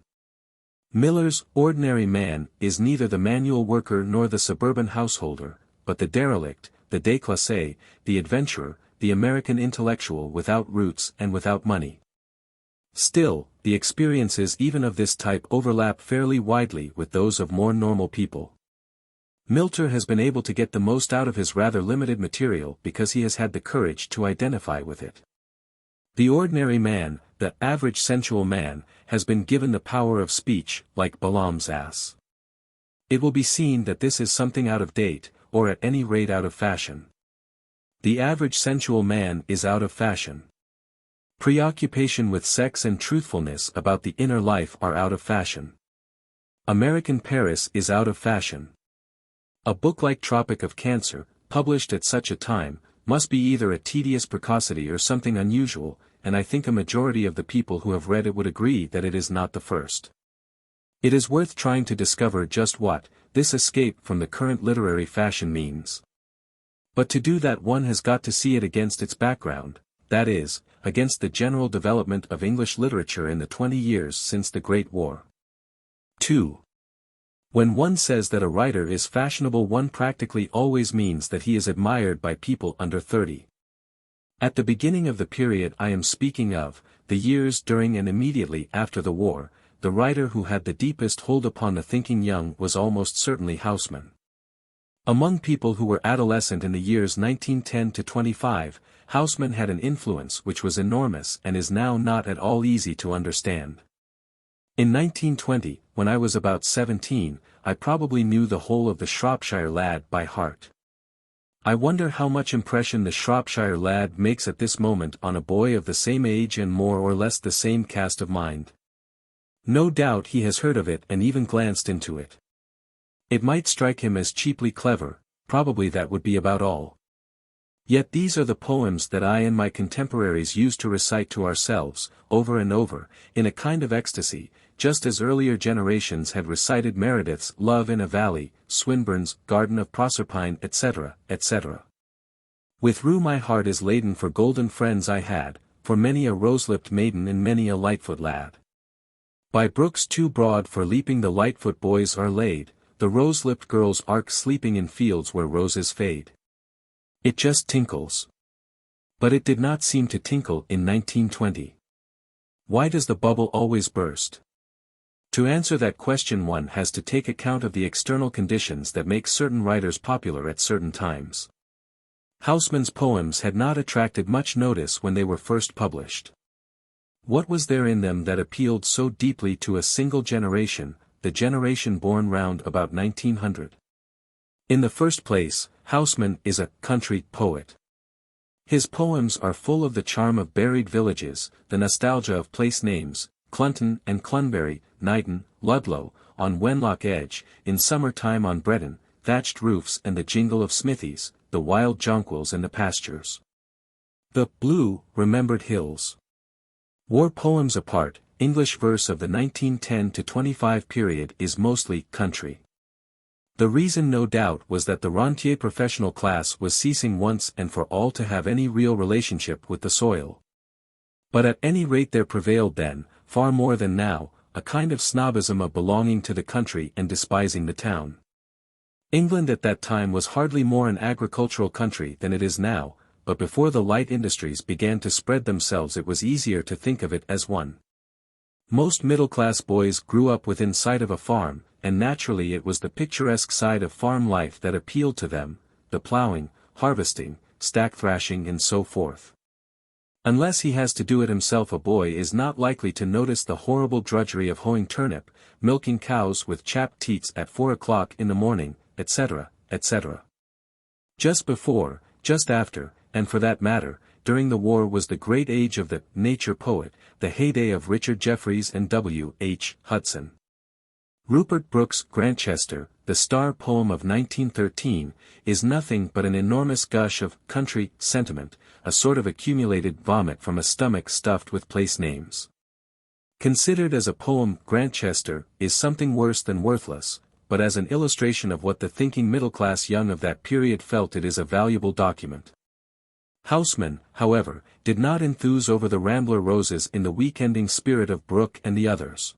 Miller's ordinary man is neither the manual worker nor the suburban householder, but the derelict, the déclassé, the adventurer, the American intellectual without roots and without money. Still, the experiences even of this type overlap fairly widely with those of more normal people. Milter has been able to get the most out of his rather limited material because he has had the courage to identify with it. The ordinary man, the average sensual man, has been given the power of speech, like Balaam's ass. It will be seen that this is something out of date, or at any rate out of fashion. The average sensual man is out of fashion. Preoccupation with sex and truthfulness about the inner life are out of fashion. American Paris is out of fashion. A book like Tropic of Cancer, published at such a time, must be either a tedious precocity or something unusual, and I think a majority of the people who have read it would agree that it is not the first. It is worth trying to discover just what this escape from the current literary fashion means. But to do that one has got to see it against its background, that is, against the general development of English literature in the 20 years since the Great War. 2. When one says that a writer is fashionable, one practically always means that he is admired by people under 30. At the beginning of the period I am speaking of, the years during and immediately after the war, the writer who had the deepest hold upon the thinking young was almost certainly Housman. Among people who were adolescent in the years 1910 to 25, Housman had an influence which was enormous and is now not at all easy to understand. In 1920, when I was about 17, I probably knew the whole of the Shropshire Lad by heart. I wonder how much impression the Shropshire Lad makes at this moment on a boy of the same age and more or less the same cast of mind. No doubt he has heard of it and even glanced into it. It might strike him as cheaply clever, probably that would be about all. Yet these are the poems that I and my contemporaries used to recite to ourselves, over and over, in a kind of ecstasy, just as earlier generations had recited Meredith's Love in a Valley, Swinburne's Garden of Proserpine, etc., etc. With rue my heart is laden for golden friends I had, for many a rose-lipped maiden and many a lightfoot lad. By brooks too broad for leaping the lightfoot boys are laid, the rose-lipped girls arc sleeping in fields where roses fade. It just tinkles. But it did not seem to tinkle in 1920. Why does the bubble always burst? To answer that question one has to take account of the external conditions that make certain writers popular at certain times. Housman's poems had not attracted much notice when they were first published. What was there in them that appealed so deeply to a single generation, the generation born round about 1900? In the first place, Housman is a country poet. His poems are full of the charm of buried villages, the nostalgia of place names, Clunton and Clunbury, Knighton, Ludlow, on Wenlock Edge, in summer time on Breton, thatched roofs and the jingle of smithies, the wild jonquils and the pastures. The blue, remembered hills. War poems apart, English verse of the 1910 to 25 period is mostly country. The reason no doubt was that the rentier professional class was ceasing once and for all to have any real relationship with the soil. But at any rate there prevailed then, far more than now, a kind of snobism of belonging to the country and despising the town. England at that time was hardly more an agricultural country than it is now, but before the light industries began to spread themselves it was easier to think of it as one. Most middle-class boys grew up within sight of a farm, and naturally it was the picturesque side of farm life that appealed to them, the plowing, harvesting, stack thrashing and so forth. Unless he has to do it himself, a boy is not likely to notice the horrible drudgery of hoeing turnip, milking cows with chapped teats at 4 o'clock in the morning, etc., etc. Just before, just after, and for that matter, during the war was the great age of the nature poet, the heyday of Richard Jefferies and W. H. Hudson. Rupert Brooke's Grantchester, the star poem of 1913, is nothing but an enormous gush of country sentiment, a sort of accumulated vomit from a stomach stuffed with place names. Considered as a poem, Grantchester is something worse than worthless, but as an illustration of what the thinking middle-class young of that period felt, it is a valuable document. Houseman, however, did not enthuse over the Rambler Roses in the week-ending spirit of Brooke and the others.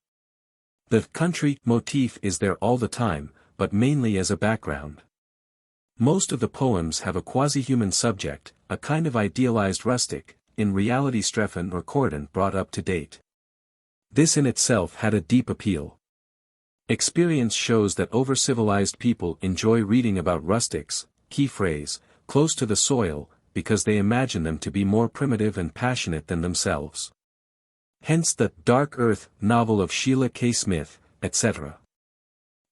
The country motif is there all the time, but mainly as a background. Most of the poems have a quasi-human subject, a kind of idealized rustic, in reality Strephon or Corydon brought up to date. This in itself had a deep appeal. Experience shows that over-civilized people enjoy reading about rustics, key phrase, close to the soil, because they imagine them to be more primitive and passionate than themselves. Hence the Dark Earth novel of Sheila K. Smith, etc.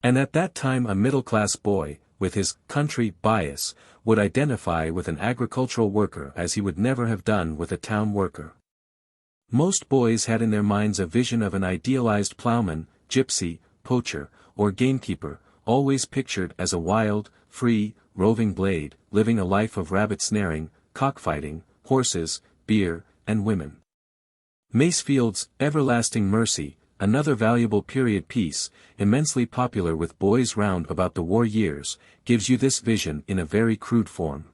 And at that time a middle-class boy, with his country bias, would identify with an agricultural worker as he would never have done with a town worker. Most boys had in their minds a vision of an idealized plowman, gypsy, poacher, or gamekeeper, always pictured as a wild, free, roving blade, living a life of rabbit snaring, cockfighting, horses, beer, and women. Macefield's Everlasting Mercy, another valuable period piece, immensely popular with boys round about the war years, gives you this vision in a very crude form.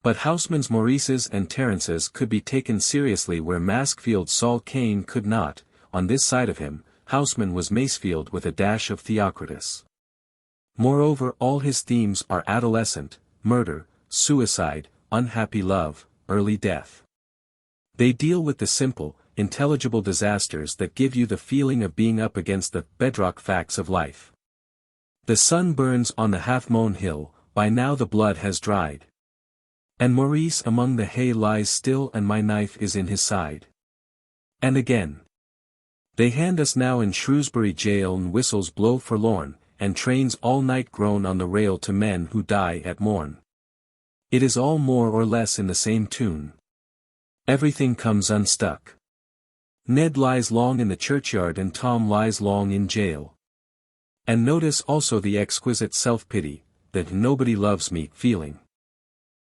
But Houseman's Maurices and Terences could be taken seriously where Maskfield's Saul Kane could not. On this side of him, Houseman was Masefield with a dash of Theocritus. Moreover, all his themes are adolescent, murder, suicide, unhappy love, early death. They deal with the simple, intelligible disasters that give you the feeling of being up against the bedrock facts of life. The sun burns on the half-mown hill, by now the blood has dried. And Maurice among the hay lies still and my knife is in his side. And again. They hand us now in Shrewsbury jail and whistles blow forlorn, and trains all night groan on the rail to men who die at morn. It is all more or less in the same tune. Everything comes unstuck. Ned lies long in the churchyard and Tom lies long in jail. And notice also the exquisite self-pity, that nobody loves me feeling.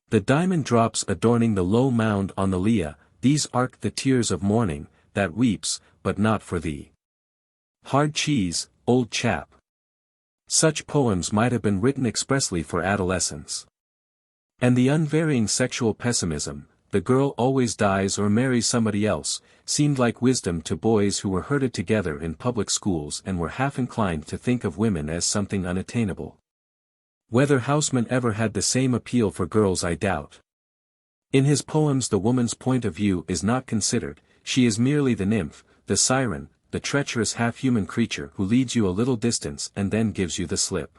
The diamond drops adorning the low mound on the Lea, these arc the tears of morning, that weeps, but not for thee. Hard cheese, old chap. Such poems might have been written expressly for adolescents. And the unvarying sexual pessimism, the girl always dies or marries somebody else, seemed like wisdom to boys who were herded together in public schools and were half inclined to think of women as something unattainable. Whether Houseman ever had the same appeal for girls I doubt. In his poems the woman's point of view is not considered, she is merely the nymph, the siren, the treacherous half-human creature who leads you a little distance and then gives you the slip.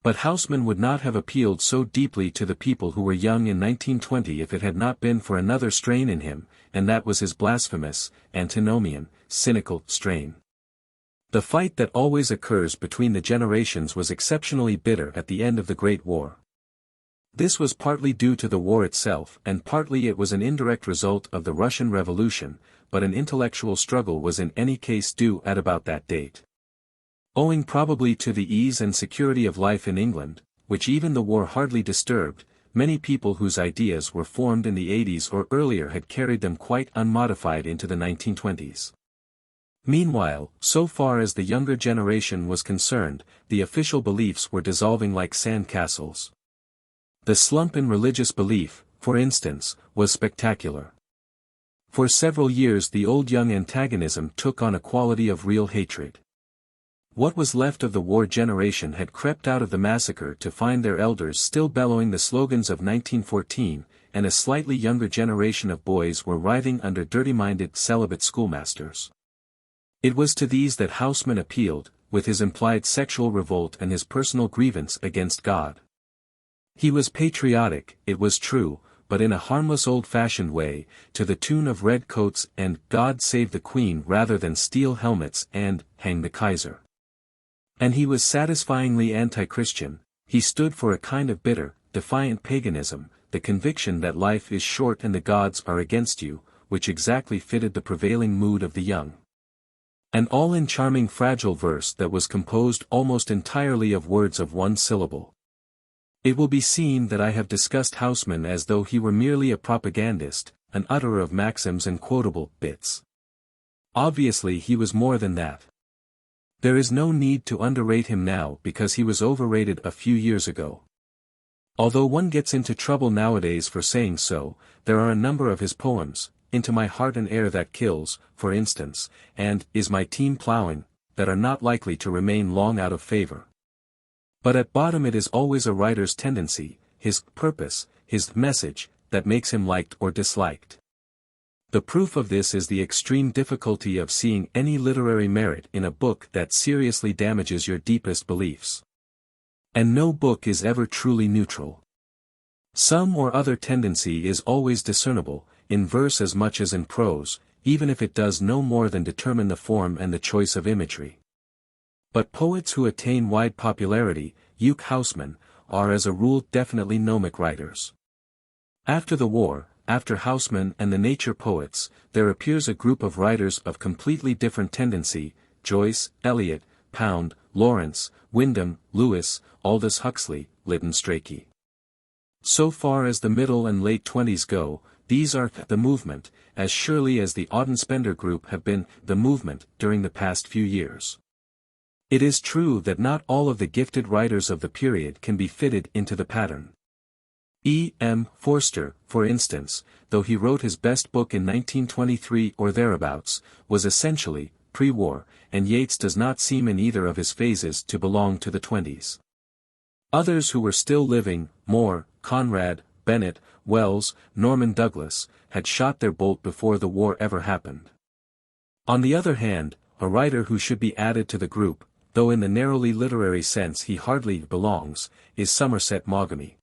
But Houseman would not have appealed so deeply to the people who were young in 1920 if it had not been for another strain in him, and that was his blasphemous, antinomian, cynical strain. The fight that always occurs between the generations was exceptionally bitter at the end of the Great War. This was partly due to the war itself and partly it was an indirect result of the Russian Revolution, but an intellectual struggle was in any case due at about that date. Owing probably to the ease and security of life in England, which even the war hardly disturbed, many people whose ideas were formed in the 80s or earlier had carried them quite unmodified into the 1920s. Meanwhile, so far as the younger generation was concerned, the official beliefs were dissolving like sand castles. The slump in religious belief, for instance, was spectacular. For several years the old-young antagonism took on a quality of real hatred. What was left of the war generation had crept out of the massacre to find their elders still bellowing the slogans of 1914, and a slightly younger generation of boys were writhing under dirty-minded celibate schoolmasters. It was to these that Houseman appealed, with his implied sexual revolt and his personal grievance against God. He was patriotic, it was true, but in a harmless old-fashioned way, to the tune of red coats and God Save the Queen rather than steel helmets and Hang the Kaiser. And he was satisfyingly anti-Christian. He stood for a kind of bitter, defiant paganism, the conviction that life is short and the gods are against you, which exactly fitted the prevailing mood of the young. And all in charming fragile verse that was composed almost entirely of words of one syllable. It will be seen that I have discussed Houseman as though he were merely a propagandist, an utterer of maxims and quotable bits. Obviously he was more than that. There is no need to underrate him now because he was overrated a few years ago. Although one gets into trouble nowadays for saying so, there are a number of his poems, Into My Heart an Air That Kills, for instance, and Is My Team Plowing, that are not likely to remain long out of favor. But at bottom it is always a writer's tendency, his purpose, his message, that makes him liked or disliked. The proof of this is the extreme difficulty of seeing any literary merit in a book that seriously damages your deepest beliefs. And no book is ever truly neutral. Some or other tendency is always discernible, in verse as much as in prose, even if it does no more than determine the form and the choice of imagery. But poets who attain wide popularity, Uke Houseman, are as a rule definitely gnomic writers. After the war, after Houseman and the nature poets, there appears a group of writers of completely different tendency, Joyce, Eliot, Pound, Lawrence, Wyndham, Lewis, Aldous Huxley, Lytton Strachey. So far as the middle and late 20s go, these are the movement, as surely as the Auden-Spender group have been the movement during the past few years. It is true that not all of the gifted writers of the period can be fitted into the pattern. E. M. Forster, for instance, though he wrote his best book in 1923 or thereabouts, was essentially pre-war, and Yeats does not seem in either of his phases to belong to the 20s. Others who were still living, Moore, Conrad, Bennett, Wells, Norman Douglas, had shot their bolt before the war ever happened. On the other hand, a writer who should be added to the group, though in the narrowly literary sense he hardly belongs, is Somerset Maughamy.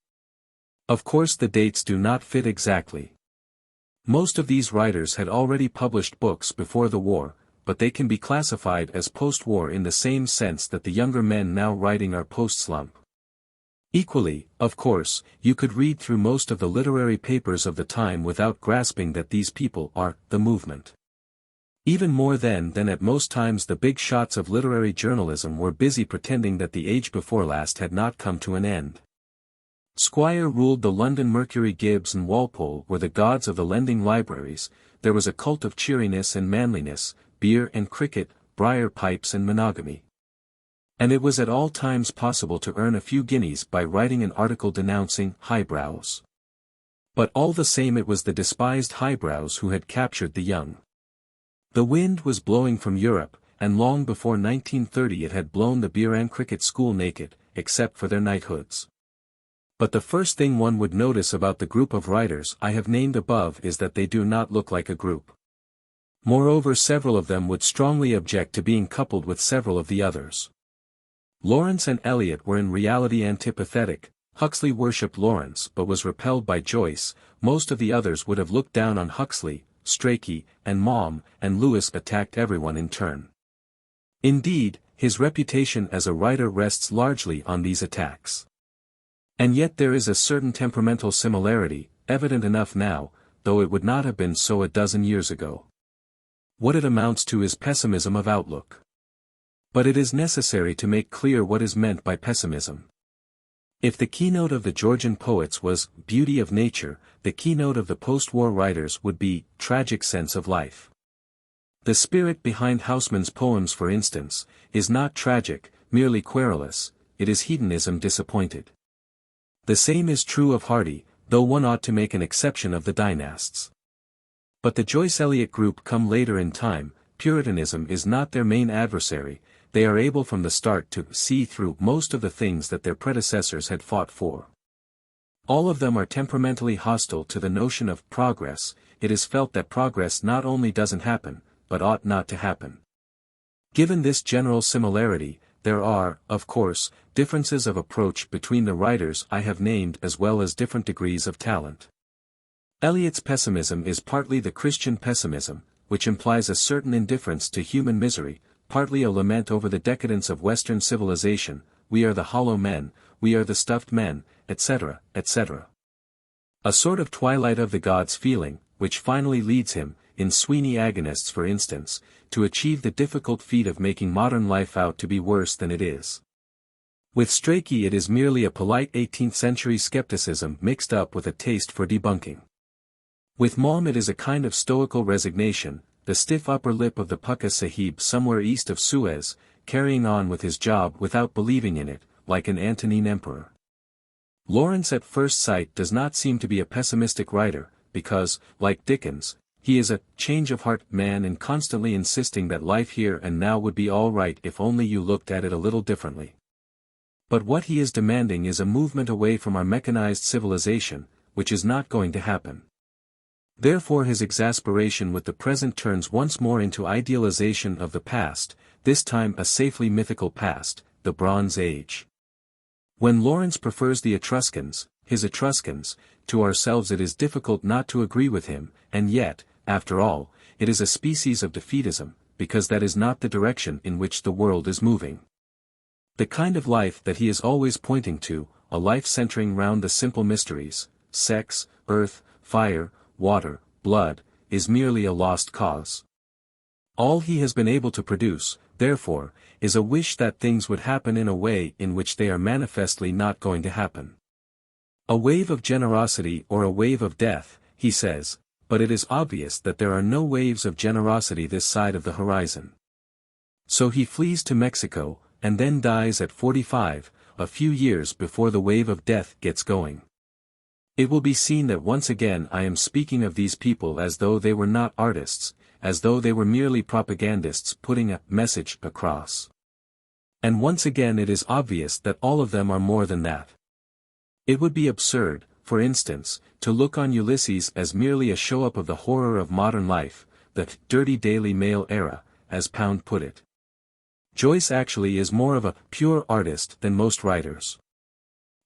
Of course the dates do not fit exactly. Most of these writers had already published books before the war, but they can be classified as post-war in the same sense that the younger men now writing are post-slump. Equally, of course, you could read through most of the literary papers of the time without grasping that these people are the movement. Even more then than at most times the big shots of literary journalism were busy pretending that the age before last had not come to an end. Squire ruled the London Mercury, Gibbs and Walpole were the gods of the lending libraries, there was a cult of cheeriness and manliness, beer and cricket, briar pipes and monogamy. And it was at all times possible to earn a few guineas by writing an article denouncing highbrows. But all the same it was the despised highbrows who had captured the young. The wind was blowing from Europe, and long before 1930 it had blown the beer and cricket school naked, except for their knighthoods. But the first thing one would notice about the group of writers I have named above is that they do not look like a group. Moreover, several of them would strongly object to being coupled with several of the others. Lawrence and Eliot were in reality antipathetic. Huxley worshipped Lawrence but was repelled by Joyce. Most of the others would have looked down on Huxley, Strachey, and Maugham, and Lewis attacked everyone in turn. Indeed, his reputation as a writer rests largely on these attacks. And yet there is a certain temperamental similarity, evident enough now, though it would not have been so a dozen years ago. What it amounts to is pessimism of outlook. But it is necessary to make clear what is meant by pessimism. If the keynote of the Georgian poets was beauty of nature, the keynote of the post-war writers would be tragic sense of life. The spirit behind Houseman's poems, for instance, is not tragic, merely querulous, it is hedonism disappointed. The same is true of Hardy, though one ought to make an exception of the dynasts. But the Joyce Eliot group come later in time. Puritanism is not their main adversary, they are able from the start to see through most of the things that their predecessors had fought for. All of them are temperamentally hostile to the notion of progress. It is felt that progress not only doesn't happen, but ought not to happen. Given this general similarity, there are, of course, differences of approach between the writers I have named as well as different degrees of talent. Eliot's pessimism is partly the Christian pessimism, which implies a certain indifference to human misery, partly a lament over the decadence of Western civilization, we are the hollow men, we are the stuffed men, etc., etc. A sort of twilight of the gods feeling, which finally leads him, in Sweeney Agonists for instance, to achieve the difficult feat of making modern life out to be worse than it is. With Strachey it is merely a polite 18th-century skepticism mixed up with a taste for debunking. With Maum it is a kind of stoical resignation, the stiff upper lip of the Pukka Sahib somewhere east of Suez, carrying on with his job without believing in it, like an Antonine emperor. Lawrence at first sight does not seem to be a pessimistic writer, because, like Dickens, he is a change-of-heart man and constantly insisting that life here and now would be all right if only you looked at it a little differently. But what he is demanding is a movement away from our mechanized civilization, which is not going to happen. Therefore his exasperation with the present turns once more into idealization of the past, this time a safely mythical past, the Bronze Age. When Lawrence prefers the Etruscans, his Etruscans, to ourselves it is difficult not to agree with him, and yet, after all, it is a species of defeatism, because that is not the direction in which the world is moving. The kind of life that he is always pointing to, a life centering round the simple mysteries, sex, earth, fire, water, blood, is merely a lost cause. All he has been able to produce, therefore, is a wish that things would happen in a way in which they are manifestly not going to happen. A wave of generosity or a wave of death, he says, but it is obvious that there are no waves of generosity this side of the horizon. So he flees to Mexico, and then dies at 45, a few years before the wave of death gets going. It will be seen that once again I am speaking of these people as though they were not artists, as though they were merely propagandists putting a message across. And once again it is obvious that all of them are more than that. It would be absurd, for instance, to look on Ulysses as merely a show-up of the horror of modern life, the dirty Daily Mail era, as Pound put it. Joyce actually is more of a pure artist than most writers.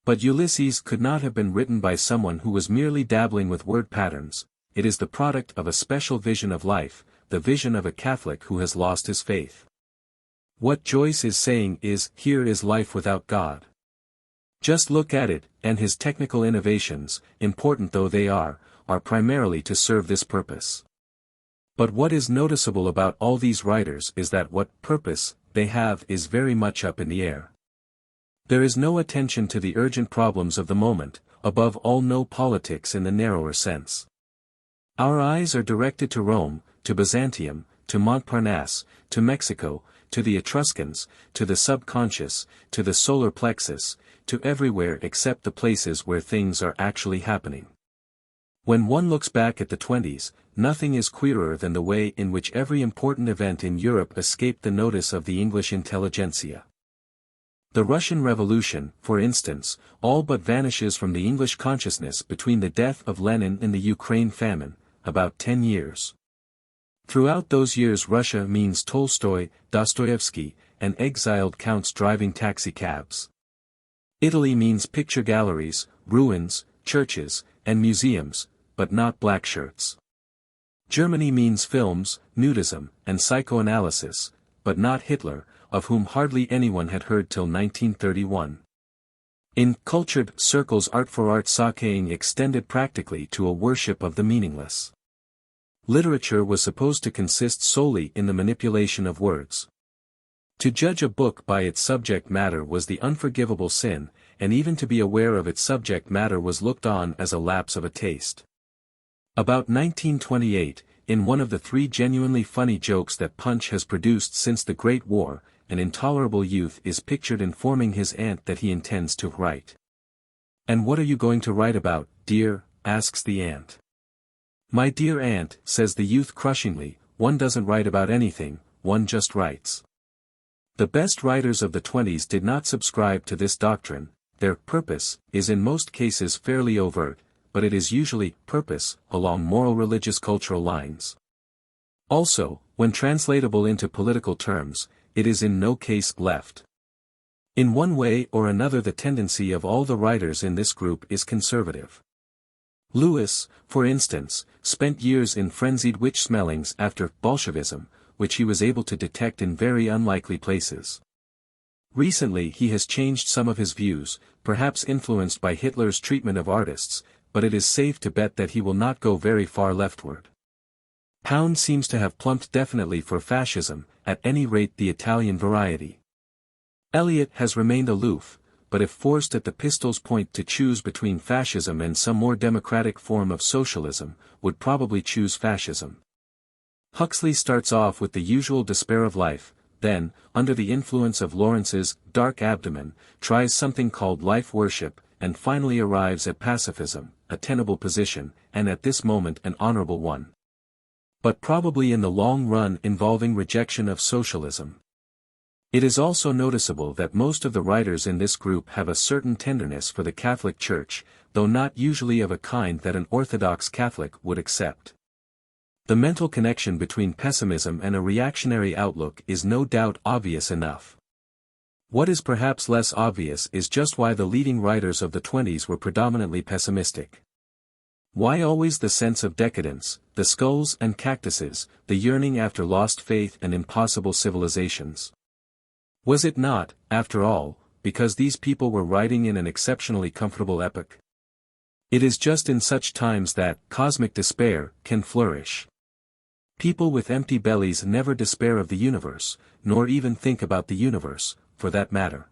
But Ulysses could not have been written by someone who was merely dabbling with word patterns, it is the product of a special vision of life, the vision of a Catholic who has lost his faith. What Joyce is saying is, here is life without God. Just look at it, and his technical innovations, important though they are primarily to serve this purpose. But what is noticeable about all these writers is that what purpose they have is very much up in the air. There is no attention to the urgent problems of the moment, above all no politics in the narrower sense. Our eyes are directed to Rome, to Byzantium, to Montparnasse, to Mexico, to the Etruscans, to the subconscious, to the solar plexus, to everywhere except the places where things are actually happening. When one looks back at the 20s, nothing is queerer than the way in which every important event in Europe escaped the notice of the English intelligentsia. The Russian Revolution, for instance, all but vanishes from the English consciousness between the death of Lenin and the Ukraine famine, about 10 years. Throughout those years Russia means Tolstoy, Dostoevsky, and exiled counts driving taxicabs. Italy means picture galleries, ruins, churches, and museums, but not black shirts. Germany means films, nudism, and psychoanalysis, but not Hitler, of whom hardly anyone had heard till 1931. In cultured circles art for art's sakeing extended practically to a worship of the meaningless. Literature was supposed to consist solely in the manipulation of words. To judge a book by its subject matter was the unforgivable sin, and even to be aware of its subject matter was looked on as a lapse of a taste. About 1928, in one of the 3 genuinely funny jokes that Punch has produced since the Great War, an intolerable youth is pictured informing his aunt that he intends to write. "And what are you going to write about, dear?" asks the aunt. "My dear aunt," says the youth crushingly, "one doesn't write about anything, one just writes." The best writers of the 20s did not subscribe to this doctrine, their purpose is in most cases fairly overt, but it is usually purpose along moral religious cultural lines. Also, when translatable into political terms, it is in no case left. In one way or another the tendency of all the writers in this group is conservative. Lewis, for instance, spent years in frenzied witch-smellings after Bolshevism, which he was able to detect in very unlikely places. Recently he has changed some of his views, perhaps influenced by Hitler's treatment of artists, but it is safe to bet that he will not go very far leftward. Pound seems to have plumped definitely for fascism, at any rate the Italian variety. Eliot has remained aloof, but if forced at the pistol's point to choose between fascism and some more democratic form of socialism, would probably choose fascism. Huxley starts off with the usual despair of life, then, under the influence of Lawrence's dark abdomen, tries something called life worship, and finally arrives at pacifism, a tenable position, and at this moment an honorable one. But probably in the long run involving rejection of socialism. It is also noticeable that most of the writers in this group have a certain tenderness for the Catholic Church, though not usually of a kind that an Orthodox Catholic would accept. The mental connection between pessimism and a reactionary outlook is no doubt obvious enough. What is perhaps less obvious is just why the leading writers of the 20s were predominantly pessimistic. Why always the sense of decadence, the skulls and cactuses, the yearning after lost faith and impossible civilizations? Was it not, after all, because these people were writing in an exceptionally comfortable epoch? It is just in such times that cosmic despair can flourish. People with empty bellies never despair of the universe, nor even think about the universe, for that matter.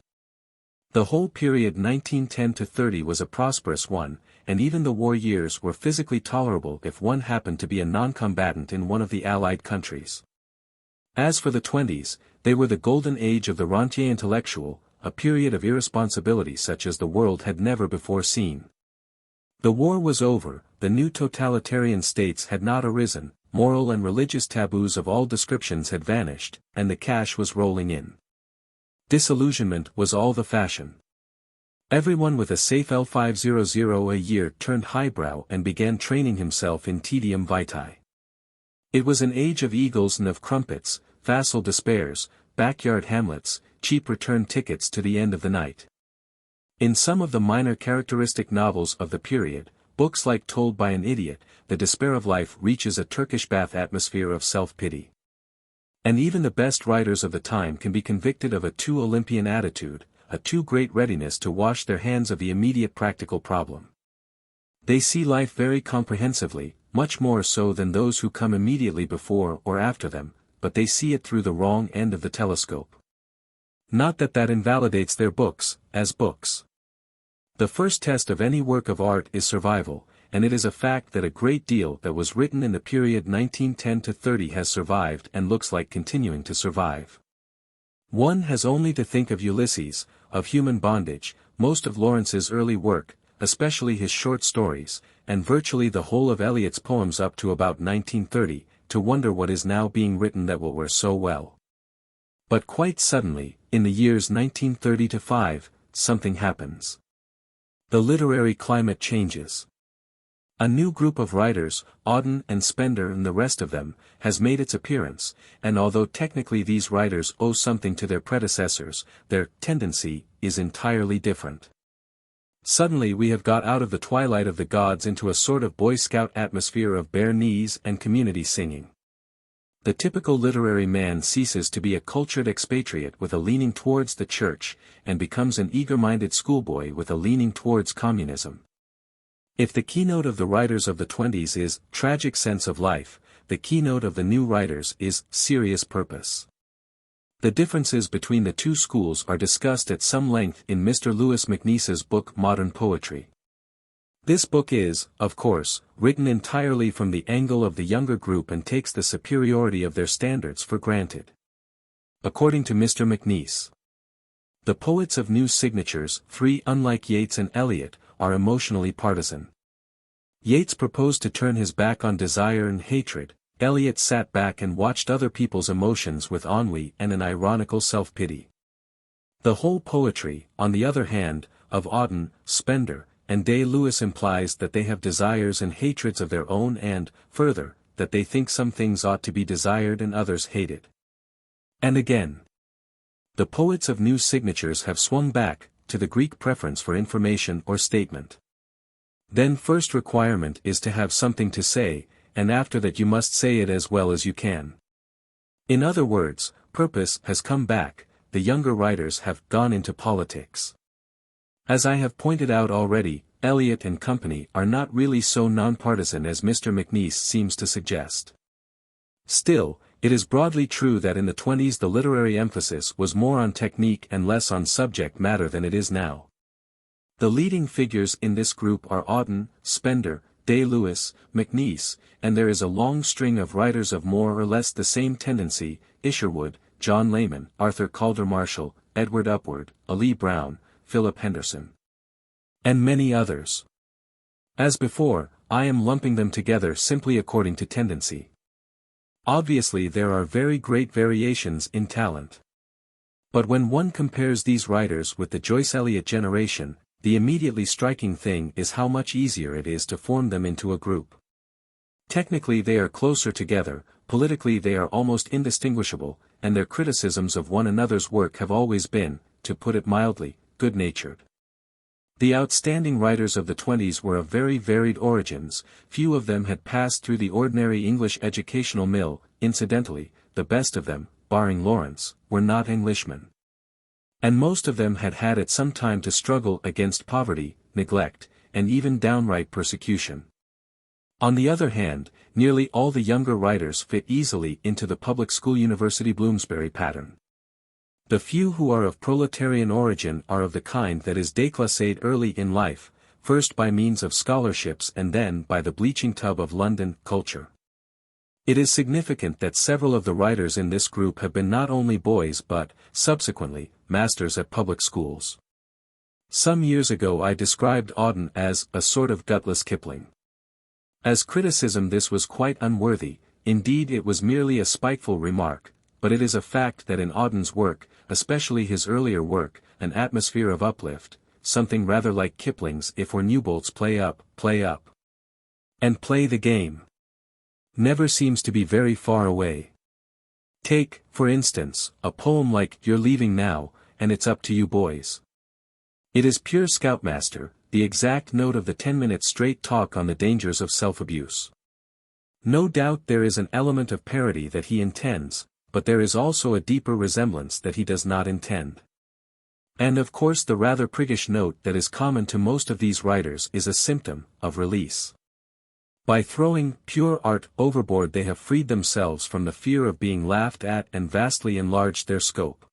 The whole period 1910 to 30 was a prosperous one, and even the war years were physically tolerable if one happened to be a non-combatant in one of the Allied countries. As for the 20s, they were the golden age of the rentier intellectual, a period of irresponsibility such as the world had never before seen. The war was over, the new totalitarian states had not arisen, moral and religious taboos of all descriptions had vanished, and the cash was rolling in. Disillusionment was all the fashion. Everyone with a safe L500 a year turned highbrow and began training himself in tedium vitae. It was an age of eagles and of crumpets, facile despairs, backyard hamlets, cheap return tickets to the end of the night. In some of the minor characteristic novels of the period, books like Told by an Idiot, the despair of life reaches a Turkish bath atmosphere of self-pity. And even the best writers of the time can be convicted of a too Olympian attitude, a too great readiness to wash their hands of the immediate practical problem. They see life very comprehensively, much more so than those who come immediately before or after them, but they see it through the wrong end of the telescope. Not that that invalidates their books, as books. The first test of any work of art is survival, and it is a fact that a great deal that was written in the period 1910 to 30 has survived and looks like continuing to survive. One has only to think of Ulysses, of Human Bondage, most of Lawrence's early work, especially his short stories, and virtually the whole of Eliot's poems up to about 1930, to wonder what is now being written that will wear so well. But quite suddenly, in the years 1930 to 5, something happens. The literary climate changes. A new group of writers, Auden and Spender and the rest of them, has made its appearance, and although technically these writers owe something to their predecessors, their tendency is entirely different. Suddenly we have got out of the twilight of the gods into a sort of Boy Scout atmosphere of bare knees and community singing. The typical literary man ceases to be a cultured expatriate with a leaning towards the church, and becomes an eager-minded schoolboy with a leaning towards communism. If the keynote of the writers of the 20s is tragic sense of life, the keynote of the new writers is serious purpose. The differences between the two schools are discussed at some length in Mr. Lewis MacNeice's book Modern Poetry. This book is, of course, written entirely from the angle of the younger group and takes the superiority of their standards for granted. According to Mr. MacNeice, the poets of new signatures, free unlike Yeats and Eliot, are emotionally partisan. Yeats proposed to turn his back on desire and hatred, Eliot sat back and watched other people's emotions with ennui and an ironical self-pity. The whole poetry, on the other hand, of Auden, Spender, and Day-Lewis implies that they have desires and hatreds of their own and, further, that they think some things ought to be desired and others hated. And again, the poets of new signatures have swung back to the Greek preference for information or statement. Then first requirement is to have something to say, and after that you must say it as well as you can. In other words, purpose has come back, the younger writers have gone into politics. As I have pointed out already, Eliot and company are not really so nonpartisan as Mr. McNeice seems to suggest. Still, it is broadly true that in the 20s the literary emphasis was more on technique and less on subject matter than it is now. The leading figures in this group are Auden, Spender, Day-Lewis, McNeice, and there is a long string of writers of more or less the same tendency: Isherwood, John Layman, Arthur Calder Marshall, Edward Upward, Ali Brown, Philip Henderson, and many others. As before, I am lumping them together simply according to tendency. Obviously there are very great variations in talent. But when one compares these writers with the Joyce Eliot generation, the immediately striking thing is how much easier it is to form them into a group. Technically they are closer together, politically they are almost indistinguishable, and their criticisms of one another's work have always been, to put it mildly, good-natured. The outstanding writers of the 20s were of very varied origins, few of them had passed through the ordinary English educational mill. Incidentally, the best of them, barring Lawrence, were not Englishmen. And most of them had had at some time to struggle against poverty, neglect, and even downright persecution. On the other hand, nearly all the younger writers fit easily into the public school University Bloomsbury pattern. The few who are of proletarian origin are of the kind that is déclassé early in life, first by means of scholarships and then by the bleaching tub of London culture. It is significant that several of the writers in this group have been not only boys but, subsequently, masters at public schools. Some years ago I described Auden as a sort of gutless Kipling. As criticism this was quite unworthy, indeed it was merely a spiteful remark, but it is a fact that in Auden's work, especially his earlier work, an atmosphere of uplift, something rather like Kipling's "If or Newbolt's play up, and play the game," never seems to be very far away. Take, for instance, a poem like "You're Leaving Now, and It's Up to You Boys." It is pure scoutmaster, the exact note of the 10-minute straight talk on the dangers of self-abuse. No doubt there is an element of parody that he intends, but there is also a deeper resemblance that he does not intend. And of course the rather priggish note that is common to most of these writers is a symptom of release. By throwing pure art overboard they have freed themselves from the fear of being laughed at and vastly enlarged their scope.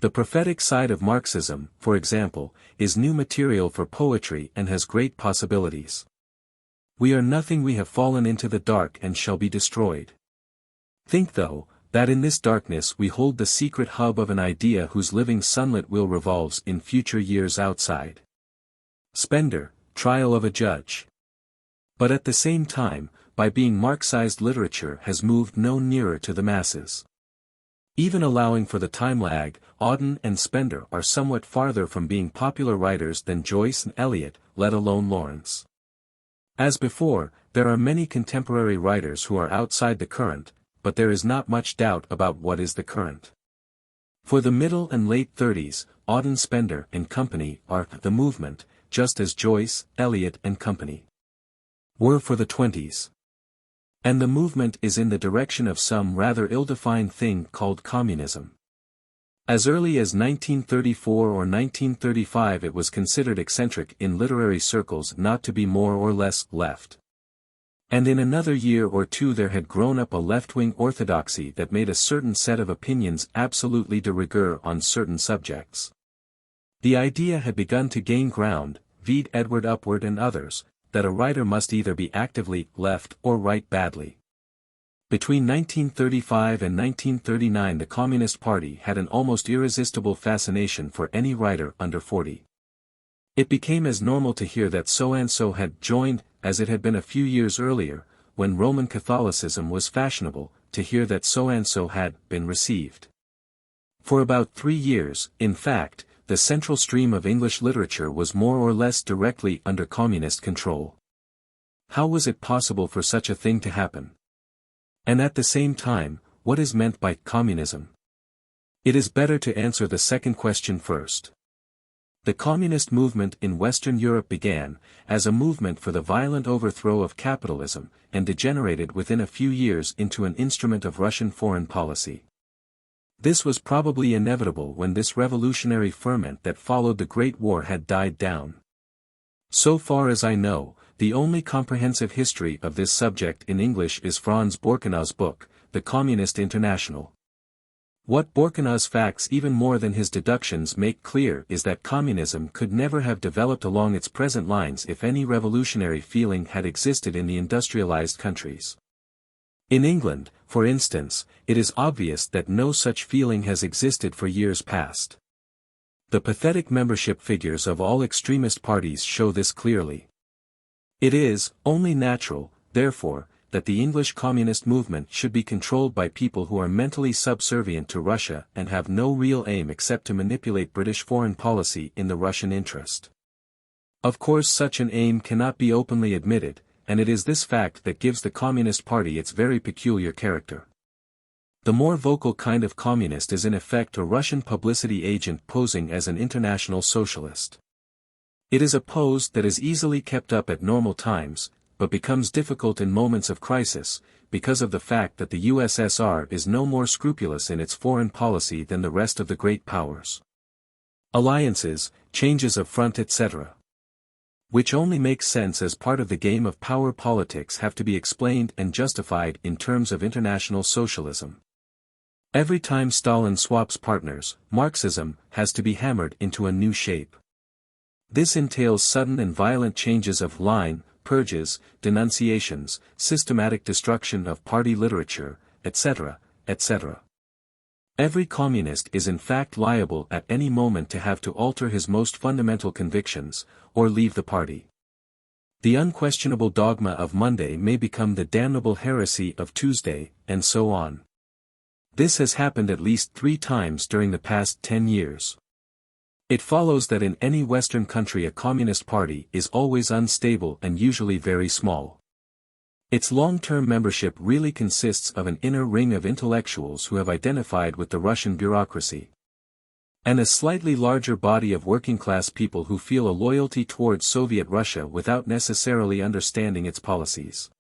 The prophetic side of Marxism, for example, is new material for poetry and has great possibilities. We are nothing, we have fallen into the dark and shall be destroyed. Think though, that in this darkness we hold the secret hub of an idea whose living sunlit will revolves in future years outside. Spender, Trial of a Judge. But at the same time, by being Marxized literature has moved no nearer to the masses. Even allowing for the time lag, Auden and Spender are somewhat farther from being popular writers than Joyce and Eliot, let alone Lawrence. As before, there are many contemporary writers who are outside the current, but there is not much doubt about what is the current. For the middle and late 30s, Auden, Spender and company are the movement, just as Joyce, Eliot and company were for the 20s. And the movement is in the direction of some rather ill-defined thing called communism. As early as 1934 or 1935 it was considered eccentric in literary circles not to be more or less left. And in another year or two there had grown up a left-wing orthodoxy that made a certain set of opinions absolutely de rigueur on certain subjects. The idea had begun to gain ground, vide Edward Upward and others, that a writer must either be actively left or write badly. Between 1935 and 1939 the Communist Party had an almost irresistible fascination for any writer under 40. It became as normal to hear that so-and-so had joined, as it had been a few years earlier, when Roman Catholicism was fashionable, to hear that so-and-so had been received. For about 3 years, in fact, the central stream of English literature was more or less directly under communist control. How was it possible for such a thing to happen? And at the same time, what is meant by communism? It is better to answer the second question first. The communist movement in Western Europe began as a movement for the violent overthrow of capitalism, and degenerated within a few years into an instrument of Russian foreign policy. This was probably inevitable when this revolutionary ferment that followed the Great War had died down. So far as I know, the only comprehensive history of this subject in English is Franz Borkenau's book, The Communist International. What Borkenau's facts even more than his deductions make clear is that communism could never have developed along its present lines if any revolutionary feeling had existed in the industrialized countries. In England, for instance, it is obvious that no such feeling has existed for years past. The pathetic membership figures of all extremist parties show this clearly. It is only natural, therefore, that the English communist movement should be controlled by people who are mentally subservient to Russia and have no real aim except to manipulate British foreign policy in the Russian interest. Of course, such an aim cannot be openly admitted, and it is this fact that gives the Communist Party its very peculiar character. The more vocal kind of communist is in effect a Russian publicity agent posing as an international socialist. It is a pose that is easily kept up at normal times, but becomes difficult in moments of crisis, because of the fact that the USSR is no more scrupulous in its foreign policy than the rest of the great powers. Alliances, changes of front etc., which only make sense as part of the game of power politics, have to be explained and justified in terms of international socialism. Every time Stalin swaps partners, Marxism has to be hammered into a new shape. This entails sudden and violent changes of line, purges, denunciations, systematic destruction of party literature, etc., etc. Every communist is in fact liable at any moment to have to alter his most fundamental convictions, or leave the party. The unquestionable dogma of Monday may become the damnable heresy of Tuesday, and so on. This has happened at least 3 times during the past 10 years. It follows that in any Western country a communist party is always unstable and usually very small. Its long-term membership really consists of an inner ring of intellectuals who have identified with the Russian bureaucracy, and a slightly larger body of working-class people who feel a loyalty towards Soviet Russia without necessarily understanding its policies.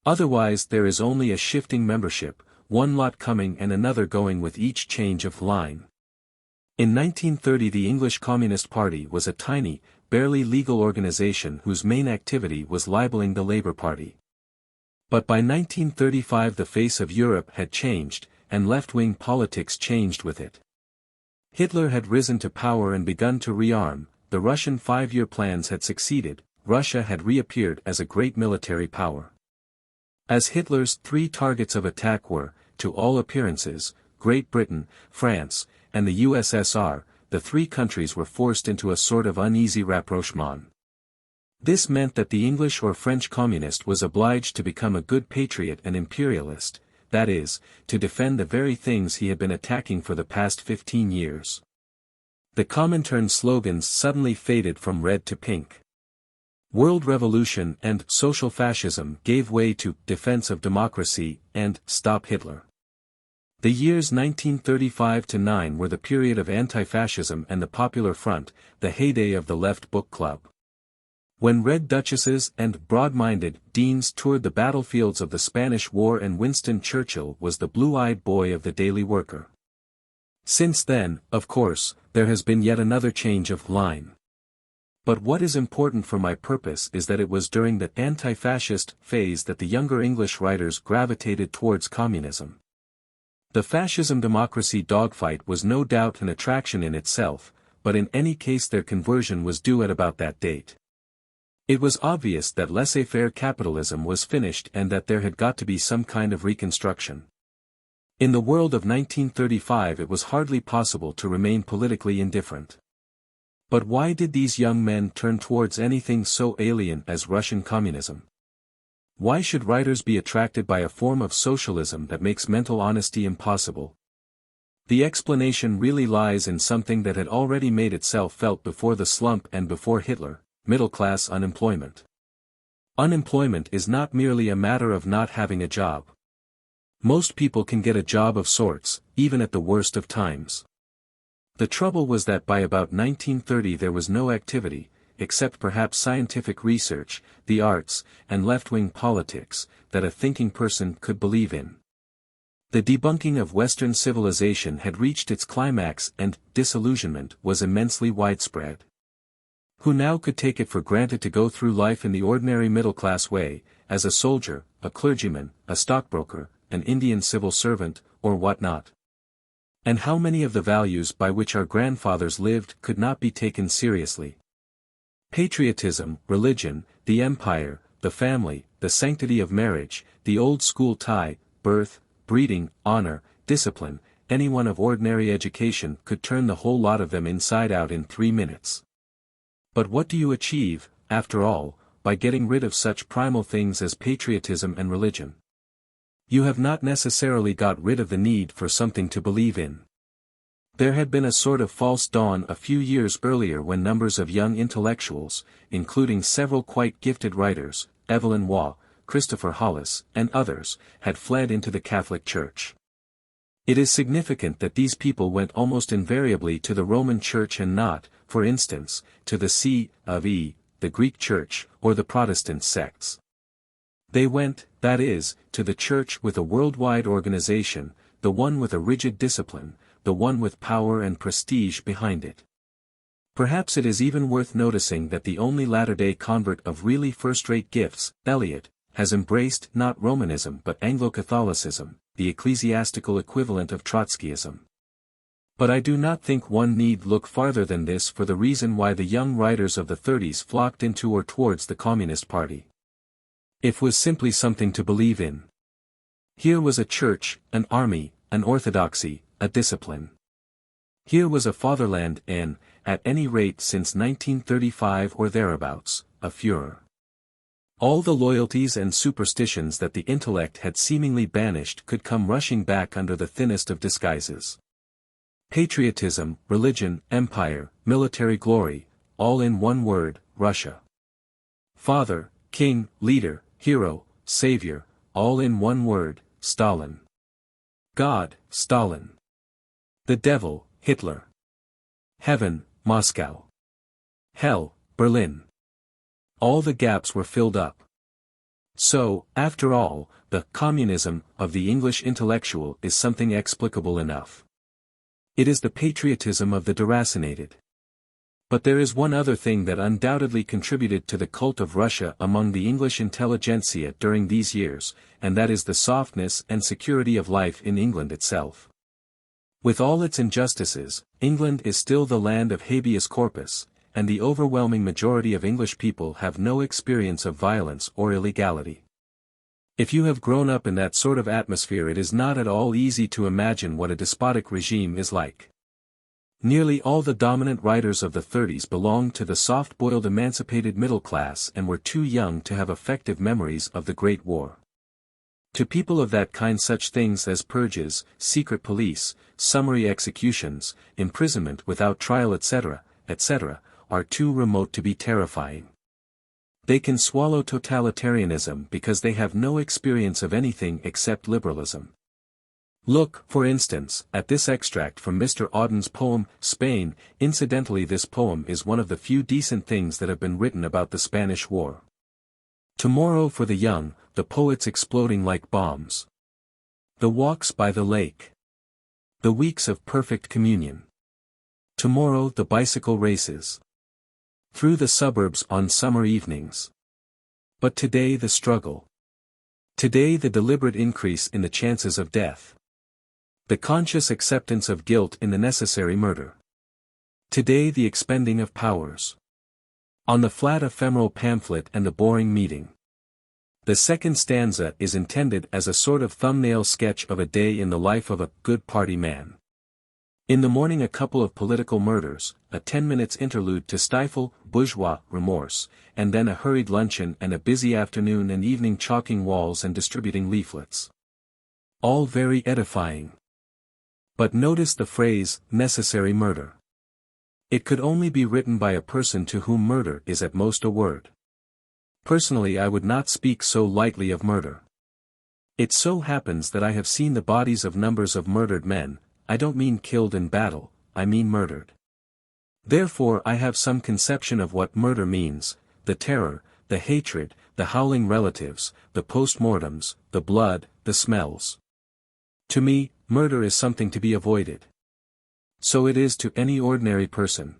Otherwise there is only a shifting membership, one lot coming and another going with each change of line. In 1930 the English Communist Party was a tiny, barely legal organization whose main activity was libeling the Labour Party. But by 1935 the face of Europe had changed, and left-wing politics changed with it. Hitler had risen to power and begun to rearm, the Russian 5-year plans had succeeded, Russia had reappeared as a great military power. As Hitler's 3 targets of attack were, to all appearances, Great Britain, France, and the USSR, the 3 countries were forced into a sort of uneasy rapprochement. This meant that the English or French communist was obliged to become a good patriot and imperialist, that is, to defend the very things he had been attacking for the past 15 years. The Comintern slogans suddenly faded from red to pink. World Revolution and Social Fascism gave way to Defense of Democracy and Stop Hitler. The years 1935 to 9 were the period of anti-fascism and the Popular Front, the heyday of the Left Book Club. When red duchesses and broad-minded deans toured the battlefields of the Spanish War and Winston Churchill was the blue-eyed boy of the Daily Worker. Since then, of course, there has been yet another change of line. But what is important for my purpose is that it was during the anti-fascist phase that the younger English writers gravitated towards communism. The fascism-democracy dogfight was no doubt an attraction in itself, but in any case their conversion was due at about that date. It was obvious that laissez-faire capitalism was finished and that there had got to be some kind of reconstruction. In the world of 1935 it was hardly possible to remain politically indifferent. But why did these young men turn towards anything so alien as Russian communism? Why should writers be attracted by a form of socialism that makes mental honesty impossible? The explanation really lies in something that had already made itself felt before the slump and before Hitler: middle-class unemployment. Unemployment is not merely a matter of not having a job. Most people can get a job of sorts, even at the worst of times. The trouble was that by about 1930 there was no activity, except perhaps scientific research, the arts, and left-wing politics, that a thinking person could believe in. The debunking of Western civilization had reached its climax and disillusionment was immensely widespread. Who now could take it for granted to go through life in the ordinary middle-class way, as a soldier, a clergyman, a stockbroker, an Indian civil servant, or what not? And how many of the values by which our grandfathers lived could not be taken seriously? Patriotism, religion, the empire, the family, the sanctity of marriage, the old-school tie, birth, breeding, honor, discipline, anyone of ordinary education could turn the whole lot of them inside out in 3 minutes. But what do you achieve, after all, by getting rid of such primal things as patriotism and religion? You have not necessarily got rid of the need for something to believe in. There had been a sort of false dawn a few years earlier when numbers of young intellectuals, including several quite gifted writers, Evelyn Waugh, Christopher Hollis, and others, had fled into the Catholic Church. It is significant that these people went almost invariably to the Roman Church and not, for instance, to the C. of E., the Greek Church, or the Protestant sects. They went, that is, to the Church with a worldwide organization, the one with a rigid discipline, the one with power and prestige behind it. Perhaps it is even worth noticing that the only latter-day convert of really first-rate gifts, Eliot, has embraced not Romanism but Anglo-Catholicism, the ecclesiastical equivalent of Trotskyism. But I do not think one need look farther than this for the reason why the young writers of the 30s flocked into or towards the Communist Party. It was simply something to believe in. Here was a church, an army, an orthodoxy, a discipline. Here was a fatherland and, at any rate since 1935 or thereabouts, a Führer. All the loyalties and superstitions that the intellect had seemingly banished could come rushing back under the thinnest of disguises. Patriotism, religion, empire, military glory, all in one word, Russia. Father, king, leader, hero, savior, all in one word, Stalin. God, Stalin. The devil, Hitler. Heaven, Moscow. Hell, Berlin. All the gaps were filled up. So, after all, the communism of the English intellectual is something explicable enough. It is the patriotism of the deracinated. But there is one other thing that undoubtedly contributed to the cult of Russia among the English intelligentsia during these years, and that is the softness and security of life in England itself. With all its injustices, England is still the land of habeas corpus, and the overwhelming majority of English people have no experience of violence or illegality. If you have grown up in that sort of atmosphere, it is not at all easy to imagine what a despotic regime is like. Nearly all the dominant writers of the 30s belonged to the soft-boiled emancipated middle class and were too young to have effective memories of the Great War. To people of that kind such things as purges, secret police, summary executions, imprisonment without trial etc., are too remote to be terrifying. They can swallow totalitarianism because they have no experience of anything except liberalism. Look, for instance, at this extract from Mr. Auden's poem, Spain. Incidentally, this poem is one of the few decent things that have been written about the Spanish War. Tomorrow for the young, the poets exploding like bombs. The walks by the lake. The weeks of perfect communion. Tomorrow the bicycle races. Through the suburbs on summer evenings. But today the struggle. Today the deliberate increase in the chances of death. The conscious acceptance of guilt in the necessary murder. Today the expending of powers. On the flat ephemeral pamphlet and the boring meeting. The second stanza is intended as a sort of thumbnail sketch of a day in the life of a good party man. In the morning a couple of political murders, a 10 minutes interlude to stifle bourgeois remorse, and then a hurried luncheon and a busy afternoon and evening chalking walls and distributing leaflets. All very edifying. But notice the phrase, necessary murder. It could only be written by a person to whom murder is at most a word. Personally, I would not speak so lightly of murder. It so happens that I have seen the bodies of numbers of murdered men. I don't mean killed in battle, I mean murdered. Therefore I have some conception of what murder means, the terror, the hatred, the howling relatives, the post-mortems, the blood, the smells. To me, murder is something to be avoided. So it is to any ordinary person.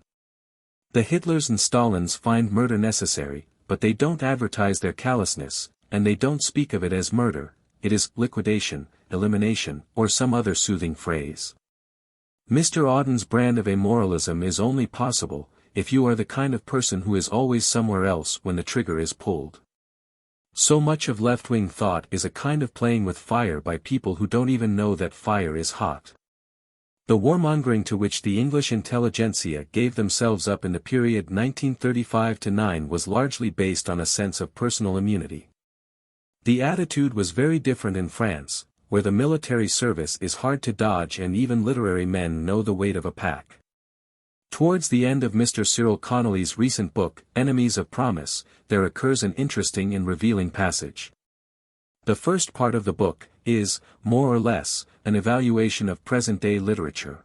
The Hitlers and Stalins find murder necessary, but they don't advertise their callousness, and they don't speak of it as murder. It is liquidation, elimination, or some other soothing phrase. Mr. Auden's brand of amoralism is only possible if you are the kind of person who is always somewhere else when the trigger is pulled. So much of left-wing thought is a kind of playing with fire by people who don't even know that fire is hot. The warmongering to which the English intelligentsia gave themselves up in the period 1935–9 was largely based on a sense of personal immunity. The attitude was very different in France, where the military service is hard to dodge and even literary men know the weight of a pack. Towards the end of Mr. Cyril Connolly's recent book, Enemies of Promise, there occurs an interesting and revealing passage. The first part of the book is, more or less, an evaluation of present-day literature.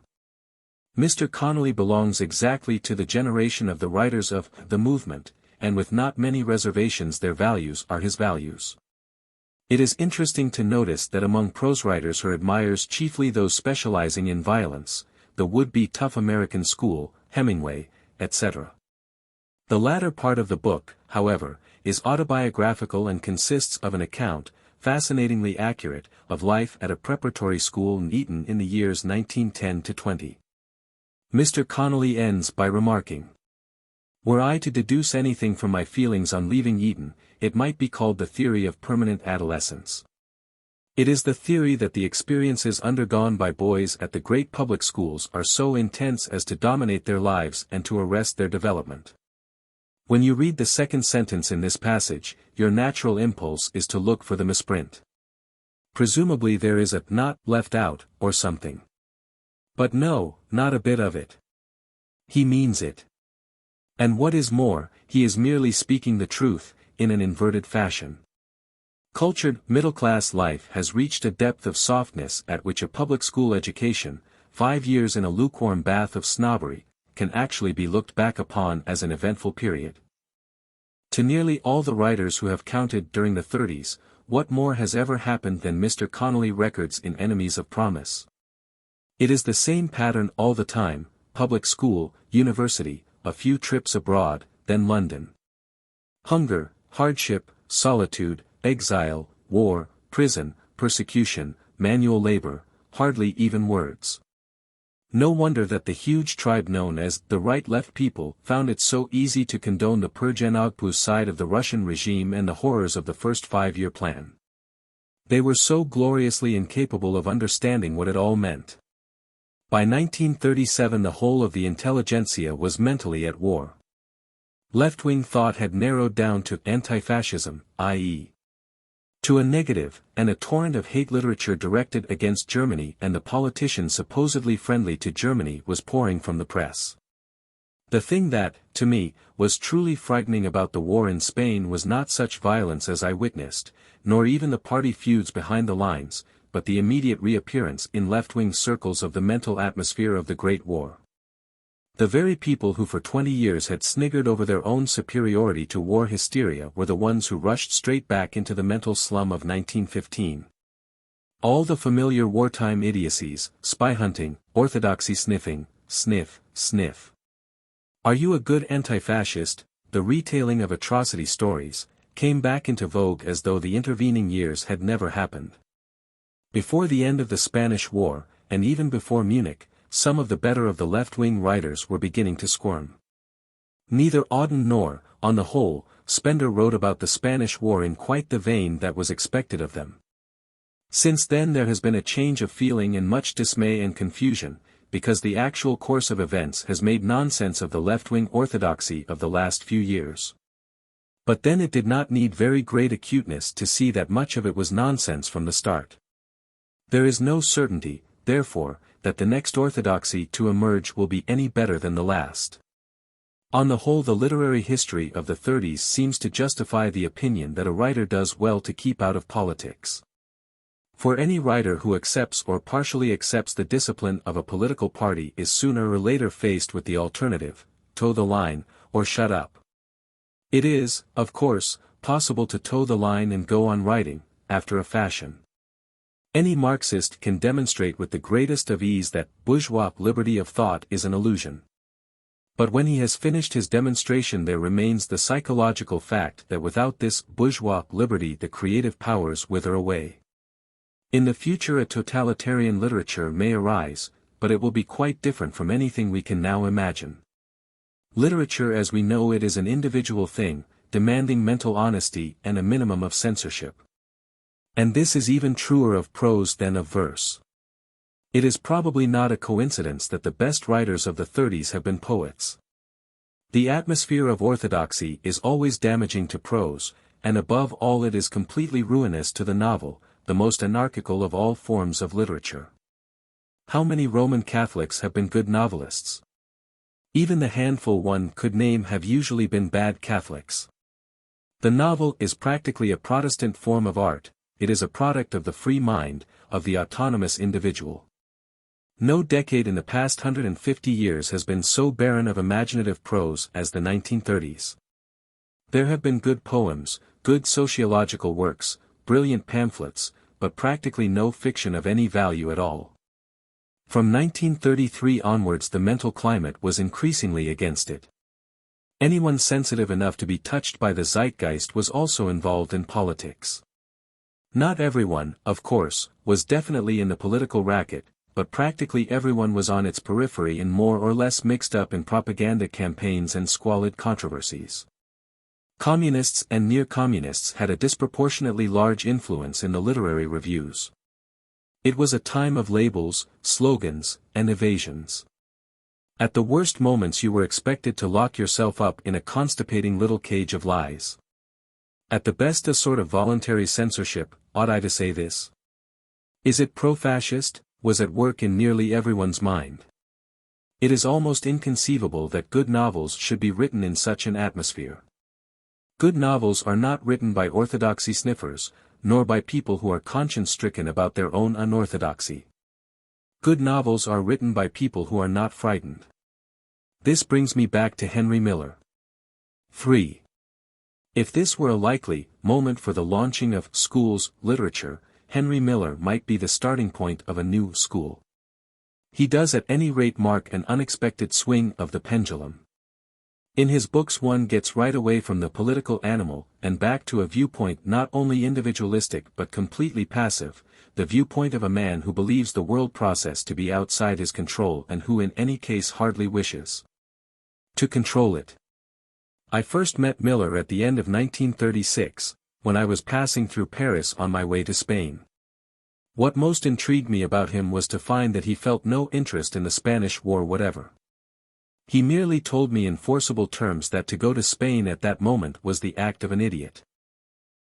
Mr. Connolly belongs exactly to the generation of the writers of the movement, and with not many reservations their values are his values. It is interesting to notice that among prose writers he admires chiefly those specializing in violence, the would-be tough American school, Hemingway, etc. The latter part of the book, however, is autobiographical and consists of an account, fascinatingly accurate, of life at a preparatory school in Eton in the years 1910–20. Mr. Connolly ends by remarking, "Were I to deduce anything from my feelings on leaving Eton, it might be called the theory of permanent adolescence. It is the theory that the experiences undergone by boys at the great public schools are so intense as to dominate their lives and to arrest their development." When you read the second sentence in this passage, your natural impulse is to look for the misprint. Presumably there is a "not left out" or something. But no, not a bit of it. He means it. And what is more, he is merely speaking the truth, in an inverted fashion. Cultured, middle-class life has reached a depth of softness at which a public school education, 5 years in a lukewarm bath of snobbery, can actually be looked back upon as an eventful period. To nearly all the writers who have counted during the 30s, what more has ever happened than Mr. Connolly records in Enemies of Promise? It is the same pattern all the time: public school, university, a few trips abroad, then London. Hunger, hardship, solitude, exile, war, prison, persecution, manual labor, hardly even words. No wonder that the huge tribe known as the right-left people found it so easy to condone the Pergenogpus side of the Russian regime and the horrors of the first 5-year plan. They were so gloriously incapable of understanding what it all meant. By 1937 the whole of the intelligentsia was mentally at war. Left-wing thought had narrowed down to anti-fascism, i.e. to a negative, and a torrent of hate literature directed against Germany and the politicians supposedly friendly to Germany was pouring from the press. The thing that, to me, was truly frightening about the war in Spain was not such violence as I witnessed, nor even the party feuds behind the lines, but the immediate reappearance in left-wing circles of the mental atmosphere of the Great War. The very people who for 20 years had sniggered over their own superiority to war hysteria were the ones who rushed straight back into the mental slum of 1915. All the familiar wartime idiocies, spy hunting, orthodoxy sniffing, sniff, sniff. Are you a good anti-fascist? The retailing of atrocity stories came back into vogue as though the intervening years had never happened. Before the end of the Spanish War, and even before Munich, some of the better of the left-wing writers were beginning to squirm. Neither Auden nor, on the whole, Spender wrote about the Spanish War in quite the vein that was expected of them. Since then there has been a change of feeling and much dismay and confusion, because the actual course of events has made nonsense of the left-wing orthodoxy of the last few years. But then it did not need very great acuteness to see that much of it was nonsense from the start. There is no certainty, therefore, that the next orthodoxy to emerge will be any better than the last. On the whole, the literary history of the 30s seems to justify the opinion that a writer does well to keep out of politics. For any writer who accepts or partially accepts the discipline of a political party is sooner or later faced with the alternative: toe the line, or shut up. It is, of course, possible to toe the line and go on writing, after a fashion. Any Marxist can demonstrate with the greatest of ease that bourgeois liberty of thought is an illusion. But when he has finished his demonstration, there remains the psychological fact that without this bourgeois liberty the creative powers wither away. In the future a totalitarian literature may arise, but it will be quite different from anything we can now imagine. Literature as we know it is an individual thing, demanding mental honesty and a minimum of censorship. And this is even truer of prose than of verse. It is probably not a coincidence that the best writers of the 30s have been poets. The atmosphere of orthodoxy is always damaging to prose, and above all it is completely ruinous to the novel, the most anarchical of all forms of literature. How many Roman Catholics have been good novelists? Even the handful one could name have usually been bad Catholics. The novel is practically a Protestant form of art. It is a product of the free mind, of the autonomous individual. No decade in the past 150 years has been so barren of imaginative prose as the 1930s. There have been good poems, good sociological works, brilliant pamphlets, but practically no fiction of any value at all. From 1933 onwards the mental climate was increasingly against it. Anyone sensitive enough to be touched by the zeitgeist was also involved in politics. Not everyone, of course, was definitely in the political racket, but practically everyone was on its periphery and more or less mixed up in propaganda campaigns and squalid controversies. Communists and near-communists had a disproportionately large influence in the literary reviews. It was a time of labels, slogans, and evasions. At the worst moments you were expected to lock yourself up in a constipating little cage of lies. At the best a sort of voluntary censorship, ought I to say this? Is it pro-fascist? Was at work in nearly everyone's mind. It is almost inconceivable that good novels should be written in such an atmosphere. Good novels are not written by orthodoxy sniffers, nor by people who are conscience-stricken about their own unorthodoxy. Good novels are written by people who are not frightened. This brings me back to Henry Miller. 3. If this were a likely moment for the launching of schools literature, Henry Miller might be the starting point of a new school. He does at any rate mark an unexpected swing of the pendulum. In his books one gets right away from the political animal and back to a viewpoint not only individualistic but completely passive, the viewpoint of a man who believes the world process to be outside his control and who in any case hardly wishes to control it. I first met Miller at the end of 1936, when I was passing through Paris on my way to Spain. What most intrigued me about him was to find that he felt no interest in the Spanish War whatever. He merely told me in forcible terms that to go to Spain at that moment was the act of an idiot.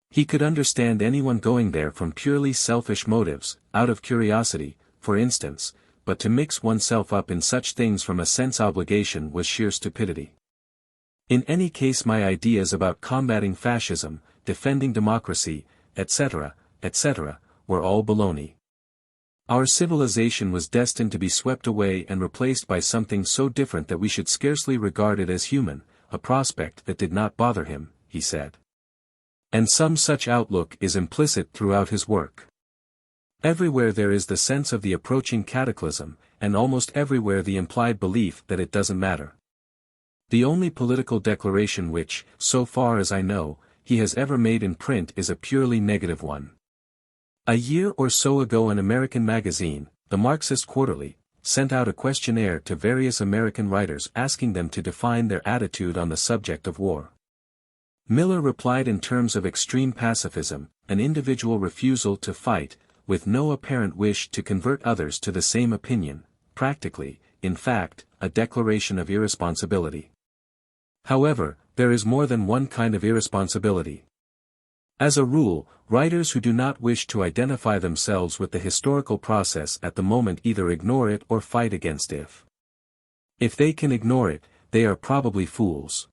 He could understand anyone going there from purely selfish motives, out of curiosity, for instance, but to mix oneself up in such things from a sense obligation was sheer stupidity. In any case my ideas about combating fascism, defending democracy, etc., were all baloney. Our civilization was destined to be swept away and replaced by something so different that we should scarcely regard it as human, a prospect that did not bother him, he said. And some such outlook is implicit throughout his work. Everywhere there is the sense of the approaching cataclysm, and almost everywhere the implied belief that it doesn't matter. The only political declaration which, so far as I know, he has ever made in print is a purely negative one. A year or so ago an American magazine, the Marxist Quarterly, sent out a questionnaire to various American writers asking them to define their attitude on the subject of war. Miller replied in terms of extreme pacifism, an individual refusal to fight, with no apparent wish to convert others to the same opinion, practically, in fact, a declaration of irresponsibility. However, there is more than one kind of irresponsibility. As a rule, writers who do not wish to identify themselves with the historical process at the moment either ignore it or fight against it. If they can ignore it, they are probably fools.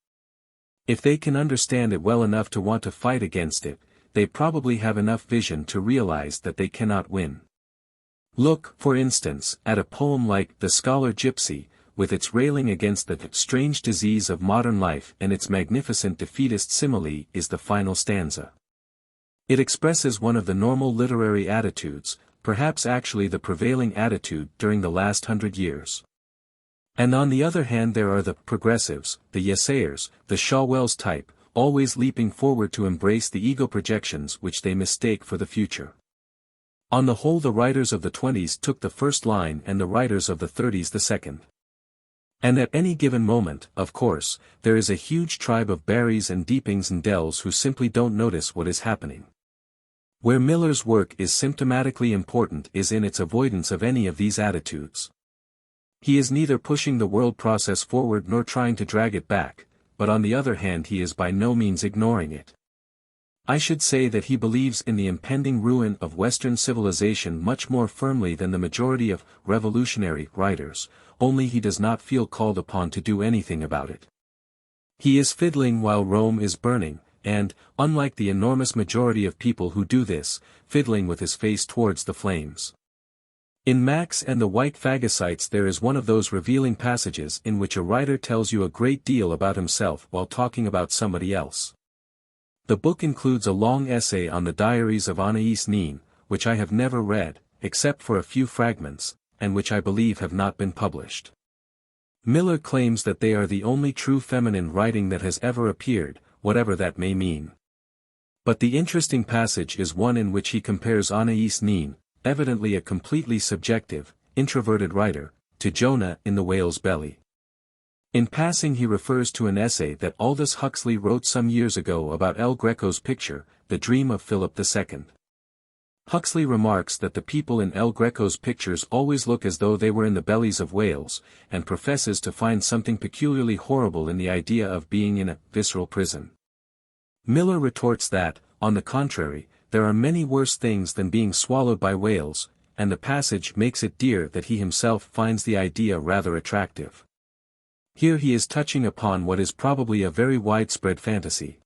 If they can understand it well enough to want to fight against it, they probably have enough vision to realize that they cannot win. Look, for instance, at a poem like The Scholar Gypsy, with its railing against the strange disease of modern life, and its magnificent defeatist simile is the final stanza. It expresses one of the normal literary attitudes, perhaps actually the prevailing attitude during the last 100 years. And on the other hand there are the progressives, the yesayers, the Shawwells type, always leaping forward to embrace the ego projections which they mistake for the future. On the whole, the writers of the 20s took the first line and the writers of the 30s the second. And at any given moment, of course, there is a huge tribe of Barrys and Deepings and Dells who simply don't notice what is happening. Where Miller's work is symptomatically important is in its avoidance of any of these attitudes. He is neither pushing the world process forward nor trying to drag it back, but on the other hand he is by no means ignoring it. I should say that he believes in the impending ruin of Western civilization much more firmly than the majority of revolutionary writers, only he does not feel called upon to do anything about it. He is fiddling while Rome is burning, and, unlike the enormous majority of people who do this, fiddling with his face towards the flames. In Max and the White Phagocytes there is one of those revealing passages in which a writer tells you a great deal about himself while talking about somebody else. The book includes a long essay on the diaries of Anais Nin, which I have never read, except for a few fragments, and which I believe have not been published. Miller claims that they are the only true feminine writing that has ever appeared, whatever that may mean. But the interesting passage is one in which he compares Anais Nin, evidently a completely subjective, introverted writer, to Jonah in the whale's belly. In passing he refers to an essay that Aldous Huxley wrote some years ago about El Greco's picture, The Dream of Philip II. Huxley remarks that the people in El Greco's pictures always look as though they were in the bellies of whales, and professes to find something peculiarly horrible in the idea of being in a visceral prison. Miller retorts that, on the contrary, there are many worse things than being swallowed by whales, and the passage makes it dear that he himself finds the idea rather attractive. Here he is touching upon what is probably a very widespread fantasy.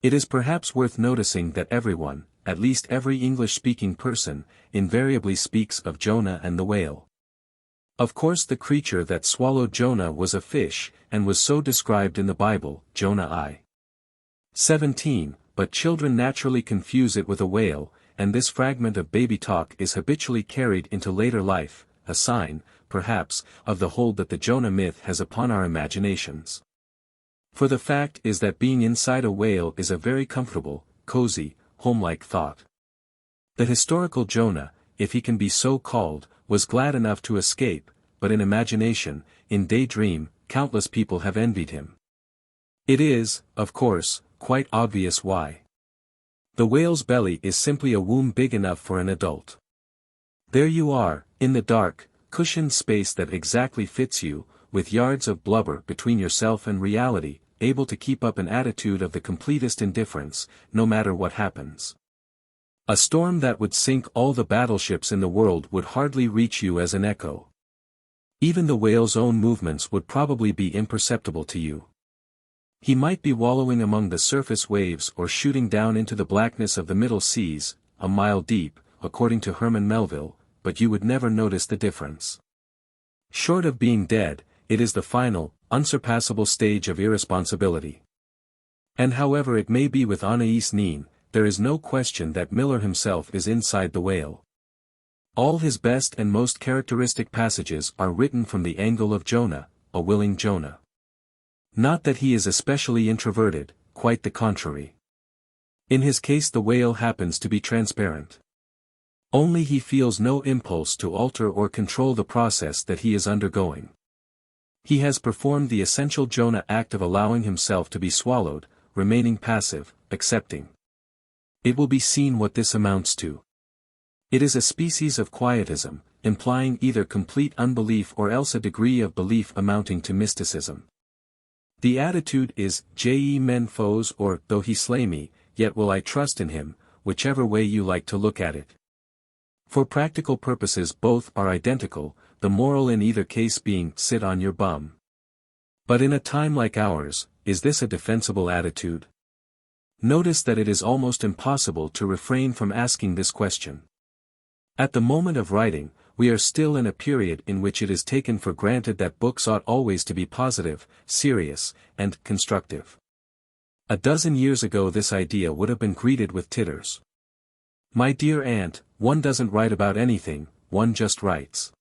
It is perhaps worth noticing that everyone, at least every English-speaking person, invariably speaks of Jonah and the whale. Of course the creature that swallowed Jonah was a fish, and was so described in the Bible, Jonah I. 17, but children naturally confuse it with a whale, and this fragment of baby talk is habitually carried into later life, a sign, perhaps, of the hold that the Jonah myth has upon our imaginations. For the fact is that being inside a whale is a very comfortable, cozy, home-like thought. The historical Jonah, if he can be so called, was glad enough to escape, but in imagination, in daydream, countless people have envied him. It is, of course, quite obvious why. The whale's belly is simply a womb big enough for an adult. There you are, in the dark, cushioned space that exactly fits you, with yards of blubber between yourself and reality, able to keep up an attitude of the completest indifference, no matter what happens. A storm that would sink all the battleships in the world would hardly reach you as an echo. Even the whale's own movements would probably be imperceptible to you. He might be wallowing among the surface waves or shooting down into the blackness of the middle seas, a mile deep, according to Herman Melville, but you would never notice the difference. Short of being dead, it is the final, unsurpassable stage of irresponsibility. And however it may be with Anais Nin, there is no question that Miller himself is inside the whale. All his best and most characteristic passages are written from the angle of Jonah, a willing Jonah. Not that he is especially introverted, quite the contrary. In his case the whale happens to be transparent. Only he feels no impulse to alter or control the process that he is undergoing. He has performed the essential Jonah act of allowing himself to be swallowed, remaining passive, accepting. It will be seen what this amounts to. It is a species of quietism, implying either complete unbelief or else a degree of belief amounting to mysticism. The attitude is, Je men foes, or, though he slay me, yet will I trust in him, whichever way you like to look at it. For practical purposes both are identical, the moral in either case being, sit on your bum. But in a time like ours, is this a defensible attitude? Notice that it is almost impossible to refrain from asking this question. At the moment of writing, we are still in a period in which it is taken for granted that books ought always to be positive, serious, and constructive. A dozen years ago this idea would have been greeted with titters. My dear aunt, one doesn't write about anything, one just writes.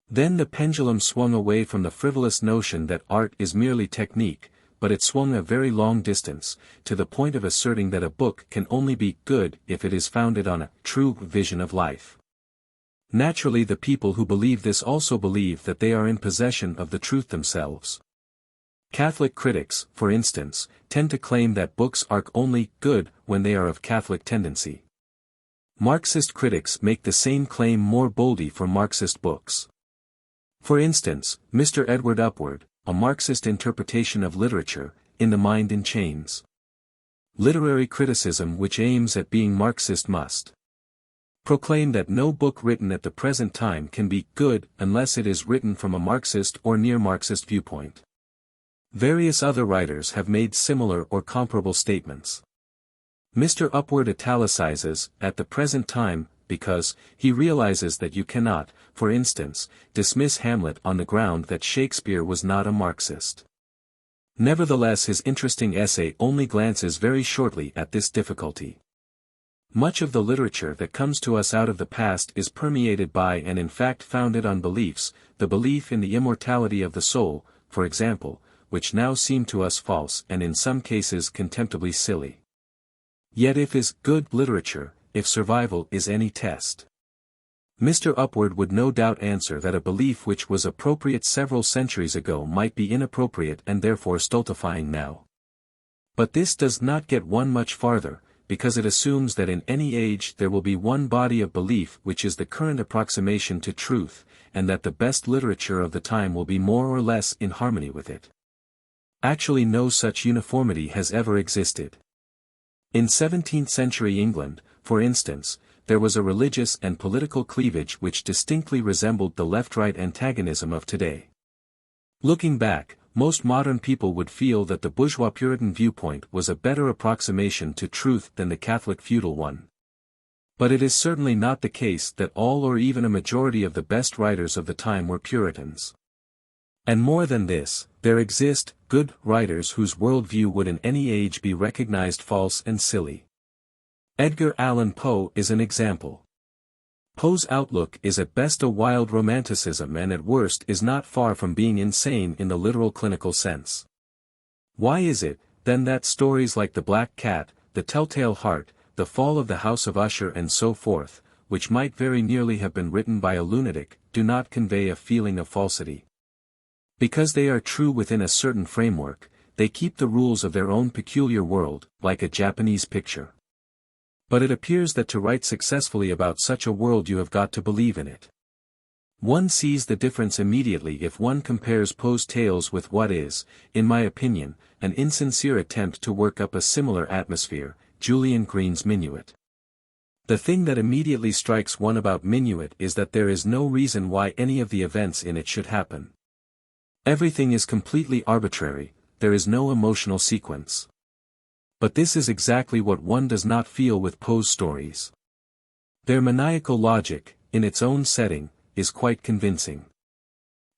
Then the pendulum swung away from the frivolous notion that art is merely technique, but it swung a very long distance, to the point of asserting that a book can only be good if it is founded on a true vision of life. Naturally, the people who believe this also believe that they are in possession of the truth themselves. Catholic critics, for instance, tend to claim that books are only good when they are of Catholic tendency. Marxist critics make the same claim more boldly for Marxist books. For instance, Mr. Edward Upward, a Marxist interpretation of literature, in The Mind in Chains. Literary criticism which aims at being Marxist must proclaim that no book written at the present time can be good unless it is written from a Marxist or near-Marxist viewpoint. Various other writers have made similar or comparable statements. Mr. Upward italicizes, at the present time, because he realizes that you cannot, for instance, dismiss Hamlet on the ground that Shakespeare was not a Marxist. Nevertheless, his interesting essay only glances very shortly at this difficulty. Much of the literature that comes to us out of the past is permeated by and in fact founded on beliefs, the belief in the immortality of the soul, for example, which now seem to us false and in some cases contemptibly silly. Yet if is good literature, if survival is any test, Mr. Upward would no doubt answer that a belief which was appropriate several centuries ago might be inappropriate and therefore stultifying now. But this does not get one much farther, because it assumes that in any age there will be one body of belief which is the current approximation to truth, and that the best literature of the time will be more or less in harmony with it. Actually, no such uniformity has ever existed. In 17th-century England, for instance, there was a religious and political cleavage which distinctly resembled the left-right antagonism of today. Looking back, most modern people would feel that the bourgeois Puritan viewpoint was a better approximation to truth than the Catholic feudal one. But it is certainly not the case that all or even a majority of the best writers of the time were Puritans. And more than this, there exist good writers whose worldview would in any age be recognized false and silly. Edgar Allan Poe is an example. Poe's outlook is at best a wild romanticism and at worst is not far from being insane in the literal clinical sense. Why is it, then, that stories like The Black Cat, The Telltale Heart, The Fall of the House of Usher and so forth, which might very nearly have been written by a lunatic, do not convey a feeling of falsity? Because they are true within a certain framework, they keep the rules of their own peculiar world, like a Japanese picture. But it appears that to write successfully about such a world you have got to believe in it. One sees the difference immediately if one compares Poe's tales with what is, in my opinion, an insincere attempt to work up a similar atmosphere, Julian Green's Minuet. The thing that immediately strikes one about Minuet is that there is no reason why any of the events in it should happen. Everything is completely arbitrary, there is no emotional sequence. But this is exactly what one does not feel with Poe's stories. Their maniacal logic, in its own setting, is quite convincing.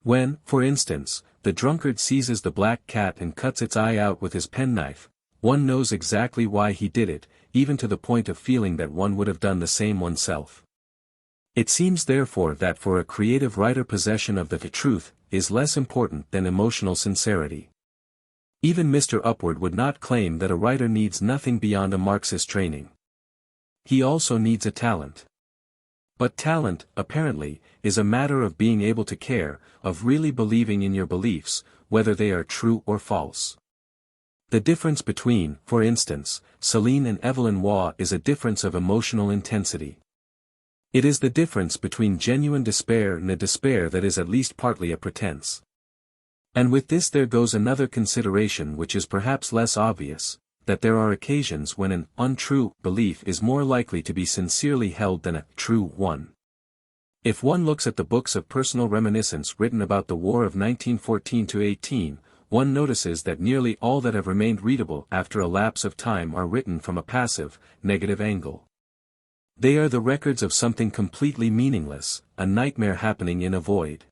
When, for instance, the drunkard seizes the black cat and cuts its eye out with his penknife, one knows exactly why he did it, even to the point of feeling that one would have done the same oneself. It seems therefore that for a creative writer possession of the truth is less important than emotional sincerity. Even Mr. Upward would not claim that a writer needs nothing beyond a Marxist training. He also needs a talent. But talent, apparently, is a matter of being able to care, of really believing in your beliefs, whether they are true or false. The difference between, for instance, Céline and Evelyn Waugh is a difference of emotional intensity. It is the difference between genuine despair and a despair that is at least partly a pretense. And with this there goes another consideration which is perhaps less obvious. that there are occasions when an untrue belief is more likely to be sincerely held than a true one. If one looks at the books of personal reminiscence written about the War of 1914-18, one notices that nearly all that have remained readable after a lapse of time are written from a passive, negative angle. They are the records of something completely meaningless, a nightmare happening in a void.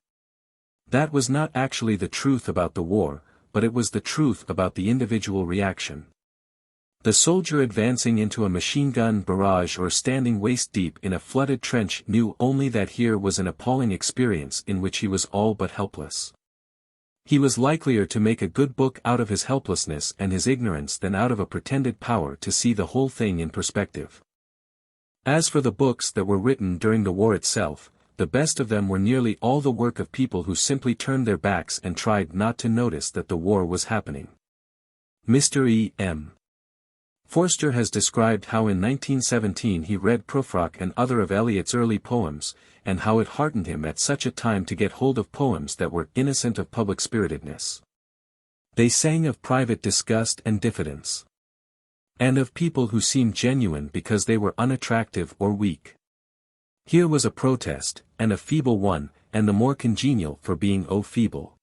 That was not actually the truth about the war, but it was the truth about the individual reaction. The soldier advancing into a machine gun barrage or standing waist-deep in a flooded trench knew only that here was an appalling experience in which he was all but helpless. He was likelier to make a good book out of his helplessness and his ignorance than out of a pretended power to see the whole thing in perspective. As for the books that were written during the war itself, the best of them were nearly all the work of people who simply turned their backs and tried not to notice that the war was happening. Mr. E. M. Forster has described how in 1917 he read Prufrock and other of Eliot's early poems, and how it heartened him at such a time to get hold of poems that were innocent of public-spiritedness. They sang of private disgust and diffidence. And of people who seemed genuine because they were unattractive or weak. Here was a protest, and a feeble one, and the more congenial for being feeble.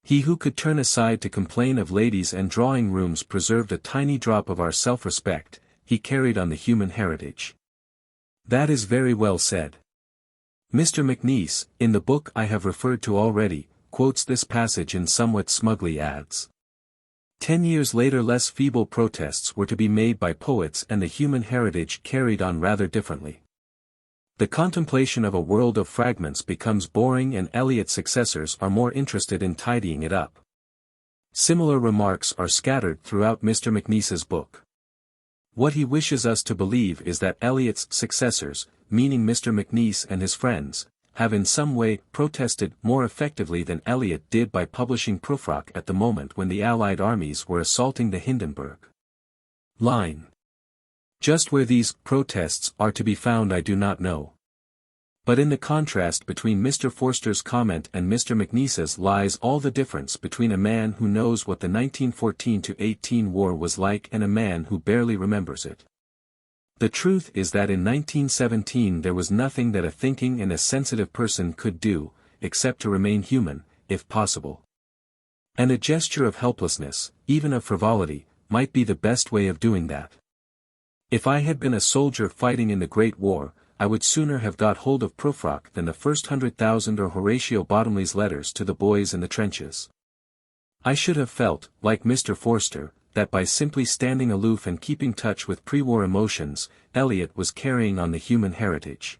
He who could turn aside to complain of ladies and drawing rooms preserved a tiny drop of our self-respect, he carried on the human heritage. That is very well said. Mr. McNeice, in the book I have referred to already, quotes this passage and somewhat smugly adds. 10 years later less feeble protests were to be made by poets and the human heritage carried on rather differently. The contemplation of a world of fragments becomes boring and Eliot's successors are more interested in tidying it up. Similar remarks are scattered throughout Mr. McNeice's book. What he wishes us to believe is that Eliot's successors, meaning Mr. McNeice and his friends, have in some way protested more effectively than Eliot did by publishing Prufrock at the moment when the Allied armies were assaulting the Hindenburg Line. Just where these protests are to be found I do not know. But in the contrast between Mr. Forster's comment and Mr. McNeice's lies all the difference between a man who knows what the 1914-18 war was like and a man who barely remembers it. The truth is that in 1917 there was nothing that a thinking and a sensitive person could do, except to remain human, if possible. And a gesture of helplessness, even of frivolity, might be the best way of doing that. If I had been a soldier fighting in the Great War, I would sooner have got hold of Prufrock than the first 100,000 or Horatio Bottomley's letters to the boys in the trenches. I should have felt, like Mr. Forster, that by simply standing aloof and keeping touch with pre-war emotions, Eliot was carrying on the human heritage.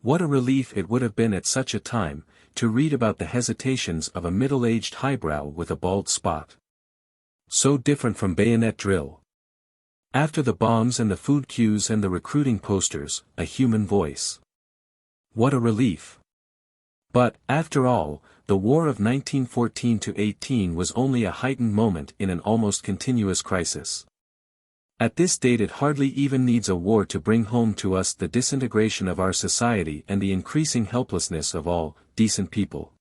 What a relief it would have been at such a time, to read about the hesitations of a middle-aged highbrow with a bald spot. So different from bayonet drill. After the bombs and the food queues and the recruiting posters, a human voice. What a relief. But, after all, the war of 1914-18 was only a heightened moment in an almost continuous crisis. At this date it hardly even needs a war to bring home to us the disintegration of our society and the increasing helplessness of all decent people.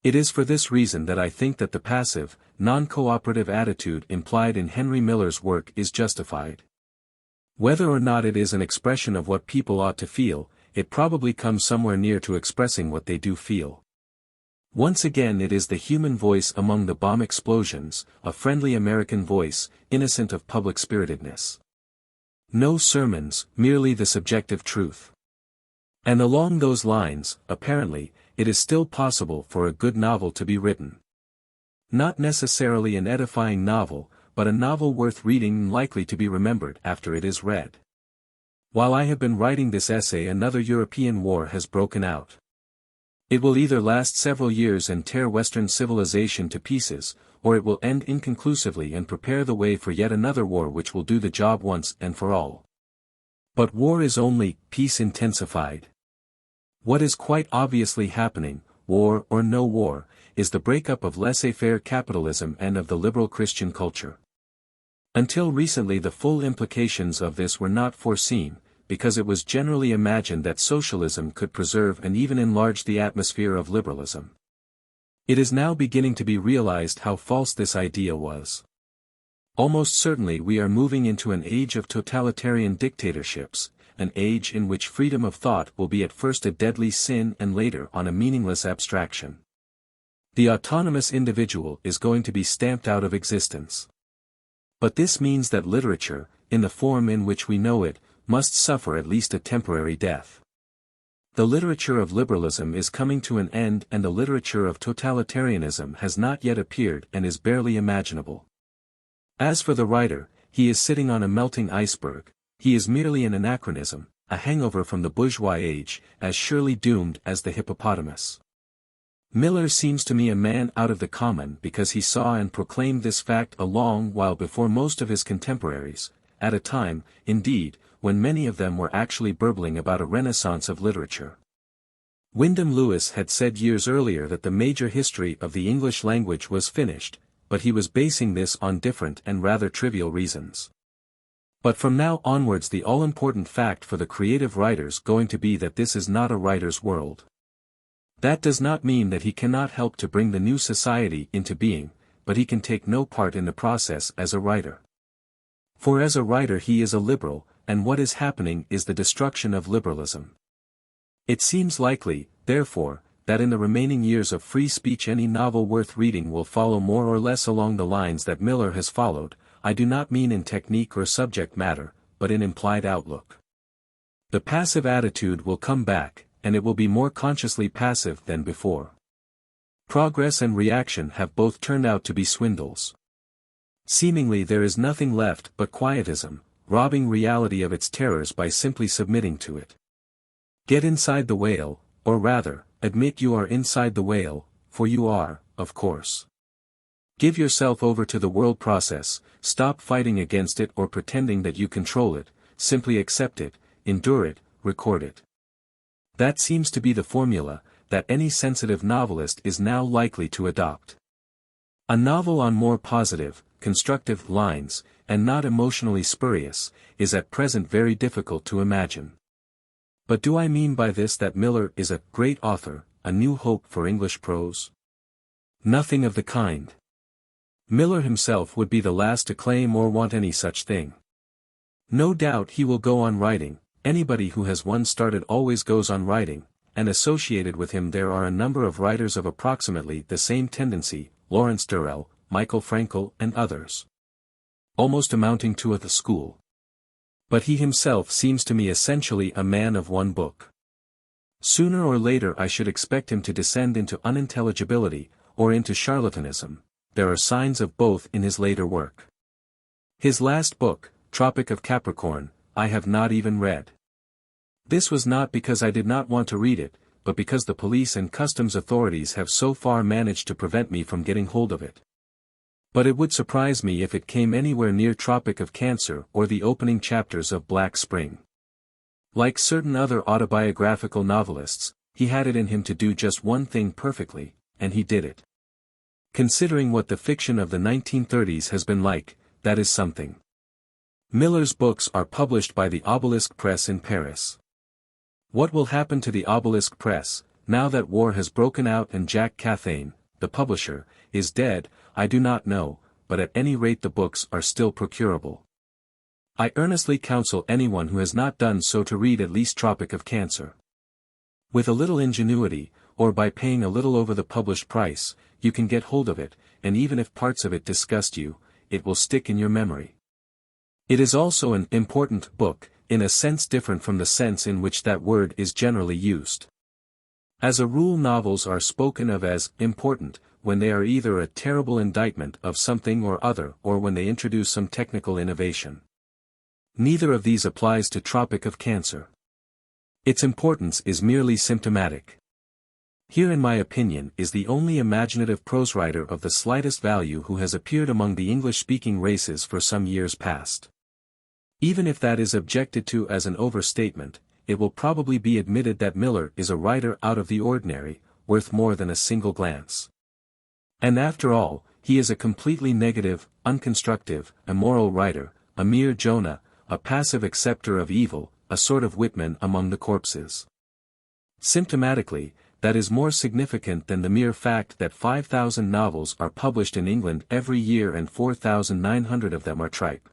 It is for this reason that I think that the passive, non-cooperative attitude implied in Henry Miller's work is justified. Whether or not it is an expression of what people ought to feel, it probably comes somewhere near to expressing what they do feel. Once again it is the human voice among the bomb explosions, a friendly American voice, innocent of public-spiritedness. No sermons, merely the subjective truth. And along those lines, apparently, it is still possible for a good novel to be written. Not necessarily an edifying novel, but a novel worth reading and likely to be remembered after it is read. While I have been writing this essay, another European war has broken out. It will either last several years and tear Western civilization to pieces, or it will end inconclusively and prepare the way for yet another war which will do the job once and for all. But war is only peace intensified. What is quite obviously happening, war or no war, is the breakup of laissez-faire capitalism and of the liberal Christian culture. Until recently the full implications of this were not foreseen, because it was generally imagined that socialism could preserve and even enlarge the atmosphere of liberalism. It is now beginning to be realized how false this idea was. Almost certainly we are moving into an age of totalitarian dictatorships, an age in which freedom of thought will be at first a deadly sin and later on a meaningless abstraction. The autonomous individual is going to be stamped out of existence. But this means that literature, in the form in which we know it, must suffer at least a temporary death. The literature of liberalism is coming to an end and the literature of totalitarianism has not yet appeared and is barely imaginable. As for the writer, he is sitting on a melting iceberg, he is merely an anachronism, a hangover from the bourgeois age, as surely doomed as the hippopotamus. Miller seems to me a man out of the common because he saw and proclaimed this fact a long while before most of his contemporaries, at a time, indeed, when many of them were actually burbling about a renaissance of literature. Wyndham Lewis had said years earlier that the major history of the English language was finished, but he was basing this on different and rather trivial reasons. But from now onwards the all-important fact for the creative writer's going to be that this is not a writer's world. That does not mean that he cannot help to bring the new society into being, but he can take no part in the process as a writer. For as a writer he is a liberal, and what is happening is the destruction of liberalism. It seems likely, therefore, that in the remaining years of free speech any novel worth reading will follow more or less along the lines that Miller has followed. I do not mean in technique or subject matter, but in implied outlook. The passive attitude will come back, and it will be more consciously passive than before. Progress and reaction have both turned out to be swindles. Seemingly there is nothing left but quietism, robbing reality of its terrors by simply submitting to it. Get inside the whale, or rather, admit you are inside the whale, for you are, of course. Give yourself over to the world process, stop fighting against it or pretending that you control it, simply accept it, endure it, record it. That seems to be the formula that any sensitive novelist is now likely to adopt. A novel on more positive, constructive lines, and not emotionally spurious, is at present very difficult to imagine. But do I mean by this that Miller is a great author, a new hope for English prose? Nothing of the kind. Miller himself would be the last to claim or want any such thing. No doubt he will go on writing, anybody who has once started always goes on writing, and associated with him there are a number of writers of approximately the same tendency, Lawrence Durrell, Michael Frankel and others. Almost amounting to the school. But he himself seems to me essentially a man of one book. Sooner or later I should expect him to descend into unintelligibility, or into charlatanism. There are signs of both in his later work. His last book, Tropic of Capricorn, I have not even read. This was not because I did not want to read it, but because the police and customs authorities have so far managed to prevent me from getting hold of it. But it would surprise me if it came anywhere near Tropic of Cancer or the opening chapters of Black Spring. Like certain other autobiographical novelists, he had it in him to do just one thing perfectly, and he did it. Considering what the fiction of the 1930s has been like, that is something. Miller's books are published by the Obelisk Press in Paris. What will happen to the Obelisk Press, now that war has broken out and Jack Cathane, the publisher, is dead, I do not know, but at any rate the books are still procurable. I earnestly counsel anyone who has not done so to read at least Tropic of Cancer. With a little ingenuity, or by paying a little over the published price, you can get hold of it, and even if parts of it disgust you, it will stick in your memory. It is also an important book, in a sense different from the sense in which that word is generally used. As a rule novels are spoken of as important, when they are either a terrible indictment of something or other or when they introduce some technical innovation. Neither of these applies to Tropic of Cancer. Its importance is merely symptomatic. Here in my opinion is the only imaginative prose writer of the slightest value who has appeared among the English-speaking races for some years past. Even if that is objected to as an overstatement, it will probably be admitted that Miller is a writer out of the ordinary, worth more than a single glance. And after all, he is a completely negative, unconstructive, immoral writer, a mere Jonah, a passive acceptor of evil, a sort of Whitman among the corpses. Symptomatically, that is more significant than the mere fact that 5,000 novels are published in England every year and 4,900 of them are tripe.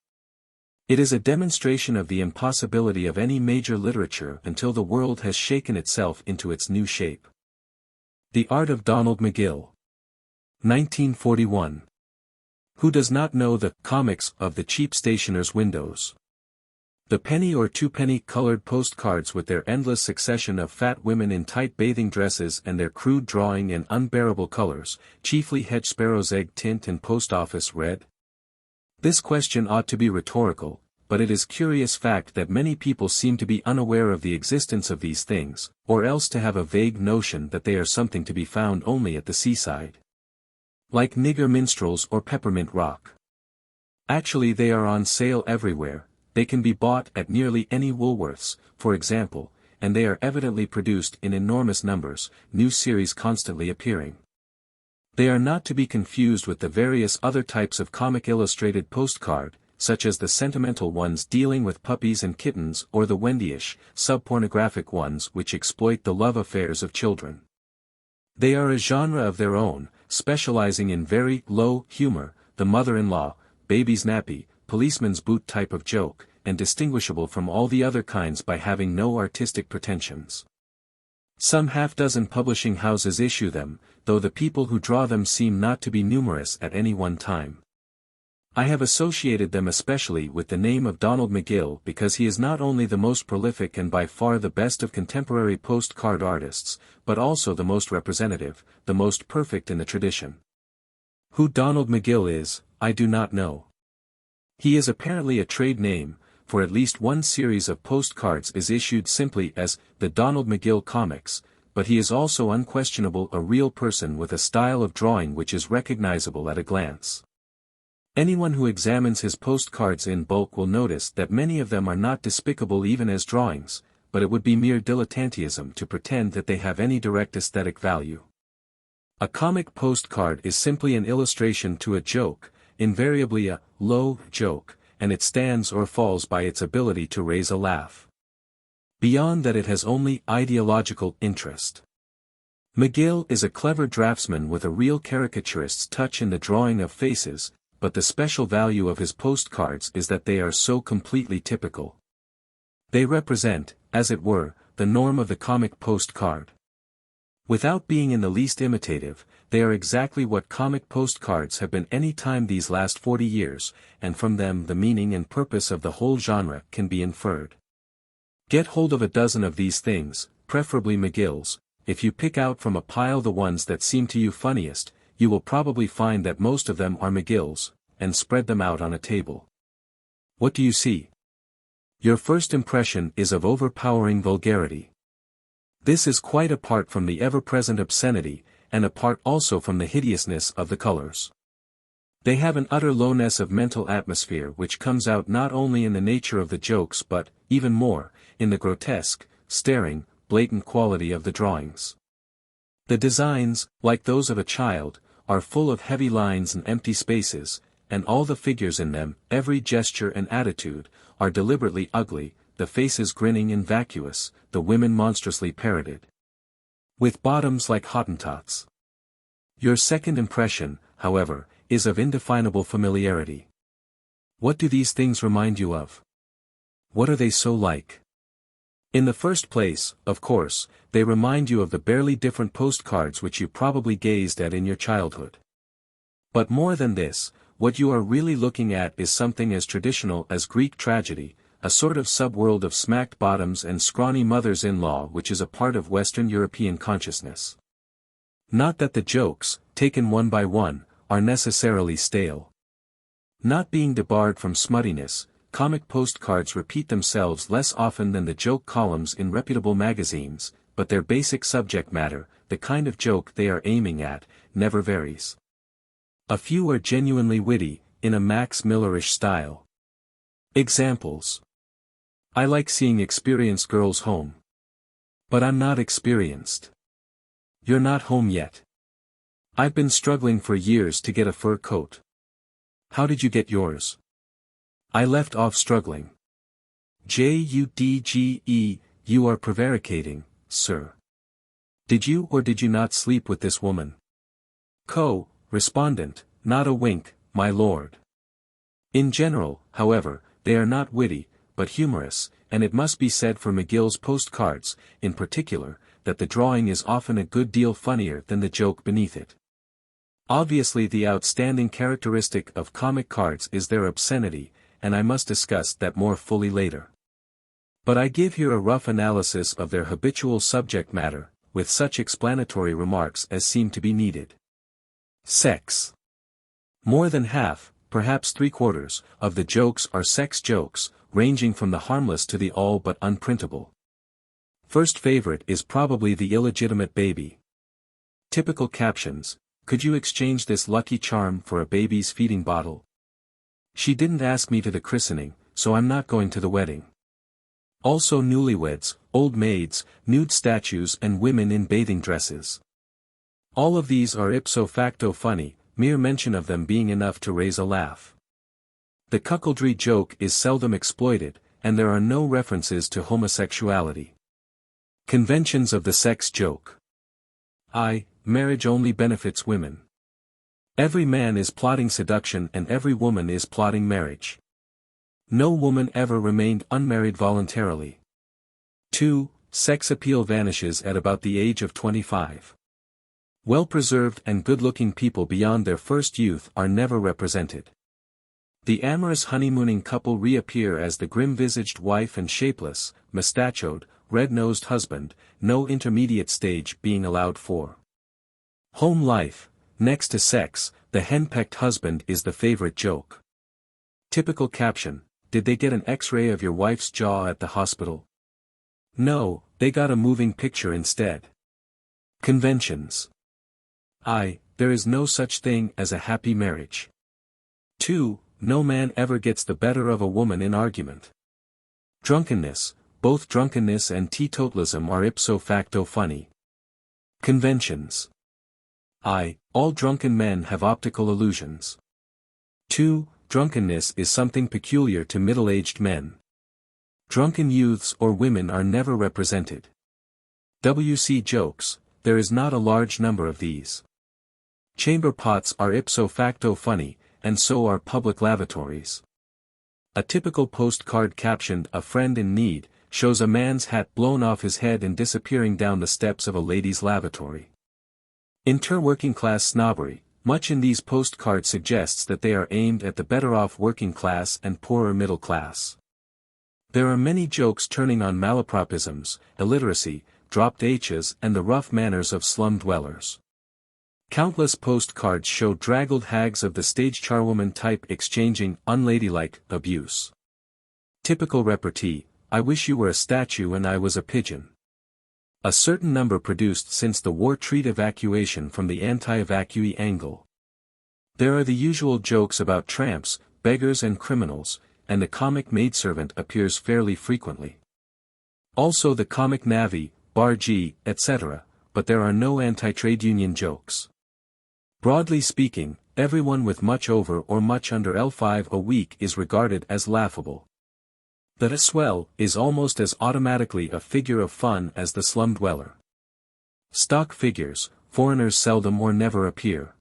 It is a demonstration of the impossibility of any major literature until the world has shaken itself into its new shape. The Art of Donald Mcgill. 1941. Who does not know the comics of the cheap stationer's windows? The penny or two-penny colored postcards with their endless succession of fat women in tight bathing dresses and their crude drawing and unbearable colors, chiefly hedge sparrow's egg tint and post office red? This question ought to be rhetorical, but it is curious fact that many people seem to be unaware of the existence of these things, or else to have a vague notion that they are something to be found only at the seaside. Like nigger minstrels or peppermint rock. Actually they are on sale everywhere. They can be bought at nearly any Woolworths, for example, and they are evidently produced in enormous numbers, new series constantly appearing. They are not to be confused with the various other types of comic illustrated postcard, such as the sentimental ones dealing with puppies and kittens or the Wendyish, sub-pornographic ones which exploit the love affairs of children. They are a genre of their own, specializing in very low humor, the mother-in-law, baby's nappy, policeman's boot type of joke, and distinguishable from all the other kinds by having no artistic pretensions. Some half-dozen publishing houses issue them, though the people who draw them seem not to be numerous at any one time. I have associated them especially with the name of Donald Mcgill because he is not only the most prolific and by far the best of contemporary postcard artists, but also the most representative, the most perfect in the tradition. Who Donald Mcgill is, I do not know. He is apparently a trade name, for at least one series of postcards is issued simply as the Donald Mcgill Comics, but he is also unquestionable a real person with a style of drawing which is recognizable at a glance. Anyone who examines his postcards in bulk will notice that many of them are not despicable even as drawings, but it would be mere dilettanteism to pretend that they have any direct aesthetic value. A comic postcard is simply an illustration to a joke, invariably a low joke, and it stands or falls by its ability to raise a laugh. Beyond that it has only ideological interest. Mcgill is a clever draftsman with a real caricaturist's touch in the drawing of faces, but the special value of his postcards is that they are so completely typical. They represent, as it were, the norm of the comic postcard. Without being in the least imitative, they are exactly what comic postcards have been any time these last 40 years, and from them the meaning and purpose of the whole genre can be inferred. Get hold of a dozen of these things, preferably Mcgill's. If you pick out from a pile the ones that seem to you funniest, you will probably find that most of them are Mcgill's, and spread them out on a table. What do you see? Your first impression is of overpowering vulgarity. This is quite apart from the ever-present obscenity, and apart also from the hideousness of the colors. They have an utter lowness of mental atmosphere which comes out not only in the nature of the jokes but, even more, in the grotesque, staring, blatant quality of the drawings. The designs, like those of a child, are full of heavy lines and empty spaces, and all the figures in them, every gesture and attitude, are deliberately ugly, the faces grinning and vacuous, the women monstrously parroted. With bottoms like Hottentots. Your second impression, however, is of indefinable familiarity. What do these things remind you of? What are they so like? In the first place, of course, they remind you of the barely different postcards which you probably gazed at in your childhood. But more than this, what you are really looking at is something as traditional as Greek tragedy, a sort of subworld of smacked bottoms and scrawny mothers-in-law which is a part of Western European consciousness. Not that the jokes, taken one by one, are necessarily stale. Not being debarred from smuttiness, comic postcards repeat themselves less often than the joke columns in reputable magazines, but their basic subject matter, the kind of joke they are aiming at, never varies. A few are genuinely witty, in a Max Millerish style. Examples. I like seeing experienced girls home. But I'm not experienced. You're not home yet. I've been struggling for years to get a fur coat. How did you get yours? I left off struggling. Judge, you are prevaricating, sir. Did you or did you not sleep with this woman? Respondent, not a wink, my lord. In general, however, they are not witty, but humorous, and it must be said for McGill's postcards, in particular, that the drawing is often a good deal funnier than the joke beneath it. Obviously the outstanding characteristic of comic cards is their obscenity, and I must discuss that more fully later. But I give here a rough analysis of their habitual subject matter, with such explanatory remarks as seem to be needed. Sex. More than half, perhaps 3/4, of the jokes are sex jokes, ranging from the harmless to the all but unprintable. First favorite is probably the illegitimate baby. Typical captions: could you exchange this lucky charm for a baby's feeding bottle? She didn't ask me to the christening, so I'm not going to the wedding. Also newlyweds, old maids, nude statues and women in bathing dresses. All of these are ipso facto funny, mere mention of them being enough to raise a laugh. The cuckoldry joke is seldom exploited, and there are no references to homosexuality. Conventions of the sex joke. Marriage only benefits women. Every man is plotting seduction and every woman is plotting marriage. No woman ever remained unmarried voluntarily. 2. Sex appeal vanishes at about the age of 25. Well-preserved and good-looking people beyond their first youth are never represented. The amorous honeymooning couple reappear as the grim-visaged wife and shapeless, mustachioed, red-nosed husband, no intermediate stage being allowed for. Home life. Next to sex, the henpecked husband is the favorite joke. Typical caption: did they get an X-ray of your wife's jaw at the hospital? No, they got a moving picture instead. Conventions. There is no such thing as a happy marriage. 2. No man ever gets the better of a woman in argument. Drunkenness. Both drunkenness and teetotalism are ipso facto funny. Conventions. All drunken men have optical illusions. 2. Drunkenness is something peculiar to middle-aged men. Drunken youths or women are never represented. WC jokes, there is not a large number of these. Chamber pots are ipso facto funny, and so are public lavatories. A typical postcard captioned "A Friend in Need" shows a man's hat blown off his head and disappearing down the steps of a ladies' lavatory. Inter-working class snobbery. Much in these postcards suggests that they are aimed at the better-off working class and poorer middle class. There are many jokes turning on malapropisms, illiteracy, dropped H's and the rough manners of slum dwellers. Countless postcards show draggled hags of the stage charwoman type exchanging unladylike abuse. Typical repartee: I wish you were a statue and I was a pigeon. A certain number produced since the war treat evacuation from the anti-evacuee angle. There are the usual jokes about tramps, beggars and criminals, and the comic maidservant appears fairly frequently. Also the comic navvy, bargee, etc., but there are no anti-trade union jokes. Broadly speaking, everyone with much over or much under L5 a week is regarded as laughable. The swell is almost as automatically a figure of fun as the slum dweller. Stock figures, foreigners seldom or never appear.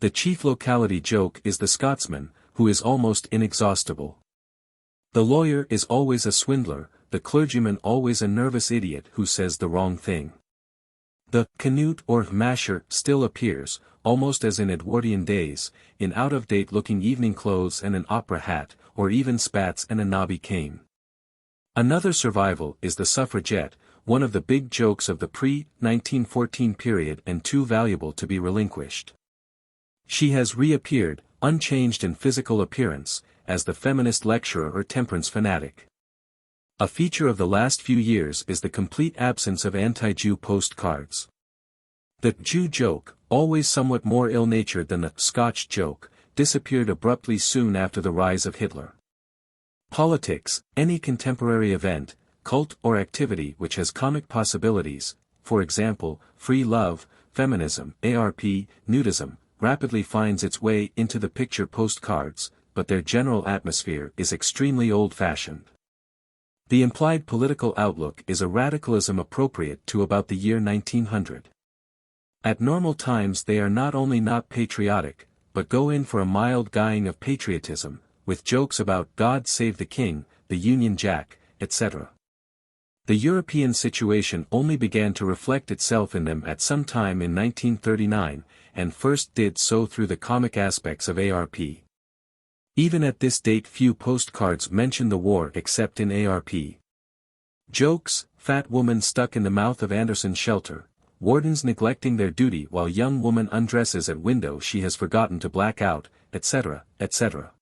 The chief locality joke is the Scotsman, who is almost inexhaustible. The lawyer is always a swindler, the clergyman always a nervous idiot who says the wrong thing. The canute or masher still appears, almost as in Edwardian days, in out-of-date looking evening clothes and an opera hat, or even spats and a knobby cane. Another survival is the suffragette, one of the big jokes of the pre-1914 period and too valuable to be relinquished. She has reappeared, unchanged in physical appearance, as the feminist lecturer or temperance fanatic. A feature of the last few years is the complete absence of anti-Jew postcards. The Jew joke, always somewhat more ill-natured than the Scotch joke, disappeared abruptly soon after the rise of Hitler. Politics, any contemporary event, cult or activity which has comic possibilities, for example, free love, feminism, ARP, nudism, rapidly finds its way into the picture postcards, but their general atmosphere is extremely old-fashioned. The implied political outlook is a radicalism appropriate to about the year 1900. At normal times they are not only not patriotic, but go in for a mild guying of patriotism, with jokes about God Save the King, the Union Jack, etc. The European situation only began to reflect itself in them at some time in 1939, and first did so through the comic aspects of ARP. Even at this date few postcards mention the war except in ARP. Jokes: fat woman stuck in the mouth of Anderson's shelter, wardens neglecting their duty while young woman undresses at window she has forgotten to black out, etc., etc.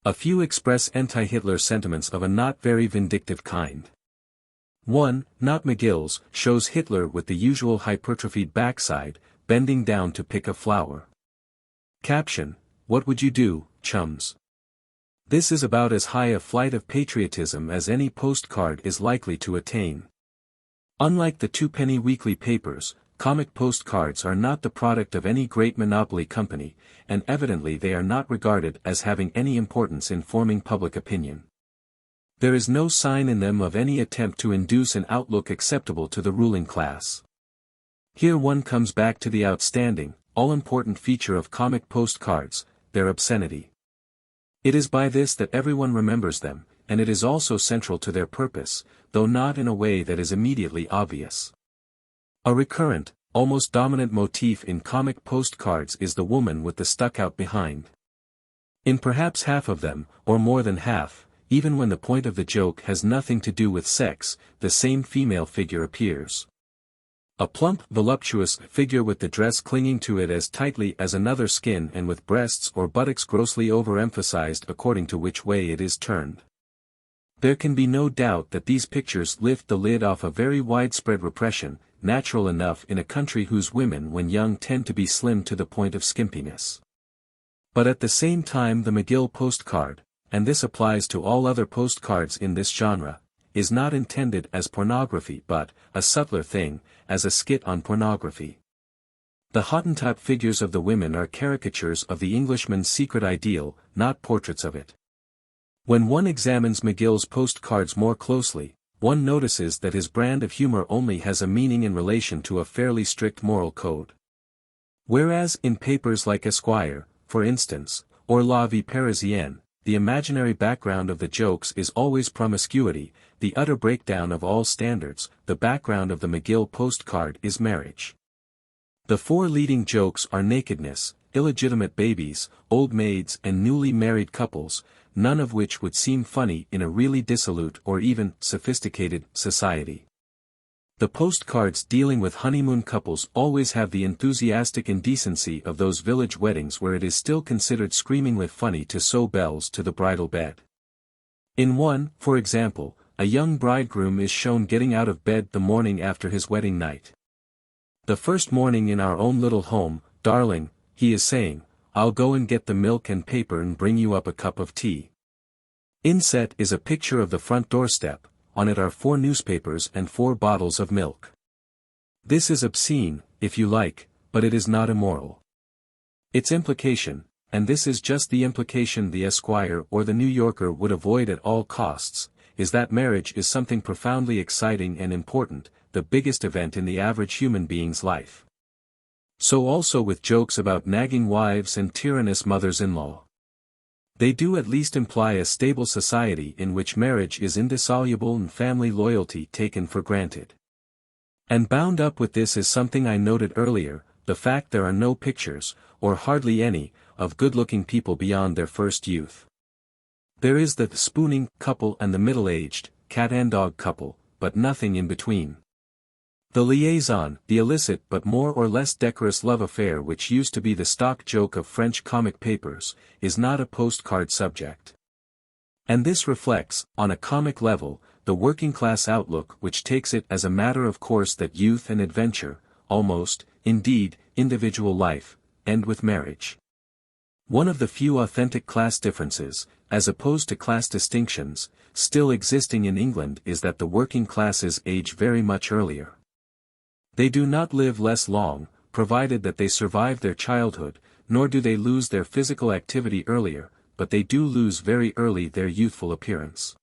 A few express anti-Hitler sentiments of a not very vindictive kind. One, not McGill's, shows Hitler with the usual hypertrophied backside, bending down to pick a flower. Caption: What would you do, chums? This is about as high a flight of patriotism as any postcard is likely to attain. Unlike the twopenny weekly papers, comic postcards are not the product of any great monopoly company, and evidently they are not regarded as having any importance in forming public opinion. There is no sign in them of any attempt to induce an outlook acceptable to the ruling class. Here one comes back to the outstanding, all-important feature of comic postcards, their obscenity. It is by this that everyone remembers them, and it is also central to their purpose, though not in a way that is immediately obvious. A recurrent, almost dominant motif in comic postcards is the woman with the stuck-out behind. In perhaps half of them, or more than half, even when the point of the joke has nothing to do with sex, the same female figure appears. A plump, voluptuous figure with the dress clinging to it as tightly as another skin and with breasts or buttocks grossly overemphasized according to which way it is turned. There can be no doubt that these pictures lift the lid off a very widespread repression, natural enough in a country whose women when young tend to be slim to the point of skimpiness. But at the same time the McGill postcard, and this applies to all other postcards in this genre, is not intended as pornography but, a subtler thing, as a skit on pornography. The Hottentot figures of the women are caricatures of the Englishman's secret ideal, not portraits of it. When one examines McGill's postcards more closely, one notices that his brand of humor only has a meaning in relation to a fairly strict moral code. Whereas in papers like Esquire, for instance, or La Vie Parisienne, the imaginary background of the jokes is always promiscuity, the utter breakdown of all standards. The background of the McGill postcard is marriage. The four leading jokes are nakedness, illegitimate babies, old maids and newly married couples, none of which would seem funny in a really dissolute or even sophisticated society. The postcards dealing with honeymoon couples always have the enthusiastic indecency of those village weddings where it is still considered screamingly funny to sew bells to the bridal bed. In one, for example, a young bridegroom is shown getting out of bed the morning after his wedding night. "The first morning in our own little home, darling," he is saying, "I'll go and get the milk and paper and bring you up a cup of tea." Inset is a picture of the front doorstep. On it are 4 newspapers and 4 bottles of milk. This is obscene, if you like, but it is not immoral. Its implication, and this is just the implication the Esquire or the New Yorker would avoid at all costs, is that marriage is something profoundly exciting and important, the biggest event in the average human being's life. So also with jokes about nagging wives and tyrannous mothers-in-law. They do at least imply a stable society in which marriage is indissoluble and family loyalty taken for granted. And bound up with this is something I noted earlier, the fact there are no pictures, or hardly any, of good-looking people beyond their first youth. There is the spooning couple and the middle-aged, cat and dog couple, but nothing in between. The liaison, the illicit but more or less decorous love affair which used to be the stock joke of French comic papers, is not a postcard subject. And this reflects, on a comic level, the working-class outlook which takes it as a matter of course that youth and adventure, almost, indeed, individual life, end with marriage. One of the few authentic class differences, as opposed to class distinctions, still existing in England is that the working classes age very much earlier. They do not live less long, provided that they survive their childhood, nor do they lose their physical activity earlier, but they do lose very early their youthful appearance.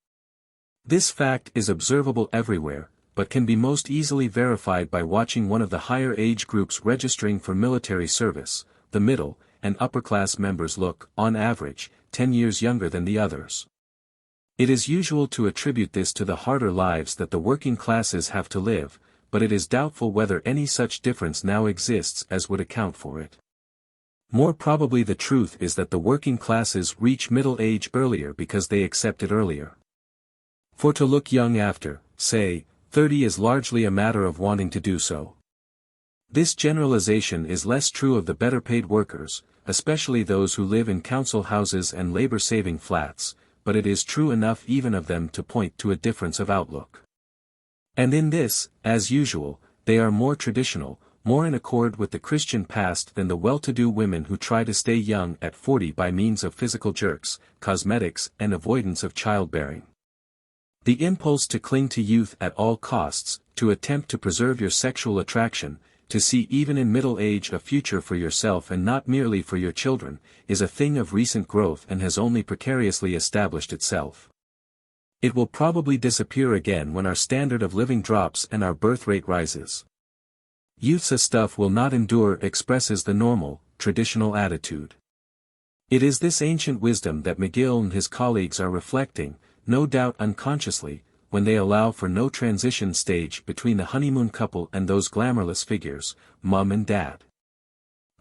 This fact is observable everywhere, but can be most easily verified by watching one of the higher age groups registering for military service. The middle and upper-class members look, on average, 10 years younger than the others. It is usual to attribute this to the harder lives that the working classes have to live, but it is doubtful whether any such difference now exists as would account for it. More probably the truth is that the working classes reach middle age earlier because they accept it earlier. For to look young after, say, 30 is largely a matter of wanting to do so. This generalization is less true of the better paid workers, especially those who live in council houses and labor-saving flats, but it is true enough even of them to point to a difference of outlook. And in this, as usual, they are more traditional, more in accord with the Christian past than the well-to-do women who try to stay young at 40 by means of physical jerks, cosmetics and avoidance of childbearing. The impulse to cling to youth at all costs, to attempt to preserve your sexual attraction, to see even in middle age a future for yourself and not merely for your children, is a thing of recent growth and has only precariously established itself. It will probably disappear again when our standard of living drops and our birth rate rises. Youth's stuff will not endure expresses the normal, traditional attitude. It is this ancient wisdom that McGill and his colleagues are reflecting, no doubt unconsciously, when they allow for no transition stage between the honeymoon couple and those glamourless figures, mum and dad.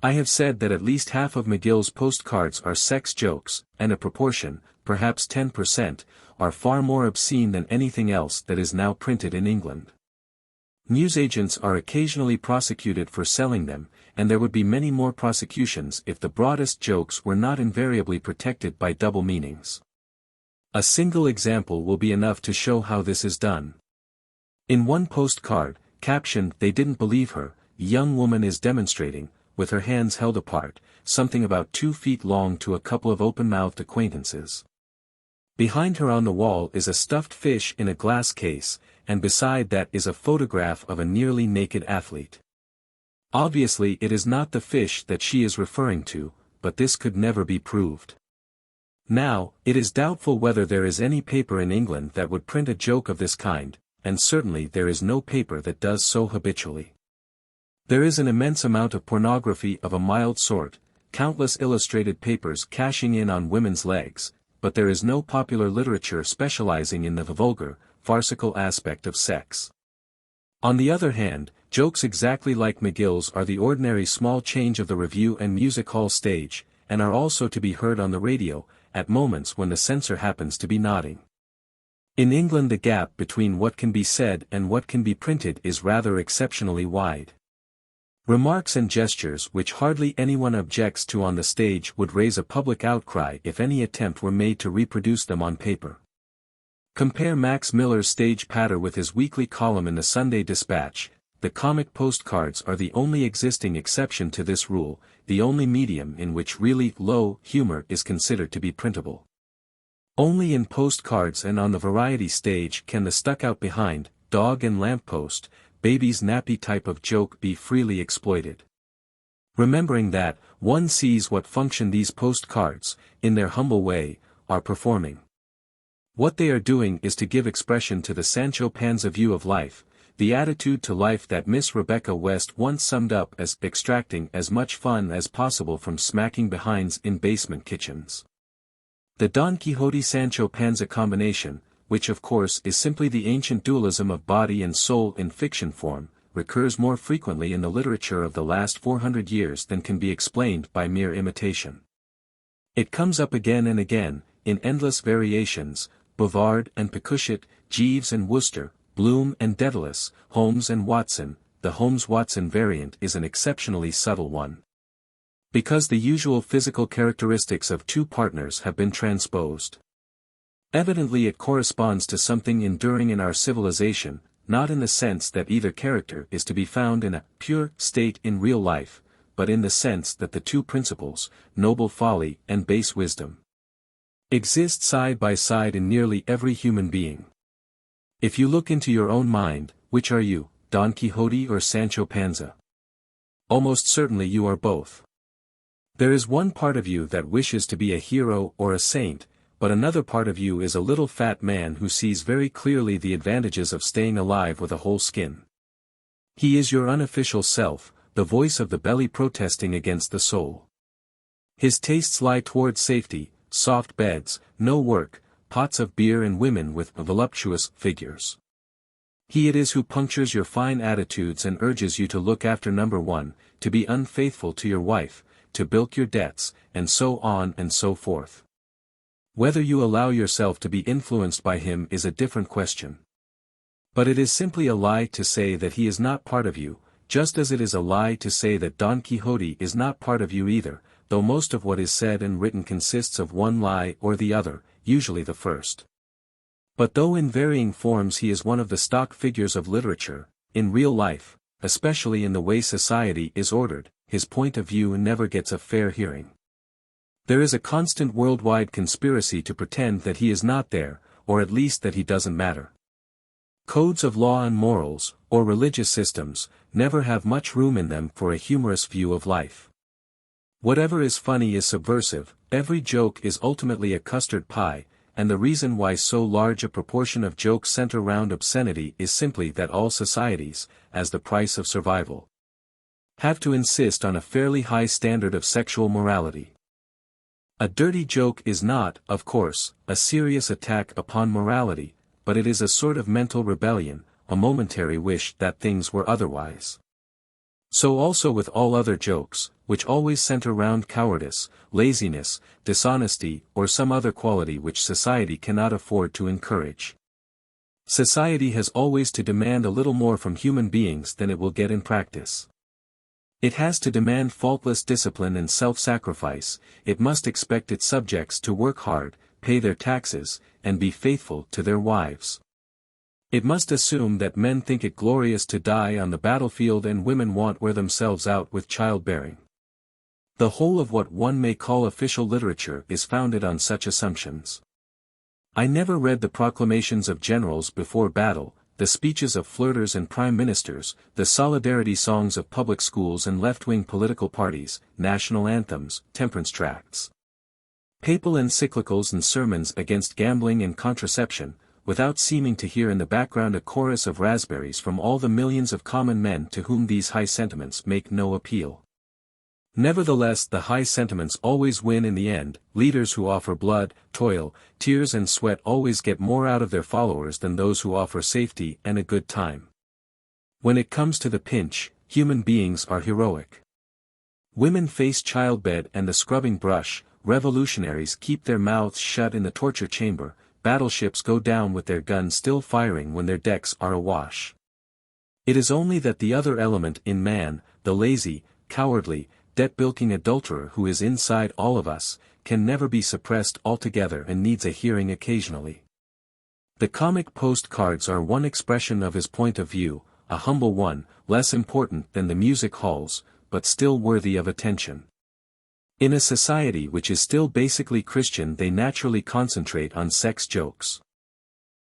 I have said that at least half of McGill's postcards are sex jokes, and a proportion, perhaps 10%, are far more obscene than anything else that is now printed in England. Newsagents are occasionally prosecuted for selling them, and there would be many more prosecutions if the broadest jokes were not invariably protected by double meanings. A single example will be enough to show how this is done. In one postcard, captioned "They didn't believe her," a young woman is demonstrating, with her hands held apart, something about 2 feet long to a couple of open-mouthed acquaintances. Behind her on the wall is a stuffed fish in a glass case, and beside that is a photograph of a nearly naked athlete. Obviously it is not the fish that she is referring to, but this could never be proved. Now, it is doubtful whether there is any paper in England that would print a joke of this kind, and certainly there is no paper that does so habitually. There is an immense amount of pornography of a mild sort, countless illustrated papers cashing in on women's legs, but there is no popular literature specializing in the vulgar, farcical aspect of sex. On the other hand, jokes exactly like McGill's are the ordinary small change of the revue and music hall stage, and are also to be heard on the radio, at moments when the censor happens to be nodding. In England the gap between what can be said and what can be printed is rather exceptionally wide. Remarks and gestures which hardly anyone objects to on the stage would raise a public outcry if any attempt were made to reproduce them on paper. Compare Max Miller's stage patter with his weekly column in the Sunday Dispatch. The comic postcards are the only existing exception to this rule, the only medium in which really low humor is considered to be printable. Only in postcards and on the variety stage can the stuck-out behind, dog and lamppost, baby's nappy type of joke be freely exploited. Remembering that, one sees what function these postcards, in their humble way, are performing. What they are doing is to give expression to the Sancho Panza view of life, the attitude to life that Miss Rebecca West once summed up as extracting as much fun as possible from smacking behinds in basement kitchens. The Don Quixote-Sancho Panza combination, which of course is simply the ancient dualism of body and soul in fiction form, recurs more frequently in the literature of the last 400 years than can be explained by mere imitation. It comes up again and again, in endless variations, Bouvard and Picuchet, Jeeves and Worcester, Bloom and Daedalus, Holmes and Watson. The Holmes-Watson variant is an exceptionally subtle one. Because the usual physical characteristics of two partners have been transposed. Evidently it corresponds to something enduring in our civilization, not in the sense that either character is to be found in a pure state in real life, but in the sense that the two principles, noble folly and base wisdom, exist side by side in nearly every human being. If you look into your own mind, which are you, Don Quixote or Sancho Panza? Almost certainly you are both. There is one part of you that wishes to be a hero or a saint, but another part of you is a little fat man who sees very clearly the advantages of staying alive with a whole skin. He is your unofficial self, the voice of the belly protesting against the soul. His tastes lie towards safety, soft beds, no work, pots of beer and women with voluptuous figures. He it is who punctures your fine attitudes and urges you to look after number one, to be unfaithful to your wife, to bilk your debts, and so on and so forth. Whether you allow yourself to be influenced by him is a different question. But it is simply a lie to say that he is not part of you, just as it is a lie to say that Don Quixote is not part of you either, though most of what is said and written consists of one lie or the other, usually the first. But though in varying forms he is one of the stock figures of literature, in real life, especially in the way society is ordered, his point of view never gets a fair hearing. There is a constant worldwide conspiracy to pretend that he is not there, or at least that he doesn't matter. Codes of law and morals, or religious systems, never have much room in them for a humorous view of life. Whatever is funny is subversive, every joke is ultimately a custard pie, and the reason why so large a proportion of jokes center round obscenity is simply that all societies, as the price of survival, have to insist on a fairly high standard of sexual morality. A dirty joke is not, of course, a serious attack upon morality, but it is a sort of mental rebellion, a momentary wish that things were otherwise. So also with all other jokes, which always center round cowardice, laziness, dishonesty, or some other quality which society cannot afford to encourage. Society has always to demand a little more from human beings than it will get in practice. It has to demand faultless discipline and self-sacrifice, it must expect its subjects to work hard, pay their taxes, and be faithful to their wives. It must assume that men think it glorious to die on the battlefield and women want wear themselves out with childbearing. The whole of what one may call official literature is founded on such assumptions. I never read the proclamations of generals before battle, the speeches of flirters and prime ministers, the solidarity songs of public schools and left-wing political parties, national anthems, temperance tracts, papal encyclicals and sermons against gambling and contraception, without seeming to hear in the background a chorus of raspberries from all the millions of common men to whom these high sentiments make no appeal. Nevertheless, the high sentiments always win in the end. Leaders who offer blood, toil, tears and sweat always get more out of their followers than those who offer safety and a good time. When it comes to the pinch, human beings are heroic. Women face childbed and the scrubbing brush, revolutionaries keep their mouths shut in the torture chamber, battleships go down with their guns still firing when their decks are awash. It is only that the other element in man, the lazy, cowardly, debt-bilking adulterer who is inside all of us, can never be suppressed altogether and needs a hearing occasionally. The comic postcards are one expression of his point of view, a humble one, less important than the music halls, but still worthy of attention. In a society which is still basically Christian, they naturally concentrate on sex jokes.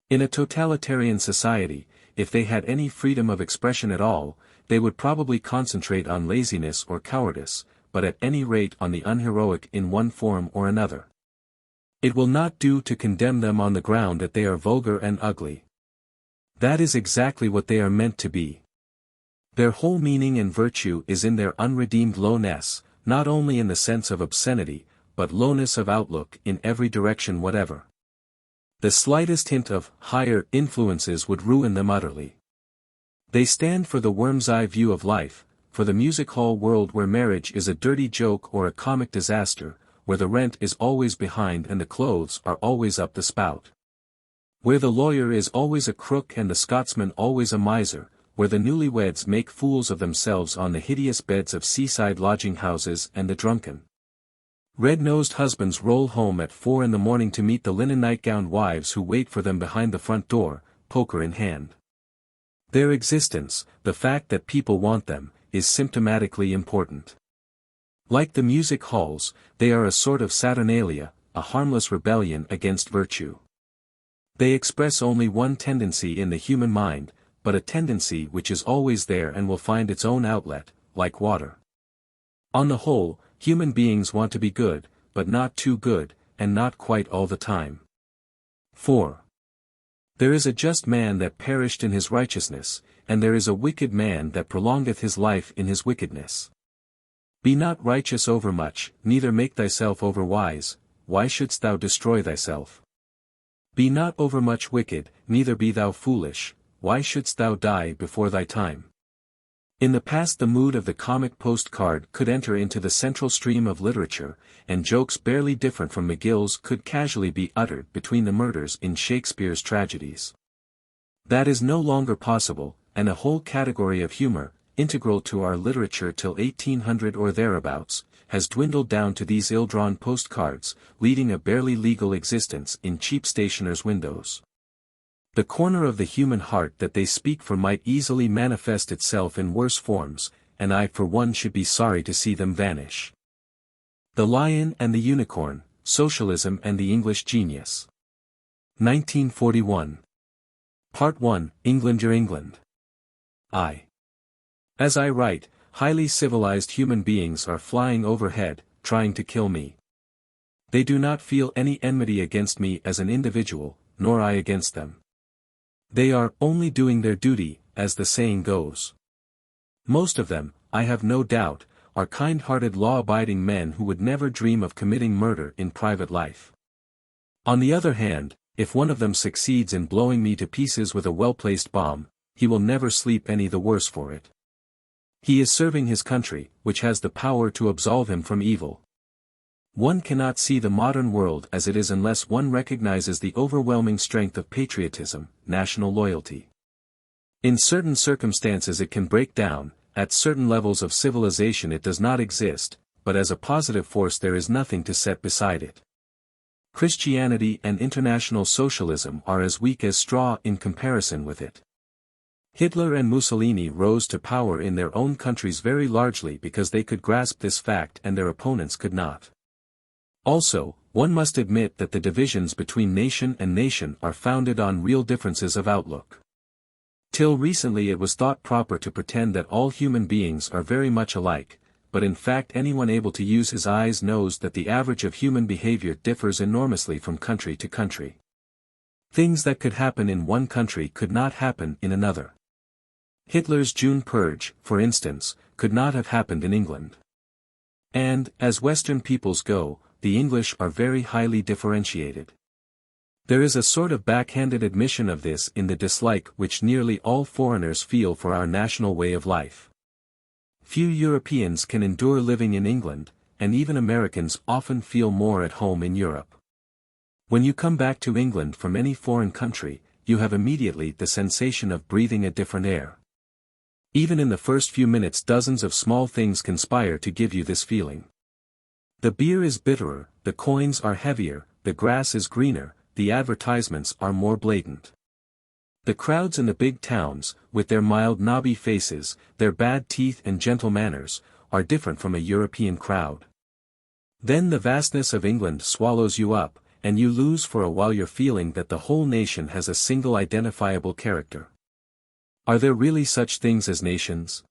In a totalitarian society, if they had any freedom of expression at all, they would probably concentrate on laziness or cowardice, but at any rate on the unheroic in one form or another. It will not do to condemn them on the ground that they are vulgar and ugly. That is exactly what they are meant to be. Their whole meaning and virtue is in their unredeemed lowness, not only in the sense of obscenity, but lowness of outlook in every direction whatever. The slightest hint of higher influences would ruin them utterly. They stand for the worm's eye view of life, for the music hall world where marriage is a dirty joke or a comic disaster, where the rent is always behind and the clothes are always up the spout. Where the lawyer is always a crook and the Scotsman always a miser, where the newlyweds make fools of themselves on the hideous beds of seaside lodging houses and the drunken, red-nosed husbands roll home at 4 a.m. to meet the linen nightgowned wives who wait for them behind the front door, poker in hand. Their existence, the fact that people want them, is symptomatically important. Like the music halls, they are a sort of saturnalia, a harmless rebellion against virtue. They express only one tendency in the human mind, but a tendency which is always there and will find its own outlet, like water. On the whole, human beings want to be good, but not too good, and not quite all the time. 4. There is a just man that perished in his righteousness, and there is a wicked man that prolongeth his life in his wickedness. Be not righteous overmuch, neither make thyself overwise, why shouldst thou destroy thyself? Be not overmuch wicked, neither be thou foolish, why shouldst thou die before thy time? In the past the mood of the comic postcard could enter into the central stream of literature, and jokes barely different from McGill's could casually be uttered between the murders in Shakespeare's tragedies. That is no longer possible, and a whole category of humor, integral to our literature till 1800 or thereabouts, has dwindled down to these ill-drawn postcards, leading a barely legal existence in cheap stationers' windows. The corner of the human heart that they speak for might easily manifest itself in worse forms, and I for one should be sorry to see them vanish. The Lion and the Unicorn, Socialism and the English Genius. 1941. Part 1, England Your England. As I write, highly civilized human beings are flying overhead, trying to kill me. They do not feel any enmity against me as an individual, nor I against them. They are only doing their duty, as the saying goes. Most of them, I have no doubt, are kind-hearted law-abiding men who would never dream of committing murder in private life. On the other hand, if one of them succeeds in blowing me to pieces with a well-placed bomb, he will never sleep any the worse for it. He is serving his country, which has the power to absolve him from evil. One cannot see the modern world as it is unless one recognizes the overwhelming strength of patriotism, national loyalty. In certain circumstances it can break down, at certain levels of civilization it does not exist, but as a positive force there is nothing to set beside it. Christianity and international socialism are as weak as straw in comparison with it. Hitler and Mussolini rose to power in their own countries very largely because they could grasp this fact and their opponents could not. Also, one must admit that the divisions between nation and nation are founded on real differences of outlook. Till recently it was thought proper to pretend that all human beings are very much alike, but in fact anyone able to use his eyes knows that the average of human behavior differs enormously from country to country. Things that could happen in one country could not happen in another. Hitler's June Purge, for instance, could not have happened in England. And, as Western peoples go, the English are very highly differentiated. There is a sort of backhanded admission of this in the dislike which nearly all foreigners feel for our national way of life. Few Europeans can endure living in England, and even Americans often feel more at home in Europe. When you come back to England from any foreign country, you have immediately the sensation of breathing a different air. Even in the first few minutes dozens of small things conspire to give you this feeling. The beer is bitterer, the coins are heavier, the grass is greener, the advertisements are more blatant. The crowds in the big towns, with their mild knobby faces, their bad teeth and gentle manners, are different from a European crowd. Then the vastness of England swallows you up, and you lose for a while your feeling that the whole nation has a single identifiable character. Are there really such things as nations?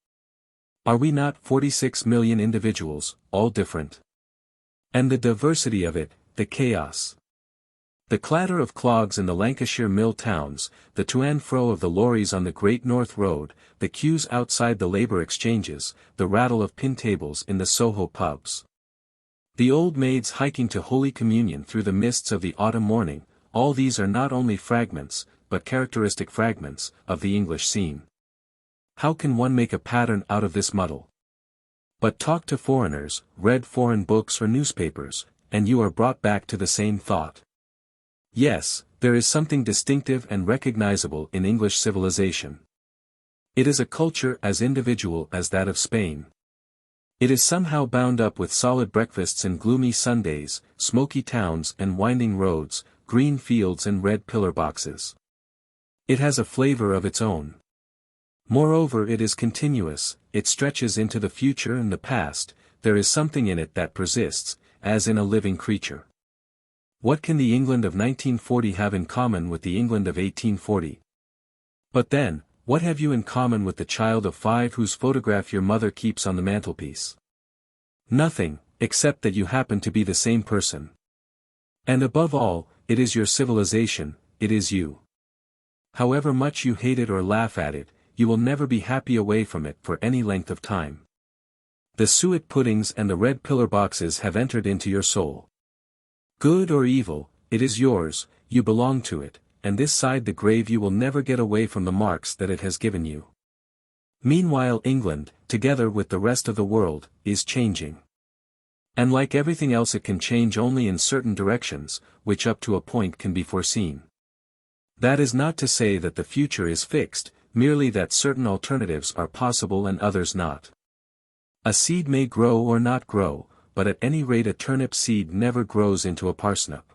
Are we not 46 million individuals, all different? And the diversity of it, the chaos. The clatter of clogs in the Lancashire mill towns, the to and fro of the lorries on the Great North Road, the queues outside the labour exchanges, the rattle of pin tables in the Soho pubs. The old maids hiking to Holy Communion through the mists of the autumn morning, all these are not only fragments, but characteristic fragments, of the English scene. How can one make a pattern out of this muddle? But talk to foreigners, read foreign books or newspapers, and you are brought back to the same thought. Yes, there is something distinctive and recognizable in English civilization. It is a culture as individual as that of Spain. It is somehow bound up with solid breakfasts and gloomy Sundays, smoky towns and winding roads, green fields and red pillar boxes. It has a flavor of its own. Moreover, it is continuous, it stretches into the future and the past, there is something in it that persists, as in a living creature. What can the England of 1940 have in common with the England of 1840? But then, what have you in common with the child of 5 whose photograph your mother keeps on the mantelpiece? Nothing, except that you happen to be the same person. And above all, it is your civilization, it is you. However much you hate it or laugh at it, you will never be happy away from it for any length of time. The suet puddings and the red pillar boxes have entered into your soul. Good or evil, it is yours, you belong to it, and this side the grave you will never get away from the marks that it has given you. Meanwhile England, together with the rest of the world, is changing. And like everything else it can change only in certain directions, which up to a point can be foreseen. That is not to say that the future is fixed, merely that certain alternatives are possible and others not. A seed may grow or not grow, but at any rate a turnip seed never grows into a parsnip.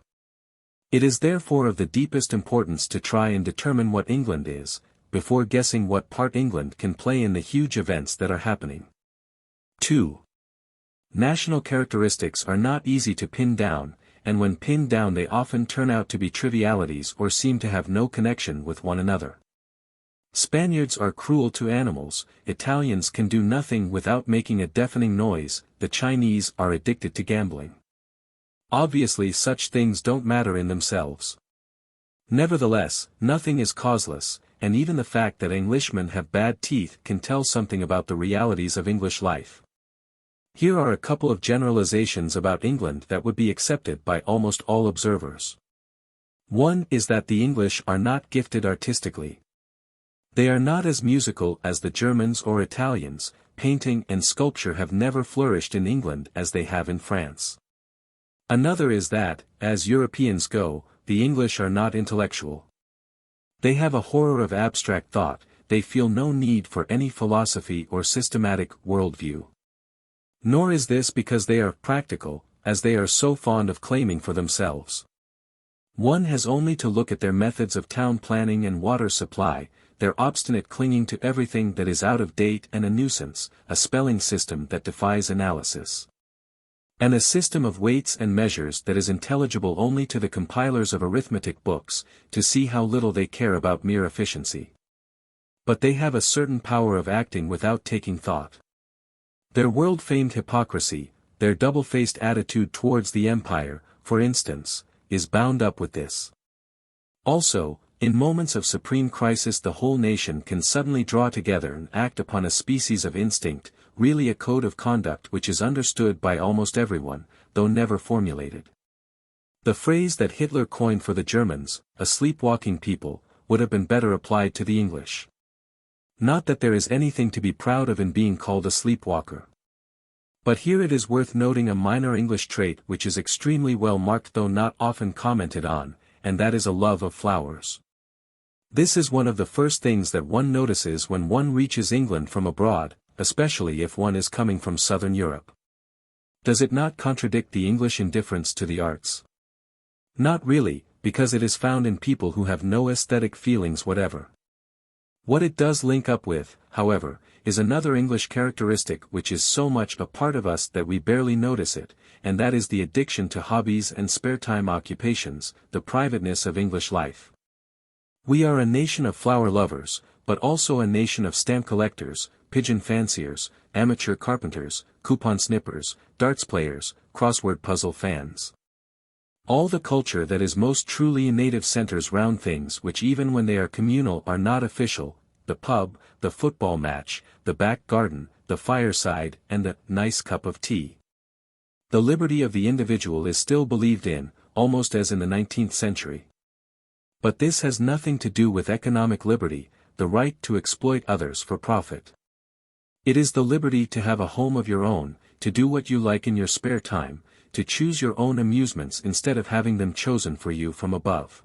It is therefore of the deepest importance to try and determine what England is, before guessing what part England can play in the huge events that are happening. 2. National characteristics are not easy to pin down, and when pinned down they often turn out to be trivialities or seem to have no connection with one another. Spaniards are cruel to animals, Italians can do nothing without making a deafening noise, the Chinese are addicted to gambling. Obviously such things don't matter in themselves. Nevertheless, nothing is causeless, and even the fact that Englishmen have bad teeth can tell something about the realities of English life. Here are a couple of generalizations about England that would be accepted by almost all observers. One is that the English are not gifted artistically. They are not as musical as the Germans or Italians, painting and sculpture have never flourished in England as they have in France. Another is that, as Europeans go, the English are not intellectual. They have a horror of abstract thought, they feel no need for any philosophy or systematic worldview. Nor is this because they are practical, as they are so fond of claiming for themselves. One has only to look at their methods of town planning and water supply, their obstinate clinging to everything that is out of date and a nuisance, a spelling system that defies analysis. And a system of weights and measures that is intelligible only to the compilers of arithmetic books, to see how little they care about mere efficiency. But they have a certain power of acting without taking thought. Their world-famed hypocrisy, their double-faced attitude towards the empire, for instance, is bound up with this. Also, in moments of supreme crisis the whole nation can suddenly draw together and act upon a species of instinct, really a code of conduct which is understood by almost everyone, though never formulated. The phrase that Hitler coined for the Germans, a sleepwalking people, would have been better applied to the English. Not that there is anything to be proud of in being called a sleepwalker. But here it is worth noting a minor English trait which is extremely well marked though not often commented on, and that is a love of flowers. This is one of the first things that one notices when one reaches England from abroad, especially if one is coming from southern Europe. Does it not contradict the English indifference to the arts? Not really, because it is found in people who have no aesthetic feelings whatever. What it does link up with, however, is another English characteristic which is so much a part of us that we barely notice it, and that is the addiction to hobbies and spare-time occupations, the privateness of English life. We are a nation of flower lovers, but also a nation of stamp collectors, pigeon fanciers, amateur carpenters, coupon snippers, darts players, crossword puzzle fans. All the culture that is most truly native centers round things which even when they are communal are not official, the pub, the football match, the back garden, the fireside, and the nice cup of tea. The liberty of the individual is still believed in, almost as in the 19th century. But this has nothing to do with economic liberty, the right to exploit others for profit. It is the liberty to have a home of your own, to do what you like in your spare time, to choose your own amusements instead of having them chosen for you from above.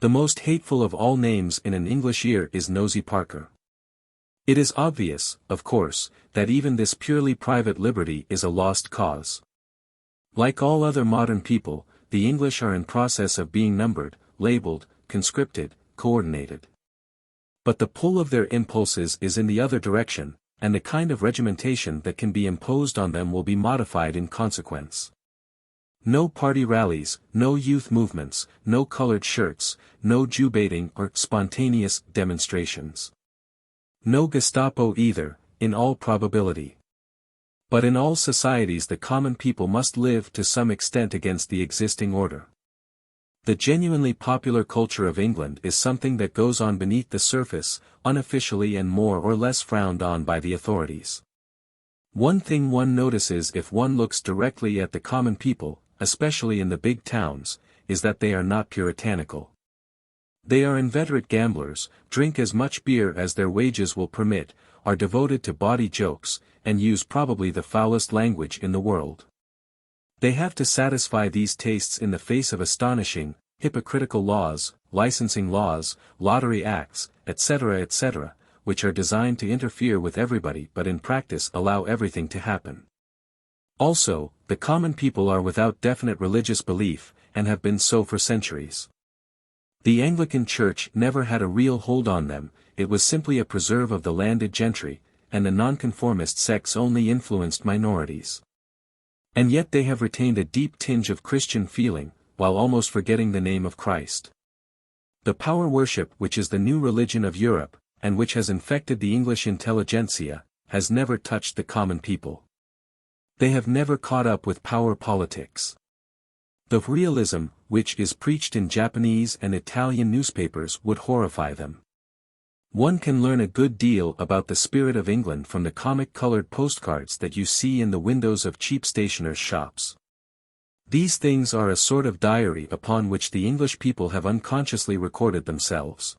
The most hateful of all names in an English ear is Nosy Parker. It is obvious, of course, that even this purely private liberty is a lost cause. Like all other modern people, the English are in process of being numbered, labeled, conscripted, coordinated. But the pull of their impulses is in the other direction, and the kind of regimentation that can be imposed on them will be modified in consequence. No party rallies, no youth movements, no colored shirts, no Jew baiting or spontaneous demonstrations. No Gestapo either, in all probability. But in all societies the common people must live to some extent against the existing order. The genuinely popular culture of England is something that goes on beneath the surface, unofficially and more or less frowned on by the authorities. One thing one notices if one looks directly at the common people, especially in the big towns, is that they are not puritanical. They are inveterate gamblers, drink as much beer as their wages will permit, are devoted to bawdy jokes, and use probably the foulest language in the world. They have to satisfy these tastes in the face of astonishing, hypocritical laws, licensing laws, lottery acts, etc., which are designed to interfere with everybody but in practice allow everything to happen. Also, the common people are without definite religious belief, and have been so for centuries. The Anglican Church never had a real hold on them, it was simply a preserve of the landed gentry, and the nonconformist sects only influenced minorities. And yet they have retained a deep tinge of Christian feeling, while almost forgetting the name of Christ. The power worship which is the new religion of Europe, and which has infected the English intelligentsia, has never touched the common people. They have never caught up with power politics. The realism, which is preached in Japanese and Italian newspapers would horrify them. One can learn a good deal about the spirit of England from the comic-colored postcards that you see in the windows of cheap stationers' shops. These things are a sort of diary upon which the English people have unconsciously recorded themselves.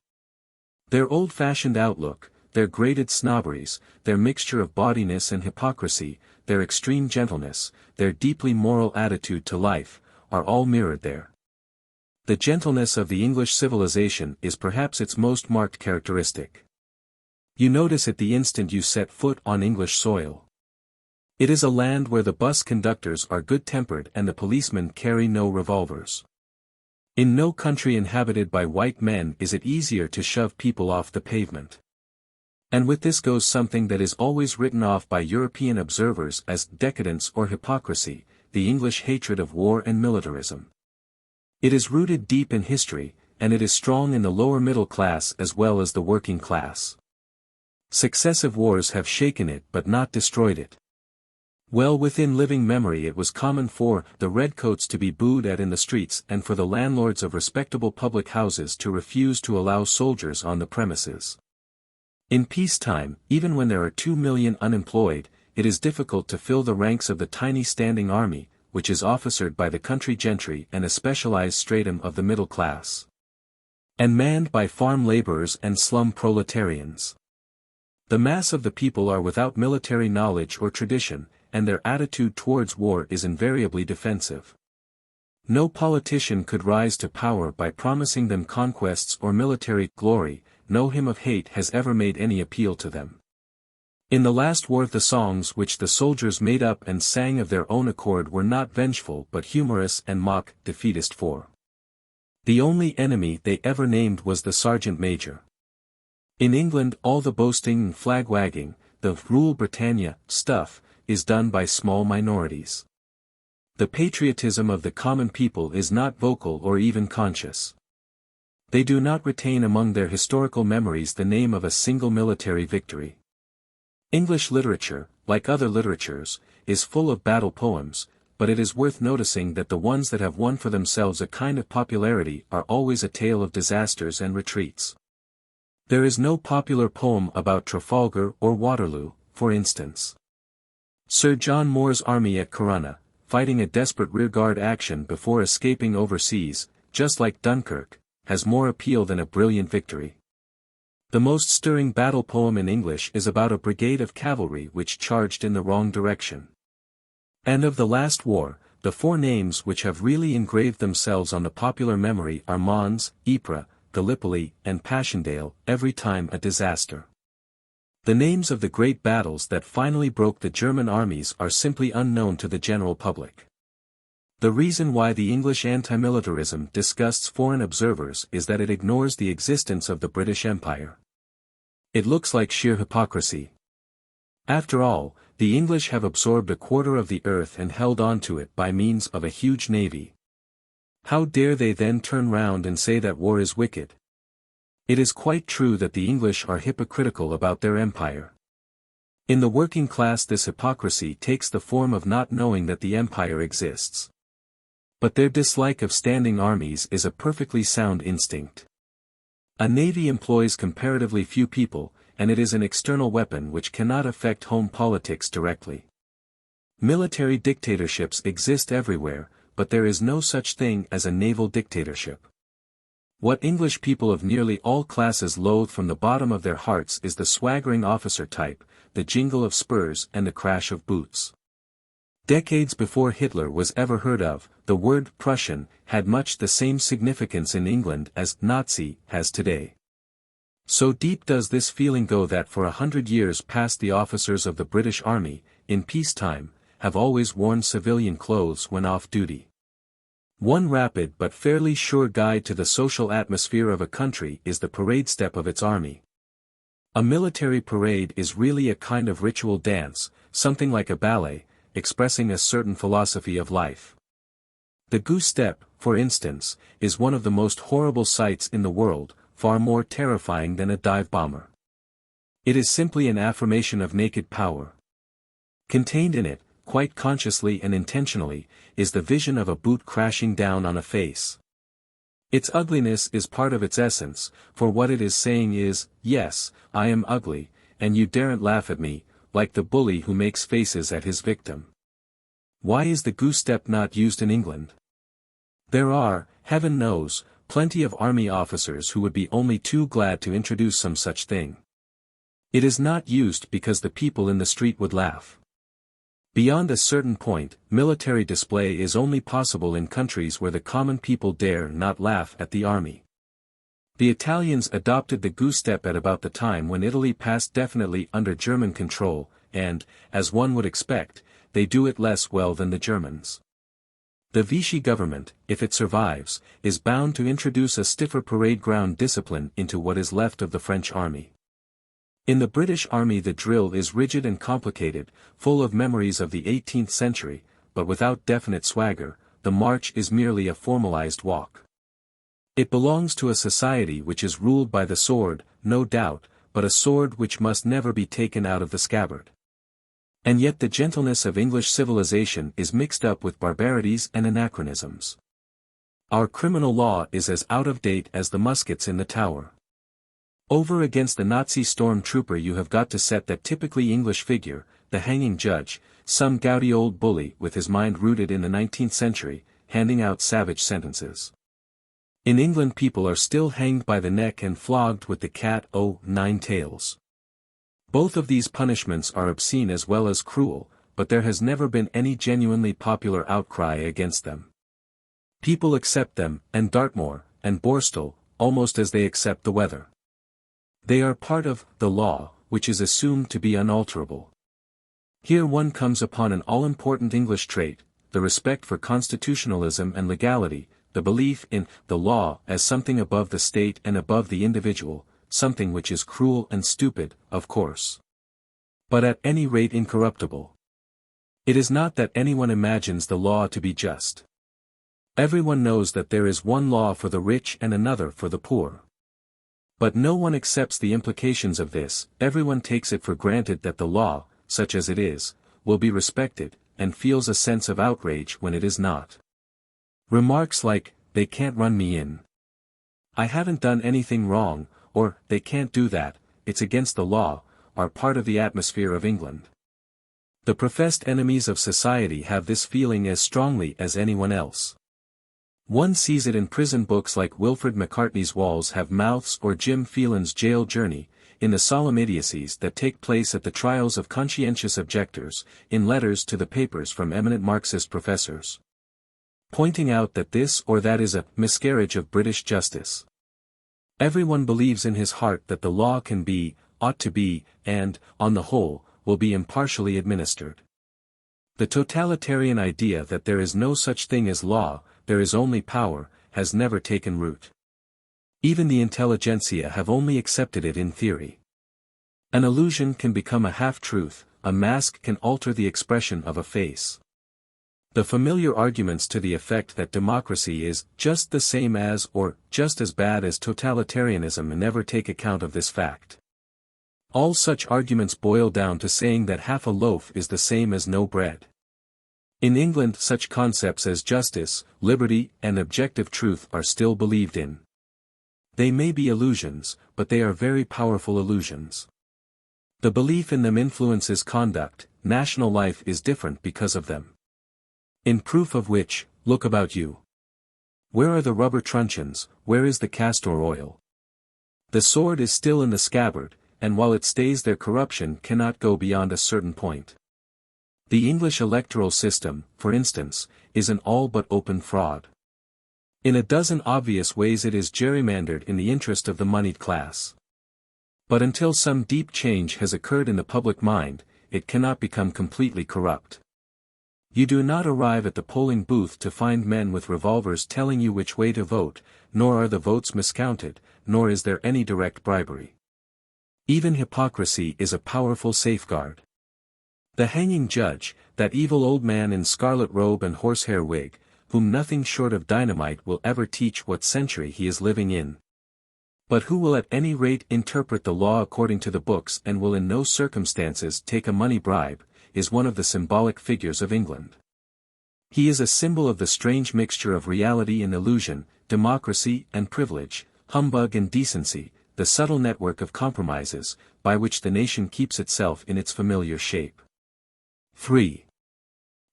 Their old-fashioned outlook, their graded snobberies, their mixture of bawdiness and hypocrisy, their extreme gentleness, their deeply moral attitude to life, are all mirrored there. The gentleness of the English civilization is perhaps its most marked characteristic. You notice it the instant you set foot on English soil. It is a land where the bus conductors are good-tempered and the policemen carry no revolvers. In no country inhabited by white men is it easier to shove people off the pavement. And with this goes something that is always written off by European observers as decadence or hypocrisy, the English hatred of war and militarism. It is rooted deep in history, and it is strong in the lower middle class as well as the working class. Successive wars have shaken it but not destroyed it. Well within living memory it was common for the redcoats to be booed at in the streets and for the landlords of respectable public houses to refuse to allow soldiers on the premises. In peacetime, even when there are 2 million unemployed, it is difficult to fill the ranks of the tiny standing army, which is officered by the country gentry and a specialized stratum of the middle class. And manned by farm laborers and slum proletarians. The mass of the people are without military knowledge or tradition, and their attitude towards war is invariably defensive. No politician could rise to power by promising them conquests or military glory, no hymn of hate has ever made any appeal to them. In the last war the songs which the soldiers made up and sang of their own accord were not vengeful but humorous and mock defeatist for. The only enemy they ever named was the sergeant major. In England all the boasting and flag-wagging, the "Rule Britannia" stuff, is done by small minorities. The patriotism of the common people is not vocal or even conscious. They do not retain among their historical memories the name of a single military victory. English literature, like other literatures, is full of battle poems, but it is worth noticing that the ones that have won for themselves a kind of popularity are always a tale of disasters and retreats. There is no popular poem about Trafalgar or Waterloo, for instance. Sir John Moore's army at Corunna, fighting a desperate rearguard action before escaping overseas, just like Dunkirk, has more appeal than a brilliant victory. The most stirring battle poem in English is about a brigade of cavalry which charged in the wrong direction. And of the last war, the 4 names which have really engraved themselves on the popular memory are Mons, Ypres, Gallipoli, and Passchendaele, every time a disaster. The names of the great battles that finally broke the German armies are simply unknown to the general public. The reason why the English anti-militarism disgusts foreign observers is that it ignores the existence of the British Empire. It looks like sheer hypocrisy. After all, the English have absorbed a quarter of the earth and held on to it by means of a huge navy. How dare they then turn round and say that war is wicked? It is quite true that the English are hypocritical about their empire. In the working class this hypocrisy takes the form of not knowing that the empire exists. But their dislike of standing armies is a perfectly sound instinct. A navy employs comparatively few people, and it is an external weapon which cannot affect home politics directly. Military dictatorships exist everywhere, but there is no such thing as a naval dictatorship. What English people of nearly all classes loathe from the bottom of their hearts is the swaggering officer type, the jingle of spurs and the crash of boots. Decades before Hitler was ever heard of, the word Prussian had much the same significance in England as Nazi has today. So deep does this feeling go that for 100 years past the officers of the British Army, in peacetime, have always worn civilian clothes when off duty. One rapid but fairly sure guide to the social atmosphere of a country is the parade step of its army. A military parade is really a kind of ritual dance, something like a ballet, expressing a certain philosophy of life. The goose step, for instance, is one of the most horrible sights in the world, far more terrifying than a dive bomber. It is simply an affirmation of naked power. Contained in it, quite consciously and intentionally, is the vision of a boot crashing down on a face. Its ugliness is part of its essence, for what it is saying is, yes, I am ugly, and you daren't laugh at me, like the bully who makes faces at his victim. Why is the goose step not used in England? There are, heaven knows, plenty of army officers who would be only too glad to introduce some such thing. It is not used because the people in the street would laugh. Beyond a certain point, military display is only possible in countries where the common people dare not laugh at the army. The Italians adopted the goose step at about the time when Italy passed definitely under German control, and, as one would expect, they do it less well than the Germans. The Vichy government, if it survives, is bound to introduce a stiffer parade ground discipline into what is left of the French army. In the British Army the drill is rigid and complicated, full of memories of the 18th century, but without definite swagger. The march is merely a formalized walk. It belongs to a society which is ruled by the sword, no doubt, but a sword which must never be taken out of the scabbard. And yet the gentleness of English civilization is mixed up with barbarities and anachronisms. Our criminal law is as out of date as the muskets in the Tower. Over against the Nazi storm trooper you have got to set that typically English figure, the hanging judge, some gouty old bully with his mind rooted in the 19th century, handing out savage sentences. In England people are still hanged by the neck and flogged with the cat o' nine tails. Both of these punishments are obscene as well as cruel, but there has never been any genuinely popular outcry against them. People accept them, and Dartmoor, and Borstal, almost as they accept the weather. They are part of the law, which is assumed to be unalterable. Here one comes upon an all-important English trait, the respect for constitutionalism and legality, the belief in the law as something above the state and above the individual, something which is cruel and stupid, of course, but at any rate incorruptible. It is not that anyone imagines the law to be just. Everyone knows that there is one law for the rich and another for the poor. But no one accepts the implications of this. Everyone takes it for granted that the law, such as it is, will be respected, and feels a sense of outrage when it is not. Remarks like, "They can't run me in. I haven't done anything wrong," or, "They can't do that, it's against the law," are part of the atmosphere of England. The professed enemies of society have this feeling as strongly as anyone else. One sees it in prison books like Wilfred Macartney's Walls Have Mouths or Jim Phelan's Jail Journey, in the solemn idiocies that take place at the trials of conscientious objectors, in letters to the papers from eminent Marxist professors, pointing out that this or that is a miscarriage of British justice. Everyone believes in his heart that the law can be, ought to be, and, on the whole, will be impartially administered. The totalitarian idea that there is no such thing as law, there is only power, has never taken root. Even the intelligentsia have only accepted it in theory. An illusion can become a half-truth, a mask can alter the expression of a face. The familiar arguments to the effect that democracy is just the same as or just as bad as totalitarianism never take account of this fact. All such arguments boil down to saying that half a loaf is the same as no bread. In England such concepts as justice, liberty, and objective truth are still believed in. They may be illusions, but they are very powerful illusions. The belief in them influences conduct. National life is different because of them. In proof of which, look about you. Where are the rubber truncheons, where is the castor oil? The sword is still in the scabbard, and while it stays there corruption cannot go beyond a certain point. The English electoral system, for instance, is an all but open fraud. In a dozen obvious ways it is gerrymandered in the interest of the moneyed class. But until some deep change has occurred in the public mind, it cannot become completely corrupt. You do not arrive at the polling booth to find men with revolvers telling you which way to vote, nor are the votes miscounted, nor is there any direct bribery. Even hypocrisy is a powerful safeguard. The hanging judge, that evil old man in scarlet robe and horsehair wig, whom nothing short of dynamite will ever teach what century he is living in. But who will at any rate interpret the law according to the books and will in no circumstances take a money bribe, is one of the symbolic figures of England. He is a symbol of the strange mixture of reality and illusion, democracy and privilege, humbug and decency, the subtle network of compromises, by which the nation keeps itself in its familiar shape. 3.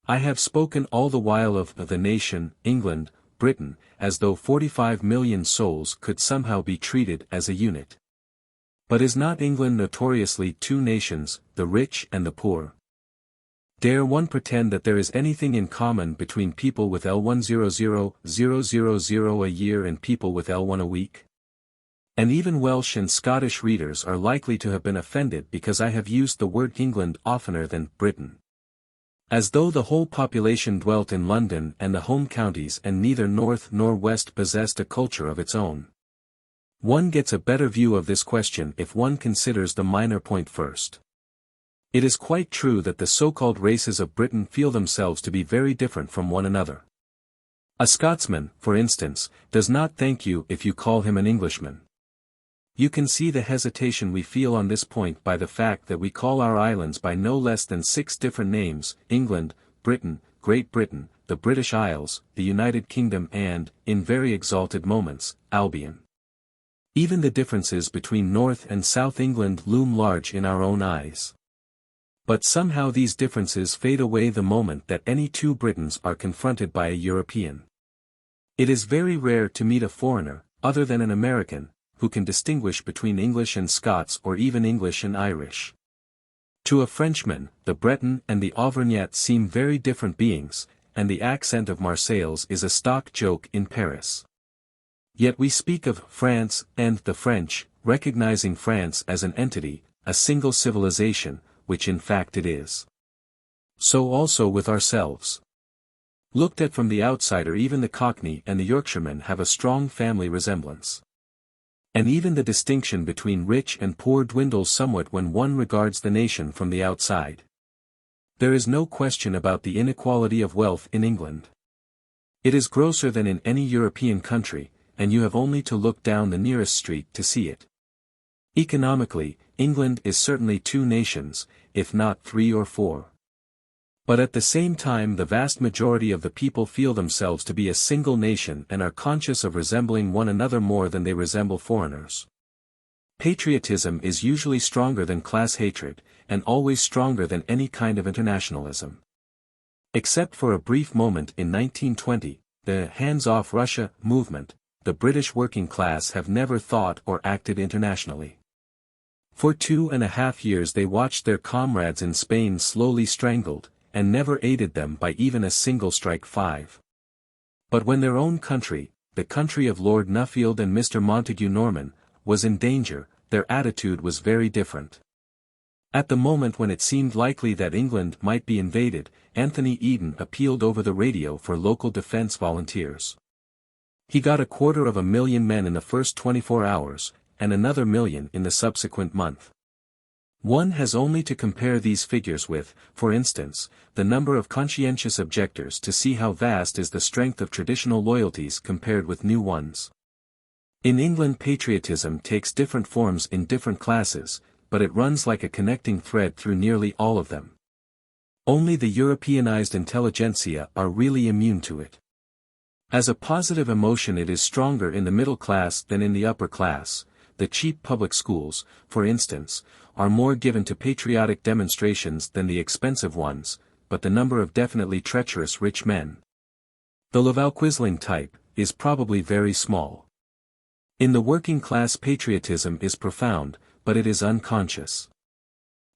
I have spoken all the while of the nation, England, Britain, as though 45 million souls could somehow be treated as a unit. But is not England notoriously two nations, the rich and the poor? Dare one pretend that there is anything in common between people with L100,000 a year and people with L1 a week? And even Welsh and Scottish readers are likely to have been offended because I have used the word England oftener than Britain. As though the whole population dwelt in London and the home counties and neither north nor west possessed a culture of its own. One gets a better view of this question if one considers the minor point first. It is quite true that the so-called races of Britain feel themselves to be very different from one another. A Scotsman, for instance, does not thank you if you call him an Englishman. You can see the hesitation we feel on this point by the fact that we call our islands by no less than 6 different names: England, Britain, Great Britain, the British Isles, the United Kingdom and, in very exalted moments, Albion. Even the differences between North and South England loom large in our own eyes. But somehow these differences fade away the moment that any two Britons are confronted by a European. It is very rare to meet a foreigner, other than an American, who can distinguish between English and Scots or even English and Irish. To a Frenchman, the Breton and the Auvergnat seem very different beings, and the accent of Marseilles is a stock joke in Paris. Yet we speak of France and the French, recognizing France as an entity, a single civilization, which in fact it is. So also with ourselves. Looked at from the outsider, even the Cockney and the Yorkshireman have a strong family resemblance. And even the distinction between rich and poor dwindles somewhat when one regards the nation from the outside. There is no question about the inequality of wealth in England. It is grosser than in any European country, and you have only to look down the nearest street to see it. Economically, England is certainly two nations, if not 3 or 4. But at the same time the vast majority of the people feel themselves to be a single nation and are conscious of resembling one another more than they resemble foreigners. Patriotism is usually stronger than class hatred, and always stronger than any kind of internationalism. Except for a brief moment in 1920, the hands-off Russia movement, the British working class have never thought or acted internationally. For 2.5 years they watched their comrades in Spain slowly strangled, and never aided them by even a single strike 5. But when their own country, the country of Lord Nuffield and Mr. Montague Norman, was in danger, their attitude was very different. At the moment when it seemed likely that England might be invaded, Anthony Eden appealed over the radio for local defense volunteers. He got 250,000 men in the first 24 hours, and another million in the subsequent month. One has only to compare these figures with, for instance, the number of conscientious objectors to see how vast is the strength of traditional loyalties compared with new ones. In England patriotism takes different forms in different classes, but it runs like a connecting thread through nearly all of them. Only the Europeanized intelligentsia are really immune to it. As a positive emotion, it is stronger in the middle class than in the upper class. The cheap public schools, for instance, are more given to patriotic demonstrations than the expensive ones, but the number of definitely treacherous rich men, the Laval-Quisling type, is probably very small. In the working class, patriotism is profound, but it is unconscious.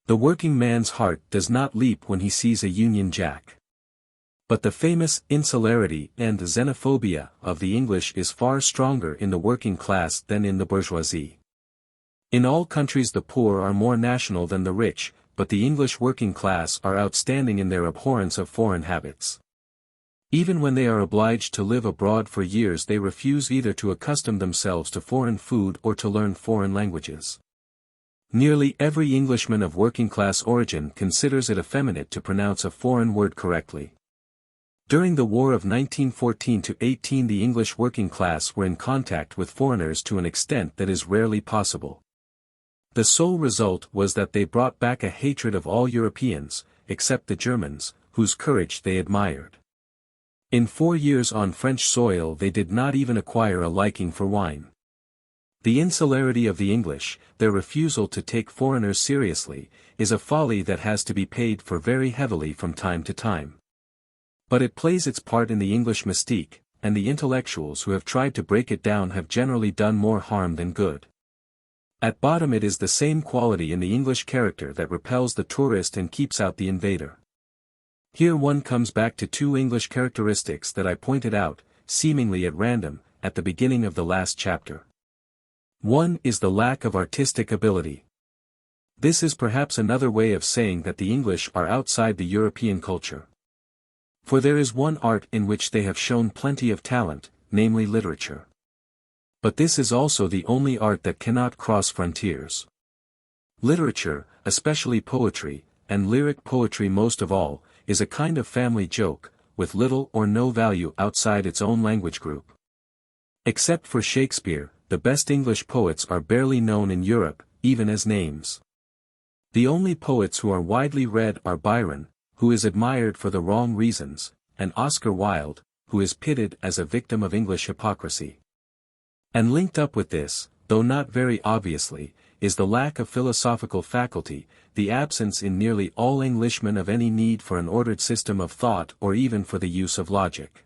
The working man's heart does not leap when he sees a Union Jack. But the famous insularity and xenophobia of the English is far stronger in the working class than in the bourgeoisie. In all countries the poor are more national than the rich, but the English working class are outstanding in their abhorrence of foreign habits. Even when they are obliged to live abroad for years, they refuse either to accustom themselves to foreign food or to learn foreign languages. Nearly every Englishman of working-class origin considers it effeminate to pronounce a foreign word correctly. During the War of 1914-18, the English working class were in contact with foreigners to an extent that is rarely possible. The sole result was that they brought back a hatred of all Europeans, except the Germans, whose courage they admired. In 4 years on French soil they did not even acquire a liking for wine. The insularity of the English, their refusal to take foreigners seriously, is a folly that has to be paid for very heavily from time to time. But it plays its part in the English mystique, and the intellectuals who have tried to break it down have generally done more harm than good. At bottom it is the same quality in the English character that repels the tourist and keeps out the invader. Here one comes back to 2 English characteristics that I pointed out, seemingly at random, at the beginning of the last chapter. One is the lack of artistic ability. This is perhaps another way of saying that the English are outside the European culture. For there is one art in which they have shown plenty of talent, namely literature. But this is also the only art that cannot cross frontiers. Literature, especially poetry, and lyric poetry most of all, is a kind of family joke, with little or no value outside its own language group. Except for Shakespeare, the best English poets are barely known in Europe, even as names. The only poets who are widely read are Byron, who is admired for the wrong reasons, and Oscar Wilde, who is pitted as a victim of English hypocrisy. And linked up with this, though not very obviously, is the lack of philosophical faculty, the absence in nearly all Englishmen of any need for an ordered system of thought or even for the use of logic.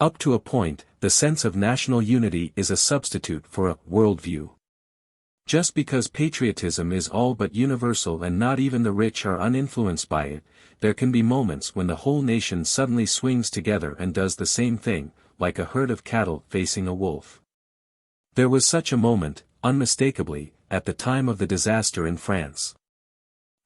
Up to a point, the sense of national unity is a substitute for a worldview. Just because patriotism is all but universal and not even the rich are uninfluenced by it, there can be moments when the whole nation suddenly swings together and does the same thing, like a herd of cattle facing a wolf. There was such a moment, unmistakably, at the time of the disaster in France.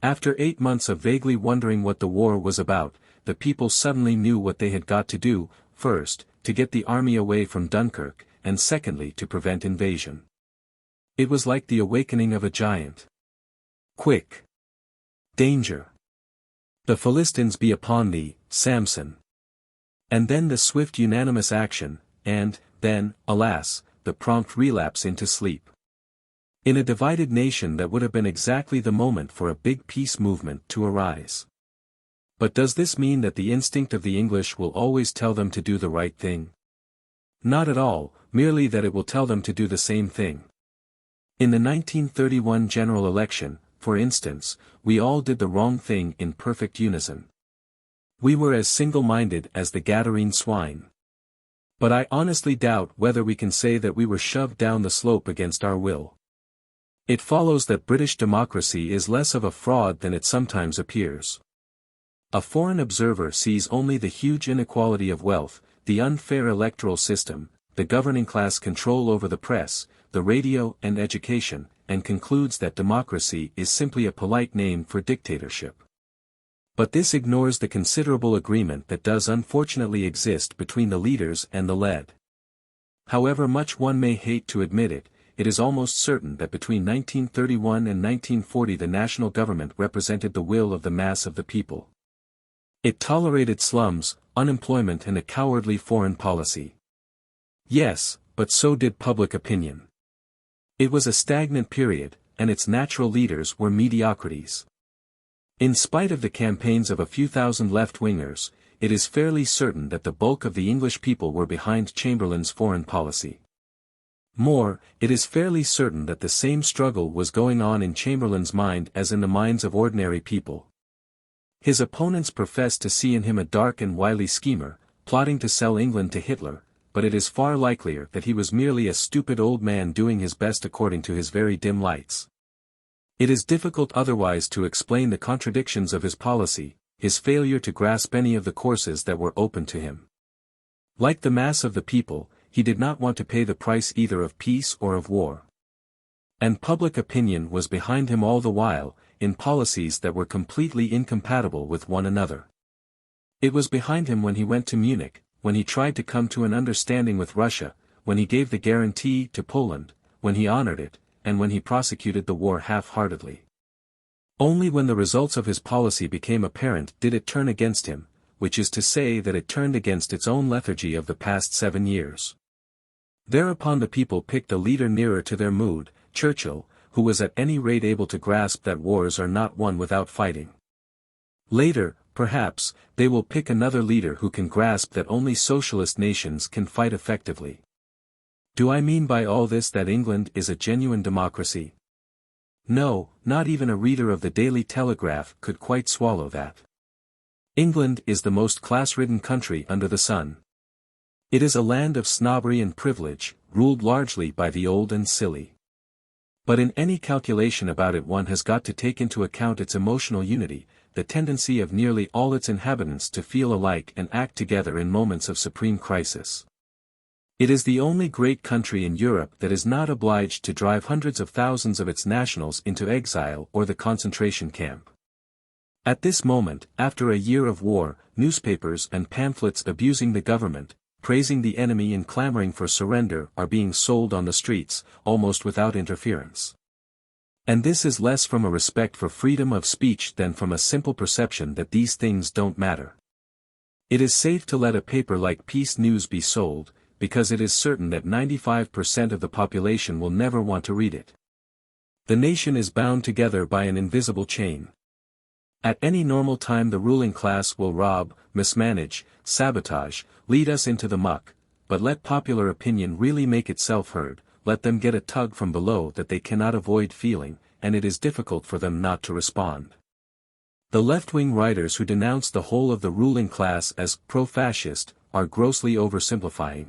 After 8 months of vaguely wondering what the war was about, the people suddenly knew what they had got to do, first, to get the army away from Dunkirk, and secondly to prevent invasion. It was like the awakening of a giant. Quick! Danger! The Philistines be upon thee, Samson! And then the swift unanimous action, and, then, alas, the prompt relapse into sleep. In a divided nation that would have been exactly the moment for a big peace movement to arise. But does this mean that the instinct of the English will always tell them to do the right thing? Not at all, merely that it will tell them to do the same thing. In the 1931 general election, for instance, we all did the wrong thing in perfect unison. We were as single-minded as the Gadarene swine. But I honestly doubt whether we can say that we were shoved down the slope against our will. It follows that British democracy is less of a fraud than it sometimes appears. A foreign observer sees only the huge inequality of wealth, the unfair electoral system, the governing class control over the press, the radio and education, and concludes that democracy is simply a polite name for dictatorship. But this ignores the considerable agreement that does unfortunately exist between the leaders and the led. However much one may hate to admit it, it is almost certain that between 1931 and 1940 the national government represented the will of the mass of the people. It tolerated slums, unemployment and a cowardly foreign policy. Yes, but so did public opinion. It was a stagnant period, and its natural leaders were mediocrities. In spite of the campaigns of a few thousand left-wingers, it is fairly certain that the bulk of the English people were behind Chamberlain's foreign policy. More, it is fairly certain that the same struggle was going on in Chamberlain's mind as in the minds of ordinary people. His opponents professed to see in him a dark and wily schemer, plotting to sell England to Hitler, but it is far likelier that he was merely a stupid old man doing his best according to his very dim lights. It is difficult otherwise to explain the contradictions of his policy, his failure to grasp any of the courses that were open to him. Like the mass of the people, he did not want to pay the price either of peace or of war. And public opinion was behind him all the while, in policies that were completely incompatible with one another. It was behind him when he went to Munich, when he tried to come to an understanding with Russia, when he gave the guarantee to Poland, when he honored it, and when he prosecuted the war half-heartedly. Only when the results of his policy became apparent did it turn against him, which is to say that it turned against its own lethargy of the past 7 years. Thereupon the people picked a leader nearer to their mood, Churchill, who was at any rate able to grasp that wars are not won without fighting. Later, perhaps, they will pick another leader who can grasp that only socialist nations can fight effectively. Do I mean by all this that England is a genuine democracy? No, not even a reader of the Daily Telegraph could quite swallow that. England is the most class-ridden country under the sun. It is a land of snobbery and privilege, ruled largely by the old and silly. But in any calculation about it one has got to take into account its emotional unity, the tendency of nearly all its inhabitants to feel alike and act together in moments of supreme crisis. It is the only great country in Europe that is not obliged to drive hundreds of thousands of its nationals into exile or the concentration camp. At this moment, after a year of war, newspapers and pamphlets abusing the government, praising the enemy and clamoring for surrender are being sold on the streets, almost without interference. And this is less from a respect for freedom of speech than from a simple perception that these things don't matter. It is safe to let a paper like Peace News be sold, because it is certain that 95% of the population will never want to read it. The nation is bound together by an invisible chain. At any normal time the ruling class will rob, mismanage, sabotage, lead us into the muck, but let popular opinion really make itself heard, let them get a tug from below that they cannot avoid feeling, and it is difficult for them not to respond. The left-wing writers who denounce the whole of the ruling class as pro-fascist are grossly oversimplifying.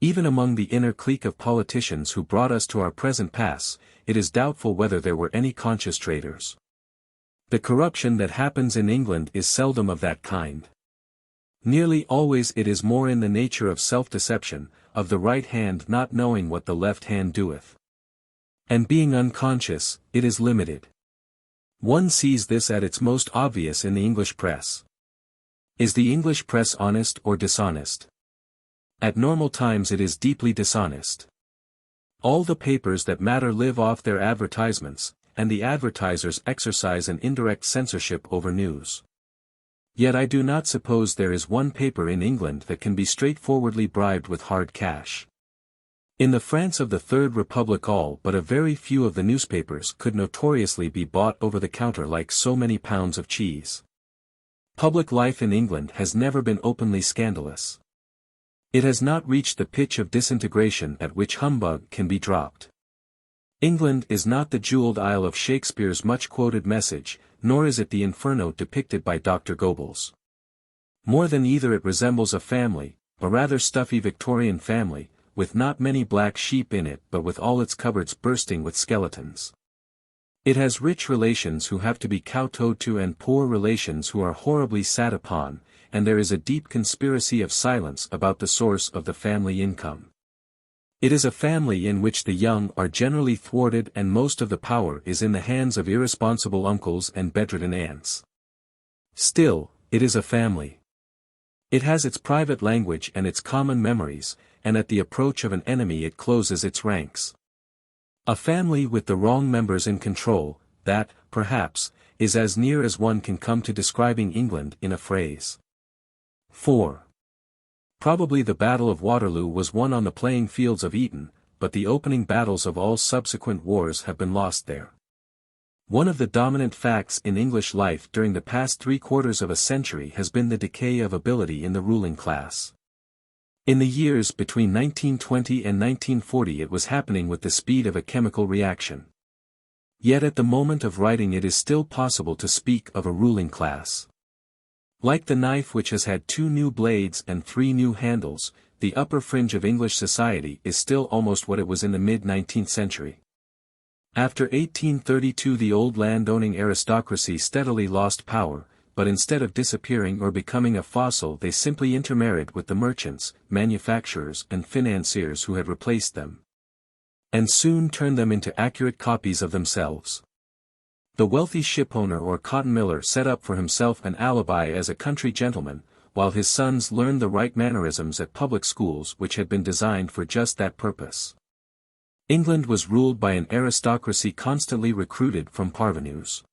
Even among the inner clique of politicians who brought us to our present pass, it is doubtful whether there were any conscious traitors. The corruption that happens in England is seldom of that kind. Nearly always it is more in the nature of self-deception, of the right hand not knowing what the left hand doeth. And being unconscious, it is limited. One sees this at its most obvious in the English press. Is the English press honest or dishonest? At normal times it is deeply dishonest. All the papers that matter live off their advertisements, and the advertisers exercise an indirect censorship over news. Yet I do not suppose there is one paper in England that can be straightforwardly bribed with hard cash. In the France of the Third Republic all but a very few of the newspapers could notoriously be bought over the counter like so many pounds of cheese. Public life in England has never been openly scandalous. It has not reached the pitch of disintegration at which humbug can be dropped. England is not the jeweled isle of Shakespeare's much-quoted Message, nor is it the inferno depicted by Dr. Goebbels. More than either it resembles a family, a rather stuffy Victorian family, with not many black sheep in it but with all its cupboards bursting with skeletons. It has rich relations who have to be kowtowed to and poor relations who are horribly sat upon, and there is a deep conspiracy of silence about the source of the family income. It is a family in which the young are generally thwarted and most of the power is in the hands of irresponsible uncles and bedridden aunts. Still, it is a family. It has its private language and its common memories, and at the approach of an enemy it closes its ranks. A family with the wrong members in control, that, perhaps, is as near as one can come to describing England in a phrase. 4. Probably the Battle of Waterloo was won on the playing fields of Eton, but the opening battles of all subsequent wars have been lost there. One of the dominant facts in English life during the past 3/4 of a century has been the decay of ability in the ruling class. In the years between 1920 and 1940 it was happening with the speed of a chemical reaction. Yet at the moment of writing it is still possible to speak of a ruling class. Like the knife which has had 2 new blades and 3 new handles, the upper fringe of English society is still almost what it was in the mid-19th century. After 1832 the old land-owning aristocracy steadily lost power, but instead of disappearing or becoming a fossil they simply intermarried with the merchants, manufacturers and financiers who had replaced them. And soon turned them into accurate copies of themselves. The wealthy shipowner or cotton miller set up for himself an alibi as a country gentleman, while his sons learned the right mannerisms at public schools which had been designed for just that purpose. England was ruled by an aristocracy constantly recruited from parvenus.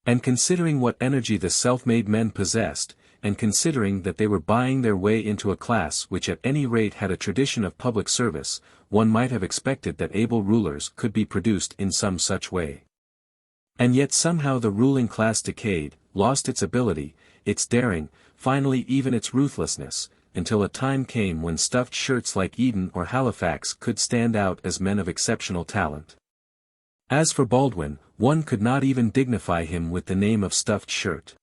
And considering what energy the self-made men possessed, and considering that they were buying their way into a class which at any rate had a tradition of public service, one might have expected that able rulers could be produced in some such way. And yet somehow the ruling class decayed, lost its ability, its daring, finally even its ruthlessness, until a time came when stuffed shirts like Eden or Halifax could stand out as men of exceptional talent. As for Baldwin, one could not even dignify him with the name of stuffed shirt.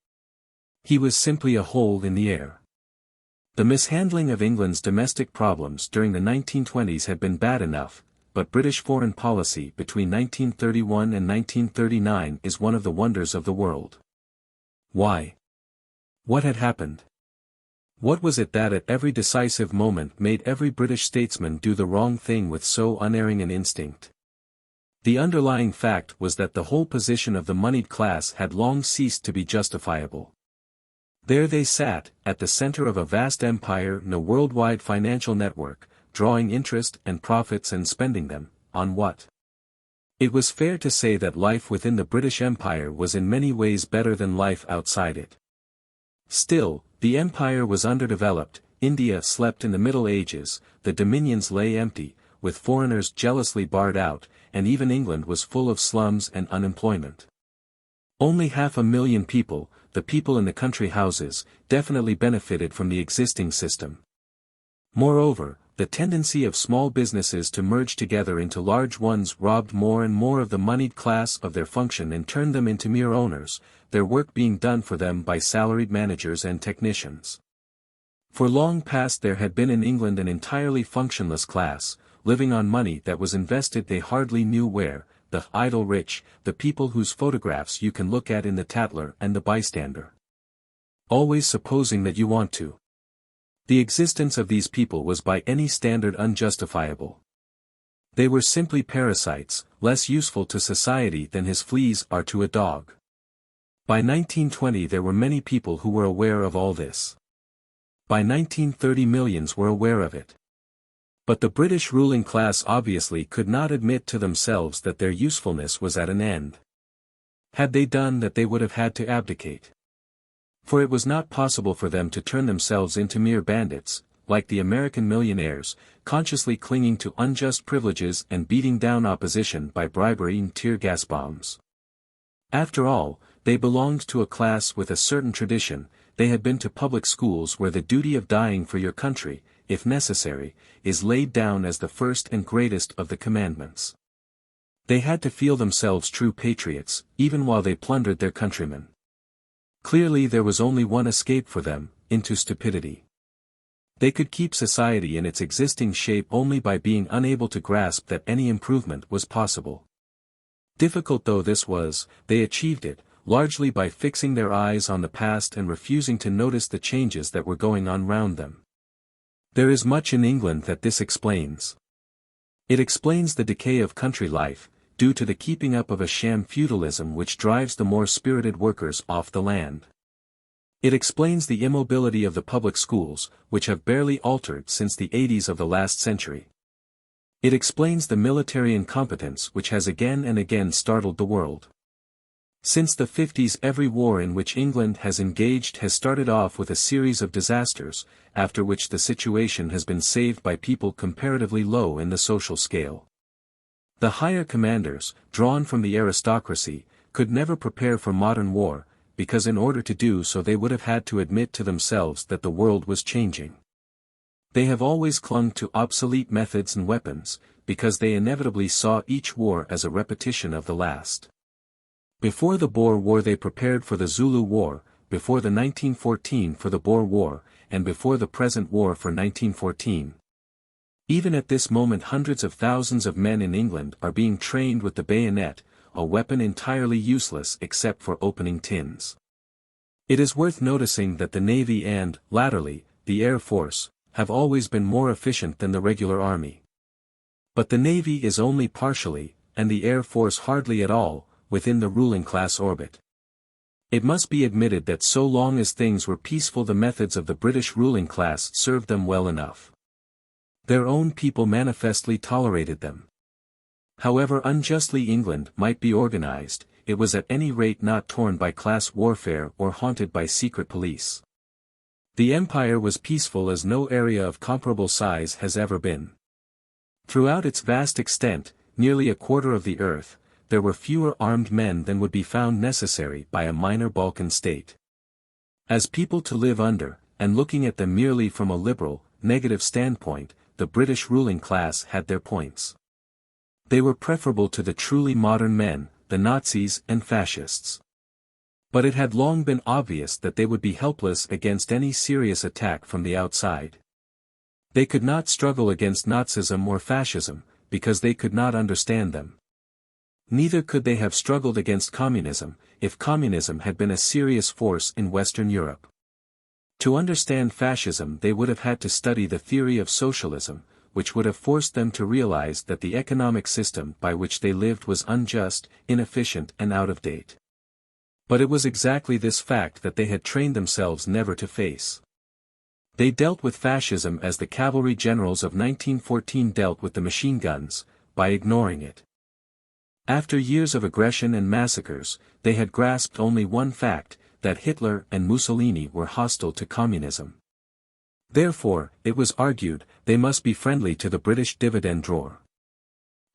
He was simply a hole in the air. The mishandling of England's domestic problems during the 1920s had been bad enough, but British foreign policy between 1931 and 1939 is one of the wonders of the world. Why? What had happened? What was it that at every decisive moment made every British statesman do the wrong thing with so unerring an instinct? The underlying fact was that the whole position of the moneyed class had long ceased to be justifiable. There they sat, at the center of a vast empire and a worldwide financial network, drawing interest and profits and spending them, on what? It was fair to say that life within the British Empire was in many ways better than life outside it. Still, the empire was underdeveloped, India slept in the Middle Ages, the dominions lay empty, with foreigners jealously barred out, and even England was full of slums and unemployment. Only 500,000 people, the people in the country houses, definitely benefited from the existing system. Moreover, the tendency of small businesses to merge together into large ones robbed more and more of the moneyed class of their function and turned them into mere owners, their work being done for them by salaried managers and technicians. For long past there had been in England an entirely functionless class, living on money that was invested they hardly knew where, the idle rich, the people whose photographs you can look at in the Tatler and the Bystander. Always supposing that you want to. The existence of these people was by any standard unjustifiable. They were simply parasites, less useful to society than his fleas are to a dog. By 1920 there were many people who were aware of all this. By 1930 millions were aware of it. But the British ruling class obviously could not admit to themselves that their usefulness was at an end. Had they done that they would have had to abdicate. For it was not possible for them to turn themselves into mere bandits, like the American millionaires, consciously clinging to unjust privileges and beating down opposition by bribery and tear gas bombs. After all, they belonged to a class with a certain tradition, they had been to public schools where the duty of dying for your country, if necessary, is laid down as the first and greatest of the commandments. They had to feel themselves true patriots, even while they plundered their countrymen. Clearly there was only one escape for them, into stupidity. They could keep society in its existing shape only by being unable to grasp that any improvement was possible. Difficult though this was, they achieved it, largely by fixing their eyes on the past and refusing to notice the changes that were going on round them. There is much in England that this explains. It explains the decay of country life, due to the keeping up of a sham feudalism which drives the more spirited workers off the land. It explains the immobility of the public schools, which have barely altered since the 80s of the last century. It explains the military incompetence which has again and again startled the world. Since the 50s, every war in which England has engaged has started off with a series of disasters, after which the situation has been saved by people comparatively low in the social scale. The higher commanders, drawn from the aristocracy, could never prepare for modern war, because in order to do so they would have had to admit to themselves that the world was changing. They have always clung to obsolete methods and weapons, because they inevitably saw each war as a repetition of the last. Before the Boer War they prepared for the Zulu War, before the 1914 for the Boer War, and before the present war for 1914. Even at this moment hundreds of thousands of men in England are being trained with the bayonet, a weapon entirely useless except for opening tins. It is worth noticing that the Navy and, latterly, the Air Force, have always been more efficient than the regular army. But the Navy is only partially, and the Air Force hardly at all, within the ruling class orbit. It must be admitted that so long as things were peaceful the methods of the British ruling class served them well enough. Their own people manifestly tolerated them. However unjustly England might be organized, it was at any rate not torn by class warfare or haunted by secret police. The empire was peaceful as no area of comparable size has ever been. Throughout its vast extent, nearly a quarter of the earth, there were fewer armed men than would be found necessary by a minor Balkan state. As people to live under, and looking at them merely from a liberal, negative standpoint, the British ruling class had their points. They were preferable to the truly modern men, the Nazis and fascists. But it had long been obvious that they would be helpless against any serious attack from the outside. They could not struggle against Nazism or fascism, because they could not understand them. Neither could they have struggled against communism, if communism had been a serious force in Western Europe. To understand fascism they would have had to study the theory of socialism, which would have forced them to realize that the economic system by which they lived was unjust, inefficient and out of date. But it was exactly this fact that they had trained themselves never to face. They dealt with fascism as the cavalry generals of 1914 dealt with the machine guns, by ignoring it. After years of aggression and massacres, they had grasped only one fact, that Hitler and Mussolini were hostile to communism. Therefore, it was argued, they must be friendly to the British dividend drawer.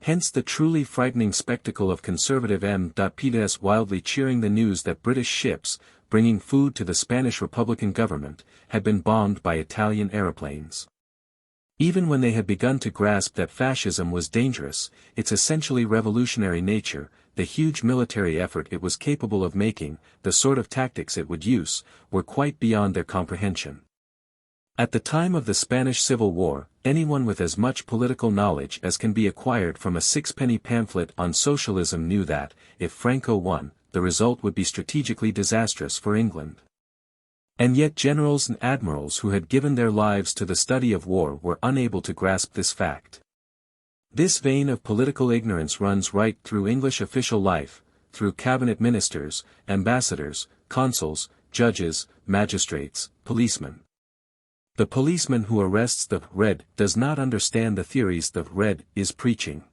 Hence the truly frightening spectacle of conservative M.P.s wildly cheering the news that British ships, bringing food to the Spanish Republican government, had been bombed by Italian aeroplanes. Even when they had begun to grasp that fascism was dangerous, its essentially revolutionary nature, the huge military effort it was capable of making, the sort of tactics it would use, were quite beyond their comprehension. At the time of the Spanish Civil War, anyone with as much political knowledge as can be acquired from a sixpenny pamphlet on socialism knew that, if Franco won, the result would be strategically disastrous for England. And yet generals and admirals who had given their lives to the study of war were unable to grasp this fact. This vein of political ignorance runs right through English official life, through cabinet ministers, ambassadors, consuls, judges, magistrates, policemen. The policeman who arrests the Red does not understand the theories the Red is preaching.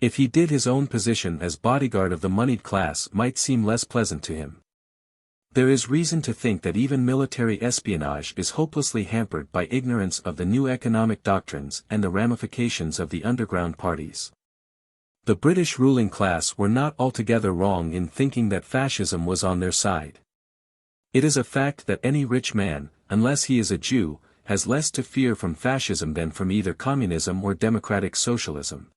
If he did, his own position as bodyguard of the moneyed class might seem less pleasant to him. There is reason to think that even military espionage is hopelessly hampered by ignorance of the new economic doctrines and the ramifications of the underground parties. The British ruling class were not altogether wrong in thinking that fascism was on their side. It is a fact that any rich man, unless he is a Jew, has less to fear from fascism than from either communism or democratic socialism.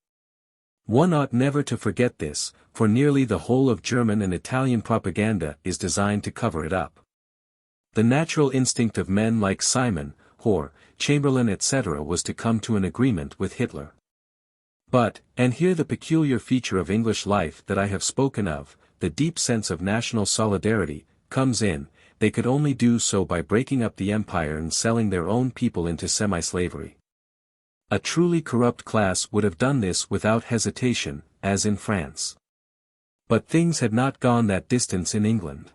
One ought never to forget this, for nearly the whole of German and Italian propaganda is designed to cover it up. The natural instinct of men like Simon, Hoare, Chamberlain etc. was to come to an agreement with Hitler. But, and here the peculiar feature of English life that I have spoken of, the deep sense of national solidarity, comes in, they could only do so by breaking up the empire and selling their own people into semi-slavery. A truly corrupt class would have done this without hesitation, as in France. But things had not gone that distance in England.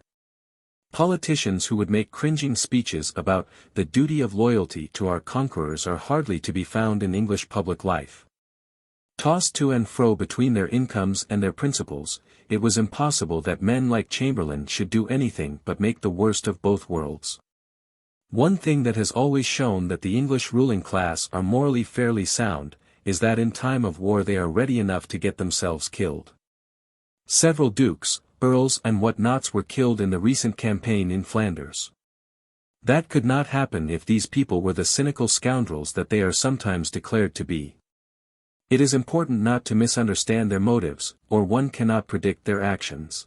Politicians who would make cringing speeches about the duty of loyalty to our conquerors are hardly to be found in English public life. Tossed to and fro between their incomes and their principles, it was impossible that men like Chamberlain should do anything but make the worst of both worlds. One thing that has always shown that the English ruling class are morally fairly sound, is that in time of war they are ready enough to get themselves killed. Several dukes, earls and what-nots were killed in the recent campaign in Flanders. That could not happen if these people were the cynical scoundrels that they are sometimes declared to be. It is important not to misunderstand their motives, or one cannot predict their actions.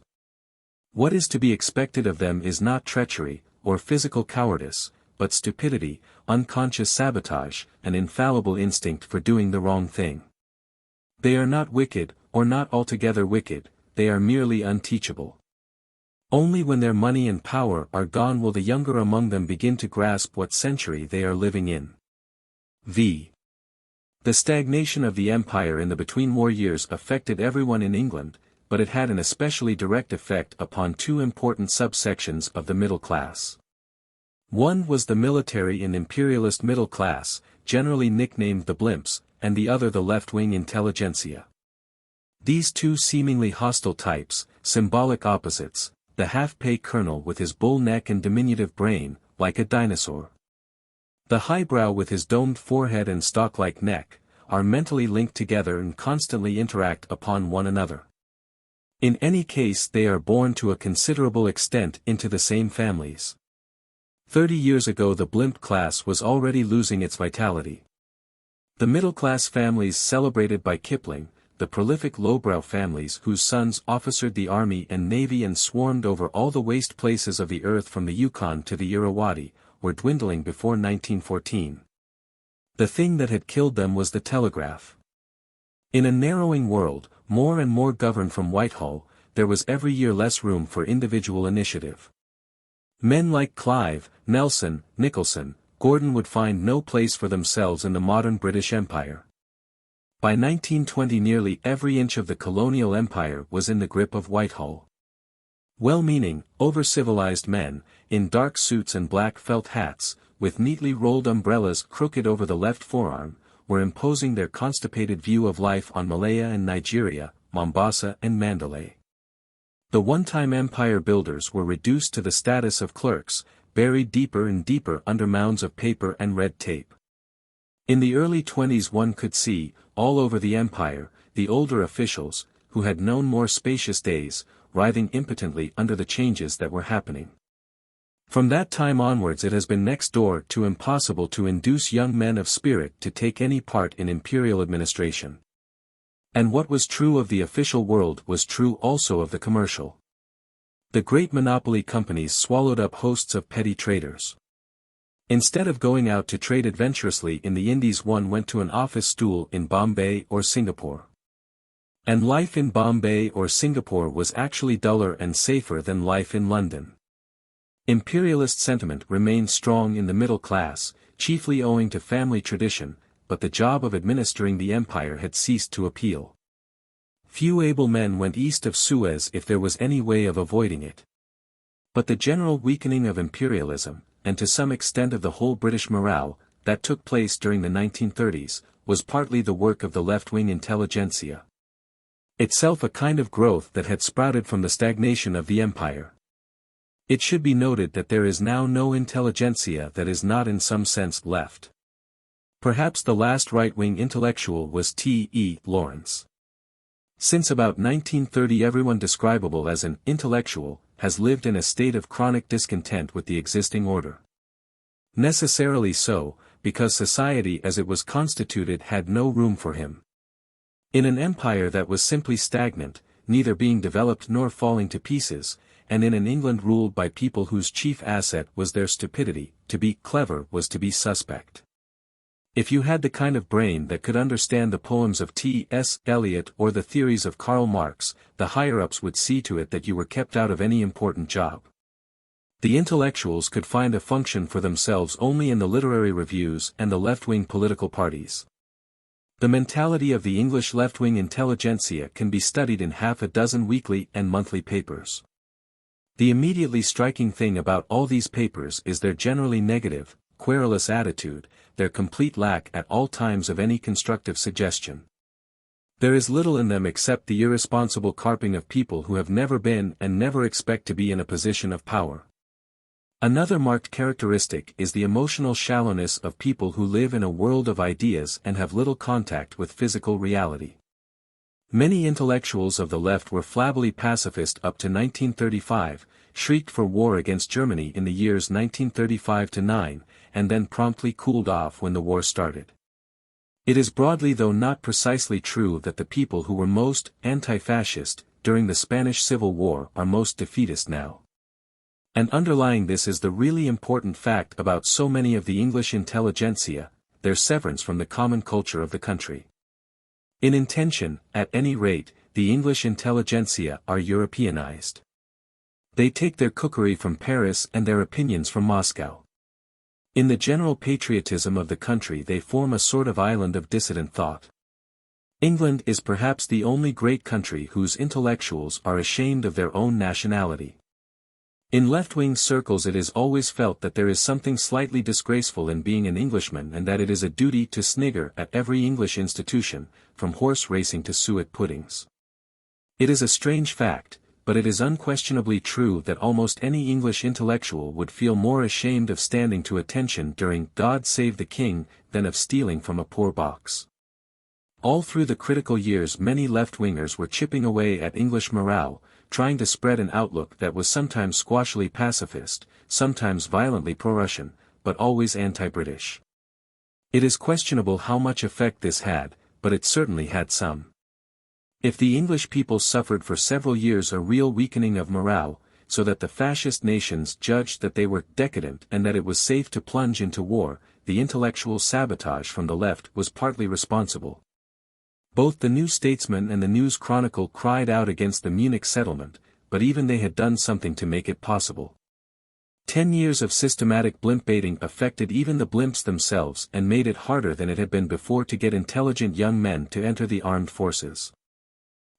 What is to be expected of them is not treachery, or physical cowardice, but stupidity, unconscious sabotage, an infallible instinct for doing the wrong thing. They are not wicked, or not altogether wicked, they are merely unteachable. Only when their money and power are gone will the younger among them begin to grasp what century they are living in. V. The stagnation of the empire in the between-war years affected everyone in England, but it had an especially direct effect upon two important subsections of the middle class. One was the military and imperialist middle class, generally nicknamed the blimps, and the other the left-wing intelligentsia. These two seemingly hostile types, symbolic opposites, the half-pay colonel with his bull neck and diminutive brain, like a dinosaur. The highbrow with his domed forehead and stalk-like neck, are mentally linked together and constantly interact upon one another. In any case they are born to a considerable extent into the same families. 30 years ago the blimp class was already losing its vitality. The middle-class families celebrated by Kipling, the prolific lowbrow families whose sons officered the army and navy and swarmed over all the waste places of the earth from the Yukon to the Irrawaddy, were dwindling before 1914. The thing that had killed them was the telegraph. In a narrowing world, more and more governed from Whitehall, there was every year less room for individual initiative. Men like Clive, Nelson, Nicholson, Gordon would find no place for themselves in the modern British Empire. By 1920 nearly every inch of the colonial empire was in the grip of Whitehall. Well-meaning, over-civilized men, in dark suits and black felt hats, with neatly rolled umbrellas crooked over the left forearm, were imposing their constipated view of life on Malaya and Nigeria, Mombasa and Mandalay. The one-time empire builders were reduced to the status of clerks, buried deeper and deeper under mounds of paper and red tape. In the early 20s one could see, all over the empire, the older officials, who had known more spacious days, writhing impotently under the changes that were happening. From that time onwards it has been next door to impossible to induce young men of spirit to take any part in imperial administration. And what was true of the official world was true also of the commercial. The great monopoly companies swallowed up hosts of petty traders. Instead of going out to trade adventurously in the Indies one went to an office stool in Bombay or Singapore. And life in Bombay or Singapore was actually duller and safer than life in London. Imperialist sentiment remained strong in the middle class, chiefly owing to family tradition, but the job of administering the empire had ceased to appeal. Few able men went east of Suez if there was any way of avoiding it. But the general weakening of imperialism, and to some extent of the whole British morale, that took place during the 1930s, was partly the work of the left-wing intelligentsia. Itself a kind of growth that had sprouted from the stagnation of the empire. It should be noted that there is now no intelligentsia that is not in some sense left. Perhaps the last right-wing intellectual was T.E. Lawrence. Since about 1930 everyone describable as an intellectual has lived in a state of chronic discontent with the existing order. Necessarily so, because society as it was constituted had no room for him. In an empire that was simply stagnant, neither being developed nor falling to pieces, and in an England ruled by people whose chief asset was their stupidity, to be clever was to be suspect. If you had the kind of brain that could understand the poems of T.S. Eliot or the theories of Karl Marx, the higher-ups would see to it that you were kept out of any important job. The intellectuals could find a function for themselves only in the literary reviews and the left-wing political parties. The mentality of the English left-wing intelligentsia can be studied in half a dozen weekly and monthly papers. The immediately striking thing about all these papers is their generally negative, querulous attitude, their complete lack at all times of any constructive suggestion. There is little in them except the irresponsible carping of people who have never been and never expect to be in a position of power. Another marked characteristic is the emotional shallowness of people who live in a world of ideas and have little contact with physical reality. Many intellectuals of the left were flabbily pacifist up to 1935, shrieked for war against Germany in the years 1935–9, and then promptly cooled off when the war started. It is broadly though not precisely true that the people who were most anti-fascist during the Spanish Civil War are most defeatist now. And underlying this is the really important fact about so many of the English intelligentsia, their severance from the common culture of the country. In intention, at any rate, the English intelligentsia are Europeanized. They take their cookery from Paris and their opinions from Moscow. In the general patriotism of the country they form a sort of island of dissident thought. England is perhaps the only great country whose intellectuals are ashamed of their own nationality. In left-wing circles it is always felt that there is something slightly disgraceful in being an Englishman and that it is a duty to snigger at every English institution, from horse racing to suet puddings. It is a strange fact, but it is unquestionably true that almost any English intellectual would feel more ashamed of standing to attention during God Save the King than of stealing from a poor box. All through the critical years many left-wingers were chipping away at English morale, trying to spread an outlook that was sometimes squashily pacifist, sometimes violently pro-Russian, but always anti-British. It is questionable how much effect this had, but it certainly had some. If the English people suffered for several years a real weakening of morale, so that the fascist nations judged that they were decadent and that it was safe to plunge into war, the intellectual sabotage from the left was partly responsible. Both the New Statesman and the News Chronicle cried out against the Munich settlement, but even they had done something to make it possible. 10 years of systematic blimp baiting affected even the blimps themselves and made it harder than it had been before to get intelligent young men to enter the armed forces.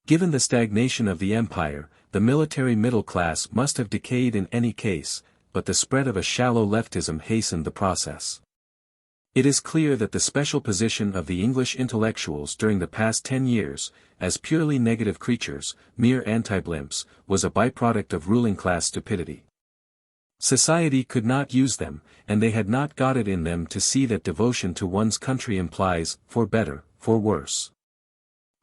Given the stagnation of the empire, the military middle class must have decayed in any case, but the spread of a shallow leftism hastened the process. It is clear that the special position of the English intellectuals during the past 10 years, as purely negative creatures, mere anti-blimps, was a byproduct of ruling class stupidity. Society could not use them, and they had not got it in them to see that devotion to one's country implies, for better, for worse.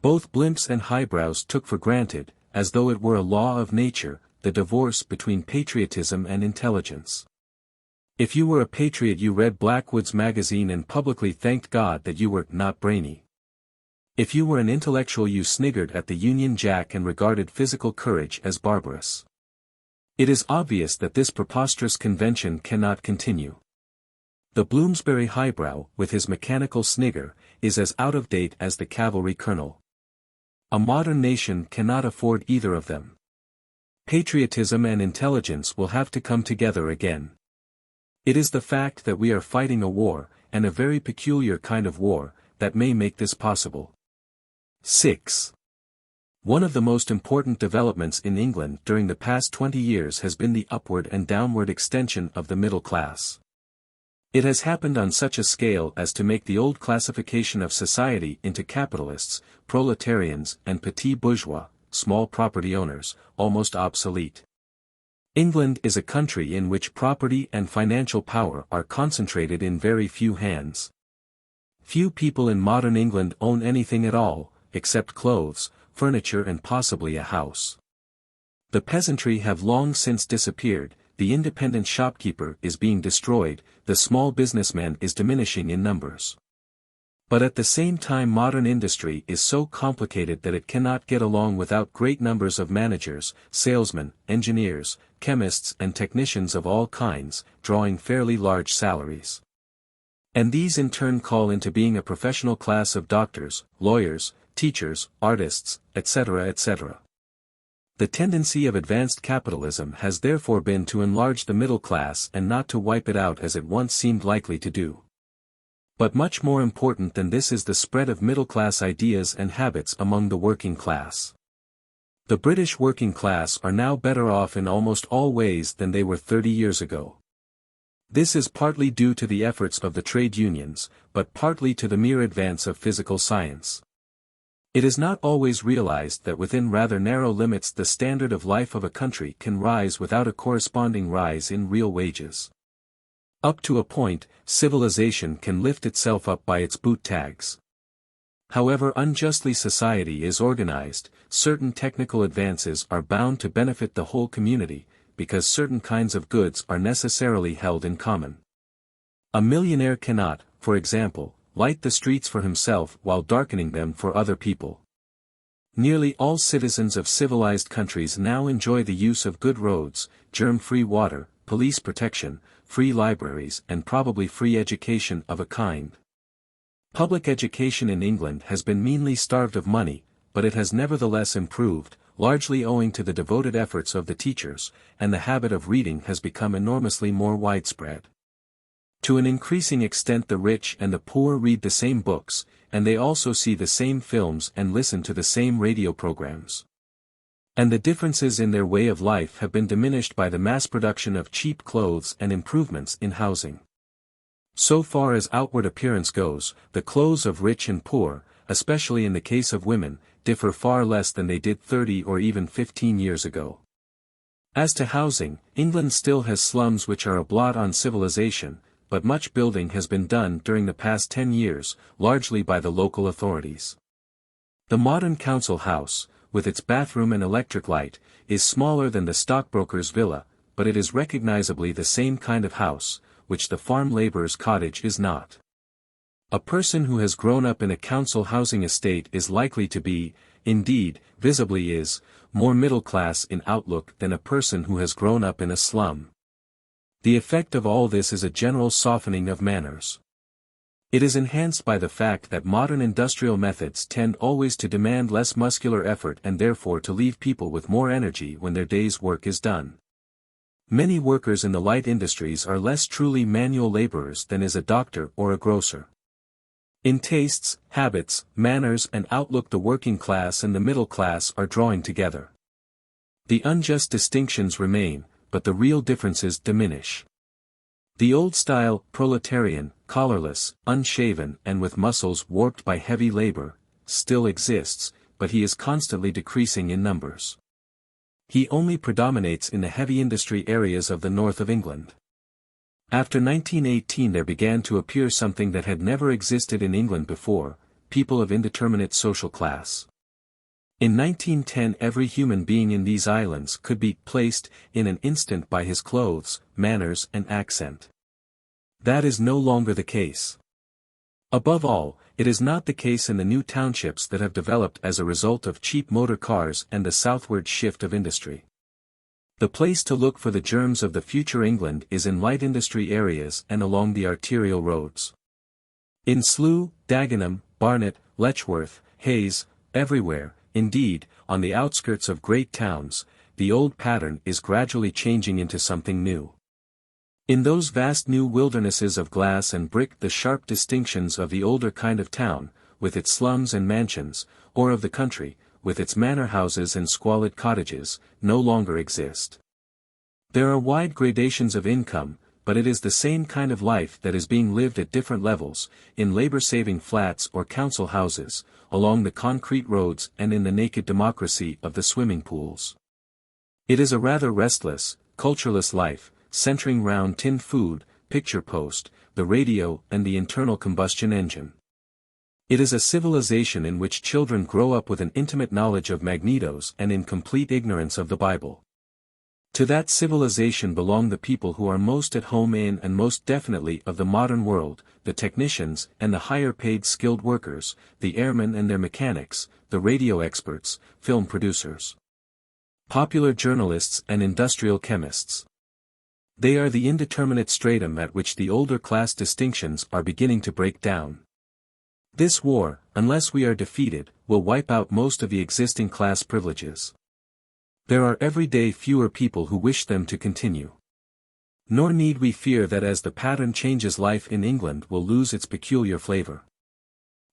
Both blimps and highbrows took for granted, as though it were a law of nature, the divorce between patriotism and intelligence. If you were a patriot you read Blackwood's magazine and publicly thanked God that you were not brainy. If you were an intellectual you sniggered at the Union Jack and regarded physical courage as barbarous. It is obvious that this preposterous convention cannot continue. The Bloomsbury highbrow, with his mechanical snigger, is as out of date as the cavalry colonel. A modern nation cannot afford either of them. Patriotism and intelligence will have to come together again. It is the fact that we are fighting a war, and a very peculiar kind of war, that may make this possible. 6. One of the most important developments in England during the past 20 years has been the upward and downward extension of the middle class. It has happened on such a scale as to make the old classification of society into capitalists, proletarians and petits bourgeois, small property owners, almost obsolete. England is a country in which property and financial power are concentrated in very few hands. Few people in modern England own anything at all, except clothes, furniture and possibly a house. The peasantry have long since disappeared, the independent shopkeeper is being destroyed, the small businessman is diminishing in numbers. But at the same time modern industry is so complicated that it cannot get along without great numbers of managers, salesmen, engineers, chemists and technicians of all kinds, drawing fairly large salaries. And these in turn call into being a professional class of doctors, lawyers, teachers, artists, etc. etc. The tendency of advanced capitalism has therefore been to enlarge the middle class and not to wipe it out as it once seemed likely to do. But much more important than this is the spread of middle-class ideas and habits among the working class. The British working class are now better off in almost all ways than they were 30 years ago. This is partly due to the efforts of the trade unions, but partly to the mere advance of physical science. It is not always realized that within rather narrow limits the standard of life of a country can rise without a corresponding rise in real wages. Up to a point, civilization can lift itself up by its boot tags. However unjustly society is organized, certain technical advances are bound to benefit the whole community, because certain kinds of goods are necessarily held in common. A millionaire cannot, for example, light the streets for himself while darkening them for other people. Nearly all citizens of civilized countries now enjoy the use of good roads, germ-free water, police protection, free libraries and probably free education of a kind. Public education in England has been meanly starved of money, but it has nevertheless improved, largely owing to the devoted efforts of the teachers, and the habit of reading has become enormously more widespread. To an increasing extent the rich and the poor read the same books, and they also see the same films and listen to the same radio programs. And the differences in their way of life have been diminished by the mass production of cheap clothes and improvements in housing. So far as outward appearance goes, the clothes of rich and poor, especially in the case of women, differ far less than they did 30 or even 15 years ago. As to housing, England still has slums which are a blot on civilization, but much building has been done during the past 10 years, largely by the local authorities. The modern council house, with its bathroom and electric light, is smaller than the stockbroker's villa, but it is recognizably the same kind of house, which the farm laborer's cottage is not. A person who has grown up in a council housing estate is likely to be, indeed, visibly is, more middle class in outlook than a person who has grown up in a slum. The effect of all this is a general softening of manners. It is enhanced by the fact that modern industrial methods tend always to demand less muscular effort and therefore to leave people with more energy when their day's work is done. Many workers in the light industries are less truly manual laborers than is a doctor or a grocer. In tastes, habits, manners and outlook the working class and the middle class are drawing together. The unjust distinctions remain, but the real differences diminish. The old-style, proletarian, collarless, unshaven and with muscles warped by heavy labor, still exists, but he is constantly decreasing in numbers. He only predominates in the heavy industry areas of the north of England. After 1918 there began to appear something that had never existed in England before, people of indeterminate social class. In 1910 every human being in these islands could be placed in an instant by his clothes, manners and accent. That is no longer the case. Above all, it is not the case in the new townships that have developed as a result of cheap motor cars and the southward shift of industry. The place to look for the germs of the future England is in light industry areas and along the arterial roads. In Slough, Dagenham, Barnet, Letchworth, Hayes, everywhere, indeed, on the outskirts of great towns, the old pattern is gradually changing into something new. In those vast new wildernesses of glass and brick the sharp distinctions of the older kind of town, with its slums and mansions, or of the country, with its manor houses and squalid cottages, no longer exist. There are wide gradations of income, but it is the same kind of life that is being lived at different levels, in labor-saving flats or council houses, along the concrete roads and in the naked democracy of the swimming pools. It is a rather restless, cultureless life, centering round tin food, picture post, the radio and the internal combustion engine. It is a civilization in which children grow up with an intimate knowledge of magnetos and in complete ignorance of the Bible. To that civilization belong the people who are most at home in and most definitely of the modern world, the technicians and the higher-paid skilled workers, the airmen and their mechanics, the radio experts, film producers, popular journalists and industrial chemists. They are the indeterminate stratum at which the older class distinctions are beginning to break down. This war, unless we are defeated, will wipe out most of the existing class privileges. There are every day fewer people who wish them to continue. Nor need we fear that as the pattern changes life in England will lose its peculiar flavor.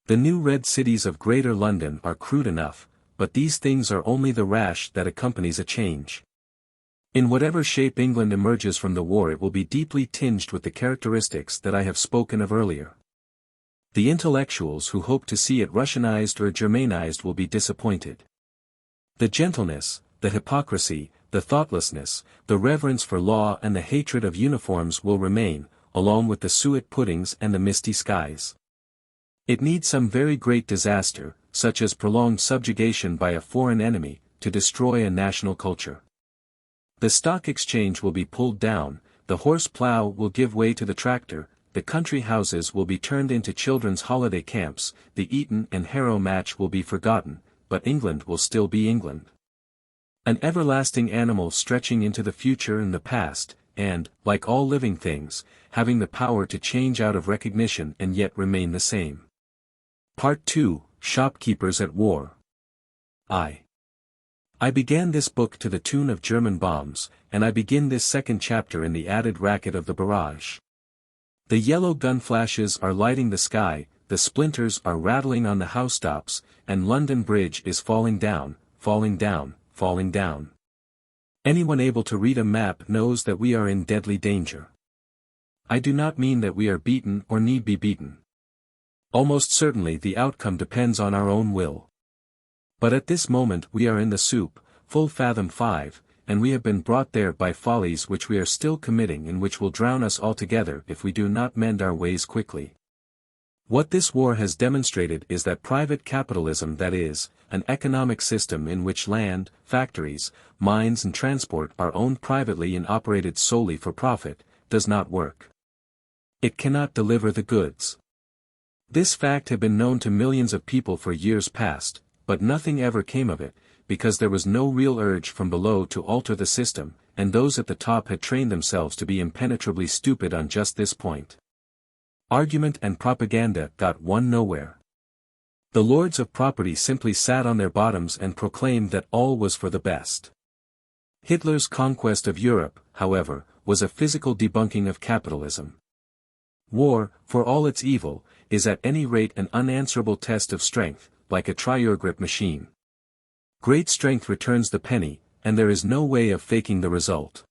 The new red cities of Greater London are crude enough, but these things are only the rash that accompanies a change. In whatever shape England emerges from the war it will be deeply tinged with the characteristics that I have spoken of earlier. The intellectuals who hope to see it Russianized or Germanized will be disappointed. The gentleness, the hypocrisy, the thoughtlessness, the reverence for law and the hatred of uniforms will remain, along with the suet puddings and the misty skies. It needs some very great disaster, such as prolonged subjugation by a foreign enemy, to destroy a national culture. The stock exchange will be pulled down, the horse plow will give way to the tractor, the country houses will be turned into children's holiday camps, the Eton and Harrow match will be forgotten, but England will still be England. An everlasting animal stretching into the future and the past, and, like all living things, having the power to change out of recognition and yet remain the same. Part 2, Shopkeepers at War. I began this book to the tune of German bombs, and I begin this second chapter in the added racket of the barrage. The yellow gun flashes are lighting the sky, the splinters are rattling on the housetops, and London Bridge is falling down, falling down, falling down. Anyone able to read a map knows that we are in deadly danger. I do not mean that we are beaten or need be beaten. Almost certainly the outcome depends on our own will. But at this moment we are in the soup, full fathom 5, and we have been brought there by follies which we are still committing and which will drown us altogether if we do not mend our ways quickly. What this war has demonstrated is that private capitalism, that is, an economic system in which land, factories, mines and transport are owned privately and operated solely for profit, does not work. It cannot deliver the goods. This fact had been known to millions of people for years past, but nothing ever came of it, because there was no real urge from below to alter the system, and those at the top had trained themselves to be impenetrably stupid on just this point. Argument and propaganda got one nowhere. The lords of property simply sat on their bottoms and proclaimed that all was for the best. Hitler's conquest of Europe, however, was a physical debunking of capitalism. War, for all its evil, is at any rate an unanswerable test of strength, like a triogrip machine. Great strength returns the penny, and there is no way of faking the result.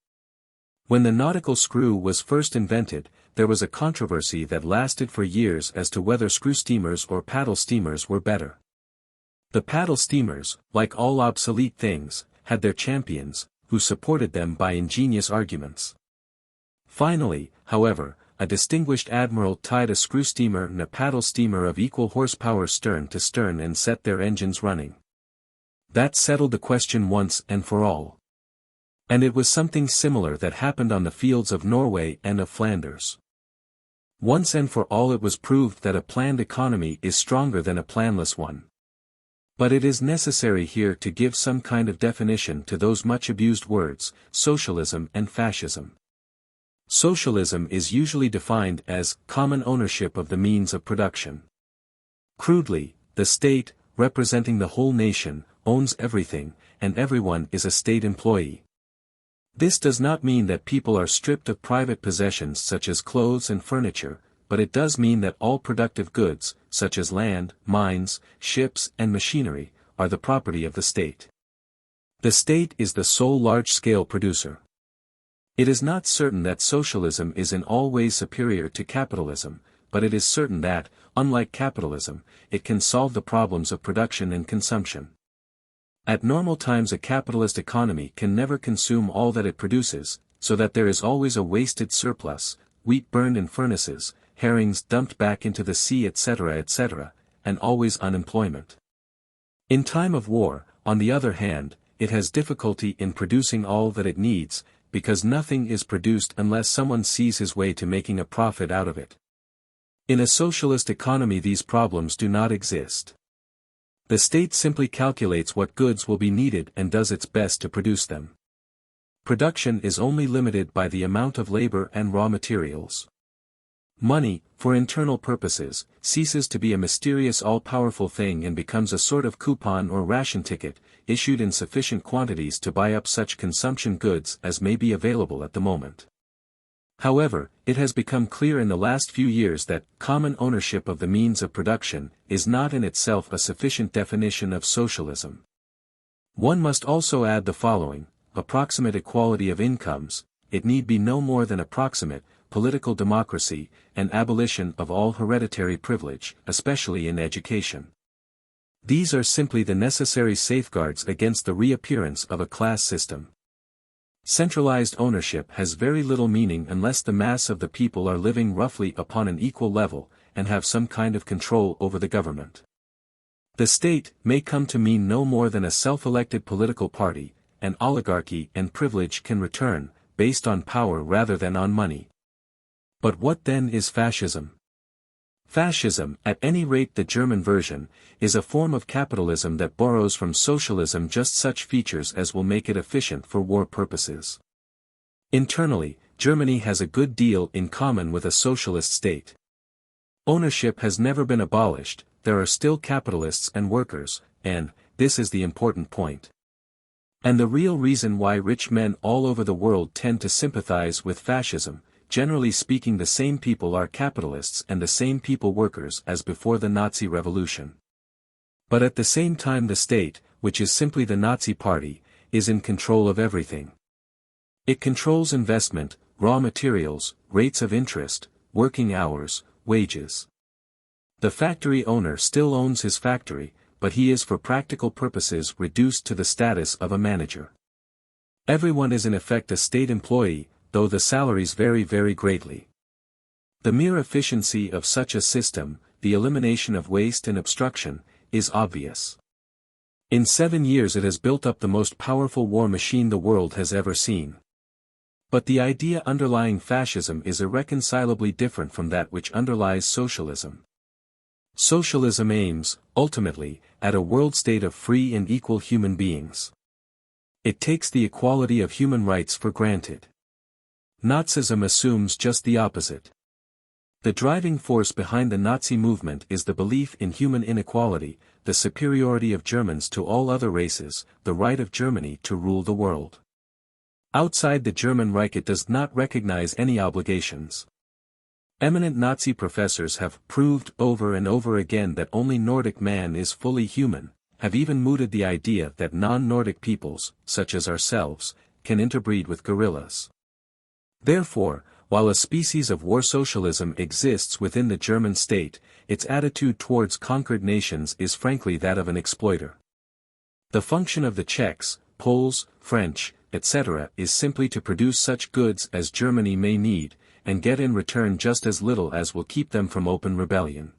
When the nautical screw was first invented, there was a controversy that lasted for years as to whether screw steamers or paddle steamers were better. The paddle steamers, like all obsolete things, had their champions, who supported them by ingenious arguments. Finally, however, a distinguished admiral tied a screw steamer and a paddle steamer of equal horsepower stern to stern and set their engines running. That settled the question once and for all. And it was something similar that happened on the fields of Norway and of Flanders. Once and for all it was proved that a planned economy is stronger than a planless one. But it is necessary here to give some kind of definition to those much abused words, socialism and fascism. Socialism is usually defined as common ownership of the means of production. Crudely, the state, representing the whole nation, owns everything, and everyone is a state employee. This does not mean that people are stripped of private possessions such as clothes and furniture, but it does mean that all productive goods, such as land, mines, ships and machinery, are the property of the state. The state is the sole large-scale producer. It is not certain that socialism is in all ways superior to capitalism, but it is certain that, unlike capitalism, it can solve the problems of production and consumption. At normal times a capitalist economy can never consume all that it produces, so that there is always a wasted surplus, wheat burned in furnaces, herrings dumped back into the sea etc., and always unemployment. In time of war, on the other hand, it has difficulty in producing all that it needs, because nothing is produced unless someone sees his way to making a profit out of it. In a socialist economy these problems do not exist. The state simply calculates what goods will be needed and does its best to produce them. Production is only limited by the amount of labor and raw materials. Money, for internal purposes, ceases to be a mysterious all-powerful thing and becomes a sort of coupon or ration ticket, issued in sufficient quantities to buy up such consumption goods as may be available at the moment. However, it has become clear in the last few years that common ownership of the means of production is not in itself a sufficient definition of socialism. One must also add the following: approximate equality of incomes, it need be no more than approximate, political democracy, and abolition of all hereditary privilege, especially in education. These are simply the necessary safeguards against the reappearance of a class system. Centralized ownership has very little meaning unless the mass of the people are living roughly upon an equal level, and have some kind of control over the government. The state may come to mean no more than a self-elected political party, an oligarchy, and privilege can return, based on power rather than on money. But what then is fascism? Fascism, at any rate the German version, is a form of capitalism that borrows from socialism just such features as will make it efficient for war purposes. Internally, Germany has a good deal in common with a socialist state. Ownership has never been abolished, there are still capitalists and workers, and, this is the important point. And the real reason why rich men all over the world tend to sympathize with fascism, generally speaking the same people are capitalists and the same people workers as before the Nazi revolution. But at the same time the state, which is simply the Nazi party, is in control of everything. It controls investment, raw materials, rates of interest, working hours, wages. The factory owner still owns his factory, but he is for practical purposes reduced to the status of a manager. Everyone is in effect a state employee, though the salaries vary very greatly. The mere efficiency of such a system, the elimination of waste and obstruction, is obvious. In 7 years it has built up the most powerful war machine the world has ever seen. But the idea underlying fascism is irreconcilably different from that which underlies socialism. Socialism aims, ultimately, at a world state of free and equal human beings. It takes the equality of human rights for granted. Nazism assumes just the opposite. The driving force behind the Nazi movement is the belief in human inequality, the superiority of Germans to all other races, the right of Germany to rule the world. Outside the German Reich it does not recognize any obligations. Eminent Nazi professors have proved over and over again that only Nordic man is fully human, have even mooted the idea that non-Nordic peoples, such as ourselves, can interbreed with gorillas. Therefore, while a species of war socialism exists within the German state, its attitude towards conquered nations is frankly that of an exploiter. The function of the Czechs, Poles, French, etc. is simply to produce such goods as Germany may need, and get in return just as little as will keep them from open rebellion.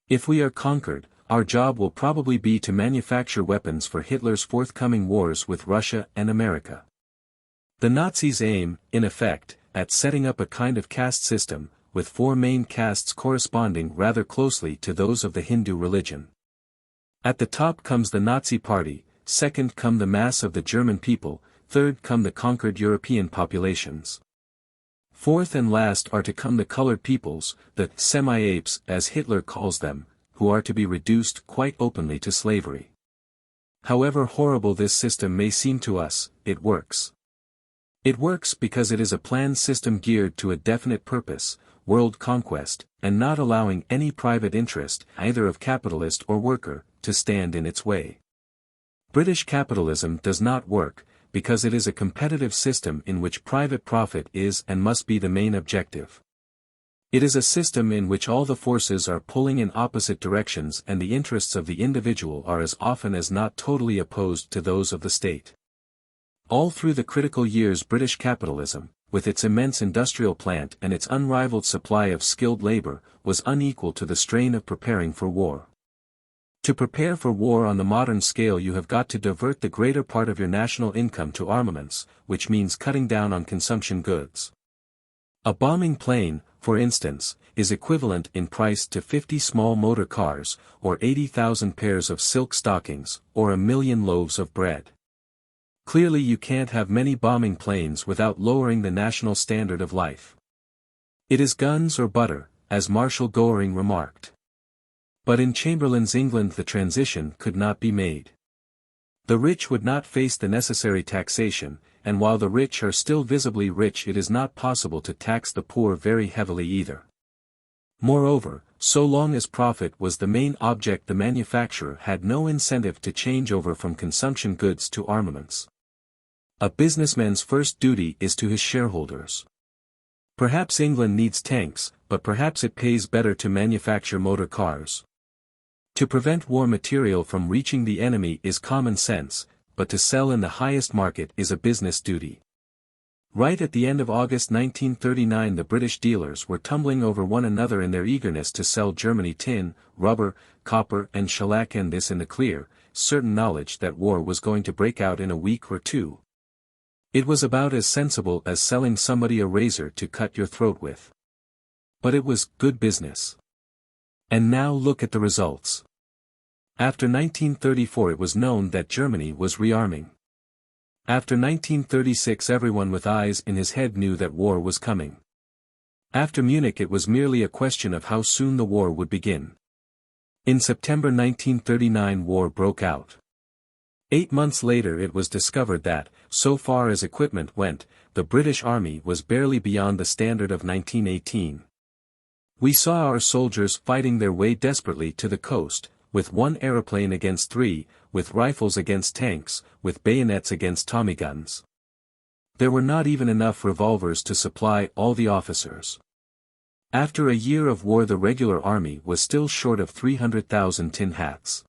If we are conquered, our job will probably be to manufacture weapons for Hitler's forthcoming wars with Russia and America. The Nazis aim, in effect, at setting up a kind of caste system, with 4 main castes corresponding rather closely to those of the Hindu religion. At the top comes the Nazi party, second come the mass of the German people, third come the conquered European populations. Fourth and last are to come the colored peoples, the semi-apes as Hitler calls them, who are to be reduced quite openly to slavery. However horrible this system may seem to us, it works. It works because it is a planned system geared to a definite purpose, world conquest, and not allowing any private interest, either of capitalist or worker, to stand in its way. British capitalism does not work, because it is a competitive system in which private profit is and must be the main objective. It is a system in which all the forces are pulling in opposite directions and the interests of the individual are as often as not totally opposed to those of the state. All through the critical years British capitalism, with its immense industrial plant and its unrivaled supply of skilled labor, was unequal to the strain of preparing for war. To prepare for war on the modern scale you have got to divert the greater part of your national income to armaments, which means cutting down on consumption goods. A bombing plane, for instance, is equivalent in price to 50 small motor cars, or 80,000 pairs of silk stockings, or 1,000,000 loaves of bread. Clearly you can't have many bombing planes without lowering the national standard of life. It is guns or butter, as Marshal Goering remarked. But in Chamberlain's England the transition could not be made. The rich would not face the necessary taxation, and while the rich are still visibly rich it is not possible to tax the poor very heavily either. Moreover, so long as profit was the main object the manufacturer had no incentive to change over from consumption goods to armaments. A businessman's first duty is to his shareholders. Perhaps England needs tanks, but perhaps it pays better to manufacture motor cars. To prevent war material from reaching the enemy is common sense, but to sell in the highest market is a business duty. Right at the end of August 1939 the British dealers were tumbling over one another in their eagerness to sell Germany tin, rubber, copper and shellac, and this in the clear, certain knowledge that war was going to break out in a week or two. It was about as sensible as selling somebody a razor to cut your throat with. But it was good business. And now look at the results. After 1934 it was known that Germany was rearming. After 1936 everyone with eyes in his head knew that war was coming. After Munich it was merely a question of how soon the war would begin. In September 1939 war broke out. 8 months later it was discovered that, so far as equipment went, the British Army was barely beyond the standard of 1918. We saw our soldiers fighting their way desperately to the coast, with one aeroplane against 3, with rifles against tanks, with bayonets against Tommy guns. There were not even enough revolvers to supply all the officers. After a year of war the regular army was still short of 300,000 tin hats.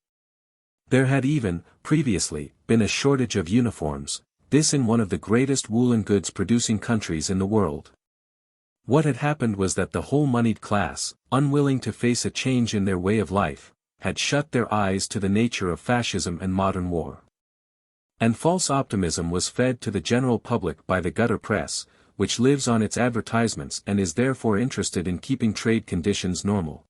There had even, previously, been a shortage of uniforms, this in one of the greatest woolen goods producing countries in the world. What had happened was that the whole moneyed class, unwilling to face a change in their way of life, had shut their eyes to the nature of fascism and modern war. And false optimism was fed to the general public by the gutter press, which lives on its advertisements and is therefore interested in keeping trade conditions normal.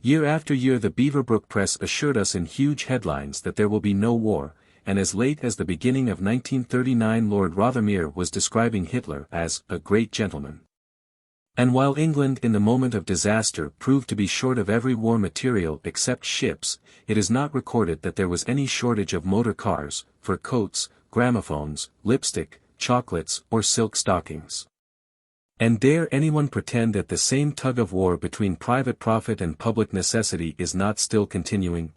Year after year the Beaverbrook Press assured us in huge headlines that there will be no war, and as late as the beginning of 1939 Lord Rothermere was describing Hitler as a great gentleman. And while England in the moment of disaster proved to be short of every war material except ships, it is not recorded that there was any shortage of motor cars, fur coats, gramophones, lipstick, chocolates or silk stockings. And dare anyone pretend that the same tug-of-war between private profit and public necessity is not still continuing?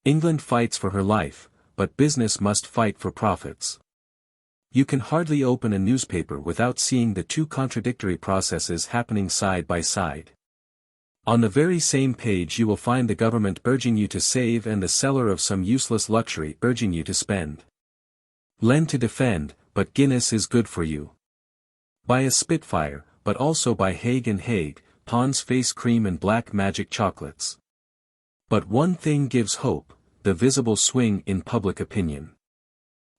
England fights for her life, but business must fight for profits. You can hardly open a newspaper without seeing the two contradictory processes happening side by side. On the very same page you will find the government urging you to save and the seller of some useless luxury urging you to spend. Lend to defend, but Guinness is good for you. Buy a Spitfire, but also buy Haig and Haig, Pond's face cream and black magic chocolates. But one thing gives hope, the visible swing in public opinion.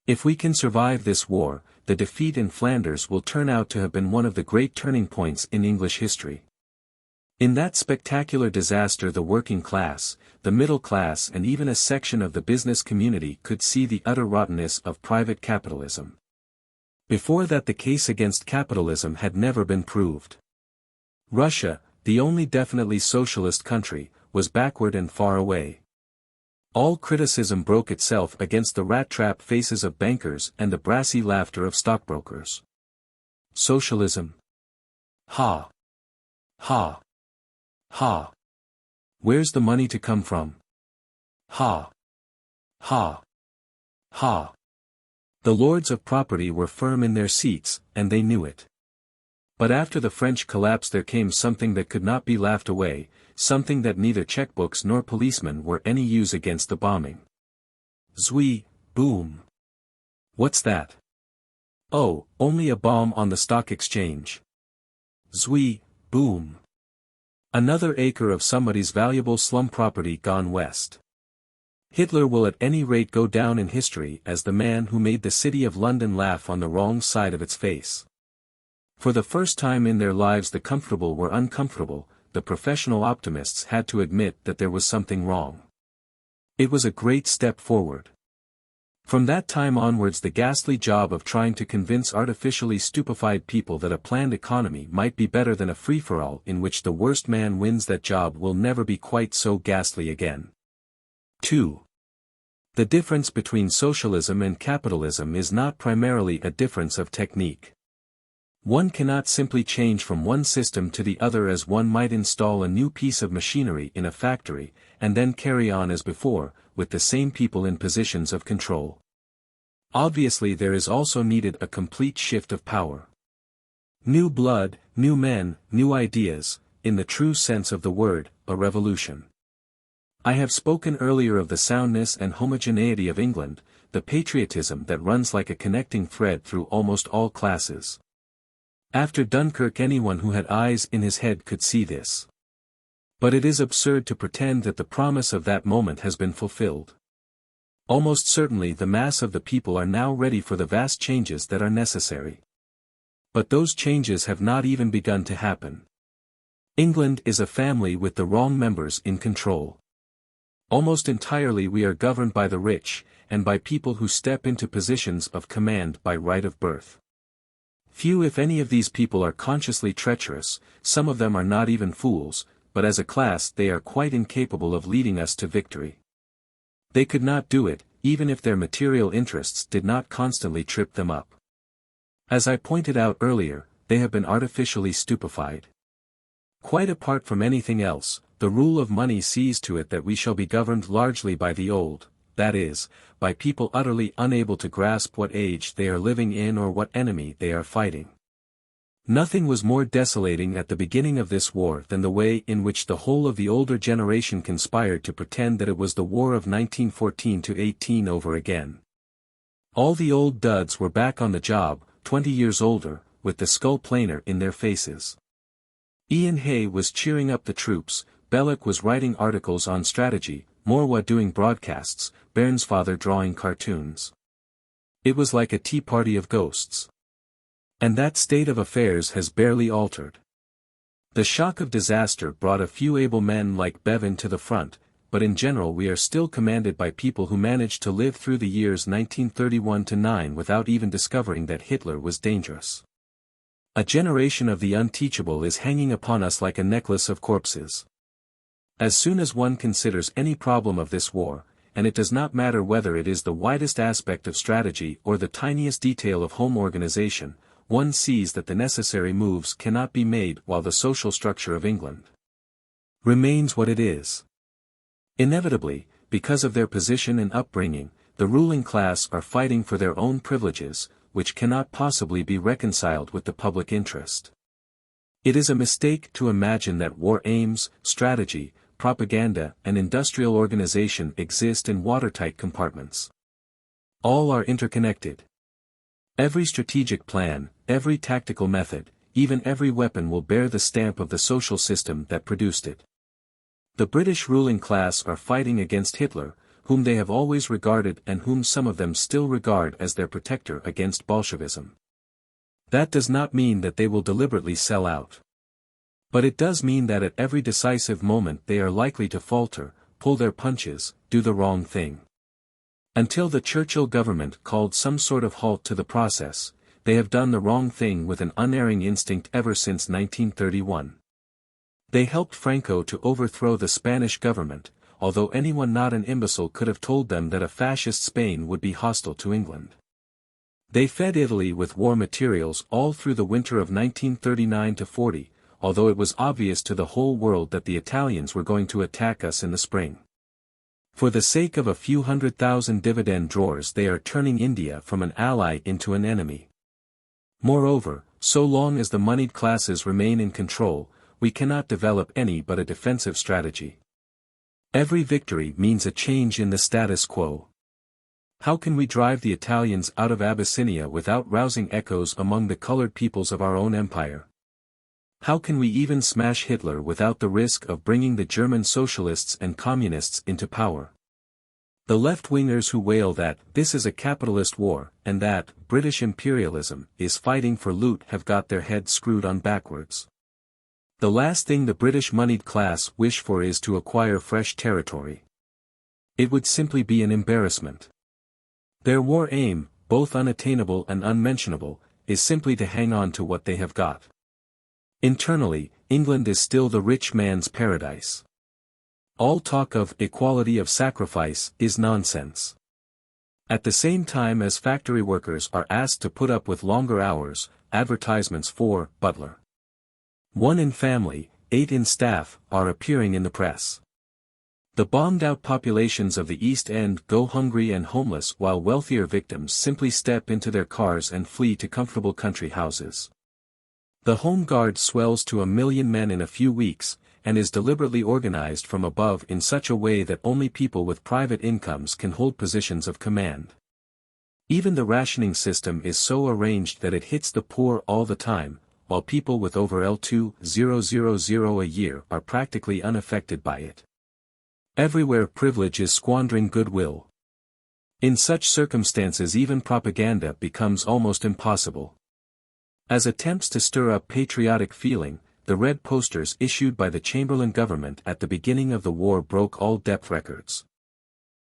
If we can survive this war, the defeat in Flanders will turn out to have been one of the great turning points in English history. In that spectacular disaster the working class, the middle class and even a section of the business community could see the utter rottenness of private capitalism. Before that the case against capitalism had never been proved. Russia, the only definitely socialist country, was backward and far away. All criticism broke itself against the rat-trap faces of bankers and the brassy laughter of stockbrokers. Socialism? Ha! Ha! Ha! Where's the money to come from? Ha! Ha! Ha! The lords of property were firm in their seats, and they knew it. But after the French collapse there came something that could not be laughed away, something that neither checkbooks nor policemen were any use against the bombing. Zui, boom. What's that? Oh, only a bomb on the stock exchange. Zui, boom. Another acre of somebody's valuable slum property gone west. Hitler will at any rate go down in history as the man who made the city of London laugh on the wrong side of its face. For the first time in their lives the comfortable were uncomfortable, the professional optimists had to admit that there was something wrong. It was a great step forward. From that time onwards the ghastly job of trying to convince artificially stupefied people that a planned economy might be better than a free-for-all in which the worst man wins, that job will never be quite so ghastly again. 2. The difference between socialism and capitalism is not primarily a difference of technique. One cannot simply change from one system to the other as one might install a new piece of machinery in a factory, and then carry on as before, with the same people in positions of control. Obviously there is also needed a complete shift of power. New blood, new men, new ideas, in the true sense of the word, a revolution. I have spoken earlier of the soundness and homogeneity of England, the patriotism that runs like a connecting thread through almost all classes. After Dunkirk, anyone who had eyes in his head could see this. But it is absurd to pretend that the promise of that moment has been fulfilled. Almost certainly the mass of the people are now ready for the vast changes that are necessary. But those changes have not even begun to happen. England is a family with the wrong members in control. Almost entirely we are governed by the rich, and by people who step into positions of command by right of birth. Few if any of these people are consciously treacherous, some of them are not even fools, but as a class they are quite incapable of leading us to victory. They could not do it, even if their material interests did not constantly trip them up. As I pointed out earlier, they have been artificially stupefied. Quite apart from anything else, the rule of money sees to it that we shall be governed largely by the old, that is, by people utterly unable to grasp what age they are living in or what enemy they are fighting. Nothing was more desolating at the beginning of this war than the way in which the whole of the older generation conspired to pretend that it was the war of 1914-18 over again. All the old duds were back on the job, 20 years older, with the skull planer in their faces. Ian Hay was cheering up the troops, Belloc was writing articles on strategy, Morwa doing broadcasts, Bairnsfather drawing cartoons. It was like a tea party of ghosts. And that state of affairs has barely altered. The shock of disaster brought a few able men like Bevan to the front, but in general we are still commanded by people who managed to live through the years 1931-9 without even discovering that Hitler was dangerous. A generation of the unteachable is hanging upon us like a necklace of corpses. As soon as one considers any problem of this war, and it does not matter whether it is the widest aspect of strategy or the tiniest detail of home organization, one sees that the necessary moves cannot be made while the social structure of England remains what it is. Inevitably, because of their position and upbringing, the ruling class are fighting for their own privileges, which cannot possibly be reconciled with the public interest. It is a mistake to imagine that war aims, strategy, propaganda, and industrial organization exist in watertight compartments. All are interconnected. Every strategic plan, every tactical method, even every weapon will bear the stamp of the social system that produced it. The British ruling class are fighting against Hitler, whom they have always regarded and whom some of them still regard as their protector against Bolshevism. That does not mean that they will deliberately sell out. But it does mean that at every decisive moment they are likely to falter, pull their punches, do the wrong thing. Until the Churchill government called some sort of halt to the process, they have done the wrong thing with an unerring instinct ever since 1931. They helped Franco to overthrow the Spanish government, although anyone not an imbecile could have told them that a fascist Spain would be hostile to England. They fed Italy with war materials all through the winter of 1939-40, although it was obvious to the whole world that the Italians were going to attack us in the spring. For the sake of a few 100,000 dividend drawers they are turning India from an ally into an enemy. Moreover, so long as the moneyed classes remain in control, we cannot develop any but a defensive strategy. Every victory means a change in the status quo. How can we drive the Italians out of Abyssinia without rousing echoes among the colored peoples of our own empire? How can we even smash Hitler without the risk of bringing the German socialists and communists into power? The left-wingers who wail that this is a capitalist war, and that British imperialism is fighting for loot have got their heads screwed on backwards. The last thing the British moneyed class wish for is to acquire fresh territory. It would simply be an embarrassment. Their war aim, both unattainable and unmentionable, is simply to hang on to what they have got. Internally, England is still the rich man's paradise. All talk of equality of sacrifice is nonsense. At the same time as factory workers are asked to put up with longer hours, advertisements for butler, 1 in family, 8 in staff, are appearing in the press. The bombed-out populations of the East End go hungry and homeless while wealthier victims simply step into their cars and flee to comfortable country houses. The Home Guard swells to 1 million men in a few weeks, and is deliberately organized from above in such a way that only people with private incomes can hold positions of command. Even the rationing system is so arranged that it hits the poor all the time, while people with over L2,000 a year are practically unaffected by it. Everywhere privilege is squandering goodwill. In such circumstances even propaganda becomes almost impossible. As attempts to stir up patriotic feeling, the red posters issued by the Chamberlain government at the beginning of the war broke all depth records.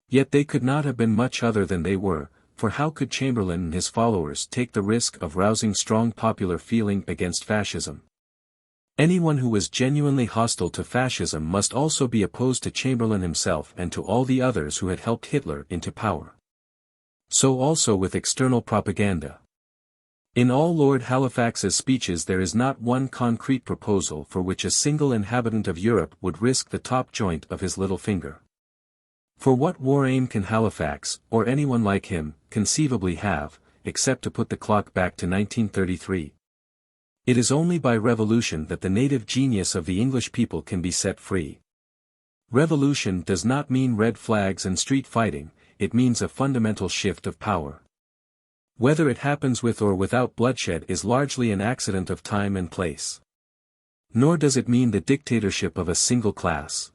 Yet they could not have been much other than they were, for how could Chamberlain and his followers take the risk of rousing strong popular feeling against fascism? Anyone who was genuinely hostile to fascism must also be opposed to Chamberlain himself and to all the others who had helped Hitler into power. So also with external propaganda. In all Lord Halifax's speeches there is not one concrete proposal for which a single inhabitant of Europe would risk the top joint of his little finger. For what war aim can Halifax, or anyone like him, conceivably have, except to put the clock back to 1933? It is only by revolution that the native genius of the English people can be set free. Revolution does not mean red flags and street fighting, it means a fundamental shift of power. Whether it happens with or without bloodshed is largely an accident of time and place. Nor does it mean the dictatorship of a single class.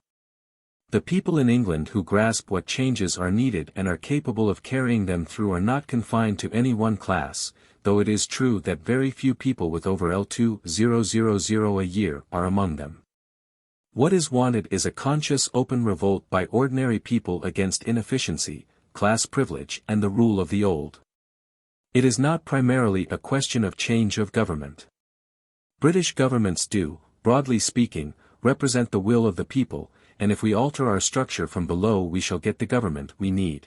The people in England who grasp what changes are needed and are capable of carrying them through are not confined to any one class, though it is true that very few people with over L2,000 a year are among them. What is wanted is a conscious open revolt by ordinary people against inefficiency, class privilege and the rule of the old. It is not primarily a question of change of government. British governments do, broadly speaking, represent the will of the people, and if we alter our structure from below we shall get the government we need.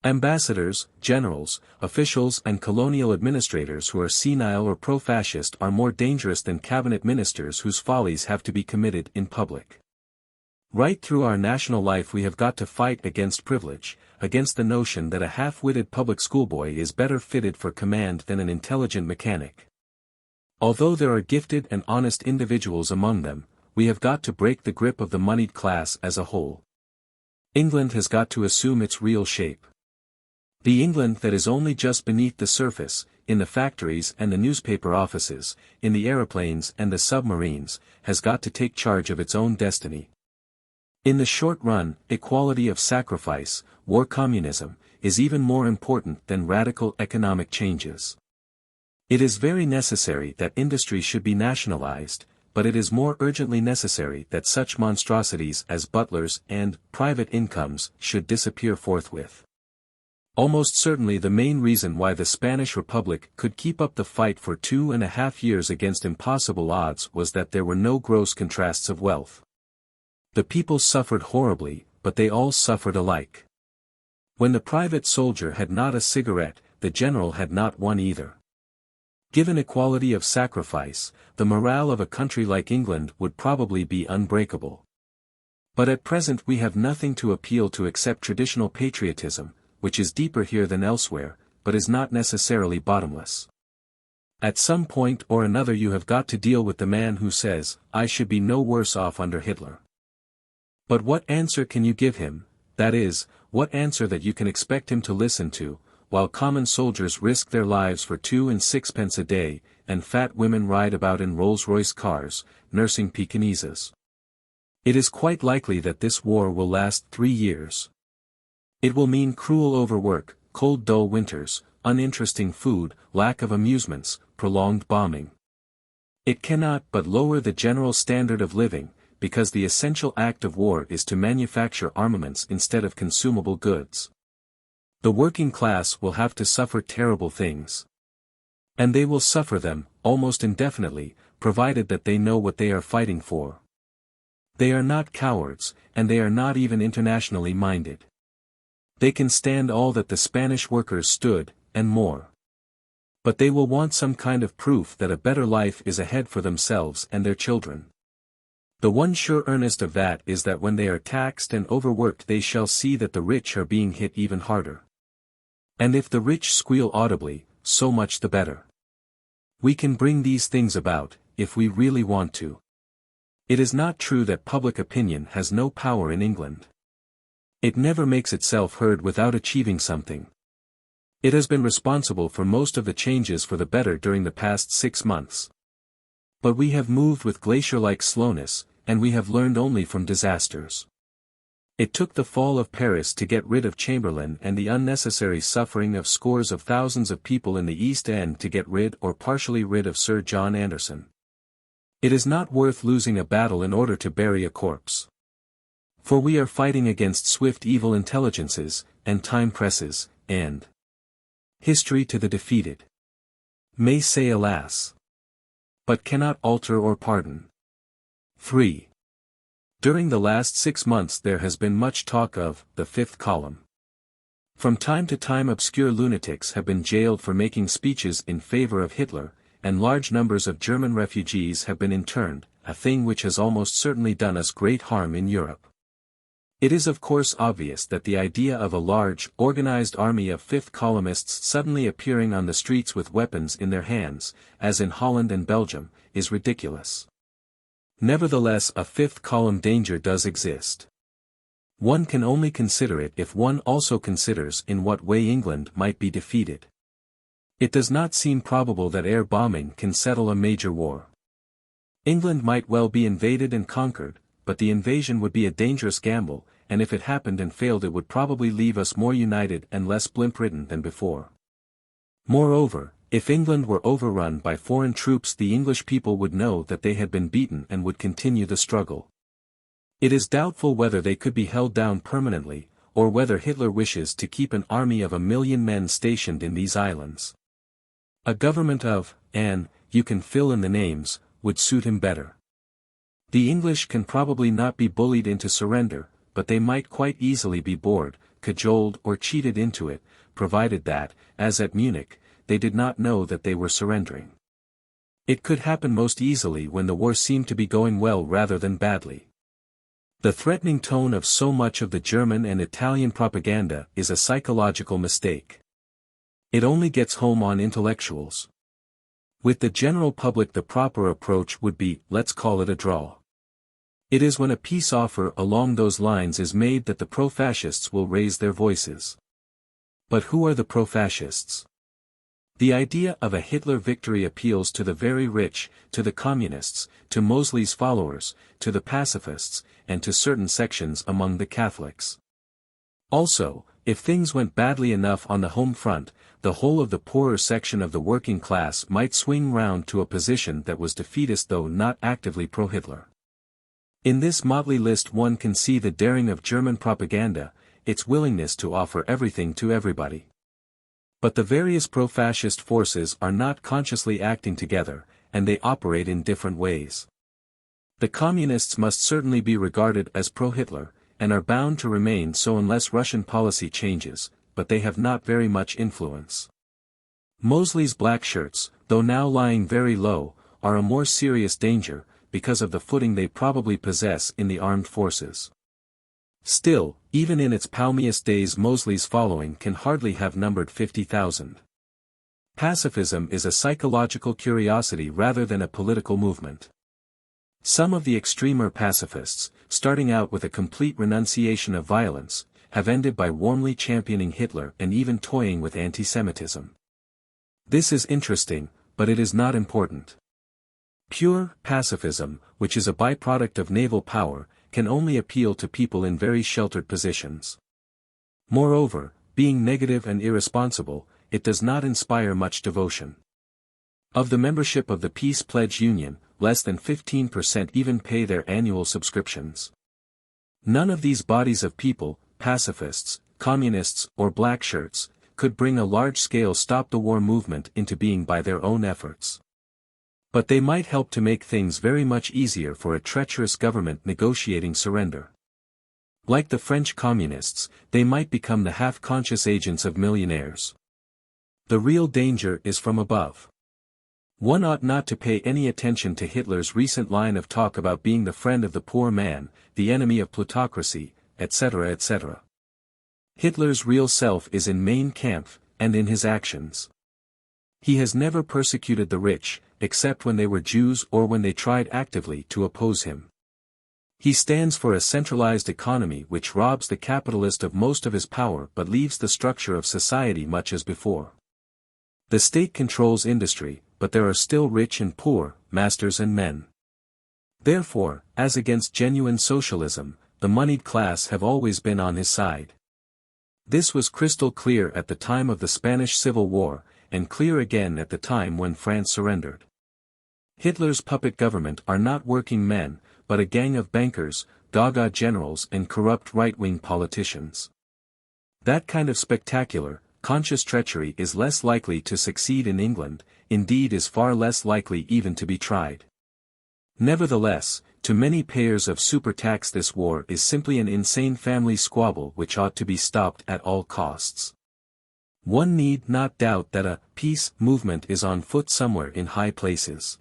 Ambassadors, generals, officials and colonial administrators who are senile or pro-fascist are more dangerous than cabinet ministers whose follies have to be committed in public. Right through our national life we have got to fight against privilege, against the notion that a half-witted public schoolboy is better fitted for command than an intelligent mechanic. Although there are gifted and honest individuals among them, we have got to break the grip of the moneyed class as a whole. England has got to assume its real shape. The England that is only just beneath the surface, in the factories and the newspaper offices, in the aeroplanes and the submarines, has got to take charge of its own destiny. In the short run, equality of sacrifice, war communism, is even more important than radical economic changes. It is very necessary that industry should be nationalized, but it is more urgently necessary that such monstrosities as butlers and private incomes should disappear forthwith. Almost certainly the main reason why the Spanish Republic could keep up the fight for 2.5 years against impossible odds was that there were no gross contrasts of wealth. The people suffered horribly, but they all suffered alike. When the private soldier had not a cigarette, the general had not one either. Given equality of sacrifice, the morale of a country like England would probably be unbreakable. But at present we have nothing to appeal to except traditional patriotism, which is deeper here than elsewhere, but is not necessarily bottomless. At some point or another you have got to deal with the man who says, "I should be no worse off under Hitler." But what answer can you give him, that is, what answer that you can expect him to listen to, while common soldiers risk their lives for 2 and 6 a day, and fat women ride about in Rolls-Royce cars, nursing Pekinese? It is quite likely that this war will last 3 years. It will mean cruel overwork, cold dull winters, uninteresting food, lack of amusements, prolonged bombing. It cannot but lower the general standard of living, because the essential act of war is to manufacture armaments instead of consumable goods. The working class will have to suffer terrible things. And they will suffer them, almost indefinitely, provided that they know what they are fighting for. They are not cowards, and they are not even internationally minded. They can stand all that the Spanish workers stood, and more. But they will want some kind of proof that a better life is ahead for themselves and their children. The one sure earnest of that is that when they are taxed and overworked they shall see that the rich are being hit even harder. And if the rich squeal audibly, so much the better. We can bring these things about, if we really want to. It is not true that public opinion has no power in England. It never makes itself heard without achieving something. It has been responsible for most of the changes for the better during the past 6 months. But we have moved with glacier-like slowness, and we have learned only from disasters. It took the fall of Paris to get rid of Chamberlain and the unnecessary suffering of scores of thousands of people in the East End to get rid or partially rid of Sir John Anderson. It is not worth losing a battle in order to bury a corpse. For we are fighting against swift evil intelligences, and time presses, and history to the defeated may say alas, but cannot alter or pardon. 3. During the last 6 months there has been much talk of the fifth column. From time to time obscure lunatics have been jailed for making speeches in favor of Hitler, and large numbers of German refugees have been interned, a thing which has almost certainly done us great harm in Europe. It is of course obvious that the idea of a large, organized army of fifth columnists suddenly appearing on the streets with weapons in their hands, as in Holland and Belgium, is ridiculous. Nevertheless, a fifth column danger does exist. One can only consider it if one also considers in what way England might be defeated. It does not seem probable that air bombing can settle a major war. England might well be invaded and conquered, but the invasion would be a dangerous gamble, and if it happened and failed it would probably leave us more united and less blimp-ridden than before. Moreover, if England were overrun by foreign troops the English people would know that they had been beaten and would continue the struggle. It is doubtful whether they could be held down permanently, or whether Hitler wishes to keep an army of 1 million men stationed in these islands. A government of, you can fill in the names, would suit him better. The English can probably not be bullied into surrender, but they might quite easily be bored, cajoled or cheated into it, provided that, as at Munich, they did not know that they were surrendering. It could happen most easily when the war seemed to be going well rather than badly. The threatening tone of so much of the German and Italian propaganda is a psychological mistake. It only gets home on intellectuals. With the general public the proper approach would be, let's call it a draw. It is when a peace offer along those lines is made that the pro-fascists will raise their voices. But who are the pro-fascists? The idea of a Hitler victory appeals to the very rich, to the communists, to Mosley's followers, to the pacifists, and to certain sections among the Catholics. Also, if things went badly enough on the home front, the whole of the poorer section of the working class might swing round to a position that was defeatist though not actively pro-Hitler. In this motley list one can see the daring of German propaganda, its willingness to offer everything to everybody. But the various pro-fascist forces are not consciously acting together, and they operate in different ways. The communists must certainly be regarded as pro-Hitler, and are bound to remain so unless Russian policy changes, but they have not very much influence. Mosley's black shirts, though now lying very low, are a more serious danger, because of the footing they probably possess in the armed forces. Still, even in its palmiest days Mosley's following can hardly have numbered 50,000. Pacifism is a psychological curiosity rather than a political movement. Some of the extremer pacifists, starting out with a complete renunciation of violence, have ended by warmly championing Hitler and even toying with anti-Semitism. This is interesting, but it is not important. Pure pacifism, which is a byproduct of naval power, can only appeal to people in very sheltered positions. Moreover, being negative and irresponsible, it does not inspire much devotion. Of the membership of the Peace Pledge Union, less than 15% even pay their annual subscriptions. None of these bodies of people, pacifists, communists, or black shirts, could bring a large-scale stop-the-war movement into being by their own efforts. But they might help to make things very much easier for a treacherous government negotiating surrender. Like the French communists, they might become the half-conscious agents of millionaires. The real danger is from above. One ought not to pay any attention to Hitler's recent line of talk about being the friend of the poor man, the enemy of plutocracy, etc. etc. Hitler's real self is in Mein Kampf, and in his actions. He has never persecuted the rich, except when they were Jews or when they tried actively to oppose him. He stands for a centralized economy which robs the capitalist of most of his power but leaves the structure of society much as before. The state controls industry, but there are still rich and poor, masters and men. Therefore, as against genuine socialism, the moneyed class have always been on his side. This was crystal clear at the time of the Spanish Civil War, and clear again at the time when France surrendered. Hitler's puppet government are not working men, but a gang of bankers, gaga generals and corrupt right-wing politicians. That kind of spectacular, conscious treachery is less likely to succeed in England, indeed is far less likely even to be tried. Nevertheless, to many payers of super tax this war is simply an insane family squabble which ought to be stopped at all costs. One need not doubt that a peace movement is on foot somewhere in high places.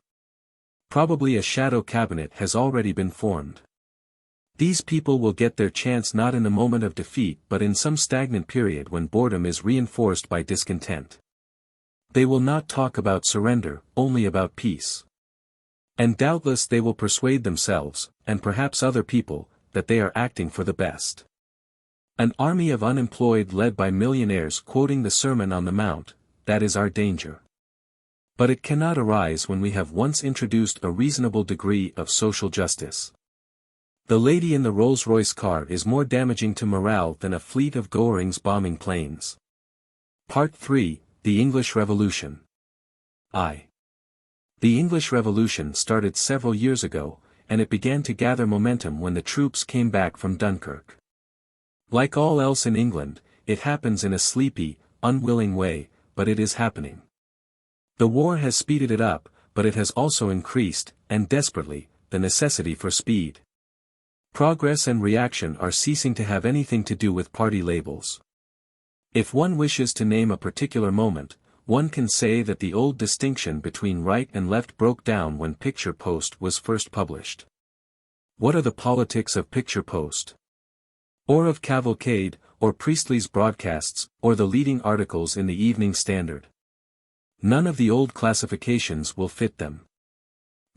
Probably a shadow cabinet has already been formed. These people will get their chance not in the moment of defeat but in some stagnant period when boredom is reinforced by discontent. They will not talk about surrender, only about peace. And doubtless they will persuade themselves, and perhaps other people, that they are acting for the best. An army of unemployed led by millionaires quoting the Sermon on the Mount, that is our danger. But it cannot arise when we have once introduced a reasonable degree of social justice. The lady in the Rolls-Royce car is more damaging to morale than a fleet of Goering's bombing planes. Part 3, The English Revolution. The English Revolution started several years ago, and it began to gather momentum when the troops came back from Dunkirk. Like all else in England, it happens in a sleepy, unwilling way, but it is happening. The war has speeded it up, but it has also increased, and desperately, the necessity for speed. Progress and reaction are ceasing to have anything to do with party labels. If one wishes to name a particular moment, one can say that the old distinction between right and left broke down when Picture Post was first published. What are the politics of Picture Post? Or of Cavalcade, or Priestley's broadcasts, or the leading articles in the Evening Standard? None of the old classifications will fit them.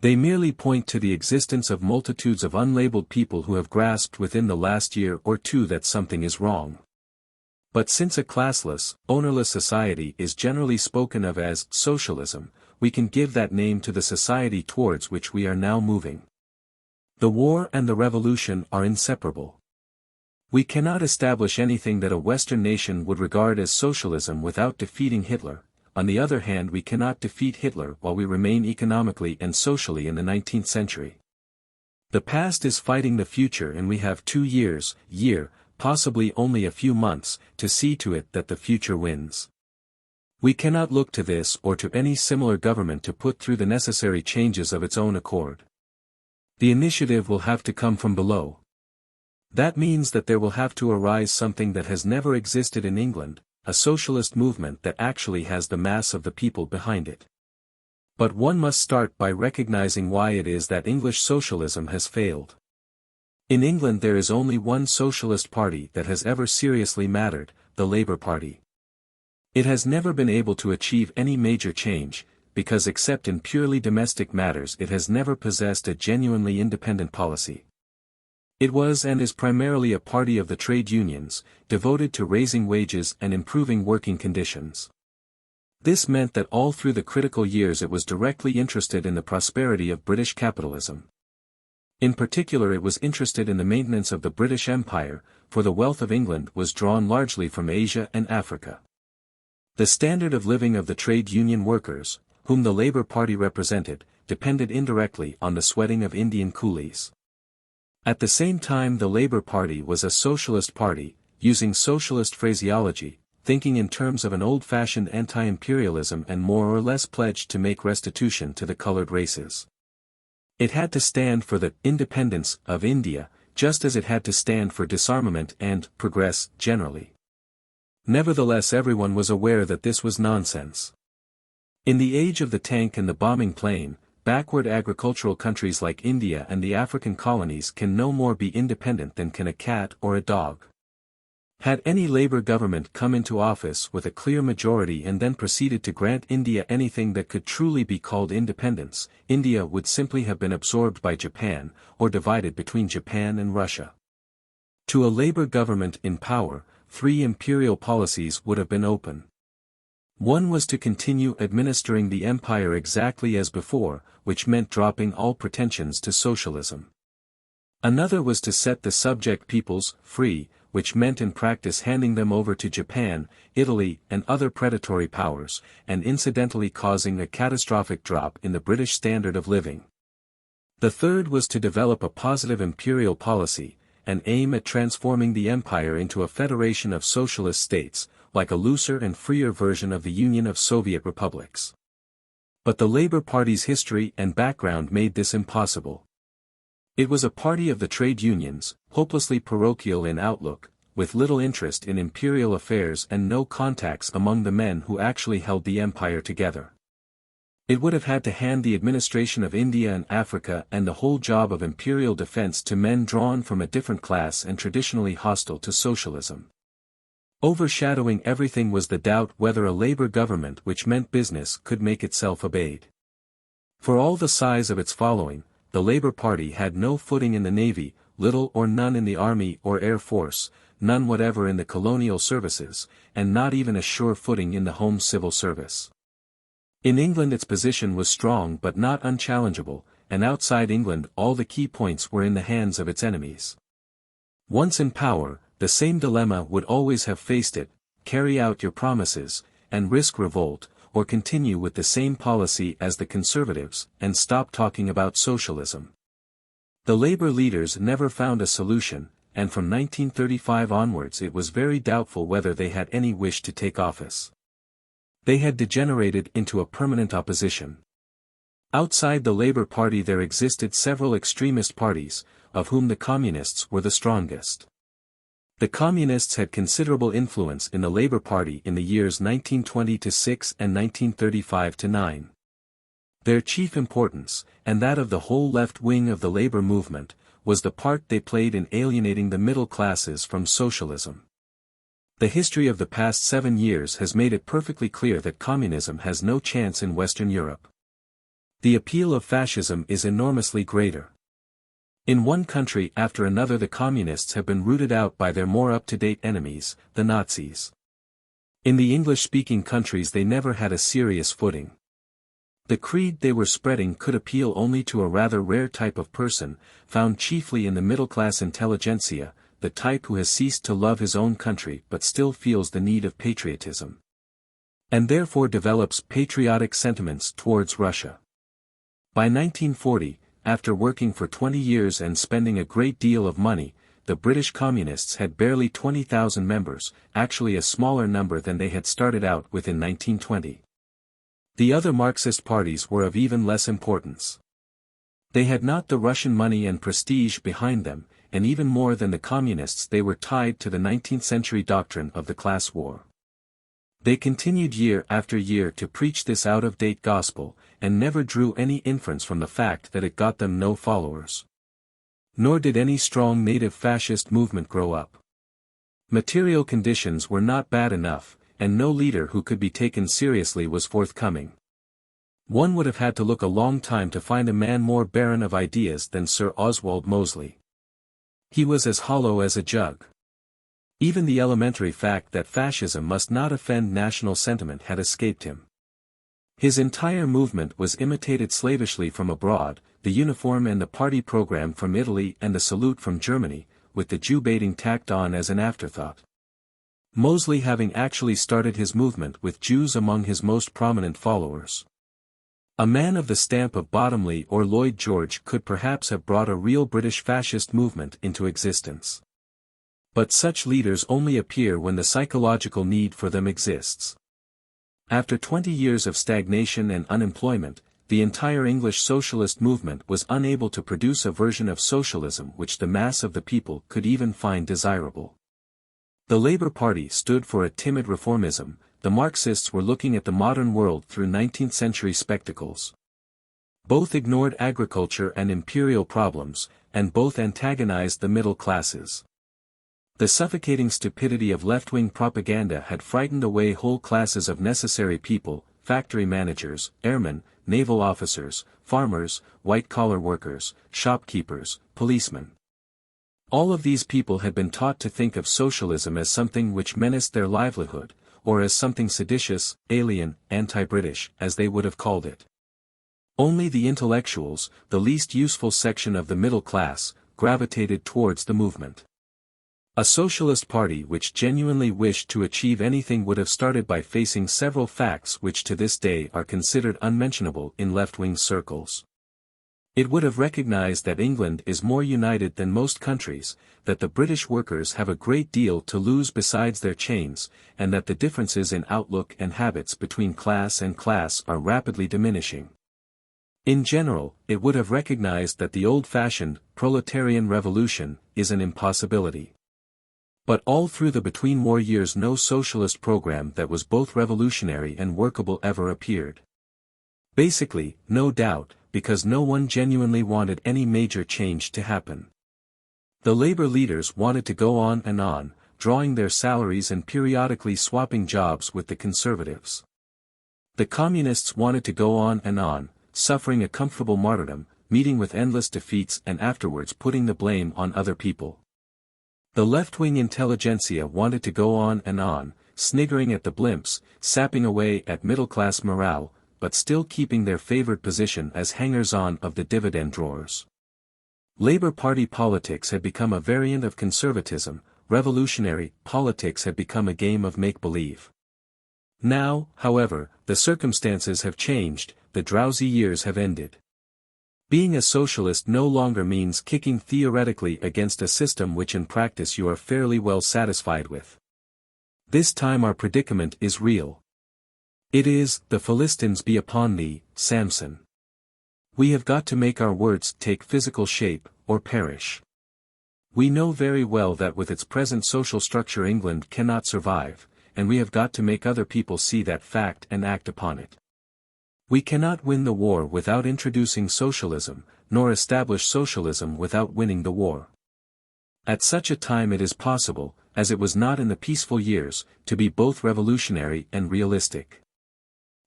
They merely point to the existence of multitudes of unlabeled people who have grasped within the last year or two that something is wrong. But since a classless, ownerless society is generally spoken of as socialism, we can give that name to the society towards which we are now moving. The war and the revolution are inseparable. We cannot establish anything that a Western nation would regard as socialism without defeating Hitler. On the other hand, we cannot defeat Hitler while we remain economically and socially in the 19th century. The past is fighting the future and we have 2 years, possibly only a few months, to see to it that the future wins. We cannot look to this or to any similar government to put through the necessary changes of its own accord. The initiative will have to come from below. That means that there will have to arise something that has never existed in England, a socialist movement that actually has the mass of the people behind it. But one must start by recognizing why it is that English socialism has failed. In England there is only one socialist party that has ever seriously mattered, the Labour Party. It has never been able to achieve any major change, because except in purely domestic matters it has never possessed a genuinely independent policy. It was and is primarily a party of the trade unions, devoted to raising wages and improving working conditions. This meant that all through the critical years it was directly interested in the prosperity of British capitalism. In particular it was interested in the maintenance of the British Empire, for the wealth of England was drawn largely from Asia and Africa. The standard of living of the trade union workers, whom the Labour Party represented, depended indirectly on the sweating of Indian coolies. At the same time the Labour Party was a socialist party, using socialist phraseology, thinking in terms of an old-fashioned anti-imperialism and more or less pledged to make restitution to the coloured races. It had to stand for the independence of India, just as it had to stand for disarmament and progress generally. Nevertheless everyone was aware that this was nonsense. In the age of the tank and the bombing plane, backward agricultural countries like India and the African colonies can no more be independent than can a cat or a dog. Had any Labour government come into office with a clear majority and then proceeded to grant India anything that could truly be called independence, India would simply have been absorbed by Japan, or divided between Japan and Russia. To a Labour government in power, three imperial policies would have been open. One was to continue administering the empire exactly as before, which meant dropping all pretensions to socialism. Another was to set the subject peoples free, which meant in practice handing them over to Japan, Italy, and other predatory powers, and incidentally causing a catastrophic drop in the British standard of living. The third was to develop a positive imperial policy, and aim at transforming the empire into a federation of socialist states, like a looser and freer version of the Union of Soviet Republics. But the Labour Party's history and background made this impossible. It was a party of the trade unions, hopelessly parochial in outlook, with little interest in imperial affairs and no contacts among the men who actually held the empire together. It would have had to hand the administration of India and Africa and the whole job of imperial defense to men drawn from a different class and traditionally hostile to socialism. Overshadowing everything was the doubt whether a Labour government which meant business could make itself obeyed. For all the size of its following, the Labour Party had no footing in the Navy, little or none in the Army or Air Force, none whatever in the colonial services, and not even a sure footing in the Home Civil Service. In England its position was strong but not unchallengeable, and outside England all the key points were in the hands of its enemies. Once in power, the same dilemma would always have faced it: carry out your promises, and risk revolt, or continue with the same policy as the Conservatives, and stop talking about socialism. The Labour leaders never found a solution, and from 1935 onwards it was very doubtful whether they had any wish to take office. They had degenerated into a permanent opposition. Outside the Labour Party there existed several extremist parties, of whom the Communists were the strongest. The Communists had considerable influence in the Labour Party in the years 1920-6 and 1935-9. Their chief importance, and that of the whole left wing of the Labour movement, was the part they played in alienating the middle classes from socialism. The history of the past 7 years has made it perfectly clear that communism has no chance in Western Europe. The appeal of fascism is enormously greater. In one country after another the communists have been rooted out by their more up-to-date enemies, the Nazis. In the English-speaking countries they never had a serious footing. The creed they were spreading could appeal only to a rather rare type of person, found chiefly in the middle-class intelligentsia, the type who has ceased to love his own country but still feels the need of patriotism, and therefore develops patriotic sentiments towards Russia. By 1940, after working for 20 years and spending a great deal of money, the British Communists had barely 20,000 members, actually a smaller number than they had started out with in 1920. The other Marxist parties were of even less importance. They had not the Russian money and prestige behind them, and even more than the Communists they were tied to the 19th-century doctrine of the class war. They continued year after year to preach this out-of-date gospel, and never drew any inference from the fact that it got them no followers. Nor did any strong native fascist movement grow up. Material conditions were not bad enough, and no leader who could be taken seriously was forthcoming. One would have had to look a long time to find a man more barren of ideas than Sir Oswald Mosley. He was as hollow as a jug. Even the elementary fact that fascism must not offend national sentiment had escaped him. His entire movement was imitated slavishly from abroad, the uniform and the party program from Italy and the salute from Germany, with the Jew baiting tacked on as an afterthought. Mosley having actually started his movement with Jews among his most prominent followers. A man of the stamp of Bottomley or Lloyd George could perhaps have brought a real British fascist movement into existence. But such leaders only appear when the psychological need for them exists. After 20 years of stagnation and unemployment, the entire English socialist movement was unable to produce a version of socialism which the mass of the people could even find desirable. The Labour Party stood for a timid reformism, the Marxists were looking at the modern world through 19th-century spectacles. Both ignored agriculture and imperial problems, and both antagonized the middle classes. The suffocating stupidity of left-wing propaganda had frightened away whole classes of necessary people, factory managers, airmen, naval officers, farmers, white-collar workers, shopkeepers, policemen. All of these people had been taught to think of socialism as something which menaced their livelihood, or as something seditious, alien, anti-British, as they would have called it. Only the intellectuals, the least useful section of the middle class, gravitated towards the movement. A socialist party which genuinely wished to achieve anything would have started by facing several facts which to this day are considered unmentionable in left-wing circles. It would have recognized that England is more united than most countries, that the British workers have a great deal to lose besides their chains, and that the differences in outlook and habits between class and class are rapidly diminishing. In general, it would have recognized that the old-fashioned, proletarian revolution is an impossibility. But all through the between-war years no socialist program that was both revolutionary and workable ever appeared. Basically, no doubt, because no one genuinely wanted any major change to happen. The labor leaders wanted to go on, drawing their salaries and periodically swapping jobs with the conservatives. The communists wanted to go on, suffering a comfortable martyrdom, meeting with endless defeats and afterwards putting the blame on other people. The left-wing intelligentsia wanted to go on, sniggering at the blimps, sapping away at middle-class morale, but still keeping their favored position as hangers-on of the dividend drawers. Labour Party politics had become a variant of conservatism, revolutionary politics had become a game of make-believe. Now, however, the circumstances have changed, the drowsy years have ended. Being a socialist no longer means kicking theoretically against a system which in practice you are fairly well satisfied with. This time our predicament is real. It is, the Philistines be upon thee, Samson. We have got to make our words take physical shape, or perish. We know very well that with its present social structure England cannot survive, and we have got to make other people see that fact and act upon it. We cannot win the war without introducing socialism, nor establish socialism without winning the war. At such a time it is possible, as it was not in the peaceful years, to be both revolutionary and realistic.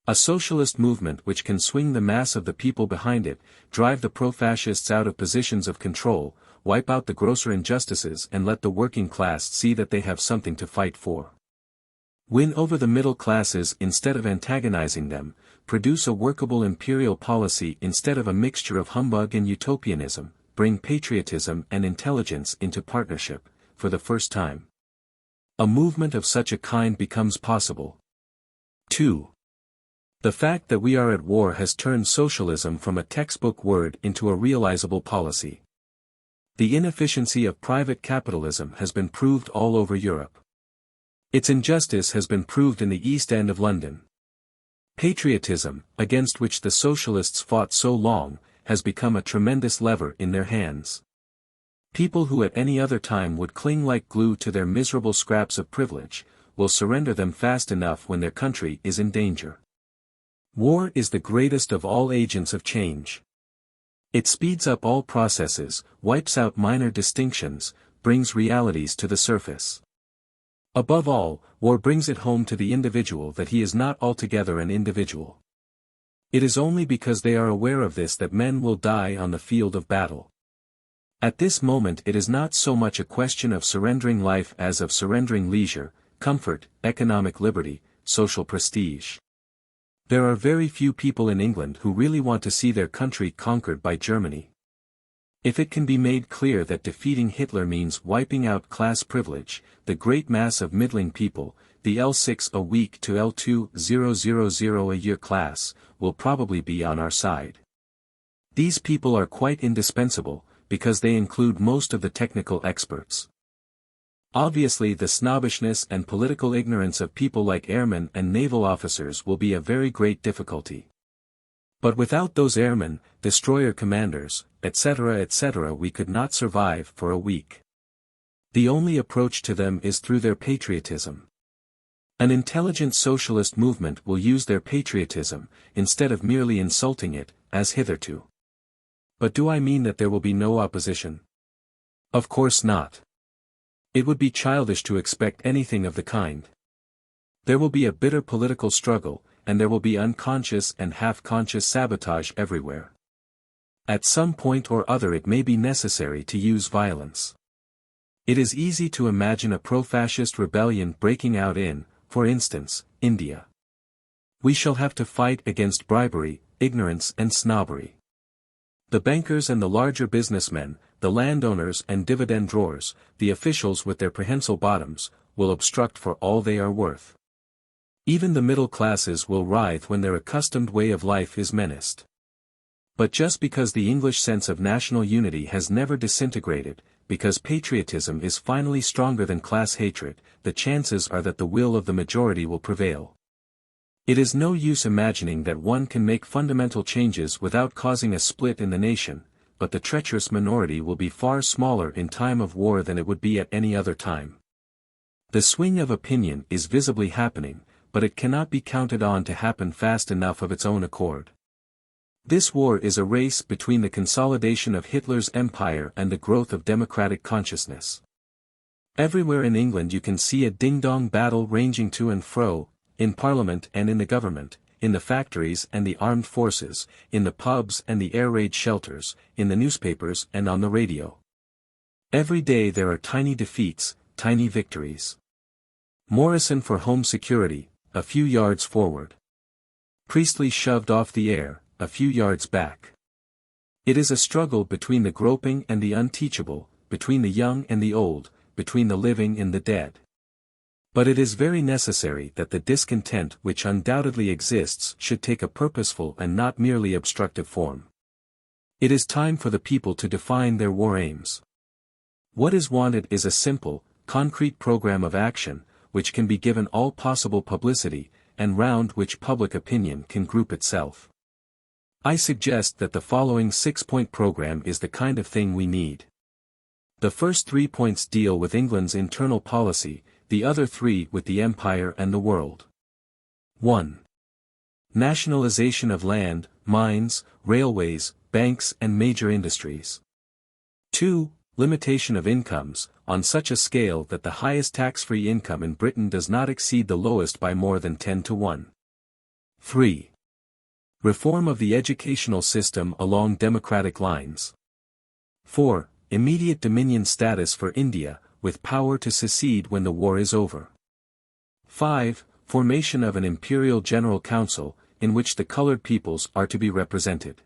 A socialist movement which can swing the mass of the people behind it, drive the pro-fascists out of positions of control, wipe out the grosser injustices and let the working class see that they have something to fight for. Win over the middle classes instead of antagonizing them, produce a workable imperial policy instead of a mixture of humbug and utopianism, bring patriotism and intelligence into partnership, for the first time. A movement of such a kind becomes possible. 2. The fact that we are at war has turned socialism from a textbook word into a realizable policy. The inefficiency of private capitalism has been proved all over Europe. Its injustice has been proved in the East End of London. Patriotism, against which the socialists fought so long, has become a tremendous lever in their hands. People who at any other time would cling like glue to their miserable scraps of privilege, will surrender them fast enough when their country is in danger. War is the greatest of all agents of change. It speeds up all processes, wipes out minor distinctions, brings realities to the surface. Above all, war brings it home to the individual that he is not altogether an individual. It is only because they are aware of this that men will die on the field of battle. At this moment it is not so much a question of surrendering life as of surrendering leisure, comfort, economic liberty, social prestige. There are very few people in England who really want to see their country conquered by Germany. If it can be made clear that defeating Hitler means wiping out class privilege, the great mass of middling people, the L6 a week to L2000 a year class, will probably be on our side. These people are quite indispensable, because they include most of the technical experts. Obviously the snobbishness and political ignorance of people like airmen and naval officers will be a very great difficulty. But without those airmen, destroyer commanders, etc., we could not survive for a week. The only approach to them is through their patriotism. An intelligent socialist movement will use their patriotism, instead of merely insulting it, as hitherto. But do I mean that there will be no opposition? Of course not. It would be childish to expect anything of the kind. There will be a bitter political struggle, and there will be unconscious and half-conscious sabotage everywhere. At some point or other it may be necessary to use violence. It is easy to imagine a pro-fascist rebellion breaking out in, for instance, India. We shall have to fight against bribery, ignorance and snobbery. The bankers and the larger businessmen, the landowners and dividend drawers, the officials with their prehensile bottoms, will obstruct for all they are worth. Even the middle classes will writhe when their accustomed way of life is menaced. But just because the English sense of national unity has never disintegrated, because patriotism is finally stronger than class hatred, the chances are that the will of the majority will prevail. It is no use imagining that one can make fundamental changes without causing a split in the nation, but the treacherous minority will be far smaller in time of war than it would be at any other time. The swing of opinion is visibly happening, but it cannot be counted on to happen fast enough of its own accord. This war is a race between the consolidation of Hitler's empire and the growth of democratic consciousness. Everywhere in England you can see a ding-dong battle ranging to and fro, in Parliament and in the government, in the factories and the armed forces, in the pubs and the air raid shelters, in the newspapers and on the radio. Every day there are tiny defeats, tiny victories. Morrison for home security, a few yards forward. Priestley shoved off the air, a few yards back. It is a struggle between the groping and the unteachable, between the young and the old, between the living and the dead. But it is very necessary that the discontent which undoubtedly exists should take a purposeful and not merely obstructive form. It is time for the people to define their war aims. What is wanted is a simple, concrete program of action, which can be given all possible publicity, and round which public opinion can group itself. I suggest that the following 6-point program is the kind of thing we need. The first 3 points deal with England's internal policy, the other 3 with the empire and the world. 1. Nationalization of land, mines, railways, banks and major industries. 2. Limitation of incomes, on such a scale that the highest tax-free income in Britain does not exceed the lowest by more than 10 to 1. 3. Reform of the educational system along democratic lines. 4. Immediate dominion status for India, with power to secede when the war is over. 5. Formation of an Imperial General Council, in which the colored peoples are to be represented.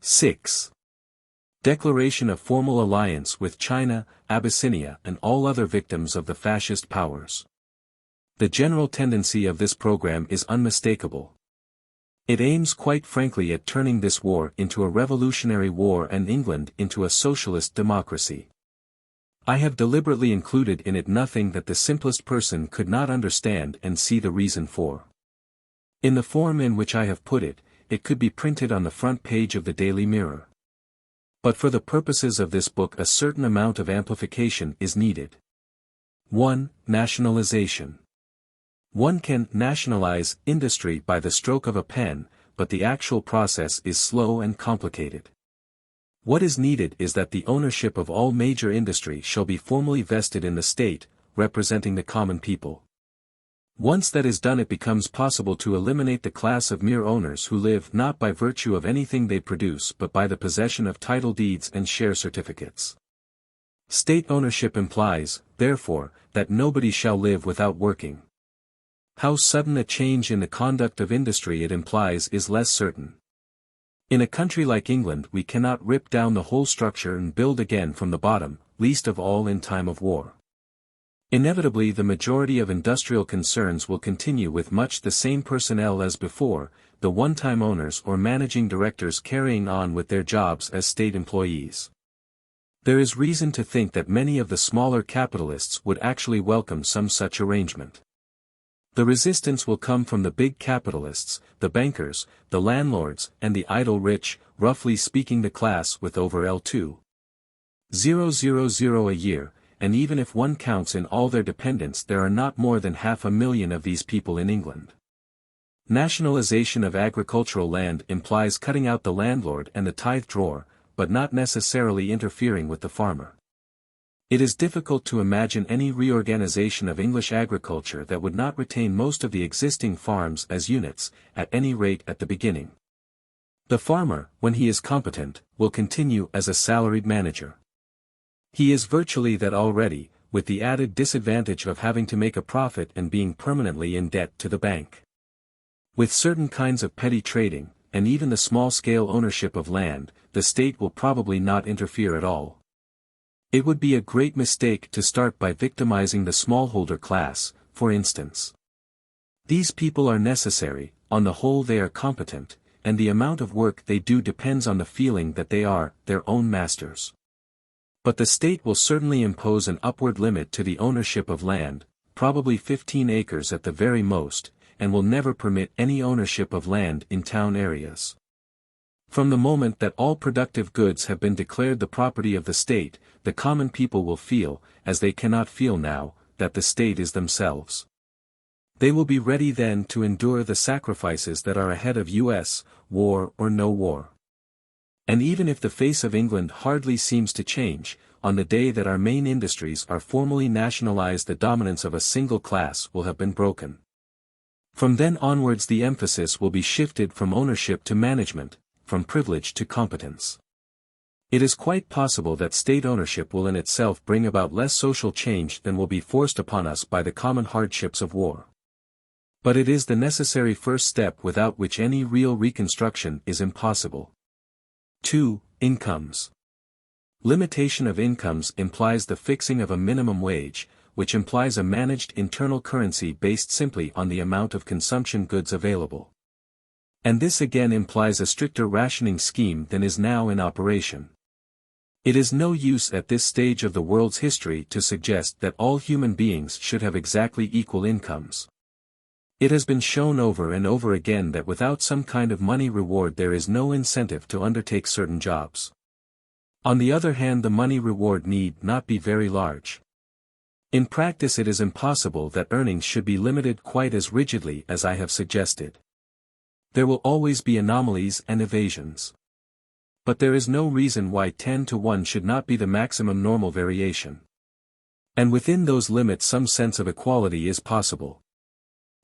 6. Declaration of formal alliance with China, Abyssinia and all other victims of the fascist powers. The general tendency of this program is unmistakable. It aims quite frankly at turning this war into a revolutionary war and England into a socialist democracy. I have deliberately included in it nothing that the simplest person could not understand and see the reason for. In the form in which I have put it, it could be printed on the front page of the Daily Mirror. But for the purposes of this book a certain amount of amplification is needed. 1. Nationalization. One can nationalize industry by the stroke of a pen, but the actual process is slow and complicated. What is needed is that the ownership of all major industry shall be formally vested in the state, representing the common people. Once that is done it becomes possible to eliminate the class of mere owners who live not by virtue of anything they produce but by the possession of title deeds and share certificates. State ownership implies, therefore, that nobody shall live without working. How sudden a change in the conduct of industry it implies is less certain. In a country like England we cannot rip down the whole structure and build again from the bottom, least of all in time of war. Inevitably the majority of industrial concerns will continue with much the same personnel as before, the one-time owners or managing directors carrying on with their jobs as state employees. There is reason to think that many of the smaller capitalists would actually welcome some such arrangement. The resistance will come from the big capitalists, the bankers, the landlords, and the idle rich, roughly speaking the class with over L2,000 a year, and even if one counts in all their dependents there are not more than 500,000 of these people in England. Nationalization of agricultural land implies cutting out the landlord and the tithe drawer, but not necessarily interfering with the farmer. It is difficult to imagine any reorganization of English agriculture that would not retain most of the existing farms as units, at any rate at the beginning. The farmer, when he is competent, will continue as a salaried manager. He is virtually that already, with the added disadvantage of having to make a profit and being permanently in debt to the bank. With certain kinds of petty trading, and even the small-scale ownership of land, the state will probably not interfere at all. It would be a great mistake to start by victimizing the smallholder class, for instance. These people are necessary, on the whole they are competent, and the amount of work they do depends on the feeling that they are their own masters. But the state will certainly impose an upward limit to the ownership of land, probably 15 acres at the very most, and will never permit any ownership of land in town areas. From the moment that all productive goods have been declared the property of the state, the common people will feel, as they cannot feel now, that the state is themselves. They will be ready then to endure the sacrifices that are ahead of U.S., war or no war. And even if the face of England hardly seems to change, on the day that our main industries are formally nationalized the dominance of a single class will have been broken. From then onwards the emphasis will be shifted from ownership to management, from privilege to competence. It is quite possible that state ownership will in itself bring about less social change than will be forced upon us by the common hardships of war. But it is the necessary first step without which any real reconstruction is impossible. 2. Incomes. Limitation of incomes implies the fixing of a minimum wage, which implies a managed internal currency based simply on the amount of consumption goods available. And this again implies a stricter rationing scheme than is now in operation. It is no use at this stage of the world's history to suggest that all human beings should have exactly equal incomes. It has been shown over and over again that without some kind of money reward there is no incentive to undertake certain jobs. On the other hand, the money reward need not be very large. In practice it is impossible that earnings should be limited quite as rigidly as I have suggested. There will always be anomalies and evasions. But there is no reason why 10 to 1 should not be the maximum normal variation. And within those limits some sense of equality is possible.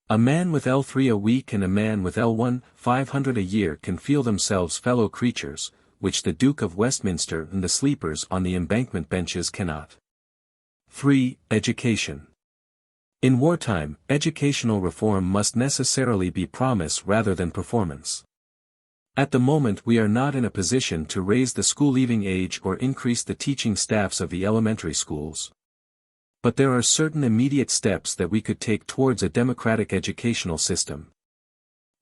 A man with L3 a week and a man with L1, 500 a year can feel themselves fellow creatures, which the Duke of Westminster and the sleepers on the embankment benches cannot. 3. Education. In wartime, educational reform must necessarily be promise rather than performance. At the moment we are not in a position to raise the school-leaving age or increase the teaching staffs of the elementary schools. But there are certain immediate steps that we could take towards a democratic educational system.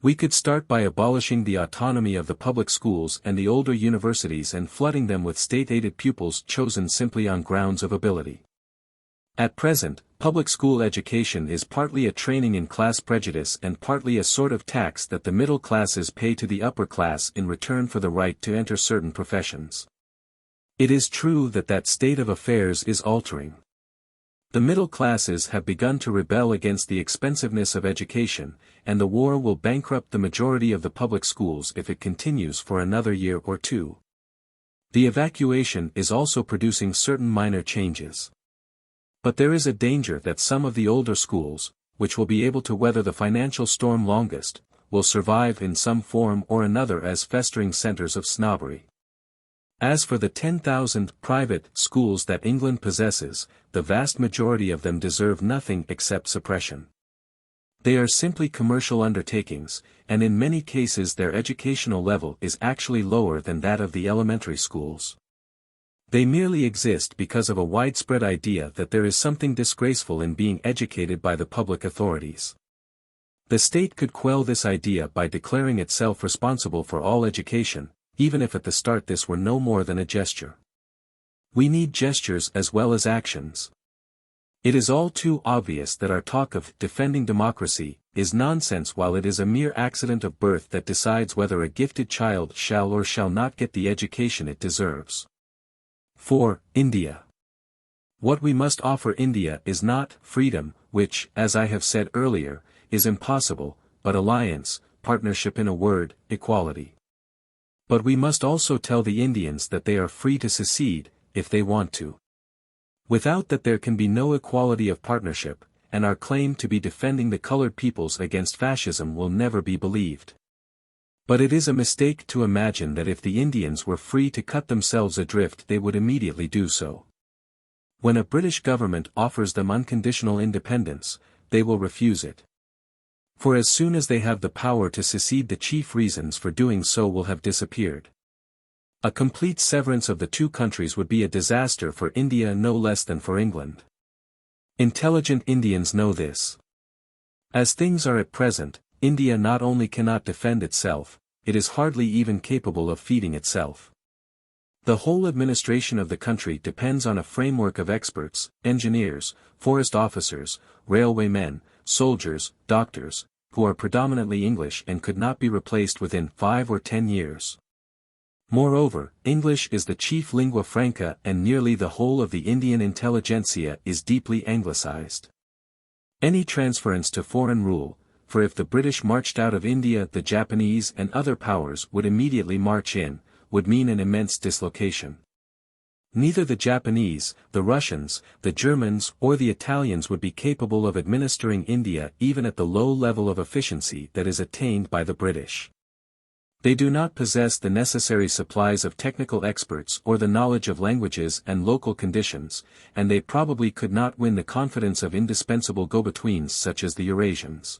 We could start by abolishing the autonomy of the public schools and the older universities and flooding them with state-aided pupils chosen simply on grounds of ability. At present, public school education is partly a training in class prejudice and partly a sort of tax that the middle classes pay to the upper class in return for the right to enter certain professions. It is true that that state of affairs is altering. The middle classes have begun to rebel against the expensiveness of education, and the war will bankrupt the majority of the public schools if it continues for another year or two. The evacuation is also producing certain minor changes. But there is a danger that some of the older schools, which will be able to weather the financial storm longest, will survive in some form or another as festering centers of snobbery. As for the 10,000 private schools that England possesses, the vast majority of them deserve nothing except suppression. They are simply commercial undertakings, and in many cases their educational level is actually lower than that of the elementary schools. They merely exist because of a widespread idea that there is something disgraceful in being educated by the public authorities. The state could quell this idea by declaring itself responsible for all education, even if at the start this were no more than a gesture. We need gestures as well as actions. It is all too obvious that our talk of defending democracy is nonsense while it is a mere accident of birth that decides whether a gifted child shall or shall not get the education it deserves. 4. India. What we must offer India is not freedom, which, as I have said earlier, is impossible, but alliance, partnership, in a word, equality. But we must also tell the Indians that they are free to secede, if they want to. Without that there can be no equality of partnership, and our claim to be defending the colored peoples against fascism will never be believed. But it is a mistake to imagine that if the Indians were free to cut themselves adrift they would immediately do so. When a British government offers them unconditional independence, they will refuse it. For as soon as they have the power to secede the chief reasons for doing so will have disappeared. A complete severance of the two countries would be a disaster for India no less than for England. Intelligent Indians know this. As things are at present, India not only cannot defend itself, it is hardly even capable of feeding itself. The whole administration of the country depends on a framework of experts, engineers, forest officers, railwaymen, soldiers, doctors, who are predominantly English and could not be replaced within 5 or 10 years. Moreover, English is the chief lingua franca and nearly the whole of the Indian intelligentsia is deeply anglicized. Any transference to foreign rule, for if the British marched out of India the Japanese and other powers would immediately march in, would mean an immense dislocation. Neither the Japanese, the Russians, the Germans or the Italians would be capable of administering India even at the low level of efficiency that is attained by the British. They do not possess the necessary supplies of technical experts or the knowledge of languages and local conditions, and they probably could not win the confidence of indispensable go-betweens such as the Eurasians.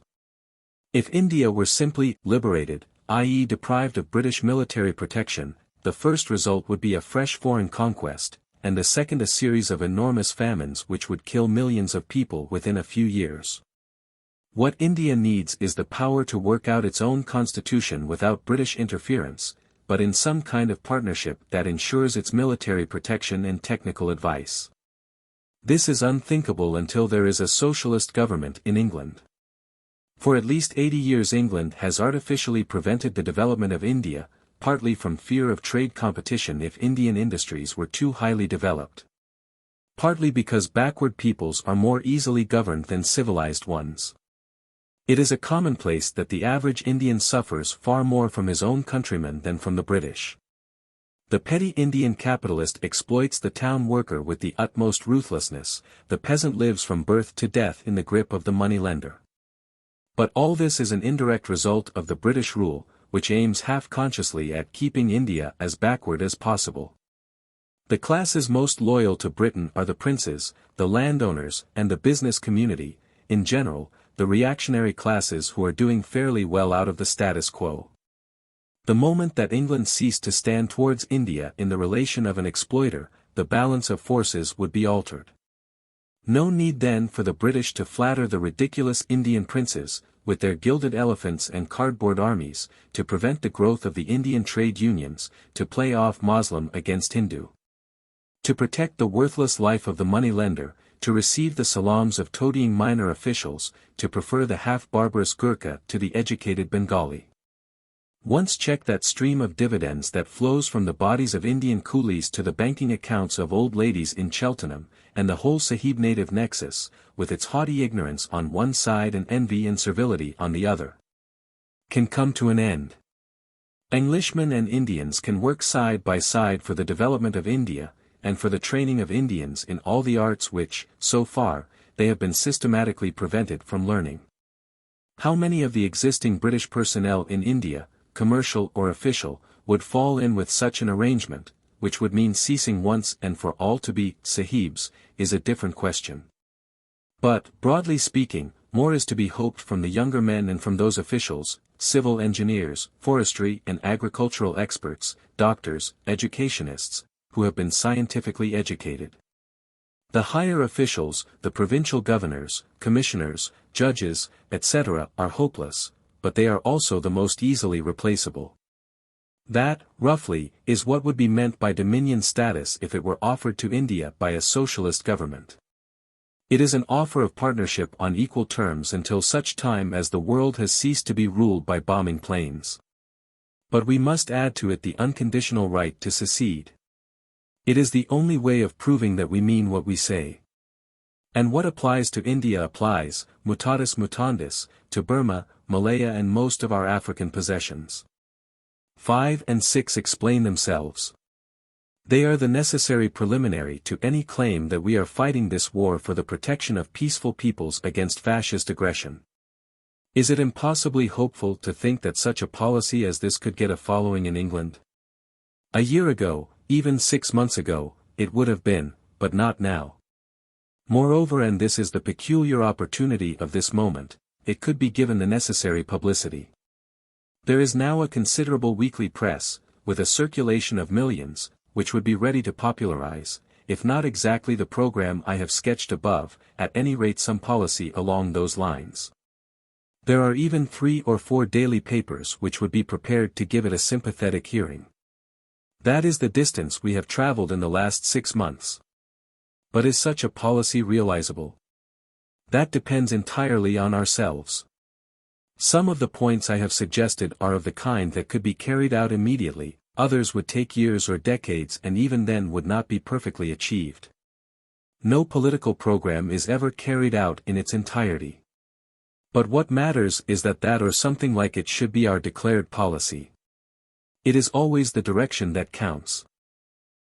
If India were simply liberated, i.e. deprived of British military protection, the first result would be a fresh foreign conquest, and the second a series of enormous famines which would kill millions of people within a few years. What India needs is the power to work out its own constitution without British interference, but in some kind of partnership that ensures its military protection and technical advice. This is unthinkable until there is a socialist government in England. For at least 80 years England has artificially prevented the development of India, partly from fear of trade competition if Indian industries were too highly developed. Partly because backward peoples are more easily governed than civilized ones. It is a commonplace that the average Indian suffers far more from his own countrymen than from the British. The petty Indian capitalist exploits the town worker with the utmost ruthlessness, the peasant lives from birth to death in the grip of the money-lender. But all this is an indirect result of the British rule, which aims half-consciously at keeping India as backward as possible. The classes most loyal to Britain are the princes, the landowners, and the business community, in general, the reactionary classes who are doing fairly well out of the status quo. The moment that England ceased to stand towards India in the relation of an exploiter, the balance of forces would be altered. No need then for the British to flatter the ridiculous Indian princes, with their gilded elephants and cardboard armies, to prevent the growth of the Indian trade unions, to play off Moslem against Hindu. To protect the worthless life of the money-lender, to receive the salams of toadying minor officials, to prefer the half-barbarous Gurkha to the educated Bengali. Once check that stream of dividends that flows from the bodies of Indian coolies to the banking accounts of old ladies in Cheltenham, and the whole Sahib native nexus, with its haughty ignorance on one side and envy and servility on the other, can come to an end. Englishmen and Indians can work side by side for the development of India, and for the training of Indians in all the arts which, so far, they have been systematically prevented from learning. How many of the existing British personnel in India, commercial or official, would fall in with such an arrangement, which would mean ceasing once and for all to be Sahibs, is a different question. But, broadly speaking, more is to be hoped from the younger men and from those officials, civil engineers, forestry and agricultural experts, doctors, educationists, who have been scientifically educated. The higher officials, the provincial governors, commissioners, judges, etc., are hopeless, but they are also the most easily replaceable. That, roughly, is what would be meant by dominion status if it were offered to India by a socialist government. It is an offer of partnership on equal terms until such time as the world has ceased to be ruled by bombing planes. But we must add to it the unconditional right to secede. It is the only way of proving that we mean what we say. And what applies to India applies, mutatis mutandis, to Burma, Malaya and most of our African possessions. 5 and 6 explain themselves. They are the necessary preliminary to any claim that we are fighting this war for the protection of peaceful peoples against fascist aggression. Is it impossibly hopeful to think that such a policy as this could get a following in England? A year ago, even 6 months ago, it would have been, but not now. Moreover, and this is the peculiar opportunity of this moment, it could be given the necessary publicity. There is now a considerable weekly press, with a circulation of millions, which would be ready to popularize, if not exactly the program I have sketched above, at any rate some policy along those lines. There are even 3 or 4 daily papers which would be prepared to give it a sympathetic hearing. That is the distance we have traveled in the last 6 months. But is such a policy realizable? That depends entirely on ourselves. Some of the points I have suggested are of the kind that could be carried out immediately, others would take years or decades and even then would not be perfectly achieved. No political program is ever carried out in its entirety. But what matters is that that or something like it should be our declared policy. It is always the direction that counts.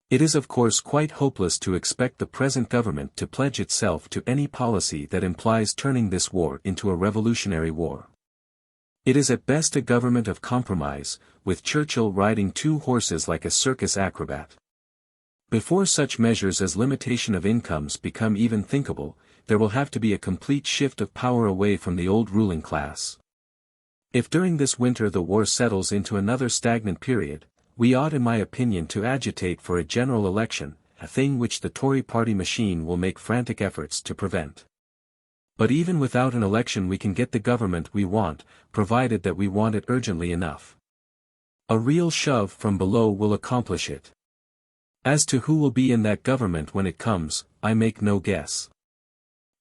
It is of course quite hopeless to expect the present government to pledge itself to any policy that implies turning this war into a revolutionary war. It is at best a government of compromise, with Churchill riding 2 horses like a circus acrobat. Before such measures as limitation of incomes become even thinkable, there will have to be a complete shift of power away from the old ruling class. If during this winter the war settles into another stagnant period, we ought in my opinion to agitate for a general election, a thing which the Tory party machine will make frantic efforts to prevent. But even without an election we can get the government we want, provided that we want it urgently enough. A real shove from below will accomplish it. As to who will be in that government when it comes, I make no guess.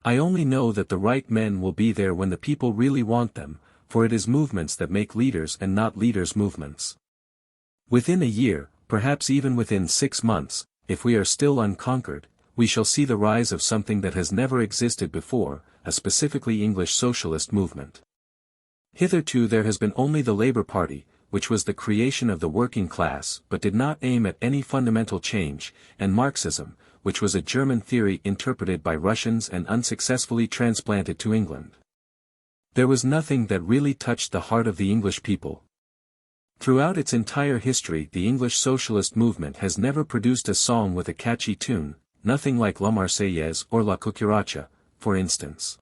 I only know that the right men will be there when the people really want them, for it is movements that make leaders and not leaders movements. Within a year, perhaps even within 6 months, if we are still unconquered, we shall see the rise of something that has never existed before, a specifically English socialist movement. Hitherto there has been only the Labour Party, which was the creation of the working class but did not aim at any fundamental change, and Marxism, which was a German theory interpreted by Russians and unsuccessfully transplanted to England. There was nothing that really touched the heart of the English people. Throughout its entire history the English socialist movement has never produced a song with a catchy tune, nothing like La Marseillaise or La Cucaracha, for instance.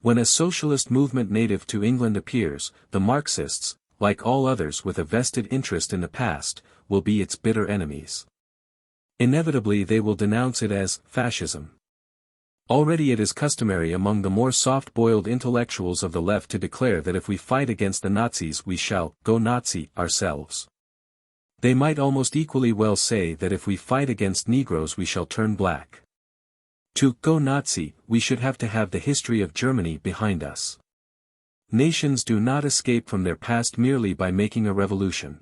When a socialist movement native to England appears, the Marxists, like all others with a vested interest in the past, will be its bitter enemies. Inevitably they will denounce it as fascism. Already it is customary among the more soft-boiled intellectuals of the left to declare that if we fight against the Nazis we shall go Nazi ourselves. They might almost equally well say that if we fight against Negroes we shall turn black. To go Nazi, we should have to have the history of Germany behind us. Nations do not escape from their past merely by making a revolution.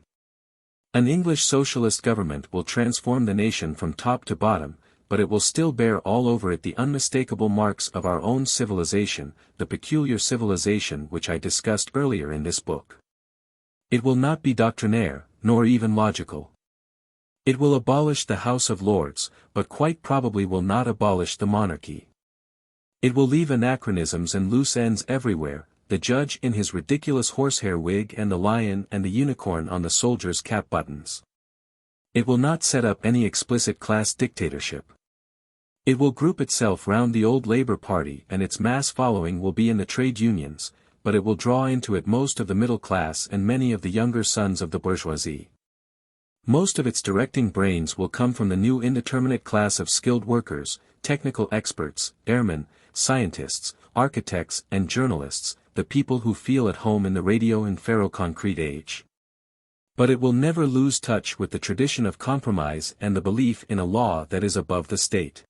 An English socialist government will transform the nation from top to bottom, but it will still bear all over it the unmistakable marks of our own civilization, the peculiar civilization which I discussed earlier in this book. It will not be doctrinaire, nor even logical. It will abolish the House of Lords, but quite probably will not abolish the monarchy. It will leave anachronisms and loose ends everywhere, the judge in his ridiculous horsehair wig and the lion and the unicorn on the soldier's cap buttons. It will not set up any explicit class dictatorship. It will group itself round the old Labour Party and its mass following will be in the trade unions, but it will draw into it most of the middle class and many of the younger sons of the bourgeoisie. Most of its directing brains will come from the new indeterminate class of skilled workers, technical experts, airmen, scientists, architects and journalists, the people who feel at home in the radio and ferroconcrete age. But it will never lose touch with the tradition of compromise and the belief in a law that is above the state.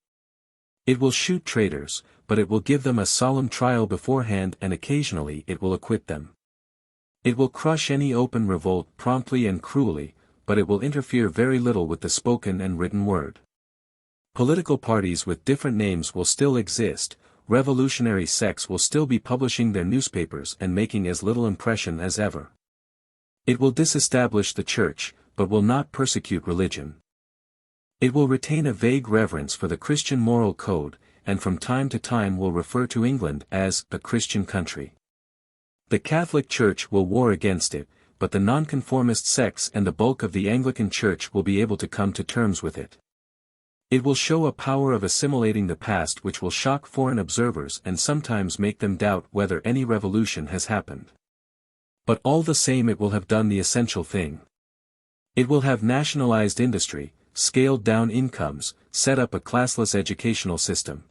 It will shoot traitors, but it will give them a solemn trial beforehand and occasionally it will acquit them. It will crush any open revolt promptly and cruelly, but it will interfere very little with the spoken and written word. Political parties with different names will still exist, revolutionary sects will still be publishing their newspapers and making as little impression as ever. It will disestablish the church, but will not persecute religion. It will retain a vague reverence for the Christian moral code, and from time to time will refer to England as a Christian country. The Catholic Church will war against it, but the nonconformist sects and the bulk of the Anglican Church will be able to come to terms with it. It will show a power of assimilating the past which will shock foreign observers and sometimes make them doubt whether any revolution has happened. But all the same it will have done the essential thing. It will have nationalized industry, scaled down incomes, set up a classless educational system.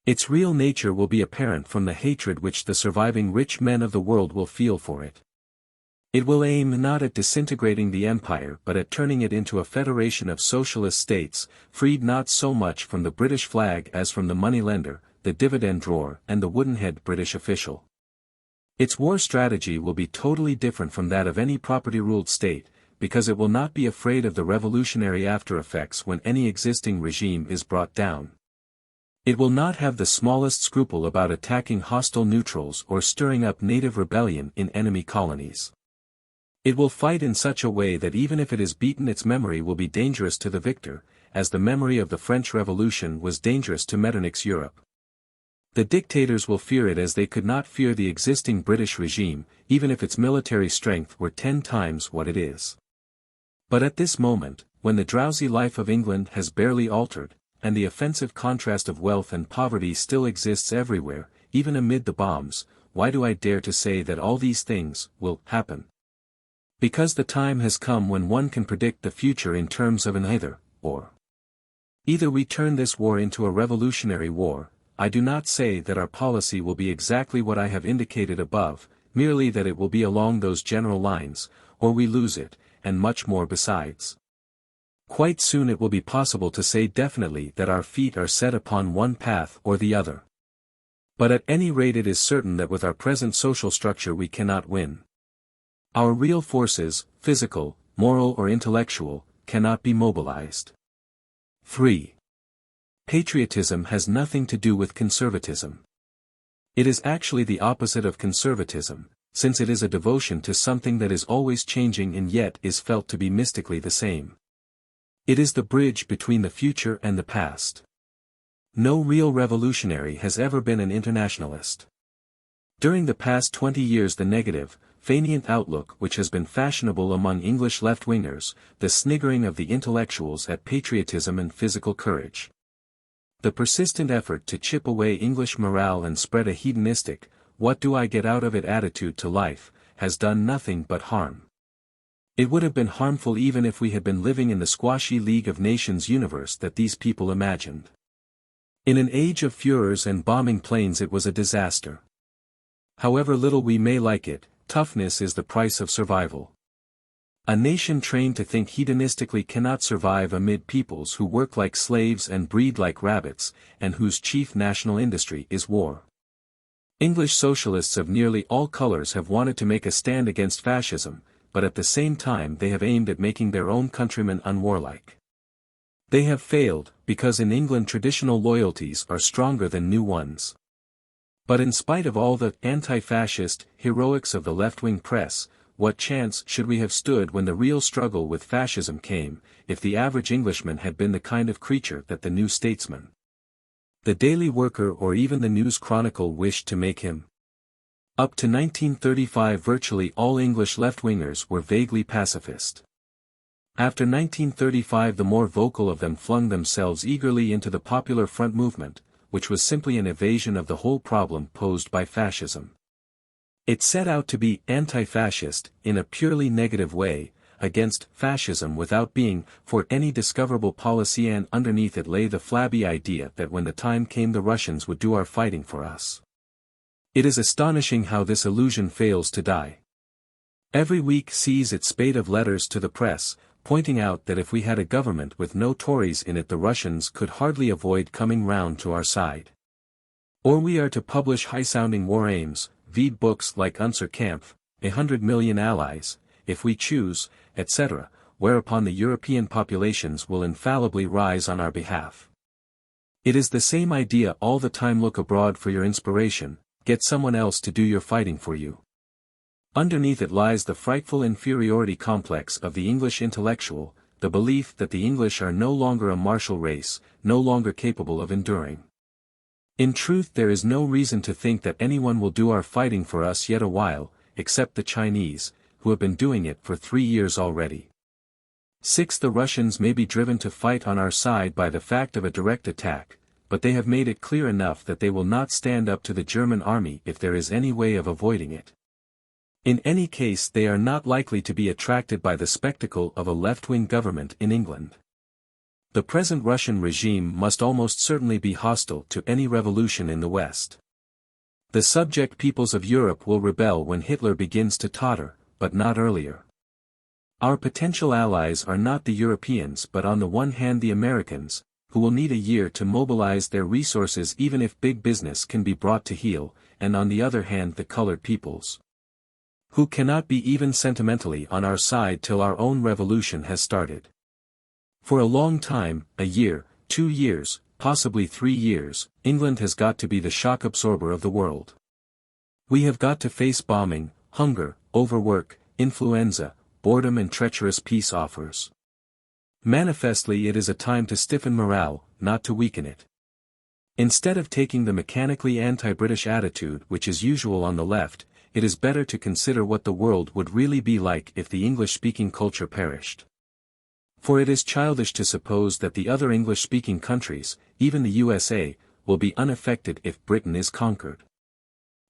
Its real nature will be apparent from the hatred which the surviving rich men of the world will feel for it. It will aim not at disintegrating the empire but at turning it into a federation of socialist states, freed not so much from the British flag as from the moneylender, the dividend drawer and the wooden-head British official. Its war strategy will be totally different from that of any property-ruled state, because it will not be afraid of the revolutionary after-effects when any existing regime is brought down. It will not have the smallest scruple about attacking hostile neutrals or stirring up native rebellion in enemy colonies. It will fight in such a way that even if it is beaten its memory will be dangerous to the victor, as the memory of the French Revolution was dangerous to Metternich's Europe. The dictators will fear it as they could not fear the existing British regime, even if its military strength were 10 times what it is. But at this moment, when the drowsy life of England has barely altered, and the offensive contrast of wealth and poverty still exists everywhere, even amid the bombs, why do I dare to say that all these things will happen? Because the time has come when one can predict the future in terms of an either, or. Either we turn this war into a revolutionary war. I do not say that our policy will be exactly what I have indicated above, merely that it will be along those general lines, or we lose it, and much more besides. Quite soon it will be possible to say definitely that our feet are set upon one path or the other. But at any rate it is certain that with our present social structure we cannot win. Our real forces, physical, moral or intellectual, cannot be mobilized. 3. Patriotism has nothing to do with conservatism. It is actually the opposite of conservatism, since it is a devotion to something that is always changing and yet is felt to be mystically the same. It is the bridge between the future and the past. No real revolutionary has ever been an internationalist. During the past 20 years the negative, fainéant outlook which has been fashionable among English left-wingers, the sniggering of the intellectuals at patriotism and physical courage. The persistent effort to chip away English morale and spread a hedonistic, what do I get out of it attitude to life, has done nothing but harm. It would have been harmful even if we had been living in the squashy League of Nations universe that these people imagined. In an age of furors and bombing planes it was a disaster. However little we may like it, toughness is the price of survival. A nation trained to think hedonistically cannot survive amid peoples who work like slaves and breed like rabbits, and whose chief national industry is war. English socialists of nearly all colors have wanted to make a stand against fascism, but at the same time they have aimed at making their own countrymen unwarlike. They have failed, because in England traditional loyalties are stronger than new ones. But in spite of all the anti-fascist heroics of the left-wing press, what chance should we have stood when the real struggle with fascism came, if the average Englishman had been the kind of creature that the New Statesman, the Daily Worker or even the News Chronicle wished to make him? Up to 1935 virtually all English left-wingers were vaguely pacifist. After 1935 the more vocal of them flung themselves eagerly into the Popular Front movement, which was simply an evasion of the whole problem posed by fascism. It set out to be anti-fascist, in a purely negative way, against fascism without being for any discoverable policy, and underneath it lay the flabby idea that when the time came the Russians would do our fighting for us. It is astonishing how this illusion fails to die. Every week sees its spate of letters to the press, pointing out that if we had a government with no Tories in it the Russians could hardly avoid coming round to our side. Or we are to publish high-sounding war aims, read books like Unser Kampf, 100 million allies, if we choose, etc., whereupon the European populations will infallibly rise on our behalf. It is the same idea all the time: look abroad for your inspiration, get someone else to do your fighting for you. Underneath it lies the frightful inferiority complex of the English intellectual, the belief that the English are no longer a martial race, no longer capable of enduring. In truth, there is no reason to think that anyone will do our fighting for us yet a while, except the Chinese, who have been doing it for 3 years already. 6. The Russians may be driven to fight on our side by the fact of a direct attack, but they have made it clear enough that they will not stand up to the German army if there is any way of avoiding it. In any case, they are not likely to be attracted by the spectacle of a left-wing government in England. The present Russian regime must almost certainly be hostile to any revolution in the West. The subject peoples of Europe will rebel when Hitler begins to totter, but not earlier. Our potential allies are not the Europeans but on the one hand the Americans, who will need a year to mobilize their resources even if big business can be brought to heel, and on the other hand the colored peoples, who cannot be even sentimentally on our side till our own revolution has started. For a long time, a year, 2 years, possibly 3 years, England has got to be the shock absorber of the world. We have got to face bombing, hunger, overwork, influenza, boredom and treacherous peace offers. Manifestly it is a time to stiffen morale, not to weaken it. Instead of taking the mechanically anti-British attitude which is usual on the left, it is better to consider what the world would really be like if the English-speaking culture perished. For it is childish to suppose that the other English-speaking countries, even the USA, will be unaffected if Britain is conquered.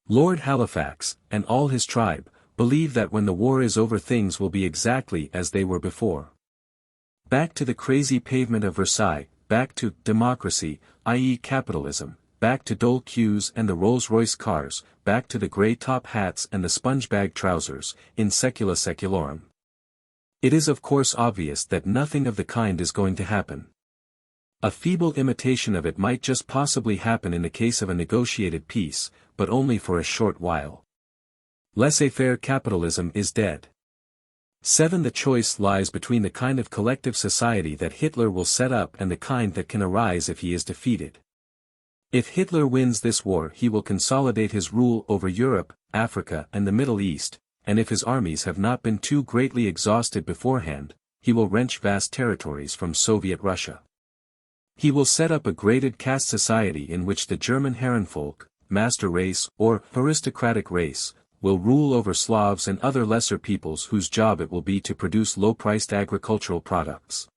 Lord Halifax, and all his tribe, believe that when the war is over things will be exactly as they were before. Back to the crazy pavement of Versailles, back to democracy, i.e. capitalism, back to Dole queues and the Rolls-Royce cars, back to the grey top hats and the sponge-bag trousers, in secula seculorum. It is of course obvious that nothing of the kind is going to happen. A feeble imitation of it might just possibly happen in the case of a negotiated peace, but only for a short while. Laissez-faire capitalism is dead. 7. The choice lies between the kind of collective society that Hitler will set up and the kind that can arise if he is defeated. If Hitler wins this war he will consolidate his rule over Europe, Africa and the Middle East, and if his armies have not been too greatly exhausted beforehand, he will wrench vast territories from Soviet Russia. He will set up a graded caste society in which the German Herrenvolk, master race or aristocratic race, will rule over Slavs and other lesser peoples whose job it will be to produce low-priced agricultural products.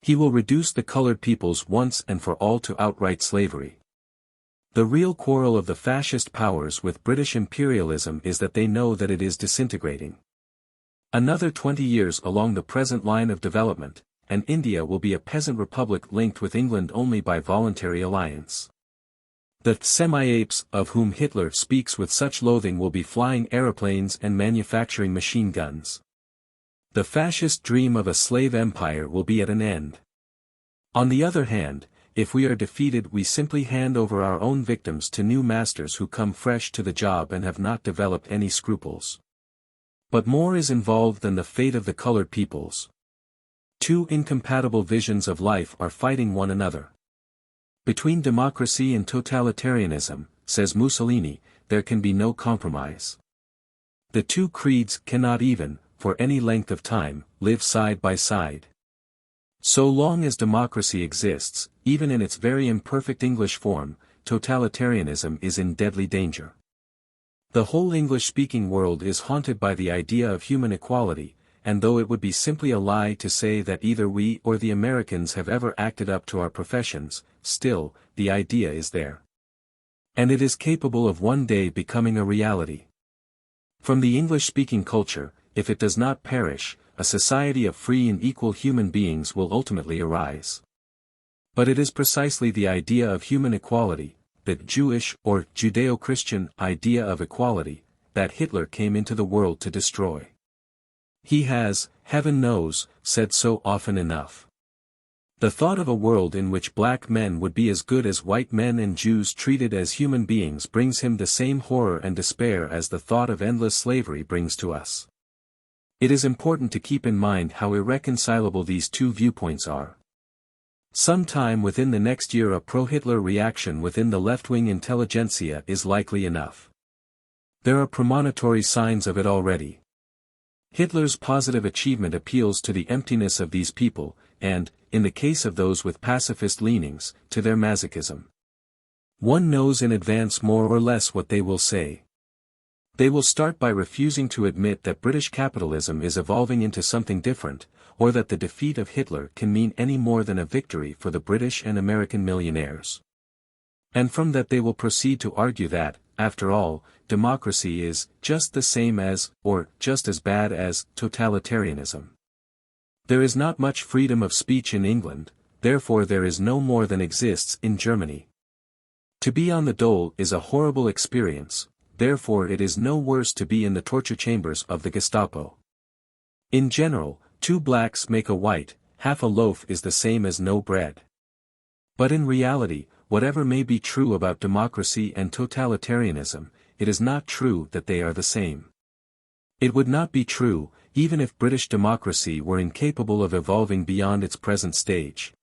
He will reduce the colored peoples once and for all to outright slavery. The real quarrel of the fascist powers with British imperialism is that they know that it is disintegrating. Another 20 years along the present line of development, and India will be a peasant republic linked with England only by voluntary alliance. The semi-apes of whom Hitler speaks with such loathing will be flying aeroplanes and manufacturing machine guns. The fascist dream of a slave empire will be at an end. On the other hand, if we are defeated we simply hand over our own victims to new masters who come fresh to the job and have not developed any scruples. But more is involved than the fate of the colored peoples. Two incompatible visions of life are fighting one another. Between democracy and totalitarianism, says Mussolini, there can be no compromise. The two creeds cannot even, for any length of time, live side by side. So long as democracy exists, even in its very imperfect English form, totalitarianism is in deadly danger. The whole English-speaking world is haunted by the idea of human equality, and though it would be simply a lie to say that either we or the Americans have ever acted up to our professions, still, the idea is there. And it is capable of one day becoming a reality. From the English-speaking culture, if it does not perish, a society of free and equal human beings will ultimately arise. But it is precisely the idea of human equality, the Jewish or Judeo-Christian idea of equality, that Hitler came into the world to destroy. He has, heaven knows, said so often enough. The thought of a world in which black men would be as good as white men and Jews treated as human beings brings him the same horror and despair as the thought of endless slavery brings to us. It is important to keep in mind how irreconcilable these two viewpoints are. Sometime within the next year a pro-Hitler reaction within the left-wing intelligentsia is likely enough. There are premonitory signs of it already. Hitler's positive achievement appeals to the emptiness of these people, and, in the case of those with pacifist leanings, to their masochism. One knows in advance more or less what they will say. They will start by refusing to admit that British capitalism is evolving into something different, or that the defeat of Hitler can mean any more than a victory for the British and American millionaires. And from that they will proceed to argue that, after all, democracy is just the same as, or just as bad as, totalitarianism. There is not much freedom of speech in England, therefore there is no more than exists in Germany. To be on the dole is a horrible experience, therefore it is no worse to be in the torture chambers of the Gestapo. In general, 2 blacks make a white, half a loaf is the same as no bread. But in reality, whatever may be true about democracy and totalitarianism, it is not true that they are the same. It would not be true, even if British democracy were incapable of evolving beyond its present stage.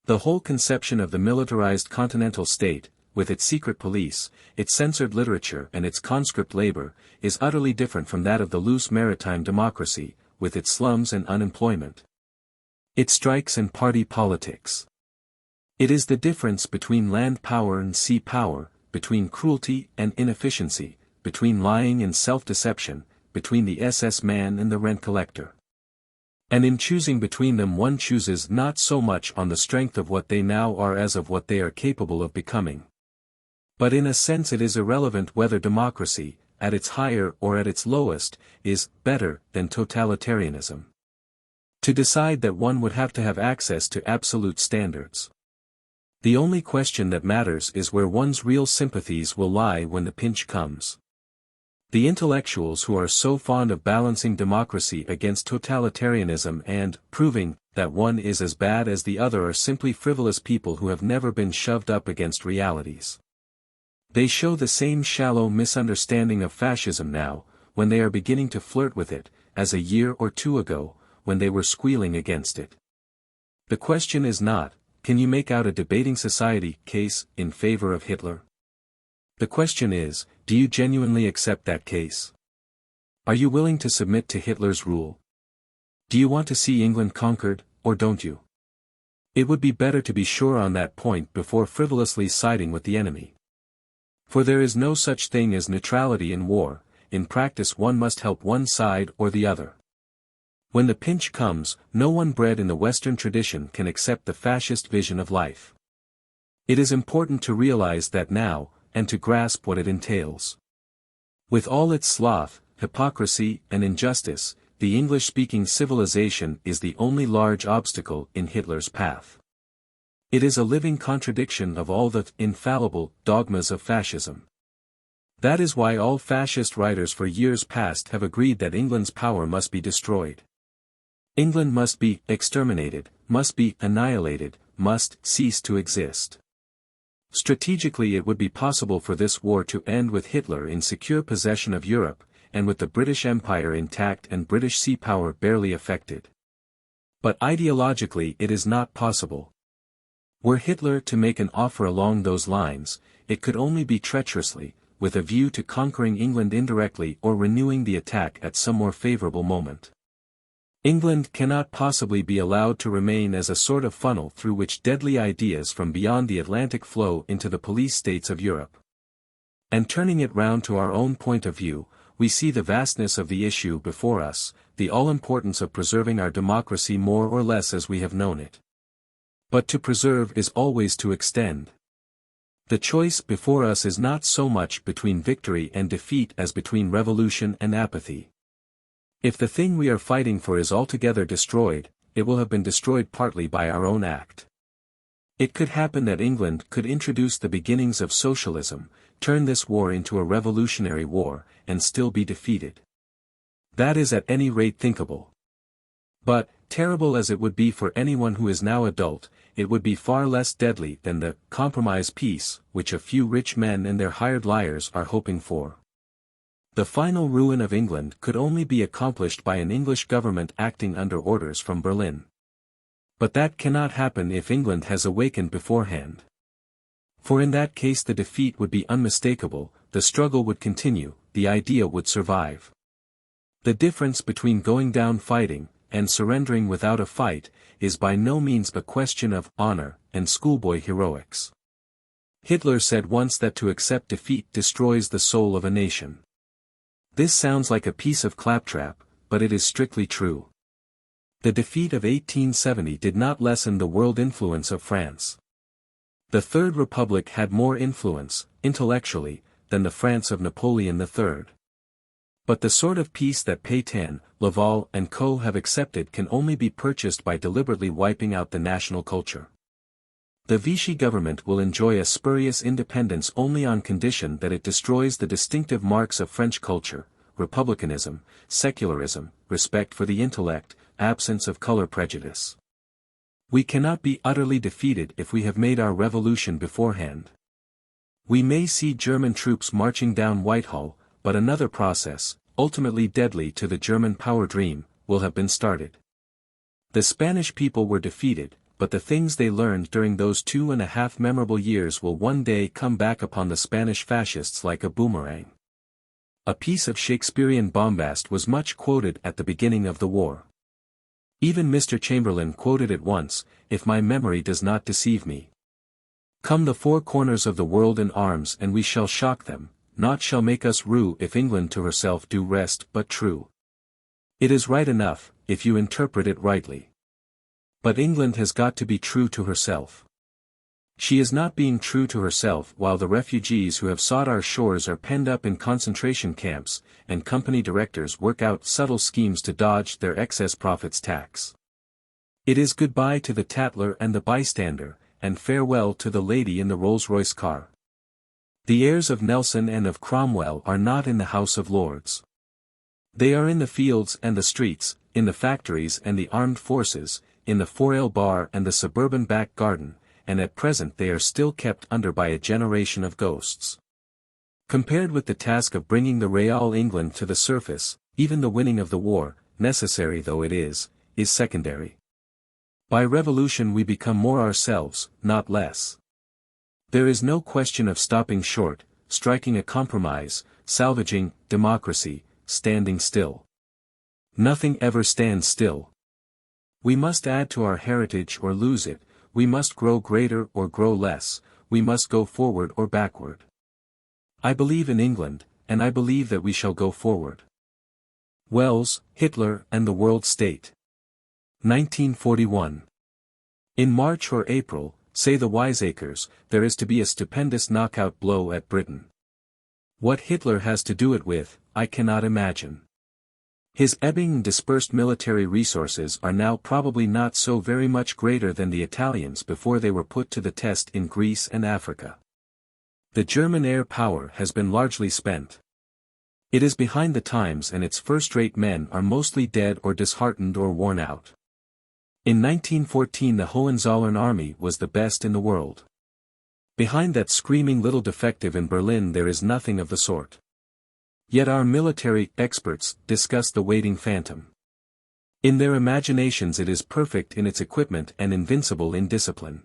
The whole conception of the militarized continental state, with its secret police, its censored literature and its conscript labor, is utterly different from that of the loose maritime democracy, with its slums and unemployment, its strikes and party politics. It is the difference between land power and sea power, between cruelty and inefficiency, between lying and self-deception, between the SS man and the rent collector. And in choosing between them one chooses not so much on the strength of what they now are as of what they are capable of becoming. But in a sense it is irrelevant whether democracy, at its higher or at its lowest, is better than totalitarianism. To decide that one would have to have access to absolute standards. The only question that matters is where one's real sympathies will lie when the pinch comes. The intellectuals who are so fond of balancing democracy against totalitarianism and proving that one is as bad as the other are simply frivolous people who have never been shoved up against realities. They show the same shallow misunderstanding of fascism now, when they are beginning to flirt with it, as a year or 2 ago, when they were squealing against it. The question is not, can you make out a debating society case in favor of Hitler? The question is, do you genuinely accept that case? Are you willing to submit to Hitler's rule? Do you want to see England conquered, or don't you? It would be better to be sure on that point before frivolously siding with the enemy. For there is no such thing as neutrality in war, in practice one must help one side or the other. When the pinch comes, no one bred in the Western tradition can accept the fascist vision of life. It is important to realize that now, and to grasp what it entails. With all its sloth, hypocrisy, and injustice, the English-speaking civilization is the only large obstacle in Hitler's path. It is a living contradiction of all the infallible dogmas of fascism. That is why all fascist writers for years past have agreed that England's power must be destroyed. England must be exterminated, must be annihilated, must cease to exist. Strategically it would be possible for this war to end with Hitler in secure possession of Europe, and with the British Empire intact and British sea power barely affected. But ideologically it is not possible. Were Hitler to make an offer along those lines, it could only be treacherously, with a view to conquering England indirectly or renewing the attack at some more favorable moment. England cannot possibly be allowed to remain as a sort of funnel through which deadly ideas from beyond the Atlantic flow into the police states of Europe. And turning it round to our own point of view, we see the vastness of the issue before us, the all-importance of preserving our democracy more or less as we have known it. But to preserve is always to extend. The choice before us is not so much between victory and defeat as between revolution and apathy. If the thing we are fighting for is altogether destroyed, it will have been destroyed partly by our own act. It could happen that England could introduce the beginnings of socialism, turn this war into a revolutionary war, and still be defeated. That is at any rate thinkable. But, terrible as it would be for anyone who is now adult, it would be far less deadly than the compromise peace, which a few rich men and their hired liars are hoping for. The final ruin of England could only be accomplished by an English government acting under orders from Berlin. But that cannot happen if England has awakened beforehand. For in that case the defeat would be unmistakable, the struggle would continue, the idea would survive. The difference between going down fighting, and surrendering without a fight, is by no means a question of honor and schoolboy heroics. Hitler said once that to accept defeat destroys the soul of a nation. This sounds like a piece of claptrap, but it is strictly true. The defeat of 1870 did not lessen the world influence of France. The Third Republic had more influence, intellectually, than the France of Napoleon III. But the sort of peace that Pétain, Laval and co. have accepted can only be purchased by deliberately wiping out the national culture. The Vichy government will enjoy a spurious independence only on condition that it destroys the distinctive marks of French culture: republicanism, secularism, respect for the intellect, absence of color prejudice. We cannot be utterly defeated if we have made our revolution beforehand. We may see German troops marching down Whitehall, but another process, ultimately deadly to the German power dream, will have been started. The Spanish people were defeated, but the things they learned during those 2.5 memorable years will one day come back upon the Spanish fascists like a boomerang. A piece of Shakespearean bombast was much quoted at the beginning of the war. Even Mr. Chamberlain quoted it once, if my memory does not deceive me. Come the four corners of the world in arms and we shall shock them, naught shall make us rue if England to herself do rest but true. It is right enough, if you interpret it rightly. But England has got to be true to herself. She is not being true to herself while the refugees who have sought our shores are penned up in concentration camps, and company directors work out subtle schemes to dodge their excess profits tax. It is goodbye to the tattler and the bystander, and farewell to the lady in the Rolls-Royce car. The heirs of Nelson and of Cromwell are not in the House of Lords. They are in the fields and the streets, in the factories and the armed forces, in the four-ale bar and the suburban back garden, and at present they are still kept under by a generation of ghosts. Compared with the task of bringing the Real England to the surface, even the winning of the war, necessary though it is secondary. By revolution we become more ourselves, not less. There is no question of stopping short, striking a compromise, salvaging democracy, standing still. Nothing ever stands still. We must add to our heritage or lose it, we must grow greater or grow less, we must go forward or backward. I believe in England, and I believe that we shall go forward. Wells, Hitler and the World State. 1941. In March or April, say the wiseacres, there is to be a stupendous knockout blow at Britain. What Hitler has to do it with, I cannot imagine. His ebbing and dispersed military resources are now probably not so very much greater than the Italians before they were put to the test in Greece and Africa. The German air power has been largely spent. It is behind the times and its first-rate men are mostly dead or disheartened or worn out. In 1914 the Hohenzollern army was the best in the world. Behind that screaming little defective in Berlin there is nothing of the sort. Yet our military experts discuss the waiting phantom. In their imaginations it is perfect in its equipment and invincible in discipline.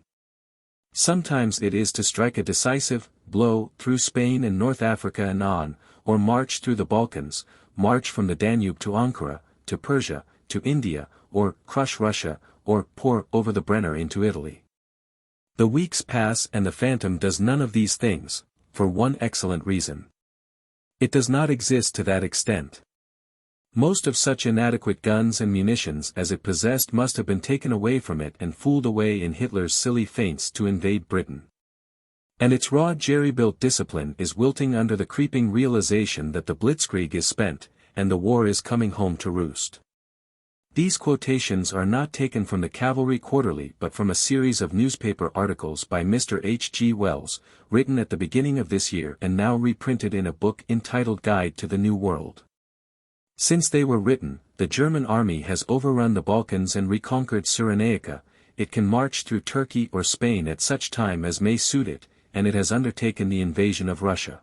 Sometimes it is to strike a decisive blow through Spain and North Africa and on, or march through the Balkans, march from the Danube to Ankara, to Persia, to India, or crush Russia, or pour over the Brenner into Italy. The weeks pass and the phantom does none of these things, for one excellent reason. It does not exist to that extent. Most of such inadequate guns and munitions as it possessed must have been taken away from it and fooled away in Hitler's silly feints to invade Britain. And its raw jerry-built discipline is wilting under the creeping realization that the blitzkrieg is spent, and the war is coming home to roost. These quotations are not taken from the Cavalry Quarterly but from a series of newspaper articles by Mr. H. G. Wells, written at the beginning of this year and now reprinted in a book entitled Guide to the New World. Since they were written, the German army has overrun the Balkans and reconquered Cyrenaica, it can march through Turkey or Spain at such time as may suit it, and it has undertaken the invasion of Russia.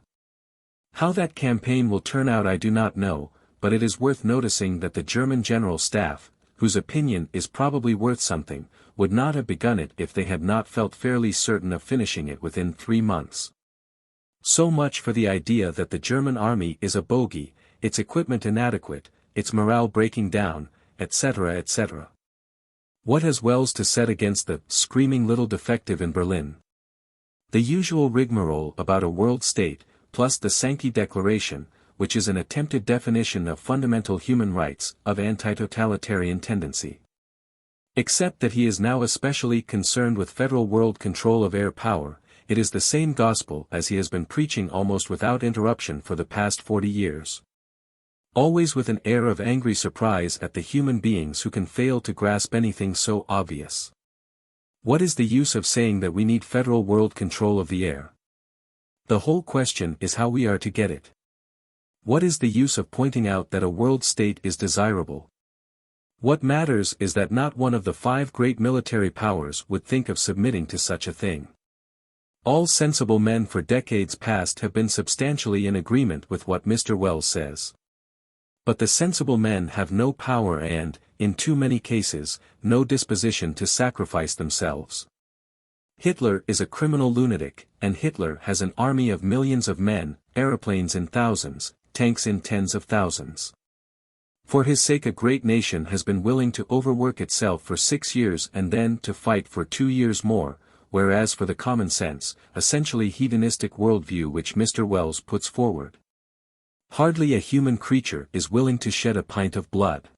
How that campaign will turn out I do not know, but it is worth noticing that the German General Staff, whose opinion is probably worth something, would not have begun it if they had not felt fairly certain of finishing it within 3 months. So much for the idea that the German army is a bogey, its equipment inadequate, its morale breaking down, etc. etc. What has Wells to set against the screaming little defective in Berlin? The usual rigmarole about a world state, plus the Sankey Declaration, which is an attempted definition of fundamental human rights, of anti-totalitarian tendency. Except that he is now especially concerned with federal world control of air power, it is the same gospel as he has been preaching almost without interruption for the past 40 years. Always with an air of angry surprise at the human beings who can fail to grasp anything so obvious. What is the use of saying that we need federal world control of the air? The whole question is how we are to get it. What is the use of pointing out that a world state is desirable? What matters is that not one of the 5 great military powers would think of submitting to such a thing. All sensible men for decades past have been substantially in agreement with what Mr. Wells says. But the sensible men have no power and, in too many cases, no disposition to sacrifice themselves. Hitler is a criminal lunatic, and Hitler has an army of millions of men, aeroplanes in thousands, tanks in tens of thousands. For his sake a great nation has been willing to overwork itself for 6 years and then to fight for 2 years more, whereas for the common sense, essentially hedonistic worldview which Mr. Wells puts forward, hardly a human creature is willing to shed a pint of blood.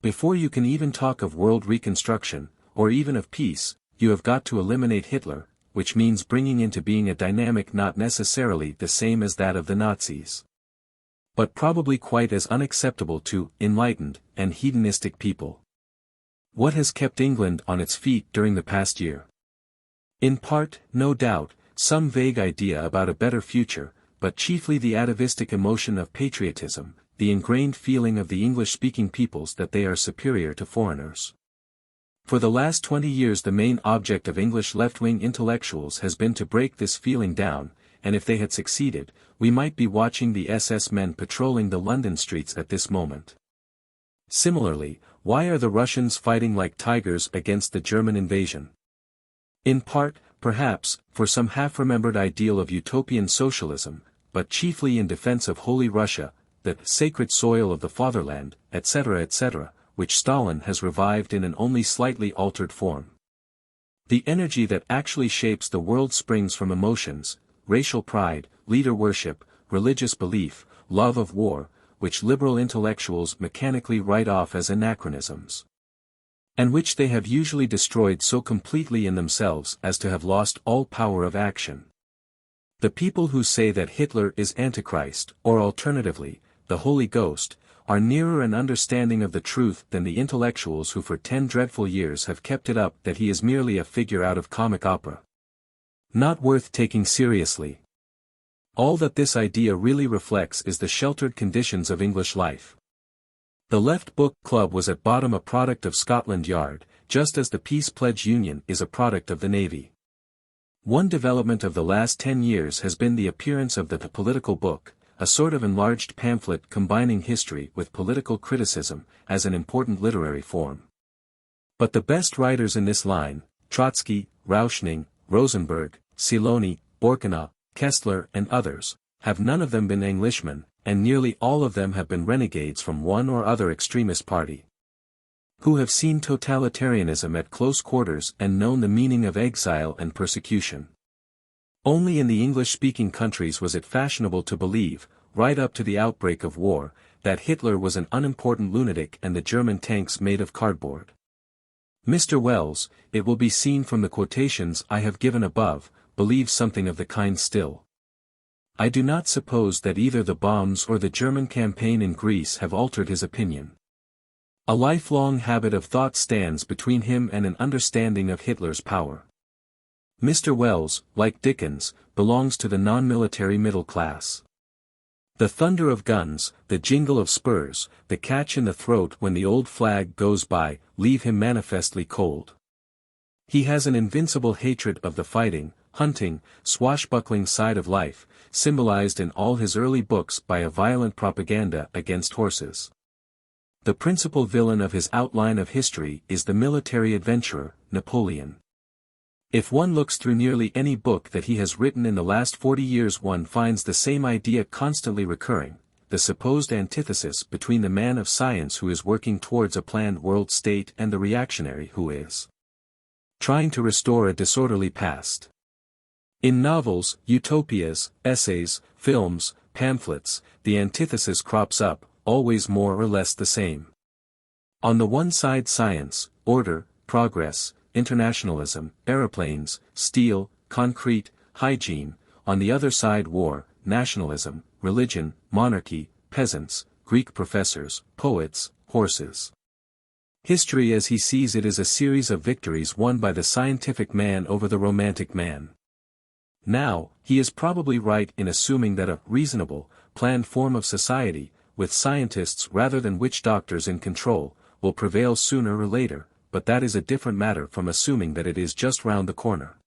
Before you can even talk of world reconstruction, or even of peace, you have got to eliminate Hitler, which means bringing into being a dynamic not necessarily the same as that of the Nazis, but probably quite as unacceptable to enlightened and hedonistic people. What has kept England on its feet during the past year? In part, no doubt, some vague idea about a better future, but chiefly the atavistic emotion of patriotism, the ingrained feeling of the English-speaking peoples that they are superior to foreigners. For the last 20 years the main object of English left-wing intellectuals has been to break this feeling down, and if they had succeeded, we might be watching the SS men patrolling the London streets at this moment. Similarly, why are the Russians fighting like tigers against the German invasion? In part, perhaps, for some half-remembered ideal of utopian socialism, but chiefly in defense of Holy Russia, the sacred soil of the fatherland, etc. etc., which Stalin has revived in an only slightly altered form. The energy that actually shapes the world springs from emotions, racial pride, leader worship, religious belief, love of war, which liberal intellectuals mechanically write off as anachronisms, and which they have usually destroyed so completely in themselves as to have lost all power of action. The people who say that Hitler is Antichrist, or alternatively, the Holy Ghost, are nearer an understanding of the truth than the intellectuals who for 10 dreadful years have kept it up that he is merely a figure out of comic opera, not worth taking seriously. All that this idea really reflects is the sheltered conditions of English life. The Left Book Club was at bottom a product of Scotland Yard, just as the Peace Pledge Union is a product of the Navy. One development of the last 10 years has been the appearance of the political book, a sort of enlarged pamphlet combining history with political criticism, as an important literary form. But the best writers in this line, Trotsky, Rauschning, Rosenberg, Siloni, Borkina, Kessler and others, have none of them been Englishmen, and nearly all of them have been renegades from one or other extremist party, who have seen totalitarianism at close quarters and known the meaning of exile and persecution. Only in the English-speaking countries was it fashionable to believe, right up to the outbreak of war, that Hitler was an unimportant lunatic and the German tanks made of cardboard. Mr. Wells, it will be seen from the quotations I have given above, believes something of the kind still. I do not suppose that either the bombs or the German campaign in Greece have altered his opinion. A lifelong habit of thought stands between him and an understanding of Hitler's power. Mr. Wells, like Dickens, belongs to the non-military middle class. The thunder of guns, the jingle of spurs, the catch in the throat when the old flag goes by, leave him manifestly cold. He has an invincible hatred of the fighting, hunting, swashbuckling side of life, symbolized in all his early books by a violent propaganda against horses. The principal villain of his outline of history is the military adventurer, Napoleon. If one looks through nearly any book that he has written in the last 40 years one finds the same idea constantly recurring, the supposed antithesis between the man of science who is working towards a planned world state and the reactionary who is trying to restore a disorderly past. In novels, utopias, essays, films, pamphlets, the antithesis crops up, always more or less the same. On the one side science, order, progress, internationalism, aeroplanes, steel, concrete, hygiene; on the other side war, nationalism, religion, monarchy, peasants, Greek professors, poets, horses. History as he sees it is a series of victories won by the scientific man over the romantic man. Now, he is probably right in assuming that a reasonable, planned form of society, with scientists rather than witch doctors in control, will prevail sooner or later, but that is a different matter from assuming that it is just round the corner.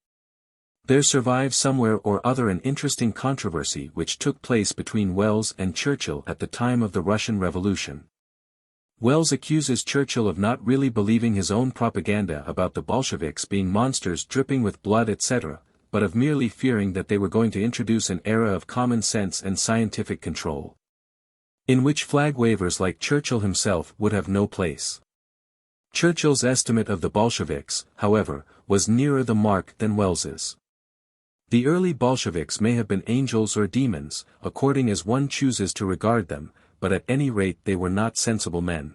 There survives somewhere or other an interesting controversy which took place between Wells and Churchill at the time of the Russian Revolution. Wells accuses Churchill of not really believing his own propaganda about the Bolsheviks being monsters dripping with blood etc., but of merely fearing that they were going to introduce an era of common sense and scientific control, in which flag wavers like Churchill himself would have no place. Churchill's estimate of the Bolsheviks, however, was nearer the mark than Wells's. The early Bolsheviks may have been angels or demons, according as one chooses to regard them, but at any rate they were not sensible men.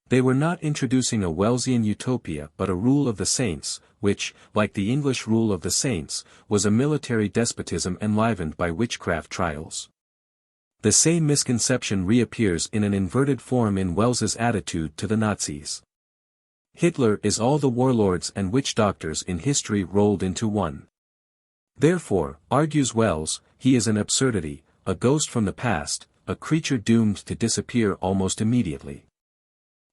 They were not introducing a Wellsian utopia but a rule of the saints, which, like the English rule of the saints, was a military despotism enlivened by witchcraft trials. The same misconception reappears in an inverted form in Wells's attitude to the Nazis. Hitler is all the warlords and witch doctors in history rolled into one. Therefore, argues Wells, he is an absurdity, a ghost from the past, a creature doomed to disappear almost immediately.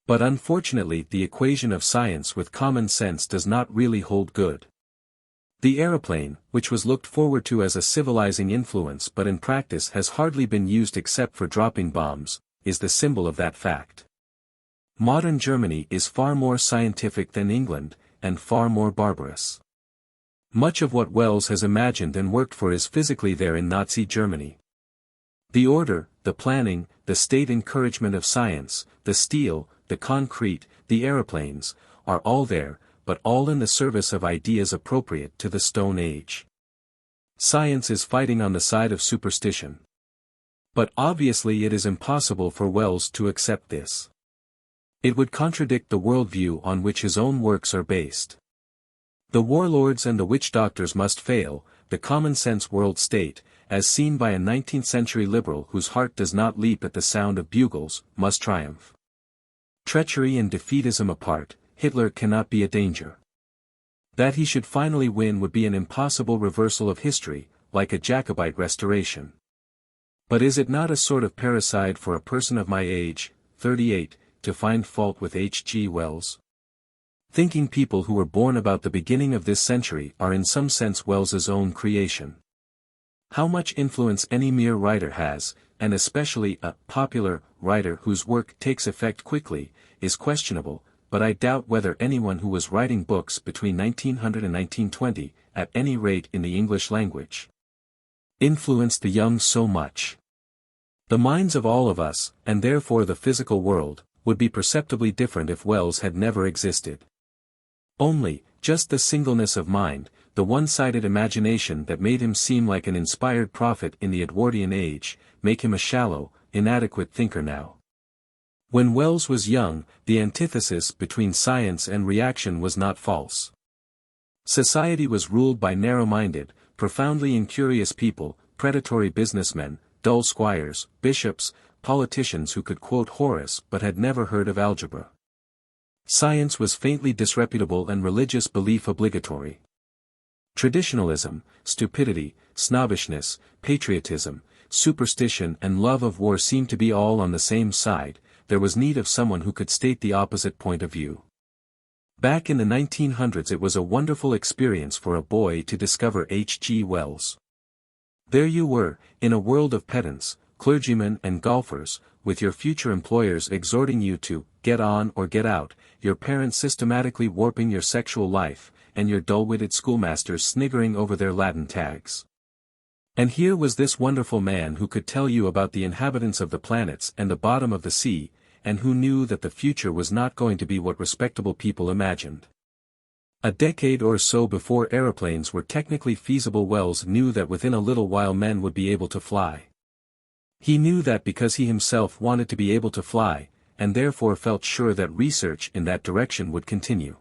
But unfortunately the equation of science with common sense does not really hold good. The aeroplane, which was looked forward to as a civilizing influence but in practice has hardly been used except for dropping bombs, is the symbol of that fact. Modern Germany is far more scientific than England, and far more barbarous. Much of what Wells has imagined and worked for is physically there in Nazi Germany. The order, the planning, the state encouragement of science, the steel, the concrete, the aeroplanes, are all there, but all in the service of ideas appropriate to the Stone Age. Science is fighting on the side of superstition. But obviously it is impossible for Wells to accept this. It would contradict the worldview on which his own works are based. The warlords and the witch doctors must fail, the common-sense world state, as seen by a 19th-century liberal whose heart does not leap at the sound of bugles, must triumph. Treachery and defeatism apart, Hitler cannot be a danger. That he should finally win would be an impossible reversal of history, like a Jacobite restoration. But is it not a sort of parricide for a person of my age, 38, to find fault with H. G. Wells? Thinking people who were born about the beginning of this century are in some sense Wells's own creation. How much influence any mere writer has, and especially a popular writer whose work takes effect quickly, is questionable, but I doubt whether anyone who was writing books between 1900 and 1920, at any rate in the English language, influenced the young so much. The minds of all of us, and therefore the physical world, would be perceptibly different if Wells had never existed. Only, just the singleness of mind, the one-sided imagination that made him seem like an inspired prophet in the Edwardian age, make him a shallow, inadequate thinker now. When Wells was young, the antithesis between science and reaction was not false. Society was ruled by narrow-minded, profoundly incurious people, predatory businessmen, dull squires, bishops, politicians who could quote Horace but had never heard of algebra. Science was faintly disreputable and religious belief obligatory. Traditionalism, stupidity, snobbishness, patriotism, superstition and love of war seemed to be all on the same side. There was need of someone who could state the opposite point of view. Back in the 1900s it was a wonderful experience for a boy to discover H. G. Wells. There you were, in a world of pedants, clergymen and golfers, with your future employers exhorting you to get on or get out, your parents systematically warping your sexual life, and your dull-witted schoolmasters sniggering over their Latin tags. And here was this wonderful man who could tell you about the inhabitants of the planets and the bottom of the sea, and who knew that the future was not going to be what respectable people imagined. A decade or so before aeroplanes were technically feasible, Wells knew that within a little while men would be able to fly. He knew that because he himself wanted to be able to fly, and therefore felt sure that research in that direction would continue.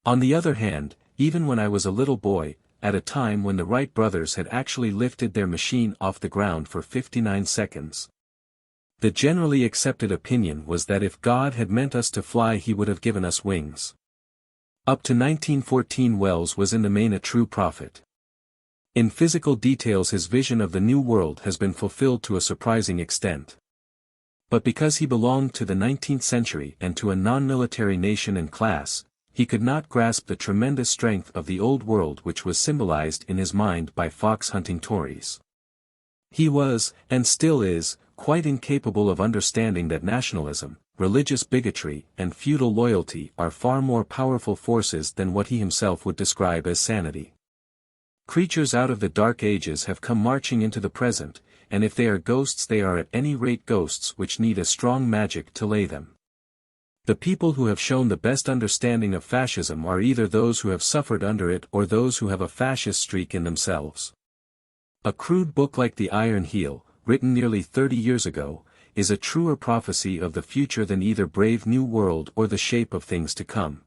On the other hand, even when I was a little boy, at a time when the Wright brothers had actually lifted their machine off the ground for 59 seconds, the generally accepted opinion was that if God had meant us to fly, he would have given us wings. Up to 1914, Wells was in the main a true prophet. In physical details, his vision of the New World has been fulfilled to a surprising extent. But because he belonged to the 19th century and to a non-military nation and class, he could not grasp the tremendous strength of the old world which was symbolized in his mind by fox-hunting Tories. He was, and still is, quite incapable of understanding that nationalism, religious bigotry, and feudal loyalty are far more powerful forces than what he himself would describe as sanity. Creatures out of the Dark Ages have come marching into the present, and if they are ghosts, they are at any rate ghosts which need a strong magic to lay them. The people who have shown the best understanding of fascism are either those who have suffered under it or those who have a fascist streak in themselves. A crude book like The Iron Heel, written nearly 30 years ago, is a truer prophecy of the future than either Brave New World or The Shape of Things to Come.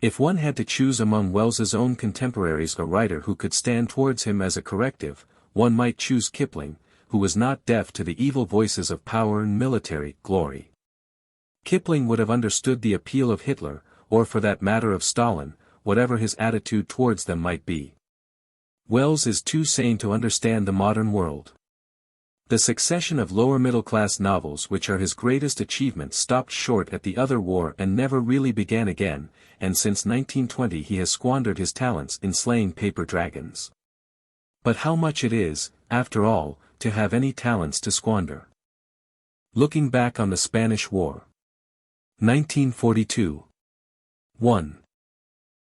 If one had to choose among Wells's own contemporaries a writer who could stand towards him as a corrective, one might choose Kipling, who was not deaf to the evil voices of power and military glory. Kipling would have understood the appeal of Hitler, or for that matter of Stalin, whatever his attitude towards them might be. Wells is too sane to understand the modern world. The succession of lower-middle-class novels which are his greatest achievement stopped short at the other war and never really began again, and since 1920 he has squandered his talents in slaying paper dragons. But how much it is, after all, to have any talents to squander. Looking back on the Spanish War. 1942. 1.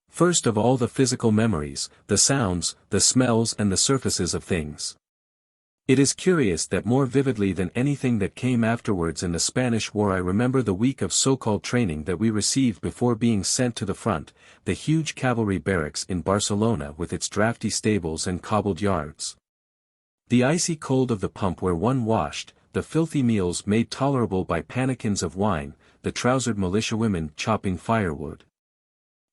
First of all, the physical memories, the sounds, the smells and the surfaces of things. It is curious that more vividly than anything that came afterwards in the Spanish War I remember the week of so-called training that we received before being sent to the front, the huge cavalry barracks in Barcelona with its drafty stables and cobbled yards. The icy cold of the pump where one washed, the filthy meals made tolerable by pannikins of wine, the trousered militiawomen chopping firewood.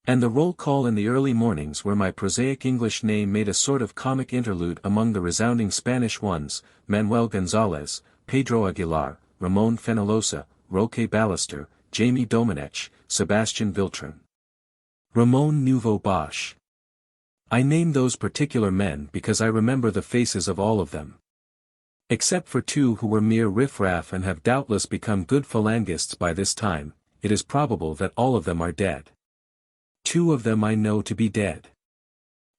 And the roll call in the early mornings where my prosaic English name made a sort of comic interlude among the resounding Spanish ones, Manuel Gonzalez, Pedro Aguilar, Ramon Fenolosa, Roque Ballester, Jamie Domenech, Sebastian Viltran. Ramon Nouveau Bosch. I name those particular men because I remember the faces of all of them. Except for two who were mere riff-raff and have doubtless become good phalangists by this time, it is probable that all of them are dead. Two of them I know to be dead.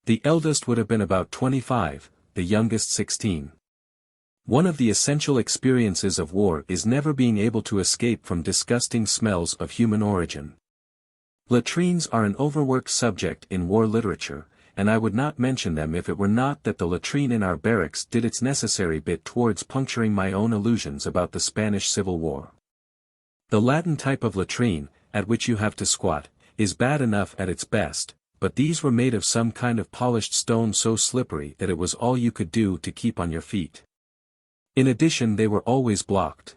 The eldest would have been about 25, the youngest 16. One of the essential experiences of war is never being able to escape from disgusting smells of human origin. Latrines are an overworked subject in war literature, and I would not mention them if it were not that the latrine in our barracks did its necessary bit towards puncturing my own illusions about the Spanish Civil War. The Latin type of latrine, at which you have to squat, is bad enough at its best, but these were made of some kind of polished stone so slippery that it was all you could do to keep on your feet. In addition, they were always blocked.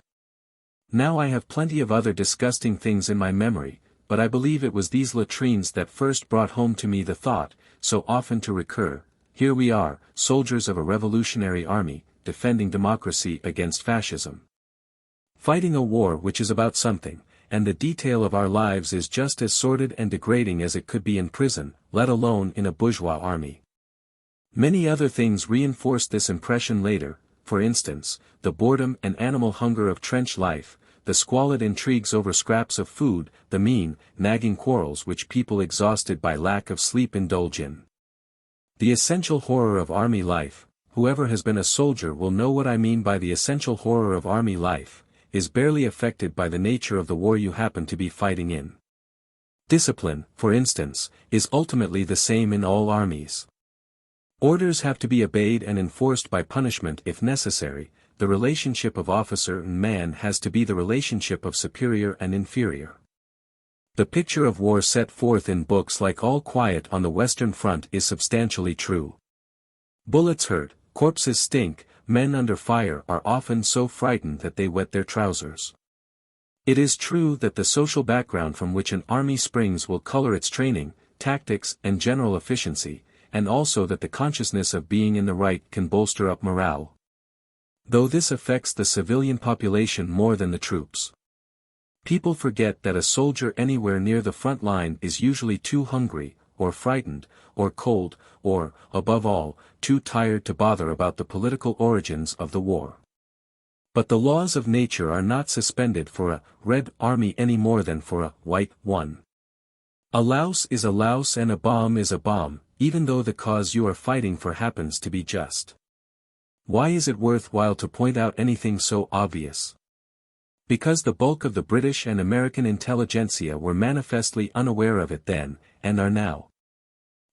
Now I have plenty of other disgusting things in my memory, but I believe it was these latrines that first brought home to me the thought, so often to recur, here we are, soldiers of a revolutionary army, defending democracy against fascism. Fighting a war which is about something, and the detail of our lives is just as sordid and degrading as it could be in prison, let alone in a bourgeois army. Many other things reinforced this impression later, for instance, the boredom and animal hunger of trench life, the squalid intrigues over scraps of food, the mean, nagging quarrels which people exhausted by lack of sleep indulge in. The essential horror of army life, whoever has been a soldier will know what I mean by the essential horror of army life, is barely affected by the nature of the war you happen to be fighting in. Discipline, for instance, is ultimately the same in all armies. Orders have to be obeyed and enforced by punishment if necessary. The relationship of officer and man has to be the relationship of superior and inferior. The picture of war set forth in books like All Quiet on the Western Front is substantially true. Bullets hurt, corpses stink, men under fire are often so frightened that they wet their trousers. It is true that the social background from which an army springs will color its training, tactics and general efficiency, and also that the consciousness of being in the right can bolster up morale. Though this affects the civilian population more than the troops. People forget that a soldier anywhere near the front line is usually too hungry, or frightened, or cold, or, above all, too tired to bother about the political origins of the war. But the laws of nature are not suspended for a red army any more than for a white one. A louse is a louse and a bomb is a bomb, even though the cause you are fighting for happens to be just. Why is it worthwhile to point out anything so obvious? Because the bulk of the British and American intelligentsia were manifestly unaware of it then, and are now.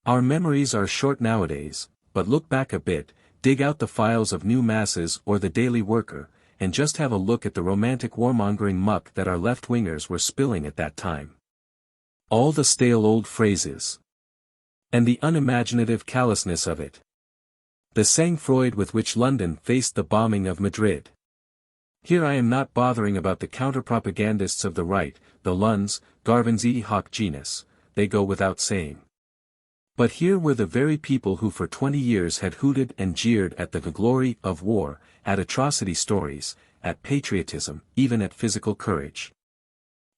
Our memories are short nowadays, but look back a bit, dig out the files of New Masses or the Daily Worker, and just have a look at the romantic warmongering muck that our left-wingers were spilling at that time. All the stale old phrases. And the unimaginative callousness of it. The sang-froid with which London faced the bombing of Madrid. Here I am not bothering about the counter-propagandists of the right, the Lunds, Garvinzi hoc genus, they go without saying. But here were the very people who for 20 years had hooted and jeered at the glory of war, at atrocity stories, at patriotism, even at physical courage.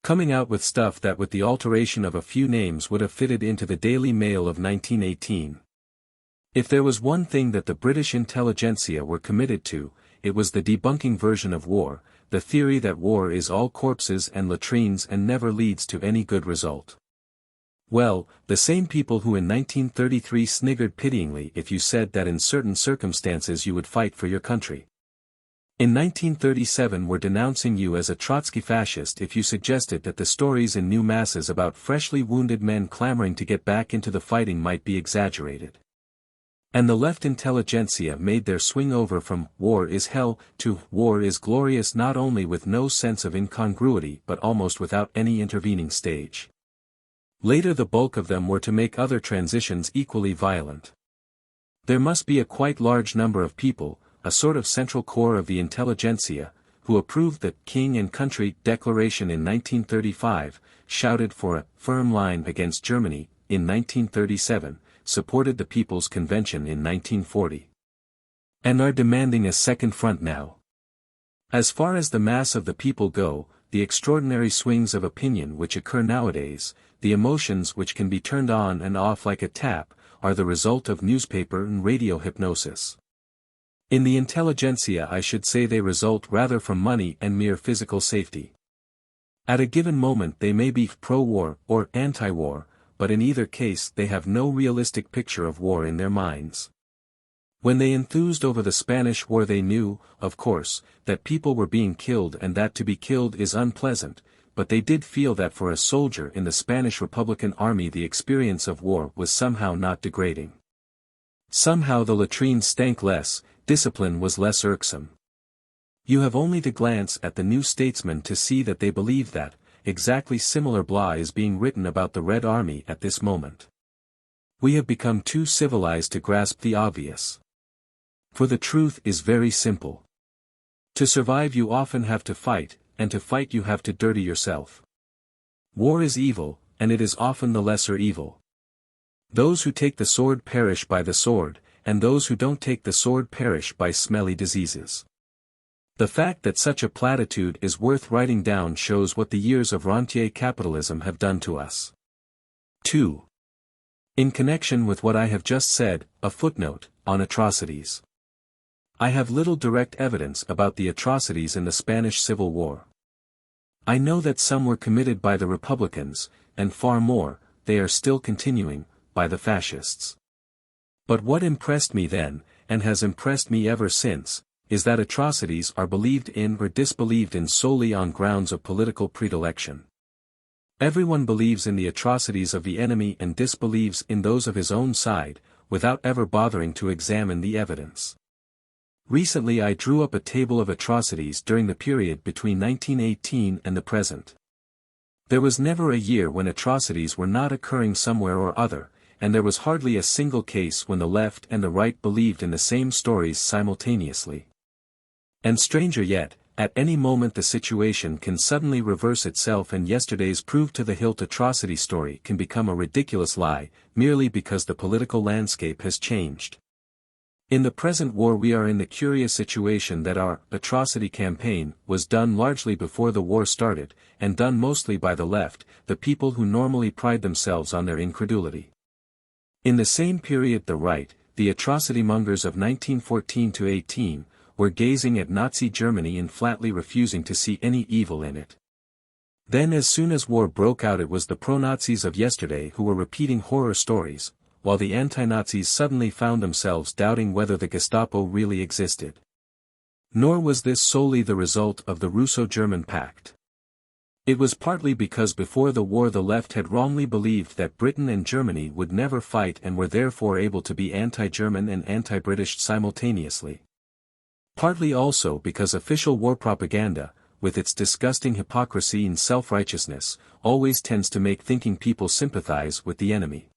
Coming out with stuff that with the alteration of a few names would have fitted into the Daily Mail of 1918. If there was one thing that the British intelligentsia were committed to, it was the debunking version of war, the theory that war is all corpses and latrines and never leads to any good result. Well, the same people who in 1933 sniggered pityingly if you said that in certain circumstances you would fight for your country. In 1937 were denouncing you as a Trotsky fascist if you suggested that the stories in New Masses about freshly wounded men clamoring to get back into the fighting might be exaggerated. And the left intelligentsia made their swing over from war is hell to war is glorious, not only with no sense of incongruity but almost without any intervening stage. Later the bulk of them were to make other transitions equally violent. There must be a quite large number of people, a sort of central core of the intelligentsia, who approved the King and Country Declaration in 1935, shouted for a firm line against Germany in 1937, supported the People's Convention in 1940. And are demanding a second front now. As far as the mass of the people go, the extraordinary swings of opinion which occur nowadays, the emotions which can be turned on and off like a tap, are the result of newspaper and radio hypnosis. In the intelligentsia I should say they result rather from money and mere physical safety. At a given moment they may be pro-war or anti-war, but in either case they have no realistic picture of war in their minds. When they enthused over the Spanish War they knew, of course, that people were being killed and that to be killed is unpleasant, but they did feel that for a soldier in the Spanish Republican Army the experience of war was somehow not degrading. Somehow the latrines stank less, discipline was less irksome. You have only to glance at the New Statesman to see that they believe that, exactly similar blah is being written about the Red Army at this moment. We have become too civilized to grasp the obvious. For the truth is very simple. To survive you often have to fight, and to fight you have to dirty yourself. War is evil, and it is often the lesser evil. Those who take the sword perish by the sword, and those who don't take the sword perish by smelly diseases. The fact that such a platitude is worth writing down shows what the years of rentier capitalism have done to us. 2. In connection with what I have just said, a footnote, on atrocities. I have little direct evidence about the atrocities in the Spanish Civil War. I know that some were committed by the Republicans, and far more, they are still continuing, by the fascists. But what impressed me then, and has impressed me ever since, is that atrocities are believed in or disbelieved in solely on grounds of political predilection. Everyone believes in the atrocities of the enemy and disbelieves in those of his own side, without ever bothering to examine the evidence. Recently I drew up a table of atrocities during the period between 1918 and the present. There was never a year when atrocities were not occurring somewhere or other, and there was hardly a single case when the left and the right believed in the same stories simultaneously. And stranger yet, at any moment the situation can suddenly reverse itself, and yesterday's proved to the hilt atrocity story can become a ridiculous lie, merely because the political landscape has changed. In the present war we are in the curious situation that our atrocity campaign was done largely before the war started, and done mostly by the left, the people who normally pride themselves on their incredulity. In the same period the right, the atrocity mongers of 1914 to 18, were gazing at Nazi Germany and flatly refusing to see any evil in it. Then as soon as war broke out it was the pro-Nazis of yesterday who were repeating horror stories, while the anti-Nazis suddenly found themselves doubting whether the Gestapo really existed. Nor was this solely the result of the Russo-German Pact. It was partly because before the war the left had wrongly believed that Britain and Germany would never fight and were therefore able to be anti-German and anti-British simultaneously. Partly also because official war propaganda, with its disgusting hypocrisy and self-righteousness, always tends to make thinking people sympathize with the enemy.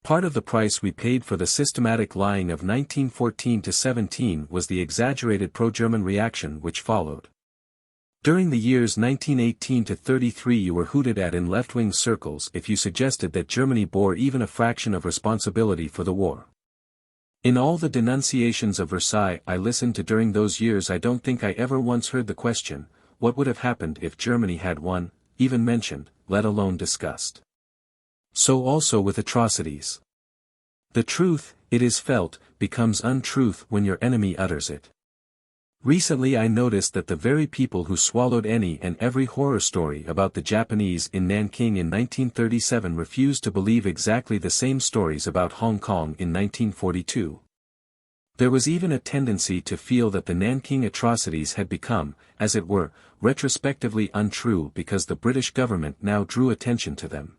Part of the price we paid for the systematic lying of 1914 to 17 was the exaggerated pro-German reaction which followed. During the years 1918 to 33 you were hooted at in left-wing circles if you suggested that Germany bore even a fraction of responsibility for the war. In all the denunciations of Versailles I listened to during those years I don't think I ever once heard the question, what would have happened if Germany had won, even mentioned, let alone discussed. So also with atrocities. The truth, it is felt, becomes untruth when your enemy utters it. Recently I noticed that the very people who swallowed any and every horror story about the Japanese in Nanking in 1937 refused to believe exactly the same stories about Hong Kong in 1942. There was even a tendency to feel that the Nanking atrocities had become, as it were, retrospectively untrue because the British government now drew attention to them.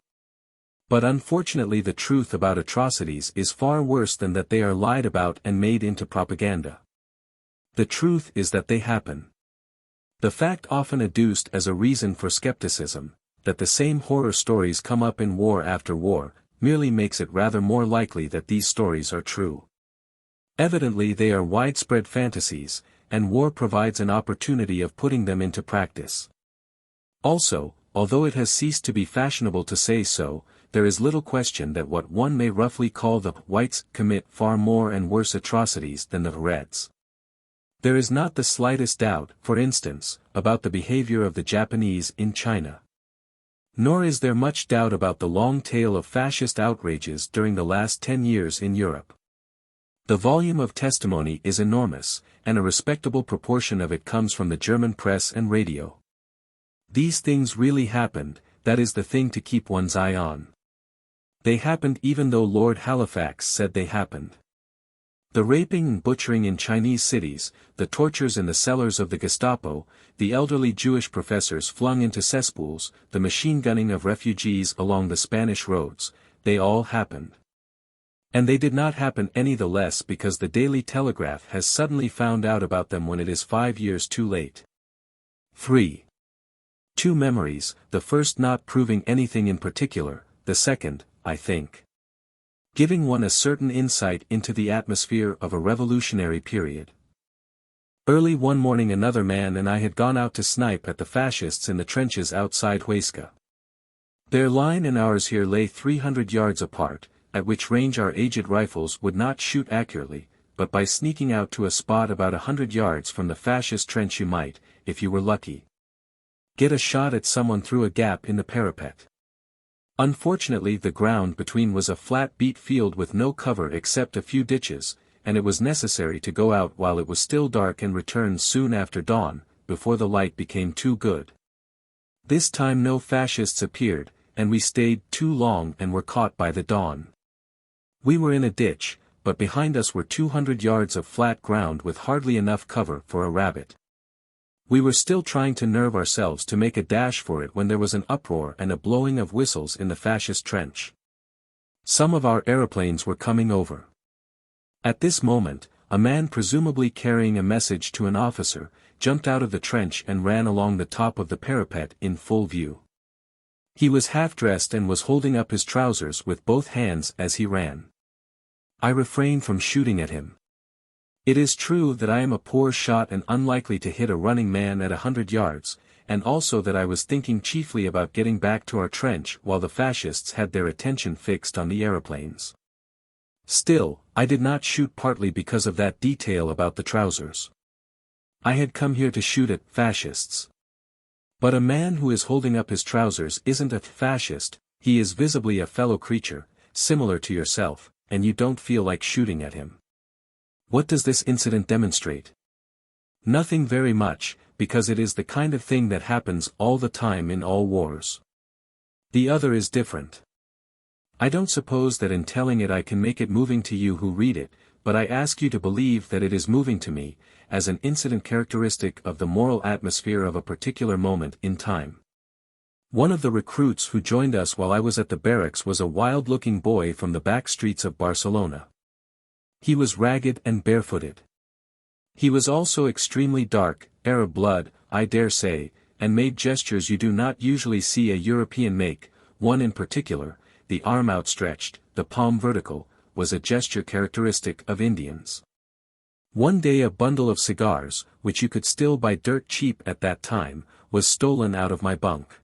But unfortunately the truth about atrocities is far worse than that they are lied about and made into propaganda. The truth is that they happen. The fact often adduced as a reason for skepticism, that the same horror stories come up in war after war, merely makes it rather more likely that these stories are true. Evidently they are widespread fantasies, and war provides an opportunity of putting them into practice. Also, although it has ceased to be fashionable to say so, there is little question that what one may roughly call the whites commit far more and worse atrocities than the reds. There is not the slightest doubt, for instance, about the behavior of the Japanese in China. Nor is there much doubt about the long tail of fascist outrages during the last 10 years in Europe. The volume of testimony is enormous, and a respectable proportion of it comes from the German press and radio. These things really happened, that is the thing to keep one's eye on. They happened even though Lord Halifax said they happened. The raping and butchering in Chinese cities, the tortures in the cellars of the Gestapo, the elderly Jewish professors flung into cesspools, the machine gunning of refugees along the Spanish roads, they all happened. And they did not happen any the less because the Daily Telegraph has suddenly found out about them when it is 5 years too late. 3. Two memories, the first not proving anything in particular, the second, I think, giving one a certain insight into the atmosphere of a revolutionary period. Early one morning another man and I had gone out to snipe at the fascists in the trenches outside Huesca. Their line and ours here lay 300 yards apart, at which range our aged rifles would not shoot accurately, but by sneaking out to a spot about 100 yards from the fascist trench you might, if you were lucky, get a shot at someone through a gap in the parapet. Unfortunately the ground between was a flat beat field with no cover except a few ditches, and it was necessary to go out while it was still dark and return soon after dawn, before the light became too good. This time no fascists appeared, and we stayed too long and were caught by the dawn. We were in a ditch, but behind us were 200 yards of flat ground with hardly enough cover for a rabbit. We were still trying to nerve ourselves to make a dash for it when there was an uproar and a blowing of whistles in the fascist trench. Some of our aeroplanes were coming over. At this moment, a man presumably carrying a message to an officer, jumped out of the trench and ran along the top of the parapet in full view. He was half-dressed and was holding up his trousers with both hands as he ran. I refrained from shooting at him. It is true that I am a poor shot and unlikely to hit a running man at 100 yards, and also that I was thinking chiefly about getting back to our trench while the fascists had their attention fixed on the aeroplanes. Still, I did not shoot partly because of that detail about the trousers. I had come here to shoot at fascists. But a man who is holding up his trousers isn't a fascist, he is visibly a fellow creature, similar to yourself, and you don't feel like shooting at him. What does this incident demonstrate? Nothing very much, because it is the kind of thing that happens all the time in all wars. The other is different. I don't suppose that in telling it I can make it moving to you who read it, but I ask you to believe that it is moving to me, as an incident characteristic of the moral atmosphere of a particular moment in time. One of the recruits who joined us while I was at the barracks was a wild-looking boy from the back streets of Barcelona. He was ragged and barefooted. He was also extremely dark, Arab blood, I dare say, and made gestures you do not usually see a European make. One in particular, the arm outstretched, the palm vertical, was a gesture characteristic of Indians. One day a bundle of cigars, which you could still buy dirt cheap at that time, was stolen out of my bunk.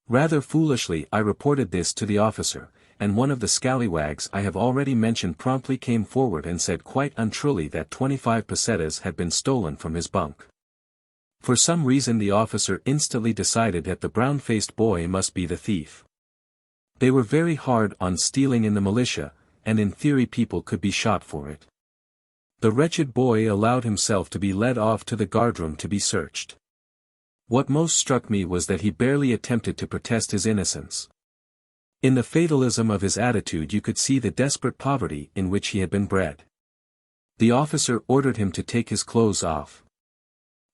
Rather foolishly I reported this to the officer, and one of the scallywags I have already mentioned promptly came forward and said quite untruly that 25 pesetas had been stolen from his bunk. For some reason the officer instantly decided that the brown-faced boy must be the thief. They were very hard on stealing in the militia, and in theory people could be shot for it. The wretched boy allowed himself to be led off to the guardroom to be searched. What most struck me was that he barely attempted to protest his innocence. In the fatalism of his attitude you could see the desperate poverty in which he had been bred. The officer ordered him to take his clothes off.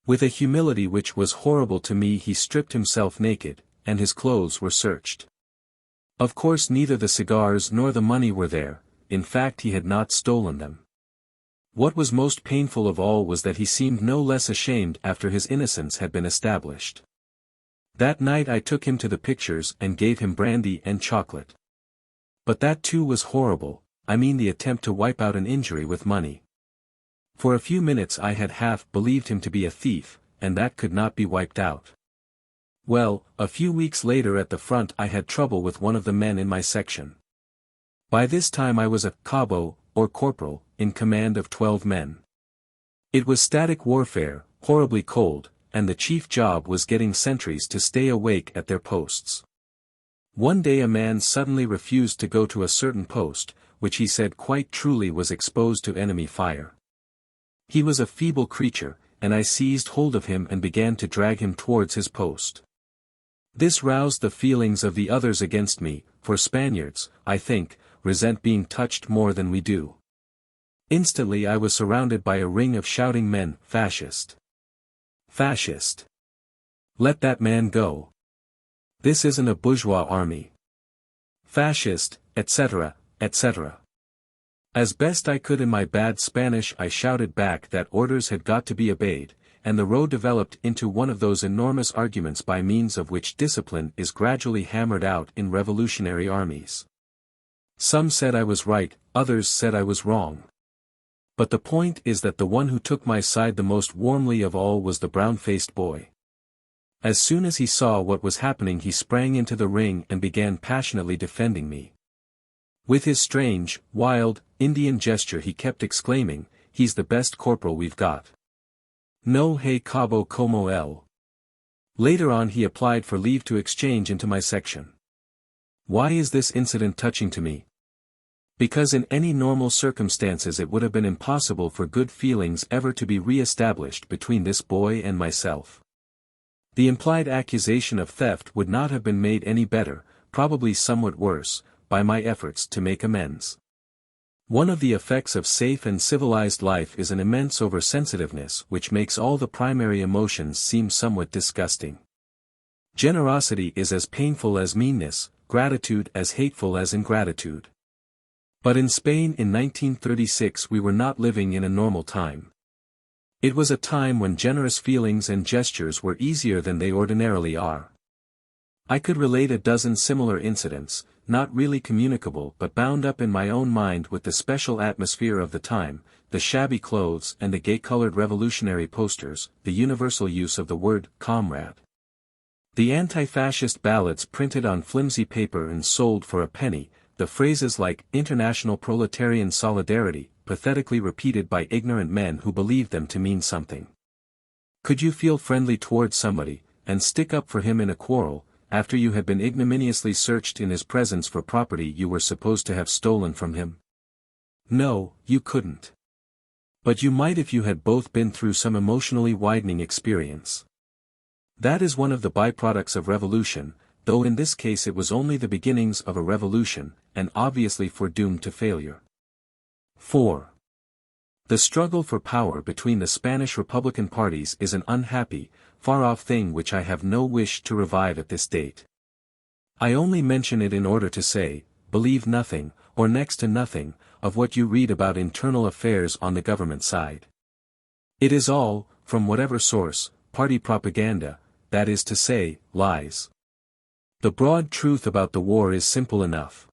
With a humility which was horrible to me he stripped himself naked, and his clothes were searched. Of course neither the cigars nor the money were there, in fact he had not stolen them. What was most painful of all was that he seemed no less ashamed after his innocence had been established. That night I took him to the pictures and gave him brandy and chocolate. But that too was horrible, I mean the attempt to wipe out an injury with money. For a few minutes I had half believed him to be a thief, and that could not be wiped out. Well, a few weeks later at the front I had trouble with one of the men in my section. By this time I was a cabo, or corporal, in command of 12 men. It was static warfare, horribly cold, and the chief job was getting sentries to stay awake at their posts. One day a man suddenly refused to go to a certain post, which he said quite truly was exposed to enemy fire. He was a feeble creature, and I seized hold of him and began to drag him towards his post. This roused the feelings of the others against me, for Spaniards, I think, resent being touched more than we do. Instantly I was surrounded by a ring of shouting men, "Fascist! Fascist! Let that man go! This isn't a bourgeois army! Fascist, etc., etc." As best I could in my bad Spanish I shouted back that orders had got to be obeyed, and the row developed into one of those enormous arguments by means of which discipline is gradually hammered out in revolutionary armies. Some said I was right, others said I was wrong. But the point is that the one who took my side the most warmly of all was the brown-faced boy. As soon as he saw what was happening he sprang into the ring and began passionately defending me. With his strange, wild, Indian gesture he kept exclaiming, "He's the best corporal we've got. No hay cabo como él." Later on he applied for leave to exchange into my section. Why is this incident touching to me? Because in any normal circumstances it would have been impossible for good feelings ever to be re-established between this boy and myself. The implied accusation of theft would not have been made any better, probably somewhat worse, by my efforts to make amends. One of the effects of safe and civilized life is an immense oversensitiveness which makes all the primary emotions seem somewhat disgusting. Generosity is as painful as meanness, gratitude as hateful as ingratitude. But in Spain in 1936 we were not living in a normal time. It was a time when generous feelings and gestures were easier than they ordinarily are. I could relate a dozen similar incidents, not really communicable but bound up in my own mind with the special atmosphere of the time, the shabby clothes and the gay-colored revolutionary posters, the universal use of the word comrade. The anti-fascist ballads printed on flimsy paper and sold for a penny, the phrases like "international proletarian solidarity," pathetically repeated by ignorant men who believed them to mean something. Could you feel friendly towards somebody, and stick up for him in a quarrel, after you had been ignominiously searched in his presence for property you were supposed to have stolen from him? No, you couldn't. But you might if you had both been through some emotionally widening experience. That is one of the byproducts of revolution, though in this case it was only the beginnings of a revolution, and obviously foredoomed to failure. 4. The struggle for power between the Spanish Republican parties is an unhappy, far-off thing which I have no wish to revive at this date. I only mention it in order to say, believe nothing, or next to nothing, of what you read about internal affairs on the government side. It is all, from whatever source, party propaganda, that is to say, lies. The broad truth about the war is simple enough.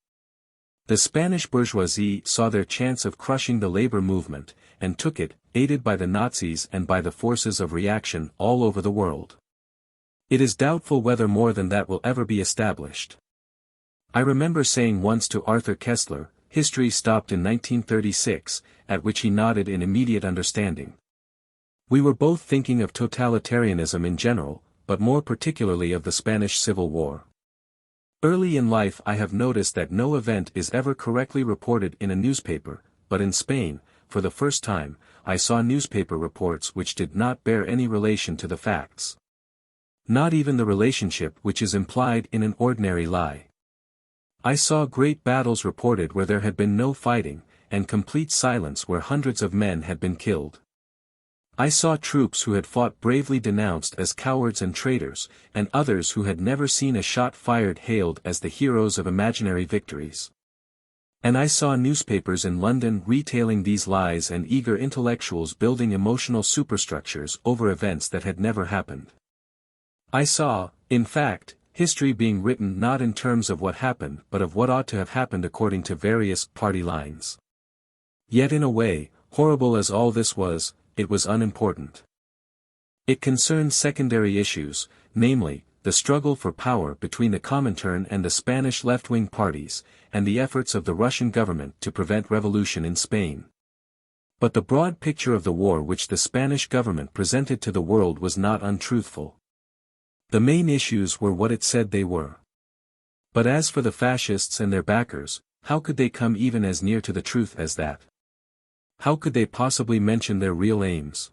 The Spanish bourgeoisie saw their chance of crushing the labor movement, and took it, aided by the Nazis and by the forces of reaction all over the world. It is doubtful whether more than that will ever be established. I remember saying once to Arthur Koestler, history stopped in 1936, at which he nodded in immediate understanding. We were both thinking of totalitarianism in general, but more particularly of the Spanish Civil War. Early in life I have noticed that no event is ever correctly reported in a newspaper, but in Spain, for the first time, I saw newspaper reports which did not bear any relation to the facts. Not even the relationship which is implied in an ordinary lie. I saw great battles reported where there had been no fighting, and complete silence where hundreds of men had been killed. I saw troops who had fought bravely denounced as cowards and traitors, and others who had never seen a shot fired hailed as the heroes of imaginary victories. And I saw newspapers in London retailing these lies and eager intellectuals building emotional superstructures over events that had never happened. I saw, in fact, history being written not in terms of what happened but of what ought to have happened according to various party lines. Yet in a way, horrible as all this was, it was unimportant. It concerned secondary issues, namely, the struggle for power between the Comintern and the Spanish left-wing parties, and the efforts of the Russian government to prevent revolution in Spain. But the broad picture of the war which the Spanish government presented to the world was not untruthful. The main issues were what it said they were. But as for the fascists and their backers, how could they come even as near to the truth as that? How could they possibly mention their real aims?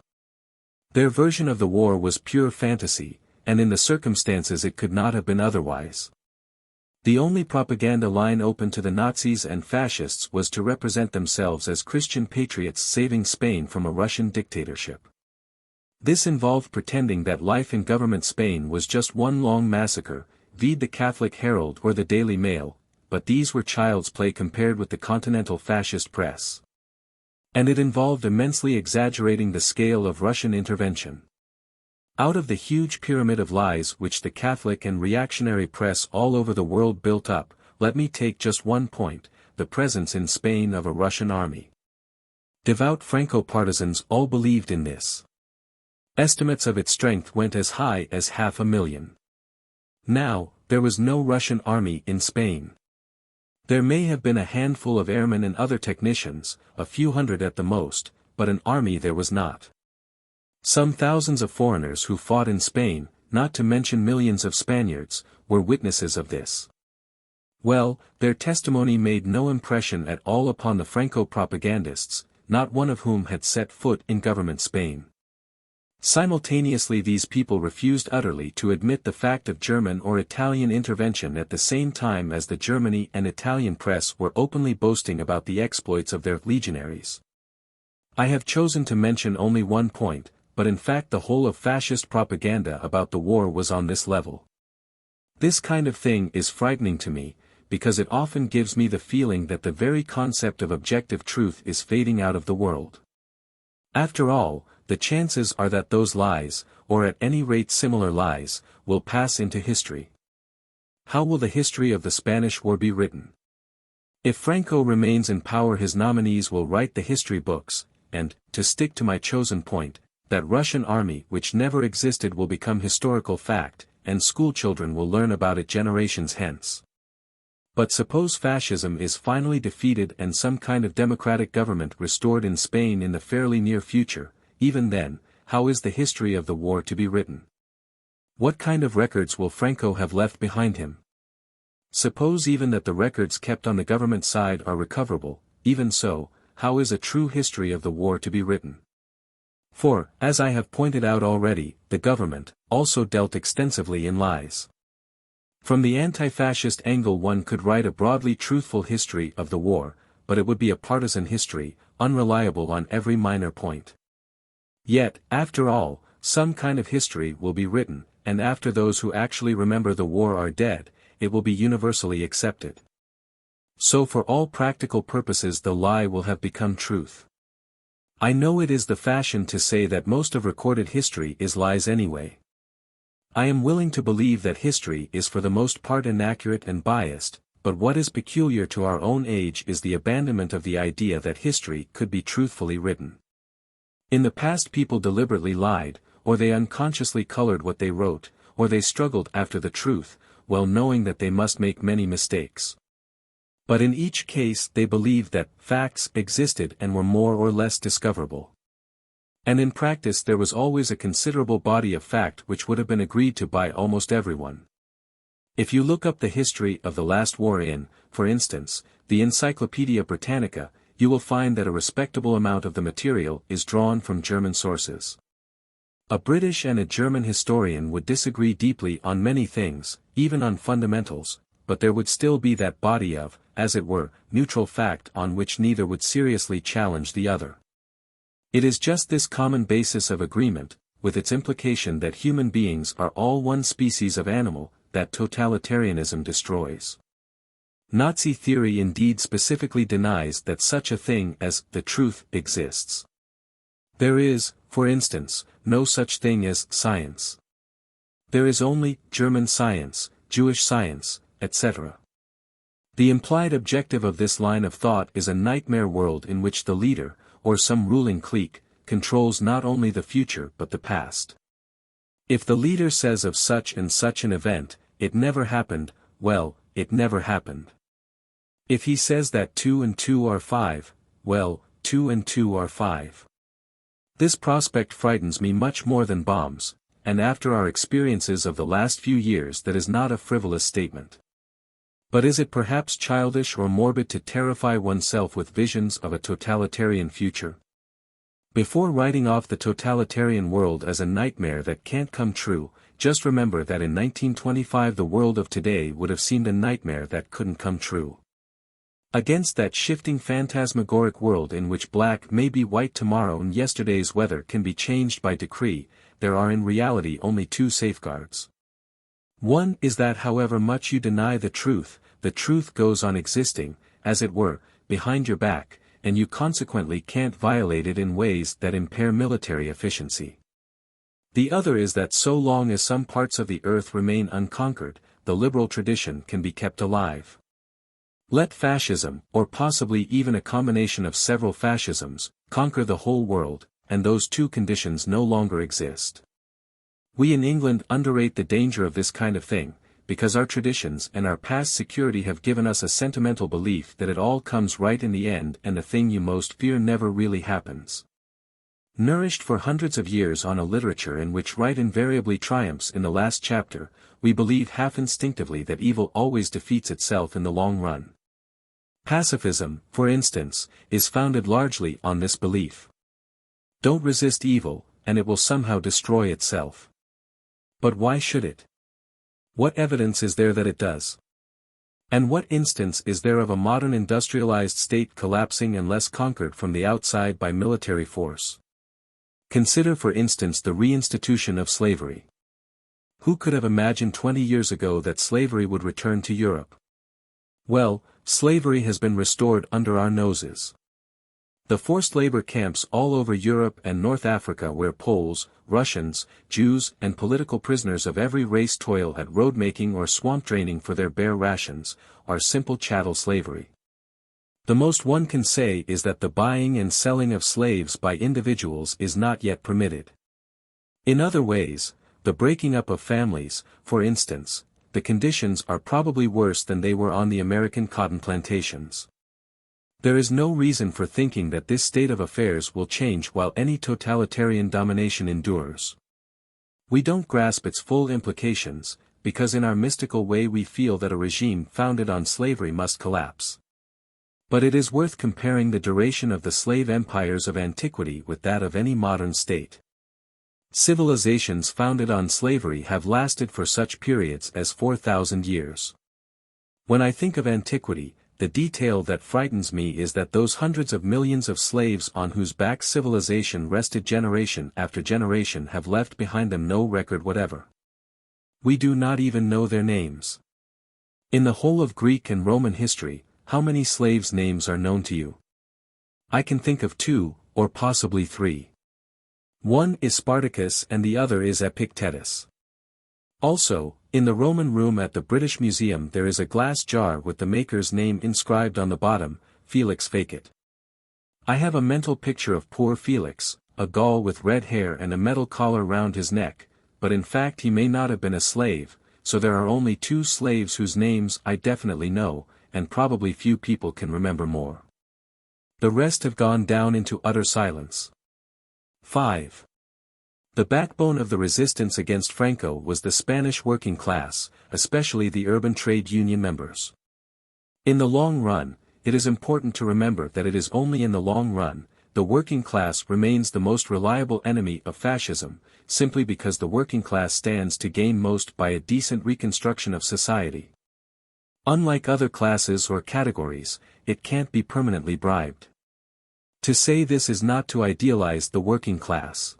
Their version of the war was pure fantasy, and in the circumstances it could not have been otherwise. The only propaganda line open to the Nazis and fascists was to represent themselves as Christian patriots saving Spain from a Russian dictatorship. This involved pretending that life in government Spain was just one long massacre, vide the Catholic Herald or the Daily Mail, but these were child's play compared with the continental fascist press. And it involved immensely exaggerating the scale of Russian intervention. Out of the huge pyramid of lies which the Catholic and reactionary press all over the world built up, let me take just one point, the presence in Spain of a Russian army. Devout Franco partisans all believed in this. Estimates of its strength went as high as 500,000. Now, there was no Russian army in Spain. There may have been a handful of airmen and other technicians, a few hundred at the most, but an army there was not. Some thousands of foreigners who fought in Spain, not to mention millions of Spaniards, were witnesses of this. Well, their testimony made no impression at all upon the Franco propagandists, not one of whom had set foot in government Spain. Simultaneously these people refused utterly to admit the fact of German or Italian intervention at the same time as the Germany and Italian press were openly boasting about the exploits of their legionaries. I have chosen to mention only one point, but in fact the whole of fascist propaganda about the war was on this level. This kind of thing is frightening to me, because it often gives me the feeling that the very concept of objective truth is fading out of the world. After all, the chances are that those lies, or at any rate similar lies, will pass into history. How will the history of the Spanish War be written? If Franco remains in power, his nominees will write the history books, and, to stick to my chosen point, that Russian army which never existed will become historical fact, and schoolchildren will learn about it generations hence. But suppose fascism is finally defeated and some kind of democratic government restored in Spain in the fairly near future, even then, how is the history of the war to be written? What kind of records will Franco have left behind him? Suppose even that the records kept on the government side are recoverable, even so, how is a true history of the war to be written? For, as I have pointed out already, the government also dealt extensively in lies. From the anti-fascist angle one could write a broadly truthful history of the war, but it would be a partisan history, unreliable on every minor point. Yet, after all, some kind of history will be written, and after those who actually remember the war are dead, it will be universally accepted. So for all practical purposes the lie will have become truth. I know it is the fashion to say that most of recorded history is lies anyway. I am willing to believe that history is for the most part inaccurate and biased, but what is peculiar to our own age is the abandonment of the idea that history could be truthfully written. In the past people deliberately lied, or they unconsciously colored what they wrote, or they struggled after the truth, well knowing that they must make many mistakes. But in each case they believed that facts existed and were more or less discoverable. And in practice there was always a considerable body of fact which would have been agreed to by almost everyone. If you look up the history of the last war in, for instance, the Encyclopaedia Britannica, you will find that a respectable amount of the material is drawn from German sources. A British and a German historian would disagree deeply on many things, even on fundamentals, but there would still be that body of, as it were, neutral fact on which neither would seriously challenge the other. It is just this common basis of agreement, with its implication that human beings are all one species of animal, that totalitarianism destroys. Nazi theory indeed specifically denies that such a thing as the truth exists. There is, for instance, no such thing as science. There is only German science, Jewish science, etc. The implied objective of this line of thought is a nightmare world in which the leader, or some ruling clique, controls not only the future but the past. If the leader says of such and such an event, it never happened, well, it never happened. If he says that 2 and 2 are 5, well, 2 and 2 are 5. This prospect frightens me much more than bombs, and after our experiences of the last few years that is not a frivolous statement. But is it perhaps childish or morbid to terrify oneself with visions of a totalitarian future? Before writing off the totalitarian world as a nightmare that can't come true, just remember that in 1925 the world of today would have seemed a nightmare that couldn't come true. Against that shifting phantasmagoric world in which black may be white tomorrow and yesterday's weather can be changed by decree, there are in reality only two safeguards. One is that however much you deny the truth goes on existing, as it were, behind your back, and you consequently can't violate it in ways that impair military efficiency. The other is that so long as some parts of the earth remain unconquered, the liberal tradition can be kept alive. Let fascism, or possibly even a combination of several fascisms, conquer the whole world, and those two conditions no longer exist. We in England underrate the danger of this kind of thing, because our traditions and our past security have given us a sentimental belief that it all comes right in the end and the thing you most fear never really happens. Nourished for hundreds of years on a literature in which right invariably triumphs in the last chapter, we believe half instinctively that evil always defeats itself in the long run. Pacifism, for instance, is founded largely on this belief. Don't resist evil, and it will somehow destroy itself. But why should it? What evidence is there that it does? And what instance is there of a modern industrialized state collapsing unless conquered from the outside by military force? Consider for instance the reinstitution of slavery. Who could have imagined 20 years ago that slavery would return to Europe? Well, slavery has been restored under our noses. The forced labor camps all over Europe and North Africa where Poles, Russians, Jews and political prisoners of every race toil at road-making or swamp draining for their bare rations, are simple chattel slavery. The most one can say is that the buying and selling of slaves by individuals is not yet permitted. In other ways, the breaking up of families, for instance, the conditions are probably worse than they were on the American cotton plantations. There is no reason for thinking that this state of affairs will change while any totalitarian domination endures. We don't grasp its full implications, because in our mystical way we feel that a regime founded on slavery must collapse. But it is worth comparing the duration of the slave empires of antiquity with that of any modern state. Civilizations founded on slavery have lasted for such periods as 4,000 years. When I think of antiquity, the detail that frightens me is that those hundreds of millions of slaves on whose backs civilization rested generation after generation have left behind them no record whatever. We do not even know their names. In the whole of Greek and Roman history, how many slaves' names are known to you? I can think of 2, or possibly 3. One is Spartacus and the other is Epictetus. Also, in the Roman room at the British Museum there is a glass jar with the maker's name inscribed on the bottom, Felix Facit. I have a mental picture of poor Felix, a Gaul with red hair and a metal collar round his neck, but in fact he may not have been a slave, so there are only 2 slaves whose names I definitely know, and probably few people can remember more. The rest have gone down into utter silence. 5. The backbone of the resistance against Franco was the Spanish working class, especially the urban trade union members. In the long run, it is important to remember that it is only in the long run, the working class remains the most reliable enemy of fascism, simply because the working class stands to gain most by a decent reconstruction of society. Unlike other classes or categories, it can't be permanently bribed. To say this is not to idealize the working class.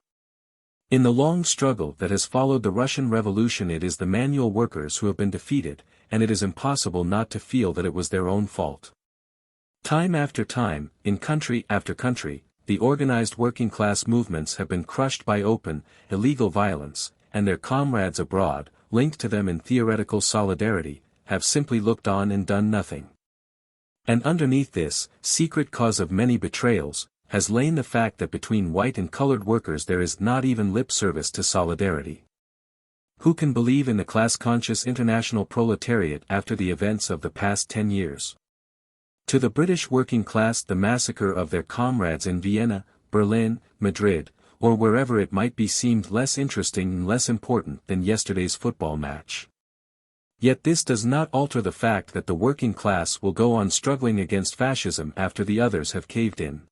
In the long struggle that has followed the Russian Revolution it is the manual workers who have been defeated, and it is impossible not to feel that it was their own fault. Time after time, in country after country, the organized working class movements have been crushed by open, illegal violence, and their comrades abroad, linked to them in theoretical solidarity, have simply looked on and done nothing. And underneath this, secret cause of many betrayals, has lain the fact that between white and colored workers there is not even lip service to solidarity. Who can believe in the class-conscious international proletariat after the events of the past 10 years? To the British working class the massacre of their comrades in Vienna, Berlin, Madrid, or wherever it might be seemed less interesting and less important than yesterday's football match. Yet this does not alter the fact that the working class will go on struggling against fascism after the others have caved in.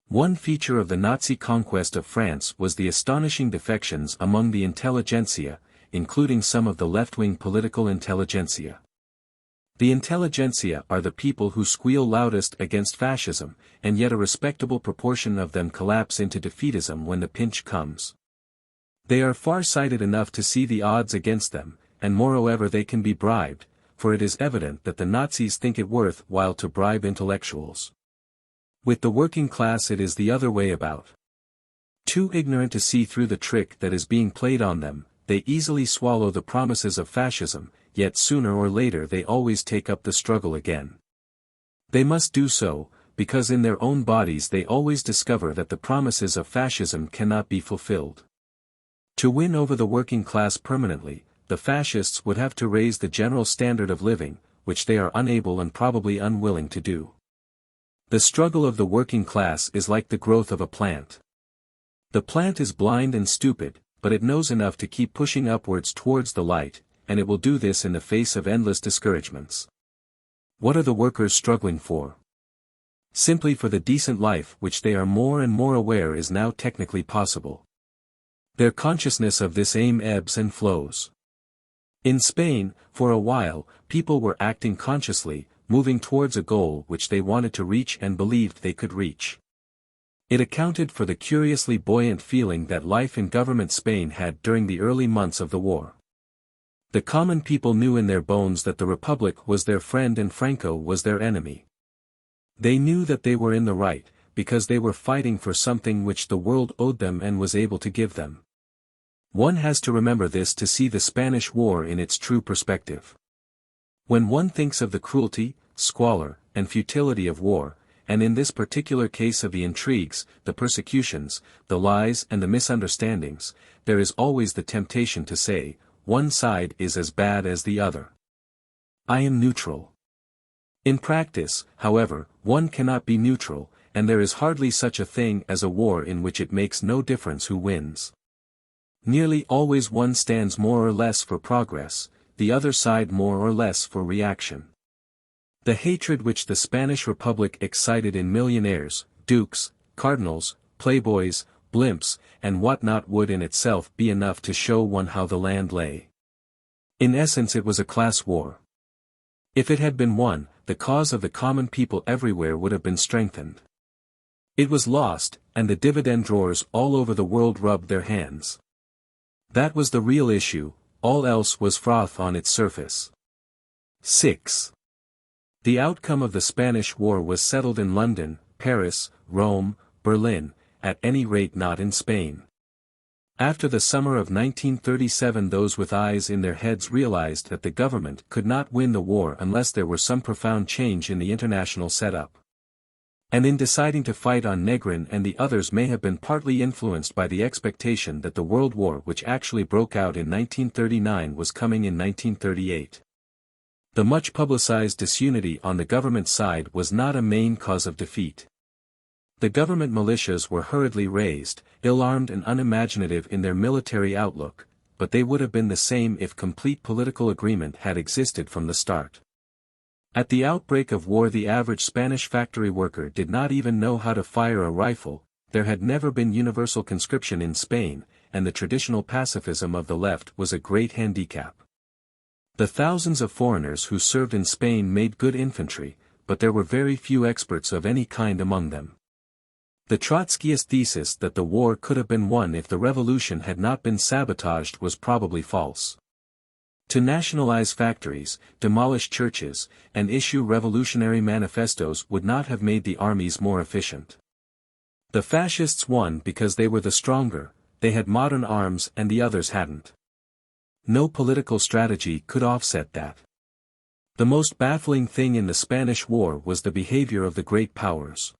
One feature of the Nazi conquest of France was the astonishing defections among the intelligentsia, including some of the left-wing political intelligentsia. The intelligentsia are the people who squeal loudest against fascism, and yet a respectable proportion of them collapse into defeatism when the pinch comes. They are far-sighted enough to see the odds against them, and moreover they can be bribed, for it is evident that the Nazis think it worth while to bribe intellectuals. With the working class it is the other way about. Too ignorant to see through the trick that is being played on them, they easily swallow the promises of fascism, yet sooner or later they always take up the struggle again. They must do so, because in their own bodies they always discover that the promises of fascism cannot be fulfilled. To win over the working class permanently, the fascists would have to raise the general standard of living, which they are unable and probably unwilling to do. The struggle of the working class is like the growth of a plant. The plant is blind and stupid, but it knows enough to keep pushing upwards towards the light, and it will do this in the face of endless discouragements. What are the workers struggling for? Simply for the decent life which they are more and more aware is now technically possible. Their consciousness of this aim ebbs and flows. In Spain, for a while, people were acting consciously, moving towards a goal which they wanted to reach and believed they could reach. It accounted for the curiously buoyant feeling that life in government Spain had during the early months of the war. The common people knew in their bones that the Republic was their friend and Franco was their enemy. They knew that they were in the right, because they were fighting for something which the world owed them and was able to give them. One has to remember this to see the Spanish War in its true perspective. When one thinks of the cruelty, squalor, and futility of war, and in this particular case of the intrigues, the persecutions, the lies and the misunderstandings, there is always the temptation to say, one side is as bad as the other. I am neutral. In practice, however, one cannot be neutral, and there is hardly such a thing as a war in which it makes no difference who wins. Nearly always one stands more or less for progress, the other side more or less for reaction. The hatred which the Spanish Republic excited in millionaires, dukes, cardinals, playboys, blimps, and what not would in itself be enough to show one how the land lay. In essence it was a class war. If it had been won, the cause of the common people everywhere would have been strengthened. It was lost, and the dividend drawers all over the world rubbed their hands. That was the real issue, all else was froth on its surface. 6. The outcome of the Spanish War was settled in London, Paris, Rome, Berlin, at any rate not in Spain. After the summer of 1937 those with eyes in their heads realized that the government could not win the war unless there were some profound change in the international setup. And in deciding to fight on Negrin and the others may have been partly influenced by the expectation that the World War which actually broke out in 1939 was coming in 1938. The much publicized disunity on the government side was not a main cause of defeat. The government militias were hurriedly raised, ill-armed and unimaginative in their military outlook, but they would have been the same if complete political agreement had existed from the start. At the outbreak of war the average Spanish factory worker did not even know how to fire a rifle, there had never been universal conscription in Spain, and the traditional pacifism of the left was a great handicap. The thousands of foreigners who served in Spain made good infantry, but there were very few experts of any kind among them. The Trotskyist thesis that the war could have been won if the revolution had not been sabotaged was probably false. To nationalize factories, demolish churches, and issue revolutionary manifestos would not have made the armies more efficient. The fascists won because they were the stronger, they had modern arms and the others hadn't. No political strategy could offset that. The most baffling thing in the Spanish War was the behavior of the great powers.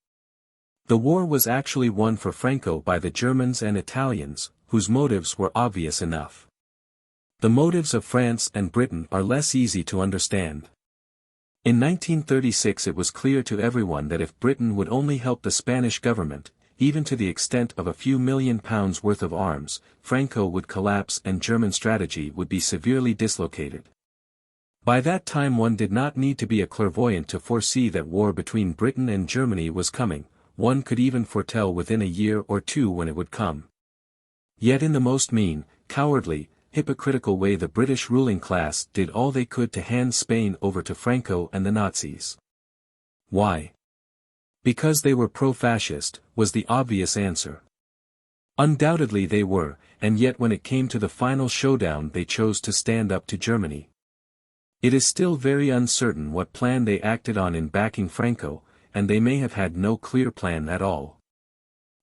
The war was actually won for Franco by the Germans and Italians, whose motives were obvious enough. The motives of France and Britain are less easy to understand. In 1936 it was clear to everyone that if Britain would only help the Spanish government, even to the extent of a few £1,000,000 worth of arms, Franco would collapse and German strategy would be severely dislocated. By that time one did not need to be a clairvoyant to foresee that war between Britain and Germany was coming, one could even foretell within a year or two when it would come. Yet in the most mean, cowardly, hypocritical way the British ruling class did all they could to hand Spain over to Franco and the Nazis. Why? Because they were pro-fascist, was the obvious answer. Undoubtedly they were, and yet when it came to the final showdown they chose to stand up to Germany. It is still very uncertain what plan they acted on in backing Franco, and they may have had no clear plan at all.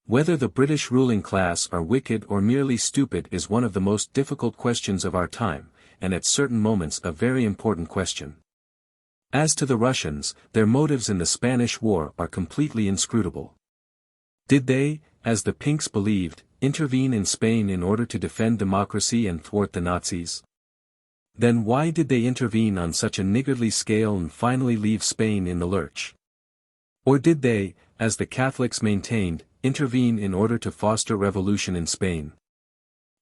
Whether the British ruling class are wicked or merely stupid is one of the most difficult questions of our time, and at certain moments a very important question. As to the Russians, their motives in the Spanish War are completely inscrutable. Did they, as the Pinks believed, intervene in Spain in order to defend democracy and thwart the Nazis? Then why did they intervene on such a niggardly scale and finally leave Spain in the lurch? Or did they, as the Catholics maintained, intervene in order to foster revolution in Spain?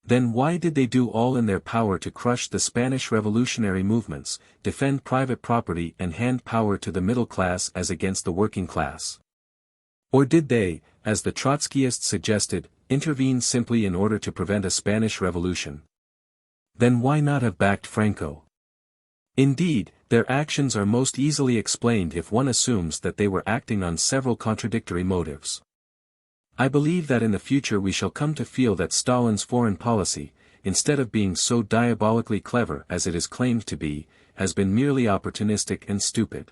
Then why did they do all in their power to crush the Spanish revolutionary movements, defend private property and hand power to the middle class as against the working class? Or did they, as the Trotskyists suggested, intervene simply in order to prevent a Spanish revolution? Then why not have backed Franco? Indeed, their actions are most easily explained if one assumes that they were acting on several contradictory motives. I believe that in the future we shall come to feel that Stalin's foreign policy, instead of being so diabolically clever as it is claimed to be, has been merely opportunistic and stupid.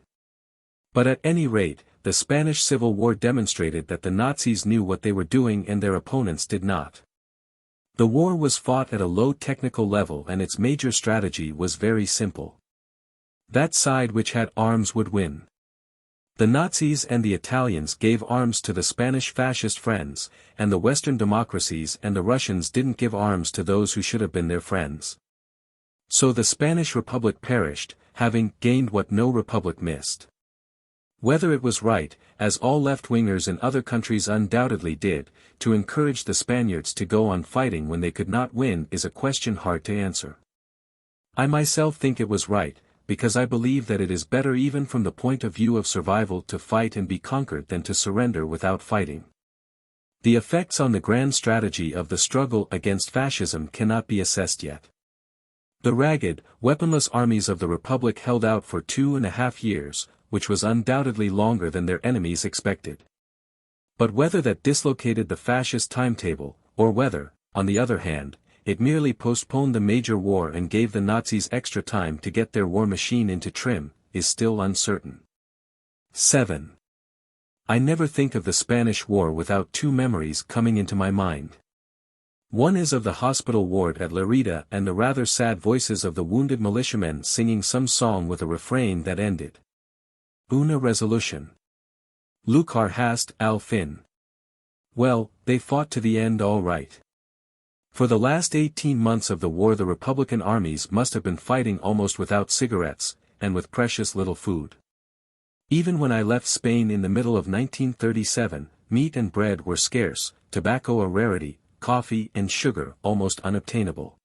But at any rate, the Spanish Civil War demonstrated that the Nazis knew what they were doing and their opponents did not. The war was fought at a low technical level and its major strategy was very simple. That side which had arms would win. The Nazis and the Italians gave arms to the Spanish fascist friends, and the Western democracies and the Russians didn't give arms to those who should have been their friends. So the Spanish Republic perished, having gained what no republic missed. Whether it was right, as all left-wingers in other countries undoubtedly did, to encourage the Spaniards to go on fighting when they could not win is a question hard to answer. I myself think it was right, because I believe that it is better even from the point of view of survival to fight and be conquered than to surrender without fighting. The effects on the grand strategy of the struggle against fascism cannot be assessed yet. The ragged, weaponless armies of the Republic held out for 2.5 years, which was undoubtedly longer than their enemies expected. But whether that dislocated the fascist timetable, or whether, on the other hand, it merely postponed the major war and gave the Nazis extra time to get their war machine into trim, is still uncertain. 7. I never think of the Spanish War without two memories coming into my mind. One is of the hospital ward at Reade and the rather sad voices of the wounded militiamen singing some song with a refrain that ended. Una resolution. Lucar hast al fin. Well, they fought to the end all right. For the last 18 months of the war the Republican armies must have been fighting almost without cigarettes, and with precious little food. Even when I left Spain in the middle of 1937, meat and bread were scarce, tobacco a rarity, coffee and sugar almost unobtainable.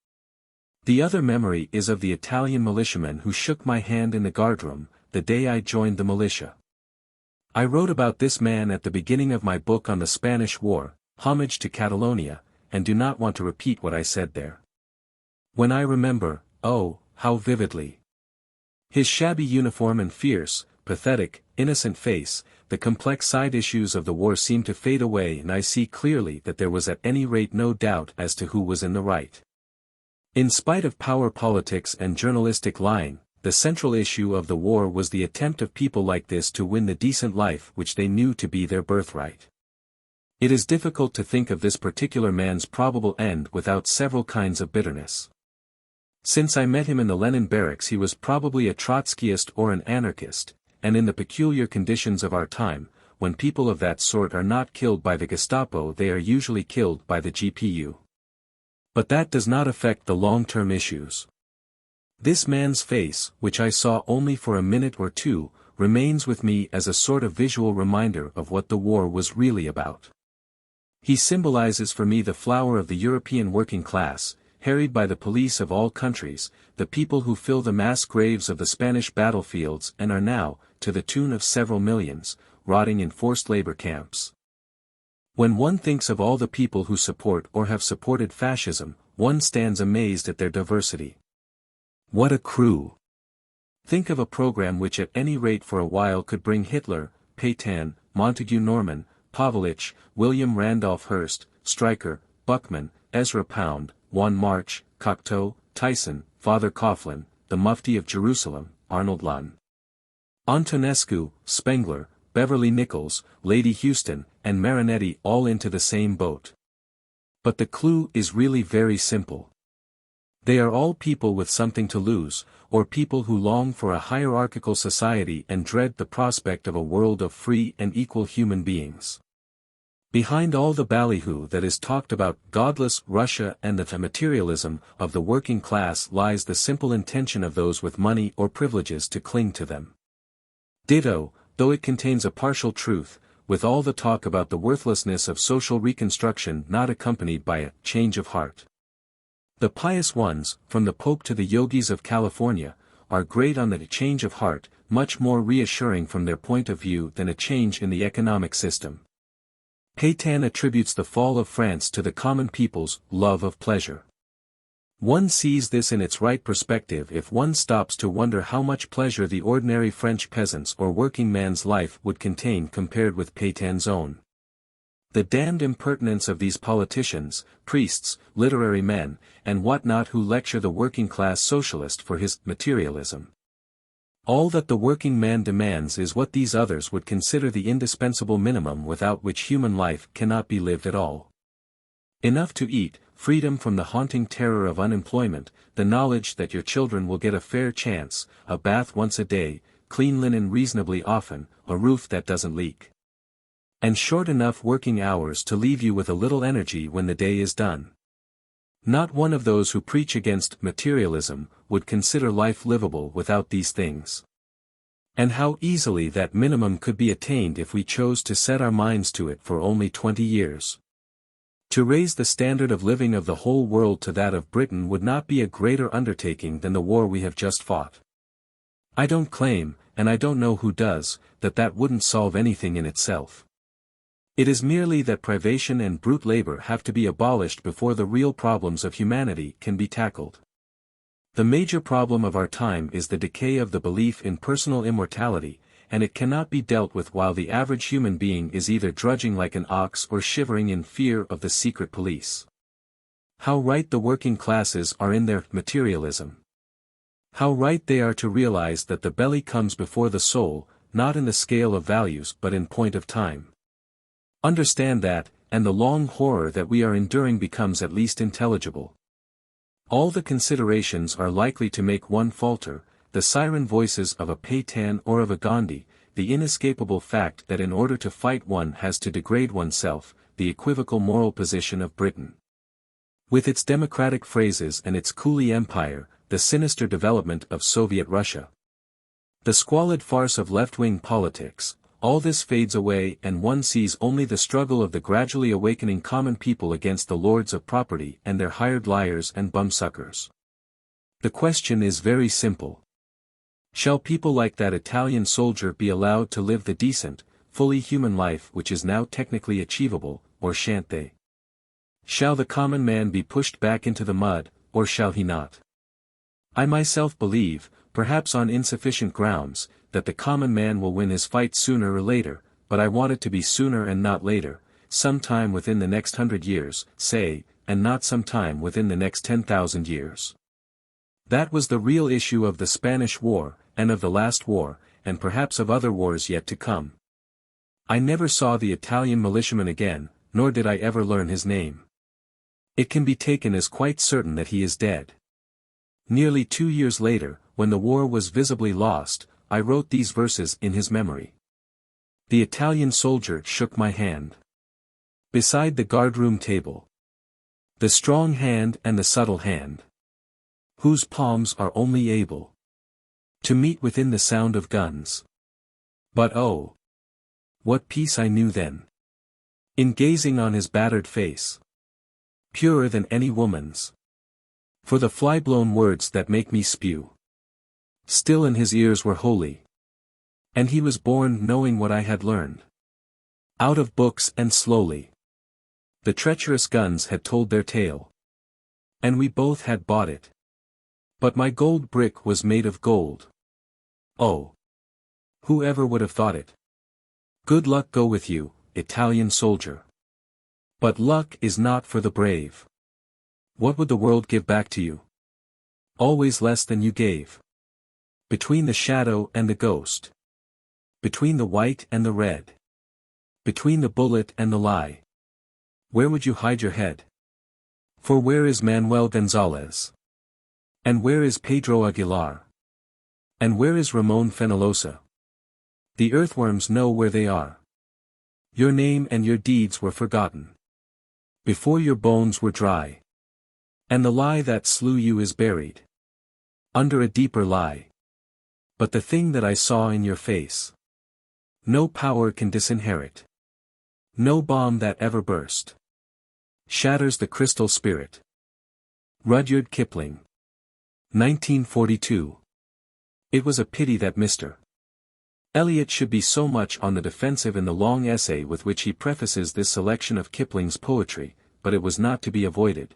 The other memory is of the Italian militiaman who shook my hand in the guardroom, the day I joined the militia. I wrote about this man at the beginning of my book on the Spanish War, Homage to Catalonia, and do not want to repeat what I said there. When I remember, oh, how vividly. His shabby uniform and fierce, pathetic, innocent face, the complex side issues of the war seem to fade away and I see clearly that there was at any rate no doubt as to who was in the right. In spite of power politics and journalistic lying, the central issue of the war was the attempt of people like this to win the decent life which they knew to be their birthright. It is difficult to think of this particular man's probable end without several kinds of bitterness. Since I met him in the Lenin barracks he was probably a Trotskyist or an anarchist, and in the peculiar conditions of our time, when people of that sort are not killed by the Gestapo they are usually killed by the GPU. But that does not affect the long-term issues. This man's face, which I saw only for a minute or two, remains with me as a sort of visual reminder of what the war was really about. He symbolizes for me the flower of the European working class, harried by the police of all countries, the people who fill the mass graves of the Spanish battlefields and are now, to the tune of several millions, rotting in forced labor camps. When one thinks of all the people who support or have supported fascism, one stands amazed at their diversity. What a crew! Think of a program which at any rate for a while could bring Hitler, Pétain, Montague Norman, Pavlich, William Randolph Hearst, Stryker, Buckman, Ezra Pound, Juan March, Cocteau, Tyson, Father Coughlin, the Mufti of Jerusalem, Arnold Lunn, Antonescu, Spengler, Beverly Nichols, Lady Houston, and Marinetti all into the same boat. But the clue is really very simple. They are all people with something to lose, or people who long for a hierarchical society and dread the prospect of a world of free and equal human beings. Behind all the ballyhoo that is talked about godless Russia and the materialism of the working class lies the simple intention of those with money or privileges to cling to them. Ditto, though it contains a partial truth, with all the talk about the worthlessness of social reconstruction not accompanied by a change of heart. The pious ones, from the Pope to the yogis of California, are great on the change of heart, much more reassuring from their point of view than a change in the economic system. Pétain attributes the fall of France to the common people's love of pleasure. One sees this in its right perspective if one stops to wonder how much pleasure the ordinary French peasant's or working man's life would contain compared with Pétain's own. The damned impertinence of these politicians, priests, literary men, and what-not who lecture the working-class socialist for his materialism. All that the working man demands is what these others would consider the indispensable minimum without which human life cannot be lived at all. Enough to eat, freedom from the haunting terror of unemployment, the knowledge that your children will get a fair chance, a bath once a day, clean linen reasonably often, a roof that doesn't leak. And short enough working hours to leave you with a little energy when the day is done. Not one of those who preach against materialism would consider life livable without these things. And how easily that minimum could be attained if we chose to set our minds to it for only 20 years. To raise the standard of living of the whole world to that of Britain would not be a greater undertaking than the war we have just fought. I don't claim, and I don't know who does, that wouldn't solve anything in itself. It is merely that privation and brute labor have to be abolished before the real problems of humanity can be tackled. The major problem of our time is the decay of the belief in personal immortality, and it cannot be dealt with while the average human being is either drudging like an ox or shivering in fear of the secret police. How right the working classes are in their materialism. How right they are to realize that the belly comes before the soul, not in the scale of values but in point of time. Understand that, and the long horror that we are enduring becomes at least intelligible. All the considerations are likely to make one falter, the siren voices of a Pétain or of a Gandhi, the inescapable fact that in order to fight one has to degrade oneself, the equivocal moral position of Britain. With its democratic phrases and its coolie empire, the sinister development of Soviet Russia. The squalid farce of left-wing politics. All this fades away and one sees only the struggle of the gradually awakening common people against the lords of property and their hired liars and bumsuckers. The question is very simple. Shall people like that Italian soldier be allowed to live the decent, fully human life which is now technically achievable, or shan't they? Shall the common man be pushed back into the mud, or shall he not? I myself believe, perhaps on insufficient grounds, that the common man will win his fight sooner or later, but I want it to be sooner and not later, sometime within the next 100 years, say, and not sometime within the next 10,000 years. That was the real issue of the Spanish War, and of the last war, and perhaps of other wars yet to come. I never saw the Italian militiaman again, nor did I ever learn his name. It can be taken as quite certain that he is dead. Nearly 2 years later, when the war was visibly lost, I wrote these verses in his memory. The Italian soldier shook my hand. Beside the guardroom table. The strong hand and the subtle hand. Whose palms are only able to meet within the sound of guns. But oh! What peace I knew then. In gazing on his battered face. Purer than any woman's. For the fly-blown words that make me spew. Still in his ears were holy. And he was born knowing what I had learned. Out of books and slowly. The treacherous guns had told their tale. And we both had bought it. But my gold brick was made of gold. Oh! Whoever would have thought it? Good luck go with you, Italian soldier. But luck is not for the brave. What would the world give back to you? Always less than you gave. Between the shadow and the ghost. Between the white and the red. Between the bullet and the lie. Where would you hide your head? For where is Manuel Gonzalez? And where is Pedro Aguilar? And where is Ramon Fenollosa? The earthworms know where they are. Your name and your deeds were forgotten. Before your bones were dry. And the lie that slew you is buried. Under a deeper lie. But the thing that I saw in your face. No power can disinherit. No bomb that ever burst. Shatters the crystal spirit. Rudyard Kipling. 1942. It was a pity that Mr. Eliot should be so much on the defensive in the long essay with which he prefaces this selection of Kipling's poetry, but it was not to be avoided.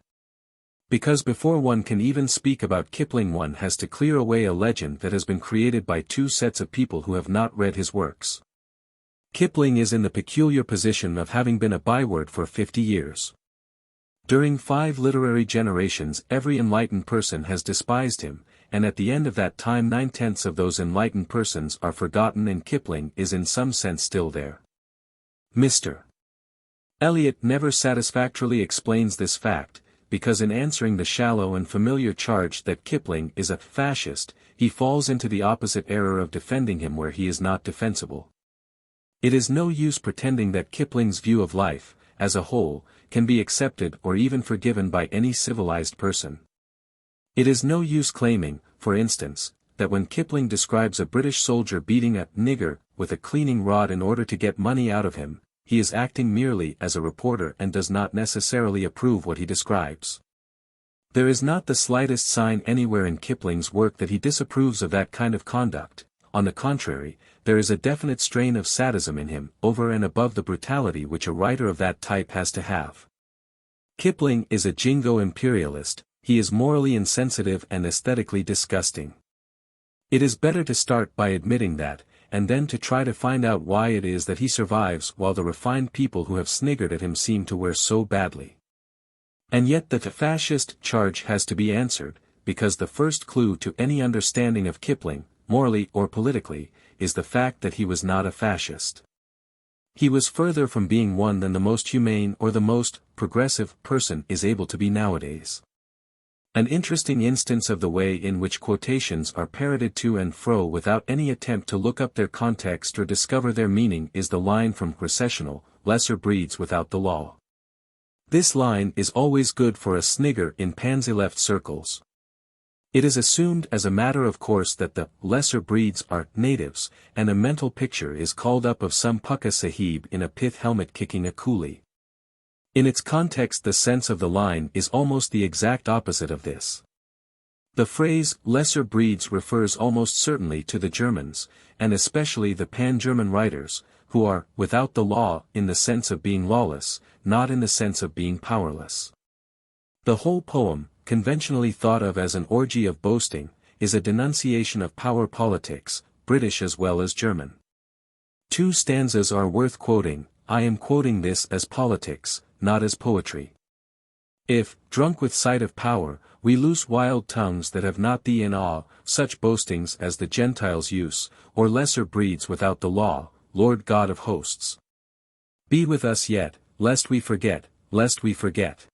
Because before one can even speak about Kipling one has to clear away a legend that has been created by two sets of people who have not read his works. Kipling is in the peculiar position of having been a byword for 50 years. During 5 literary generations every enlightened person has despised him, and at the end of that time 9/10 of those enlightened persons are forgotten and Kipling is in some sense still there. Mr. Eliot never satisfactorily explains this fact, because in answering the shallow and familiar charge that Kipling is a fascist, he falls into the opposite error of defending him where he is not defensible. It is no use pretending that Kipling's view of life, as a whole, can be accepted or even forgiven by any civilized person. It is no use claiming, for instance, that when Kipling describes a British soldier beating a nigger with a cleaning rod in order to get money out of him, he is acting merely as a reporter and does not necessarily approve what he describes. There is not the slightest sign anywhere in Kipling's work that he disapproves of that kind of conduct. On the contrary, there is a definite strain of sadism in him, over and above the brutality which a writer of that type has to have. Kipling is a jingo imperialist, he is morally insensitive and aesthetically disgusting. It is better to start by admitting that, and then to try to find out why it is that he survives while the refined people who have sniggered at him seem to wear so badly. And yet the fascist charge has to be answered, because the first clue to any understanding of Kipling, morally or politically, is the fact that he was not a fascist. He was further from being one than the most humane or the most progressive person is able to be nowadays. An interesting instance of the way in which quotations are parroted to and fro without any attempt to look up their context or discover their meaning is the line from Recessional, "Lesser breeds without the law." This line is always good for a snigger in pansy-left circles. It is assumed as a matter of course that the lesser breeds are natives, and a mental picture is called up of some Pukka Sahib in a pith helmet kicking a coolie. In its context the sense of the line is almost the exact opposite of this. The phrase lesser breeds refers almost certainly to the Germans, and especially the pan-German writers, who are without the law in the sense of being lawless, not in the sense of being powerless. The whole poem, conventionally thought of as an orgy of boasting, is a denunciation of power politics, British as well as German. 2 stanzas are worth quoting. I am quoting this as politics, not as poetry. If, drunk with sight of power, we loose wild tongues that have not thee in awe, such boastings as the Gentiles use, or lesser breeds without the law, Lord God of hosts. Be with us yet, lest we forget, lest we forget.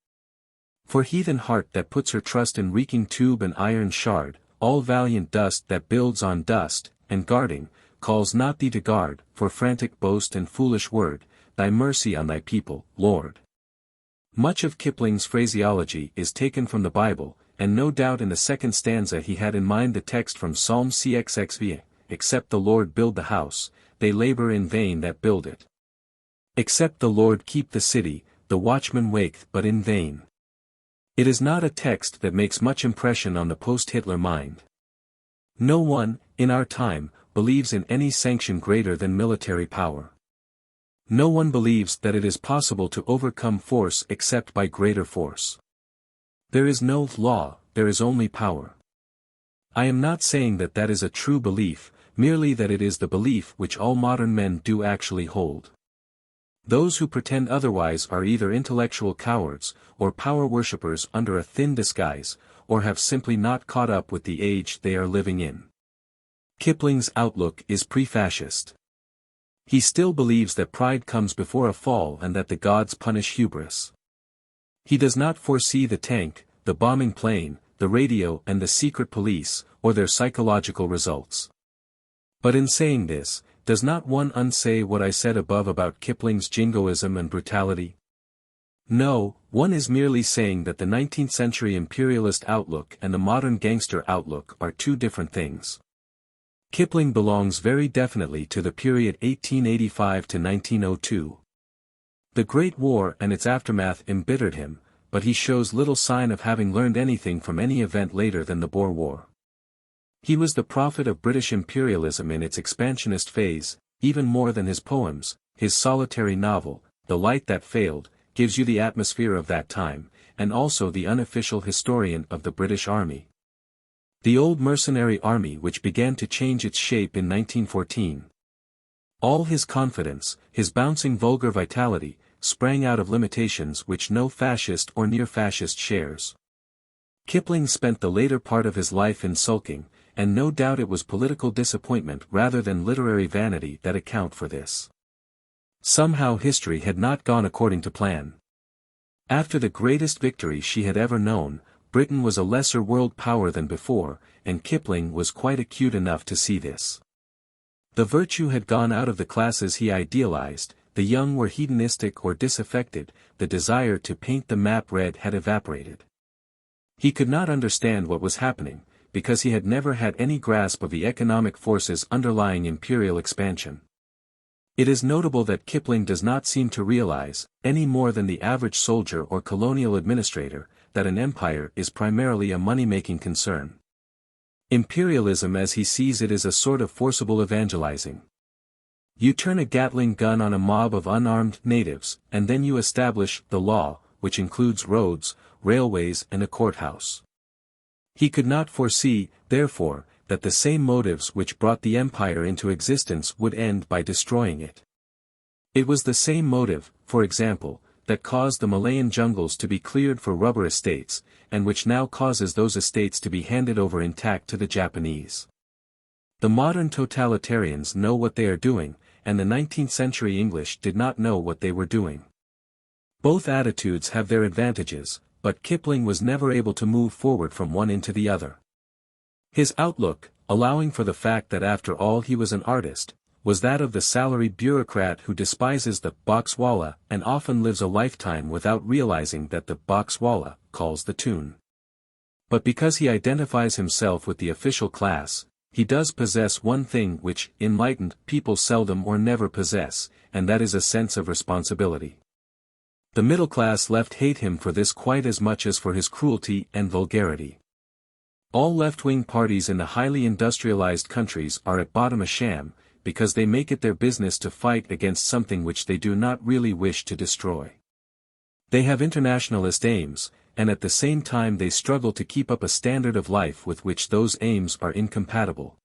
For heathen heart that puts her trust in reeking tube and iron shard, all valiant dust that builds on dust, and guarding, calls not thee to guard, for frantic boast and foolish word, thy mercy on thy people, Lord. Much of Kipling's phraseology is taken from the Bible, and no doubt in the second stanza he had in mind the text from Psalm cxxv, except the Lord build the house, they labor in vain that build it. Except the Lord keep the city, the watchman waketh but in vain. It is not a text that makes much impression on the post-Hitler mind. No one, in our time, believes in any sanction greater than military power. No one believes that it is possible to overcome force except by greater force. There is no law, there is only power. I am not saying that that is a true belief, merely that it is the belief which all modern men do actually hold. Those who pretend otherwise are either intellectual cowards, or power worshippers under a thin disguise, or have simply not caught up with the age they are living in. Kipling's outlook is pre-fascist. He still believes that pride comes before a fall and that the gods punish hubris. He does not foresee the tank, the bombing plane, the radio and the secret police, or their psychological results. But in saying this, does not one unsay what I said above about Kipling's jingoism and brutality? No, one is merely saying that the 19th century imperialist outlook and the modern gangster outlook are 2 different things. Kipling belongs very definitely to the period 1885 to 1902. The Great War and its aftermath embittered him, but he shows little sign of having learned anything from any event later than the Boer War. He was the prophet of British imperialism in its expansionist phase, even more than his poems. His solitary novel, The Light That Failed, gives you the atmosphere of that time, and also the unofficial historian of the British Army. The old mercenary army which began to change its shape in 1914. All his confidence, his bouncing vulgar vitality, sprang out of limitations which no fascist or near-fascist shares. Kipling spent the later part of his life in sulking, and no doubt it was political disappointment rather than literary vanity that account for this. Somehow history had not gone according to plan. After the greatest victory she had ever known, Britain was a lesser world power than before, and Kipling was quite acute enough to see this. The virtue had gone out of the classes he idealized, the young were hedonistic or disaffected, the desire to paint the map red had evaporated. He could not understand what was happening, because he had never had any grasp of the economic forces underlying imperial expansion. It is notable that Kipling does not seem to realize, any more than the average soldier or colonial administrator, that an empire is primarily a money-making concern. Imperialism as he sees it is a sort of forcible evangelizing. You turn a Gatling gun on a mob of unarmed natives, and then you establish the law, which includes roads, railways and a courthouse. He could not foresee, therefore, that the same motives which brought the empire into existence would end by destroying it. It was the same motive, for example, that caused the Malayan jungles to be cleared for rubber estates, and which now causes those estates to be handed over intact to the Japanese. The modern totalitarians know what they are doing, and the 19th century English did not know what they were doing. Both attitudes have their advantages, but Kipling was never able to move forward from one into the other. His outlook, allowing for the fact that after all he was an artist, was that of the salaried bureaucrat who despises the boxwallah and often lives a lifetime without realizing that the boxwallah calls the tune. But because he identifies himself with the official class, he does possess one thing which enlightened people seldom or never possess, and that is a sense of responsibility. The middle class left hate him for this quite as much as for his cruelty and vulgarity. All left-wing parties in the highly industrialized countries are at bottom a sham, because they make it their business to fight against something which they do not really wish to destroy. They have internationalist aims, and at the same time they struggle to keep up a standard of life with which those aims are incompatible.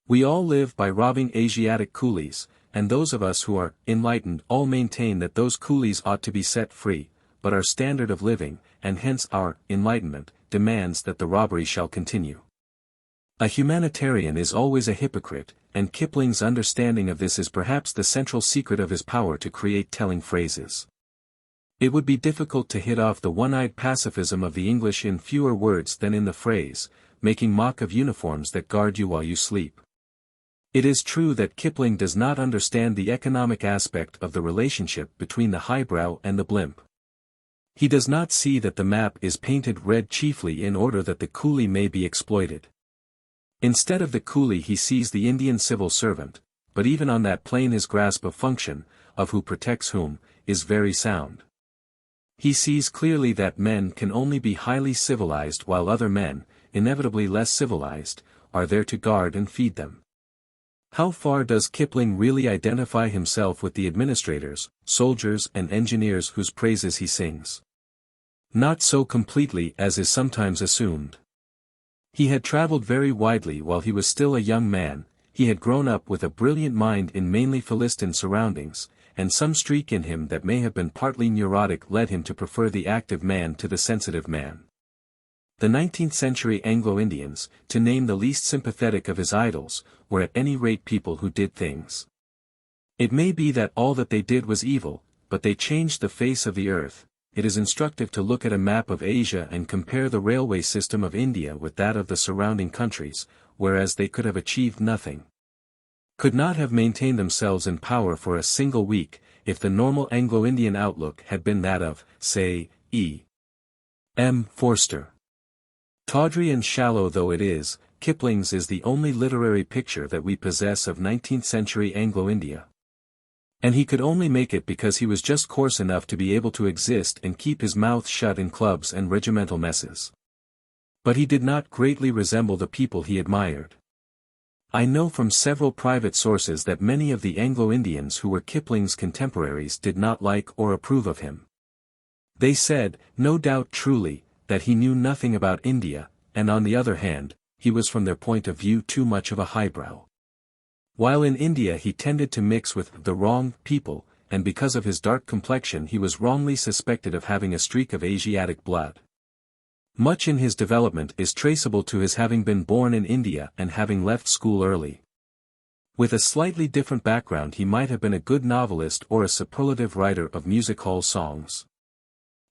We all live by robbing Asiatic coolies, and those of us who are enlightened all maintain that those coolies ought to be set free, but our standard of living, and hence our enlightenment, demands that the robbery shall continue. A humanitarian is always a hypocrite, and Kipling's understanding of this is perhaps the central secret of his power to create telling phrases. It would be difficult to hit off the one-eyed pacifism of the English in fewer words than in the phrase, making mock of uniforms that guard you while you sleep. It is true that Kipling does not understand the economic aspect of the relationship between the highbrow and the blimp. He does not see that the map is painted red chiefly in order that the coolie may be exploited. Instead of the coolie he sees the Indian civil servant, but even on that plane his grasp of function, of who protects whom, is very sound. He sees clearly that men can only be highly civilized while other men, inevitably less civilized, are there to guard and feed them. How far does Kipling really identify himself with the administrators, soldiers and engineers whose praises he sings? Not so completely as is sometimes assumed. He had traveled very widely while he was still a young man, he had grown up with a brilliant mind in mainly Philistine surroundings, and some streak in him that may have been partly neurotic led him to prefer the active man to the sensitive man. The 19th century Anglo-Indians, to name the least sympathetic of his idols, were at any rate people who did things. It may be that all that they did was evil, but they changed the face of the earth. It is instructive to look at a map of Asia and compare the railway system of India with that of the surrounding countries, whereas they could have achieved nothing. Could not have maintained themselves in power for a single week, if the normal Anglo-Indian outlook had been that of, say, E. M. Forster. Tawdry and shallow though it is, Kipling's is the only literary picture that we possess of 19th century Anglo-India. And he could only make it because he was just coarse enough to be able to exist and keep his mouth shut in clubs and regimental messes. But he did not greatly resemble the people he admired. I know from several private sources that many of the Anglo-Indians who were Kipling's contemporaries did not like or approve of him. They said, no doubt truly, that he knew nothing about India, and on the other hand, he was from their point of view too much of a highbrow. While in India he tended to mix with the wrong people, and because of his dark complexion he was wrongly suspected of having a streak of Asiatic blood. Much in his development is traceable to his having been born in India and having left school early. With a slightly different background he might have been a good novelist or a superlative writer of music hall songs.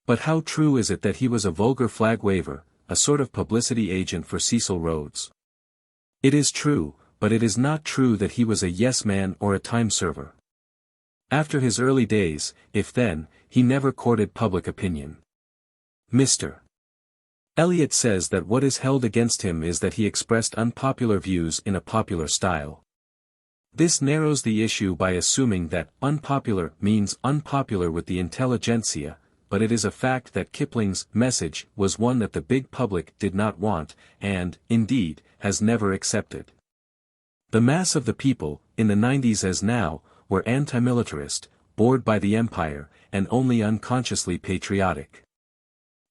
But how true is it that he was a vulgar flag waver, a sort of publicity agent for Cecil Rhodes? It is true, but it is not true that he was a yes-man or a time-server. After his early days, if then, he never courted public opinion. Mr. Eliot says that what is held against him is that he expressed unpopular views in a popular style. This narrows the issue by assuming that unpopular means unpopular with the intelligentsia, but it is a fact that Kipling's message was one that the big public did not want, and, indeed, has never accepted. The mass of the people, in the 90s as now, were anti-militarist, bored by the empire, and only unconsciously patriotic.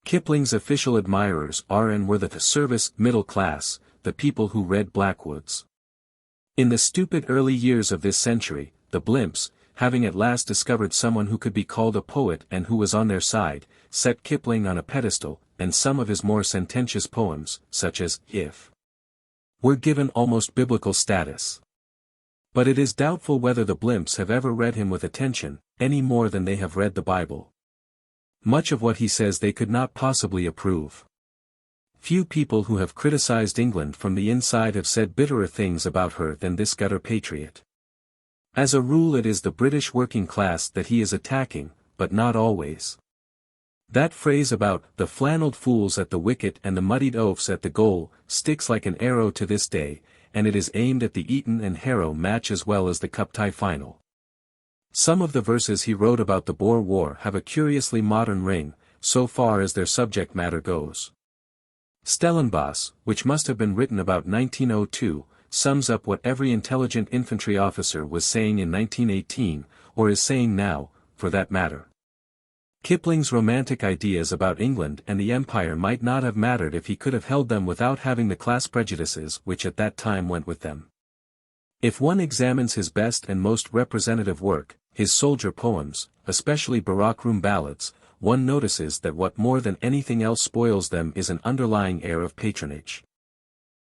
Kipling's official admirers are and were the service middle class, the people who read Blackwoods. In the stupid early years of this century, the blimps, having at last discovered someone who could be called a poet and who was on their side, set Kipling on a pedestal, and some of his more sententious poems, such as If, were given almost biblical status. But it is doubtful whether the blimps have ever read him with attention, any more than they have read the Bible. Much of what he says they could not possibly approve. Few people who have criticized England from the inside have said bitterer things about her than this gutter patriot. As a rule it is the British working class that he is attacking, but not always. That phrase about the flannelled fools at the wicket and the muddied oafs at the goal sticks like an arrow to this day, and it is aimed at the Eton and Harrow match as well as the Cup tie final. Some of the verses he wrote about the Boer War have a curiously modern ring, so far as their subject matter goes. Stellenbosch, which must have been written about 1902, sums up what every intelligent infantry officer was saying in 1918, or is saying now, for that matter. Kipling's romantic ideas about England and the Empire might not have mattered if he could have held them without having the class prejudices which at that time went with them. If one examines his best and most representative work, his soldier poems, especially Baroque room ballads, one notices that what more than anything else spoils them is an underlying air of patronage.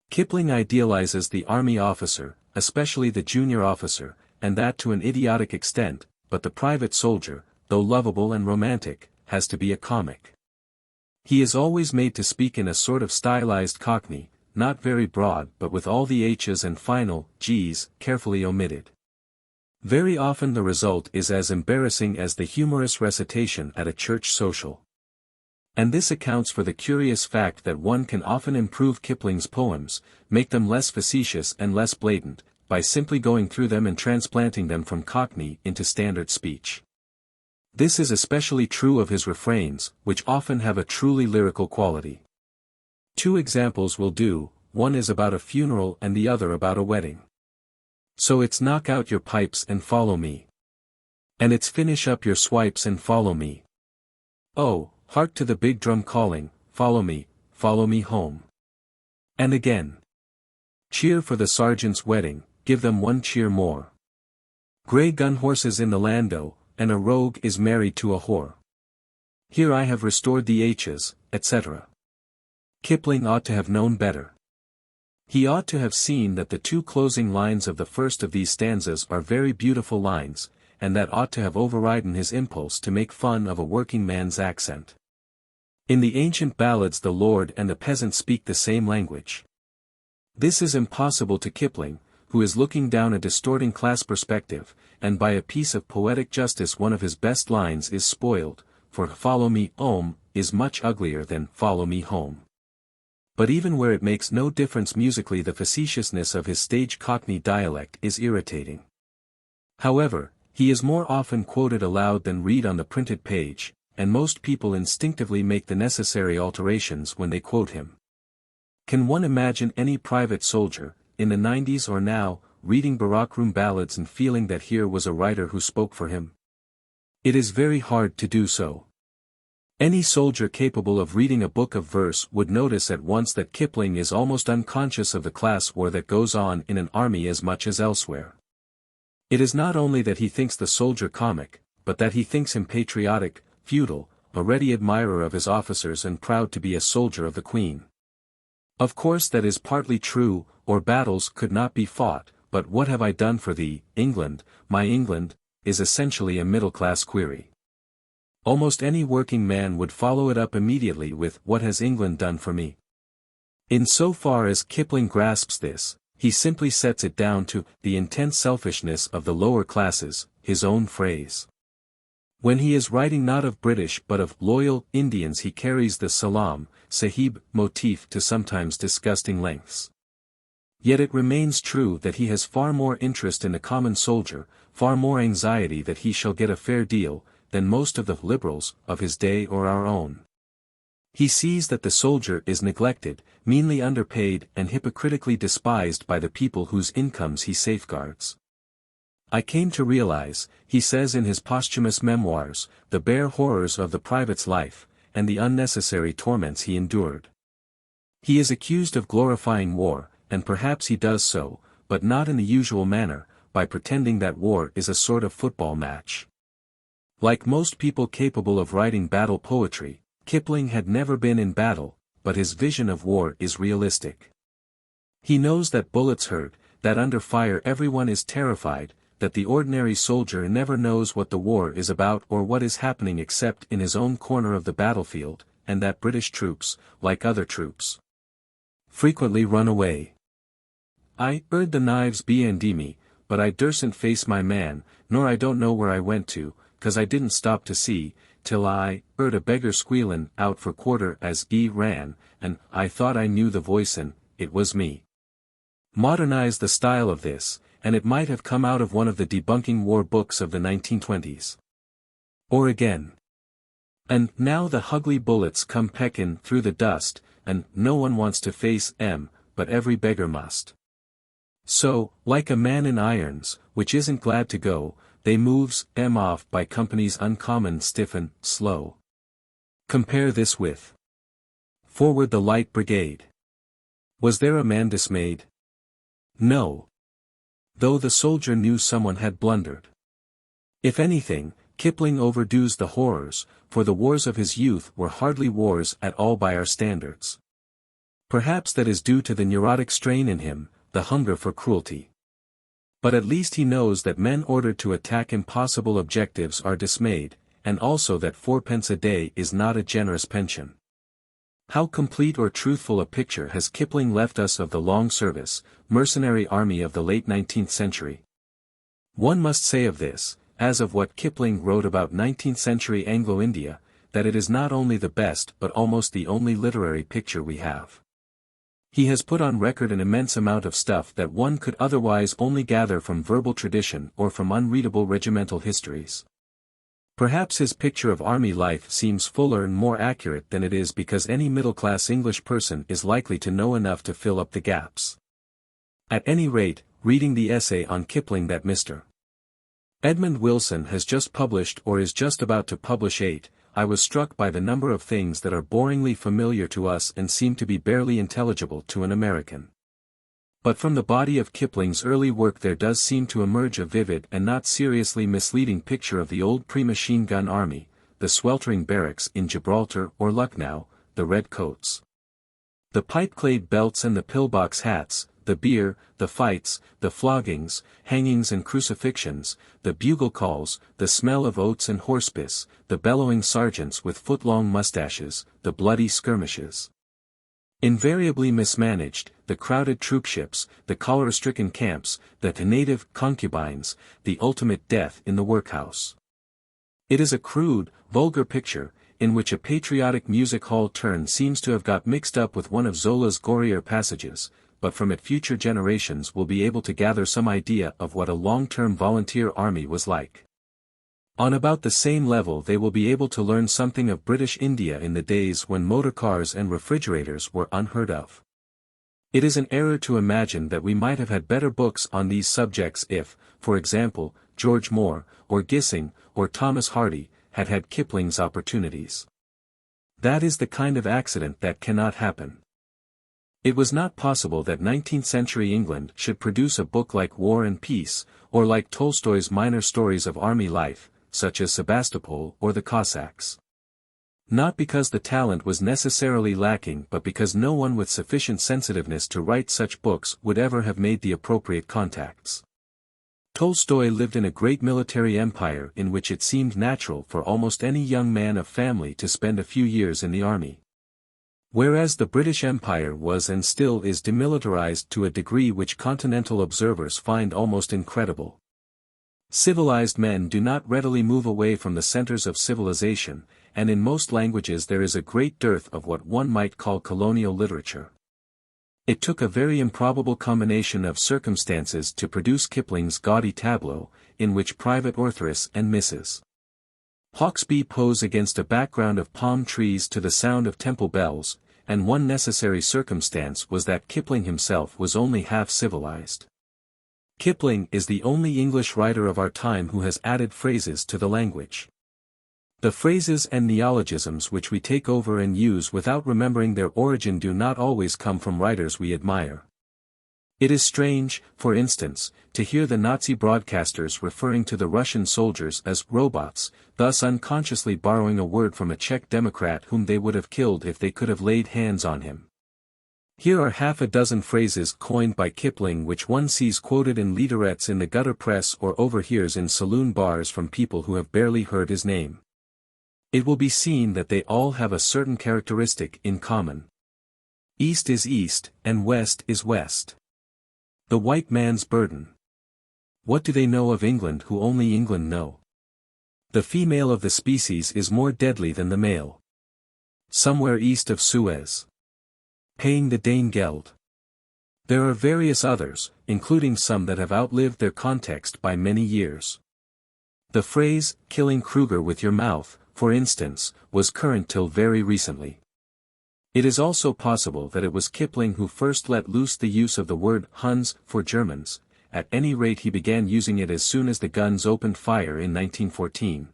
Kipling idealizes the army officer, especially the junior officer, and that to an idiotic extent, but the private soldier, though lovable and romantic, has to be a comic. He is always made to speak in a sort of stylized Cockney, not very broad but with all the H's and final G's carefully omitted. Very often the result is as embarrassing as the humorous recitation at a church social. And this accounts for the curious fact that one can often improve Kipling's poems, make them less facetious and less blatant, by simply going through them and transplanting them from Cockney into standard speech. This is especially true of his refrains, which often have a truly lyrical quality. Two examples will do, one is about a funeral and the other about a wedding. So it's knock out your pipes and follow me. And it's finish up your swipes and follow me. Oh, hark to the big drum calling, follow me home. And again. Cheer for the sergeant's wedding, give them one cheer more. Grey gun horses in the landau, and a rogue is married to a whore. Here I have restored the H's, etc. Kipling ought to have known better. He ought to have seen that the two closing lines of the first of these stanzas are very beautiful lines, and that ought to have overridden his impulse to make fun of a working man's accent. In the ancient ballads the lord and the peasant speak the same language. This is impossible to Kipling, who is looking down a distorting class perspective, and by a piece of poetic justice one of his best lines is spoiled, for follow me home is much uglier than follow me home. But even where it makes no difference musically the facetiousness of his stage Cockney dialect is irritating. However, he is more often quoted aloud than read on the printed page, and most people instinctively make the necessary alterations when they quote him. Can one imagine any private soldier, in the 90s or now, reading Baroque room ballads and feeling that here was a writer who spoke for him? It is very hard to do so. Any soldier capable of reading a book of verse would notice at once that Kipling is almost unconscious of the class war that goes on in an army as much as elsewhere. It is not only that he thinks the soldier comic, but that he thinks him patriotic, feudal, a ready admirer of his officers and proud to be a soldier of the Queen. Of course that is partly true, or battles could not be fought, but what have I done for thee, England, my England, is essentially a middle-class query. Almost any working man would follow it up immediately with, what has England done for me? In so far as Kipling grasps this, he simply sets it down to the intense selfishness of the lower classes, his own phrase. When he is writing not of British but of loyal Indians, he carries the Salam, Sahib motif to sometimes disgusting lengths. Yet it remains true that he has far more interest in the common soldier, far more anxiety that he shall get a fair deal, than most of the liberals of his day or our own. He sees that the soldier is neglected, meanly underpaid and hypocritically despised by the people whose incomes he safeguards. I came to realize, he says in his posthumous memoirs, the bare horrors of the private's life, and the unnecessary torments he endured. He is accused of glorifying war, and perhaps he does so, but not in the usual manner, by pretending that war is a sort of football match. Like most people capable of writing battle poetry, Kipling had never been in battle, but his vision of war is realistic. He knows that bullets hurt, that under fire everyone is terrified, that the ordinary soldier never knows what the war is about or what is happening except in his own corner of the battlefield, and that British troops, like other troops, frequently run away. I heard the knives behind me, but I dursn't face my man, nor I don't know where I went to, 'cause I didn't stop to see, till I heard a beggar squealin' out for quarter as he ran, and I thought I knew the voice and it was me. Modernize the style of this, and it might have come out of one of the debunking war books of the 1920s. Or again. And now the hugly bullets come peckin' through the dust, and no one wants to face 'em, but every beggar must. So, like a man in irons, which isn't glad to go, they moves 'em off by companies uncommon stiff and slow. Compare this with Forward the Light Brigade. Was there a man dismayed? No. Though the soldier knew someone had blundered. If anything, Kipling overdoes the horrors, for the wars of his youth were hardly wars at all by our standards. Perhaps that is due to the neurotic strain in him, the hunger for cruelty. But at least he knows that men ordered to attack impossible objectives are dismayed, and also that 4d. a day is not a generous pension. How complete or truthful a picture has Kipling left us of the long service, mercenary army of the late 19th century? One must say of this, as of what Kipling wrote about 19th century Anglo-India, that it is not only the best but almost the only literary picture we have. He has put on record an immense amount of stuff that one could otherwise only gather from verbal tradition or from unreadable regimental histories. Perhaps his picture of army life seems fuller and more accurate than it is because any middle-class English person is likely to know enough to fill up the gaps. At any rate, reading the essay on Kipling that Mr. Edmund Wilson has just published or is just about to publish I was struck by the number of things that are boringly familiar to us and seem to be barely intelligible to an American. But from the body of Kipling's early work there does seem to emerge a vivid and not seriously misleading picture of the old pre-machine gun army, the sweltering barracks in Gibraltar or Lucknow, the red coats, the pipe-clayed belts and the pillbox hats, the beer, the fights, the floggings, hangings and crucifixions, the bugle calls, the smell of oats and horse-piss, the bellowing sergeants with foot-long mustaches, the bloody skirmishes. Invariably mismanaged, the crowded troopships, the cholera-stricken camps, the native concubines, the ultimate death in the workhouse. It is a crude, vulgar picture, in which a patriotic music hall turn seems to have got mixed up with one of Zola's gorier passages, but from it future generations will be able to gather some idea of what a long-term volunteer army was like. On about the same level they will be able to learn something of British India in the days when motor cars and refrigerators were unheard of. It is an error to imagine that we might have had better books on these subjects if, for example, George Moore, or Gissing, or Thomas Hardy, had had Kipling's opportunities. That is the kind of accident that cannot happen. It was not possible that 19th-century England should produce a book like War and Peace, or like Tolstoy's minor stories of army life, such as Sebastopol or the Cossacks. Not because the talent was necessarily lacking but because no one with sufficient sensitiveness to write such books would ever have made the appropriate contacts. Tolstoy lived in a great military empire in which it seemed natural for almost any young man of family to spend a few years in the army. Whereas the British Empire was and still is demilitarized to a degree which continental observers find almost incredible. Civilized men do not readily move away from the centers of civilization, and in most languages there is a great dearth of what one might call colonial literature. It took a very improbable combination of circumstances to produce Kipling's gaudy tableau, in which Private Orthris and Mrs. Hawksby pose against a background of palm trees to the sound of temple bells, and one necessary circumstance was that Kipling himself was only half civilized. Kipling is the only English writer of our time who has added phrases to the language. The phrases and neologisms which we take over and use without remembering their origin do not always come from writers we admire. It is strange, for instance, to hear the Nazi broadcasters referring to the Russian soldiers as robots, thus unconsciously borrowing a word from a Czech Democrat whom they would have killed if they could have laid hands on him. Here are half a dozen phrases coined by Kipling which one sees quoted in leaderettes in the gutter press or overhears in saloon bars from people who have barely heard his name. It will be seen that they all have a certain characteristic in common. East is East, and West is West. The white man's burden. What do they know of England who only England know? The female of the species is more deadly than the male. Somewhere east of Suez. Paying the Dane Geld. There are various others, including some that have outlived their context by many years. The phrase, killing Kruger with your mouth, for instance, was current till very recently. It is also possible that it was Kipling who first let loose the use of the word Huns for Germans. At any rate he began using it as soon as the guns opened fire in 1914.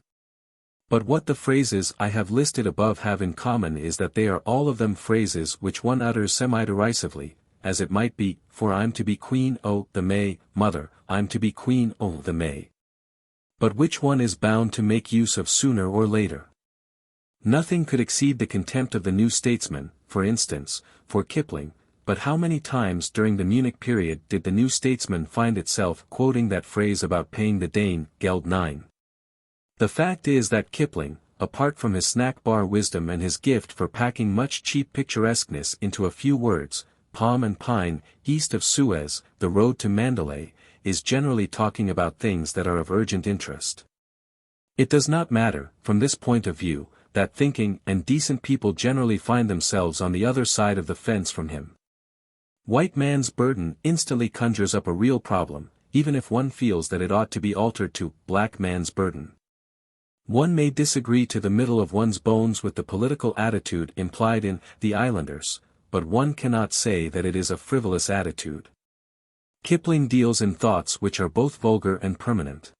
But what the phrases I have listed above have in common is that they are all of them phrases which one utters semi-derisively, as it might be, for I'm to be Queen o' the May, Mother, I'm to be Queen o' the May. But which one is bound to make use of sooner or later? Nothing could exceed the contempt of the New Statesman, for instance, for Kipling, but how many times during the Munich period did the New Statesman find itself quoting that phrase about paying the Dane Geld 9? The fact is that Kipling, apart from his snack bar wisdom and his gift for packing much cheap picturesqueness into a few words, palm and pine, east of Suez, the road to Mandalay, is generally talking about things that are of urgent interest. It does not matter, from this point of view, that thinking and decent people generally find themselves on the other side of the fence from him. White man's burden instantly conjures up a real problem, even if one feels that it ought to be altered to black man's burden. One may disagree to the middle of one's bones with the political attitude implied in The Islanders, but one cannot say that it is a frivolous attitude. Kipling deals in thoughts which are both vulgar and permanent.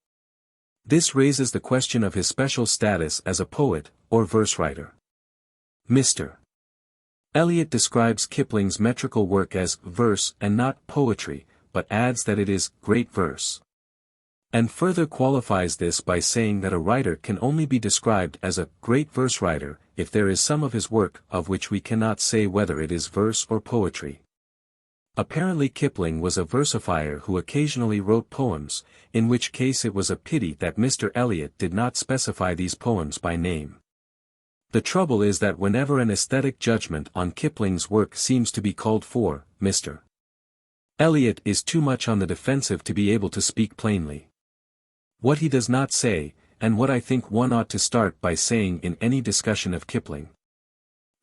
This raises the question of his special status as a poet, or verse writer. Mr. Eliot describes Kipling's metrical work as verse and not poetry, but adds that it is great verse. And further qualifies this by saying that a writer can only be described as a great verse writer if there is some of his work of which we cannot say whether it is verse or poetry. Apparently Kipling was a versifier who occasionally wrote poems, in which case it was a pity that Mr. Eliot did not specify these poems by name. The trouble is that whenever an aesthetic judgment on Kipling's work seems to be called for, Mr. Eliot is too much on the defensive to be able to speak plainly. What he does not say, and what I think one ought to start by saying in any discussion of Kipling,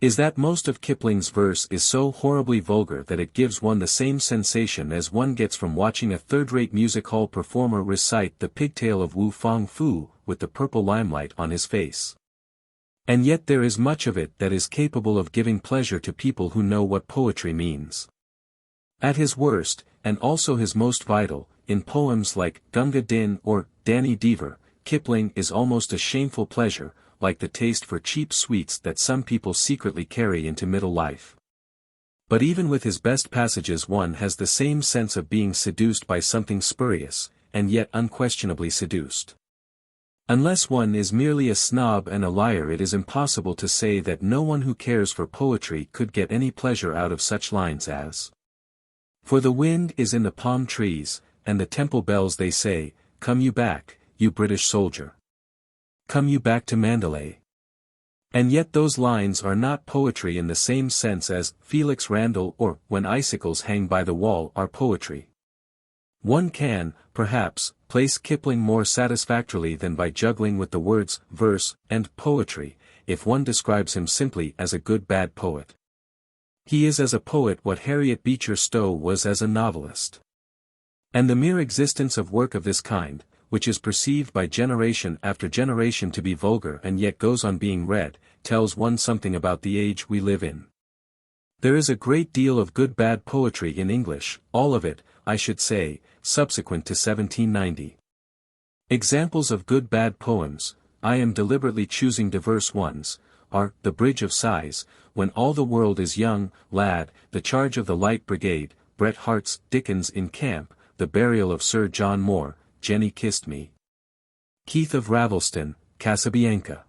is that most of Kipling's verse is so horribly vulgar that it gives one the same sensation as one gets from watching a third-rate music hall performer recite the pigtail of Wu Fang Fu with the purple limelight on his face. And yet there is much of it that is capable of giving pleasure to people who know what poetry means. At his worst, and also his most vital, in poems like Gunga Din or Danny Deever, Kipling is almost a shameful pleasure, like the taste for cheap sweets that some people secretly carry into middle life. But even with his best passages one has the same sense of being seduced by something spurious, and yet unquestionably seduced. Unless one is merely a snob and a liar, it is impossible to say that no one who cares for poetry could get any pleasure out of such lines as, "For the wind is in the palm trees, and the temple bells they say, come you back, you British soldier. Come you back to Mandalay." And yet those lines are not poetry in the same sense as Felix Randall or When Icicles Hang by the Wall are poetry. One can, perhaps, place Kipling more satisfactorily than by juggling with the words verse and poetry, if one describes him simply as a good-bad poet. He is as a poet what Harriet Beecher Stowe was as a novelist. And the mere existence of work of this kind, which is perceived by generation after generation to be vulgar and yet goes on being read, tells one something about the age we live in. There is a great deal of good-bad poetry in English, all of it, I should say, subsequent to 1790. Examples of good-bad poems, I am deliberately choosing diverse ones, are The Bridge of Sighs, When All the World is Young, Lad, The Charge of the Light Brigade, Bret Harte's Dickens in Camp, The Burial of Sir John Moore, Jenny Kissed Me. Keith of Ravelston, Casabianca.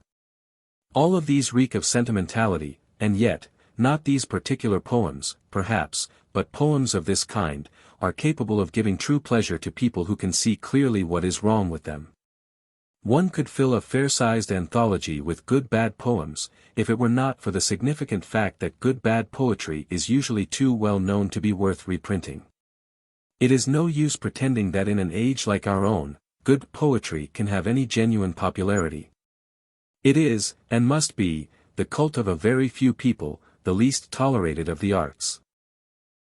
All of these reek of sentimentality, and yet, not these particular poems, perhaps, but poems of this kind, are capable of giving true pleasure to people who can see clearly what is wrong with them. One could fill a fair-sized anthology with good-bad poems, if it were not for the significant fact that good-bad poetry is usually too well known to be worth reprinting. It is no use pretending that in an age like our own, good poetry can have any genuine popularity. It is, and must be, the cult of a very few people, the least tolerated of the arts.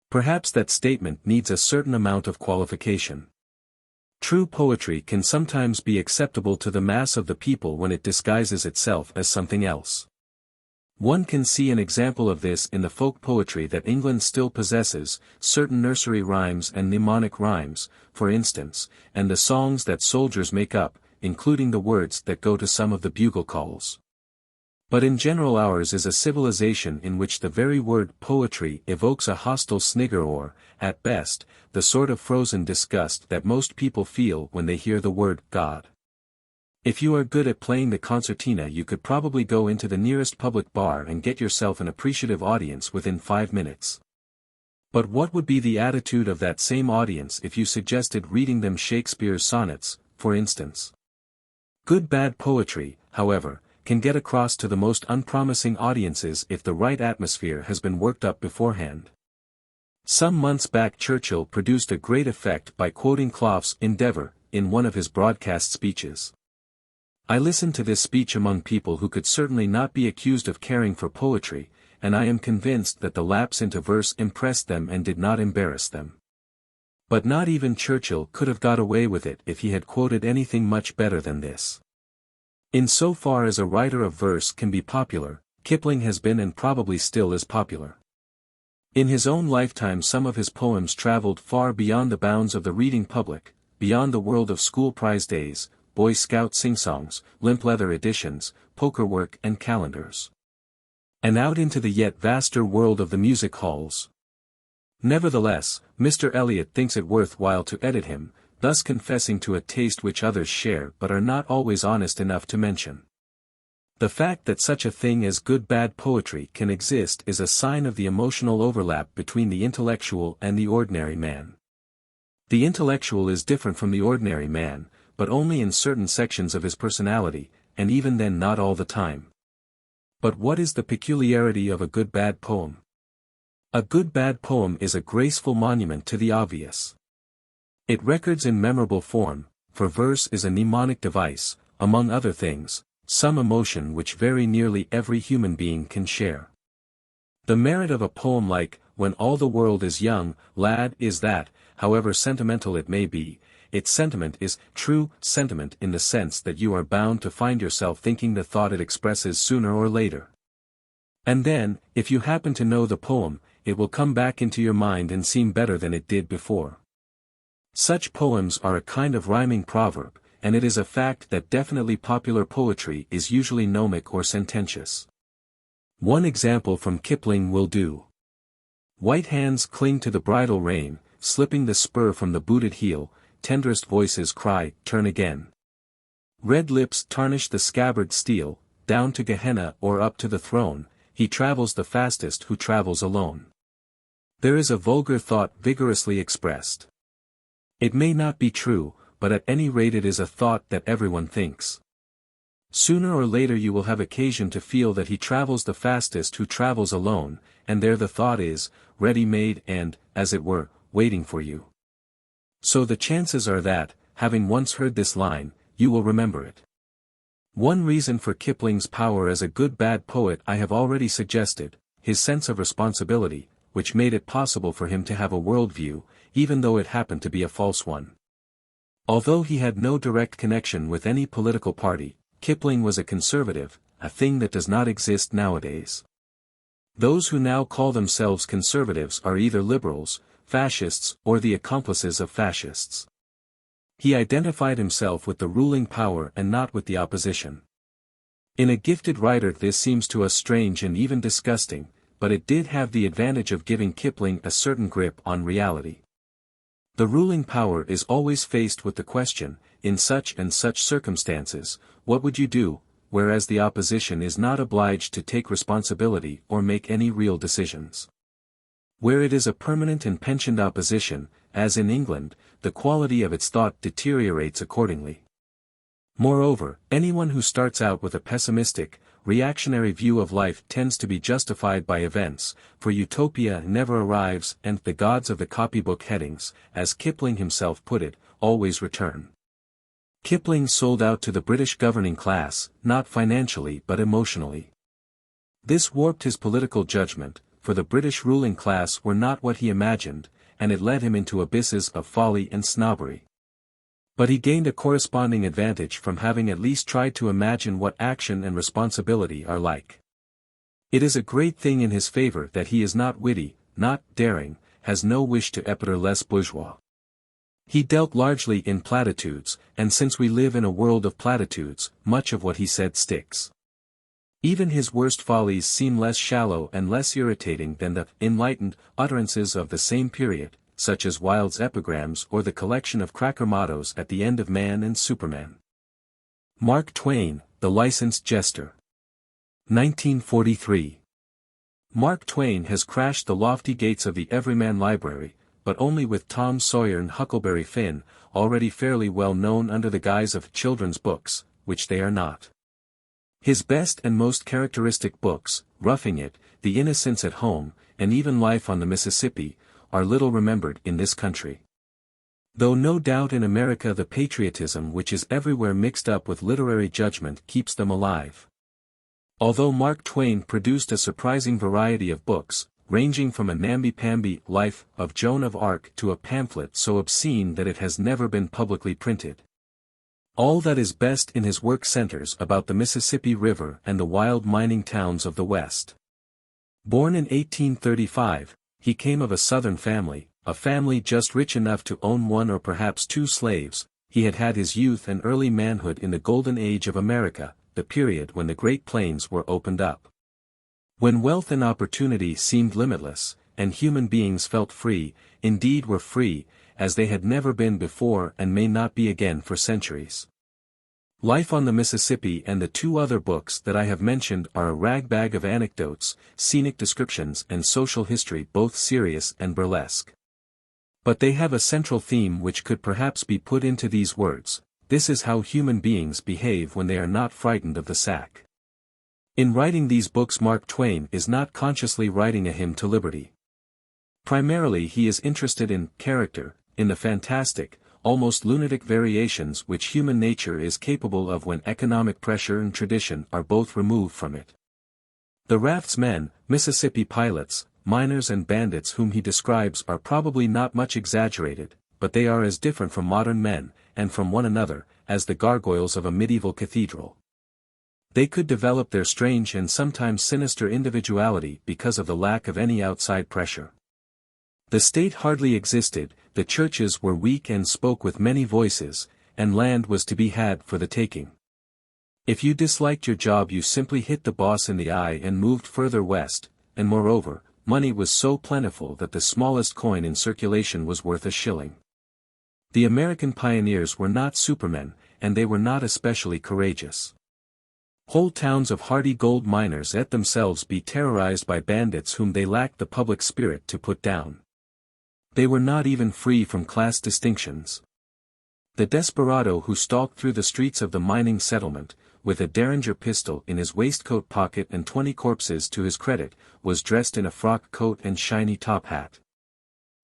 Perhaps that statement needs a certain amount of qualification. True poetry can sometimes be acceptable to the mass of the people when it disguises itself as something else. One can see an example of this in the folk poetry that England still possesses, certain nursery rhymes and mnemonic rhymes, for instance, and the songs that soldiers make up, including the words that go to some of the bugle calls. But in general ours is a civilization in which the very word poetry evokes a hostile snigger or, at best, the sort of frozen disgust that most people feel when they hear the word God. If you are good at playing the concertina, you could probably go into the nearest public bar and get yourself an appreciative audience within 5 minutes. But what would be the attitude of that same audience if you suggested reading them Shakespeare's sonnets, for instance? Good-bad poetry, however, can get across to the most unpromising audiences if the right atmosphere has been worked up beforehand. Some months back Churchill produced a great effect by quoting Clough's Endeavour in one of his broadcast speeches. I listened to this speech among people who could certainly not be accused of caring for poetry, and I am convinced that the lapse into verse impressed them and did not embarrass them. But not even Churchill could have got away with it if he had quoted anything much better than this. In so far as a writer of verse can be popular, Kipling has been and probably still is popular. In his own lifetime some of his poems traveled far beyond the bounds of the reading public, beyond the world of school prize days, Boy Scout sing-songs, limp leather editions, pokerwork and calendars. And out into the yet vaster world of the music halls. Nevertheless, Mr. Eliot thinks it worthwhile to edit him, thus confessing to a taste which others share but are not always honest enough to mention. The fact that such a thing as good-bad poetry can exist is a sign of the emotional overlap between the intellectual and the ordinary man. The intellectual is different from the ordinary man, but only in certain sections of his personality, and even then not all the time. But what is the peculiarity of a good-bad poem? A good-bad poem is a graceful monument to the obvious. It records in memorable form, for verse is a mnemonic device, among other things, some emotion which very nearly every human being can share. The merit of a poem like, When All the World is Young, Lad, is that, however sentimental it may be, its sentiment is true sentiment in the sense that you are bound to find yourself thinking the thought it expresses sooner or later. And then, if you happen to know the poem, it will come back into your mind and seem better than it did before. Such poems are a kind of rhyming proverb, and it is a fact that definitely popular poetry is usually gnomic or sententious. One example from Kipling will do. White hands cling to the bridle rein, slipping the spur from the booted heel, tenderest voices cry, turn again. Red lips tarnish the scabbard steel, down to Gehenna or up to the throne, he travels the fastest who travels alone. There is a vulgar thought vigorously expressed. It may not be true, but at any rate it is a thought that everyone thinks. Sooner or later you will have occasion to feel that he travels the fastest who travels alone, and there the thought is, ready-made and, as it were, waiting for you. So the chances are that, having once heard this line, you will remember it. One reason for Kipling's power as a good-bad poet I have already suggested, his sense of responsibility, which made it possible for him to have a worldview, even though it happened to be a false one. Although he had no direct connection with any political party, Kipling was a conservative, a thing that does not exist nowadays. Those who now call themselves conservatives are either liberals, fascists, or the accomplices of fascists. He identified himself with the ruling power and not with the opposition. In a gifted writer this seems to us strange and even disgusting, but it did have the advantage of giving Kipling a certain grip on reality. The ruling power is always faced with the question, in such and such circumstances, what would you do, whereas the opposition is not obliged to take responsibility or make any real decisions. Where it is a permanent and pensioned opposition, as in England, the quality of its thought deteriorates accordingly. Moreover, anyone who starts out with a pessimistic, reactionary view of life tends to be justified by events, for utopia never arrives and the gods of the copybook headings, as Kipling himself put it, always return. Kipling sold out to the British governing class, not financially but emotionally. This warped his political judgment, for the British ruling class were not what he imagined, and it led him into abysses of folly and snobbery. But he gained a corresponding advantage from having at least tried to imagine what action and responsibility are like. It is a great thing in his favor that he is not witty, not daring, has no wish to être les bourgeois. He dealt largely in platitudes, and since we live in a world of platitudes, much of what he said sticks. Even his worst follies seem less shallow and less irritating than the enlightened utterances of the same period, such as Wilde's epigrams or the collection of cracker mottos at the end of Man and Superman. Mark Twain, the licensed jester. 1943. Mark Twain has crashed the lofty gates of the Everyman Library, but only with Tom Sawyer and Huckleberry Finn, already fairly well known under the guise of children's books, which they are not. His best and most characteristic books, Roughing It, The Innocents at Home, and even Life on the Mississippi, are little remembered in this country. Though no doubt in America the patriotism which is everywhere mixed up with literary judgment keeps them alive. Although Mark Twain produced a surprising variety of books, ranging from a namby-pamby Life of Joan of Arc to a pamphlet so obscene that it has never been publicly printed. All that is best in his work centers about the Mississippi River and the wild mining towns of the West. Born in 1835, he came of a Southern family, a family just rich enough to own one or perhaps two slaves. He had had his youth and early manhood in the golden age of America, the period when the Great Plains were opened up. When wealth and opportunity seemed limitless, and human beings felt free, indeed were free, as they had never been before and may not be again for centuries. Life on the Mississippi and the two other books that I have mentioned are a ragbag of anecdotes, scenic descriptions and social history both serious and burlesque. But they have a central theme which could perhaps be put into these words: this is how human beings behave when they are not frightened of the sack. In writing these books Mark Twain is not consciously writing a hymn to liberty. Primarily he is interested in character, in the fantastic, almost lunatic variations which human nature is capable of when economic pressure and tradition are both removed from it. The raftsmen, Mississippi pilots, miners and bandits whom he describes are probably not much exaggerated, but they are as different from modern men, and from one another, as the gargoyles of a medieval cathedral. They could develop their strange and sometimes sinister individuality because of the lack of any outside pressure. The state hardly existed, the churches were weak and spoke with many voices, and land was to be had for the taking. If you disliked your job you simply hit the boss in the eye and moved further west, and moreover, money was so plentiful that the smallest coin in circulation was worth a shilling. The American pioneers were not supermen, and they were not especially courageous. Whole towns of hardy gold miners let themselves be terrorized by bandits whom they lacked the public spirit to put down. They were not even free from class distinctions. The desperado who stalked through the streets of the mining settlement, with a Derringer pistol in his waistcoat pocket and 20 corpses to his credit, was dressed in a frock coat and shiny top hat.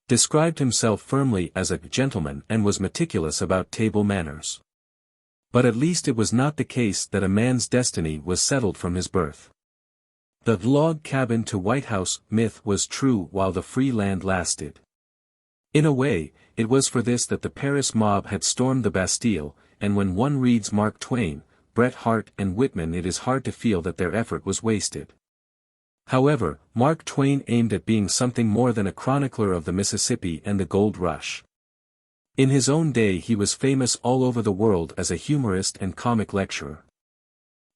Described himself firmly as a gentleman and was meticulous about table manners. But at least it was not the case that a man's destiny was settled from his birth. The log cabin to White House myth was true while the free land lasted. In a way, it was for this that the Paris mob had stormed the Bastille, and when one reads Mark Twain, Bret Harte and Whitman, it is hard to feel that their effort was wasted. However, Mark Twain aimed at being something more than a chronicler of the Mississippi and the gold rush. In his own day he was famous all over the world as a humorist and comic lecturer.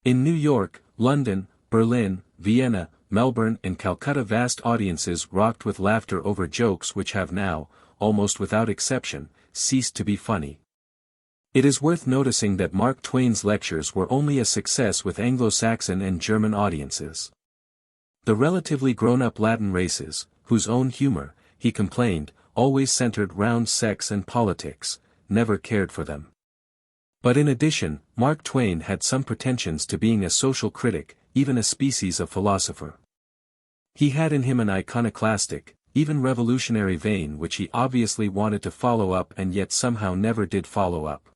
In New York, London, Berlin, Vienna, Melbourne and Calcutta vast audiences rocked with laughter over jokes which have now, almost without exception, ceased to be funny. It is worth noticing that Mark Twain's lectures were only a success with Anglo-Saxon and German audiences. The relatively grown-up Latin races, whose own humor, he complained, always centered round sex and politics, never cared for them. But in addition, Mark Twain had some pretensions to being a social critic, even a species of philosopher. He had in him an iconoclastic, even revolutionary vein which he obviously wanted to follow up and yet somehow never did follow up.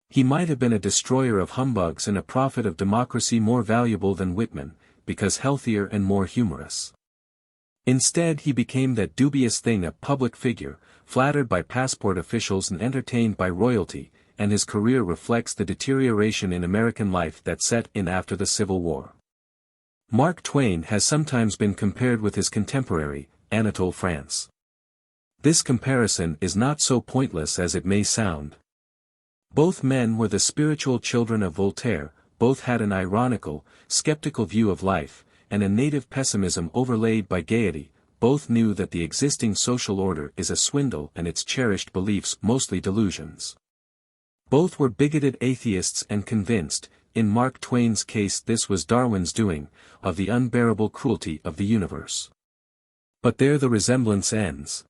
He might have been a destroyer of humbugs and a prophet of democracy more valuable than Whitman, because healthier and more humorous. Instead he became that dubious thing, a public figure, flattered by passport officials and entertained by royalty, and his career reflects the deterioration in American life that set in after the Civil War. Mark Twain has sometimes been compared with his contemporary, Anatole France. This comparison is not so pointless as it may sound. Both men were the spiritual children of Voltaire, both had an ironical, skeptical view of life, and a native pessimism overlaid by gaiety. Both knew that the existing social order is a swindle and its cherished beliefs mostly delusions. Both were bigoted atheists and convinced, in Mark Twain's case this was Darwin's doing, of the unbearable cruelty of the universe. But there the resemblance ends.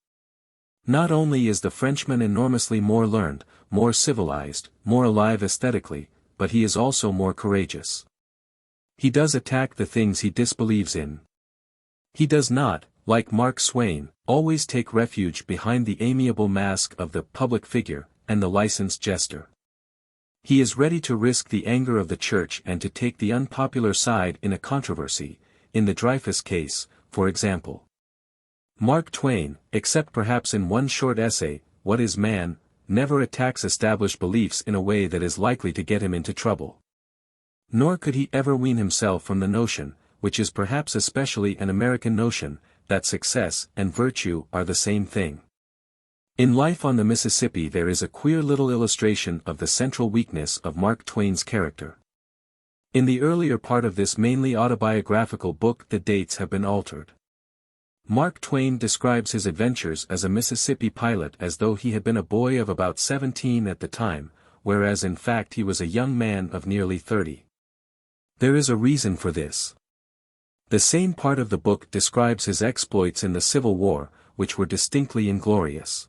Not only is the Frenchman enormously more learned, more civilized, more alive aesthetically, but he is also more courageous. He does attack the things he disbelieves in. He does not, like Mark Twain, always take refuge behind the amiable mask of the public figure, and the licensed jester. He is ready to risk the anger of the church and to take the unpopular side in a controversy, in the Dreyfus case, for example. Mark Twain, except perhaps in one short essay, What is Man?, never attacks established beliefs in a way that is likely to get him into trouble. Nor could he ever wean himself from the notion, which is perhaps especially an American notion, that success and virtue are the same thing. In Life on the Mississippi there is a queer little illustration of the central weakness of Mark Twain's character. In the earlier part of this mainly autobiographical book the dates have been altered. Mark Twain describes his adventures as a Mississippi pilot as though he had been a boy of about 17 at the time, whereas in fact he was a young man of nearly 30. There is a reason for this. The same part of the book describes his exploits in the Civil War, which were distinctly inglorious.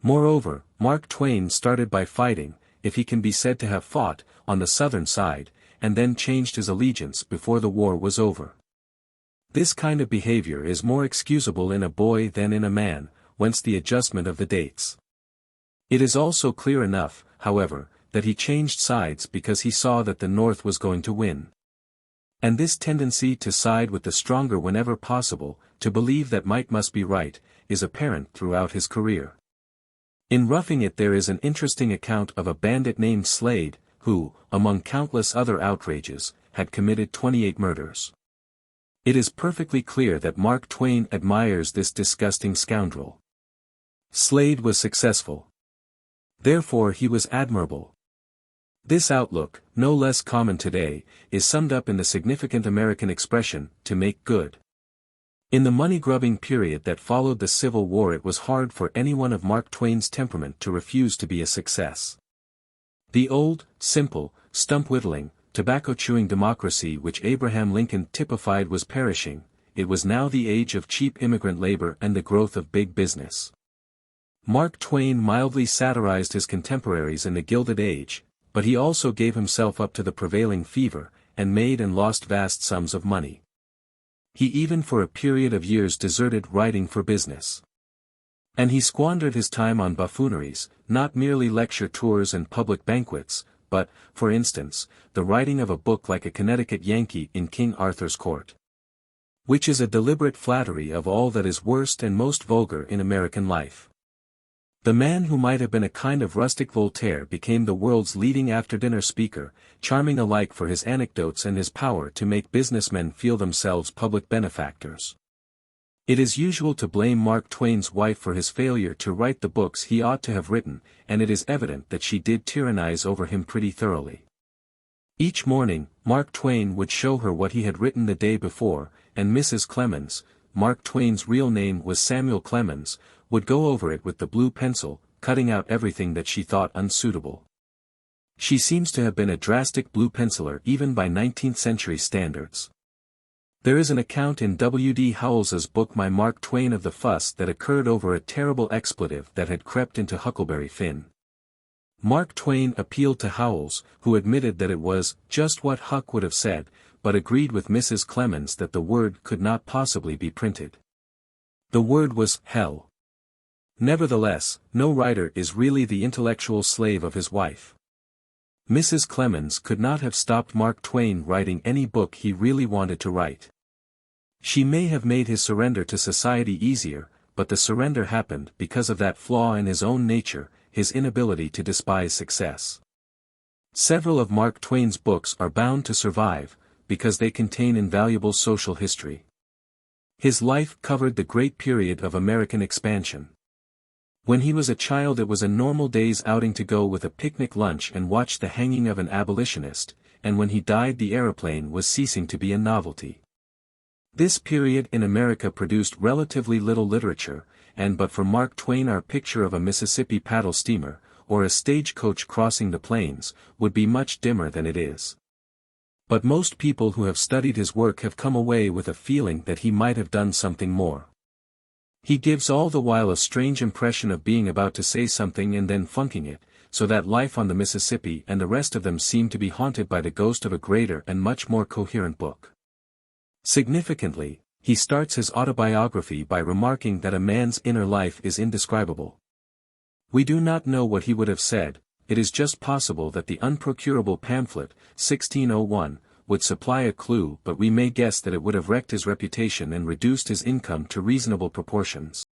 Moreover, Mark Twain started by fighting, if he can be said to have fought, on the southern side, and then changed his allegiance before the war was over. This kind of behavior is more excusable in a boy than in a man, whence the adjustment of the dates. It is also clear enough, however, that he changed sides because he saw that the North was going to win. And this tendency to side with the stronger whenever possible, to believe that might must be right, is apparent throughout his career. In Roughing It there is an interesting account of a bandit named Slade, who, among countless other outrages, had committed 28 murders. It is perfectly clear that Mark Twain admires this disgusting scoundrel. Slade was successful. Therefore he was admirable. This outlook, no less common today, is summed up in the significant American expression, to make good. In the money-grubbing period that followed the Civil War, it was hard for anyone of Mark Twain's temperament to refuse to be a success. The old, simple, stump-whittling, tobacco-chewing democracy which Abraham Lincoln typified was perishing. It was now the age of cheap immigrant labor and the growth of big business. Mark Twain mildly satirized his contemporaries in the Gilded Age, but he also gave himself up to the prevailing fever, and made and lost vast sums of money. He even for a period of years deserted writing for business. And he squandered his time on buffooneries, not merely lecture tours and public banquets, but, for instance, the writing of a book like A Connecticut Yankee in King Arthur's Court. Which is a deliberate flattery of all that is worst and most vulgar in American life. The man who might have been a kind of rustic Voltaire became the world's leading after-dinner speaker, charming alike for his anecdotes and his power to make businessmen feel themselves public benefactors. It is usual to blame Mark Twain's wife for his failure to write the books he ought to have written, and it is evident that she did tyrannize over him pretty thoroughly. Each morning, Mark Twain would show her what he had written the day before, and Mrs. Clemens, Mark Twain's real name was Samuel Clemens, would go over it with the blue pencil, cutting out everything that she thought unsuitable. She seems to have been a drastic blue penciler even by 19th-century standards. There is an account in W. D. Howells's book My Mark Twain of the fuss that occurred over a terrible expletive that had crept into Huckleberry Finn. Mark Twain appealed to Howells, who admitted that it was just what Huck would have said, but agreed with Mrs. Clemens that the word could not possibly be printed. The word was hell. Nevertheless, no writer is really the intellectual slave of his wife. Mrs. Clemens could not have stopped Mark Twain writing any book he really wanted to write. She may have made his surrender to society easier, but the surrender happened because of that flaw in his own nature, his inability to despise success. Several of Mark Twain's books are bound to survive, because they contain invaluable social history. His life covered the great period of American expansion. When he was a child, it was a normal day's outing to go with a picnic lunch and watch the hanging of an abolitionist, and when he died the aeroplane was ceasing to be a novelty. This period in America produced relatively little literature, and but for Mark Twain our picture of a Mississippi paddle steamer, or a stagecoach crossing the plains, would be much dimmer than it is. But most people who have studied his work have come away with a feeling that he might have done something more. He gives all the while a strange impression of being about to say something and then funking it, so that Life on the Mississippi and the rest of them seem to be haunted by the ghost of a greater and much more coherent book. Significantly, he starts his autobiography by remarking that a man's inner life is indescribable. We do not know what he would have said. It is just possible that the unprocurable pamphlet, 1601, would supply a clue, but we may guess that it would have wrecked his reputation and reduced his income to reasonable proportions.